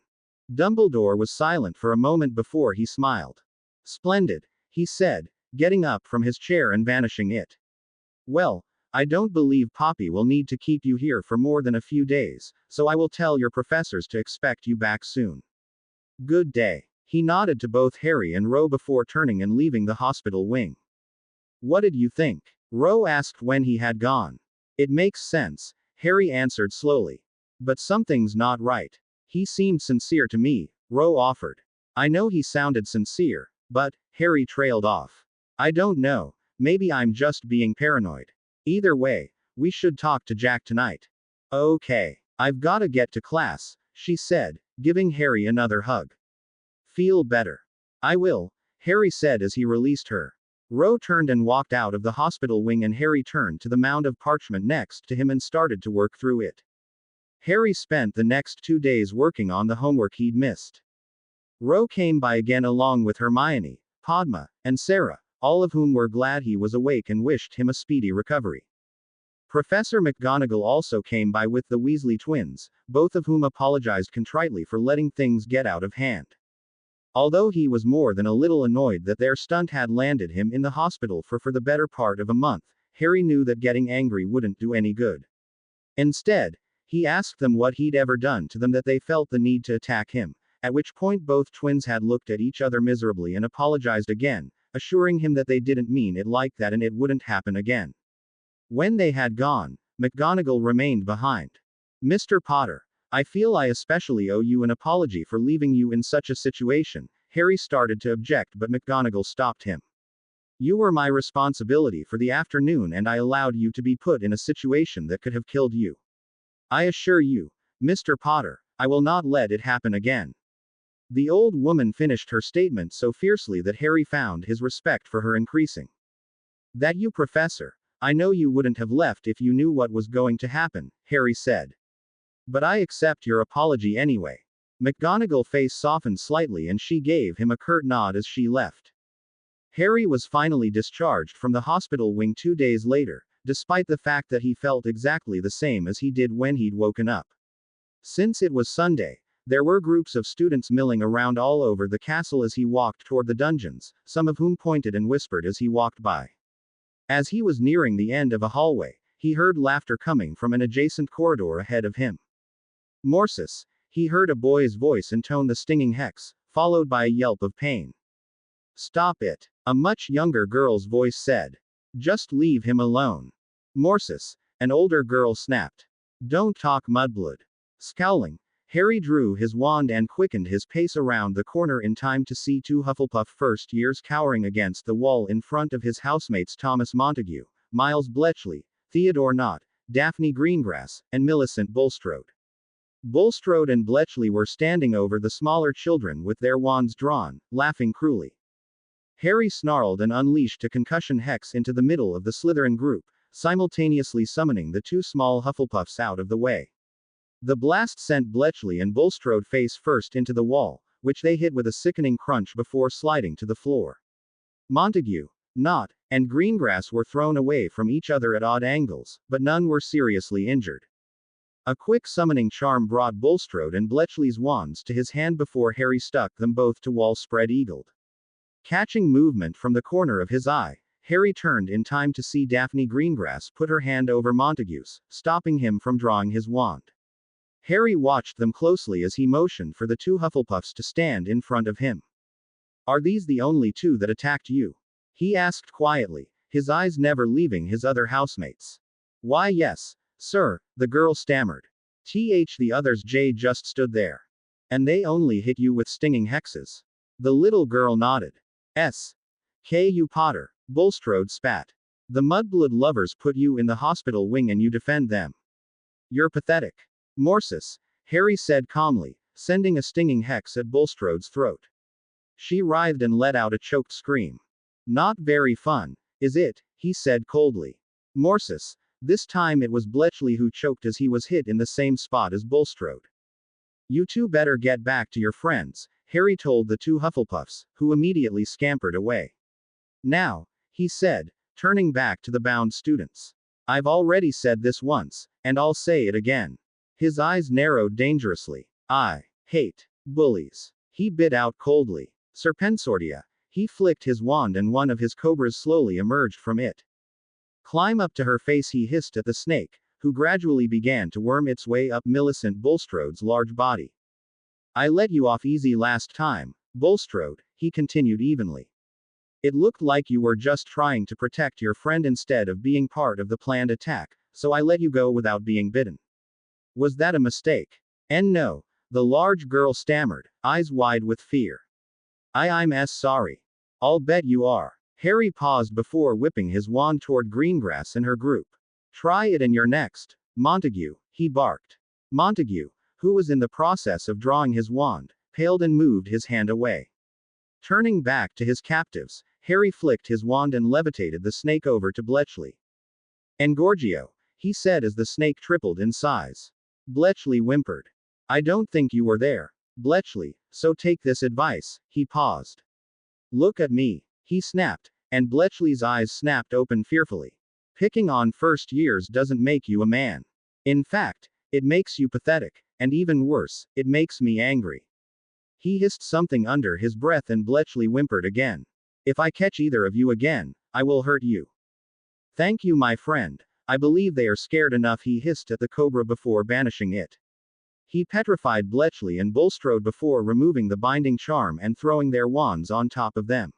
[SPEAKER 2] Dumbledore was silent for a moment before he smiled. Splendid, he said, getting up from his chair and vanishing it. Well, I don't believe Poppy will need to keep you here for more than a few days, so I will tell your professors to expect you back soon. Good day. He nodded to both Harry and Ro before turning and leaving the hospital wing. What did you think? Ro asked when he had gone. It makes sense, Harry answered slowly. But something's not right. He seemed sincere to me, Ro offered. I know he sounded sincere, but, Harry trailed off. I don't know, maybe I'm just being paranoid. Either way, we should talk to Jack tonight. Okay. I've gotta get to class, she said, giving Harry another hug. Feel better. I will, Harry said as he released her. Ro turned and walked out of the hospital wing, and Harry turned to the mound of parchment next to him and started to work through it. Harry spent the next 2 days working on the homework he'd missed. Ro came by again along with Hermione, Padma, and Sarah, all of whom were glad he was awake and wished him a speedy recovery. Professor McGonagall also came by with the Weasley twins, both of whom apologized contritely for letting things get out of hand. Although he was more than a little annoyed that their stunt had landed him in the hospital for the better part of a month, Harry knew that getting angry wouldn't do any good. Instead, he asked them what he'd ever done to them that they felt the need to attack him, at which point both twins had looked at each other miserably and apologized again, assuring him that they didn't mean it like that and it wouldn't happen again. When they had gone, McGonagall remained behind. Mr. Potter, I feel I especially owe you an apology for leaving you in such a situation. Harry started to object, but McGonagall stopped him. You were my responsibility for the afternoon and I allowed you to be put in a situation that could have killed you. I assure you, Mr. Potter, I will not let it happen again. The old woman finished her statement so fiercely that Harry found his respect for her increasing. That you, Professor, I know you wouldn't have left if you knew what was going to happen, Harry said. But I accept your apology anyway. McGonagall's face softened slightly and she gave him a curt nod as she left. Harry was finally discharged from the hospital wing 2 days later, despite the fact that he felt exactly the same as he did when he'd woken up. Since it was Sunday, there were groups of students milling around all over the castle as he walked toward the dungeons, some of whom pointed and whispered as he walked by. As he was nearing the end of a hallway, he heard laughter coming from an adjacent corridor ahead of him. Morsus, he heard a boy's voice intone the stinging hex, followed by a yelp of pain. Stop it, a much younger girl's voice said. Just leave him alone. Morsus, an older girl snapped. Don't talk, Mudblood. Scowling, Harry drew his wand and quickened his pace around the corner in time to see 2 Hufflepuff first years cowering against the wall in front of his housemates Thomas Montague, Miles Bletchley, Theodore Nott, Daphne Greengrass, and Millicent Bulstrode. Bulstrode and Bletchley were standing over the smaller children with their wands drawn, laughing cruelly. Harry snarled and unleashed a concussion hex into the middle of the Slytherin group, simultaneously summoning the 2 small Hufflepuffs out of the way. The blast sent Bletchley and Bulstrode face first into the wall, which they hit with a sickening crunch before sliding to the floor. Montague, Nott, and Greengrass were thrown away from each other at odd angles, but none were seriously injured. A quick summoning charm brought Bulstrode and Bletchley's wands to his hand before Harry stuck them both to wall spread-eagled. Catching movement from the corner of his eye, Harry turned in time to see Daphne Greengrass put her hand over Montague's, stopping him from drawing his wand. Harry watched them closely as he motioned for the 2 Hufflepuffs to stand in front of him. Are these the only 2 that attacked you? He asked quietly, his eyes never leaving his other housemates. Why yes, sir, the girl stammered. The others just stood there. And they only hit you with stinging hexes. The little girl nodded. S.K.U. Potter, Bulstrode spat. The Mudblood lovers put you in the hospital wing and you defend them. You're pathetic. Morsus, Harry said calmly, sending a stinging hex at Bulstrode's throat. She writhed and let out a choked scream. Not very fun, is it? He said coldly. Morsus, this time it was Bletchley who choked as he was hit in the same spot as Bulstrode. You 2 better get back to your friends, Harry told the 2 Hufflepuffs, who immediately scampered away. Now, he said, turning back to the bound students. I've already said this once, and I'll say it again. His eyes narrowed dangerously. I hate bullies. He bit out coldly. Serpensortia. He flicked his wand and one of his cobras slowly emerged from it. Climb up to her face, he hissed at the snake, who gradually began to worm its way up Millicent Bulstrode's large body. I let you off easy last time, Bulstrode, he continued evenly. It looked like you were just trying to protect your friend instead of being part of the planned attack, so I let you go without being bitten. Was that a mistake? And no, the large girl stammered, eyes wide with fear. I'm sorry. I'll bet you are. Harry paused before whipping his wand toward Greengrass and her group. Try it and you're next, Montague, he barked. Montague, who was in the process of drawing his wand, paled and moved his hand away. Turning back to his captives, Harry flicked his wand and levitated the snake over to Bletchley. "Engorgio," he said as the snake tripled in size. Bletchley whimpered. "I don't think you were there, Bletchley, so take this advice." He paused. "Look at me," he snapped, and Bletchley's eyes snapped open fearfully. "Picking on first years doesn't make you a man. In fact, it makes you pathetic, and even worse, it makes me angry." He hissed something under his breath and Bletchley whimpered again. "If I catch either of you again, I will hurt you." "Thank you, my friend. I believe they are scared enough," he hissed at the cobra before banishing it. He petrified Bletchley and Bulstrode before removing the binding charm and throwing their wands on top of them.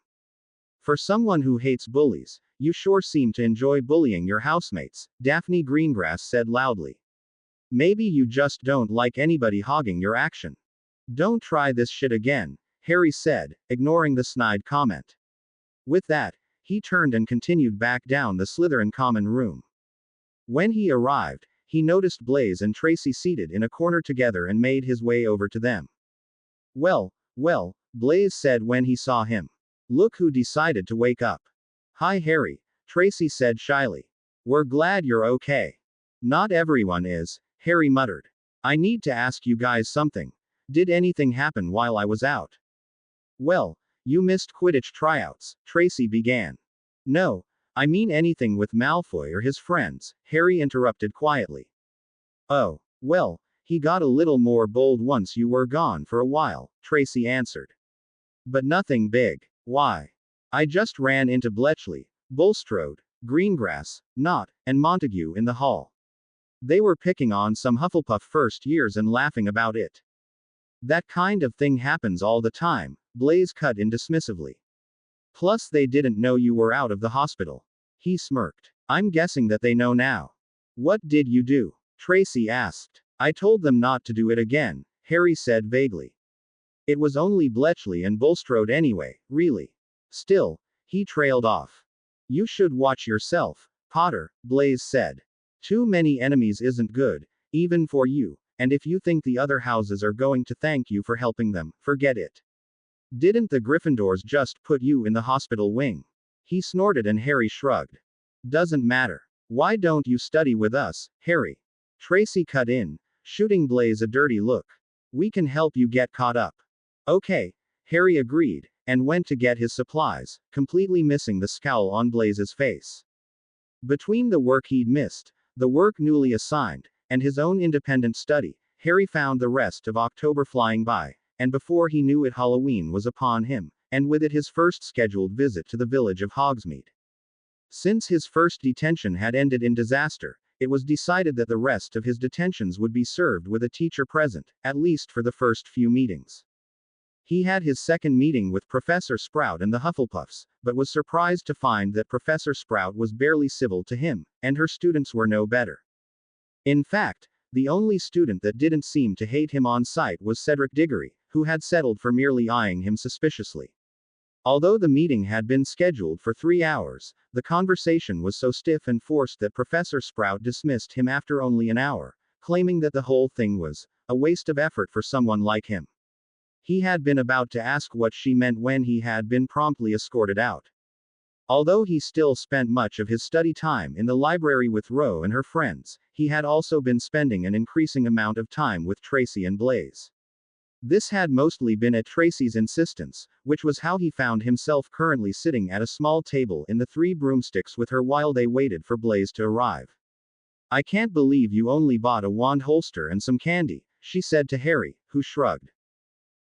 [SPEAKER 2] "For someone who hates bullies, you sure seem to enjoy bullying your housemates," Daphne Greengrass said loudly. "Maybe you just don't like anybody hogging your action." "Don't try this shit again," Harry said, ignoring the snide comment. With that, he turned and continued back down the Slytherin common room. When he arrived, he noticed Blaise and Tracy seated in a corner together and made his way over to them. Well, Blaise said when he saw him. "Look who decided to wake up." "Hi Harry," Tracy said shyly. "We're glad you're okay." "Not everyone is," Harry muttered. "I need to ask you guys something. Did anything happen while I was out?" "Well, you missed Quidditch tryouts," Tracy began. "No, I mean anything with Malfoy or his friends," Harry interrupted quietly. "Oh, well, he got a little more bold once you were gone for a while," Tracy answered. "But nothing big. Why? I just ran into Bletchley, Bulstrode, Greengrass, Knott, and Montague in the hall. They were picking on some Hufflepuff first years and laughing about it." "That kind of thing happens all the time," Blaise cut in dismissively. "Plus they didn't know you were out of the hospital." He smirked. "I'm guessing that they know now." "What did you do?" Tracy asked. "I told them not to do it again," Harry said vaguely. "It was only Bletchley and Bulstrode anyway, really." Still, he trailed off. "You should watch yourself, Potter," Blaise said. "Too many enemies isn't good, even for you, and if you think the other houses are going to thank you for helping them, forget it. Didn't the Gryffindors just put you in the hospital wing?" He snorted and Harry shrugged. "Doesn't matter. Why don't you study with us, Harry?" Tracy cut in, shooting Blaise a dirty look. "We can help you get caught up." "Okay," Harry agreed, and went to get his supplies, completely missing the scowl on Blaise's face. Between the work he'd missed, the work newly assigned, and his own independent study, Harry found the rest of October flying by, and before he knew it Halloween was upon him, and with it his first scheduled visit to the village of Hogsmeade. Since his first detention had ended in disaster, it was decided that the rest of his detentions would be served with a teacher present, at least for the first few meetings. He had his second meeting with Professor Sprout and the Hufflepuffs, but was surprised to find that Professor Sprout was barely civil to him, and her students were no better. In fact, the only student that didn't seem to hate him on sight was Cedric Diggory, who had settled for merely eyeing him suspiciously. Although the meeting had been scheduled for 3 hours, the conversation was so stiff and forced that Professor Sprout dismissed him after only an hour, claiming that the whole thing was a waste of effort for someone like him. He had been about to ask what she meant when he had been promptly escorted out. Although he still spent much of his study time in the library with Ro and her friends, he had also been spending an increasing amount of time with Tracy and Blaise. This had mostly been at Tracy's insistence, which was how he found himself currently sitting at a small table in the Three Broomsticks with her while they waited for Blaise to arrive. "I can't believe you only bought a wand holster and some candy," she said to Harry, who shrugged.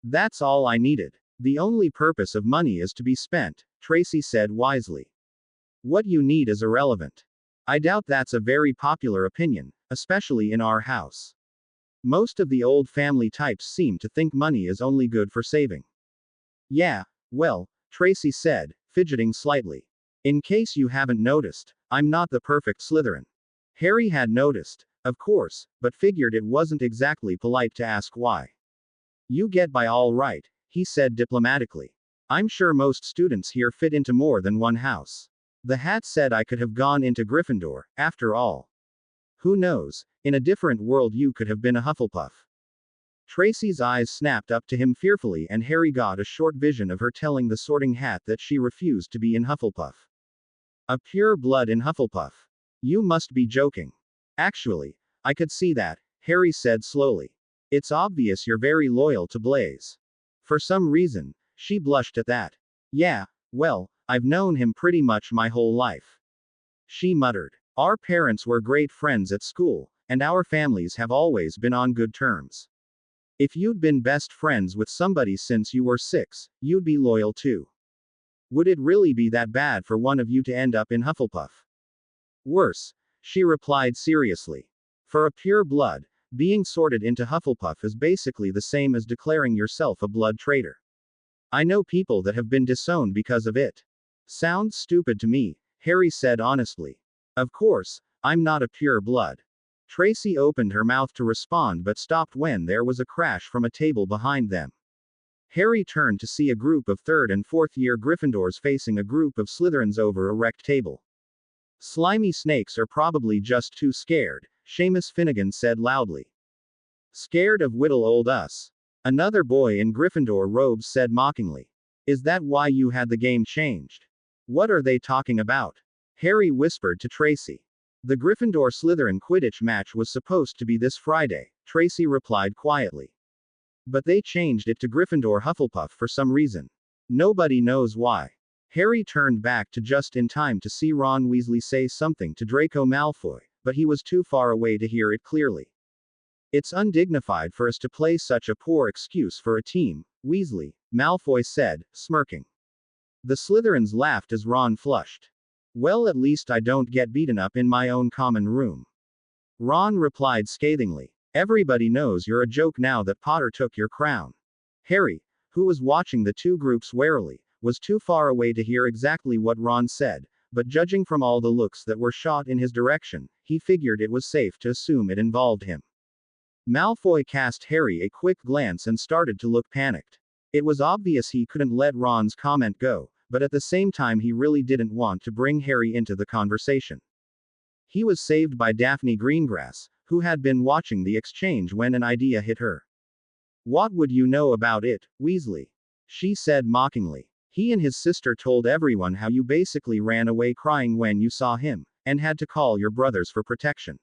[SPEAKER 2] "That's all I needed. The only purpose of money is to be spent," Tracy said wisely. "What you need is irrelevant." "I doubt that's a very popular opinion, especially in our house. Most of the old family types seem to think money is only good for saving." "Yeah, well," Tracy said, fidgeting slightly. "In case you haven't noticed, I'm not the perfect Slytherin." Harry had noticed, of course, but figured it wasn't exactly polite to ask why. "You get by all right," he said diplomatically. "I'm sure most students here fit into more than one house. The hat said I could have gone into Gryffindor, after all. Who knows, in a different world you could have been a Hufflepuff." Tracy's eyes snapped up to him fearfully, and Harry got a short vision of her telling the Sorting Hat that she refused to be in Hufflepuff. A pure blood in Hufflepuff. You must be joking. Actually, I could see that, Harry said slowly. It's obvious you're very loyal to Blaise. For some reason, she blushed at that. Yeah, well, I've known him pretty much my whole life. She muttered. Our parents were great friends at school, and our families have always been on good terms. If you'd been best friends with somebody since you were 6, you'd be loyal too. Would it really be that bad for one of you to end up in Hufflepuff? Worse, she replied seriously. For a pure blood, being sorted into Hufflepuff is basically the same as declaring yourself a blood traitor. I know people that have been disowned because of it. Sounds stupid to me, Harry said honestly. Of course, I'm not a pure blood. Tracy opened her mouth to respond but stopped when there was a crash from a table behind them. Harry turned to see a group of 3rd and 4th year Gryffindors facing a group of Slytherins over a wrecked table. Slimy snakes are probably just too scared, Seamus Finnegan said loudly. Scared of little old us? Another boy in Gryffindor robes said mockingly. Is that why you had the game changed? What are they talking about? Harry whispered to Tracy. The Gryffindor-Slytherin Quidditch match was supposed to be this Friday, Tracy replied quietly. But they changed it to Gryffindor-Hufflepuff for some reason. Nobody knows why. Harry turned back to just in time to see Ron Weasley say something to Draco Malfoy, but he was too far away to hear it clearly. It's undignified for us to play such a poor excuse for a team, Weasley, Malfoy said, smirking. The Slytherins laughed as Ron flushed. Well, at least I don't get beaten up in my own common room. Ron replied scathingly. Everybody knows you're a joke now that Potter took your crown. Harry, who was watching the two groups warily, was too far away to hear exactly what Ron said, but judging from all the looks that were shot in his direction, he figured it was safe to assume it involved him. Malfoy cast Harry a quick glance and started to look panicked. It was obvious he couldn't let Ron's comment go, but at the same time he really didn't want to bring Harry into the conversation. He was saved by Daphne Greengrass, who had been watching the exchange when an idea hit her. What would you know about it, Weasley? She said mockingly. He and his sister told everyone how you basically ran away crying when you saw him, and had to call your brothers for protection.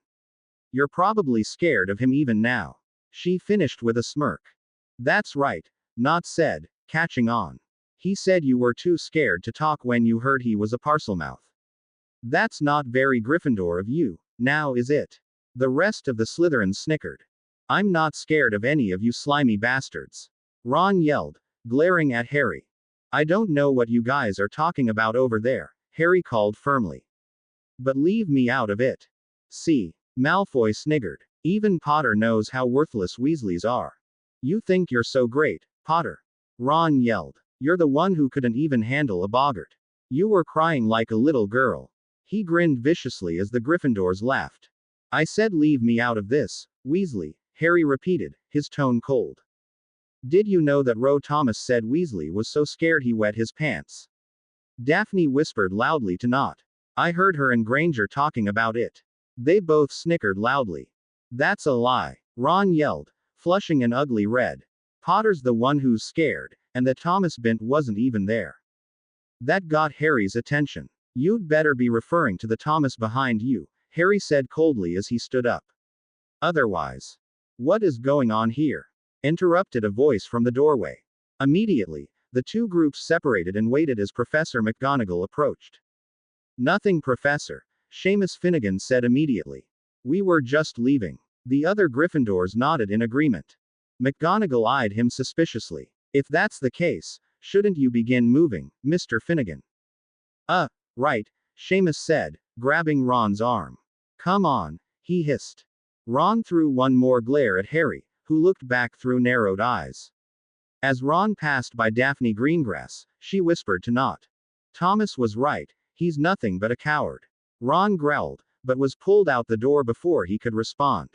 [SPEAKER 2] You're probably scared of him even now. She finished with a smirk. That's right, Nott said, catching on. He said you were too scared to talk when you heard he was a Parselmouth. That's not very Gryffindor of you, now is it? The rest of the Slytherins snickered. I'm not scared of any of you slimy bastards. Ron yelled, glaring at Harry. I don't know what you guys are talking about over there, Harry called firmly. But leave me out of it. See, Malfoy sniggered. Even Potter knows how worthless Weasleys are. You think you're so great, Potter. Ron yelled. You're the one who couldn't even handle a boggart. You were crying like a little girl. He grinned viciously as the Gryffindors laughed. I said leave me out of this, Weasley, Harry repeated, his tone cold. Did you know that Ro Thomas said Weasley was so scared he wet his pants? Daphne whispered loudly to Nott. I heard her and Granger talking about it. They both snickered loudly. That's a lie, Ron yelled, flushing an ugly red. Potter's the one who's scared, and that Thomas Bint wasn't even there. That got Harry's attention. You'd better be referring to the Thomas behind you, Harry said coldly as he stood up. Otherwise. What is going on here? Interrupted a voice from the doorway. Immediately, the two groups separated and waited as Professor McGonagall approached. Nothing, Professor, Seamus Finnegan said immediately. We were just leaving. The other Gryffindors nodded in agreement. McGonagall eyed him suspiciously. If that's the case, shouldn't you begin moving, Mr. Finnegan? Right, Seamus said, grabbing Ron's arm. Come on, he hissed. Ron threw one more glare at Harry, who looked back through narrowed eyes. As Ron passed by Daphne Greengrass, she whispered to Nott. Thomas was right, he's nothing but a coward. Ron growled, but was pulled out the door before he could respond.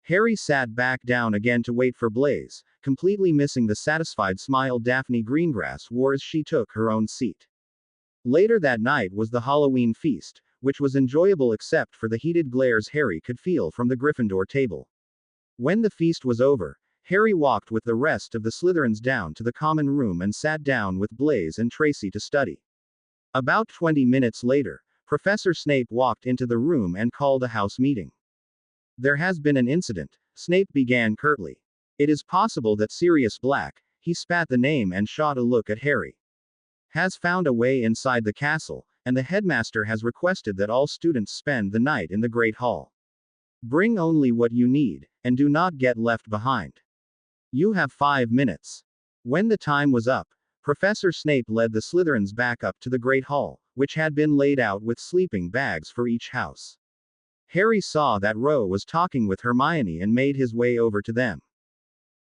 [SPEAKER 2] Harry sat back down again to wait for Blaise, completely missing the satisfied smile Daphne Greengrass wore as she took her own seat. Later that night was the Halloween feast, which was enjoyable except for the heated glares Harry could feel from the Gryffindor table. When the feast was over, Harry walked with the rest of the Slytherins down to the common room and sat down with Blaise and Tracy to study. About 20 minutes later, Professor Snape walked into the room and called a house meeting. There has been an incident, Snape began curtly. It is possible that Sirius Black, he spat the name and shot a look at Harry, has found a way inside the castle, and the headmaster has requested that all students spend the night in the Great Hall. Bring only what you need, and do not get left behind. You have 5 minutes. When the time was up, Professor Snape led the Slytherins back up to the Great Hall, which had been laid out with sleeping bags for each house. Harry saw that Ron was talking with Hermione and made his way over to them.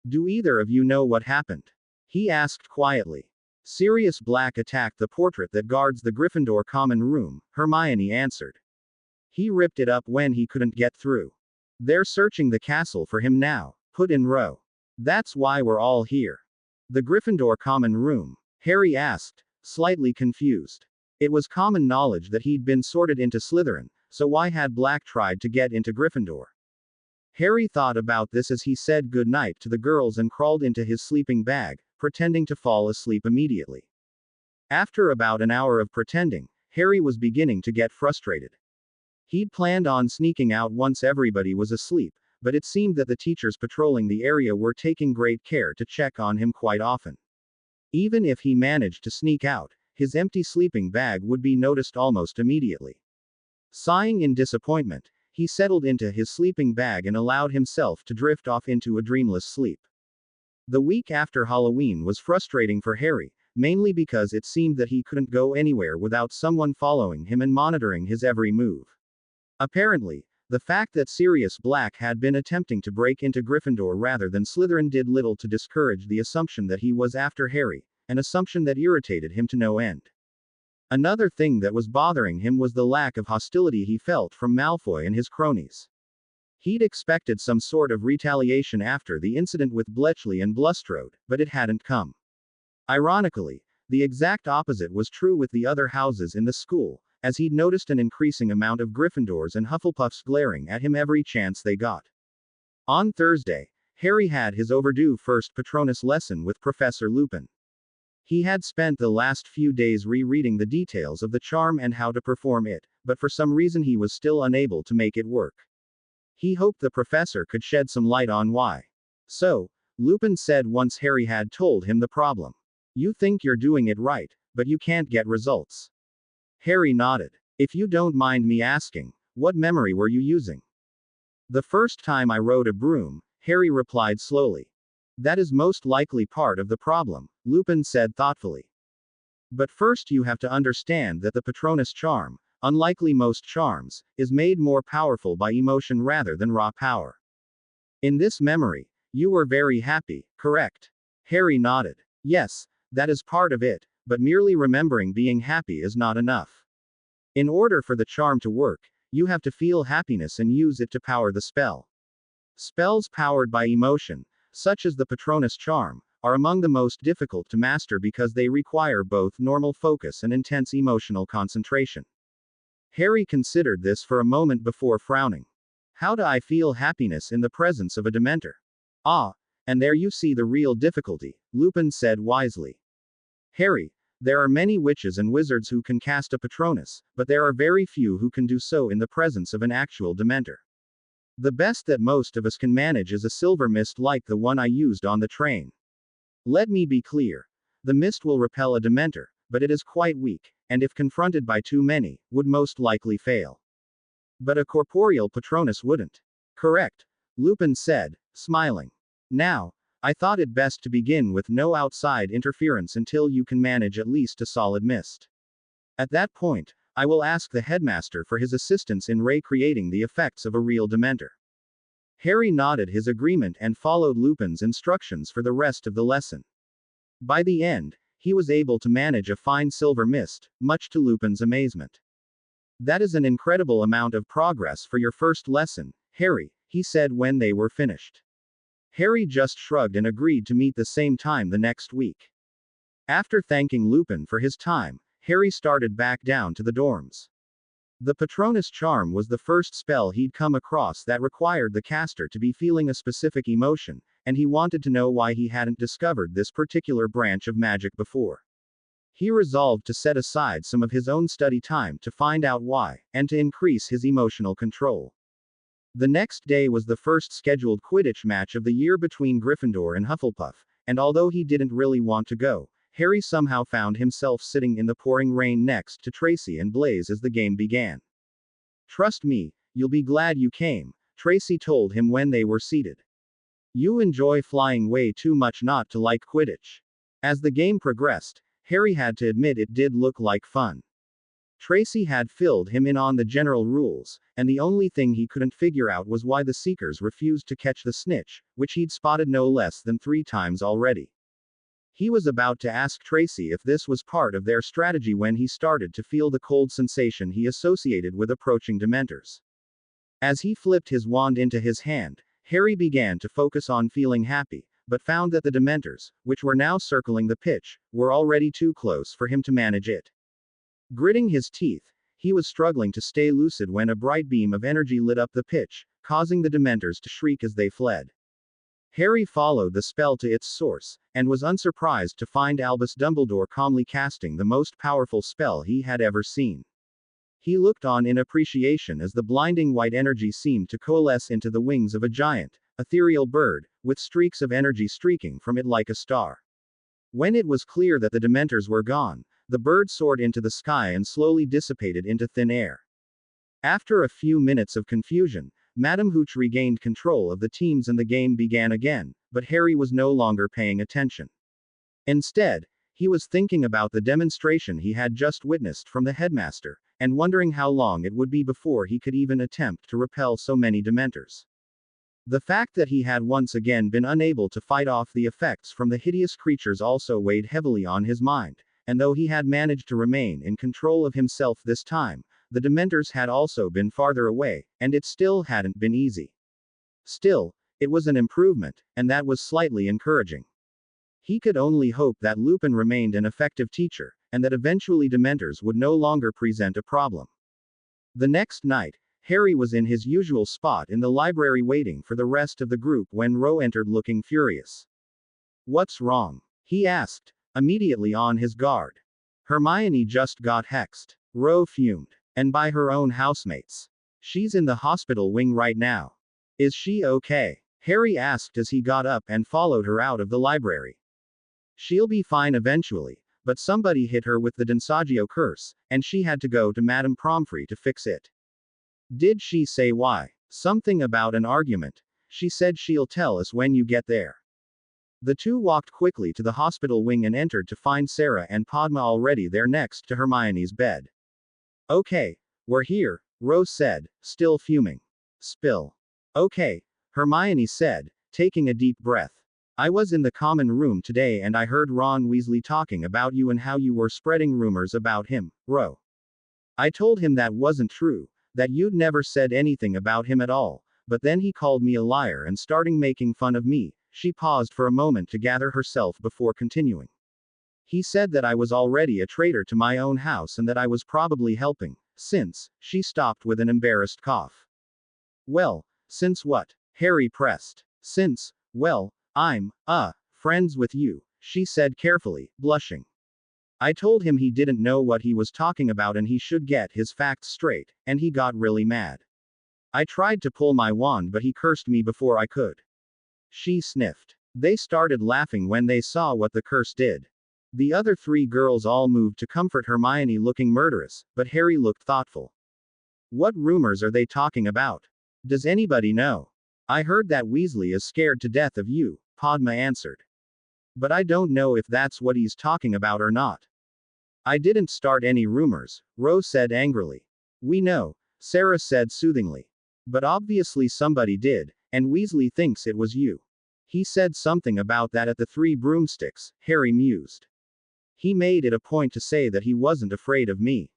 [SPEAKER 2] Do either of you know what happened? He asked quietly. Sirius Black attacked the portrait that guards the Gryffindor common room, Hermione answered. He ripped it up when he couldn't get through. They're searching the castle for him now, put in Ron. That's why we're all here. The Gryffindor common room? Harry asked, slightly confused. It was common knowledge that he'd been sorted into Slytherin, so why had Black tried to get into Gryffindor? Harry thought about this as he said goodnight to the girls and crawled into his sleeping bag, pretending to fall asleep immediately. After about an hour of pretending, Harry was beginning to get frustrated. He'd planned on sneaking out once everybody was asleep, but it seemed that the teachers patrolling the area were taking great care to check on him quite often. Even if he managed to sneak out, his empty sleeping bag would be noticed almost immediately. Sighing in disappointment, he settled into his sleeping bag and allowed himself to drift off into a dreamless sleep. The week after Halloween was frustrating for Harry, mainly because it seemed that he couldn't go anywhere without someone following him and monitoring his every move. Apparently, the fact that Sirius Black had been attempting to break into Gryffindor rather than Slytherin did little to discourage the assumption that he was after Harry, an assumption that irritated him to no end. Another thing that was bothering him was the lack of hostility he felt from Malfoy and his cronies. He'd expected some sort of retaliation after the incident with Bletchley and Bulstrode, but it hadn't come. Ironically, the exact opposite was true with the other houses in the school, as he'd noticed an increasing amount of Gryffindors and Hufflepuffs glaring at him every chance they got. On Thursday, Harry had his overdue first Patronus lesson with Professor Lupin. He had spent the last few days rereading the details of the charm and how to perform it, but for some reason he was still unable to make it work. He hoped the professor could shed some light on why. So, Lupin said once Harry had told him the problem. You think you're doing it right, but you can't get results. Harry nodded. If you don't mind me asking, what memory were you using? The first time I rode a broom, Harry replied slowly. That is most likely part of the problem, Lupin said thoughtfully. But first you have to understand that the Patronus charm, unlikely most charms, is made more powerful by emotion rather than raw power. In this memory, you were very happy, correct? Harry nodded. Yes, that is part of it, but merely remembering being happy is not enough. In order for the charm to work, you have to feel happiness and use it to power the spell. Spells powered by emotion, such as the Patronus charm, are among the most difficult to master because they require both normal focus and intense emotional concentration. Harry considered this for a moment before frowning. How do I feel happiness in the presence of a Dementor? Ah, and there you see the real difficulty, Lupin said wisely. Harry, there are many witches and wizards who can cast a Patronus, but there are very few who can do so in the presence of an actual Dementor. The best that most of us can manage is a silver mist like the one I used on the train. Let me be clear. The mist will repel a Dementor, but it is quite weak, and if confronted by too many, would most likely fail. But a corporeal Patronus wouldn't. Correct, Lupin said, smiling. Now, I thought it best to begin with no outside interference until you can manage at least a solid mist. At that point, I will ask the headmaster for his assistance in recreating the effects of a real Dementor. Harry nodded his agreement and followed Lupin's instructions for the rest of the lesson. By the end, he was able to manage a fine silver mist, much to Lupin's amazement. That is an incredible amount of progress for your first lesson, Harry, he said when they were finished. Harry just shrugged and agreed to meet the same time the next week. After thanking Lupin for his time, Harry started back down to the dorms. The Patronus charm was the first spell he'd come across that required the caster to be feeling a specific emotion, and he wanted to know why he hadn't discovered this particular branch of magic before. He resolved to set aside some of his own study time to find out why, and to increase his emotional control. The next day was the first scheduled Quidditch match of the year between Gryffindor and Hufflepuff, and although he didn't really want to go, Harry somehow found himself sitting in the pouring rain next to Tracy and Blaise as the game began. "Trust me, you'll be glad you came," Tracy told him when they were seated. "You enjoy flying way too much not to like Quidditch." As the game progressed, Harry had to admit it did look like fun. Tracy had filled him in on the general rules, and the only thing he couldn't figure out was why the Seekers refused to catch the snitch, which he'd spotted no less than 3 times already. He was about to ask Tracy if this was part of their strategy when he started to feel the cold sensation he associated with approaching Dementors. As he flipped his wand into his hand, Harry began to focus on feeling happy, but found that the Dementors, which were now circling the pitch, were already too close for him to manage it. Gritting his teeth, he was struggling to stay lucid when a bright beam of energy lit up the pitch, causing the Dementors to shriek as they fled. Harry followed the spell to its source, and was unsurprised to find Albus Dumbledore calmly casting the most powerful spell he had ever seen. He looked on in appreciation as the blinding white energy seemed to coalesce into the wings of a giant, ethereal bird, with streaks of energy streaking from it like a star. When it was clear that the Dementors were gone, the bird soared into the sky and slowly dissipated into thin air. After a few minutes of confusion, Madame Hooch regained control of the teams and the game began again, but Harry was no longer paying attention. Instead, he was thinking about the demonstration he had just witnessed from the headmaster, and wondering how long it would be before he could even attempt to repel so many Dementors. The fact that he had once again been unable to fight off the effects from the hideous creatures also weighed heavily on his mind, and though he had managed to remain in control of himself this time, the Dementors had also been farther away, and it still hadn't been easy. Still, it was an improvement, and that was slightly encouraging. He could only hope that Lupin remained an effective teacher, and that eventually Dementors would no longer present a problem. The next night, Harry was in his usual spot in the library waiting for the rest of the group when Ro entered looking furious. "What's wrong?" he asked, immediately on his guard. "Hermione just got hexed," Ro fumed. "And by her own housemates. She's in the hospital wing right now." "Is she okay?" Harry asked as he got up and followed her out of the library. "She'll be fine eventually, but somebody hit her with the Densagio curse, and she had to go to Madame Pomfrey to fix it." "Did she say why?" "Something about an argument. She said she'll tell us when you get there." The two walked quickly to the hospital wing and entered to find Sarah and Padma already there next to Hermione's bed. "Okay, we're here," Rose said, still fuming. "Spill." "Okay," Hermione said, taking a deep breath. "I was in the common room today and I heard Ron Weasley talking about you and how you were spreading rumors about him, Ro. I told him that wasn't true, that you'd never said anything about him at all, but then he called me a liar and starting making fun of me." She paused for a moment to gather herself before continuing. "He said that I was already a traitor to my own house and that I was probably helping, since," she stopped with an embarrassed cough. "Well, since what?" Harry pressed. "Since, well, I'm, friends with you," she said carefully, blushing. "I told him he didn't know what he was talking about and he should get his facts straight, and he got really mad. I tried to pull my wand but he cursed me before I could." She sniffed. They started laughing when they saw what the curse did. The other 3 girls all moved to comfort Hermione looking murderous, but Harry looked thoughtful. "What rumors are they talking about? Does anybody know?" "I heard that Weasley is scared to death of you," Padma answered. "But I don't know if that's what he's talking about or not." "I didn't start any rumors," Rose said angrily. "We know," Sarah said soothingly. "But obviously somebody did, and Weasley thinks it was you. He said something about that at the 3 Broomsticks," Harry mused. "He made it a point to say that he wasn't afraid of me."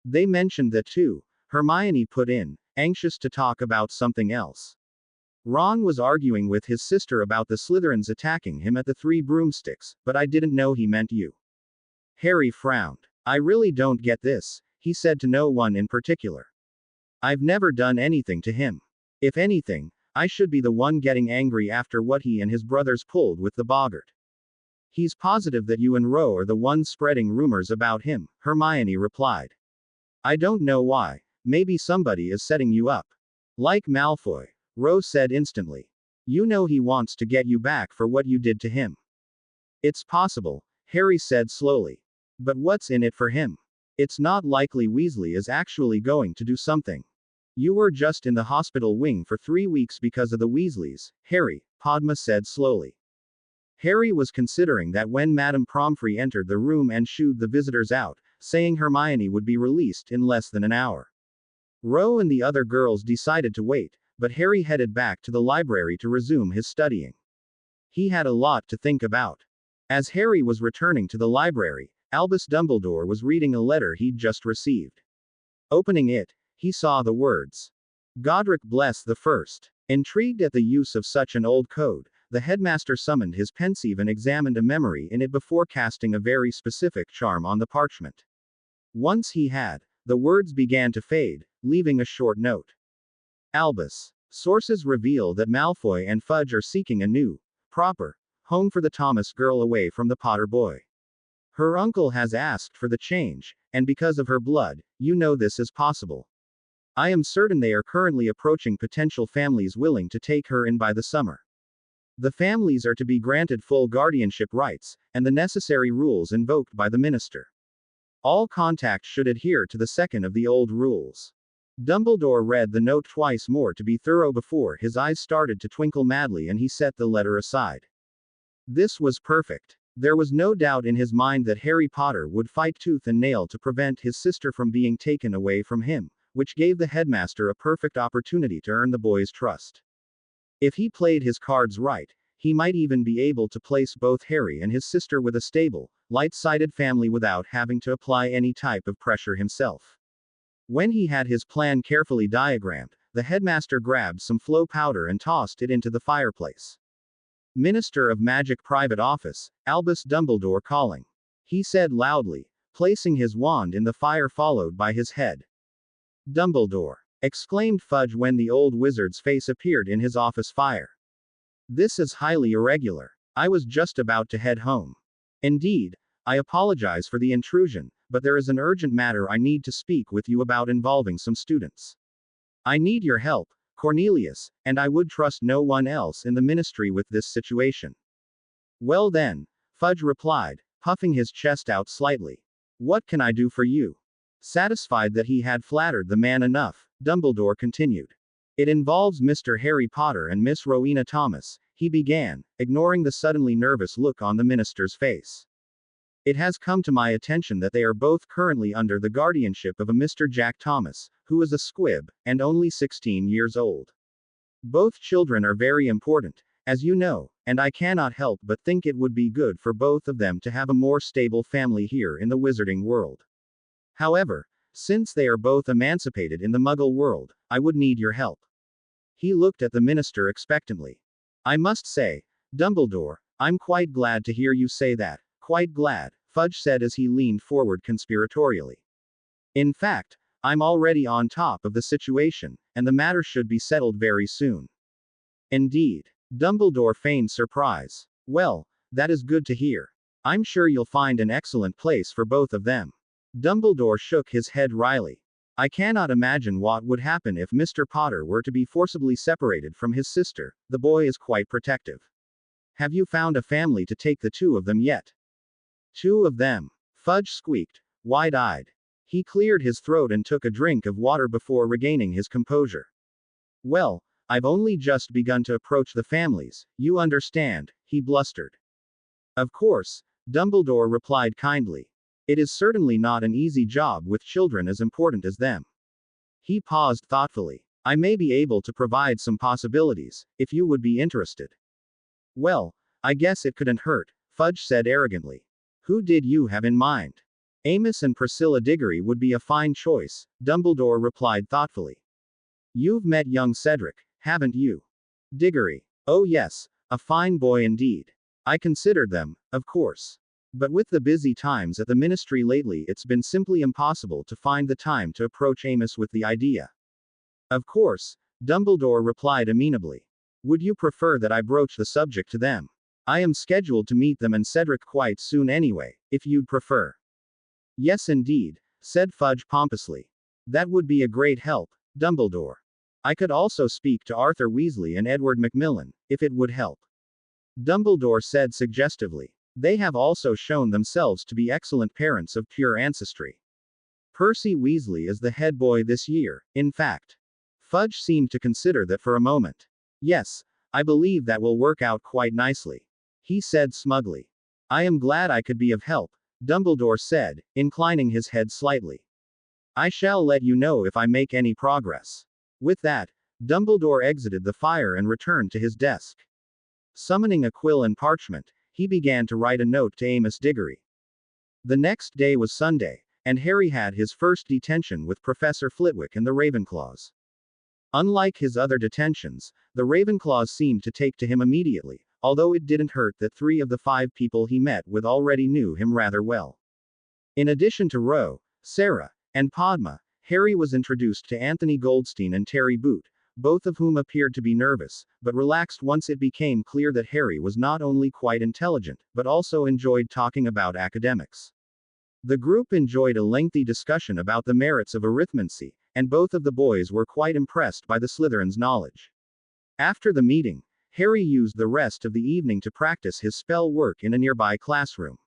[SPEAKER 2] "They mentioned that too," Hermione put in, anxious to talk about something else. "Ron was arguing with his sister about the Slytherins attacking him at the 3 Broomsticks, but I didn't know he meant you." Harry frowned. "I really don't get this," he said to no one in particular. "I've never done anything to him. If anything, I should be the one getting angry after what he and his brothers pulled with the boggart. He's positive that you and Ro are the ones spreading rumors about him, Hermione replied. I don't know why. Maybe somebody is setting you up. Like Malfoy, Ro said instantly. You know he wants to get you back for what you did to him. It's possible, Harry said slowly. But what's in it for him? It's not likely Weasley is actually going to do something. You were just in the hospital wing for 3 weeks because of the Weasleys, Harry, Padma said slowly. Harry was considering that when Madame Pomfrey entered the room and shooed the visitors out, saying Hermione would be released in less than an hour. Ro and the other girls decided to wait, but Harry headed back to the library to resume his studying. He had a lot to think about. As Harry was returning to the library, Albus Dumbledore was reading a letter he'd just received. Opening it, he saw the words, Godric Bless the First. Intrigued at the use of such an old code, the headmaster summoned his pensieve and examined a memory in it before casting a very specific charm on the parchment. Once he had, the words began to fade, leaving a short note. Albus. Sources reveal that Malfoy and Fudge are seeking a new, proper, home for the Thomas girl away from the Potter boy. Her uncle has asked for the change, and because of her blood, you know this is possible. I am certain they are currently approaching potential families willing to take her in by the summer. The families are to be granted full guardianship rights, and the necessary rules invoked by the minister. All contact should adhere to the second of the old rules. Dumbledore read the note twice more to be thorough before his eyes started to twinkle madly and he set the letter aside. This was perfect. There was no doubt in his mind that Harry Potter would fight tooth and nail to prevent his sister from being taken away from him, which gave the headmaster a perfect opportunity to earn the boy's trust. If he played his cards right, he might even be able to place both Harry and his sister with a stable, light-sided family without having to apply any type of pressure himself. When he had his plan carefully diagrammed, the headmaster grabbed some flow powder and tossed it into the fireplace. Minister of Magic Private Office, Albus Dumbledore calling. He said loudly, placing his wand in the fire followed by his head. Dumbledore! Exclaimed Fudge when the old wizard's face appeared in his office fire. This is highly irregular. I was just about to head home. Indeed, I apologize for the intrusion, but there is an urgent matter I need to speak with you about involving some students. I need your help, Cornelius, and I would trust no one else in the ministry with this situation. Well then, Fudge replied, puffing his chest out slightly. What can I do for you? Satisfied that he had flattered the man enough, Dumbledore continued. It involves Mr. Harry Potter and Miss Rowena Thomas, he began, ignoring the suddenly nervous look on the minister's face. It has come to my attention that they are both currently under the guardianship of a Mr. Jack Thomas, who is a squib, and only 16 years old. Both children are very important, as you know, and I cannot help but think it would be good for both of them to have a more stable family here in the wizarding world. However, since they are both emancipated in the Muggle world, I would need your help. He looked at the minister expectantly. I must say, Dumbledore, I'm quite glad to hear you say that. Quite glad, Fudge said as he leaned forward conspiratorially. In fact, I'm already on top of the situation, and the matter should be settled very soon. Indeed. Dumbledore feigned surprise. Well, that is good to hear. I'm sure you'll find an excellent place for both of them. Dumbledore shook his head wryly. I cannot imagine what would happen if Mr. Potter were to be forcibly separated from his sister. The boy is quite protective. Have you found a family to take the two of them yet? 2 of them. Fudge squeaked, wide-eyed. He cleared his throat and took a drink of water before regaining his composure. Well, I've only just begun to approach the families, you understand, he blustered. Of course, Dumbledore replied kindly. It is certainly not an easy job with children as important as them. He paused thoughtfully. I may be able to provide some possibilities, if you would be interested. Well, I guess it couldn't hurt, Fudge said arrogantly. Who did you have in mind? Amos and Priscilla Diggory would be a fine choice, Dumbledore replied thoughtfully. You've met young Cedric, haven't you? Diggory. Oh yes, a fine boy indeed. I considered them, of course. But with the busy times at the ministry lately, it's been simply impossible to find the time to approach Amos with the idea. Of course, Dumbledore replied amenably. Would you prefer that I broach the subject to them? I am scheduled to meet them and Cedric quite soon anyway, if you'd prefer. Yes, indeed, said Fudge pompously. That would be a great help, Dumbledore. I could also speak to Arthur Weasley and Edward Macmillan, if it would help. Dumbledore said suggestively. They have also shown themselves to be excellent parents of pure ancestry. Percy Weasley is the head boy this year, in fact. Fudge seemed to consider that for a moment. Yes, I believe that will work out quite nicely. He said smugly. I am glad I could be of help, Dumbledore said, inclining his head slightly. I shall let you know if I make any progress. With that, Dumbledore exited the fire and returned to his desk. Summoning a quill and parchment, he began to write a note to Amos Diggory. The next day was Sunday, and Harry had his first detention with Professor Flitwick and the Ravenclaws. Unlike his other detentions, the Ravenclaws seemed to take to him immediately, although it didn't hurt that 3 of the 5 people he met with already knew him rather well. In addition to Ro, Sarah, and Padma, Harry was introduced to Anthony Goldstein and Terry Boot, both of whom appeared to be nervous, but relaxed once it became clear that Harry was not only quite intelligent, but also enjoyed talking about academics. The group enjoyed a lengthy discussion about the merits of arithmancy, and both of the boys were quite impressed by the Slytherin's knowledge. After the meeting, Harry used the rest of the evening to practice his spell work in a nearby classroom.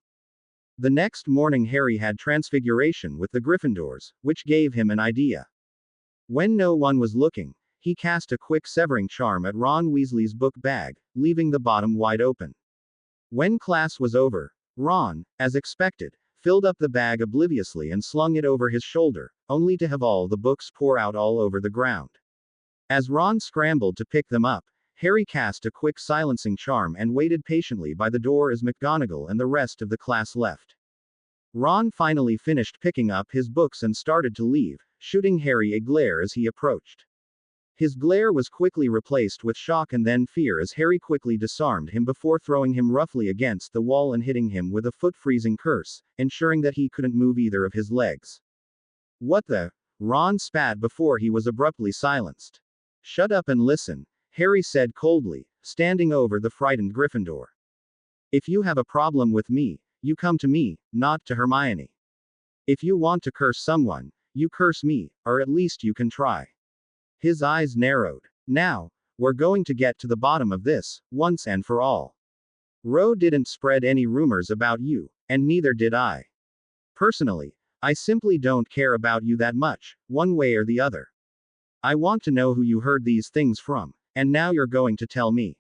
[SPEAKER 2] The next morning Harry had Transfiguration with the Gryffindors, which gave him an idea. When no one was looking, he cast a quick severing charm at Ron Weasley's book bag, leaving the bottom wide open. When class was over, Ron, as expected, filled up the bag obliviously and slung it over his shoulder, only to have all the books pour out all over the ground. As Ron scrambled to pick them up, Harry cast a quick silencing charm and waited patiently by the door as McGonagall and the rest of the class left. Ron finally finished picking up his books and started to leave, shooting Harry a glare as he approached. His glare was quickly replaced with shock and then fear as Harry quickly disarmed him before throwing him roughly against the wall and hitting him with a foot-freezing curse, ensuring that he couldn't move either of his legs. What the? Ron spat before he was abruptly silenced. Shut up and listen, Harry said coldly, standing over the frightened Gryffindor. If you have a problem with me, you come to me, not to Hermione. If you want to curse someone, you curse me, or at least you can try. His eyes narrowed. Now, we're going to get to the bottom of this, once and for all. Ro didn't spread any rumors about you, and neither did I. Personally, I simply don't care about you that much, one way or the other. I want to know who you heard these things from, and now you're going to tell me.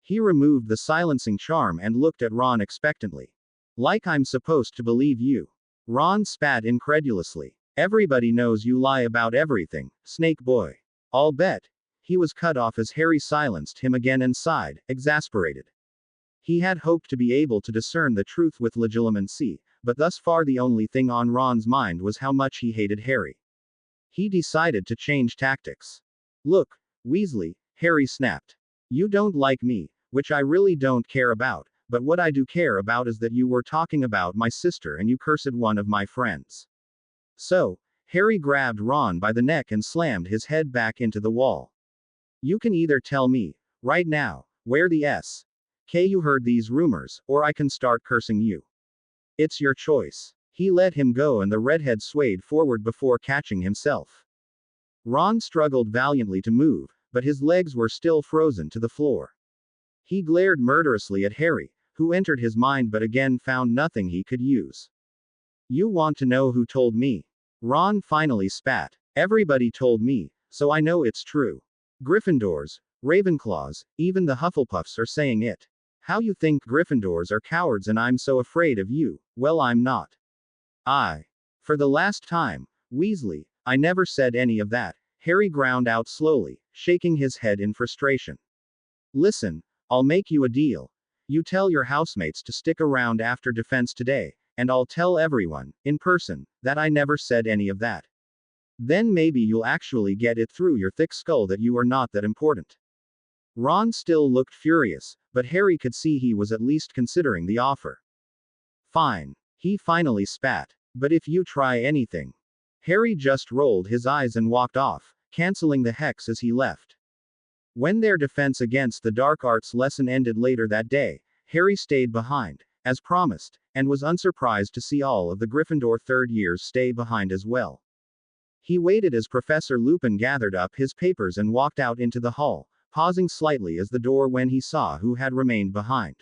[SPEAKER 2] He removed the silencing charm and looked at Ron expectantly. Like I'm supposed to believe you. Ron spat incredulously. Everybody knows you lie about everything, Snake Boy. I'll bet. He was cut off as Harry silenced him again and sighed, exasperated. He had hoped to be able to discern the truth with legitimacy, but thus far the only thing on Ron's mind was how much he hated Harry. He decided to change tactics. Look, Weasley, Harry snapped. You don't like me, which I really don't care about, but what I do care about is that you were talking about my sister and you cursed one of my friends. So, Harry grabbed Ron by the neck and slammed his head back into the wall. You can either tell me, right now, where the S.K. you heard these rumors, or I can start cursing you. It's your choice. He let him go and the redhead swayed forward before catching himself. Ron struggled valiantly to move, but his legs were still frozen to the floor. He glared murderously at Harry, who entered his mind but again found nothing he could use. You want to know who told me? Ron finally spat. Everybody told me, so I know it's true. Gryffindors, Ravenclaws, even the Hufflepuffs are saying it. How you think Gryffindors are cowards and I'm so afraid of you? Well, I'm not. For the last time, Weasley, I never said any of that, Harry ground out slowly, shaking his head in frustration. Listen, I'll make you a deal. You tell your housemates to stick around after defense today, and I'll tell everyone, in person, that I never said any of that. Then maybe you'll actually get it through your thick skull that you are not that important. Ron still looked furious, but Harry could see he was at least considering the offer. Fine. He finally spat. But if you try anything. Harry just rolled his eyes and walked off, canceling the hex as he left. When their defense against the dark arts lesson ended later that day, Harry stayed behind, as promised, and was unsurprised to see all of the Gryffindor third years stay behind as well. He waited as Professor Lupin gathered up his papers and walked out into the hall, pausing slightly as the door when he saw who had remained behind.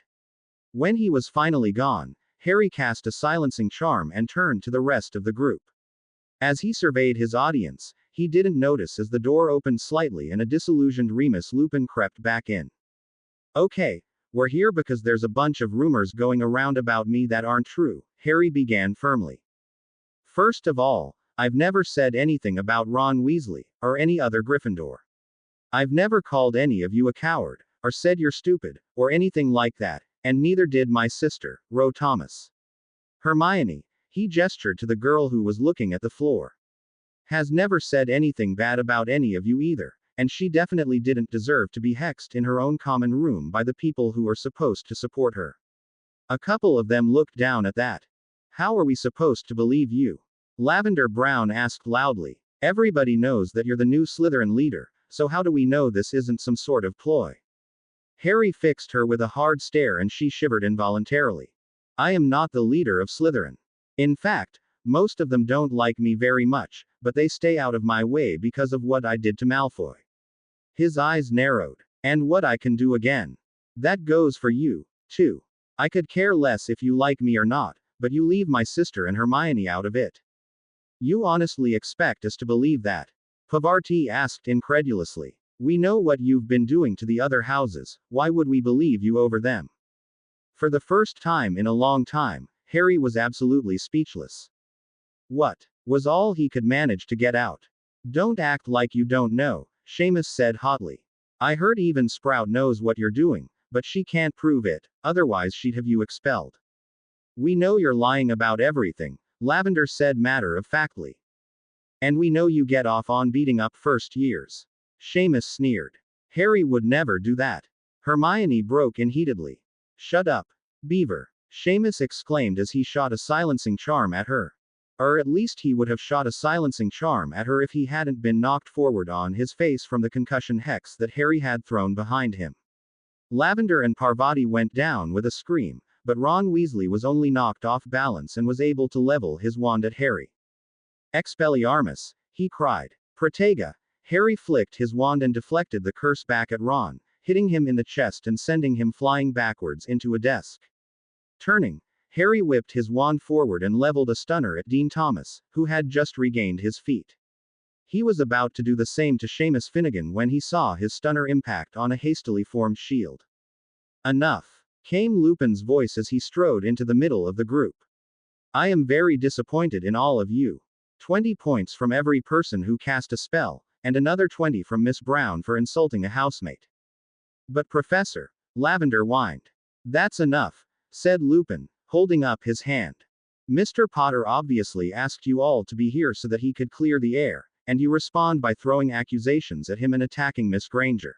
[SPEAKER 2] When he was finally gone, Harry cast a silencing charm and turned to the rest of the group. As he surveyed his audience, he didn't notice as the door opened slightly and a disillusioned Remus Lupin crept back in. Okay, we're here because there's a bunch of rumors going around about me that aren't true, Harry began firmly. First of all, I've never said anything about Ron Weasley, or any other Gryffindor. I've never called any of you a coward, or said you're stupid, or anything like that, and neither did my sister, Ro Thomas. Hermione, he gestured to the girl who was looking at the floor, has never said anything bad about any of you either, and she definitely didn't deserve to be hexed in her own common room by the people who are supposed to support her. A couple of them looked down at that. How are we supposed to believe you? Lavender Brown asked loudly. Everybody knows that you're the new Slytherin leader, so how do we know this isn't some sort of ploy? Harry fixed her with a hard stare and she shivered involuntarily. I am not the leader of Slytherin. In fact, most of them don't like me very much, but they stay out of my way because of what I did to Malfoy. His eyes narrowed. And what I can do again. That goes for you, too. I could care less if you like me or not, but you leave my sister and Hermione out of it. You honestly expect us to believe that? Pavarti asked incredulously. We know what you've been doing to the other houses, why would we believe you over them? For the first time in a long time, Harry was absolutely speechless. What was all he could manage to get out? Don't act like you don't know, Seamus said hotly. I heard even Sprout knows what you're doing, but she can't prove it, otherwise she'd have you expelled. We know you're lying about everything, Lavender said matter-of-factly. And we know you get off on beating up first years. Seamus sneered. Harry would never do that. Hermione broke in heatedly. Shut up, Beaver, Seamus exclaimed as he shot a silencing charm at her. Or at least he would have shot a silencing charm at her if he hadn't been knocked forward on his face from the concussion hex that Harry had thrown behind him. Lavender and Parvati went down with a scream, but Ron Weasley was only knocked off balance and was able to level his wand at Harry. Expelliarmus, he cried. Protega. Harry flicked his wand and deflected the curse back at Ron, hitting him in the chest and sending him flying backwards into a desk. Turning, Harry whipped his wand forward and leveled a stunner at Dean Thomas, who had just regained his feet. He was about to do the same to Seamus Finnegan when he saw his stunner impact on a hastily formed shield. Enough, came Lupin's voice as he strode into the middle of the group. I am very disappointed in all of you. 20 points from every person who cast a spell, and another 20 from Miss Brown for insulting a housemate. But Professor, Lavender whined. That's enough, said Lupin, holding up his hand. Mr. Potter obviously asked you all to be here so that he could clear the air, and you respond by throwing accusations at him and attacking Miss Granger.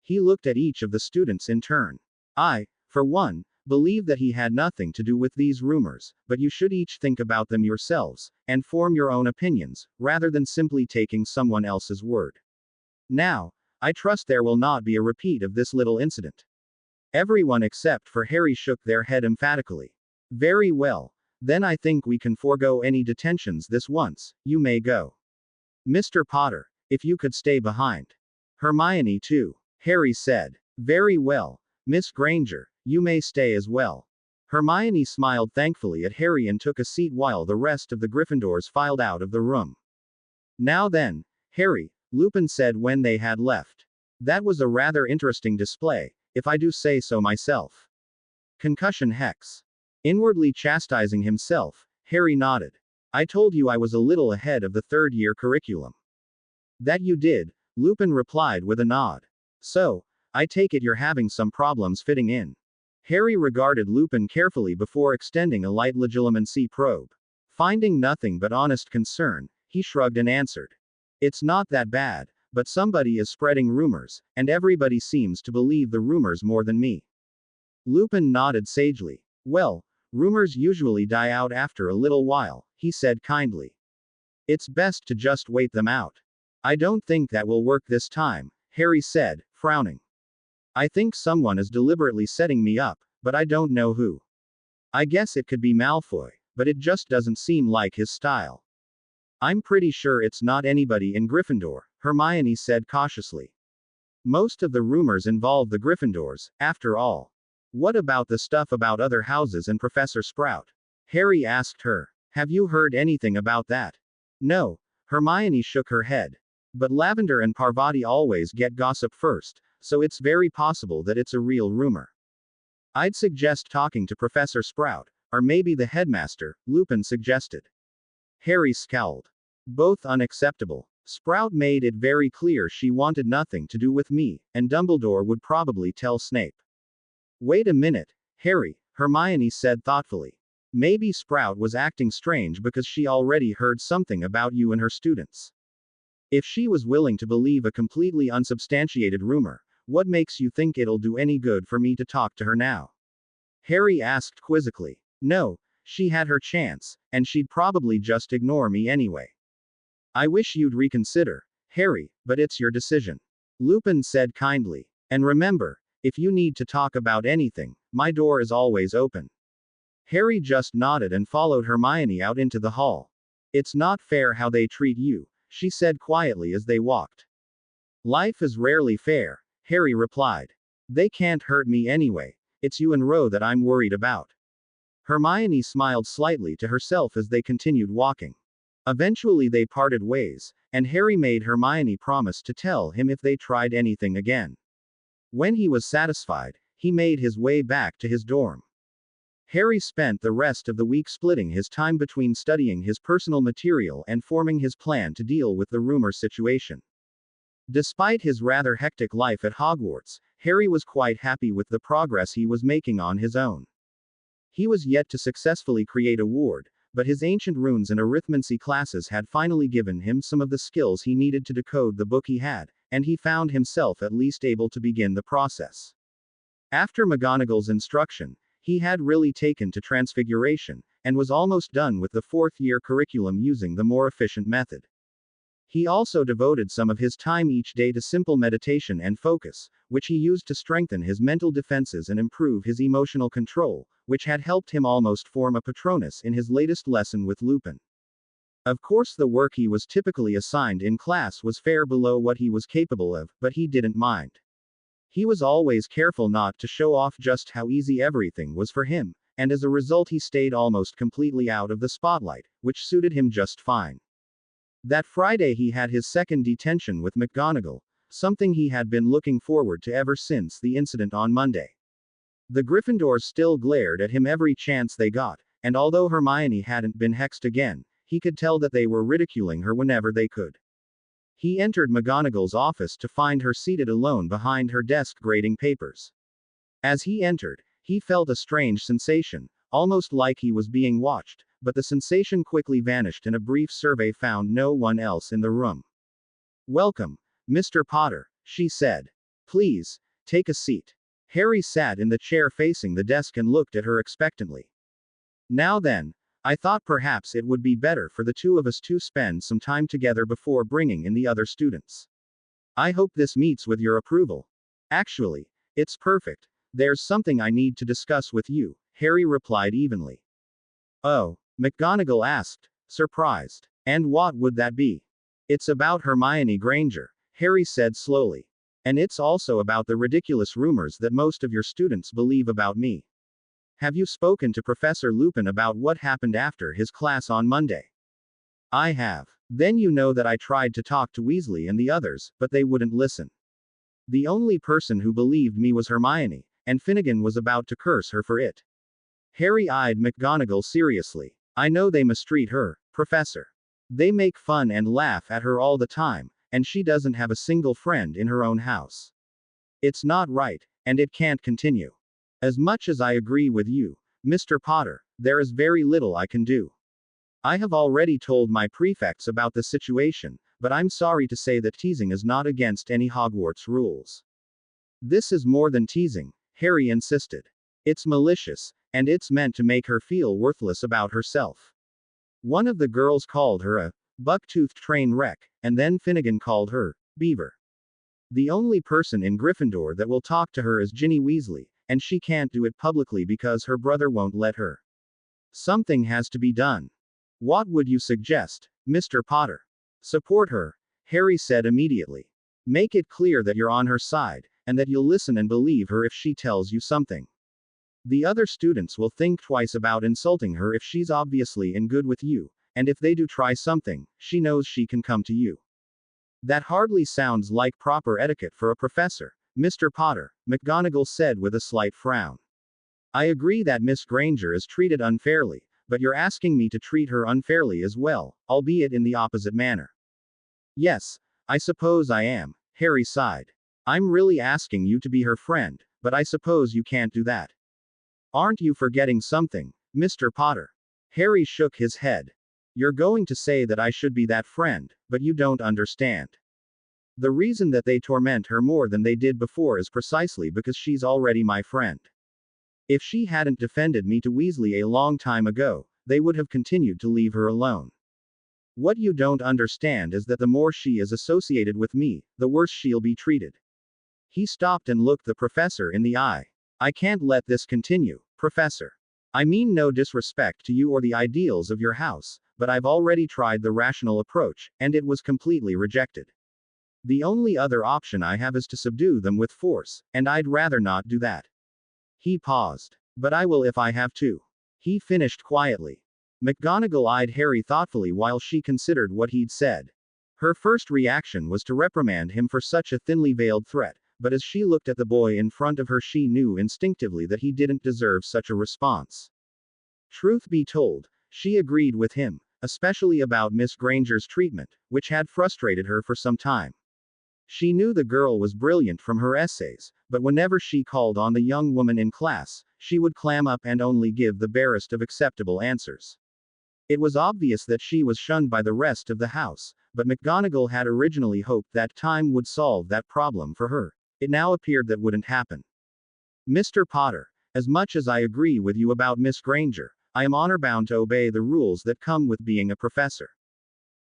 [SPEAKER 2] He looked at each of the students in turn. I, for one, believe that he had nothing to do with these rumors, but you should each think about them yourselves, and form your own opinions, rather than simply taking someone else's word. Now, I trust there will not be a repeat of this little incident. Everyone except for Harry shook their head emphatically. Very well, then I think we can forego any detentions this once, you may go. Mr. Potter, if you could stay behind. Hermione too, Harry said. Very well, Miss Granger, you may stay as well. Hermione smiled thankfully at Harry and took a seat while the rest of the Gryffindors filed out of the room. Now then, Harry, Lupin said when they had left. That was a rather interesting display, if I do say so myself. Concussion hex. Inwardly chastising himself, Harry nodded. I told you I was a little ahead of the third-year curriculum. That you did, Lupin replied with a nod. So, I take it you're having some problems fitting in. Harry regarded Lupin carefully before extending a light legilimency probe. Finding nothing but honest concern, he shrugged and answered. It's not that bad, but somebody is spreading rumors, and everybody seems to believe the rumors more than me. Lupin nodded sagely. Well, rumors usually die out after a little while, he said kindly. It's best to just wait them out. I don't think that will work this time, Harry said, frowning. I think someone is deliberately setting me up, but I don't know who. I guess it could be Malfoy, but it just doesn't seem like his style. I'm pretty sure it's not anybody in Gryffindor, Hermione said cautiously. Most of the rumors involve the Gryffindors, after all. What about the stuff about other houses and Professor Sprout? Harry asked her. Have you heard anything about that? No, Hermione shook her head. But Lavender and Parvati always get gossip first, so it's very possible that it's a real rumor. I'd suggest talking to Professor Sprout, or maybe the headmaster, Lupin suggested. Harry scowled. Both unacceptable. Sprout made it very clear she wanted nothing to do with me, and Dumbledore would probably tell Snape. Wait a minute, Harry, Hermione said thoughtfully. Maybe Sprout was acting strange because she already heard something about you and her students. If she was willing to believe a completely unsubstantiated rumor, what makes you think it'll do any good for me to talk to her now? Harry asked quizzically. No, she had her chance, and she'd probably just ignore me anyway. I wish you'd reconsider, Harry, but it's your decision. Lupin said kindly. And remember, if you need to talk about anything, my door is always open. Harry just nodded and followed Hermione out into the hall. It's not fair how they treat you, she said quietly as they walked. Life is rarely fair, Harry replied. They can't hurt me anyway, it's you and Ro that I'm worried about. Hermione smiled slightly to herself as they continued walking. Eventually they parted ways, and Harry made Hermione promise to tell him if they tried anything again. When he was satisfied, he made his way back to his dorm. Harry spent the rest of the week splitting his time between studying his personal material and forming his plan to deal with the rumor situation. Despite his rather hectic life at Hogwarts, Harry was quite happy with the progress he was making on his own. He was yet to successfully create a ward, but his ancient runes and arithmancy classes had finally given him some of the skills he needed to decode the book he had, and he found himself at least able to begin the process. After McGonagall's instruction, he had really taken to Transfiguration, and was almost done with the fourth-year curriculum using the more efficient method. He also devoted some of his time each day to simple meditation and focus, which he used to strengthen his mental defenses and improve his emotional control, which had helped him almost form a Patronus in his latest lesson with Lupin. Of course, the work he was typically assigned in class was far below what he was capable of, but he didn't mind. He was always careful not to show off just how easy everything was for him, and as a result he stayed almost completely out of the spotlight, which suited him just fine. That Friday he had his second detention with McGonagall, something he had been looking forward to ever since the incident on Monday. The Gryffindors still glared at him every chance they got, and although Hermione hadn't been hexed again, he could tell that they were ridiculing her whenever they could. He entered McGonagall's office to find her seated alone behind her desk grading papers. As he entered, he felt a strange sensation, almost like he was being watched, but the sensation quickly vanished and a brief survey found no one else in the room. Welcome, Mr. Potter, she said. Please, take a seat. Harry sat in the chair facing the desk and looked at her expectantly. Now then, I thought perhaps it would be better for the two of us to spend some time together before bringing in the other students. I hope this meets with your approval. Actually, it's perfect. There's something I need to discuss with you, Harry replied evenly. Oh, McGonagall asked, surprised. And what would that be? It's about Hermione Granger, Harry said slowly. And it's also about the ridiculous rumors that most of your students believe about me. Have you spoken to Professor Lupin about what happened after his class on Monday? I have. Then you know that I tried to talk to Weasley and the others, but they wouldn't listen. The only person who believed me was Hermione, and Finnegan was about to curse her for it. Harry eyed McGonagall seriously. I know they mistreat her, Professor. They make fun and laugh at her all the time, and she doesn't have a single friend in her own house. It's not right, and it can't continue. As much as I agree with you, Mr. Potter, there is very little I can do. I have already told my prefects about the situation, but I'm sorry to say that teasing is not against any Hogwarts rules. This is more than teasing, Harry insisted. It's malicious, and it's meant to make her feel worthless about herself. One of the girls called her a buck-toothed train wreck, and then Finnegan called her Beaver. The only person in Gryffindor that will talk to her is Ginny Weasley, and she can't do it publicly because her brother won't let her. Something has to be done. What would you suggest, Mr. Potter? Support her, Harry said immediately. Make it clear that you're on her side, and that you'll listen and believe her if she tells you something. The other students will think twice about insulting her if she's obviously in good with you, and if they do try something, she knows she can come to you. That hardly sounds like proper etiquette for a professor, Mr. Potter, McGonagall said with a slight frown. I agree that Miss Granger is treated unfairly, but you're asking me to treat her unfairly as well, albeit in the opposite manner. Yes, I suppose I am, Harry sighed. I'm really asking you to be her friend, but I suppose you can't do that. Aren't you forgetting something, Mr. Potter? Harry shook his head. You're going to say that I should be that friend, but you don't understand. The reason that they torment her more than they did before is precisely because she's already my friend. If she hadn't defended me to Weasley a long time ago, they would have continued to leave her alone. What you don't understand is that the more she is associated with me, the worse she'll be treated. He stopped and looked the professor in the eye. I can't let this continue, Professor. I mean no disrespect to you or the ideals of your house, but I've already tried the rational approach, and it was completely rejected. The only other option I have is to subdue them with force, and I'd rather not do that. He paused. But I will if I have to. He finished quietly. McGonagall eyed Harry thoughtfully while she considered what he'd said. Her first reaction was to reprimand him for such a thinly veiled threat, but as she looked at the boy in front of her, she knew instinctively that he didn't deserve such a response. Truth be told, she agreed with him, especially about Miss Granger's treatment, which had frustrated her for some time. She knew the girl was brilliant from her essays, but whenever she called on the young woman in class, she would clam up and only give the barest of acceptable answers. It was obvious that she was shunned by the rest of the house, but McGonagall had originally hoped that time would solve that problem for her. It now appeared that wouldn't happen. Mr. Potter, as much as I agree with you about Miss Granger, I am honor-bound to obey the rules that come with being a professor.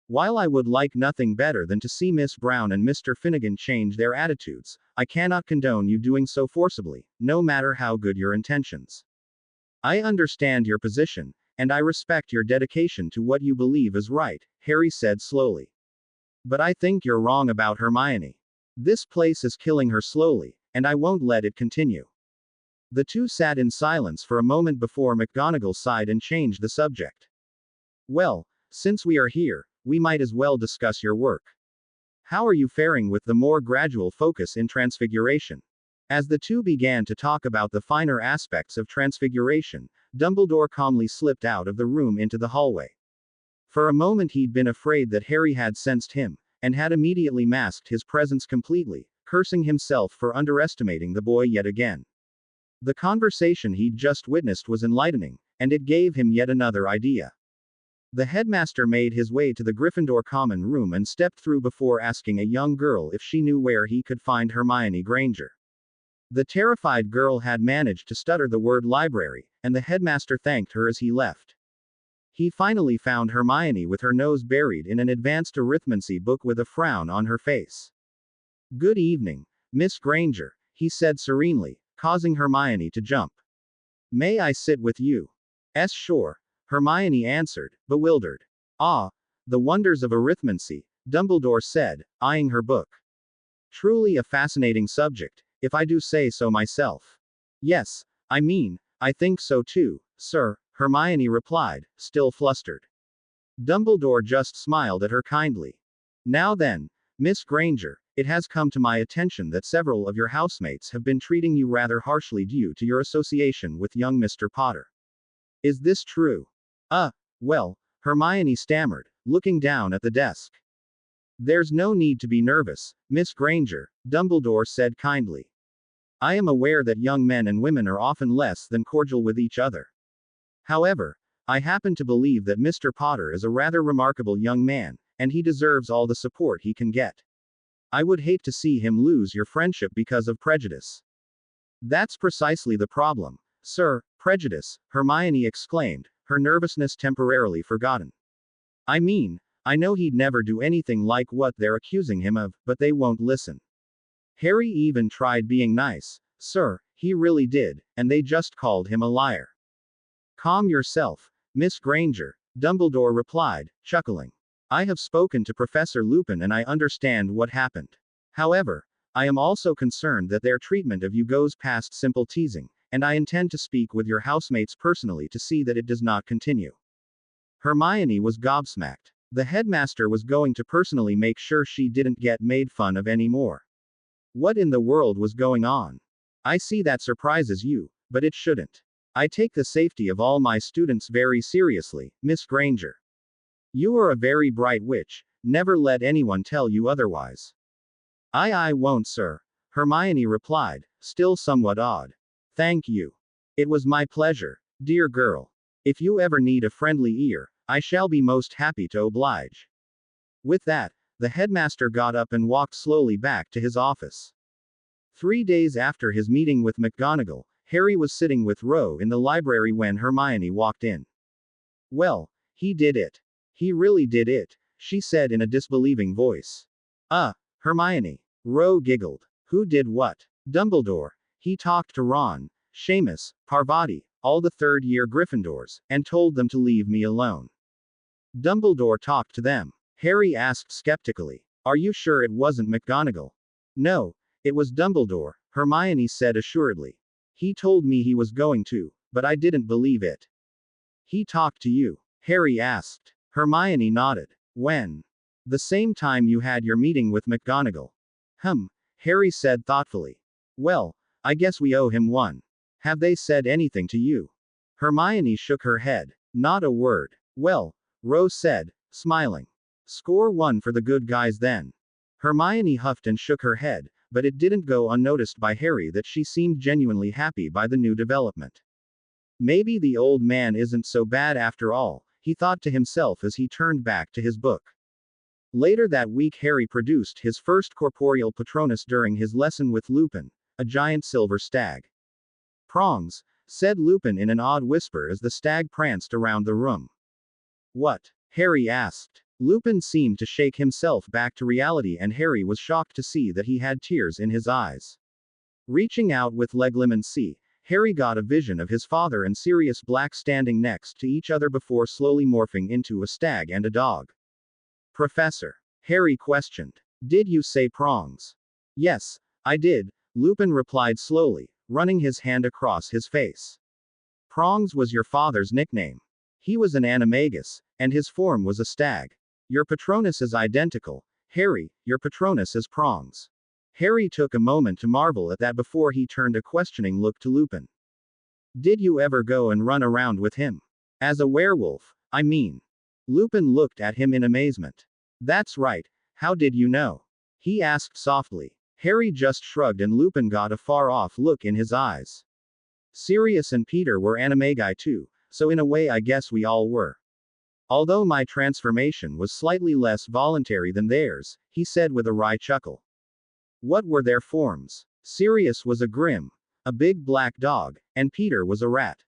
[SPEAKER 2] While I would like nothing better than to see Miss Brown and Mr. Finnegan change their attitudes, I cannot condone you doing so forcibly, no matter how good your intentions. I understand your position, and I respect your dedication to what you believe is right, Harry said slowly. But I think you're wrong about Hermione. This place is killing her slowly, and I won't let it continue. The two sat in silence for a moment before McGonagall sighed and changed the subject. Well, since we are here, we might as well discuss your work. How are you faring with the more gradual focus in Transfiguration? As the two began to talk about the finer aspects of Transfiguration, Dumbledore calmly slipped out of the room into the hallway. For a moment he'd been afraid that Harry had sensed him, and had immediately masked his presence completely, cursing himself for underestimating the boy yet again. The conversation he'd just witnessed was enlightening, and it gave him yet another idea. The headmaster made his way to the Gryffindor common room and stepped through before asking a young girl if she knew where he could find Hermione Granger. The terrified girl had managed to stutter the word library, and the headmaster thanked her as he left. He finally found Hermione with her nose buried in an advanced arithmancy book with a frown on her face. Good evening, Miss Granger, he said serenely, causing Hermione to jump. May I sit with you? Sure, Hermione answered, bewildered. Ah, the wonders of arithmancy, Dumbledore said, eyeing her book. Truly a fascinating subject, if I do say so myself. Yes, I think so too, sir, Hermione replied, still flustered. Dumbledore just smiled at her kindly. Now then, Miss Granger, it has come to my attention that several of your housemates have been treating you rather harshly due to your association with young Mr. Potter. Is this true? Well, Hermione stammered, looking down at the desk. There's no need to be nervous, Miss Granger, Dumbledore said kindly. I am aware that young men and women are often less than cordial with each other. However, I happen to believe that Mr. Potter is a rather remarkable young man, and he deserves all the support he can get. I would hate to see him lose your friendship because of prejudice. That's precisely the problem, sir, prejudice, Hermione exclaimed, her nervousness temporarily forgotten. I mean, I know he'd never do anything like what they're accusing him of, but they won't listen. Harry even tried being nice. Sir, he really did, and they just called him a liar. Calm yourself, Miss Granger, Dumbledore replied, chuckling. I have spoken to Professor Lupin and I understand what happened. However, I am also concerned that their treatment of you goes past simple teasing, and I intend to speak with your housemates personally to see that it does not continue. Hermione was gobsmacked. The headmaster was going to personally make sure she didn't get made fun of anymore. What in the world was going on? I see that surprises you, but it shouldn't. I take the safety of all my students very seriously, Miss Granger. You are a very bright witch, never let anyone tell you otherwise. I won't, sir, Hermione replied, still somewhat awed. Thank you. It was my pleasure, dear girl. If you ever need a friendly ear, I shall be most happy to oblige. With that, the headmaster got up and walked slowly back to his office. 3 days after his meeting with McGonagall, Harry was sitting with Ron in the library when Hermione walked in. Well, he did it. He really did it, she said in a disbelieving voice. Hermione. Ron giggled. Who did what? Dumbledore. He talked to Ron, Seamus, Parvati, all the third-year Gryffindors, and told them to leave me alone. Dumbledore talked to them. Harry asked skeptically. Are you sure it wasn't McGonagall? No, it was Dumbledore, Hermione said assuredly. He told me he was going to, but I didn't believe it. He talked to you? Harry asked. Hermione nodded. When? The same time you had your meeting with McGonagall. Harry said thoughtfully. Well, I guess we owe him one. Have they said anything to you? Hermione shook her head. Not a word. Well, Rose said, smiling. Score 1 for the good guys then. Hermione huffed and shook her head, but it didn't go unnoticed by Harry that she seemed genuinely happy by the new development. Maybe the old man isn't so bad after all, he thought to himself as he turned back to his book. Later that week Harry produced his first corporeal Patronus during his lesson with Lupin, a giant silver stag. Prongs, said Lupin in an odd whisper as the stag pranced around the room. What? Harry asked. Lupin seemed to shake himself back to reality and Harry was shocked to see that he had tears in his eyes. Reaching out with Leglimon C, Harry got a vision of his father and Sirius Black standing next to each other before slowly morphing into a stag and a dog. Professor? Harry questioned. Did you say prongs? Yes, I did, Lupin replied slowly, running his hand across his face. Prongs was your father's nickname. He was an animagus, and his form was a stag. Your Patronus is identical, Harry, your Patronus is Prongs. Harry took a moment to marvel at that before he turned a questioning look to Lupin. Did you ever go and run around with him? As a werewolf, I mean. Lupin looked at him in amazement. That's right, how did you know? He asked softly. Harry just shrugged and Lupin got a far-off look in his eyes. Sirius and Peter were animagi too, so in a way I guess we all were. Although my transformation was slightly less voluntary than theirs, he said with a wry chuckle. What were their forms? Sirius was a grim, a big black dog, and Peter was a rat.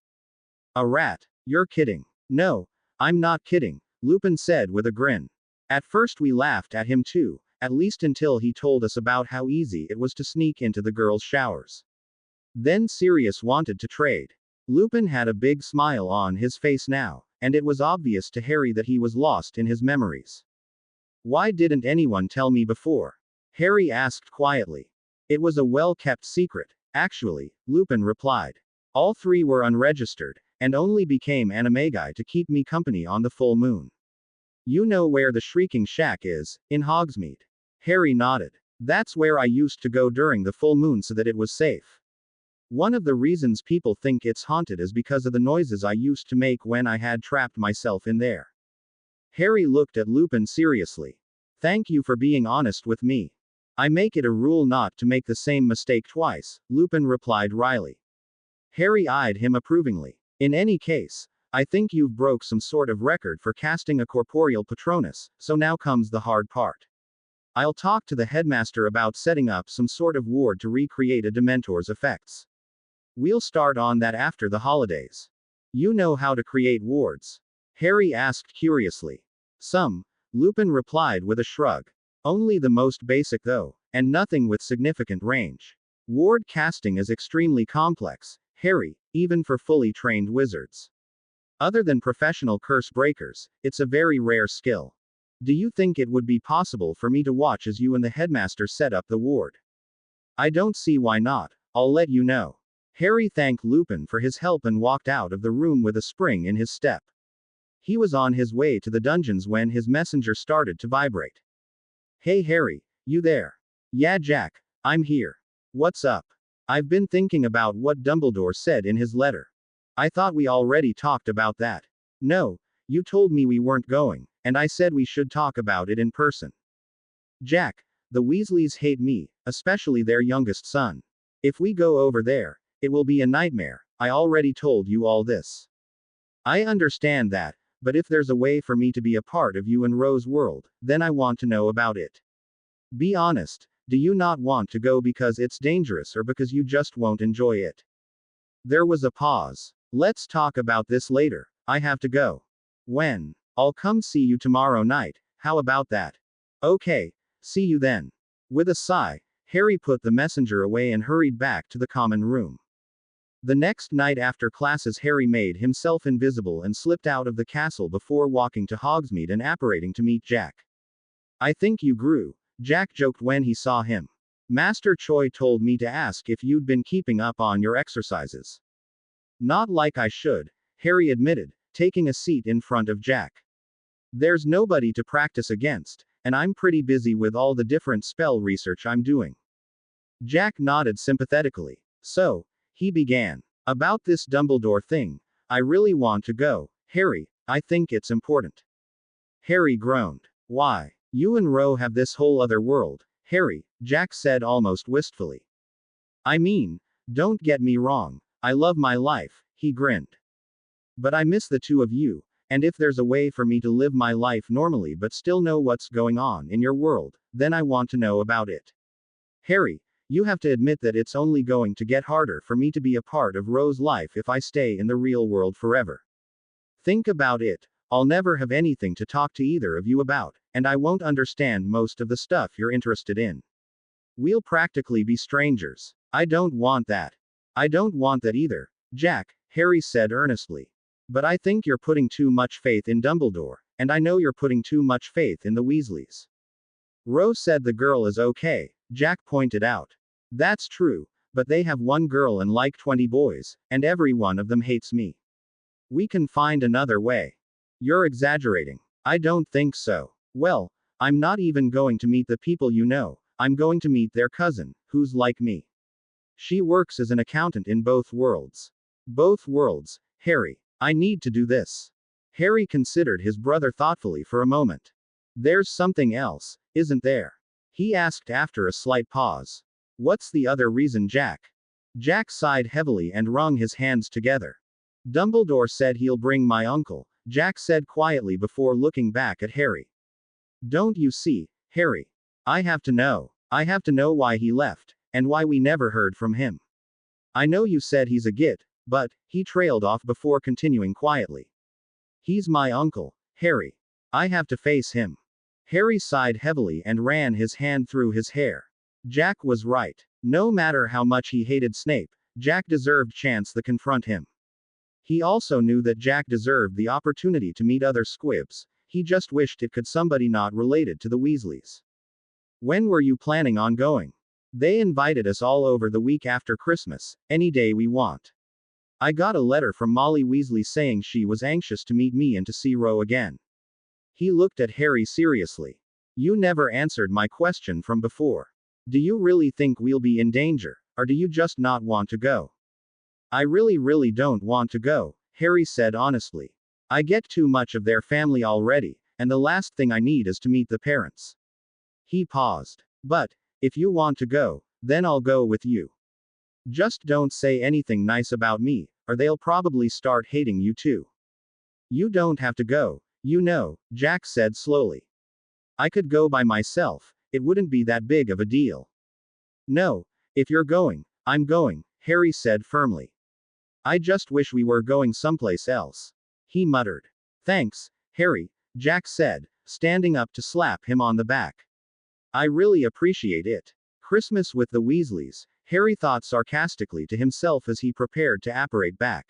[SPEAKER 2] A rat? You're kidding. No, I'm not kidding, Lupin said with a grin. At first we laughed at him too, at least until he told us about how easy it was to sneak into the girls' showers. Then Sirius wanted to trade. Lupin had a big smile on his face now, and it was obvious to Harry that he was lost in his memories. Why didn't anyone tell me before? Harry asked quietly. It was a well-kept secret, actually, Lupin replied. All three were unregistered, and only became animagi to keep me company on the full moon. You know where the Shrieking Shack is, in Hogsmeade. Harry nodded. That's where I used to go during the full moon so that it was safe. One of the reasons people think it's haunted is because of the noises I used to make when I had trapped myself in there. Harry looked at Lupin seriously. Thank you for being honest with me. I make it a rule not to make the same mistake twice, Lupin replied wryly. Harry eyed him approvingly. In any case, I think you've broke some sort of record for casting a corporeal Patronus, so now comes the hard part. I'll talk to the headmaster about setting up some sort of ward to recreate a Dementor's effects. We'll start on that after the holidays. You know how to create wards? Harry asked curiously. Some, Lupin replied with a shrug. Only the most basic though, and nothing with significant range. Ward casting is extremely complex, Harry, even for fully trained wizards. Other than professional curse breakers, it's a very rare skill. Do you think it would be possible for me to watch as you and the headmaster set up the ward? I don't see why not, I'll let you know. Harry thanked Lupin for his help and walked out of the room with a spring in his step. He was on his way to the dungeons when his messenger started to vibrate. Hey Harry, you there? Yeah Jack, I'm here. What's up? I've been thinking about what Dumbledore said in his letter. I thought we already talked about that. No, you told me we weren't going, and I said we should talk about it in person. Jack, the Weasleys hate me, especially their youngest son. If we go over there, it will be a nightmare. I already told you all this. I understand that, but if there's a way for me to be a part of you and Ro's world, then I want to know about it. Be honest, do you not want to go because it's dangerous or because you just won't enjoy it? There was a pause. Let's talk about this later, I have to go. When? I'll come see you tomorrow night, how about that? Okay, see you then. With a sigh, Harry put the messenger away and hurried back to the common room. The next night after classes, Harry made himself invisible and slipped out of the castle before walking to Hogsmeade and apparating to meet Jack. I think you grew, Jack joked when he saw him. Master Choi told me to ask if you'd been keeping up on your exercises. Not like I should, Harry admitted, taking a seat in front of Jack. There's nobody to practice against, and I'm pretty busy with all the different spell research I'm doing. Jack nodded sympathetically. So, he began. About this Dumbledore thing, I really want to go, Harry, I think it's important. Harry groaned. Why? You and Ro have this whole other world, Harry, Jack said almost wistfully. I mean, don't get me wrong, I love my life, he grinned. But I miss the two of you, and if there's a way for me to live my life normally but still know what's going on in your world, then I want to know about it. Harry, you have to admit that it's only going to get harder for me to be a part of Ro's life if I stay in the real world forever. Think about it, I'll never have anything to talk to either of you about, and I won't understand most of the stuff you're interested in. We'll practically be strangers. I don't want that. I don't want that either, Jack, Harry said earnestly. But I think you're putting too much faith in Dumbledore, and I know you're putting too much faith in the Weasleys. Ro said the girl is okay, Jack pointed out. That's true, but they have one girl and like 20 boys, and every one of them hates me. We can find another way. You're exaggerating. I don't think so. Well, I'm not even going to meet the people you know, I'm going to meet their cousin, who's like me. She works as an accountant in both worlds. Both worlds, Harry. I need to do this. Harry considered his brother thoughtfully for a moment. There's something else, isn't there? He asked after a slight pause. What's the other reason, Jack? Jack sighed heavily and wrung his hands together. Dumbledore said he'll bring my uncle, Jack said quietly before looking back at Harry. Don't you see, Harry? I have to know. I have to know why he left, and why we never heard from him. I know you said he's a git, but, he trailed off before continuing quietly. He's my uncle, Harry. I have to face him. Harry sighed heavily and ran his hand through his hair. Jack was right. No matter how much he hated Snape, Jack deserved chance to confront him. He also knew that Jack deserved the opportunity to meet other squibs, he just wished it could somebody not related to the Weasleys. When were you planning on going? They invited us all over the week after Christmas, any day we want. I got a letter from Molly Weasley saying she was anxious to meet me and to see Ro again. He looked at Harry seriously. You never answered my question from before. Do you really think we'll be in danger, or do you just not want to go? I really don't want to go, Harry said honestly. I get too much of their family already, and the last thing I need is to meet the parents. He paused. But, if you want to go, then I'll go with you. Just don't say anything nice about me, or they'll probably start hating you too. You don't have to go, you know, Jack said slowly. I could go by myself, it wouldn't be that big of a deal. No, if you're going, I'm going, Harry said firmly. I just wish we were going someplace else. He muttered. Thanks, Harry, Jack said, standing up to slap him on the back. I really appreciate it. Christmas with the Weasleys, Harry thought sarcastically to himself as he prepared to apparate back.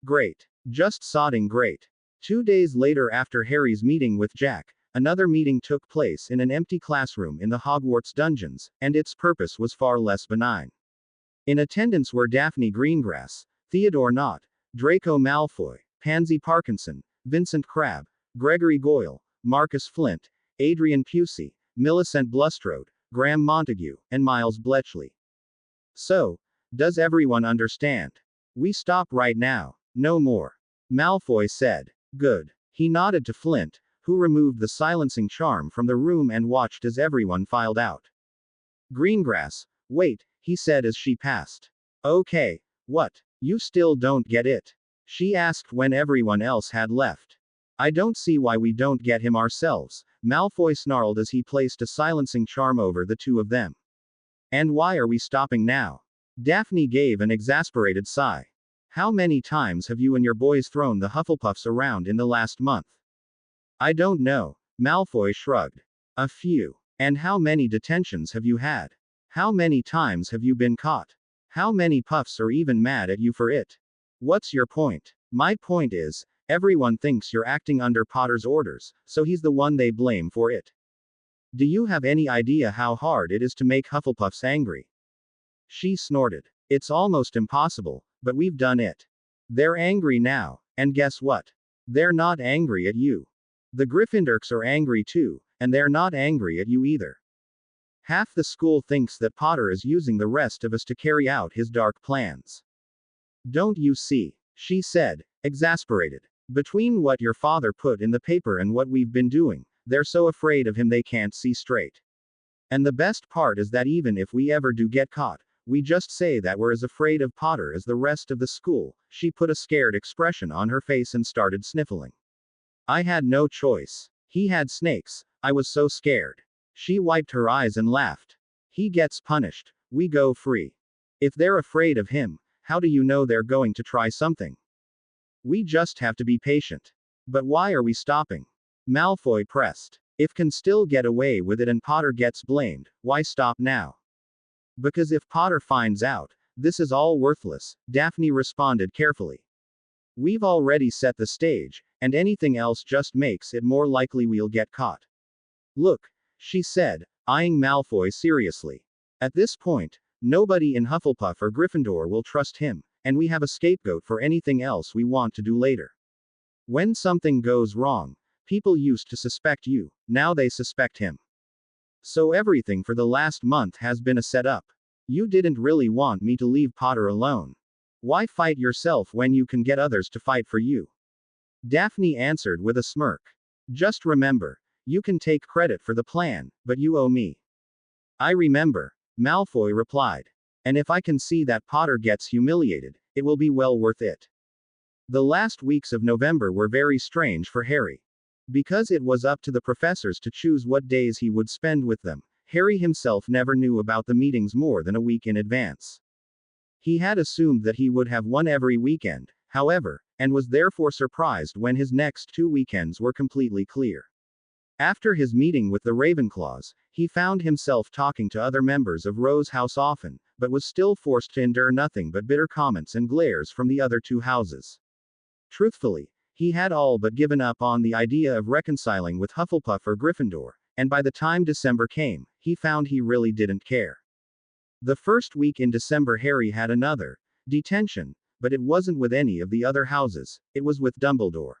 [SPEAKER 2] Great. Just sodding great. 2 days later, after Harry's meeting with Jack, another meeting took place in an empty classroom in the Hogwarts dungeons, and its purpose was far less benign. In attendance were Daphne Greengrass, Theodore Nott, Draco Malfoy, Pansy Parkinson, Vincent Crabbe, Gregory Goyle, Marcus Flint, Adrian Pusey, Millicent Bulstrode, Graham Montague, and Miles Bletchley. So, does everyone understand? We stop right now. No more. Malfoy said. Good. He nodded to Flint, who removed the silencing charm from the room and watched as everyone filed out. Greengrass, wait, he said as she passed. Okay, what? You still don't get it? She asked when everyone else had left. I don't see why we don't get him ourselves, Malfoy snarled as he placed a silencing charm over the two of them. And why are we stopping now? Daphne gave an exasperated sigh. How many times have you and your boys thrown the Hufflepuffs around in the last month? I don't know, Malfoy shrugged. A few. And how many detentions have you had? How many times have you been caught? How many puffs are even mad at you for it? What's your point? My point is, everyone thinks you're acting under Potter's orders, so he's the one they blame for it. Do you have any idea how hard it is to make Hufflepuffs angry? She snorted. It's almost impossible, but we've done it. They're angry now, and guess what? They're not angry at you. The Gryffindors are angry too, and they're not angry at you either. Half the school thinks that Potter is using the rest of us to carry out his dark plans. Don't you see? She said, exasperated. Between what your father put in the paper and what we've been doing, they're so afraid of him they can't see straight. And the best part is that even if we ever do get caught, we just say that we're as afraid of Potter as the rest of the school. She put a scared expression on her face and started sniffling. I had no choice. He had snakes. I was so scared. She wiped her eyes and laughed. He gets punished. We go free. If they're afraid of him, how do you know they're going to try something? We just have to be patient. But why are we stopping? Malfoy pressed. If can still get away with it and Potter gets blamed, why stop now? Because if Potter finds out, this is all worthless, Daphne responded carefully. We've already set the stage, and anything else just makes it more likely we'll get caught. Look, she said, eyeing Malfoy seriously. At this point, nobody in Hufflepuff or Gryffindor will trust him, and we have a scapegoat for anything else we want to do later. When something goes wrong, people used to suspect you, now they suspect him. So everything for the last month has been a setup. You didn't really want me to leave Potter alone. Why fight yourself when you can get others to fight for you? Daphne answered with a smirk. Just remember, you can take credit for the plan, but you owe me. I remember, Malfoy replied. And if I can see that Potter gets humiliated, it will be well worth it. The last weeks of November were very strange for Harry. Because it was up to the professors to choose what days he would spend with them, Harry himself never knew about the meetings more than a week in advance. He had assumed that he would have one every weekend, however, and was therefore surprised when his next 2 weekends were completely clear. After his meeting with the Ravenclaws, he found himself talking to other members of Rose House often, but was still forced to endure nothing but bitter comments and glares from the other 2 houses. Truthfully, he had all but given up on the idea of reconciling with Hufflepuff or Gryffindor, and by the time December came, he found he really didn't care. The first week in December Harry had another detention, but it wasn't with any of the other houses, it was with Dumbledore.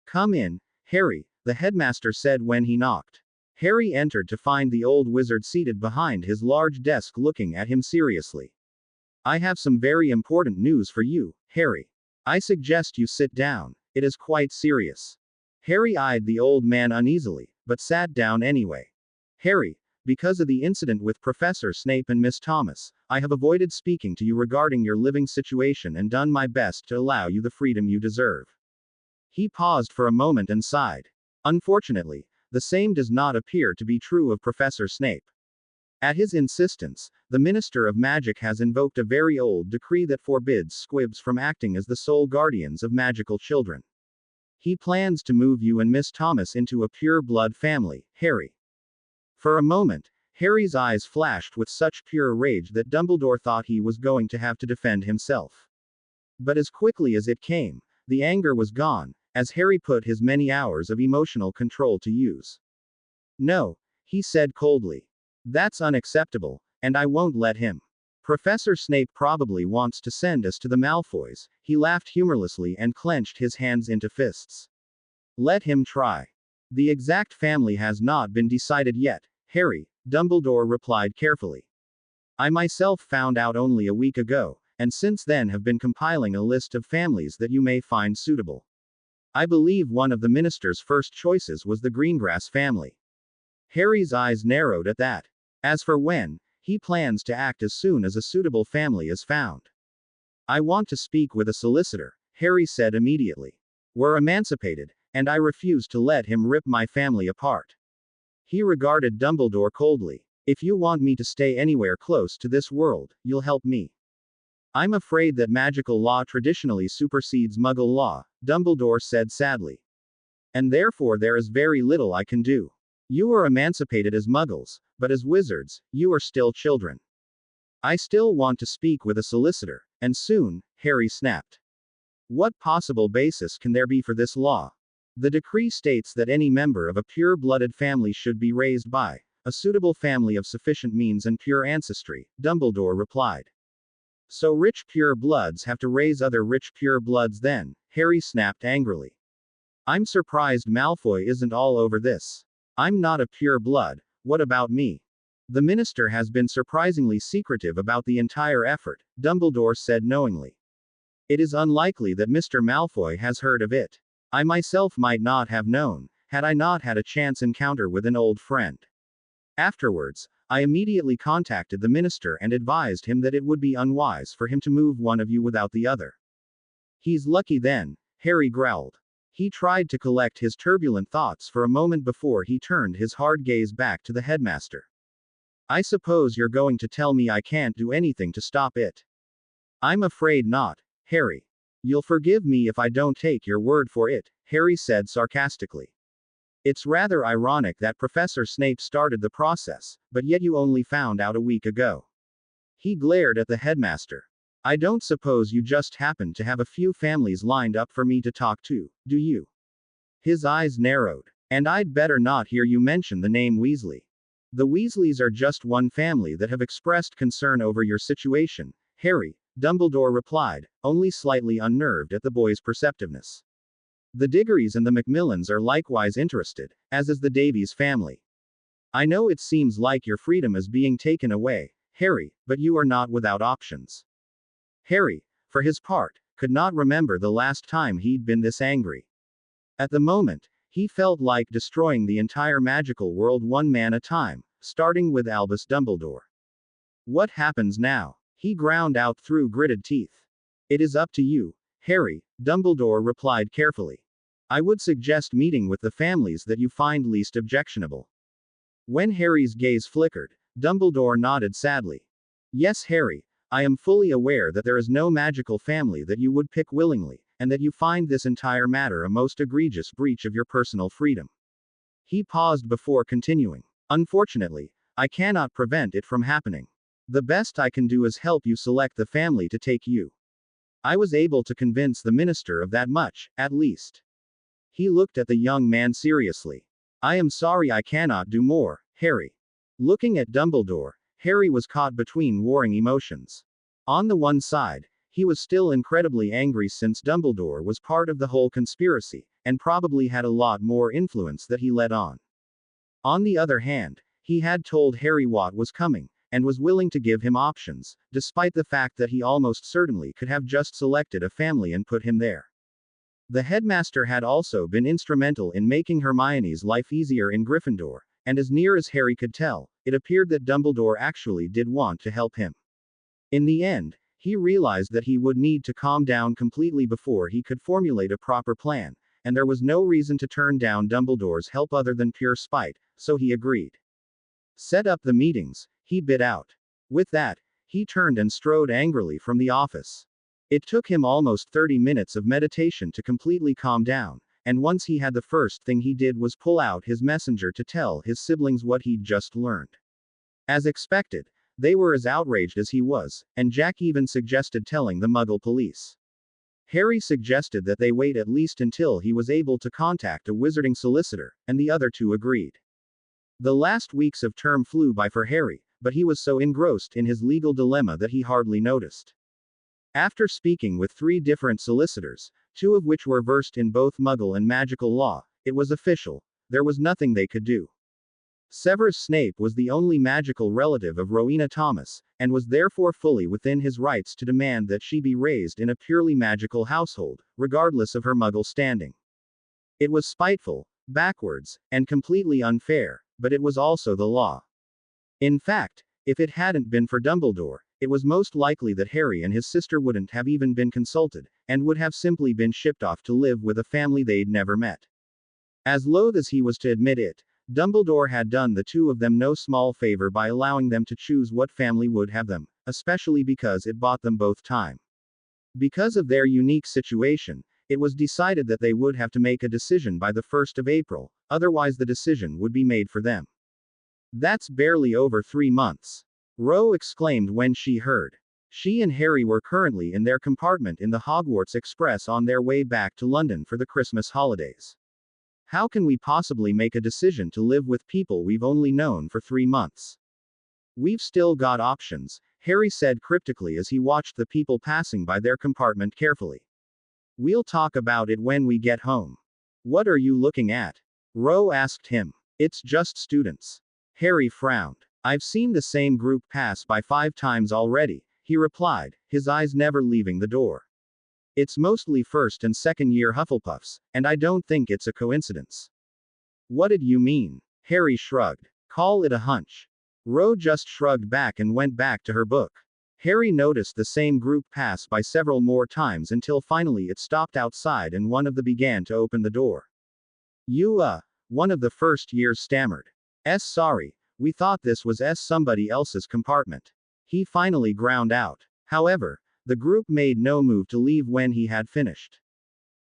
[SPEAKER 2] Come in, Harry, the headmaster said when he knocked. Harry entered to find the old wizard seated behind his large desk looking at him seriously. I have some very important news for you, Harry. I suggest you sit down. It is quite serious. Harry eyed the old man uneasily, but sat down anyway. Harry, because of the incident with Professor Snape and Miss Thomas, I have avoided speaking to you regarding your living situation and done my best to allow you the freedom you deserve. He paused for a moment and sighed. Unfortunately, the same does not appear to be true of Professor Snape. At his insistence, the Minister of Magic has invoked a very old decree that forbids squibs from acting as the sole guardians of magical children. He plans to move you and Miss Thomas into a pure-blood family, Harry. For a moment, Harry's eyes flashed with such pure rage that Dumbledore thought he was going to have to defend himself. But as quickly as it came, the anger was gone, as Harry put his many hours of emotional control to use. No, he said coldly. That's unacceptable, and I won't let him. Professor Snape probably wants to send us to the Malfoys. He laughed humorlessly and clenched his hands into fists. Let him try. The exact family has not been decided yet, Harry, Dumbledore replied carefully. I myself found out only a week ago, and since then have been compiling a list of families that you may find suitable. I believe one of the minister's first choices was the Greengrass family. Harry's eyes narrowed at that. As for when, he plans to act as soon as a suitable family is found. I want to speak with a solicitor, Harry said immediately. We're emancipated, and I refuse to let him rip my family apart. He regarded Dumbledore coldly. If you want me to stay anywhere close to this world, you'll help me. I'm afraid that magical law traditionally supersedes Muggle law, Dumbledore said sadly. And therefore there is very little I can do. You are emancipated as Muggles, but as wizards, you are still children. I still want to speak with a solicitor, and soon, Harry snapped. What possible basis can there be for this law? The decree states that any member of a pure-blooded family should be raised by a suitable family of sufficient means and pure ancestry, Dumbledore replied. So rich pure bloods have to raise other rich pure bloods then, Harry snapped angrily. I'm surprised Malfoy isn't all over this. I'm not a pure blood, what about me? The minister has been surprisingly secretive about the entire effort, Dumbledore said knowingly. It is unlikely that Mr. Malfoy has heard of it. I myself might not have known, had I not had a chance encounter with an old friend. Afterwards, I immediately contacted the minister and advised him that it would be unwise for him to move one of you without the other. He's lucky then, Harry growled. He tried to collect his turbulent thoughts for a moment before he turned his hard gaze back to the headmaster. I suppose you're going to tell me I can't do anything to stop it. I'm afraid not, Harry. You'll forgive me if I don't take your word for it, Harry said sarcastically. It's rather ironic that Professor Snape started the process, but yet you only found out a week ago. He glared at the headmaster. I don't suppose you just happened to have a few families lined up for me to talk to, do you? His eyes narrowed. And I'd better not hear you mention the name Weasley. The Weasleys are just one family that have expressed concern over your situation, Harry, Dumbledore replied, only slightly unnerved at the boy's perceptiveness. The Diggorys and the Macmillans are likewise interested, as is the Davies family. I know it seems like your freedom is being taken away, Harry, but you are not without options. Harry, for his part, could not remember the last time he'd been this angry. At the moment, he felt like destroying the entire magical world one man at a time, starting with Albus Dumbledore. What happens now? He ground out through gritted teeth. It is up to you, Harry, Dumbledore replied carefully. I would suggest meeting with the families that you find least objectionable. When Harry's gaze flickered, Dumbledore nodded sadly. Yes, Harry, I am fully aware that there is no magical family that you would pick willingly, and that you find this entire matter a most egregious breach of your personal freedom. He paused before continuing. Unfortunately, I cannot prevent it from happening. The best I can do is help you select the family to take you. I was able to convince the minister of that much, at least. He looked at the young man seriously. I am sorry I cannot do more, Harry. Looking at Dumbledore, Harry was caught between warring emotions. On the one side, he was still incredibly angry since Dumbledore was part of the whole conspiracy, and probably had a lot more influence that he let on. On the other hand, he had told Harry what was coming, and was willing to give him options, despite the fact that he almost certainly could have just selected a family and put him there. The headmaster had also been instrumental in making Hermione's life easier in Gryffindor, and as near as Harry could tell, it appeared that Dumbledore actually did want to help him. In the end, he realized that he would need to calm down completely before he could formulate a proper plan, and there was no reason to turn down Dumbledore's help other than pure spite, so he agreed. Set up the meetings, he bid out. With that, he turned and strode angrily from the office. It took him almost 30 minutes of meditation to completely calm down, and once he had, the first thing he did was pull out his messenger to tell his siblings what he'd just learned. As expected, they were as outraged as he was, and Jack even suggested telling the Muggle police. Harry suggested that they wait at least until he was able to contact a wizarding solicitor, and the other two agreed. The last weeks of term flew by for Harry, but he was so engrossed in his legal dilemma that he hardly noticed. After speaking with 3 different solicitors, 2 of which were versed in both Muggle and magical law, it was official: there was nothing they could do. Severus Snape was the only magical relative of Rowena Thomas, and was therefore fully within his rights to demand that she be raised in a purely magical household, regardless of her Muggle standing. It was spiteful, backwards, and completely unfair, but it was also the law. In fact, if it hadn't been for Dumbledore, it was most likely that Harry and his sister wouldn't have even been consulted, and would have simply been shipped off to live with a family they'd never met. As loath as he was to admit it, Dumbledore had done the 2 of them no small favor by allowing them to choose what family would have them, especially because it bought them both time. Because of their unique situation, it was decided that they would have to make a decision by the 1st of April, otherwise the decision would be made for them. That's barely over 3 months. Ro exclaimed when she heard. She and Harry were currently in their compartment in the Hogwarts Express on their way back to London for the Christmas holidays. How can we possibly make a decision to live with people we've only known for 3 months? We've still got options, Harry said cryptically as he watched the people passing by their compartment carefully. We'll talk about it when we get home. What are you looking at? Ro asked him. It's just students. Harry frowned. I've seen the same group pass by 5 times already, he replied, his eyes never leaving the door. It's mostly first and second year Hufflepuffs, and I don't think it's a coincidence. What did you mean? Harry shrugged. Call it a hunch. Ro just shrugged back and went back to her book. Harry noticed the same group pass by several more times until finally it stopped outside and one of them began to open the door. One of the first years stammered. Sorry, we thought this was somebody else's compartment. He finally ground out. However, the group made no move to leave when he had finished.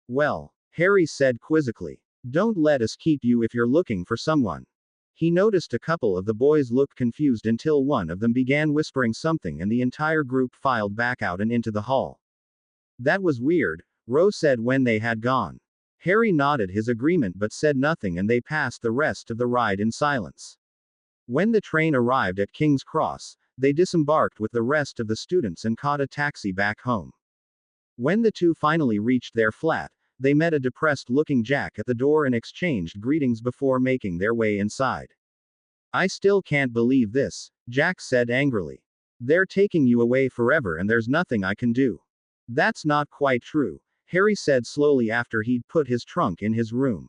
[SPEAKER 2] Well, Harry said quizzically. Don't let us keep you if you're looking for someone. He noticed a couple of the boys looked confused until one of them began whispering something and the entire group filed back out and into the hall. That was weird, Ro said when they had gone. Harry nodded his agreement but said nothing and they passed the rest of the ride in silence. When the train arrived at King's Cross, they disembarked with the rest of the students and caught a taxi back home. When the 2 finally reached their flat, they met a depressed-looking Jack at the door and exchanged greetings before making their way inside. I still can't believe this, Jack said angrily. They're taking you away forever and there's nothing I can do. That's not quite true, Harry said slowly after he'd put his trunk in his room.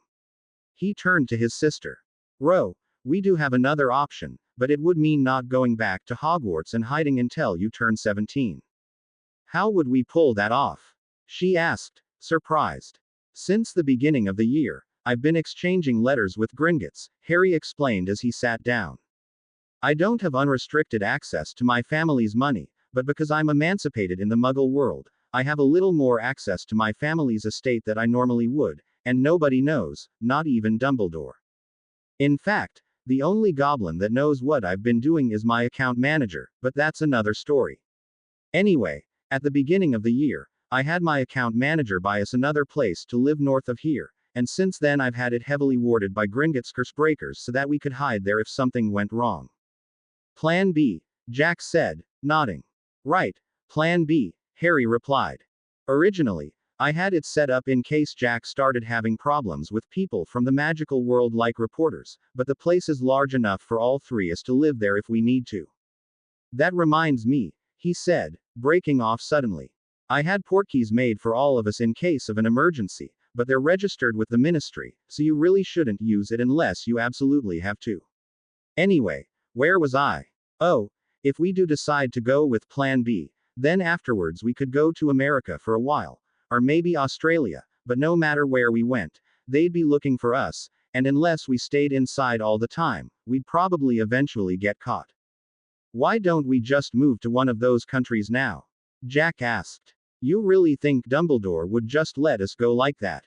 [SPEAKER 2] He turned to his sister. Ro, we do have another option, but it would mean not going back to Hogwarts and hiding until you turn 17. How would we pull that off? She asked, surprised. Since the beginning of the year, I've been exchanging letters with Gringotts, Harry explained as he sat down. I don't have unrestricted access to my family's money, but because I'm emancipated in the Muggle world, I have a little more access to my family's estate that I normally would, and nobody knows, not even Dumbledore. In fact, the only goblin that knows what I've been doing is my account manager, but that's another story. Anyway, at the beginning of the year, I had my account manager buy us another place to live north of here, and since then I've had it heavily warded by Gringotts Cursebreakers so that we could hide there if something went wrong. Plan B, Jack said, nodding. Right, Plan B, Harry replied. Originally, I had it set up in case Jack started having problems with people from the magical world like reporters, but the place is large enough for all 3 of us to live there if we need to. That reminds me, he said, breaking off suddenly. I had portkeys made for all of us in case of an emergency, but they're registered with the ministry, so you really shouldn't use it unless you absolutely have to. Anyway, where was I? Oh, if we do decide to go with Plan B, then afterwards we could go to America for a while. Or maybe Australia, but no matter where we went, they'd be looking for us, and unless we stayed inside all the time, we'd probably eventually get caught. Why don't we just move to one of those countries now? Jack asked. You really think Dumbledore would just let us go like that?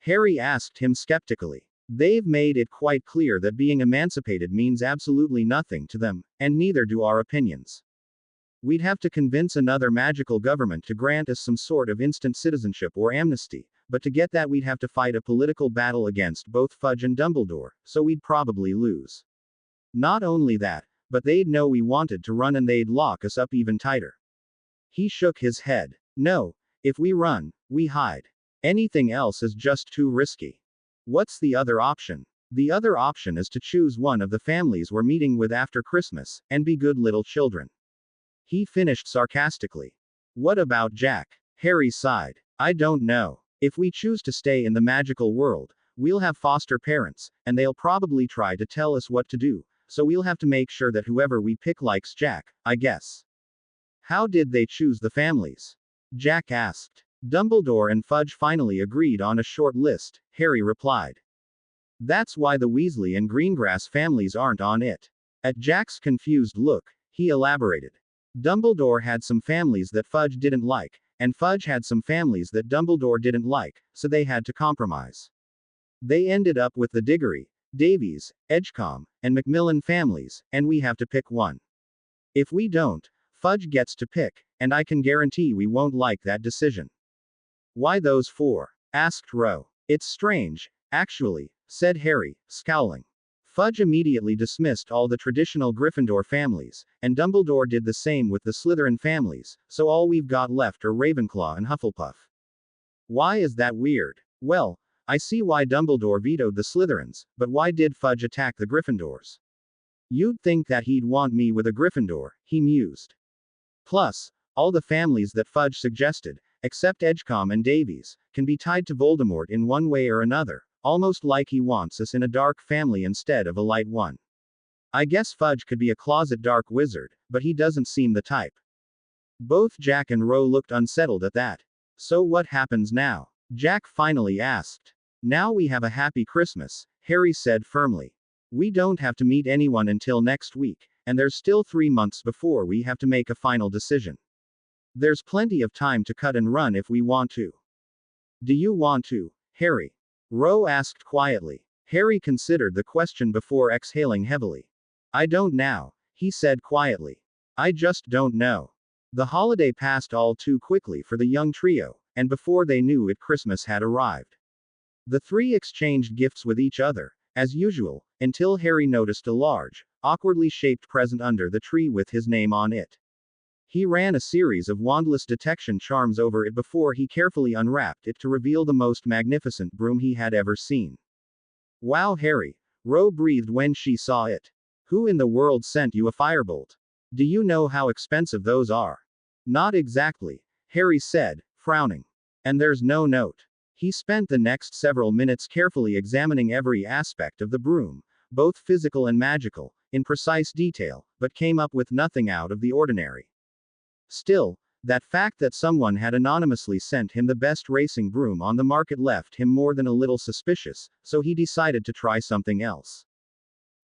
[SPEAKER 2] Harry asked him skeptically. They've made it quite clear that being emancipated means absolutely nothing to them, and neither do our opinions. We'd have to convince another magical government to grant us some sort of instant citizenship or amnesty, but to get that we'd have to fight a political battle against both Fudge and Dumbledore, so we'd probably lose. Not only that, but they'd know we wanted to run and they'd lock us up even tighter. He shook his head. No, if we run, we hide. Anything else is just too risky. What's the other option? The other option is to choose one of the families we're meeting with after Christmas, and be good little children. He finished sarcastically. What about Jack? Harry sighed. I don't know. If we choose to stay in the magical world, we'll have foster parents, and they'll probably try to tell us what to do, so we'll have to make sure that whoever we pick likes Jack, I guess. How did they choose the families? Jack asked. Dumbledore and Fudge finally agreed on a short list, Harry replied. That's why the Weasley and Greengrass families aren't on it. At Jack's confused look, he elaborated. Dumbledore had some families that Fudge didn't like, and Fudge had some families that Dumbledore didn't like, so they had to compromise. They ended up with the Diggory, Davies, Edgecombe, and Macmillan families, and we have to pick one. If we don't, Fudge gets to pick, and I can guarantee we won't like that decision. Why those four? Asked Ro. It's strange, actually, said Harry, scowling. Fudge immediately dismissed all the traditional Gryffindor families, and Dumbledore did the same with the Slytherin families, so all we've got left are Ravenclaw and Hufflepuff. Why is that weird? Well, I see why Dumbledore vetoed the Slytherins, but why did Fudge attack the Gryffindors? You'd think that he'd want me with a Gryffindor, he mused. Plus, all the families that Fudge suggested, except Edgecombe and Davies, can be tied to Voldemort in one way or another, almost like he wants us in a dark family instead of a light one. I guess Fudge could be a closet dark wizard, but he doesn't seem the type. Both Jack and Ro looked unsettled at that. So what happens now? Jack finally asked. Now we have a happy Christmas, Harry said firmly. We don't have to meet anyone until next week, and there's still 3 months before we have to make a final decision. There's plenty of time to cut and run if we want to. Do you want to, Harry? Ro asked quietly. Harry considered the question before exhaling heavily. I don't now, he said quietly. I just don't know. The holiday passed all too quickly for the young trio, and before they knew it, Christmas had arrived. The three exchanged gifts with each other, as usual, until Harry noticed a large, awkwardly shaped present under the tree with his name on it. He ran a series of wandless detection charms over it before he carefully unwrapped it to reveal the most magnificent broom he had ever seen. Wow, Harry, Ro breathed when she saw it. Who in the world sent you a firebolt? Do you know how expensive those are? Not exactly, Harry said, frowning. And there's no note. He spent the next several minutes carefully examining every aspect of the broom, both physical and magical, in precise detail, but came up with nothing out of the ordinary. Still, that fact that someone had anonymously sent him the best racing broom on the market left him more than a little suspicious, so he decided to try something else.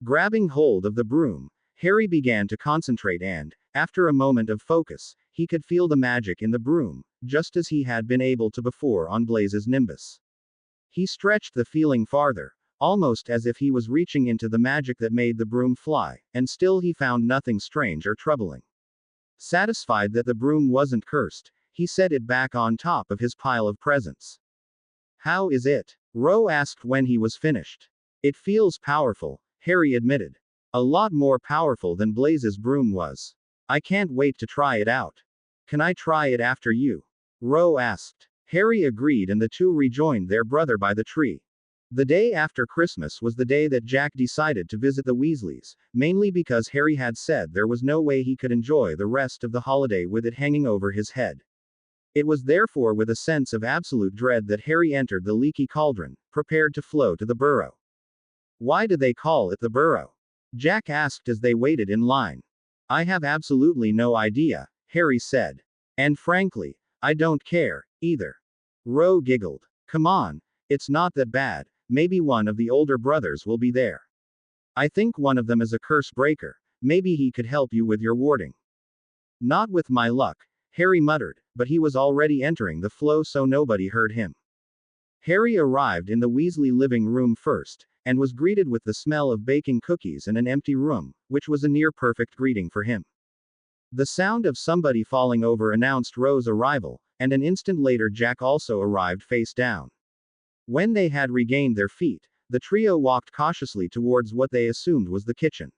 [SPEAKER 2] Grabbing hold of the broom, Harry began to concentrate and, after a moment of focus, he could feel the magic in the broom, just as he had been able to before on Blaze's Nimbus. He stretched the feeling farther, almost as if he was reaching into the magic that made the broom fly, and still he found nothing strange or troubling. Satisfied that the broom wasn't cursed, he set it back on top of his pile of presents. How is it? Ro asked when he was finished. It feels powerful, Harry admitted. A lot more powerful than Blaze's broom was. I can't wait to try it out. Can I try it after you? Ro asked. Harry agreed and the two rejoined their brother by the tree. The day after Christmas was the day that Jack decided to visit the Weasleys, mainly because Harry had said there was no way he could enjoy the rest of the holiday with it hanging over his head. It was therefore with a sense of absolute dread that Harry entered the leaky cauldron, prepared to flow to the burrow. Why do they call it the burrow? Jack asked as they waited in line. I have absolutely no idea, Harry said. And frankly, I don't care, either. Ro giggled. Come on, it's not that bad. Maybe one of the older brothers will be there. I think one of them is a curse breaker. Maybe he could help you with your warding. Not with my luck, Harry muttered, but he was already entering the flow so nobody heard him. Harry arrived in the Weasley living room first, and was greeted with the smell of baking cookies and an empty room, which was a near-perfect greeting for him. The sound of somebody falling over announced Ro's arrival, and an instant later Jack also arrived face down. When they had regained their feet, the trio walked cautiously towards what they assumed was the kitchen.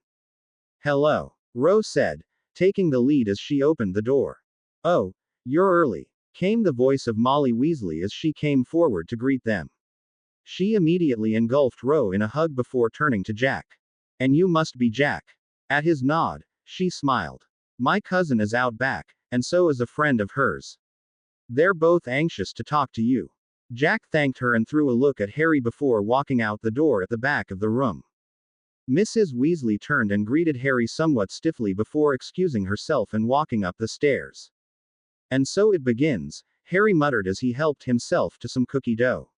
[SPEAKER 2] "Hello," Ro said, taking the lead as she opened the door. "Oh, you're early," came the voice of Molly Weasley as she came forward to greet them. She immediately engulfed Ro in a hug before turning to Jack. "And you must be Jack." At his nod, she smiled. "My cousin is out back, and so is a friend of hers. They're both anxious to talk to you." Jack thanked her and threw a look at Harry before walking out the door at the back of the room. Mrs. Weasley turned and greeted Harry somewhat stiffly before excusing herself and walking up the stairs. "And so it begins," Harry muttered as he helped himself to some cookie dough.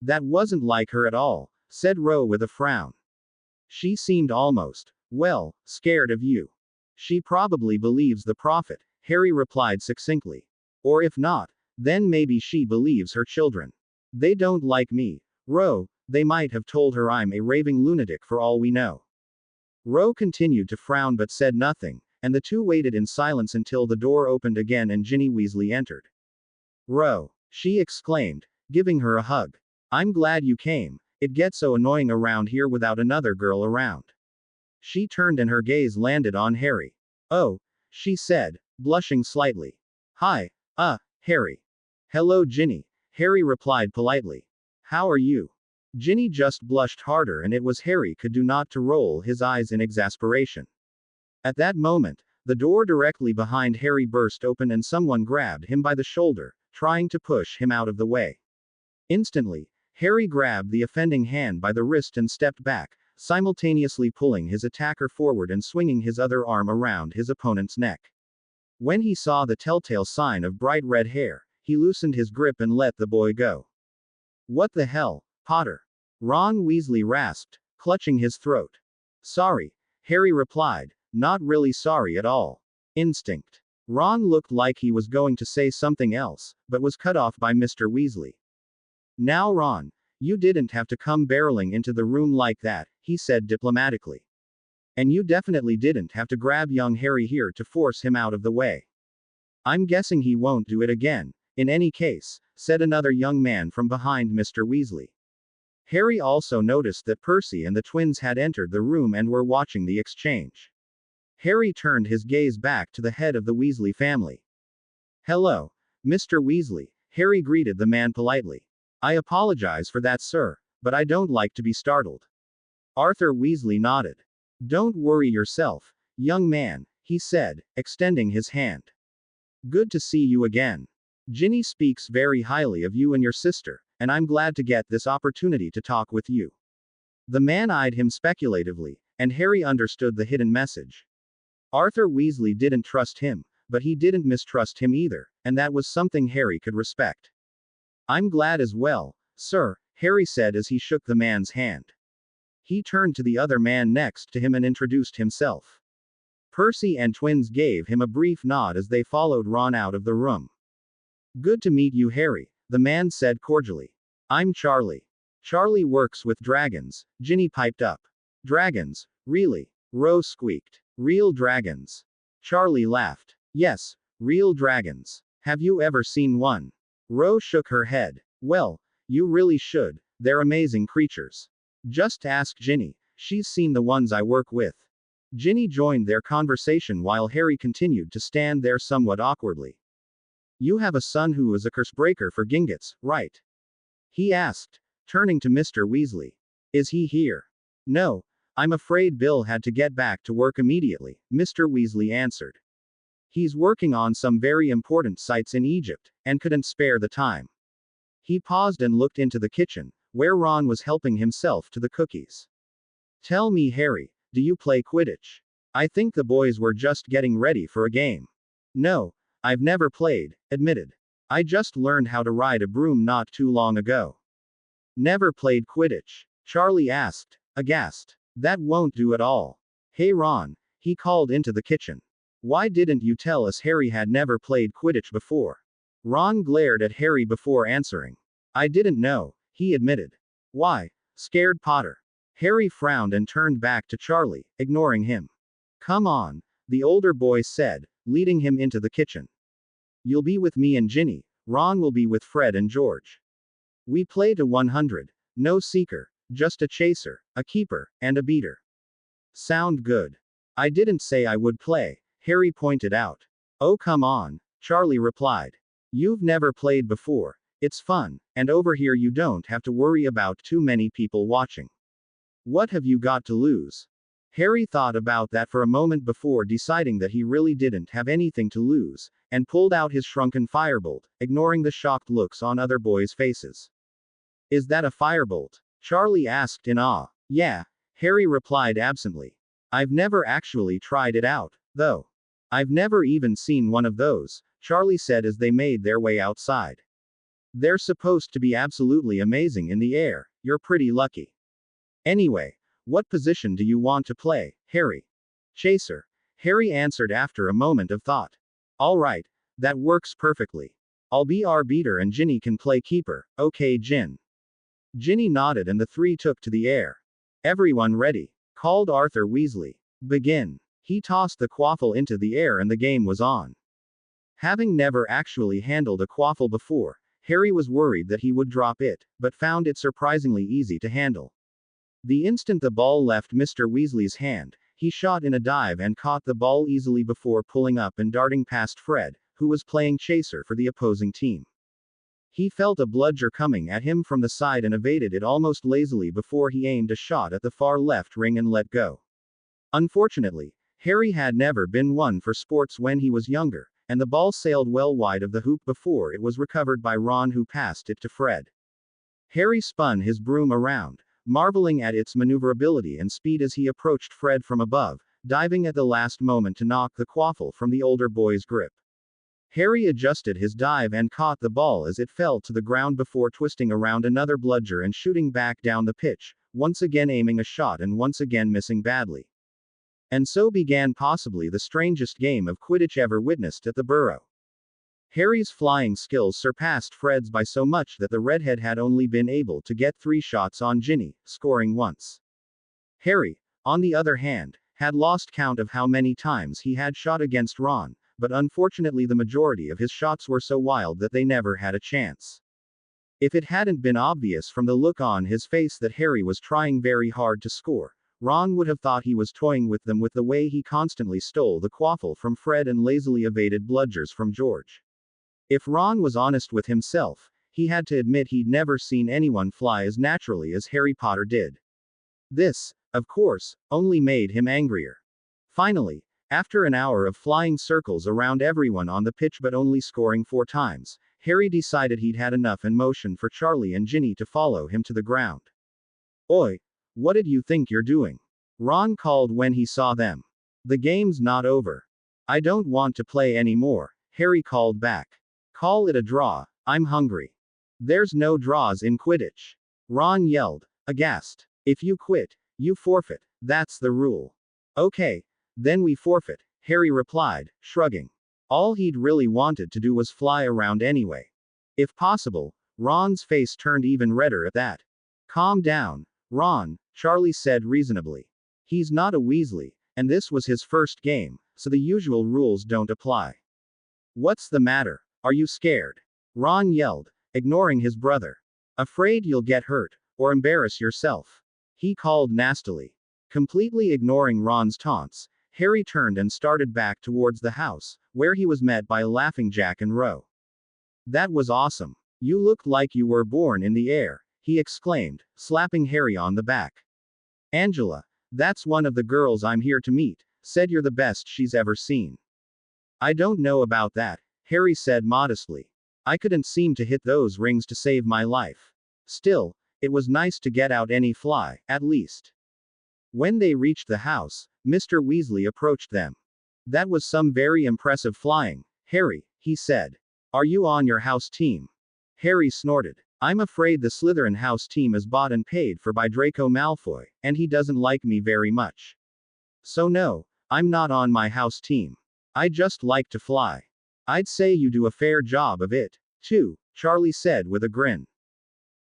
[SPEAKER 2] "That wasn't like her at all," said Ro with a frown. "She seemed almost, well, scared of you." "She probably believes the prophet," Harry replied succinctly. "Or if not, then maybe she believes her children. They don't like me, Ro, they might have told her I'm a raving lunatic for all we know." Ro continued to frown but said nothing, and the two waited in silence until the door opened again and Ginny Weasley entered. "Ro," she exclaimed, giving her a hug. "I'm glad you came, it gets so annoying around here without another girl around." She turned and her gaze landed on Harry. "Oh," she said, blushing slightly. "Hi, Harry." "Hello Ginny," Harry replied politely. "How are you?" Ginny just blushed harder and it was Harry could do not to roll his eyes in exasperation. At that moment, the door directly behind Harry burst open and someone grabbed him by the shoulder, trying to push him out of the way. Instantly, Harry grabbed the offending hand by the wrist and stepped back, simultaneously pulling his attacker forward and swinging his other arm around his opponent's neck. When he saw the telltale sign of bright red hair, he loosened his grip and let the boy go. "What the hell, Potter?" Ron Weasley rasped, clutching his throat. "Sorry," Harry replied, "not really sorry at all. Instinct." Ron looked like he was going to say something else, but was cut off by Mr. Weasley. "Now Ron, you didn't have to come barreling into the room like that," he said diplomatically. "And you definitely didn't have to grab young Harry here to force him out of the way. I'm guessing he won't do it again, in any case," said another young man from behind Mr. Weasley. Harry also noticed that Percy and the twins had entered the room and were watching the exchange. Harry turned his gaze back to the head of the Weasley family. "Hello, Mr. Weasley," Harry greeted the man politely. "I apologize for that, sir, but I don't like to be startled." Arthur Weasley nodded. "Don't worry yourself, young man," he said, extending his hand. "Good to see you again. Ginny speaks very highly of you and your sister, and I'm glad to get this opportunity to talk with you." The man eyed him speculatively, and Harry understood the hidden message. Arthur Weasley didn't trust him, but he didn't mistrust him either, and that was something Harry could respect. "I'm glad as well, sir," Harry said as he shook the man's hand. He turned to the other man next to him and introduced himself. Percy and twins gave him a brief nod as they followed Ron out of the room. "Good to meet you, Harry," the man said cordially. "I'm Charlie." "Charlie works with dragons," Ginny piped up. "Dragons, really?" Rose squeaked. "Real dragons." Charlie laughed. "Yes, real dragons. Have you ever seen one?" Rose shook her head. "Well, you really should, they're amazing creatures. Just ask Ginny, she's seen the ones I work with." Ginny joined their conversation while Harry continued to stand there somewhat awkwardly. "You have a son who is a cursebreaker for Gingotts, right?" he asked, turning to Mr. Weasley. "Is he here?" "No, I'm afraid Bill had to get back to work immediately," Mr. Weasley answered. "He's working on some very important sites in Egypt, and couldn't spare the time." He paused and looked into the kitchen, where Ron was helping himself to the cookies. "Tell me, Harry, do you play Quidditch? I think the boys were just getting ready for a game." "No, I've never played," admitted. "I just learned how to ride a broom not too long ago." "Never played Quidditch?" Charlie asked, aghast. "That won't do at all. Hey Ron," he called into the kitchen. "Why didn't you tell us Harry had never played Quidditch before?" Ron glared at Harry before answering. I didn't know, he admitted. Why? Scared Potter. Harry frowned and turned back to Charlie, ignoring him. Come on, the older boy said, leading him into the kitchen. You'll be with me and Ginny, Ron will be with Fred and George. We play to 100. No seeker, just a chaser, a keeper, and a beater. Sound good. I didn't say I would play, Harry pointed out. Oh come on, Charlie replied. You've never played before. It's fun, and over here you don't have to worry about too many people watching. What have you got to lose? Harry thought about that for a moment before deciding that he really didn't have anything to lose, and pulled out his shrunken firebolt, ignoring the shocked looks on other boys' faces. Is that a firebolt? Charlie asked in awe. Yeah, Harry replied absently. I've never actually tried it out, though. I've never even seen one of those, Charlie said as they made their way outside. They're supposed to be absolutely amazing in the air, you're pretty lucky. Anyway, what position do you want to play, Harry? Chaser. Harry answered after a moment of thought. All right, that works perfectly. I'll be our beater and Ginny can play keeper, okay Gin? Ginny nodded and the three took to the air. Everyone ready, called Arthur Weasley. Begin. He tossed the quaffle into the air and the game was on. Having never actually handled a quaffle before, Harry was worried that he would drop it, but found it surprisingly easy to handle. The instant the ball left Mr. Weasley's hand, he shot in a dive and caught the ball easily before pulling up and darting past Fred, who was playing chaser for the opposing team. He felt a bludger coming at him from the side and evaded it almost lazily before he aimed a shot at the far left ring and let go. Unfortunately, Harry had never been one for sports when he was younger, and the ball sailed well wide of the hoop before it was recovered by Ron, who passed it to Fred. Harry spun his broom around, marveling at its maneuverability and speed as he approached Fred from above, diving at the last moment to knock the quaffle from the older boy's grip. Harry adjusted his dive and caught the ball as it fell to the ground before twisting around another bludger and shooting back down the pitch, once again aiming a shot and once again missing badly. And so began possibly the strangest game of Quidditch ever witnessed at the Burrow. Harry's flying skills surpassed Fred's by so much that the redhead had only been able to get 3 shots on Ginny, scoring once. Harry, on the other hand, had lost count of how many times he had shot against Ron, but unfortunately the majority of his shots were so wild that they never had a chance. If it hadn't been obvious from the look on his face that Harry was trying very hard to score, Ron would have thought he was toying with them with the way he constantly stole the quaffle from Fred and lazily evaded bludgers from George. If Ron was honest with himself, he had to admit he'd never seen anyone fly as naturally as Harry Potter did. This, of course, only made him angrier. Finally, after an hour of flying circles around everyone on the pitch but only scoring 4 times, Harry decided he'd had enough and motioned for Charlie and Ginny to follow him to the ground. Oi! What did you think you're doing? Ron called when he saw them. The game's not over. I don't want to play anymore, Harry called back. Call it a draw, I'm hungry. There's no draws in Quidditch. Ron yelled, aghast. If you quit, you forfeit, that's the rule. Okay, then we forfeit, Harry replied, shrugging. All he'd really wanted to do was fly around anyway. If possible, Ron's face turned even redder at that. Calm down, Ron, Charlie said reasonably. He's not a Weasley, and this was his first game, so the usual rules don't apply. What's the matter? Are you scared? Ron yelled, ignoring his brother. Afraid you'll get hurt, or embarrass yourself? He called nastily. Completely ignoring Ron's taunts, Harry turned and started back towards the house, where he was met by laughing Jack and Ro. That was awesome. You looked like you were born in the air, he exclaimed, slapping Harry on the back. Angela, that's one of the girls I'm here to meet, said you're the best she's ever seen. I don't know about that, Harry said modestly. I couldn't seem to hit those rings to save my life. Still, it was nice to get out any fly, at least. When they reached the house, Mr. Weasley approached them. That was some very impressive flying, Harry, he said. Are you on your house team? Harry snorted. I'm afraid the Slytherin house team is bought and paid for by Draco Malfoy, and he doesn't like me very much. So no, I'm not on my house team. I just like to fly. I'd say you do a fair job of it, too, Charlie said with a grin.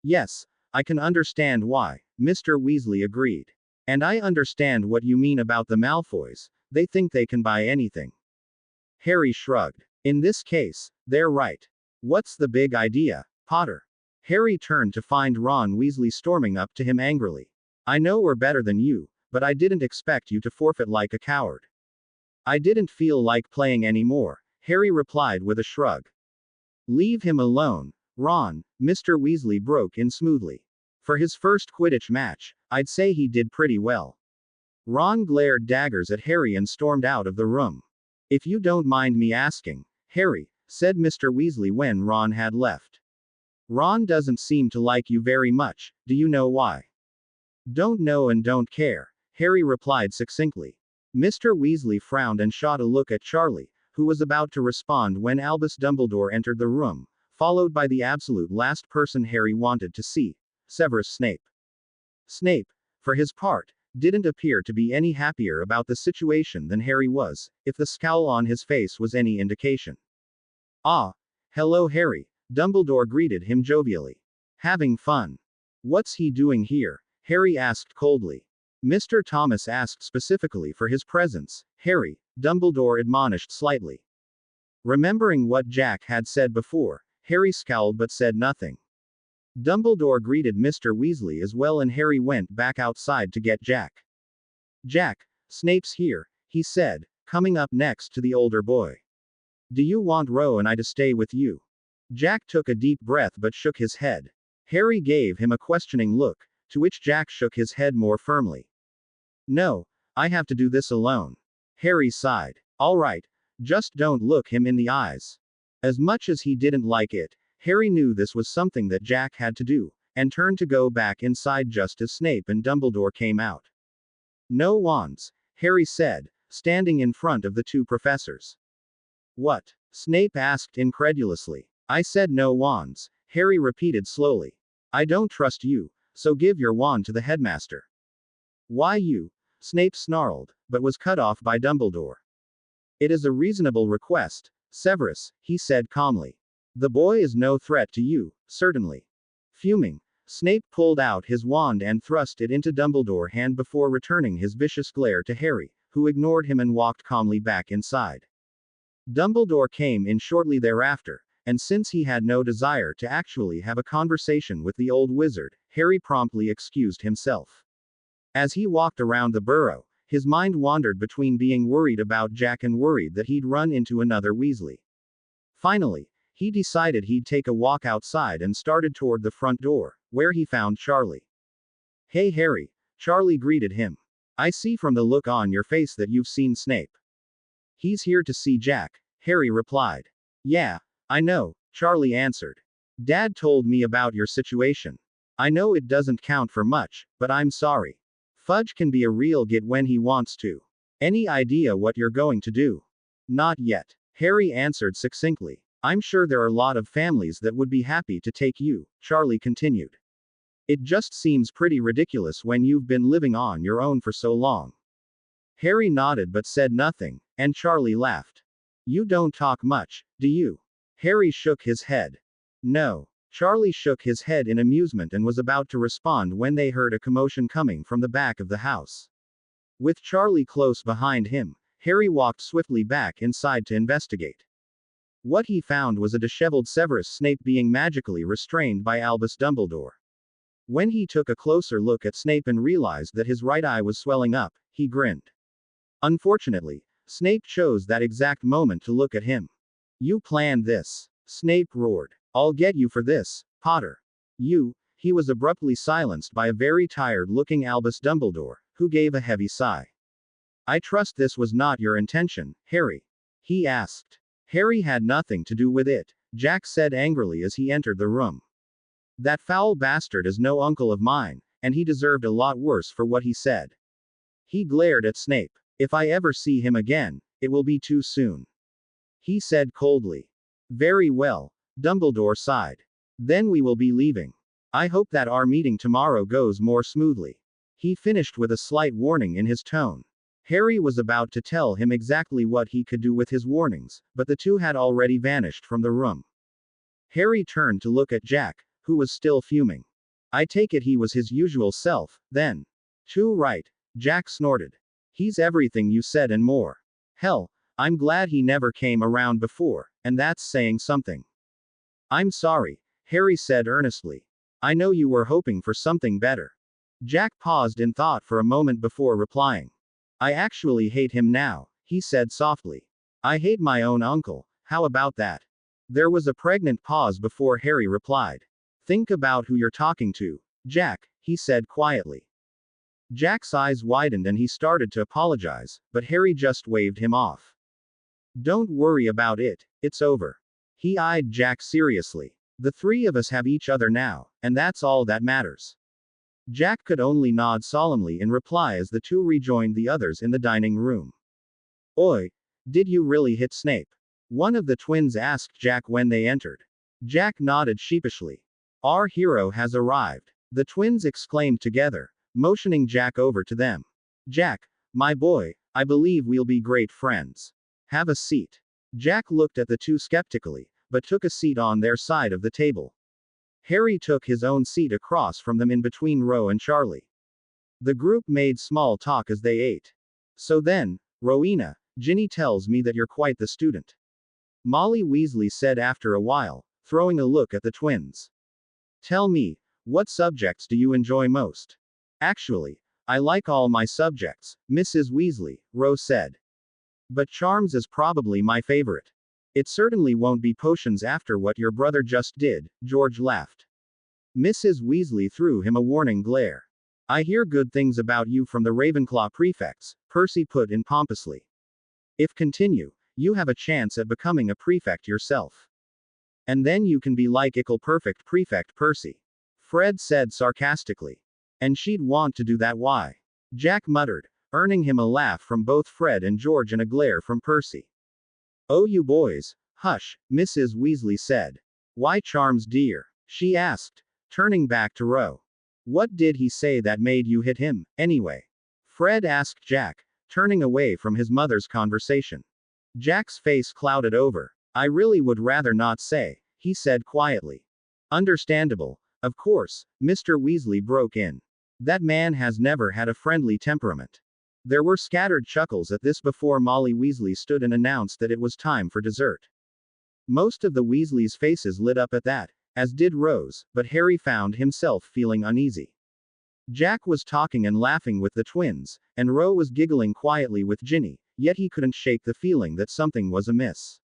[SPEAKER 2] Yes, I can understand why, Mr. Weasley agreed. And I understand what you mean about the Malfoys, they think they can buy anything. Harry shrugged. In this case, they're right. What's the big idea, Potter? Harry turned to find Ron Weasley storming up to him angrily. I know we're better than you, but I didn't expect you to forfeit like a coward. I didn't feel like playing anymore, Harry replied with a shrug. Leave him alone, Ron, Mr. Weasley broke in smoothly. For his first Quidditch match, I'd say he did pretty well. Ron glared daggers at Harry and stormed out of the room. If you don't mind me asking, Harry, said Mr. Weasley when Ron had left. Ron doesn't seem to like you very much, do you know why? Don't know and don't care, Harry replied succinctly. Mr. Weasley frowned and shot a look at Charlie, who was about to respond when Albus Dumbledore entered the room, followed by the absolute last person Harry wanted to see, Severus Snape. Snape, for his part, didn't appear to be any happier about the situation than Harry was, if the scowl on his face was any indication. Ah, hello Harry, Dumbledore greeted him jovially. Having fun. What's he doing here? Harry asked coldly. Mr. Thomas asked specifically for his presence, Harry, Dumbledore admonished slightly. Remembering what Jack had said before, Harry scowled but said nothing. Dumbledore greeted Mr. Weasley as well and Harry went back outside to get Jack. Jack, Snape's here, he said, coming up next to the older boy. Do you want Ro and I to stay with you? Jack took a deep breath but shook his head. Harry gave him a questioning look, to which Jack shook his head more firmly. No, I have to do this alone. Harry sighed. All right, just don't look him in the eyes. As much as he didn't like it, Harry knew this was something that Jack had to do, and turned to go back inside just as Snape and Dumbledore came out. No wands, Harry said, standing in front of the two professors. What? Snape asked incredulously. I said no wands, Harry repeated slowly. I don't trust you, so give your wand to the headmaster. Why you? Snape snarled, but was cut off by Dumbledore. It is a reasonable request, Severus, he said calmly. The boy is no threat to you, certainly. Fuming, Snape pulled out his wand and thrust it into Dumbledore's hand before returning his vicious glare to Harry, who ignored him and walked calmly back inside. Dumbledore came in shortly thereafter, and since he had no desire to actually have a conversation with the old wizard, Harry promptly excused himself. As he walked around the burrow, his mind wandered between being worried about Jack and worried that he'd run into another Weasley. Finally, he decided he'd take a walk outside and started toward the front door, where he found Charlie. Hey Harry, Charlie greeted him. I see from the look on your face that you've seen Snape. He's here to see Jack, Harry replied. Yeah, I know, Charlie answered. Dad told me about your situation. I know it doesn't count for much, but I'm sorry. Fudge can be a real git when he wants to. Any idea what you're going to do? Not yet, Harry answered succinctly. I'm sure there are a lot of families that would be happy to take you, Charlie continued. It just seems pretty ridiculous when you've been living on your own for so long. Harry nodded but said nothing, and Charlie laughed. You don't talk much, do you? Harry shook his head. No. Charlie shook his head in amusement and was about to respond when they heard a commotion coming from the back of the house. With Charlie close behind him, Harry walked swiftly back inside to investigate. What he found was a disheveled Severus Snape being magically restrained by Albus Dumbledore. When he took a closer look at Snape and realized that his right eye was swelling up, he grinned. Unfortunately, Snape chose that exact moment to look at him. You planned this, Snape roared. I'll get you for this, Potter. You, he was abruptly silenced by a very tired-looking Albus Dumbledore, who gave a heavy sigh. I trust this was not your intention, Harry? He asked. Harry had nothing to do with it, Jack said angrily as he entered the room. That foul bastard is no uncle of mine, and he deserved a lot worse for what he said. He glared at Snape. If I ever see him again, it will be too soon. He said coldly. Very well, Dumbledore sighed. Then we will be leaving. I hope that our meeting tomorrow goes more smoothly. He finished with a slight warning in his tone. Harry was about to tell him exactly what he could do with his warnings, but the two had already vanished from the room. Harry turned to look at Jack, who was still fuming. I take it he was his usual self, then. Too right, Jack snorted. He's everything you said and more. Hell, I'm glad he never came around before, and that's saying something. I'm sorry, Harry said earnestly. I know you were hoping for something better. Jack paused in thought for a moment before replying. I actually hate him now, he said softly. I hate my own uncle, how about that? There was a pregnant pause before Harry replied. Think about who you're talking to, Jack, he said quietly. Jack's eyes widened and he started to apologize, but Harry just waved him off. Don't worry about it, it's over. He eyed Jack seriously. The three of us have each other now, and that's all that matters. Jack could only nod solemnly in reply as the two rejoined the others in the dining room. Oi, did you really hit Snape? One of the twins asked Jack when they entered. Jack nodded sheepishly. Our hero has arrived, the twins exclaimed together, motioning Jack over to them. Jack, my boy, I believe we'll be great friends. Have a seat. Jack looked at the two skeptically, but took a seat on their side of the table. Harry took his own seat across from them in between Ro and Charlie. The group made small talk as they ate. So then, Rowena, Ginny tells me that you're quite the student. Molly Weasley said after a while, throwing a look at the twins. Tell me, what subjects do you enjoy most? Actually, I like all my subjects, Mrs. Weasley, Ro said. But charms is probably my favorite. It certainly won't be potions after what your brother just did, George laughed. Mrs. Weasley threw him a warning glare. I hear good things about you from the Ravenclaw prefects, Percy put in pompously. If continue, you have a chance at becoming a prefect yourself. And then you can be like Ickle Perfect Prefect Percy. Fred said sarcastically. And she'd want to do that, why? Jack muttered, earning him a laugh from both Fred and George and a glare from Percy. Oh, you boys, hush, Mrs. Weasley said. Why charms, dear? She asked, turning back to Ro. What did he say that made you hit him, anyway? Fred asked Jack, turning away from his mother's conversation. Jack's face clouded over. I really would rather not say, he said quietly. Understandable, of course, Mr. Weasley broke in. That man has never had a friendly temperament. There were scattered chuckles at this before Molly Weasley stood and announced that it was time for dessert. Most of the Weasleys' faces lit up at that, as did Rose, but Harry found himself feeling uneasy. Jack was talking and laughing with the twins, and Ro was giggling quietly with Ginny, yet he couldn't shake the feeling that something was amiss.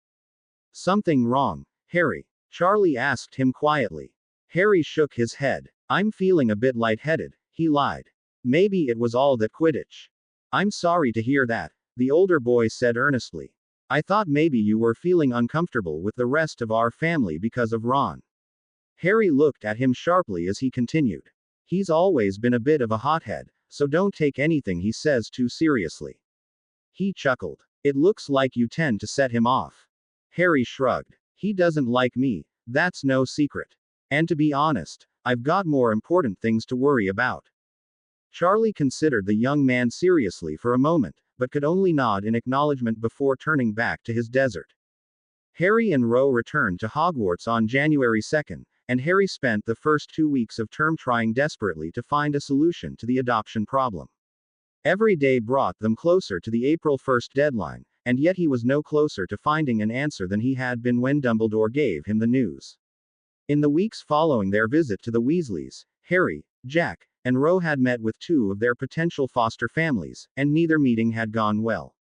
[SPEAKER 2] Something wrong, Harry? Charlie asked him quietly. Harry shook his head. I'm feeling a bit lightheaded, he lied. Maybe it was all that Quidditch. I'm sorry to hear that, the older boy said earnestly. I thought maybe you were feeling uncomfortable with the rest of our family because of Ron. Harry looked at him sharply as he continued. He's always been a bit of a hothead, so don't take anything he says too seriously. He chuckled. It looks like you tend to set him off. Harry shrugged. He doesn't like me, that's no secret. And to be honest, I've got more important things to worry about. Charlie considered the young man seriously for a moment, but could only nod in acknowledgement before turning back to his desert. Harry and Ro returned to Hogwarts on January 2nd, and Harry spent the first 2 weeks of term trying desperately to find a solution to the adoption problem. Every day brought them closer to the April 1st deadline, and yet he was no closer to finding an answer than he had been when Dumbledore gave him the news. In the weeks following their visit to the Weasleys, Harry, Jack, and Ro had met with 2 of their potential foster families, and neither meeting had gone well.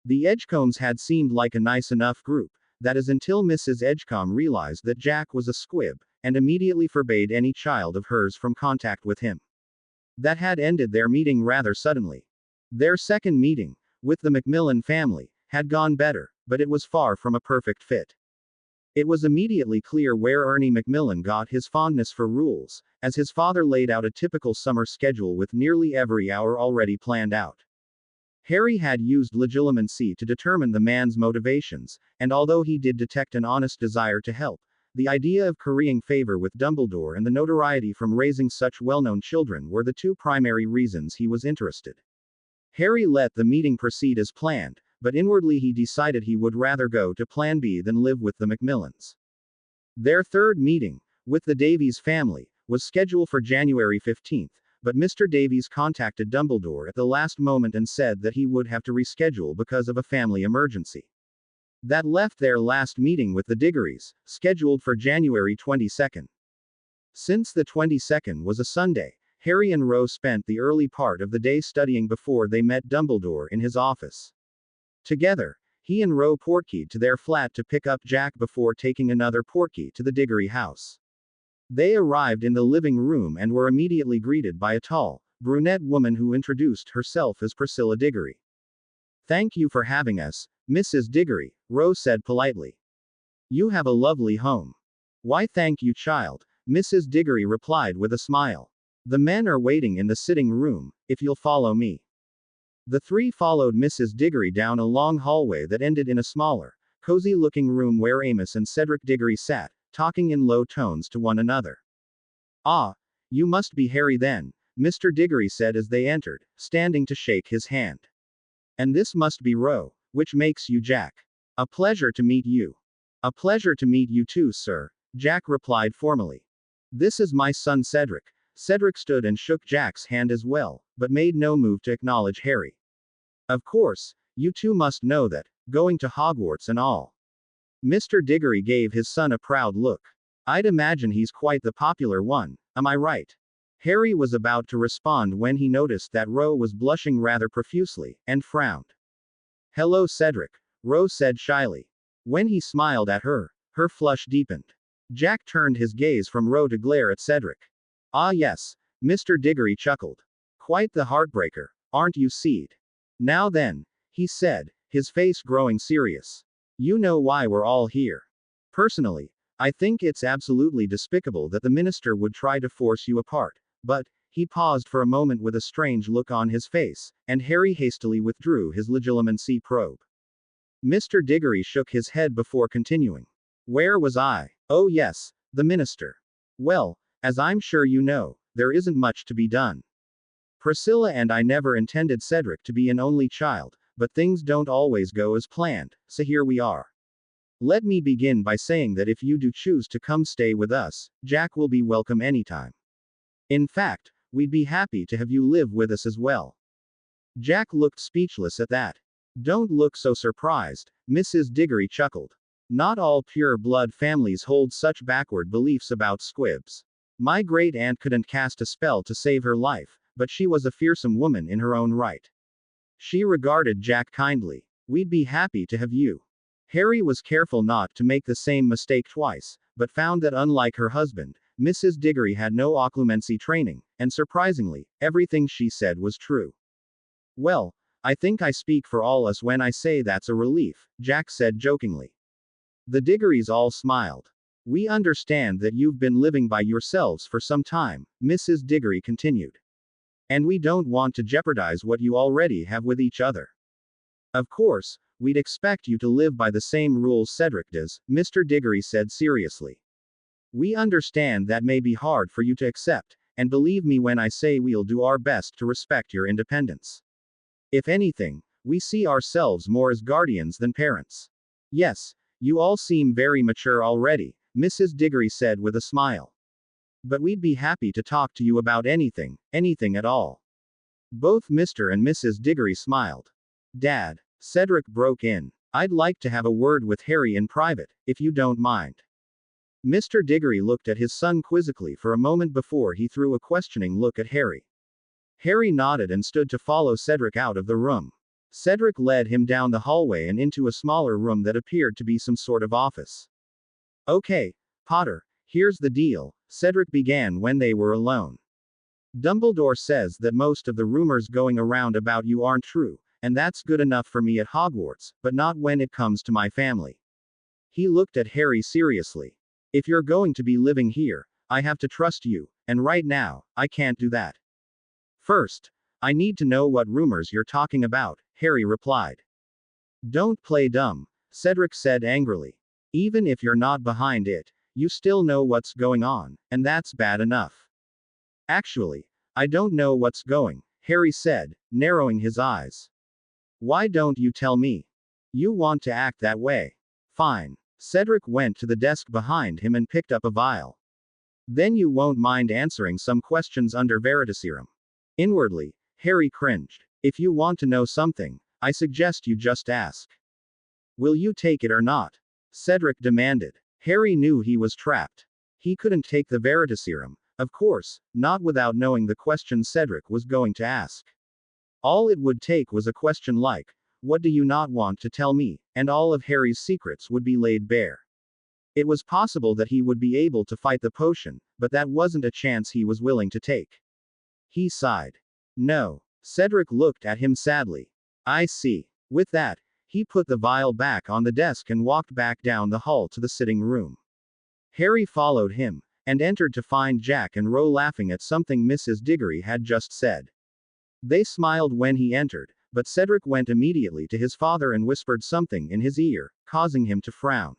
[SPEAKER 2] The Edgecombes had seemed like a nice enough group, that is until Mrs. Edgecombe realized that Jack was a squib, and immediately forbade any child of hers from contact with him. That had ended their meeting rather suddenly. Their second meeting, with the Macmillan family, had gone better, but it was far from a perfect fit. It was immediately clear where Ernie Macmillan got his fondness for rules, as his father laid out a typical summer schedule with nearly every hour already planned out. Harry had used legilimency to determine the man's motivations, and although he did detect an honest desire to help, the idea of currying favor with Dumbledore and the notoriety from raising such well-known children were the 2 primary reasons he was interested. Harry let the meeting proceed as planned, but inwardly he decided he would rather go to Plan B than live with the Macmillans. Their third meeting, with the Davies family, was scheduled for January 15th, but Mr. Davies contacted Dumbledore at the last moment and said that he would have to reschedule because of a family emergency. That left their last meeting with the Diggories, scheduled for January 22nd. Since the 22nd was a Sunday, Harry and Ro spent the early part of the day studying before they met Dumbledore in his office. Together, he and Ro portkeyed to their flat to pick up Jack before taking another portkey to the Diggory house. They arrived in the living room and were immediately greeted by a tall, brunette woman who introduced herself as Priscilla Diggory. "Thank you for having us, Mrs. Diggory," Ro said politely. "You have a lovely home." "Why thank you, child," Mrs. Diggory replied with a smile. "The men are waiting in the sitting room, if you'll follow me." The three followed Mrs. Diggory down a long hallway that ended in a smaller, cozy-looking room where Amos and Cedric Diggory sat, talking in low tones to one another. "Ah, you must be Harry then," Mr. Diggory said as they entered, standing to shake his hand. "And this must be Ro, which makes you Jack. A pleasure to meet you." "A pleasure to meet you too, sir," Jack replied formally. "This is my son Cedric." Cedric stood and shook Jack's hand as well, but made no move to acknowledge Harry. "Of course, you two must know that, going to Hogwarts and all." Mr. Diggory gave his son a proud look. "I'd imagine he's quite the popular one, am I right?" Harry was about to respond when he noticed that Ro was blushing rather profusely, and frowned. "Hello, Cedric," Ro said shyly. When he smiled at her, her flush deepened. Jack turned his gaze from Ro to glare at Cedric. "Ah yes," Mr. Diggory chuckled. "Quite the heartbreaker, aren't you, Seed?" "Now then," he said, his face growing serious. "You know why we're all here. Personally, I think it's absolutely despicable that the minister would try to force you apart, but," he paused for a moment with a strange look on his face, and Harry hastily withdrew his legilimency probe. Mr. Diggory shook his head before continuing. "Where was I? Oh yes, the minister. Well, as I'm sure you know, there isn't much to be done. Priscilla and I never intended Cedric to be an only child, but things don't always go as planned, so here we are. Let me begin by saying that if you do choose to come stay with us, Jack will be welcome anytime. In fact, we'd be happy to have you live with us as well." Jack looked speechless at that. "Don't look so surprised," Mrs. Diggory chuckled. "Not all pure-blood families hold such backward beliefs about squibs. My great-aunt couldn't cast a spell to save her life, but she was a fearsome woman in her own right." She regarded Jack kindly. "We'd be happy to have you." Harry was careful not to make the same mistake twice, but found that unlike her husband, Mrs. Diggory had no occlumency training, and surprisingly, everything she said was true. "Well, I think I speak for all us when I say that's a relief," Jack said jokingly. The Diggorys all smiled. "We understand that you've been living by yourselves for some time," Mrs. Diggory continued. "And we don't want to jeopardize what you already have with each other. Of course, we'd expect you to live by the same rules Cedric does," Mr. Diggory said seriously. "We understand that may be hard for you to accept, and believe me when I say we'll do our best to respect your independence. If anything, we see ourselves more as guardians than parents." "Yes, you all seem very mature already," Mrs. Diggory said with a smile. "But we'd be happy to talk to you about anything at all." Both Mr. and Mrs. Diggory smiled. "Dad," Cedric broke in, "I'd like to have a word with Harry in private, if you don't mind." Mr. Diggory looked at his son quizzically for a moment before he threw a questioning look at Harry. Harry nodded and stood to follow Cedric out of the room. Cedric led him down the hallway and into a smaller room that appeared to be some sort of office. "Okay, Potter, here's the deal," Cedric began when they were alone. "Dumbledore says that most of the rumors going around about you aren't true, and that's good enough for me at Hogwarts, but not when it comes to my family." He looked at Harry seriously. "If you're going to be living here, I have to trust you, and right now, I can't do that. First, I need to know what rumors you're talking about," Harry replied. "Don't play dumb," Cedric said angrily. "Even if you're not behind it, you still know what's going on, and that's bad enough." "Actually, I don't know what's going," Harry said, narrowing his eyes. "Why don't you tell me? You want to act that way. Fine." Cedric went to the desk behind him and picked up a vial. Then you won't mind answering some questions under Veritaserum. Inwardly, Harry cringed. If you want to know something, I suggest you just ask. Will you take it or not? Cedric demanded. Harry knew he was trapped. He couldn't take the Veritaserum, of course, not without knowing the question Cedric was going to ask. All it would take was a question like, "What do you not want to tell me?" and all of Harry's secrets would be laid bare. It was possible that he would be able to fight the potion, but that wasn't a chance he was willing to take. He sighed. No. Cedric looked at him sadly. I see. With that, he put the vial back on the desk and walked back down the hall to the sitting room. Harry followed him, and entered to find Jack and Ro laughing at something Mrs. Diggory had just said. They smiled when he entered, but Cedric went immediately to his father and whispered something in his ear, causing him to frown.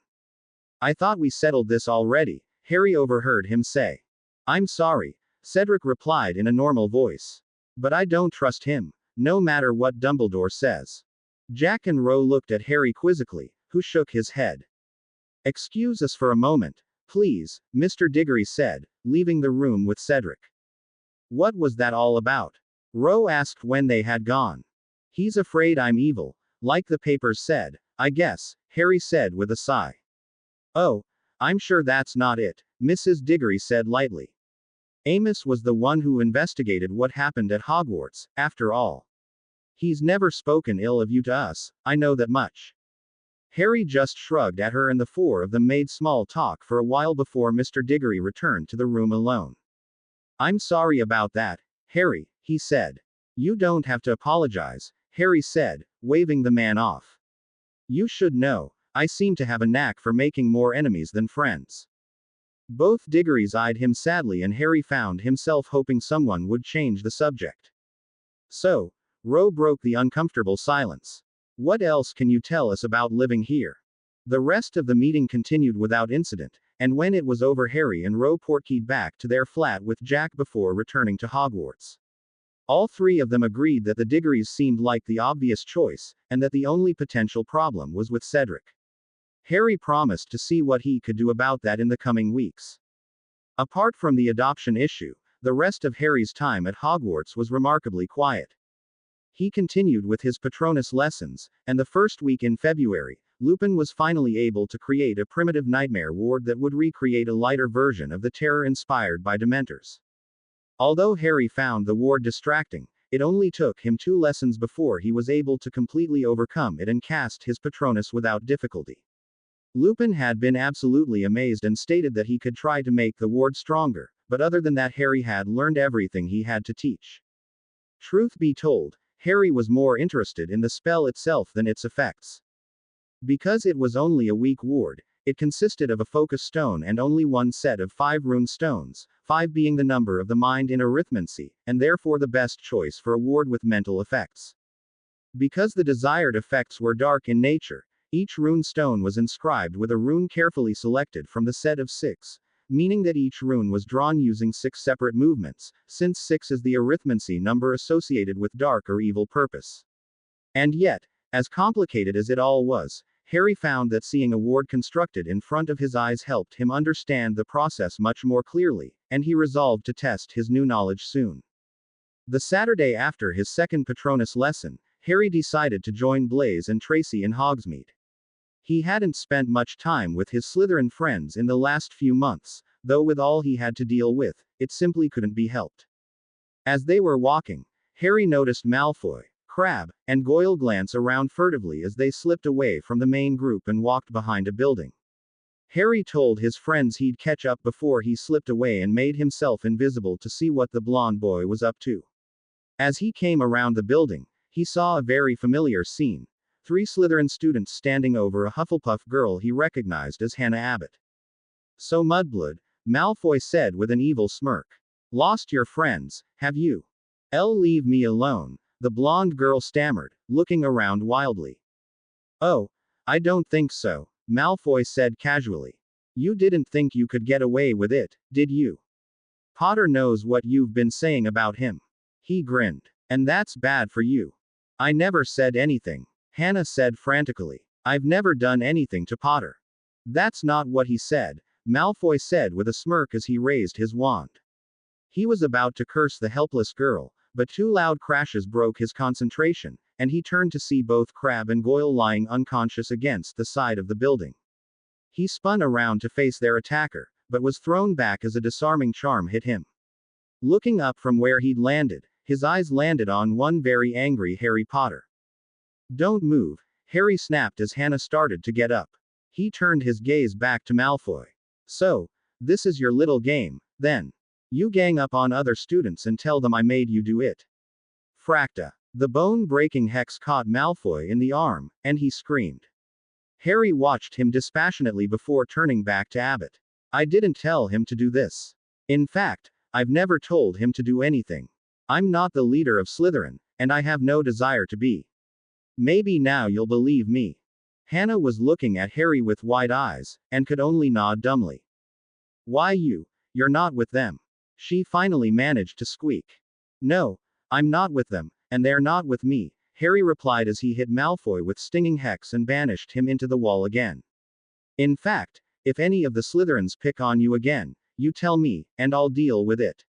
[SPEAKER 2] I thought we settled this already, Harry overheard him say. I'm sorry, Cedric replied in a normal voice. But I don't trust him, no matter what Dumbledore says. Jack and Ro looked at Harry quizzically, who shook his head. Excuse us for a moment, please, Mr. Diggory said, leaving the room with Cedric. What was that all about? Ro asked when they had gone. He's afraid I'm evil, like the papers said, I guess, Harry said with a sigh. Oh, I'm sure that's not it, Mrs. Diggory said lightly. Amos was the one who investigated what happened at Hogwarts, after all. He's never spoken ill of you to us, I know that much. Harry just shrugged at her and the four of them made small talk for a while before Mr. Diggory returned to the room alone. I'm sorry about that, Harry, he said. You don't have to apologize, Harry said, waving the man off. You should know, I seem to have a knack for making more enemies than friends. Both Diggorys eyed him sadly and Harry found himself hoping someone would change the subject. So, Ro broke the uncomfortable silence. What else can you tell us about living here? The rest of the meeting continued without incident, and when it was over Harry and Ro portkeyed back to their flat with Jack before returning to Hogwarts. All three of them agreed that the Diggorys seemed like the obvious choice, and that the only potential problem was with Cedric. Harry promised to see what he could do about that in the coming weeks. Apart from the adoption issue, the rest of Harry's time at Hogwarts was remarkably quiet. He continued with his Patronus lessons, and the first week in February, Lupin was finally able to create a primitive nightmare ward that would recreate a lighter version of the terror inspired by Dementors. Although Harry found the ward distracting, it only took him 2 lessons before he was able to completely overcome it and cast his Patronus without difficulty. Lupin had been absolutely amazed and stated that he could try to make the ward stronger, but other than that Harry had learned everything he had to teach. Truth be told, Harry was more interested in the spell itself than its effects. Because it was only a weak ward, it consisted of a focus stone and only one set of 5 rune stones, 5 being the number of the mind in arithmancy, and therefore the best choice for a ward with mental effects. Because the desired effects were dark in nature, each rune stone was inscribed with a rune carefully selected from the set of 6, meaning that each rune was drawn using 6 separate movements, since 6 is the arithmancy number associated with dark or evil purpose. And yet, as complicated as it all was, Harry found that seeing a ward constructed in front of his eyes helped him understand the process much more clearly, and he resolved to test his new knowledge soon. The Saturday after his second Patronus lesson, Harry decided to join Blaise and Tracy in Hogsmeade. He hadn't spent much time with his Slytherin friends in the last few months, though with all he had to deal with, it simply couldn't be helped. As they were walking, Harry noticed Malfoy, Crabbe, and Goyle glance around furtively as they slipped away from the main group and walked behind a building. Harry told his friends he'd catch up before he slipped away and made himself invisible to see what the blonde boy was up to. As he came around the building, he saw a very familiar scene. 3 Slytherin students standing over a Hufflepuff girl he recognized as Hannah Abbott. So Mudblood, Malfoy said with an evil smirk. Lost your friends, have you? Leave me alone, the blonde girl stammered, looking around wildly. Oh, I don't think so, Malfoy said casually. You didn't think you could get away with it, did you? Potter knows what you've been saying about him. He grinned. And that's bad for you. I never said anything, Hannah said frantically. I've never done anything to Potter. That's not what he said, Malfoy said with a smirk as he raised his wand. He was about to curse the helpless girl, but two loud crashes broke his concentration, and he turned to see both Crabbe and Goyle lying unconscious against the side of the building. He spun around to face their attacker, but was thrown back as a disarming charm hit him. Looking up from where he'd landed, his eyes landed on one very angry Harry Potter. "Don't move," Harry snapped as Hannah started to get up. He turned his gaze back to Malfoy. "So, this is your little game, then. You gang up on other students and tell them I made you do it." Fracta. The bone-breaking hex caught Malfoy in the arm, and he screamed. Harry watched him dispassionately before turning back to Abbott. "I didn't tell him to do this. In fact, I've never told him to do anything. I'm not the leader of Slytherin, and I have no desire to be. Maybe now you'll believe me." Hannah was looking at Harry with wide eyes, and could only nod dumbly. "Why you're not with them?" She finally managed to squeak. "No, I'm not with them, and they're not with me," Harry replied as he hit Malfoy with stinging hex and banished him into the wall again. "In fact, if any of the Slytherins pick on you again, you tell me, and I'll deal with it."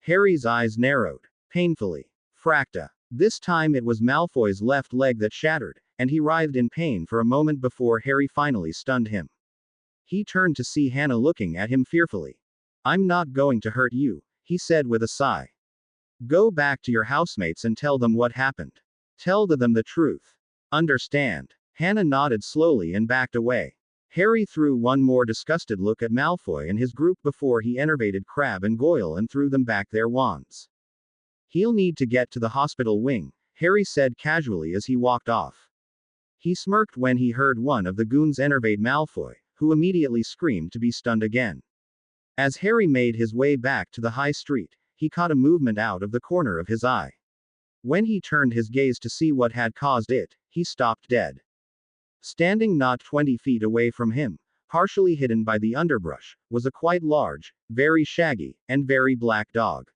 [SPEAKER 2] Harry's eyes narrowed painfully. Fracta. This time it was Malfoy's left leg that shattered, and he writhed in pain for a moment before Harry finally stunned him. He turned to see Hannah looking at him fearfully. "I'm not going to hurt you," he said with a sigh. "Go back to your housemates and tell them what happened. Tell them the truth. Understand?" Hannah nodded slowly and backed away. Harry threw one more disgusted look at Malfoy and his group before he enervated Crabbe and Goyle and threw them back their wands. "He'll need to get to the hospital wing," Harry said casually as he walked off. He smirked when he heard one of the goons enervate Malfoy, who immediately screamed to be stunned again. As Harry made his way back to the high street, he caught a movement out of the corner of his eye. When he turned his gaze to see what had caused it, he stopped dead. Standing not 20 feet away from him, partially hidden by the underbrush, was a quite large, very shaggy, and very black dog.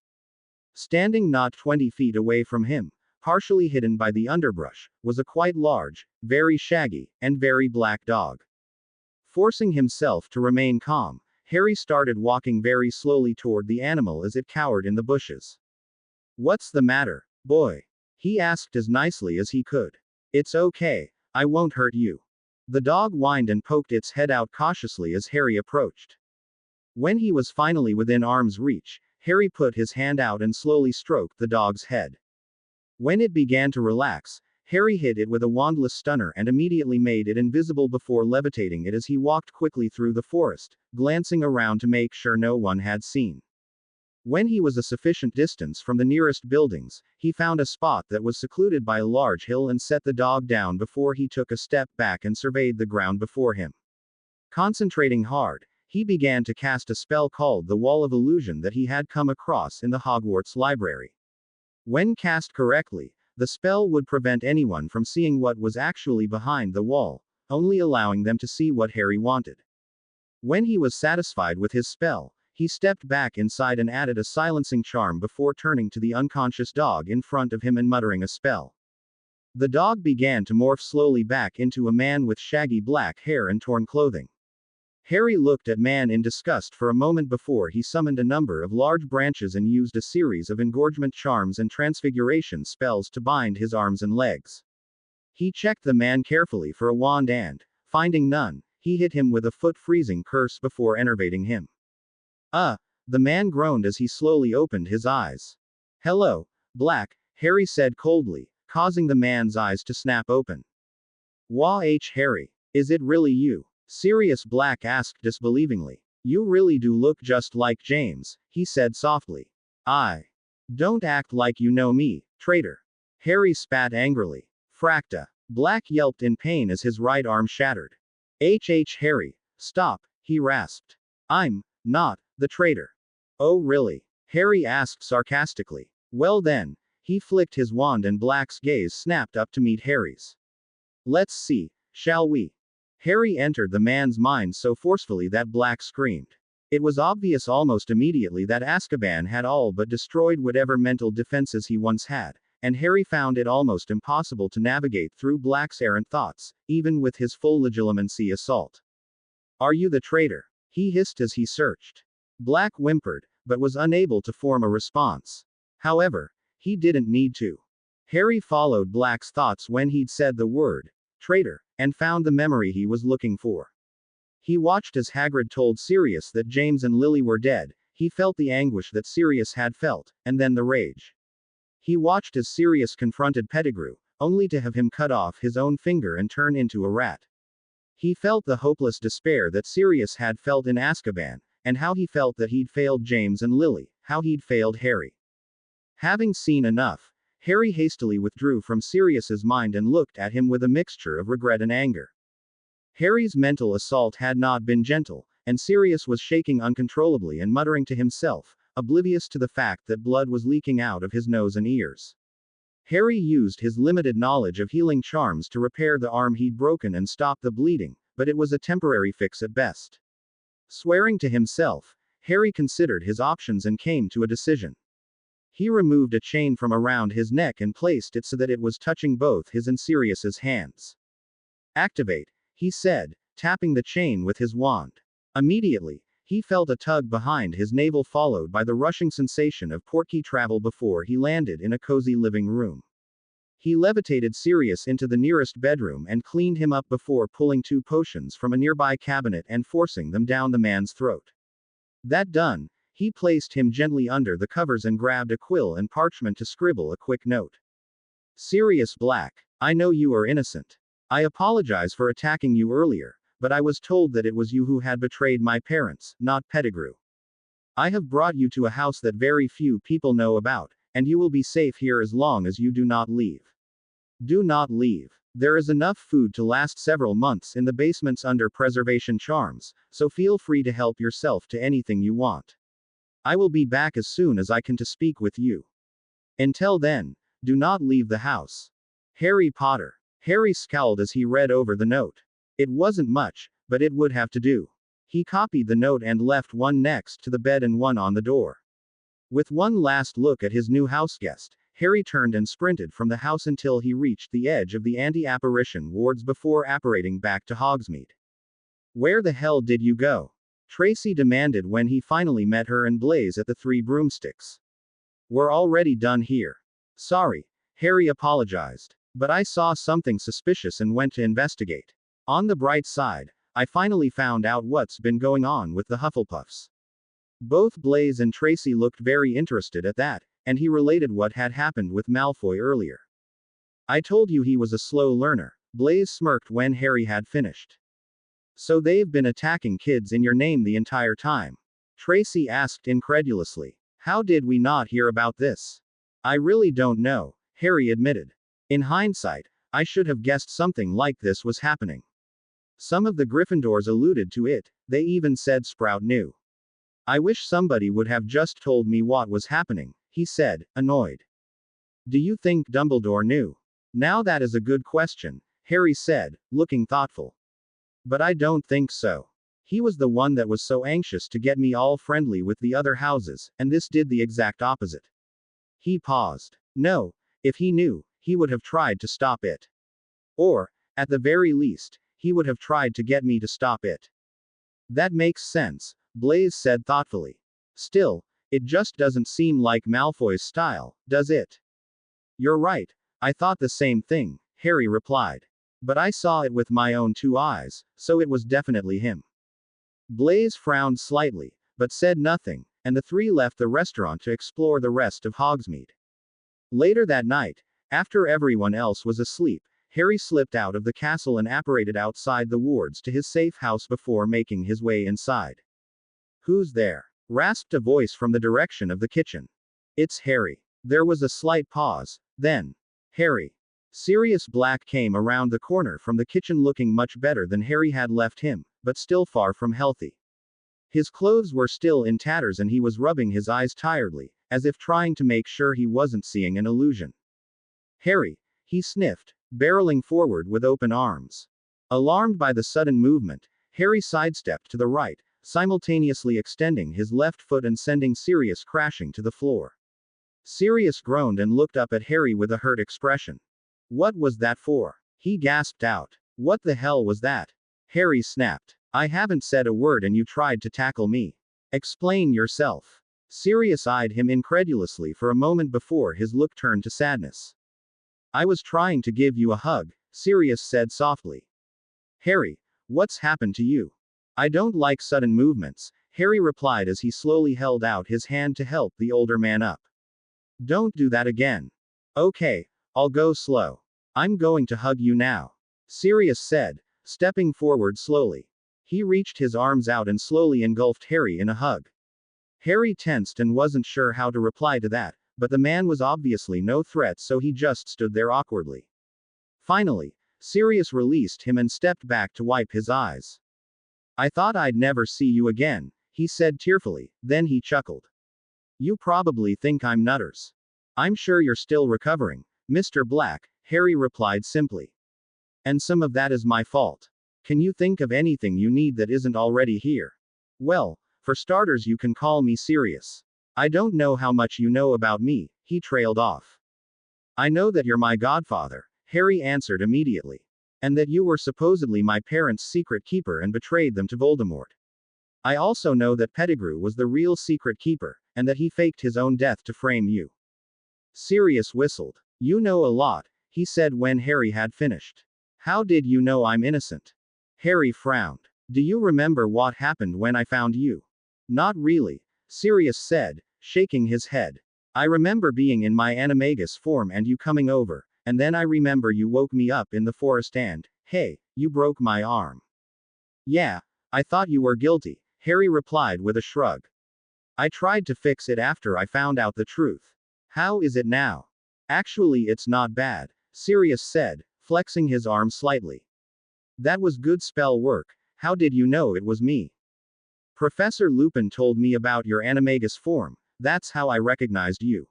[SPEAKER 2] Standing not 20 feet away from him, partially hidden by the underbrush, was a quite large, very shaggy, and very black dog. Forcing himself to remain calm, Harry started walking very slowly toward the animal as it cowered in the bushes. "What's the matter, boy?" he asked as nicely as he could. "It's okay, I won't hurt you." The dog whined and poked its head out cautiously as Harry approached. When he was finally within arm's reach, Harry put his hand out and slowly stroked the dog's head. When it began to relax, Harry hit it with a wandless stunner and immediately made it invisible before levitating it as he walked quickly through the forest, glancing around to make sure no one had seen. When he was a sufficient distance from the nearest buildings, he found a spot that was secluded by a large hill and set the dog down before he took a step back and surveyed the ground before him. Concentrating hard, he began to cast a spell called the Wall of Illusion that he had come across in the Hogwarts library. When cast correctly, the spell would prevent anyone from seeing what was actually behind the wall, only allowing them to see what Harry wanted. When he was satisfied with his spell, he stepped back inside and added a silencing charm before turning to the unconscious dog in front of him and muttering a spell. The dog began to morph slowly back into a man with shaggy black hair and torn clothing. Harry looked at man in disgust for a moment before he summoned a number of large branches and used a series of engorgement charms and transfiguration spells to bind his arms and legs. He checked the man carefully for a wand and, finding none, he hit him with a foot-freezing curse before enervating him. The man groaned as he slowly opened his eyes. "Hello, Black," Harry said coldly, causing the man's eyes to snap open. Harry, is it really you?" Sirius Black asked disbelievingly. "You really do look just like James," he said softly. Don't act like you know me, traitor." Harry spat angrily. Fracta. Black yelped in pain as his right arm shattered. Harry, stop," he rasped. "I'm not the traitor." "Oh really?" Harry asked sarcastically. "Well then." He flicked his wand and Black's gaze snapped up to meet Harry's. "Let's see, shall we?" Harry entered the man's mind so forcefully that Black screamed. It was obvious almost immediately that Azkaban had all but destroyed whatever mental defenses he once had, and Harry found it almost impossible to navigate through Black's errant thoughts, even with his full legitimacy assault. "Are you the traitor?" he hissed as he searched. Black whimpered, but was unable to form a response. However, he didn't need to. Harry followed Black's thoughts when he'd said the word, traitor, and found the memory he was looking for. He watched as Hagrid told Sirius that James and Lily were dead. He felt the anguish that Sirius had felt, and then the rage. He watched as Sirius confronted Pettigrew, only to have him cut off his own finger and turn into a rat. He felt the hopeless despair that Sirius had felt in Azkaban, and how he felt that he'd failed James and Lily, how he'd failed Harry. Having seen enough, Harry hastily withdrew from Sirius's mind and looked at him with a mixture of regret and anger. Harry's mental assault had not been gentle, and Sirius was shaking uncontrollably and muttering to himself, oblivious to the fact that blood was leaking out of his nose and ears. Harry used his limited knowledge of healing charms to repair the arm he'd broken and stop the bleeding, but it was a temporary fix at best. Swearing to himself, Harry considered his options and came to a decision. He removed a chain from around his neck and placed it so that it was touching both his and Sirius's hands. "Activate," he said, tapping the chain with his wand. Immediately, he felt a tug behind his navel followed by the rushing sensation of portkey travel before he landed in a cozy living room. He levitated Sirius into the nearest bedroom and cleaned him up before pulling 2 potions from a nearby cabinet and forcing them down the man's throat. That done, he placed him gently under the covers and grabbed a quill and parchment to scribble a quick note. "Sirius Black, I know you are innocent. I apologize for attacking you earlier, but I was told that it was you who had betrayed my parents, not Pettigrew. I have brought you to a house that very few people know about, and you will be safe here as long as you do not leave. Do not leave. There is enough food to last several months in the basements under preservation charms, so feel free to help yourself to anything you want. I will be back as soon as I can to speak with you. Until then, do not leave the house. Harry Potter." Harry scowled as he read over the note. It wasn't much, but it would have to do. He copied the note and left one next to the bed and one on the door. With one last look at his new houseguest, Harry turned and sprinted from the house until he reached the edge of the anti-apparition wards before apparating back to Hogsmeade. "Where the hell did you go?" Tracy demanded when he finally met her and Blaise at the Three Broomsticks. "We're already done here." "Sorry," Harry apologized, "but I saw something suspicious and went to investigate. On the bright side, I finally found out what's been going on with the Hufflepuffs." Both Blaise and Tracy looked very interested at that, and he related what had happened with Malfoy earlier. "I told you he was a slow learner," Blaise smirked when Harry had finished. "So they've been attacking kids in your name the entire time?" Tracy asked incredulously. "How did we not hear about this?" "I really don't know," Harry admitted. "In hindsight, I should have guessed something like this was happening. Some of the Gryffindors alluded to it, they even said Sprout knew. I wish somebody would have just told me what was happening," he said, annoyed. "Do you think Dumbledore knew?" "Now that is a good question," Harry said, looking thoughtful. "But I don't think so. He was the one that was so anxious to get me all friendly with the other houses, and this did the exact opposite." He paused. "No, if he knew, he would have tried to stop it. Or, at the very least, he would have tried to get me to stop it." "That makes sense," Blaise said thoughtfully. "Still, it just doesn't seem like Malfoy's style, does it?" "You're right, I thought the same thing," Harry replied. "But I saw it with my own 2 eyes, so it was definitely him." Blaise frowned slightly, but said nothing, and the 3 left the restaurant to explore the rest of Hogsmeade. Later that night, after everyone else was asleep, Harry slipped out of the castle and apparated outside the wards to his safe house before making his way inside. "Who's there?" rasped a voice from the direction of the kitchen. "It's Harry." There was a slight pause, then, "Harry." Sirius Black came around the corner from the kitchen looking much better than Harry had left him, but still far from healthy. His clothes were still in tatters and he was rubbing his eyes tiredly, as if trying to make sure he wasn't seeing an illusion. "Harry," he sniffed, barreling forward with open arms. Alarmed by the sudden movement, Harry sidestepped to the right, simultaneously extending his left foot and sending Sirius crashing to the floor. Sirius groaned and looked up at Harry with a hurt expression. "What was that for?" he gasped out. "What the hell was that?" Harry snapped. I haven't said a word and you tried to tackle me. Explain yourself. Sirius eyed him incredulously for a moment before his look turned to sadness. I was trying to give you a hug, Sirius said softly. Harry, what's happened to you? I don't like sudden movements, Harry replied as he slowly held out his hand to help the older man up. Don't do that again. Okay, I'll go slow. I'm going to hug you now, Sirius said, stepping forward slowly. He reached his arms out and slowly engulfed Harry in a hug. Harry tensed and wasn't sure how to reply to that, but the man was obviously no threat, so he just stood there awkwardly. Finally, Sirius released him and stepped back to wipe his eyes. I thought I'd never see you again, he said tearfully, then he chuckled. You probably think I'm nutters. I'm sure you're still recovering, Mr. Black, Harry replied simply. And some of that is my fault. Can you think of anything you need that isn't already here? Well, for starters, you can call me Sirius. I don't know how much you know about me, he trailed off. I know that you're my godfather, Harry answered immediately. And that you were supposedly my parents' secret keeper and betrayed them to Voldemort. I also know that Pettigrew was the real secret keeper, and that he faked his own death to frame you. Sirius whistled. You know a lot, he said when Harry had finished. How did you know I'm innocent? Harry frowned. Do you remember what happened when I found you? Not really, Sirius said, shaking his head. I remember being in my animagus form and you coming over, and then I remember you woke me up in the forest and, hey, you broke my arm. Yeah, I thought you were guilty, Harry replied with a shrug. I tried to fix it after I found out the truth. How is it now? Actually, it's not bad, Sirius said, flexing his arm slightly. That was good spell work. How did you know it was me? Professor Lupin told me about your animagus form, that's how I recognized you.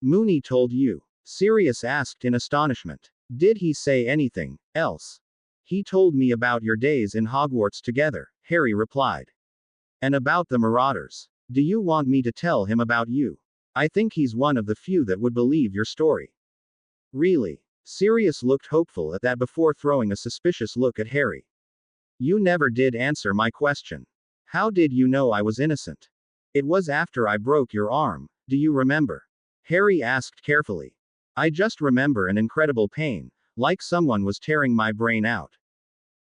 [SPEAKER 2] Moony told you? Sirius asked in astonishment. Did he say anything else? He told me about your days in Hogwarts together, Harry replied. And about the Marauders. Do you want me to tell him about you? I think he's one of the few that would believe your story. Really? Sirius looked hopeful at that before throwing a suspicious look at Harry. You never did answer my question. How did you know I was innocent? It was after I broke your arm, do you remember? Harry asked carefully. I just remember an incredible pain, like someone was tearing my brain out.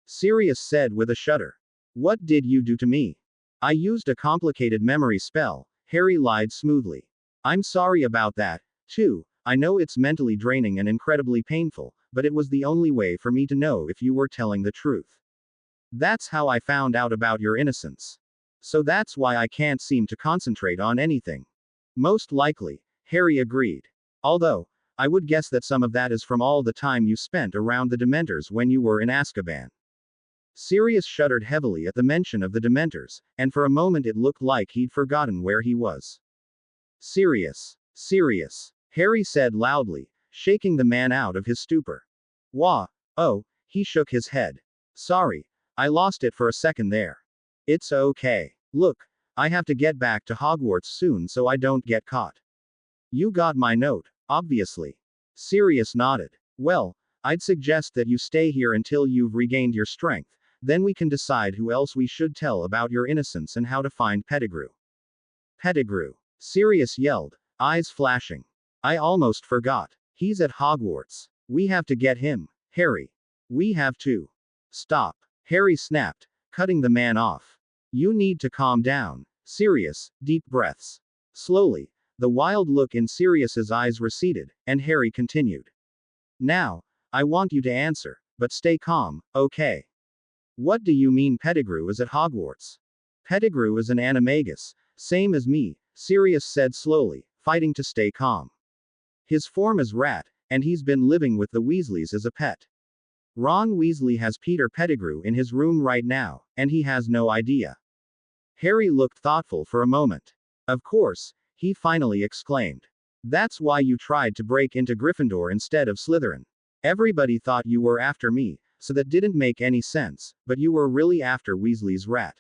[SPEAKER 2] Sirius said with a shudder. What did you do to me? I used a complicated memory spell, Harry lied smoothly. I'm sorry about that, too. I know it's mentally draining and incredibly painful, but it was the only way for me to know if you were telling the truth. That's how I found out about your innocence. So that's why I can't seem to concentrate on anything. Most likely, Harry agreed. Although, I would guess that some of that is from all the time you spent around the Dementors when you were in Azkaban. Sirius shuddered heavily at the mention of the Dementors, and for a moment it looked like he'd forgotten where he was. Sirius. Sirius. Harry said loudly, shaking the man out of his stupor. Wah. Oh, he shook his head. Sorry, I lost it for a second there. It's okay. Look, I have to get back to Hogwarts soon so I don't get caught. You got my note, obviously. Sirius nodded. Well, I'd suggest that you stay here until you've regained your strength, then we can decide who else we should tell about your innocence and how to find Pettigrew. Pettigrew. Sirius yelled, eyes flashing. I almost forgot. He's at Hogwarts. We have to get him, Harry. We have to. Stop. Harry snapped, cutting the man off. You need to calm down. Sirius, deep breaths. Slowly, the wild look in Sirius's eyes receded, and Harry continued. Now, I want you to answer, but stay calm, okay? What do you mean Pettigrew is at Hogwarts? Pettigrew is an animagus, same as me, Sirius said slowly, fighting to stay calm. His form is Rat, and he's been living with the Weasleys as a pet. Ron Weasley has Peter Pettigrew in his room right now, and he has no idea. Harry looked thoughtful for a moment. Of course, he finally exclaimed. That's why you tried to break into Gryffindor instead of Slytherin. Everybody thought you were after me, so that didn't make any sense, but you were really after Weasley's rat.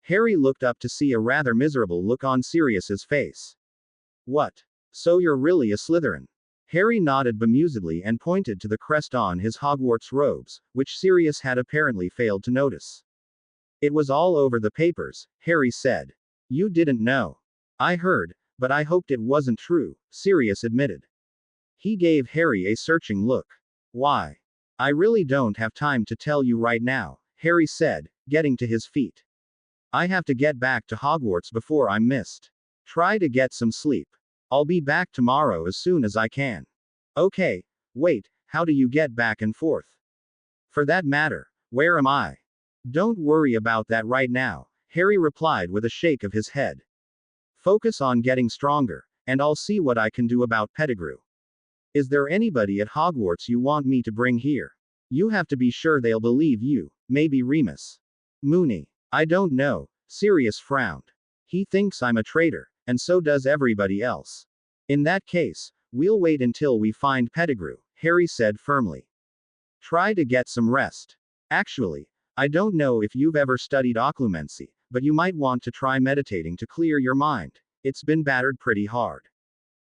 [SPEAKER 2] Harry looked up to see a rather miserable look on Sirius's face. What? So you're really a Slytherin? Harry nodded bemusedly and pointed to the crest on his Hogwarts robes, which Sirius had apparently failed to notice. It was all over the papers, Harry said. You didn't know. I heard, but I hoped it wasn't true, Sirius admitted. He gave Harry a searching look. Why? I really don't have time to tell you right now, Harry said, getting to his feet. I have to get back to Hogwarts before I'm missed. Try to get some sleep. I'll be back tomorrow as soon as I can. Okay, wait, how do you get back and forth? For that matter, where am I? Don't worry about that right now, Harry replied with a shake of his head. Focus on getting stronger, and I'll see what I can do about Pettigrew. Is there anybody at Hogwarts you want me to bring here? You have to be sure they'll believe you, maybe Remus. Moony. I don't know, Sirius frowned. He thinks I'm a traitor, and so does everybody else. In that case, we'll wait until we find Pettigrew, Harry said firmly. Try to get some rest. Actually, I don't know if you've ever studied occlumency, but you might want to try meditating to clear your mind. It's been battered pretty hard.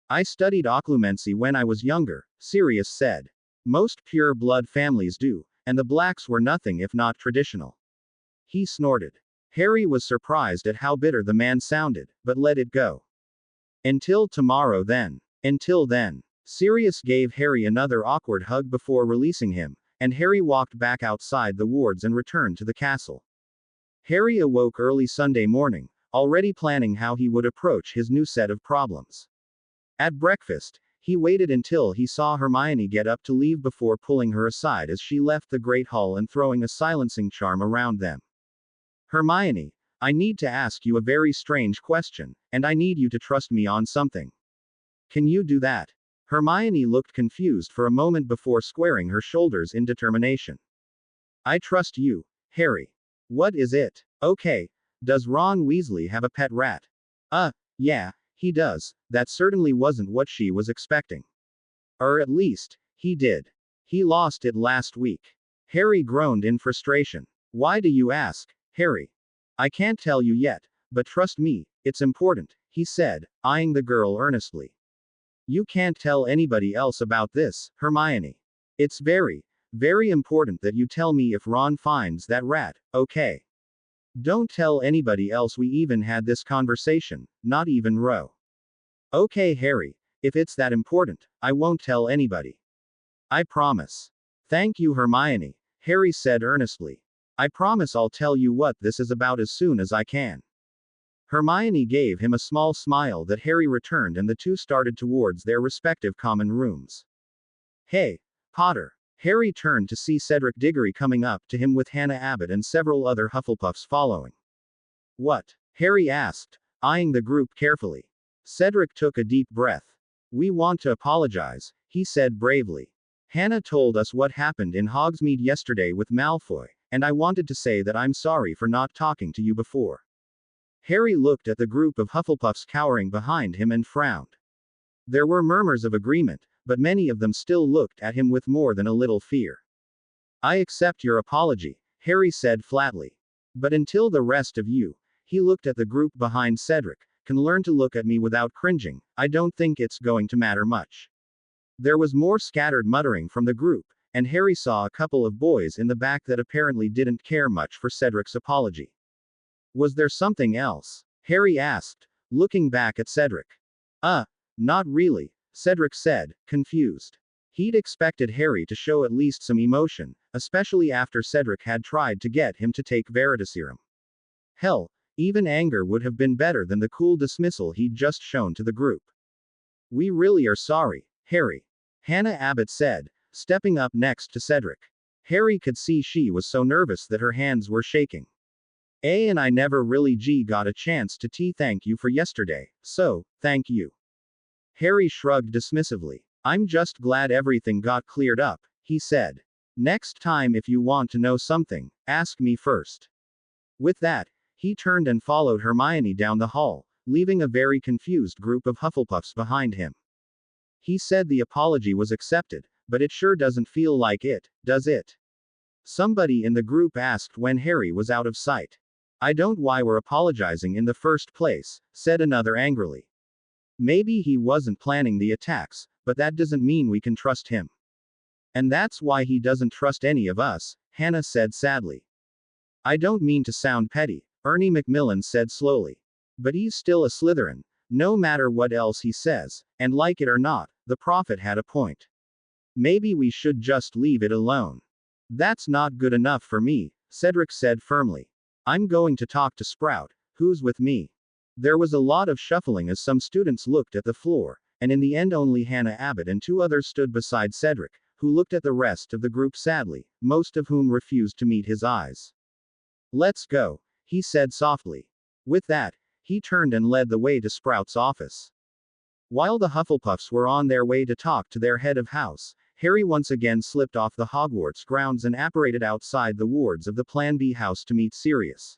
[SPEAKER 2] I studied occlumency when I was younger, Sirius said. Most pure blood families do, and the Blacks were nothing if not traditional. He snorted. Harry was surprised at how bitter the man sounded, but let it go. Until tomorrow then. Until then. Sirius gave Harry another awkward hug before releasing him, and Harry walked back outside the wards and returned to the castle. Harry awoke early Sunday morning, already planning how he would approach his new set of problems. At breakfast, he waited until he saw Hermione get up to leave before pulling her aside as she left the Great Hall and throwing a silencing charm around them. Hermione, I need to ask you a very strange question, and I need you to trust me on something. Can you do that? Hermione looked confused for a moment before squaring her shoulders in determination. I trust you, Harry. What is it? Okay. Does Ron Weasley have a pet rat? Yeah, he does. That certainly wasn't what she was expecting. Or at least, he did. He lost it last week. Harry groaned in frustration. Why do you ask, Harry? I can't tell you yet, but trust me, it's important, he said, eyeing the girl earnestly. You can't tell anybody else about this, Hermione. It's very, very important that you tell me if Ron finds that rat, okay? Don't tell anybody else we even had this conversation, not even Ro. Okay, Harry, if it's that important, I won't tell anybody. I promise. Thank you, Hermione, Harry said earnestly. I promise I'll tell you what this is about as soon as I can. Hermione gave him a small smile that Harry returned and the two started towards their respective common rooms. Hey, Potter. Harry turned to see Cedric Diggory coming up to him with Hannah Abbott and several other Hufflepuffs following. What? Harry asked, eyeing the group carefully. Cedric took a deep breath. We want to apologize, he said bravely. Hannah told us what happened in Hogsmeade yesterday with Malfoy, and I wanted to say that I'm sorry for not talking to you before. Harry looked at the group of Hufflepuffs cowering behind him and frowned. There were murmurs of agreement, but many of them still looked at him with more than a little fear. I accept your apology, Harry said flatly. But until the rest of you, he looked at the group behind Cedric, can learn to look at me without cringing, I don't think it's going to matter much. There was more scattered muttering from the group, and Harry saw a couple of boys in the back that apparently didn't care much for Cedric's apology. Was there something else? Harry asked, looking back at Cedric. Not really, Cedric said, confused. He'd expected Harry to show at least some emotion, especially after Cedric had tried to get him to take Veritaserum. Hell, even anger would have been better than the cool dismissal he'd just shown to the group. We really are sorry, Harry. Hannah Abbott said, stepping up next to Cedric. Harry could see she was so nervous that her hands were shaking. And I never really got a chance to thank you for yesterday, so, thank you. Harry shrugged dismissively. I'm just glad everything got cleared up, he said. Next time if you want to know something, ask me first. With that, he turned and followed Hermione down the hall, leaving a very confused group of Hufflepuffs behind him. He said the apology was accepted, but it sure doesn't feel like it, does it? Somebody in the group asked when Harry was out of sight. I don't why we're apologizing in the first place, said another angrily. Maybe he wasn't planning the attacks, but that doesn't mean we can trust him. And that's why he doesn't trust any of us, Hannah said sadly. I don't mean to sound petty, Ernie Macmillan said slowly. But he's still a Slytherin, no matter what else he says, and like it or not, the prophet had a point. Maybe we should just leave it alone. That's not good enough for me, Cedric said firmly. I'm going to talk to Sprout, who's with me. There was a lot of shuffling as some students looked at the floor, and in the end only Hannah Abbott and two others stood beside Cedric, who looked at the rest of the group sadly, most of whom refused to meet his eyes. Let's go, he said softly. With that, he turned and led the way to Sprout's office. While the Hufflepuffs were on their way to talk to their head of house, Harry once again slipped off the Hogwarts grounds and apparated outside the wards of the Plan B house to meet Sirius.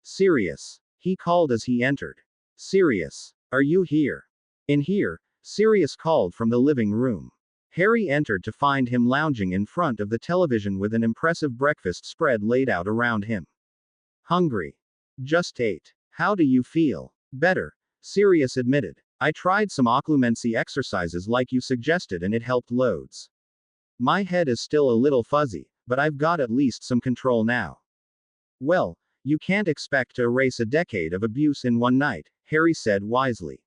[SPEAKER 2] Sirius, he called as he entered. Sirius, are you here? In here, Sirius called from the living room. Harry entered to find him lounging in front of the television with an impressive breakfast spread laid out around him. Hungry. Just ate. How do you feel? Better, Sirius admitted. I tried some occlumency exercises like you suggested and it helped loads. My head is still a little fuzzy, but I've got at least some control now. Well, you can't expect to erase a decade of abuse in one night, Harry said wisely.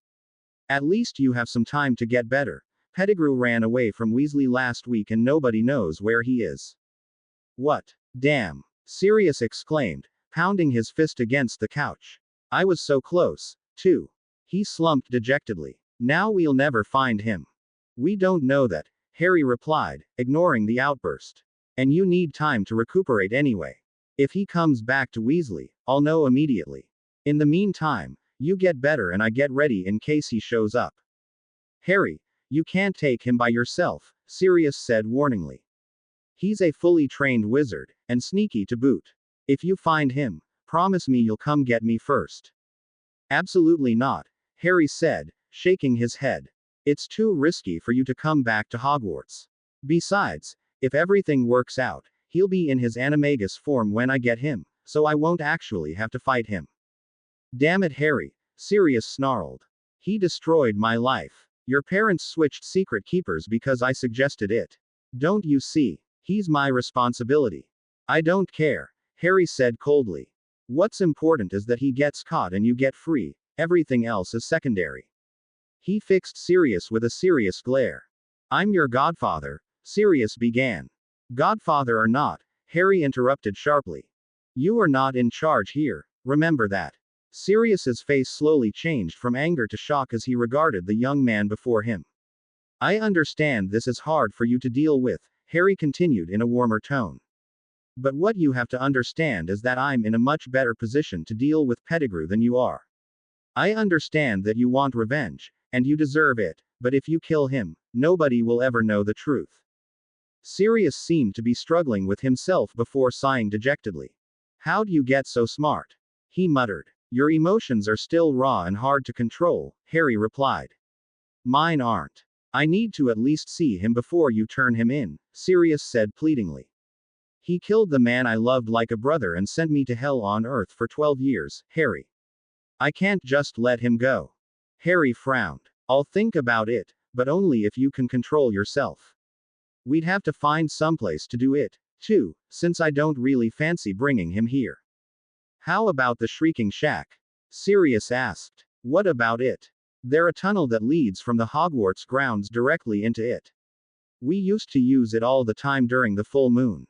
[SPEAKER 2] At least you have some time to get better. Pettigrew ran away from Weasley last week and nobody knows where he is. What? Damn, Sirius exclaimed, pounding his fist against the couch. I was so close, too. He slumped dejectedly. Now we'll never find him. We don't know that, Harry replied, ignoring the outburst. And you need time to recuperate anyway. If he comes back to Weasley, I'll know immediately. In the meantime, you get better and I get ready in case he shows up. Harry, you can't take him by yourself, Sirius said warningly. He's a fully trained wizard, and sneaky to boot. If you find him, promise me you'll come get me first. Absolutely not, Harry said, shaking his head. It's too risky for you to come back to Hogwarts. Besides, if everything works out, he'll be in his animagus form when I get him, so I won't actually have to fight him. Damn it, Harry, Sirius snarled. He destroyed my life. Your parents switched secret keepers because I suggested it. Don't you see? He's my responsibility. I don't care, Harry said coldly. What's important is that he gets caught and you get free, everything else is secondary. He fixed Sirius with a serious glare. I'm your godfather, Sirius began. Godfather or not, Harry interrupted sharply. You are not in charge here, remember that. Sirius's face slowly changed from anger to shock as he regarded the young man before him. I understand this is hard for you to deal with, Harry continued in a warmer tone. But what you have to understand is that I'm in a much better position to deal with Pettigrew than you are. I understand that you want revenge, and you deserve it, but if you kill him, nobody will ever know the truth. Sirius seemed to be struggling with himself before sighing dejectedly. How do you get so smart? He muttered. Your emotions are still raw and hard to control, Harry replied. Mine aren't. I need to at least see him before you turn him in, Sirius said pleadingly. He killed the man I loved like a brother and sent me to hell on earth for 12 years, Harry. I can't just let him go. Harry frowned. I'll think about it, but only if you can control yourself. We'd have to find someplace to do it, too, since I don't really fancy bringing him here. How about the Shrieking Shack? Sirius asked. What about it? There's a tunnel that leads from the Hogwarts grounds directly into it. We used to use it all the time during the full moon.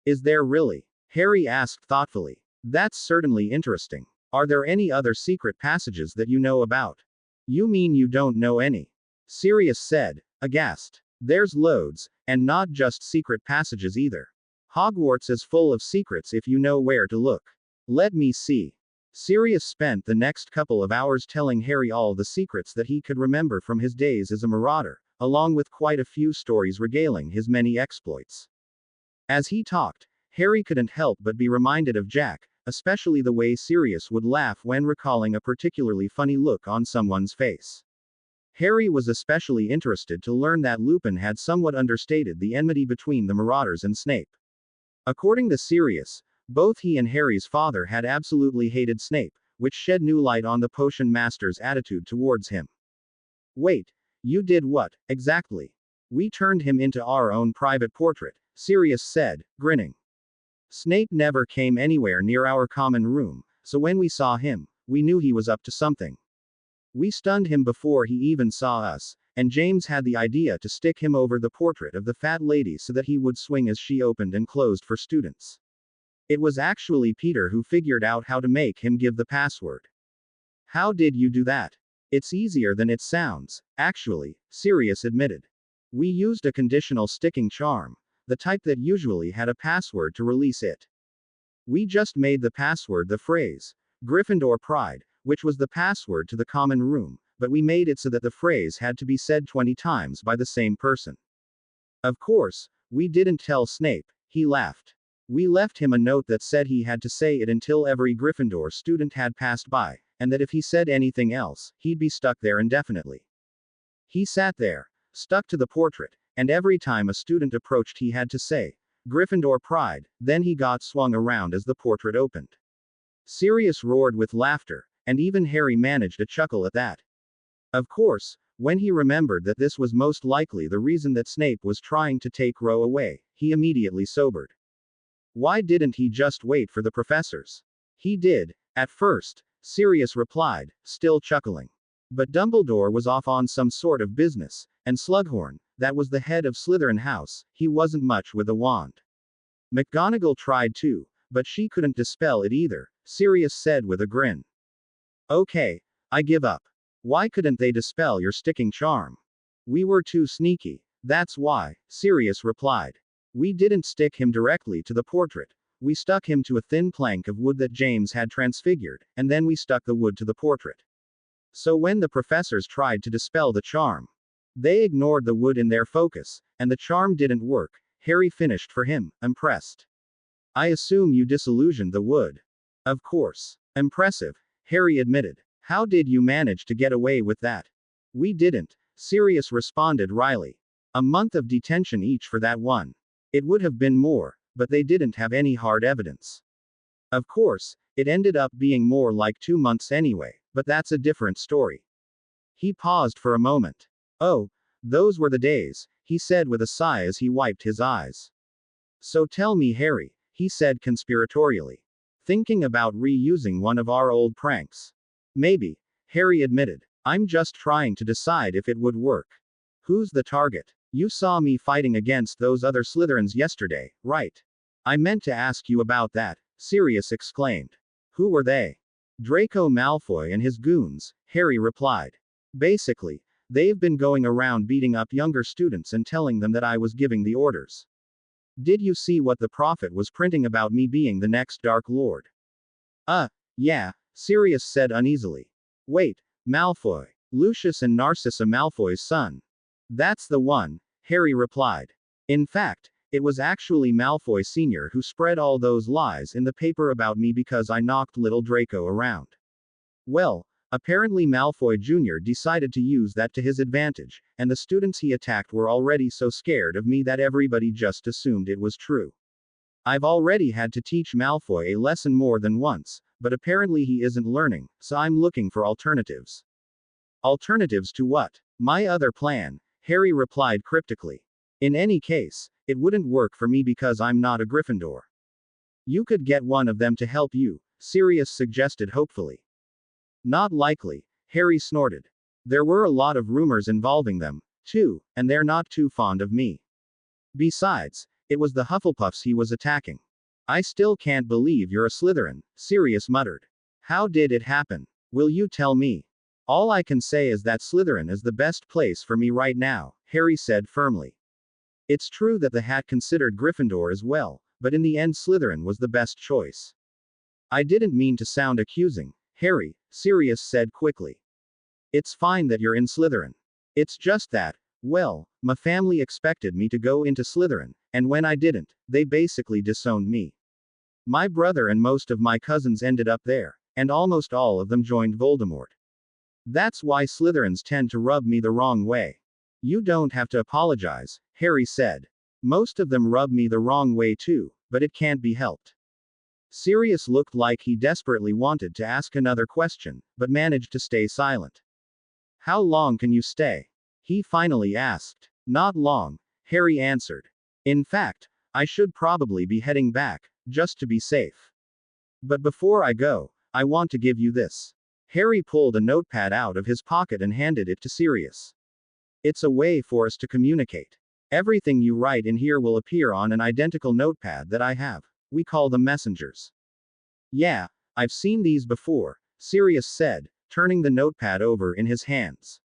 [SPEAKER 2] Is there really? Harry asked thoughtfully. That's certainly interesting. Are there any other secret passages that you know about? You mean you don't know any? Sirius said, aghast. There's loads, and not just secret passages either. Hogwarts is full of secrets if you know where to look. Let me see. Sirius spent the next couple of hours telling Harry all the secrets that he could remember from his days as a marauder, along with quite a few stories regaling his many exploits. As he talked, Harry couldn't help but be reminded of Jack, especially the way Sirius would laugh when recalling a particularly funny look on someone's face. Harry was especially interested to learn that Lupin had somewhat understated the enmity between the Marauders and Snape. According to Sirius, both he and Harry's father had absolutely hated Snape, which shed new light on the potion master's attitude towards him. Wait, you did what, exactly? We turned him into our own private portrait, Sirius said, grinning. Snape never came anywhere near our common room, so when we saw him, we knew he was up to something. We stunned him before he even saw us, and James had the idea to stick him over the portrait of the fat lady so that he would swing as she opened and closed for students. It was actually Peter who figured out how to make him give the password. How did you do that? It's easier than it sounds, actually, Sirius admitted. We used a conditional sticking charm, the type that usually had a password to release it. We just made the password the phrase, Gryffindor Pride, which was the password to the common room, but we made it so that the phrase had to be said 20 times by the same person. Of course, we didn't tell Snape, he laughed. We left him a note that said he had to say it until every Gryffindor student had passed by, and that if he said anything else, he'd be stuck there indefinitely. He sat there, stuck to the portrait, and every time a student approached he had to say, Gryffindor Pride, then he got swung around as the portrait opened. Sirius roared with laughter, and even Harry managed a chuckle at that. Of course, when he remembered that this was most likely the reason that Snape was trying to take Ro away, he immediately sobered. Why didn't he just wait for the professors? He did, at first, Sirius replied, still chuckling. But Dumbledore was off on some sort of business, and Slughorn, that was the head of Slytherin House, he wasn't much with a wand. McGonagall tried too, but she couldn't dispel it either, Sirius said with a grin. Okay, I give up. Why couldn't they dispel your sticking charm? We were too sneaky, that's why, Sirius replied. We didn't stick him directly to the portrait. We stuck him to a thin plank of wood that James had transfigured, and then we stuck the wood to the portrait. So when the professors tried to dispel the charm, they ignored the wood in their focus, and the charm didn't work, Harry finished for him, impressed. I assume you disillusioned the wood. Of course. Impressive, Harry admitted. How did you manage to get away with that? We didn't, Sirius responded wryly. A month of detention each for that one. It would have been more, but they didn't have any hard evidence. Of course, it ended up being more like 2 months anyway, but that's a different story. He paused for a moment. Oh, those were the days, he said with a sigh as he wiped his eyes. So tell me, Harry, he said conspiratorially. Thinking about reusing one of our old pranks? Maybe, Harry admitted. I'm just trying to decide if it would work. Who's the target? You saw me fighting against those other Slytherins yesterday, right? I meant to ask you about that, Sirius exclaimed. Who were they? Draco Malfoy and his goons, Harry replied. Basically, they've been going around beating up younger students and telling them that I was giving the orders. Did you see what the prophet was printing about me being the next Dark Lord? Yeah, Sirius said uneasily. Wait, Malfoy. Lucius and Narcissa Malfoy's son. That's the one, Harry replied. In fact, it was actually Malfoy Sr. who spread all those lies in the paper about me because I knocked little Draco around. Well, apparently Malfoy Jr. decided to use that to his advantage, and the students he attacked were already so scared of me that everybody just assumed it was true. I've already had to teach Malfoy a lesson more than once, but apparently he isn't learning, so I'm looking for alternatives. Alternatives to what? My other plan, Harry replied cryptically. In any case, it wouldn't work for me because I'm not a Gryffindor. You could get one of them to help you, Sirius suggested hopefully. Not likely, Harry snorted. There were a lot of rumors involving them, too, and they're not too fond of me. Besides, it was the Hufflepuffs he was attacking. I still can't believe you're a Slytherin, Sirius muttered. How did it happen? Will you tell me? All I can say is that Slytherin is the best place for me right now, Harry said firmly. It's true that the hat considered Gryffindor as well, but in the end Slytherin was the best choice. I didn't mean to sound accusing, Harry, Sirius said quickly. It's fine that you're in Slytherin. It's just that, well, my family expected me to go into Slytherin, and when I didn't, they basically disowned me. My brother and most of my cousins ended up there, and almost all of them joined Voldemort. That's why Slytherins tend to rub me the wrong way. You don't have to apologize, Harry said. Most of them rub me the wrong way too, but it can't be helped. Sirius looked like he desperately wanted to ask another question, but managed to stay silent. How long can you stay? He finally asked. Not long, Harry answered. In fact, I should probably be heading back, just to be safe. But before I go, I want to give you this. Harry pulled a notepad out of his pocket and handed it to Sirius. It's a way for us to communicate. Everything you write in here will appear on an identical notepad that I have. We call them messengers. Yeah, I've seen these before, Sirius said, turning the notepad over in his hands.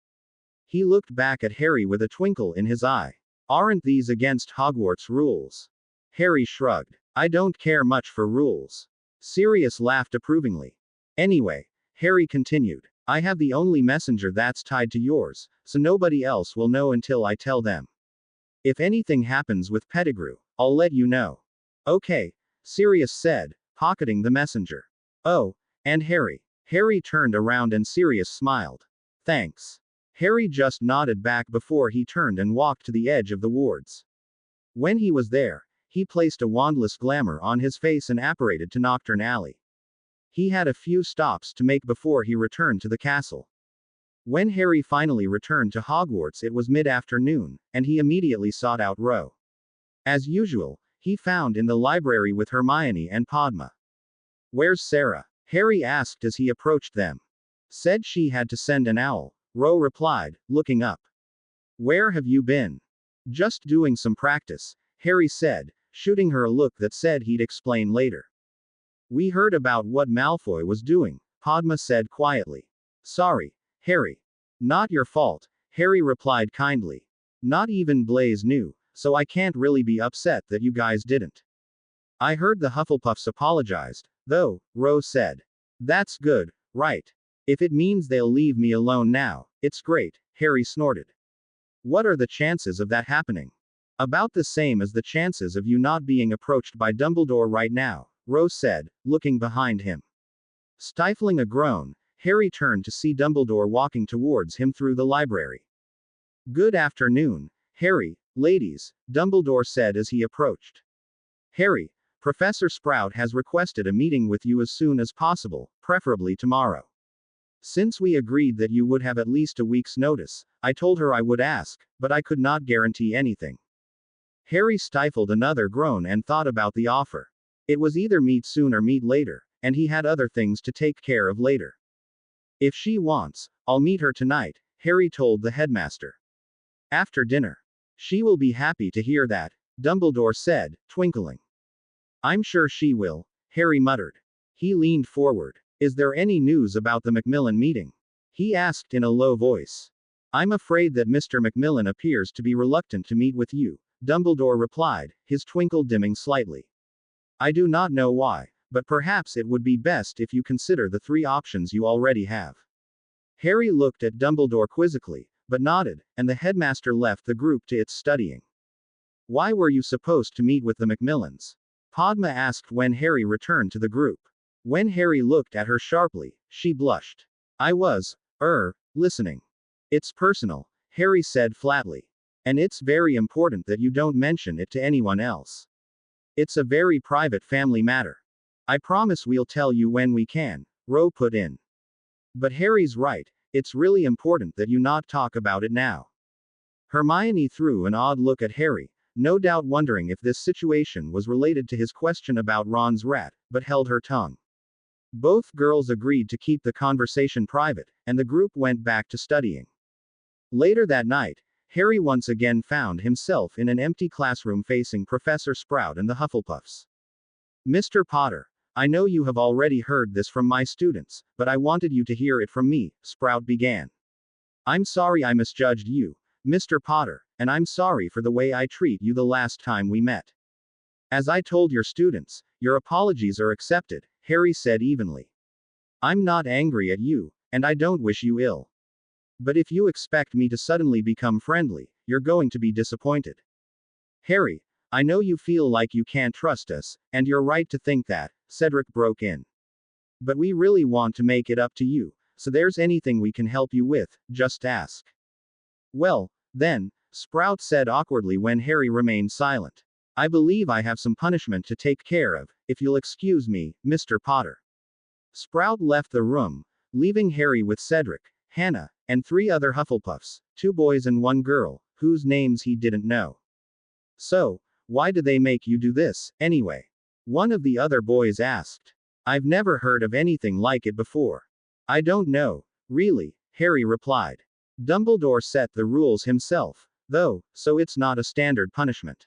[SPEAKER 2] He looked back at Harry with a twinkle in his eye. Aren't these against Hogwarts rules? Harry shrugged. I don't care much for rules. Sirius laughed approvingly. Anyway, Harry continued, I have the only messenger that's tied to yours, so nobody else will know until I tell them. If anything happens with Pettigrew, I'll let you know. Okay, Sirius said, pocketing the messenger. Oh, and Harry. Harry turned around and Sirius smiled. Thanks. Harry just nodded back before he turned and walked to the edge of the wards. When he was there, he placed a wandless glamour on his face and apparated to Nocturne Alley. He had a few stops to make before he returned to the castle. When Harry finally returned to Hogwarts, it was mid-afternoon, and he immediately sought out Ro. As usual, he found in the library with Hermione and Padma. Where's Sarah? Harry asked as he approached them. Said she had to send an owl, Ro replied, looking up. Where have you been? Just doing some practice, Harry said, shooting her a look that said he'd explain later. We heard about what Malfoy was doing, Padma said quietly. Sorry, Harry. Not your fault, Harry replied kindly. Not even Blaise knew, so I can't really be upset that you guys didn't. I heard the Hufflepuffs apologized, though, Rose said. That's good, right? If it means they'll leave me alone now, it's great, Harry snorted. What are the chances of that happening? About the same as the chances of you not being approached by Dumbledore right now, Rose said, looking behind him. Stifling a groan, Harry turned to see Dumbledore walking towards him through the library. Good afternoon, Harry, ladies, Dumbledore said as he approached. Harry, Professor Sprout has requested a meeting with you as soon as possible, preferably tomorrow. Since we agreed that you would have at least a week's notice, I told her I would ask, but I could not guarantee anything. Harry stifled another groan and thought about the offer. It was either meet soon or meet later, and he had other things to take care of later. If she wants, I'll meet her tonight, Harry told the headmaster. After dinner. She will be happy to hear that, Dumbledore said, twinkling. I'm sure she will, Harry muttered. He leaned forward. Is there any news about the Macmillan meeting? He asked in a low voice. I'm afraid that Mr. Macmillan appears to be reluctant to meet with you, Dumbledore replied, his twinkle dimming slightly. I do not know why, but perhaps it would be best if you consider the three options you already have. Harry looked at Dumbledore quizzically, but nodded, and the headmaster left the group to its studying. Why were you supposed to meet with the Macmillans? Padma asked when Harry returned to the group. When Harry looked at her sharply, she blushed. I was, listening. It's personal, Harry said flatly. And it's very important that you don't mention it to anyone else. It's a very private family matter. I promise we'll tell you when we can, Ro put in. But Harry's right, it's really important that you not talk about it now. Hermione threw an odd look at Harry, no doubt wondering if this situation was related to his question about Ron's rat, but held her tongue. Both girls agreed to keep the conversation private, and the group went back to studying. Later that night, Harry once again found himself in an empty classroom facing Professor Sprout and the Hufflepuffs. Mr. Potter, I know you have already heard this from my students, but I wanted you to hear it from me, Sprout began. I'm sorry I misjudged you, Mr. Potter, and I'm sorry for the way I treat you the last time we met. As I told your students, your apologies are accepted, Harry said evenly. I'm not angry at you, and I don't wish you ill. But if you expect me to suddenly become friendly, you're going to be disappointed. Harry, I know you feel like you can't trust us, and you're right to think that, Cedric broke in. But we really want to make it up to you, so there's anything we can help you with, just ask. Well, then, Sprout said awkwardly when Harry remained silent. I believe I have some punishment to take care of, if you'll excuse me, Mr. Potter. Sprout left the room, leaving Harry with Cedric, Hannah, and 3 other Hufflepuffs, 2 boys and 1 girl, whose names he didn't know. So, why do they make you do this, anyway? One of the other boys asked. I've never heard of anything like it before. I don't know, really, Harry replied. Dumbledore set the rules himself, though, so it's not a standard punishment.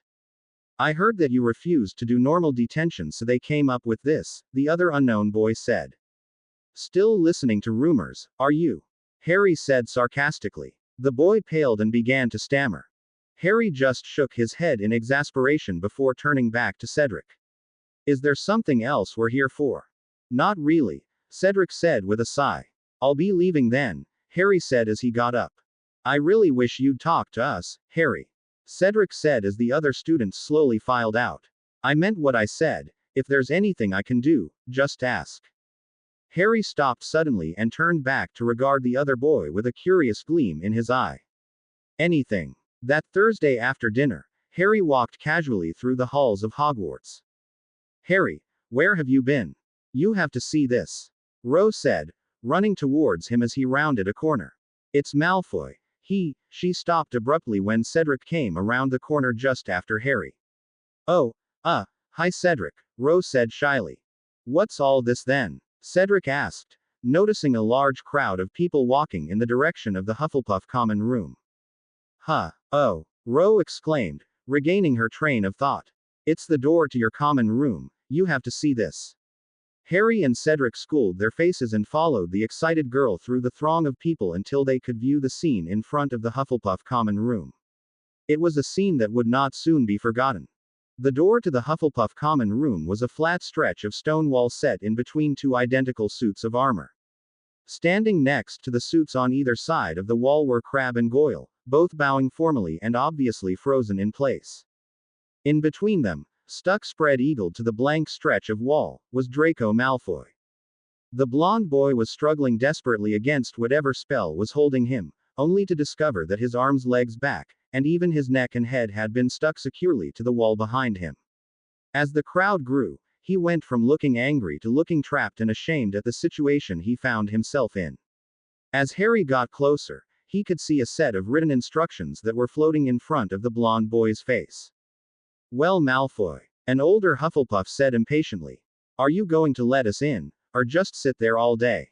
[SPEAKER 2] I heard that you refused to do normal detention, so they came up with this, the other unknown boy said. Still listening to rumors, are you? Harry said sarcastically. The boy paled and began to stammer. Harry just shook his head in exasperation before turning back to Cedric. Is there something else we're here for? Not really, Cedric said with a sigh. I'll be leaving then, Harry said as he got up. I really wish you'd talk to us, Harry. Cedric said as the other students slowly filed out. I meant what I said. If there's anything I can do, just ask. Harry stopped suddenly and turned back to regard the other boy with a curious gleam in his eye. Anything. That Thursday after dinner, Harry walked casually through the halls of Hogwarts. Harry, where have you been? You have to see this. Rose said, running towards him as he rounded a corner. It's Malfoy. She stopped abruptly when Cedric came around the corner just after Harry. Oh, hi Cedric, Rose said shyly. What's all this then? Cedric asked, noticing a large crowd of people walking in the direction of the Hufflepuff common room. Oh, Rose exclaimed, regaining her train of thought. It's the door to your common room, you have to see this. Harry and Cedric schooled their faces and followed the excited girl through the throng of people until they could view the scene in front of the Hufflepuff common room. It was a scene that would not soon be forgotten. The door to the Hufflepuff common room was a flat stretch of stone wall set in between two identical suits of armor. Standing next to the suits on either side of the wall were Crabbe and Goyle, both bowing formally and obviously frozen in place. In between them, stuck spread-eagled to the blank stretch of wall, was Draco Malfoy. The blond boy was struggling desperately against whatever spell was holding him, only to discover that his arms, legs, back, and even his neck and head had been stuck securely to the wall behind him. As the crowd grew, he went from looking angry to looking trapped and ashamed at the situation he found himself in. As Harry got closer, he could see a set of written instructions that were floating in front of the blond boy's face. Well, Malfoy, an older Hufflepuff said impatiently. Are you going to let us in, or just sit there all day?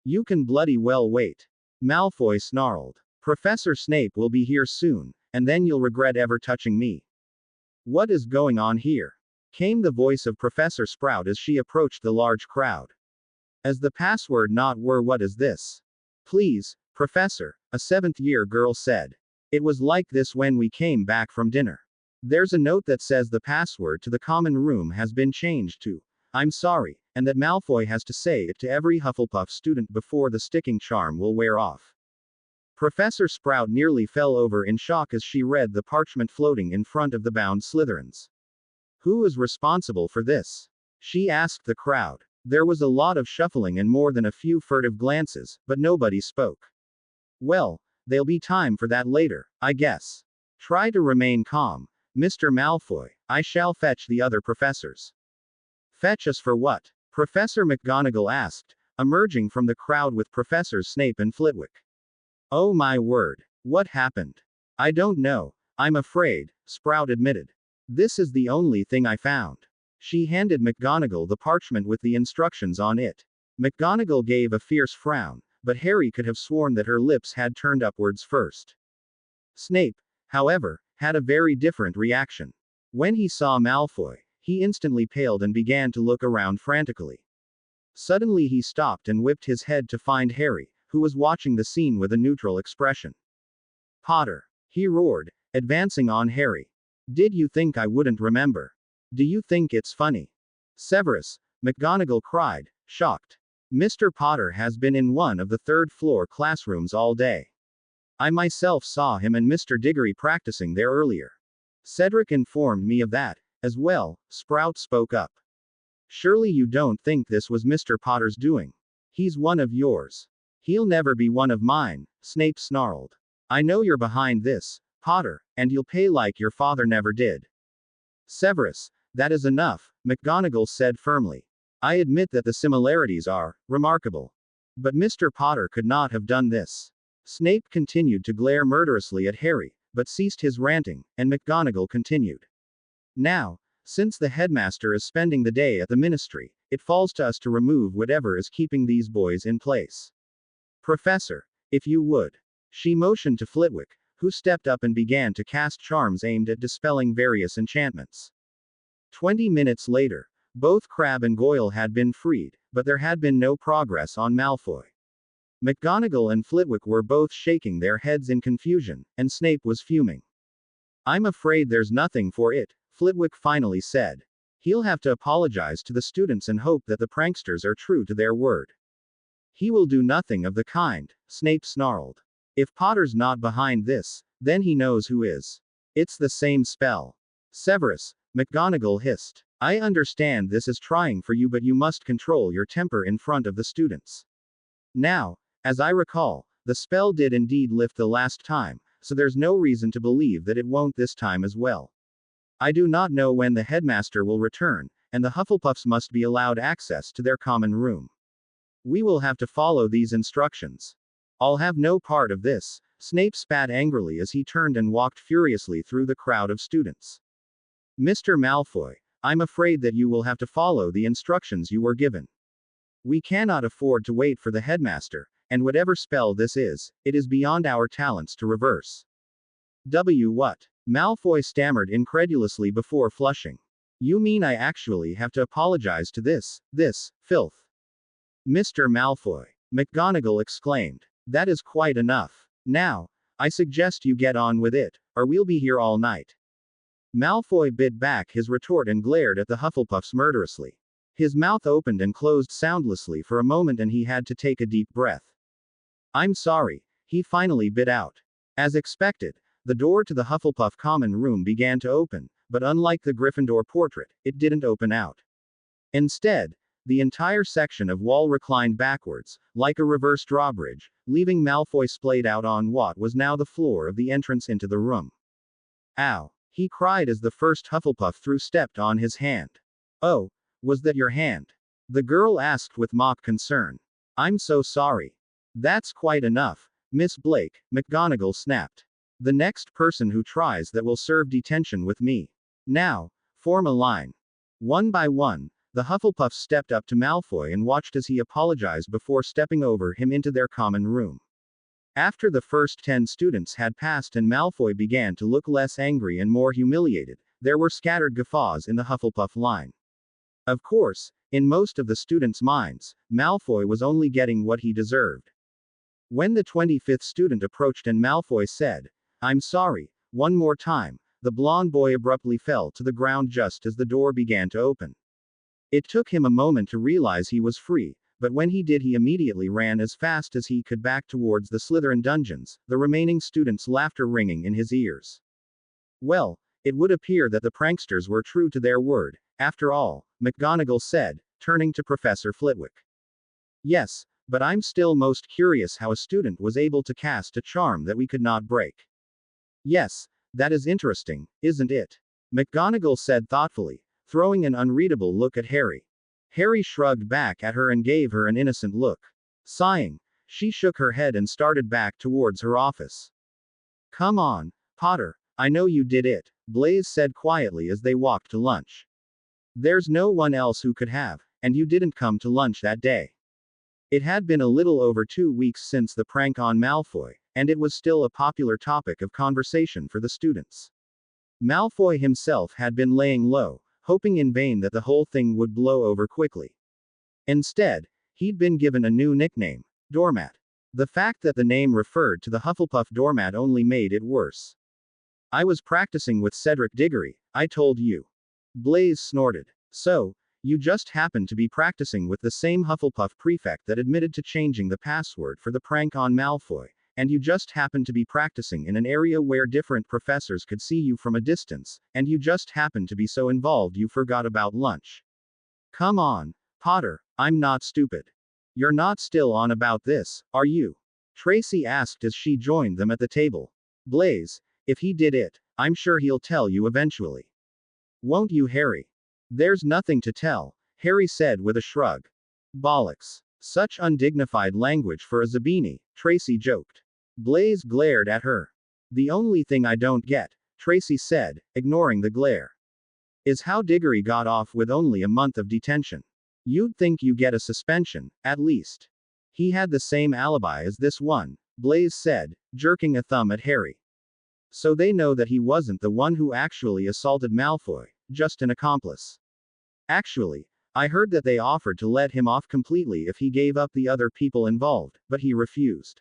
[SPEAKER 2] You can bloody well wait. Malfoy snarled. Professor Snape will be here soon, and then you'll regret ever touching me. What is going on here? Came the voice of Professor Sprout as she approached the large crowd. As the password not were what is this? Please, Professor, a seventh-year girl said. It was like this when we came back from dinner. There's a note that says the password to the common room has been changed to, I'm sorry, and that Malfoy has to say it to every Hufflepuff student before the sticking charm will wear off. Professor Sprout nearly fell over in shock as she read the parchment floating in front of the bound Slytherins. Who is responsible for this? She asked the crowd. There was a lot of shuffling and more than a few furtive glances, but nobody spoke. Well, there'll be time for that later, I guess. Try to remain calm, Mr. Malfoy. I shall fetch the other professors. Fetch us for what? Professor McGonagall asked, emerging from the crowd with Professors Snape and Flitwick. Oh my word. What happened? I don't know. I'm afraid, Sprout admitted. This is the only thing I found. She handed McGonagall the parchment with the instructions on it. McGonagall gave a fierce frown, but Harry could have sworn that her lips had turned upwards first. Snape, however, had a very different reaction. When he saw Malfoy, he instantly paled and began to look around frantically. Suddenly he stopped and whipped his head to find Harry, who was watching the scene with a neutral expression. Potter, he roared, advancing on Harry. Did you think I wouldn't remember? Do you think it's funny? Severus, McGonagall cried, shocked. Mr. Potter has been in one of the third-floor classrooms all day. I myself saw him and Mr. Diggory practicing there earlier. Cedric informed me of that, as well, Sprout spoke up. Surely you don't think this was Mr. Potter's doing? He's one of yours. He'll never be one of mine, Snape snarled. I know you're behind this, Potter, and you'll pay like your father never did. Severus, that is enough, McGonagall said firmly. I admit that the similarities are remarkable. But Mr. Potter could not have done this. Snape continued to glare murderously at Harry, but ceased his ranting, and McGonagall continued. Now, Since the headmaster is spending the day at the ministry, it falls to us to remove whatever is keeping these boys in place. Professor, if you would. She motioned to Flitwick, who stepped up and began to cast charms aimed at dispelling various enchantments. 20 minutes later, both Crabbe and Goyle had been freed, but there had been no progress on Malfoy. McGonagall and Flitwick were both shaking their heads in confusion, and Snape was fuming. I'm afraid there's nothing for it, Flitwick finally said. He'll have to apologize to the students and hope that the pranksters are true to their word. He will do nothing of the kind, Snape snarled. If Potter's not behind this, then he knows who is. It's the same spell. Severus, McGonagall hissed. I understand this is trying for you, but you must control your temper in front of the students. Now, as I recall, the spell did indeed lift the last time, so there's no reason to believe that it won't this time as well. I do not know when the headmaster will return, and the Hufflepuffs must be allowed access to their common room. We will have to follow these instructions. I'll have no part of this, Snape spat angrily as he turned and walked furiously through the crowd of students. Mr. Malfoy, I'm afraid that you will have to follow the instructions you were given. We cannot afford to wait for the headmaster, and whatever spell this is, it is beyond our talents to reverse. What? Malfoy stammered incredulously before flushing. You mean I actually have to apologize to this filth? Mr. Malfoy, McGonagall exclaimed. That is quite enough. Now, I suggest you get on with it, or we'll be here all night. Malfoy bit back his retort and glared at the Hufflepuffs murderously. His mouth opened and closed soundlessly for a moment and he had to take a deep breath. I'm sorry, he finally bit out. As expected, the door to the Hufflepuff common room began to open, but unlike the Gryffindor portrait, it didn't open out. Instead, the entire section of wall reclined backwards, like a reverse drawbridge, leaving Malfoy splayed out on what was now the floor of the entrance into the room. Ow! He cried as the first Hufflepuff stepped on his hand. Oh, was that your hand? The girl asked with mock concern. I'm so sorry. That's quite enough, Miss Blake, McGonagall snapped. The next person who tries that will serve detention with me. Now, form a line. One by one, the Hufflepuffs stepped up to Malfoy and watched as he apologized before stepping over him into their common room. After the first 10 students had passed and Malfoy began to look less angry and more humiliated, there were scattered guffaws in the Hufflepuff line. Of course, in most of the students' minds, Malfoy was only getting what he deserved. When the 25th student approached and Malfoy said, I'm sorry, one more time, the blonde boy abruptly fell to the ground just as the door began to open. It took him a moment to realize he was free, but when he did, he immediately ran as fast as he could back towards the Slytherin dungeons, the remaining students' laughter ringing in his ears. Well, it would appear that the pranksters were true to their word, after all, McGonagall said, turning to Professor Flitwick. Yes, but I'm still most curious how a student was able to cast a charm that we could not break. Yes, that is interesting, isn't it? McGonagall said thoughtfully, throwing an unreadable look at Harry. Harry shrugged back at her and gave her an innocent look. Sighing, she shook her head and started back towards her office. Come on, Potter, I know you did it, Blaise said quietly as they walked to lunch. There's no one else who could have, and you didn't come to lunch that day. It had been a little over 2 weeks since the prank on Malfoy, and it was still a popular topic of conversation for the students. Malfoy himself had been laying low, hoping in vain that the whole thing would blow over quickly. Instead, he'd been given a new nickname, Doormat. The fact that the name referred to the Hufflepuff doormat only made it worse. I was practicing with Cedric Diggory, I told you. Blaise snorted. So, you just happened to be practicing with the same Hufflepuff prefect that admitted to changing the password for the prank on Malfoy, and you just happened to be practicing in an area where different professors could see you from a distance, and you just happened to be so involved you forgot about lunch. Come on, Potter, I'm not stupid. You're not still on about this, are you? Tracy asked as she joined them at the table. Blaise, if he did it, I'm sure he'll tell you eventually. Won't you, Harry? There's nothing to tell, Harry said with a shrug. Bollocks. Such undignified language for a Zabini, Tracy joked. Blaise glared at her. The only thing I don't get, Tracy said, ignoring the glare. is how Diggory got off with only a month of detention. You'd think you get a suspension, at least. He had the same alibi as this one, Blaise said, jerking a thumb at Harry. So they know that he wasn't the one who actually assaulted Malfoy, just an accomplice. Actually, I heard that they offered to let him off completely if he gave up the other people involved, but he refused.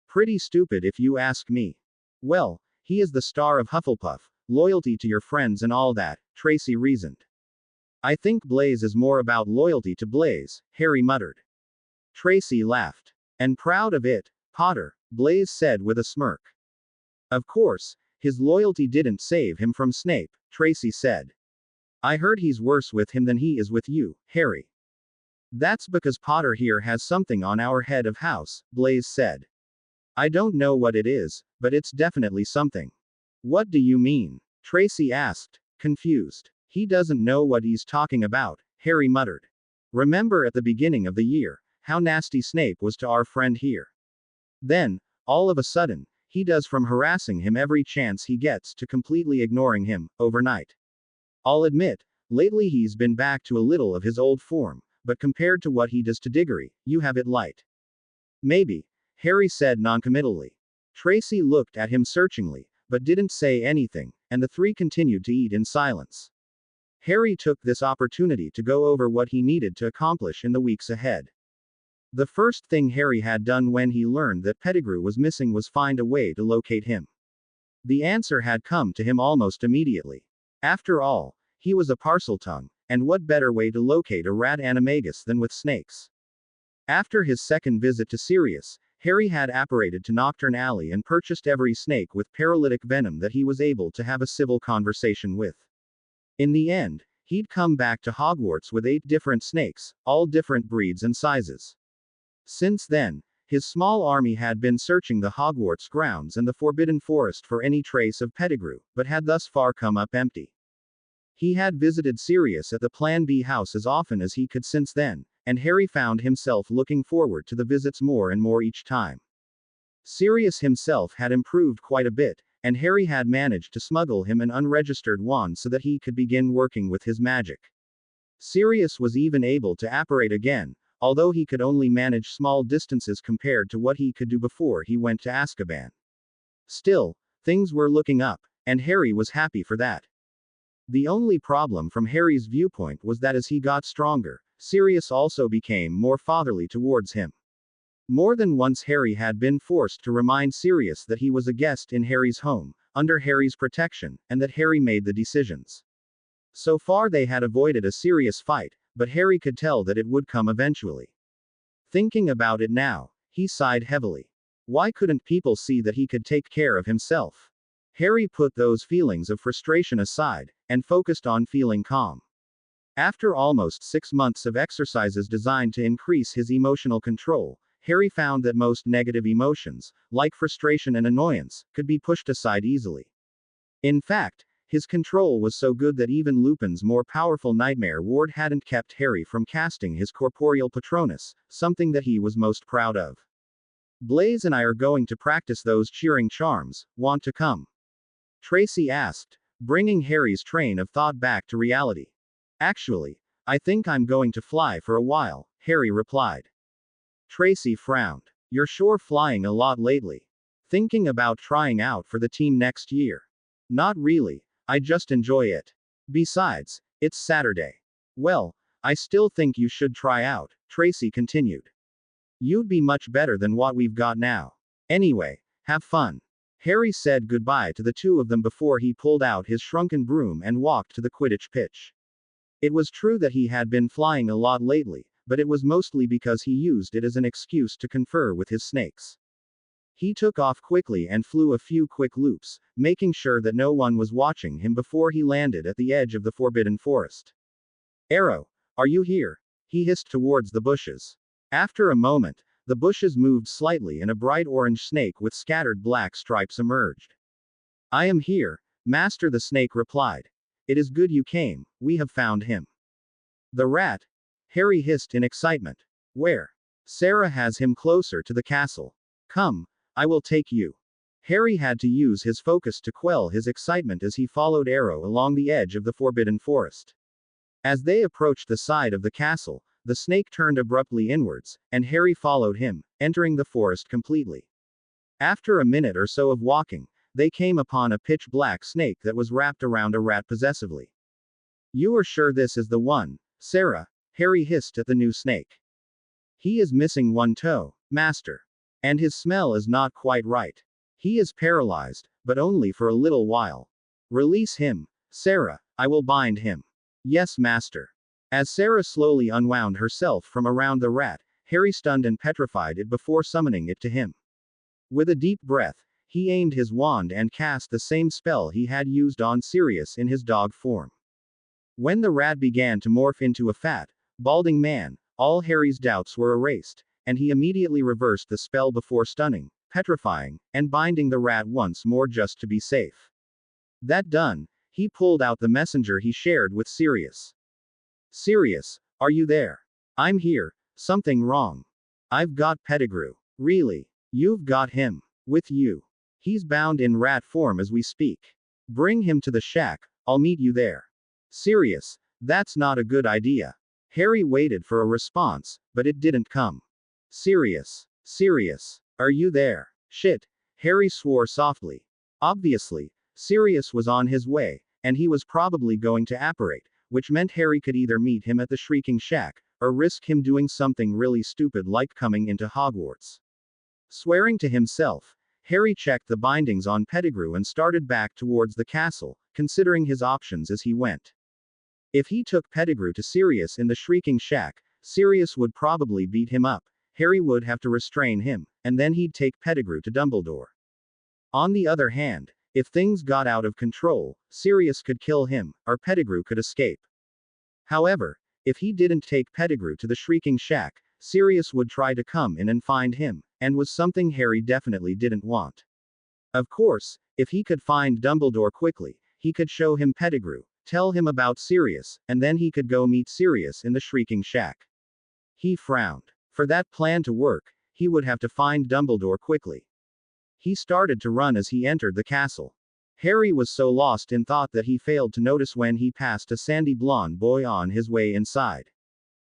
[SPEAKER 2] Pretty stupid if you ask me. Well, he is the star of Hufflepuff, loyalty to your friends and all that, Tracy reasoned. I think Blaise is more about loyalty to Blaise, Harry muttered. Tracy laughed. And proud of it, Potter, Blaise said with a smirk. Of course, his loyalty didn't save him from Snape, Tracy said. I heard he's worse with him than he is with you, Harry. That's because Potter here has something on our head of house, Blaise said. I don't know what it is, but it's definitely something. What do you mean? Tracy asked, confused. He doesn't know what he's talking about, Harry muttered. Remember at the beginning of the year, how nasty Snape was to our friend here. Then, all of a sudden, he does from harassing him every chance he gets to completely ignoring him, overnight. I'll admit, lately he's been back to a little of his old form, but compared to what he does to Diggory, you have it light. Maybe, Harry said noncommittally. Tracy looked at him searchingly, but didn't say anything, and the three continued to eat in silence. Harry took this opportunity to go over what he needed to accomplish in the weeks ahead. The first thing Harry had done when he learned that Pettigrew was missing was find a way to locate him. The answer had come to him almost immediately. After all, he was a Parseltongue, and what better way to locate a rat animagus than with snakes? After his second visit to Sirius, Harry had apparated to Knockturn Alley and purchased every snake with paralytic venom that he was able to have a civil conversation with. In the end, he'd come back to Hogwarts with 8 different snakes, all different breeds and sizes. Since then, his small army had been searching the Hogwarts grounds and the Forbidden Forest for any trace of Pettigrew, but had thus far come up empty. He had visited Sirius at the Plan B house as often as he could since then, and Harry found himself looking forward to the visits more and more each time. Sirius himself had improved quite a bit, and Harry had managed to smuggle him an unregistered wand so that he could begin working with his magic. Sirius was even able to apparate again, although he could only manage small distances compared to what he could do before he went to Azkaban. Still, things were looking up, and Harry was happy for that. The only problem from Harry's viewpoint was that as he got stronger, Sirius also became more fatherly towards him. More than once Harry had been forced to remind Sirius that he was a guest in Harry's home, under Harry's protection, and that Harry made the decisions. So far they had avoided a serious fight, but Harry could tell that it would come eventually. Thinking about it now, he sighed heavily. Why couldn't people see that he could take care of himself? Harry put those feelings of frustration aside, and focused on feeling calm. After almost 6 months of exercises designed to increase his emotional control, Harry found that most negative emotions, like frustration and annoyance, could be pushed aside easily. In fact, his control was so good that even Lupin's more powerful nightmare ward hadn't kept Harry from casting his corporeal Patronus, something that he was most proud of. Blaise and I are going to practice those cheering charms, want to come? Tracy asked, bringing Harry's train of thought back to reality. Actually, I think I'm going to fly for a while, Harry replied. Tracy frowned. You're sure flying a lot lately. Thinking about trying out for the team next year? Not really. I just enjoy it. Besides, it's Saturday. Well, I still think you should try out, Tracy continued. You'd be much better than what we've got now. Anyway, have fun. Harry said goodbye to the two of them before he pulled out his shrunken broom and walked to the Quidditch pitch. It was true that he had been flying a lot lately, but it was mostly because he used it as an excuse to confer with his snakes. He took off quickly and flew a few quick loops, making sure that no one was watching him before he landed at the edge of the Forbidden Forest. Arrow, are you here? He hissed towards the bushes. After a moment, the bushes moved slightly and a bright orange snake with scattered black stripes emerged. I am here, Master, the snake replied. It is good you came, we have found him. The rat? Harry hissed in excitement. Where? Sarah has him closer to the castle. Come, I will take you. Harry had to use his focus to quell his excitement as he followed Arrow along the edge of the forbidden forest. As they approached the side of the castle, the snake turned abruptly inwards, and Harry followed him, entering the forest completely. After a minute or so of walking, they came upon a pitch-black snake that was wrapped around a rat possessively. "You are sure this is the one, Sarah?" Harry hissed at the new snake. "He is missing one toe, Master. And his smell is not quite right. He is paralyzed, but only for a little while. Release him, Sarah, I will bind him." "Yes, Master." As Sarah slowly unwound herself from around the rat, Harry stunned and petrified it before summoning it to him. With a deep breath, he aimed his wand and cast the same spell he had used on Sirius in his dog form. When the rat began to morph into a fat, balding man, all Harry's doubts were erased, and he immediately reversed the spell before stunning, petrifying, and binding the rat once more just to be safe. That done, he pulled out the messenger he shared with Sirius. "Sirius, are you there? I'm here, something wrong. I've got Pettigrew." "Really? You've got him with you? He's bound in rat form as we speak. Bring him to the shack, I'll meet you there." "Sirius, that's not a good idea." Harry waited for a response, but it didn't come. "Sirius, are you there?" "Shit," Harry swore softly. Obviously, Sirius was on his way, and he was probably going to apparate, which meant Harry could either meet him at the Shrieking Shack, or risk him doing something really stupid like coming into Hogwarts. Swearing to himself, Harry checked the bindings on Pettigrew and started back towards the castle, considering his options as he went. If he took Pettigrew to Sirius in the Shrieking Shack, Sirius would probably beat him up, Harry would have to restrain him, and then he'd take Pettigrew to Dumbledore. On the other hand, if things got out of control, Sirius could kill him, or Pettigrew could escape. However, if he didn't take Pettigrew to the Shrieking Shack, Sirius would try to come in and find him, and was something Harry definitely didn't want. Of course, if he could find Dumbledore quickly, he could show him Pettigrew, tell him about Sirius, and then he could go meet Sirius in the Shrieking Shack. He frowned. For that plan to work, he would have to find Dumbledore quickly. He started to run as he entered the castle. Harry was so lost in thought that he failed to notice when he passed a sandy blonde boy on his way inside.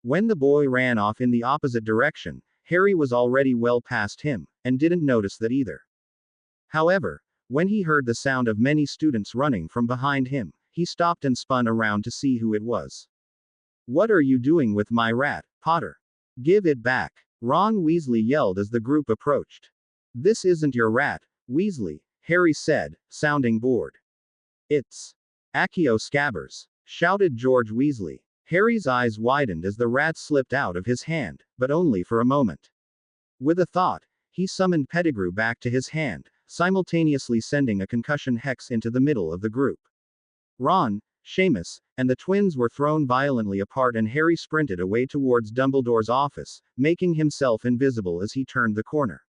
[SPEAKER 2] When the boy ran off in the opposite direction, Harry was already well past him, and didn't notice that either. However, when he heard the sound of many students running from behind him, he stopped and spun around to see who it was. "What are you doing with my rat, Potter? Give it back!" Ron Weasley yelled as the group approached. "This isn't your rat, Weasley," Harry said, sounding bored. "It's Accio Scabbers," shouted George Weasley. Harry's eyes widened as the rat slipped out of his hand, but only for a moment. With a thought, he summoned Pettigrew back to his hand, simultaneously sending a concussion hex into the middle of the group. Ron, Seamus, and the twins were thrown violently apart and Harry sprinted away towards Dumbledore's office, making himself invisible as he turned the corner.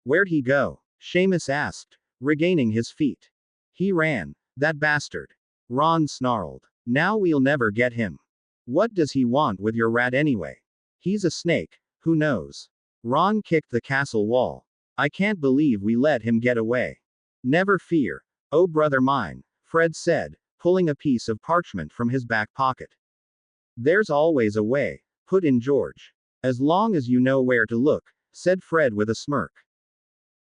[SPEAKER 2] "Where'd he go?" Seamus asked, regaining his feet. "He ran, that bastard," Ron snarled. "Now we'll never get him. What does he want with your rat anyway? He's a snake, who knows?" Ron kicked the castle wall. "I can't believe we let him get away." "Never fear, oh brother mine," Fred said, pulling a piece of parchment from his back pocket. "There's always a way," put in George. "As long as you know where to look," said Fred with a smirk.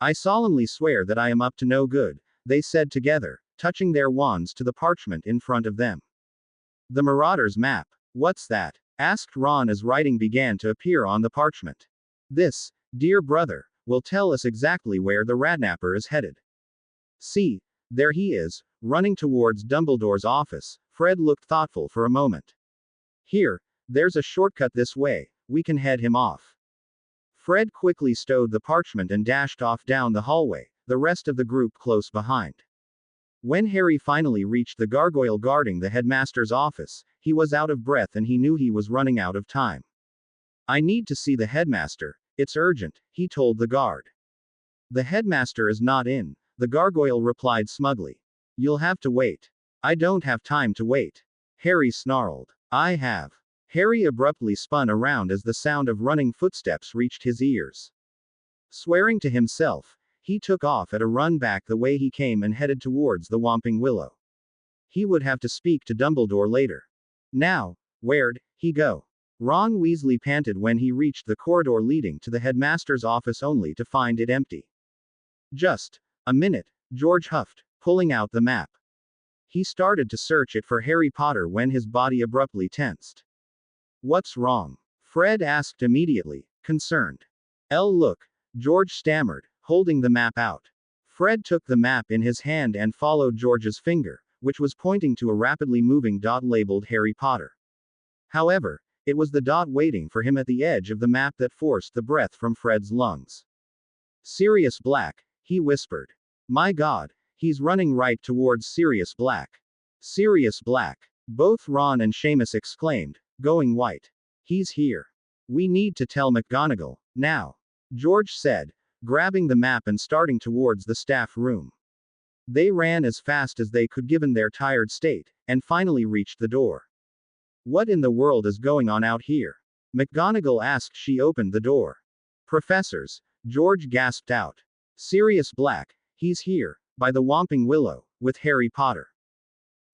[SPEAKER 2] "I solemnly swear that I am up to no good," they said together, touching their wands to the parchment in front of them. "The Marauder's map. What's that?" asked Ron as writing began to appear on the parchment. "This, dear brother, will tell us exactly where the Ratnapper is headed. See, there he is, running towards Dumbledore's office." Fred looked thoughtful for a moment. "Here, there's a shortcut this way, we can head him off." Fred quickly stowed the parchment and dashed off down the hallway, the rest of the group close behind. When Harry finally reached the gargoyle guarding the headmaster's office, he was out of breath and he knew he was running out of time. "I need to see the headmaster, it's urgent," he told the guard. "The headmaster is not in," the gargoyle replied smugly. "You'll have to wait." "I don't have time to wait," Harry snarled. "I have." Harry abruptly spun around as the sound of running footsteps reached his ears. Swearing to himself, He took off at a run back the way he came and headed towards the Whomping Willow. He would have to speak to Dumbledore later. Now, where'd he go? Ron Weasley panted when he reached the corridor leading to the headmaster's office only to find it empty. Just a minute, George huffed, pulling out the map. He started to search it for Harry Potter when his body abruptly tensed. What's wrong? Fred asked immediately, concerned. Look, George stammered, holding the map out. Fred took the map in his hand and followed George's finger, which was pointing to a rapidly moving dot labeled Harry Potter. However, it was the dot waiting for him at the edge of the map that forced the breath from Fred's lungs. Sirius Black, he whispered. My God, he's running right towards Sirius Black. Sirius Black, both Ron and Seamus exclaimed, going white. He's here. We need to tell McGonagall, now, George said, grabbing the map and starting towards the staff room. They ran as fast as they could given their tired state, and finally reached the door. What in the world is going on out here? McGonagall asked. She opened the door. Professors, George gasped out. Sirius Black, he's here, by the Whomping Willow, with Harry Potter.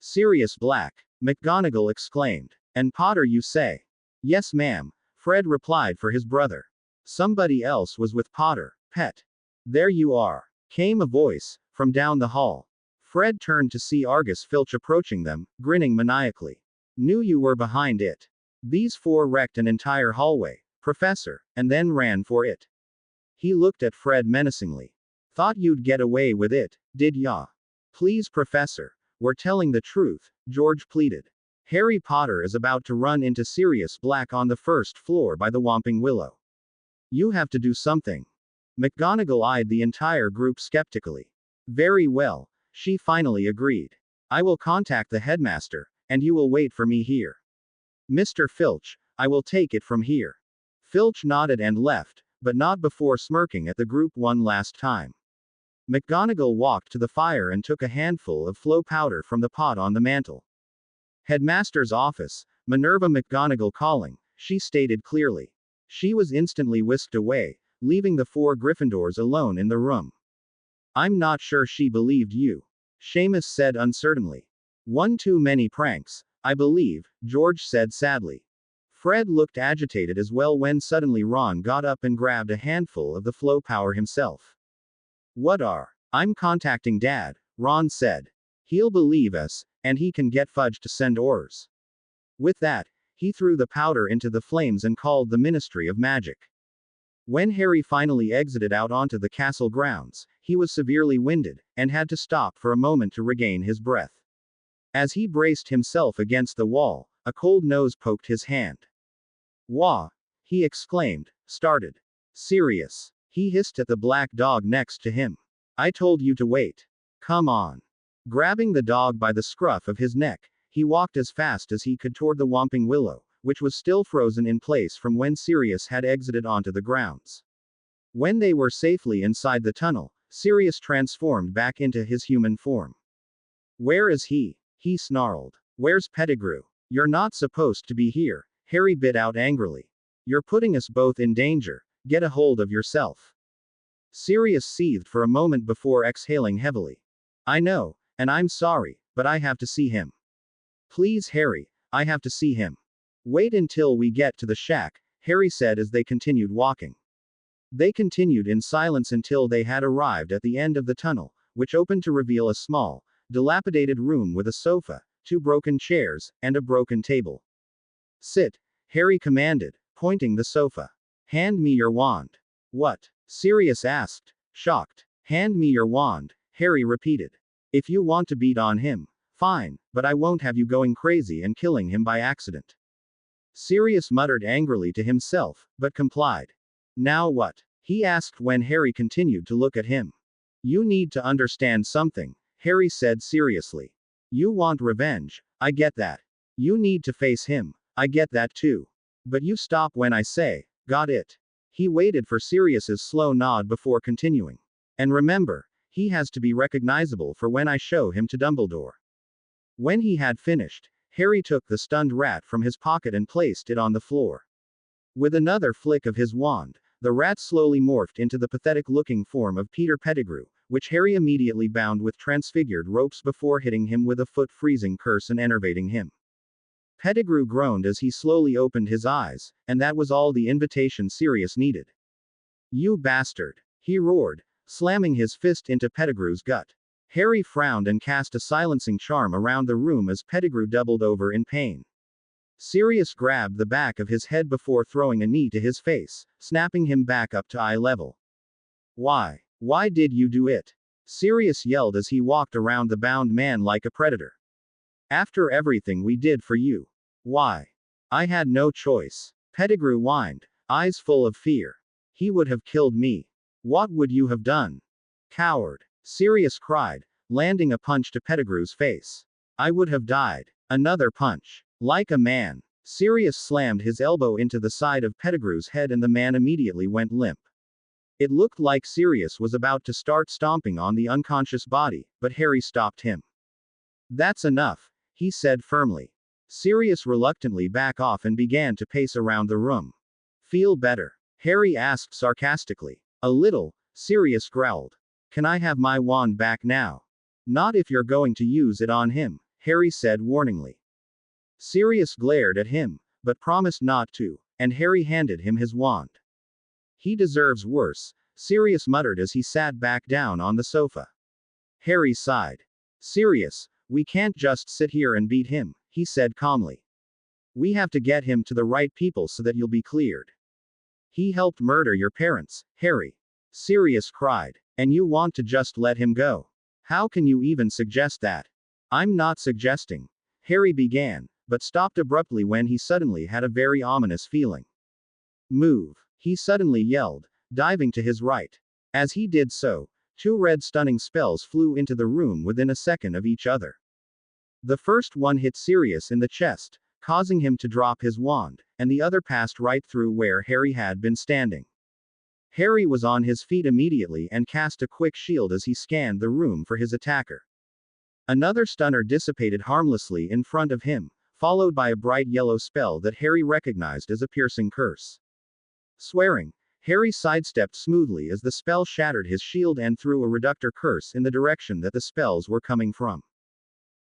[SPEAKER 2] Sirius Black, McGonagall exclaimed. And Potter, you say? Yes, ma'am, Fred replied for his brother. Somebody else was with Potter, pet. There you are, came a voice from down the hall. Fred turned to see Argus Filch approaching them, grinning maniacally. Knew you were behind it. These four wrecked an entire hallway, Professor, and then ran for it. He looked at Fred menacingly. Thought you'd get away with it, did ya? Please, Professor, we're telling the truth, George pleaded. Harry Potter is about to run into Sirius Black on the first floor by the Whomping Willow. You have to do something. McGonagall eyed the entire group skeptically. Very well, she finally agreed. I will contact the headmaster, and you will wait for me here. Mr. Filch, I will take it from here. Filch nodded and left, but not before smirking at the group one last time. McGonagall walked to the fire and took a handful of flow powder from the pot on the mantel. Headmaster's office, Minerva McGonagall calling, she stated clearly. She was instantly whisked away, leaving the four Gryffindors alone in the room. I'm not sure she believed you, Seamus said uncertainly. One too many pranks, I believe, George said sadly. Fred looked agitated as well when suddenly Ron got up and grabbed a handful of the flow power himself. I'm contacting Dad, Ron said. He'll believe us, and he can get Fudge to send orders. With that, he threw the powder into the flames and called the Ministry of Magic. When Harry finally exited out onto the castle grounds, he was severely winded, and had to stop for a moment to regain his breath. As he braced himself against the wall, a cold nose poked his hand. Wah! He exclaimed, started. Sirius, he hissed at the black dog next to him. I told you to wait. Come on. Grabbing the dog by the scruff of his neck, he walked as fast as he could toward the Whomping Willow, which was still frozen in place from when Sirius had exited onto the grounds. When they were safely inside the tunnel, Sirius transformed back into his human form. Where is he? He snarled. Where's Pettigrew? You're not supposed to be here, Harry bit out angrily. You're putting us both in danger, get a hold of yourself. Sirius seethed for a moment before exhaling heavily. I know, and I'm sorry, but I have to see him. Please, Harry, I have to see him. Wait until we get to the shack, Harry said as they continued walking. They continued in silence until they had arrived at the end of the tunnel, which opened to reveal a small, dilapidated room with a sofa, two broken chairs, and a broken table. Sit, Harry commanded, pointing the sofa. Hand me your wand. What? Sirius asked, shocked. Hand me your wand, Harry repeated. If you want to beat on him, fine, but I won't have you going crazy and killing him by accident. Sirius muttered angrily to himself, but complied. Now what? He asked when Harry continued to look at him. You need to understand something, Harry said seriously. You want revenge, I get that. You need to face him, I get that too. But you stop when I say, got it? He waited for Sirius's slow nod before continuing. And remember, he has to be recognizable for when I show him to Dumbledore. When he had finished, Harry took the stunned rat from his pocket and placed it on the floor. With another flick of his wand, The rat slowly morphed into the pathetic-looking form of Peter Pettigrew, which Harry immediately bound with transfigured ropes before hitting him with a foot-freezing curse and enervating him. Pettigrew groaned as he slowly opened his eyes, and that was all the invitation Sirius needed. "You bastard!" he roared, slamming his fist into Pettigrew's gut. Harry frowned and cast a silencing charm around the room as Pettigrew doubled over in pain. Sirius grabbed the back of his head before throwing a knee to his face, snapping him back up to eye level. "Why? Why did you do it?" Sirius yelled as he walked around the bound man like a predator. "After everything we did for you. Why? I had no choice." Pettigrew whined, eyes full of fear. "He would have killed me. What would you have done?" "Coward!" Sirius cried, landing a punch to Pettigrew's face. "I would have died." Another punch. Like a man. Sirius slammed his elbow into the side of Pettigrew's head and the man immediately went limp. It looked like Sirius was about to start stomping on the unconscious body, but Harry stopped him. "That's enough," he said firmly. Sirius reluctantly backed off and began to pace around the room. "Feel better?" Harry asked sarcastically. "A little," Sirius growled. "Can I have my wand back now?" "Not if you're going to use it on him," Harry said warningly. Sirius glared at him, but promised not to, and Harry handed him his wand. "He deserves worse," Sirius muttered as he sat back down on the sofa. Harry sighed. "Sirius, we can't just sit here and beat him," he said calmly. "We have to get him to the right people so that you'll be cleared." "He helped murder your parents, Harry," Sirius cried, "and you want to just let him go? How can you even suggest that?" "I'm not suggesting," Harry began, but stopped abruptly when he suddenly had a very ominous feeling. "Move," he suddenly yelled, diving to his right. As he did so, two red stunning spells flew into the room within a second of each other. The first one hit Sirius in the chest, causing him to drop his wand, and the other passed right through where Harry had been standing. Harry was on his feet immediately and cast a quick shield as he scanned the room for his attacker. Another stunner dissipated harmlessly in front of him, followed by a bright yellow spell that Harry recognized as a piercing curse. Swearing, Harry sidestepped smoothly as the spell shattered his shield and threw a reductor curse in the direction that the spells were coming from.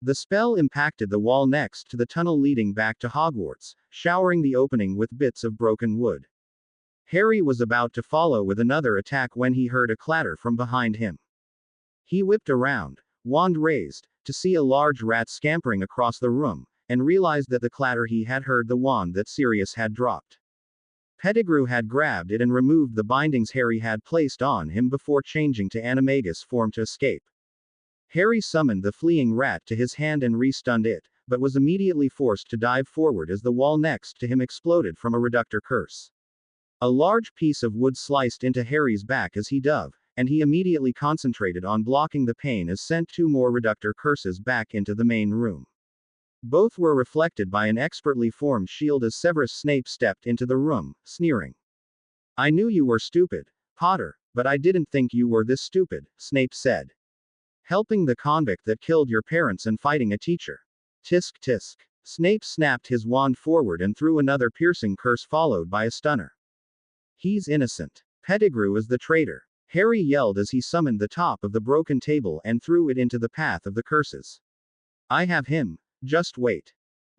[SPEAKER 2] The spell impacted the wall next to the tunnel leading back to Hogwarts, showering the opening with bits of broken wood. Harry was about to follow with another attack when he heard a clatter from behind him. He whipped around, wand raised, to see a large rat scampering across the room, and realized that the clatter he had heard the wand that Sirius had dropped. Pettigrew had grabbed it and removed the bindings Harry had placed on him before changing to animagus form to escape. Harry summoned the fleeing rat to his hand and re-stunned it, but was immediately forced to dive forward as the wall next to him exploded from a reductor curse. A large piece of wood sliced into Harry's back as he dove, and he immediately concentrated on blocking the pain as sent two more reductor curses back into the main room. Both were reflected by an expertly formed shield as Severus Snape stepped into the room, sneering. "I knew you were stupid, Potter, but I didn't think you were this stupid," Snape said. "Helping the convict that killed your parents and fighting a teacher. Tisk tisk." Snape snapped his wand forward and threw another piercing curse followed by a stunner. "He's innocent. Pettigrew is the traitor," Harry yelled as he summoned the top of the broken table and threw it into the path of the curses. "I have him. Just wait.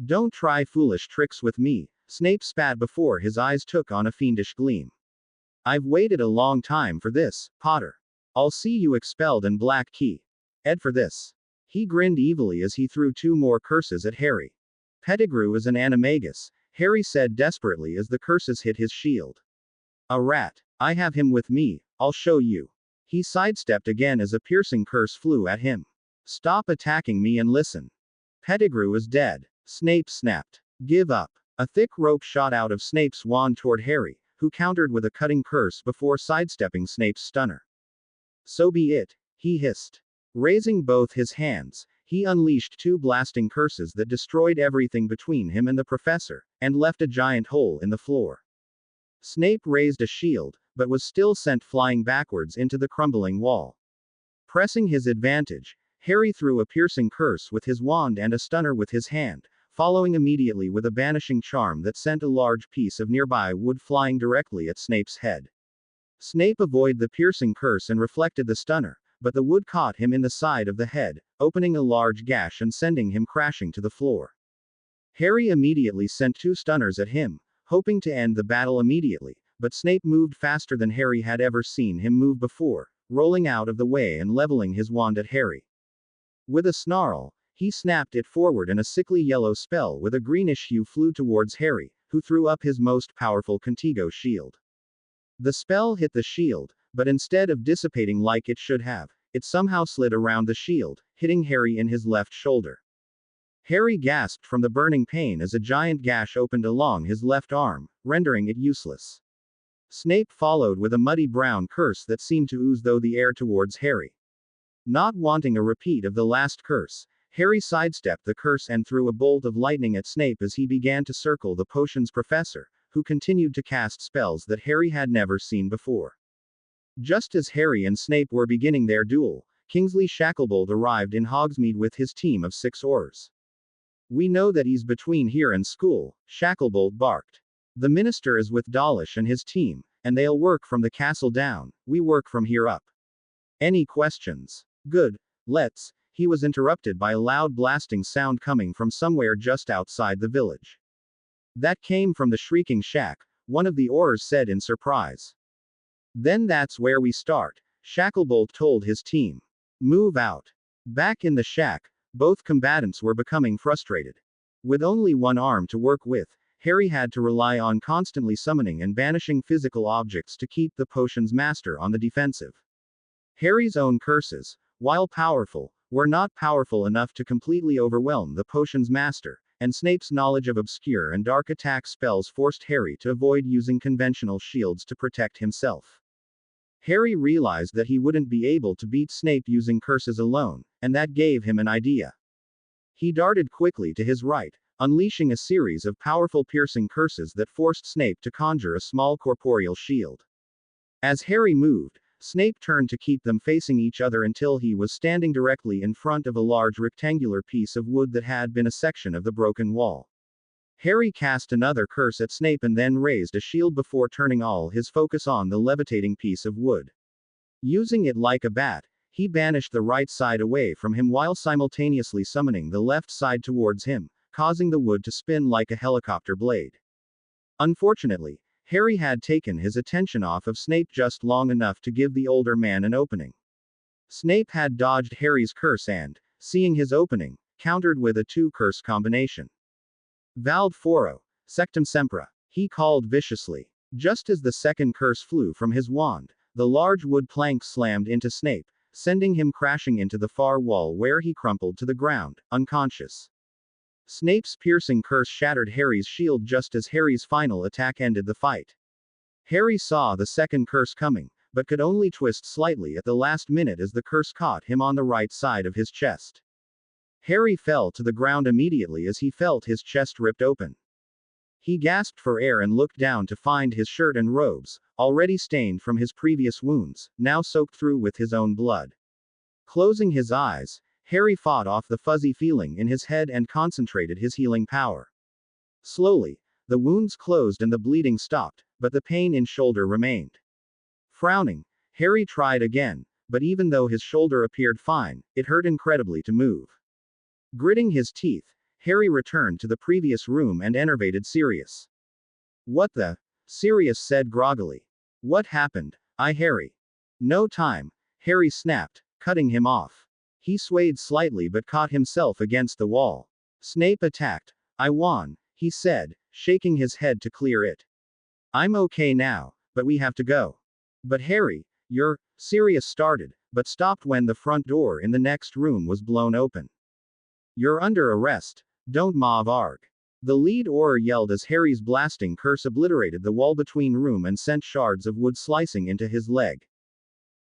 [SPEAKER 2] Don't try foolish tricks with me," Snape spat before his eyes took on a fiendish gleam. "I've waited a long time for this, Potter. I'll see you expelled and Black Key Ed for this." He grinned evilly as he threw two more curses at Harry. "Pettigrew is an animagus," Harry said desperately as the curses hit his shield. "A rat. I have him with me, I'll show you." He sidestepped again as a piercing curse flew at him. "Stop attacking me and listen. Pettigrew is dead," Snape snapped. "Give up." A thick rope shot out of Snape's wand toward Harry, who countered with a cutting curse before sidestepping Snape's stunner. "So be it," he hissed. Raising both his hands, he unleashed two blasting curses that destroyed everything between him and the professor, and left a giant hole in the floor. Snape raised a shield, but was still sent flying backwards into the crumbling wall. Pressing his advantage, Harry threw a piercing curse with his wand and a stunner with his hand, following immediately with a banishing charm that sent a large piece of nearby wood flying directly at Snape's head. Snape avoided the piercing curse and reflected the stunner, but the wood caught him in the side of the head, opening a large gash and sending him crashing to the floor. Harry immediately sent 2 stunners at him, hoping to end the battle immediately, but Snape moved faster than Harry had ever seen him move before, rolling out of the way and leveling his wand at Harry. With a snarl, he snapped it forward and a sickly yellow spell with a greenish hue flew towards Harry, who threw up his most powerful Contigo shield. The spell hit the shield, but instead of dissipating like it should have, it somehow slid around the shield, hitting Harry in his left shoulder. Harry gasped from the burning pain as a giant gash opened along his left arm, rendering it useless. Snape followed with a muddy brown curse that seemed to ooze through the air towards Harry. Not wanting a repeat of the last curse, Harry sidestepped the curse and threw a bolt of lightning at Snape as he began to circle the potion's professor, who continued to cast spells that Harry had never seen before. Just as Harry and Snape were beginning their duel, Kingsley Shacklebolt arrived in Hogsmeade with his team of 6 Aurors. "We know that he's between here and school," Shacklebolt barked. "The minister is with Dawlish and his team, and they'll work from the castle down, we work from here up. Any questions?" "Good, let's." He was interrupted by a loud blasting sound coming from somewhere just outside the village. "That came from the Shrieking Shack," one of the Aurors said in surprise. "Then that's where we start," Shacklebolt told his team. "Move out." Back in the shack, both combatants were becoming frustrated. With only one arm to work with, Harry had to rely on constantly summoning and banishing physical objects to keep the potion's master on the defensive. Harry's own curses, while powerful, were not powerful enough to completely overwhelm the potion's master, and Snape's knowledge of obscure and dark attack spells forced Harry to avoid using conventional shields to protect himself. Harry realized that he wouldn't be able to beat Snape using curses alone, and that gave him an idea. He darted quickly to his right, unleashing a series of powerful piercing curses that forced Snape to conjure a small corporeal shield. As Harry moved, Snape turned to keep them facing each other until he was standing directly in front of a large rectangular piece of wood that had been a section of the broken wall. Harry cast another curse at Snape and then raised a shield before turning all his focus on the levitating piece of wood. Using it like a bat, he banished the right side away from him while simultaneously summoning the left side towards him, causing the wood to spin like a helicopter blade. Unfortunately, Harry had taken his attention off of Snape just long enough to give the older man an opening. Snape had dodged Harry's curse and, seeing his opening, countered with a 2-curse combination. "Valde Foro, Sectum Sempra," he called viciously. Just as the second curse flew from his wand, the large wood plank slammed into Snape, sending him crashing into the far wall where he crumpled to the ground, unconscious. Snape's piercing curse shattered Harry's shield just as Harry's final attack ended the fight. Harry saw the second curse coming, but could only twist slightly at the last minute as the curse caught him on the right side of his chest. Harry fell to the ground immediately as he felt his chest ripped open. He gasped for air and looked down to find his shirt and robes, already stained from his previous wounds, now soaked through with his own blood. Closing his eyes, Harry fought off the fuzzy feeling in his head and concentrated his healing power. Slowly, the wounds closed and the bleeding stopped, but the pain in shoulder remained. Frowning, Harry tried again, but even though his shoulder appeared fine, it hurt incredibly to move. Gritting his teeth, Harry returned to the previous room and enervated Sirius. "What the?" Sirius said groggily. "What happened? Harry." "No time," Harry snapped, cutting him off. He swayed slightly but caught himself against the wall. "Snape attacked. I won," he said, shaking his head to clear it. "I'm okay now, but we have to go." "But Harry, you're..." Sirius started, but stopped when the front door in the next room was blown open. "You're under arrest. Don't move arg." The lead Auror yelled as Harry's blasting curse obliterated the wall between room and sent shards of wood slicing into his leg.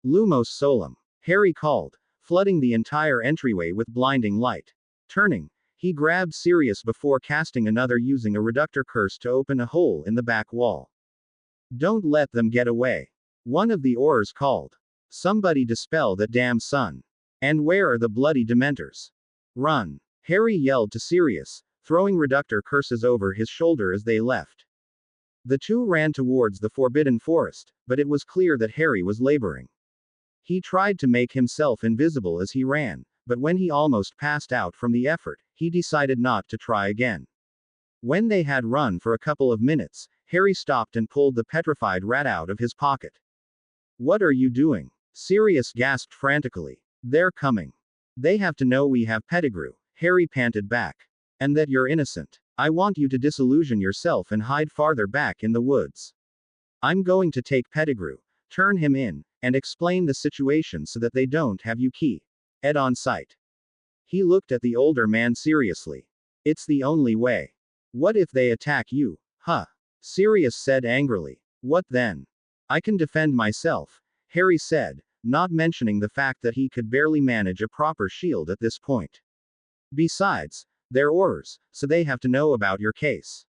[SPEAKER 2] "Lumos Solum," Harry called, flooding the entire entryway with blinding light. Turning, he grabbed Sirius before casting another using a reductor curse to open a hole in the back wall. "Don't let them get away," one of the Aurors called. "Somebody dispel that damn sun. And where are the bloody Dementors? Run," Harry yelled to Sirius, throwing reductor curses over his shoulder as they left. The two ran towards the forbidden forest, but it was clear that Harry was laboring. He tried to make himself invisible as he ran, but when he almost passed out from the effort, he decided not to try again. When they had run for a couple of minutes, Harry stopped and pulled the petrified rat out of his pocket. "What are you doing?" Sirius gasped frantically. "They're coming. They have to know we have Pettigrew," Harry panted back. "And that you're innocent. I want you to disillusion yourself and hide farther back in the woods. I'm going to take Pettigrew, turn him in, and explain the situation so that they don't have you Ed on sight." He looked at the older man seriously. "It's the only way. What if they attack you, huh?" Sirius said angrily. "What then? I can defend myself," Harry said, not mentioning the fact that he could barely manage a proper shield at this point. "Besides, they're Aurors, so they have to know about your case.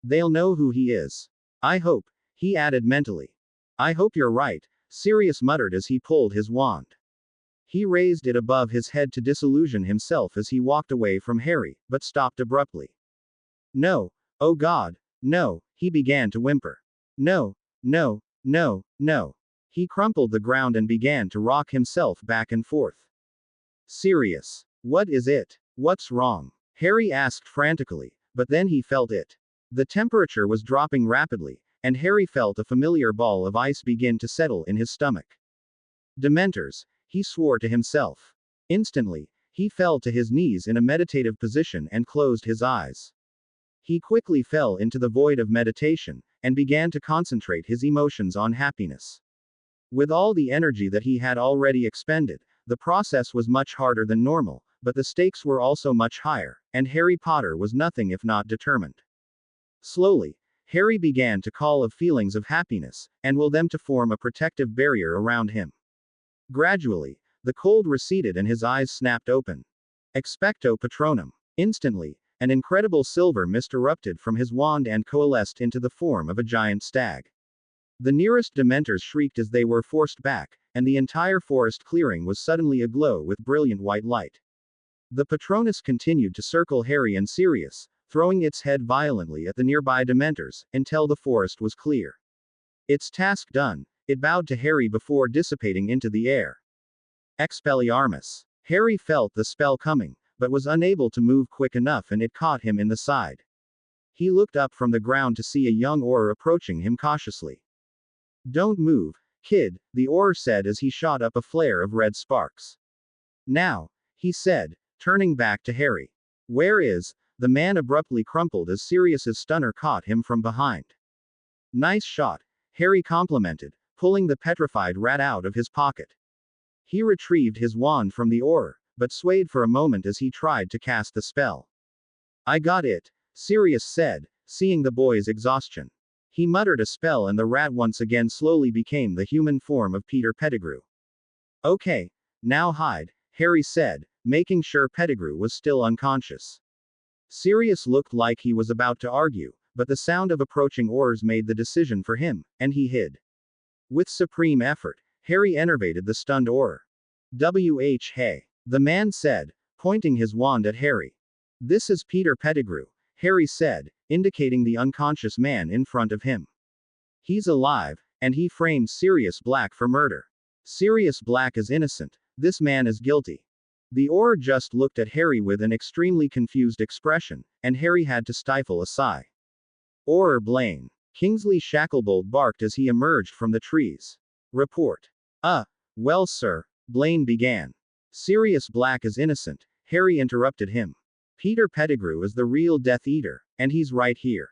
[SPEAKER 2] They'll know who he is. I hope," he added mentally. "I hope you're right," Sirius muttered as he pulled his wand. He raised it above his head to disillusion himself as he walked away from Harry, but stopped abruptly. "No, oh God, no," he began to whimper. "No, no, no, no." He crumpled the ground and began to rock himself back and forth. "Sirius, what is it? What's wrong?" Harry asked frantically, but then he felt it. The temperature was dropping rapidly, and Harry felt a familiar ball of ice begin to settle in his stomach. Dementors, he swore to himself. Instantly, he fell to his knees in a meditative position and closed his eyes. He quickly fell into the void of meditation, and began to concentrate his emotions on happiness. With all the energy that he had already expended, the process was much harder than normal, but the stakes were also much higher, and Harry Potter was nothing if not determined. Slowly, Harry began to call of feelings of happiness, and will them to form a protective barrier around him. Gradually, the cold receded and his eyes snapped open. Expecto Patronum. Instantly, an incredible silver mist erupted from his wand and coalesced into the form of a giant stag. The nearest Dementors shrieked as they were forced back, and the entire forest clearing was suddenly aglow with brilliant white light. The Patronus continued to circle Harry and Sirius, throwing its head violently at the nearby Dementors, until the forest was clear. Its task done, it bowed to Harry before dissipating into the air. Expelliarmus. Harry felt the spell coming, but was unable to move quick enough and it caught him in the side. He looked up from the ground to see a young Auror approaching him cautiously. "Don't move, kid," the Auror said as he shot up a flare of red sparks. "Now," he said, turning back to Harry. "Where is?" The man abruptly crumpled as Sirius's stunner caught him from behind. "Nice shot," Harry complimented, pulling the petrified rat out of his pocket. He retrieved his wand from the Auror, but swayed for a moment as he tried to cast the spell. "I got it," Sirius said, seeing the boy's exhaustion. He muttered a spell and the rat once again slowly became the human form of Peter Pettigrew. "Okay, now hide," Harry said, making sure Pettigrew was still unconscious. Sirius looked like he was about to argue, but the sound of approaching Aurors made the decision for him, and he hid. With supreme effort, Harry enervated the stunned Auror. "Hey," the man said, pointing his wand at Harry. "This is Peter Pettigrew," Harry said, indicating the unconscious man in front of him. "He's alive, and he framed Sirius Black for murder. Sirius Black is innocent. This man is guilty." The Auror just looked at Harry with an extremely confused expression, and Harry had to stifle a sigh. "Auror Blaine." Kingsley Shacklebolt barked as he emerged from the trees. "Report." Well, sir," Blaine began. "Sirius Black is innocent," Harry interrupted him. "Peter Pettigrew is the real Death Eater, and he's right here."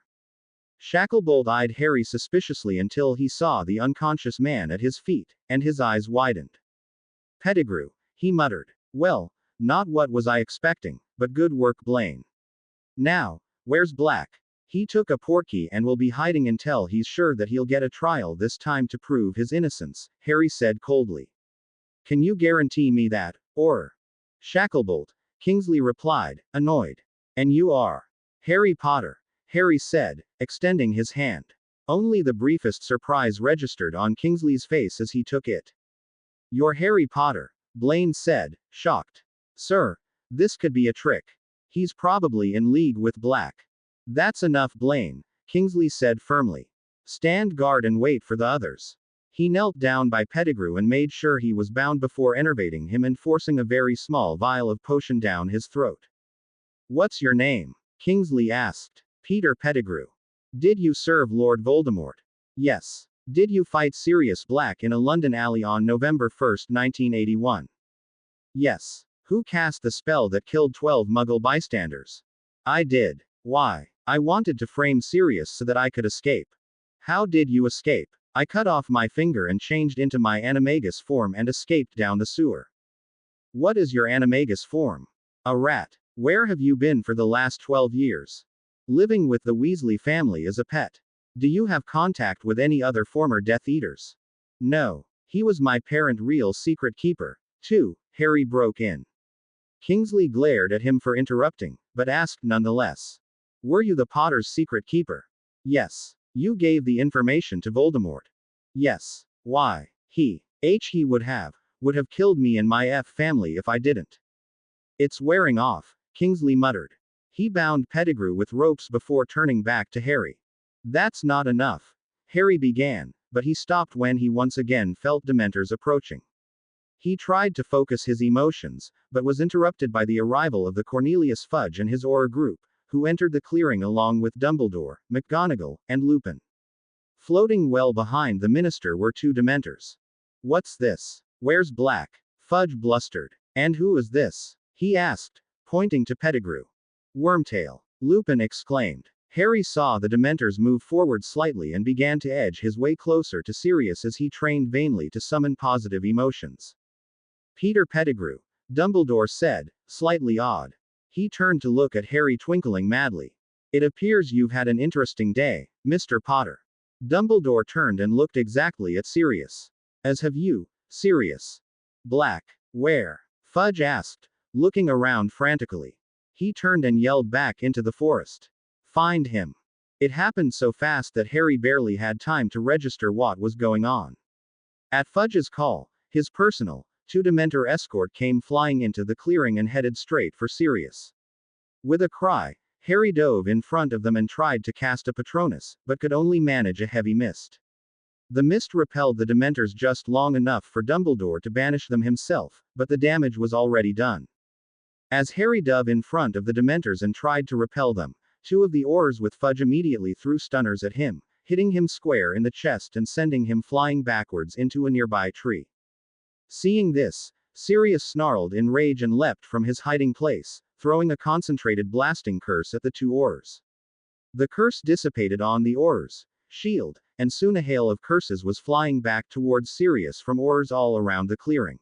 [SPEAKER 2] Shacklebolt eyed Harry suspiciously until he saw the unconscious man at his feet, and his eyes widened. "Pettigrew," he muttered. "Well, not what was I expecting, but good work, Blaine. Now, where's Black? He took a portkey and will be hiding until he's sure that he'll get a trial this time to prove his innocence," Harry said coldly. "Can you guarantee me that, or?" "Shacklebolt," Kingsley replied, annoyed. "And you are?" "Harry Potter," Harry said, extending his hand. Only the briefest surprise registered on Kingsley's face as he took it. "You're Harry Potter," Blaine said, shocked. "Sir, this could be a trick. He's probably in league with Black." "That's enough, Blaine," Kingsley said firmly. Stand guard and wait for the others. He knelt down by Pettigrew and made sure he was bound before enervating him and forcing a very small vial of potion down his throat. What's your name? Kingsley asked. Peter Pettigrew. Did you serve Lord Voldemort? Yes. Did you fight Sirius Black in a London alley on November 1, 1981? Yes. Who cast the spell that killed 12 Muggle bystanders? I did. Why? I wanted to frame Sirius so that I could escape. How did you escape? I cut off my finger and changed into my animagus form and escaped down the sewer. What is your animagus form? A rat. Where have you been for the last 12 years? Living with the Weasley family as a pet. Do you have contact with any other former Death Eaters? No. He was my parent real secret keeper, too, Harry broke in. Kingsley glared at him for interrupting, but asked nonetheless. Were you the Potter's secret keeper? Yes. You gave the information to Voldemort. Yes. Why? He would have killed me and my family if I didn't. It's wearing off, Kingsley muttered. He bound Pettigrew with ropes before turning back to Harry. That's not enough. Harry began, but he stopped when he once again felt Dementors approaching. He tried to focus his emotions, but was interrupted by the arrival of the Cornelius Fudge and his Auror group, who entered the clearing along with Dumbledore, McGonagall, and Lupin. Floating well behind the minister were 2 Dementors. What's this? Where's Black? Fudge blustered. And who is this? He asked, pointing to Pettigrew. Wormtail. Lupin exclaimed. Harry saw the Dementors move forward slightly and began to edge his way closer to Sirius as he trained vainly to summon positive emotions. Peter Pettigrew, Dumbledore said, slightly awed. He turned to look at Harry, twinkling madly. It appears you've had an interesting day, Mr. Potter. Dumbledore turned and looked exactly at Sirius. As have you, Sirius. Black. Where? Fudge asked, looking around frantically. He turned and yelled back into the forest. Find him. It happened so fast that Harry barely had time to register what was going on. At Fudge's call, his personal, 2 Dementor escort came flying into the clearing and headed straight for Sirius. With a cry, Harry dove in front of them and tried to cast a Patronus, but could only manage a heavy mist. The mist repelled the Dementors just long enough for Dumbledore to banish them himself, but the damage was already done. As Harry dove in front of the Dementors and tried to repel them, 2 of the Aurors with Fudge immediately threw stunners at him, hitting him square in the chest and sending him flying backwards into a nearby tree. Seeing this, Sirius snarled in rage and leapt from his hiding place, throwing a concentrated blasting curse at the 2 Aurors. The curse dissipated on the Aurors' shield, and soon a hail of curses was flying back towards Sirius from Aurors all around the clearing.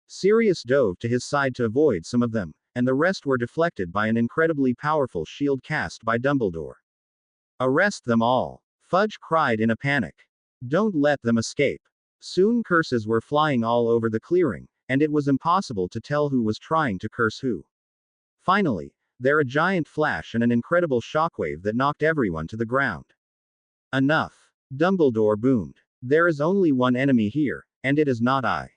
[SPEAKER 2] Sirius dove to his side to avoid some of them, and the rest were deflected by an incredibly powerful shield cast by Dumbledore. Arrest them all! Fudge cried in a panic. Don't let them escape. Soon curses were flying all over the clearing, and it was impossible to tell who was trying to curse who. Finally, there a giant flash and an incredible shockwave that knocked everyone to the ground. Enough! Dumbledore boomed. There is only one enemy here, and it is not I.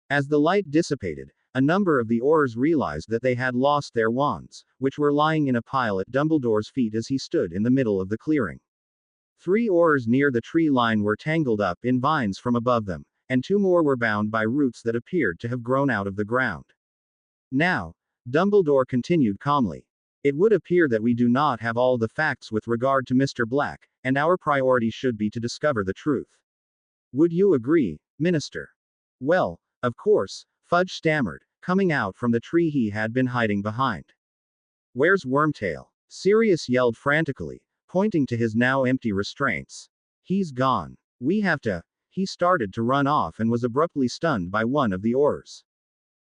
[SPEAKER 2] As the light dissipated, a number of the Aurors realized that they had lost their wands, which were lying in a pile at Dumbledore's feet as he stood in the middle of the clearing. 3 Aurors near the tree line were tangled up in vines from above them, and 2 more were bound by roots that appeared to have grown out of the ground. Now, Dumbledore continued calmly. It would appear that we do not have all the facts with regard to Mr. Black, and our priority should be to discover the truth. Would you agree, Minister? Well, of course, Fudge stammered, coming out from the tree he had been hiding behind. Where's Wormtail? Sirius yelled frantically, pointing to his now empty restraints. He's gone. We have to. He started to run off and was abruptly stunned by one of the Aurors.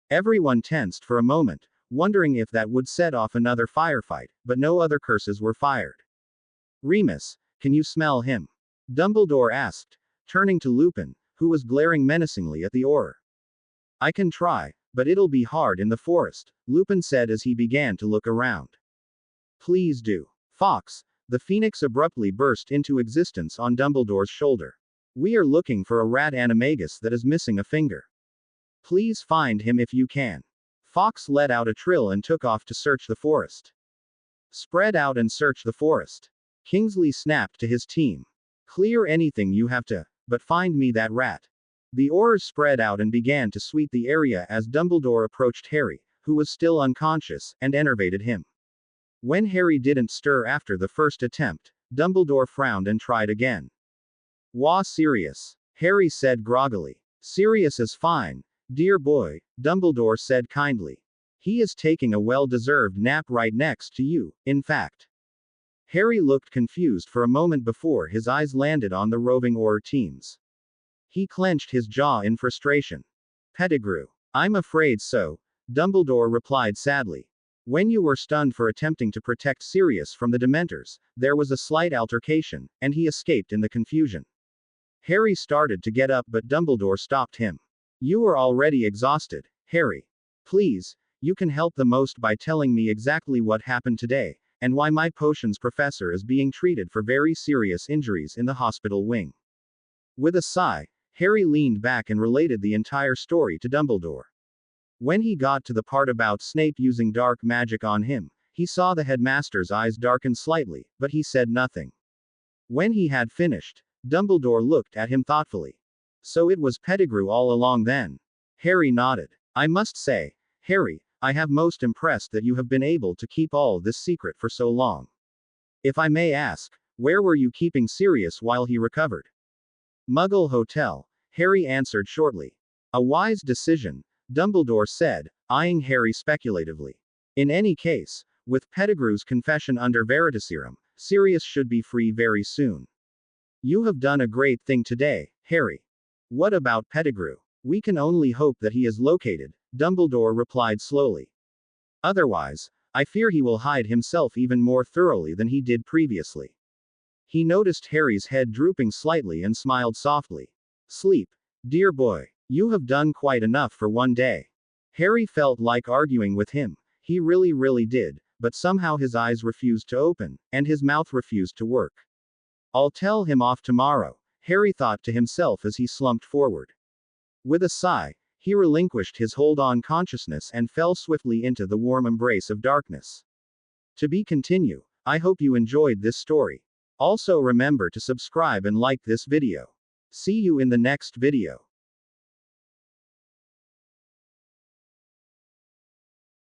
[SPEAKER 2] Everyone tensed for a moment, wondering if that would set off another firefight, but no other curses were fired. Remus, can you smell him? Dumbledore asked, turning to Lupin, who was glaring menacingly at the Auror. I can try, but it'll be hard in the forest, Lupin said as he began to look around. Please do. Fawkes, the phoenix abruptly burst into existence on Dumbledore's shoulder. We are looking for a rat animagus that is missing a finger. Please find him if you can. Fawkes let out a trill and took off to search the forest. Spread out and search the forest. Kingsley snapped to his team. Clear anything you have to, but find me that rat. The Aurors spread out and began to sweep the area as Dumbledore approached Harry, who was still unconscious, and enervated him. When Harry didn't stir after the first attempt, Dumbledore frowned and tried again. "Was Sirius?" Harry said groggily. "Sirius is fine, dear boy," Dumbledore said kindly. "He is taking a well-deserved nap right next to you, in fact." Harry looked confused for a moment before his eyes landed on the roving Auror teams. He clenched his jaw in frustration. "Pettigrew. I'm afraid so," Dumbledore replied sadly. "When you were stunned for attempting to protect Sirius from the Dementors, there was a slight altercation, and he escaped in the confusion." Harry started to get up, but Dumbledore stopped him. "You are already exhausted, Harry. Please, you can help the most by telling me exactly what happened today, and why my potions professor is being treated for very serious injuries in the hospital wing." With a sigh, Harry leaned back and related the entire story to Dumbledore. When he got to the part about Snape using dark magic on him, he saw the headmaster's eyes darken slightly, but he said nothing. When he had finished, Dumbledore looked at him thoughtfully. "So it was Pettigrew all along then?" Harry nodded. "I must say, Harry, I am most impressed that you have been able to keep all this secret for so long. If I may ask, where were you keeping Sirius while he recovered?" "Muggle Hotel," Harry answered shortly. "A wise decision," Dumbledore said, eyeing Harry speculatively. "In any case, with Pettigrew's confession under Veritaserum, Sirius should be free very soon. You have done a great thing today, Harry." "What about Pettigrew?" "We can only hope that he is located," Dumbledore replied slowly. "Otherwise, I fear he will hide himself even more thoroughly than he did previously." He noticed Harry's head drooping slightly and smiled softly. "Sleep, dear boy. You have done quite enough for one day." Harry felt like arguing with him. He really did, but somehow his eyes refused to open, and his mouth refused to work. "I'll tell him off tomorrow," Harry thought to himself as he slumped forward. With a sigh, he relinquished his hold on consciousness and fell swiftly into the warm embrace of darkness. To be continued. I hope you enjoyed this story. Also remember to subscribe and like this video. See you in the next video.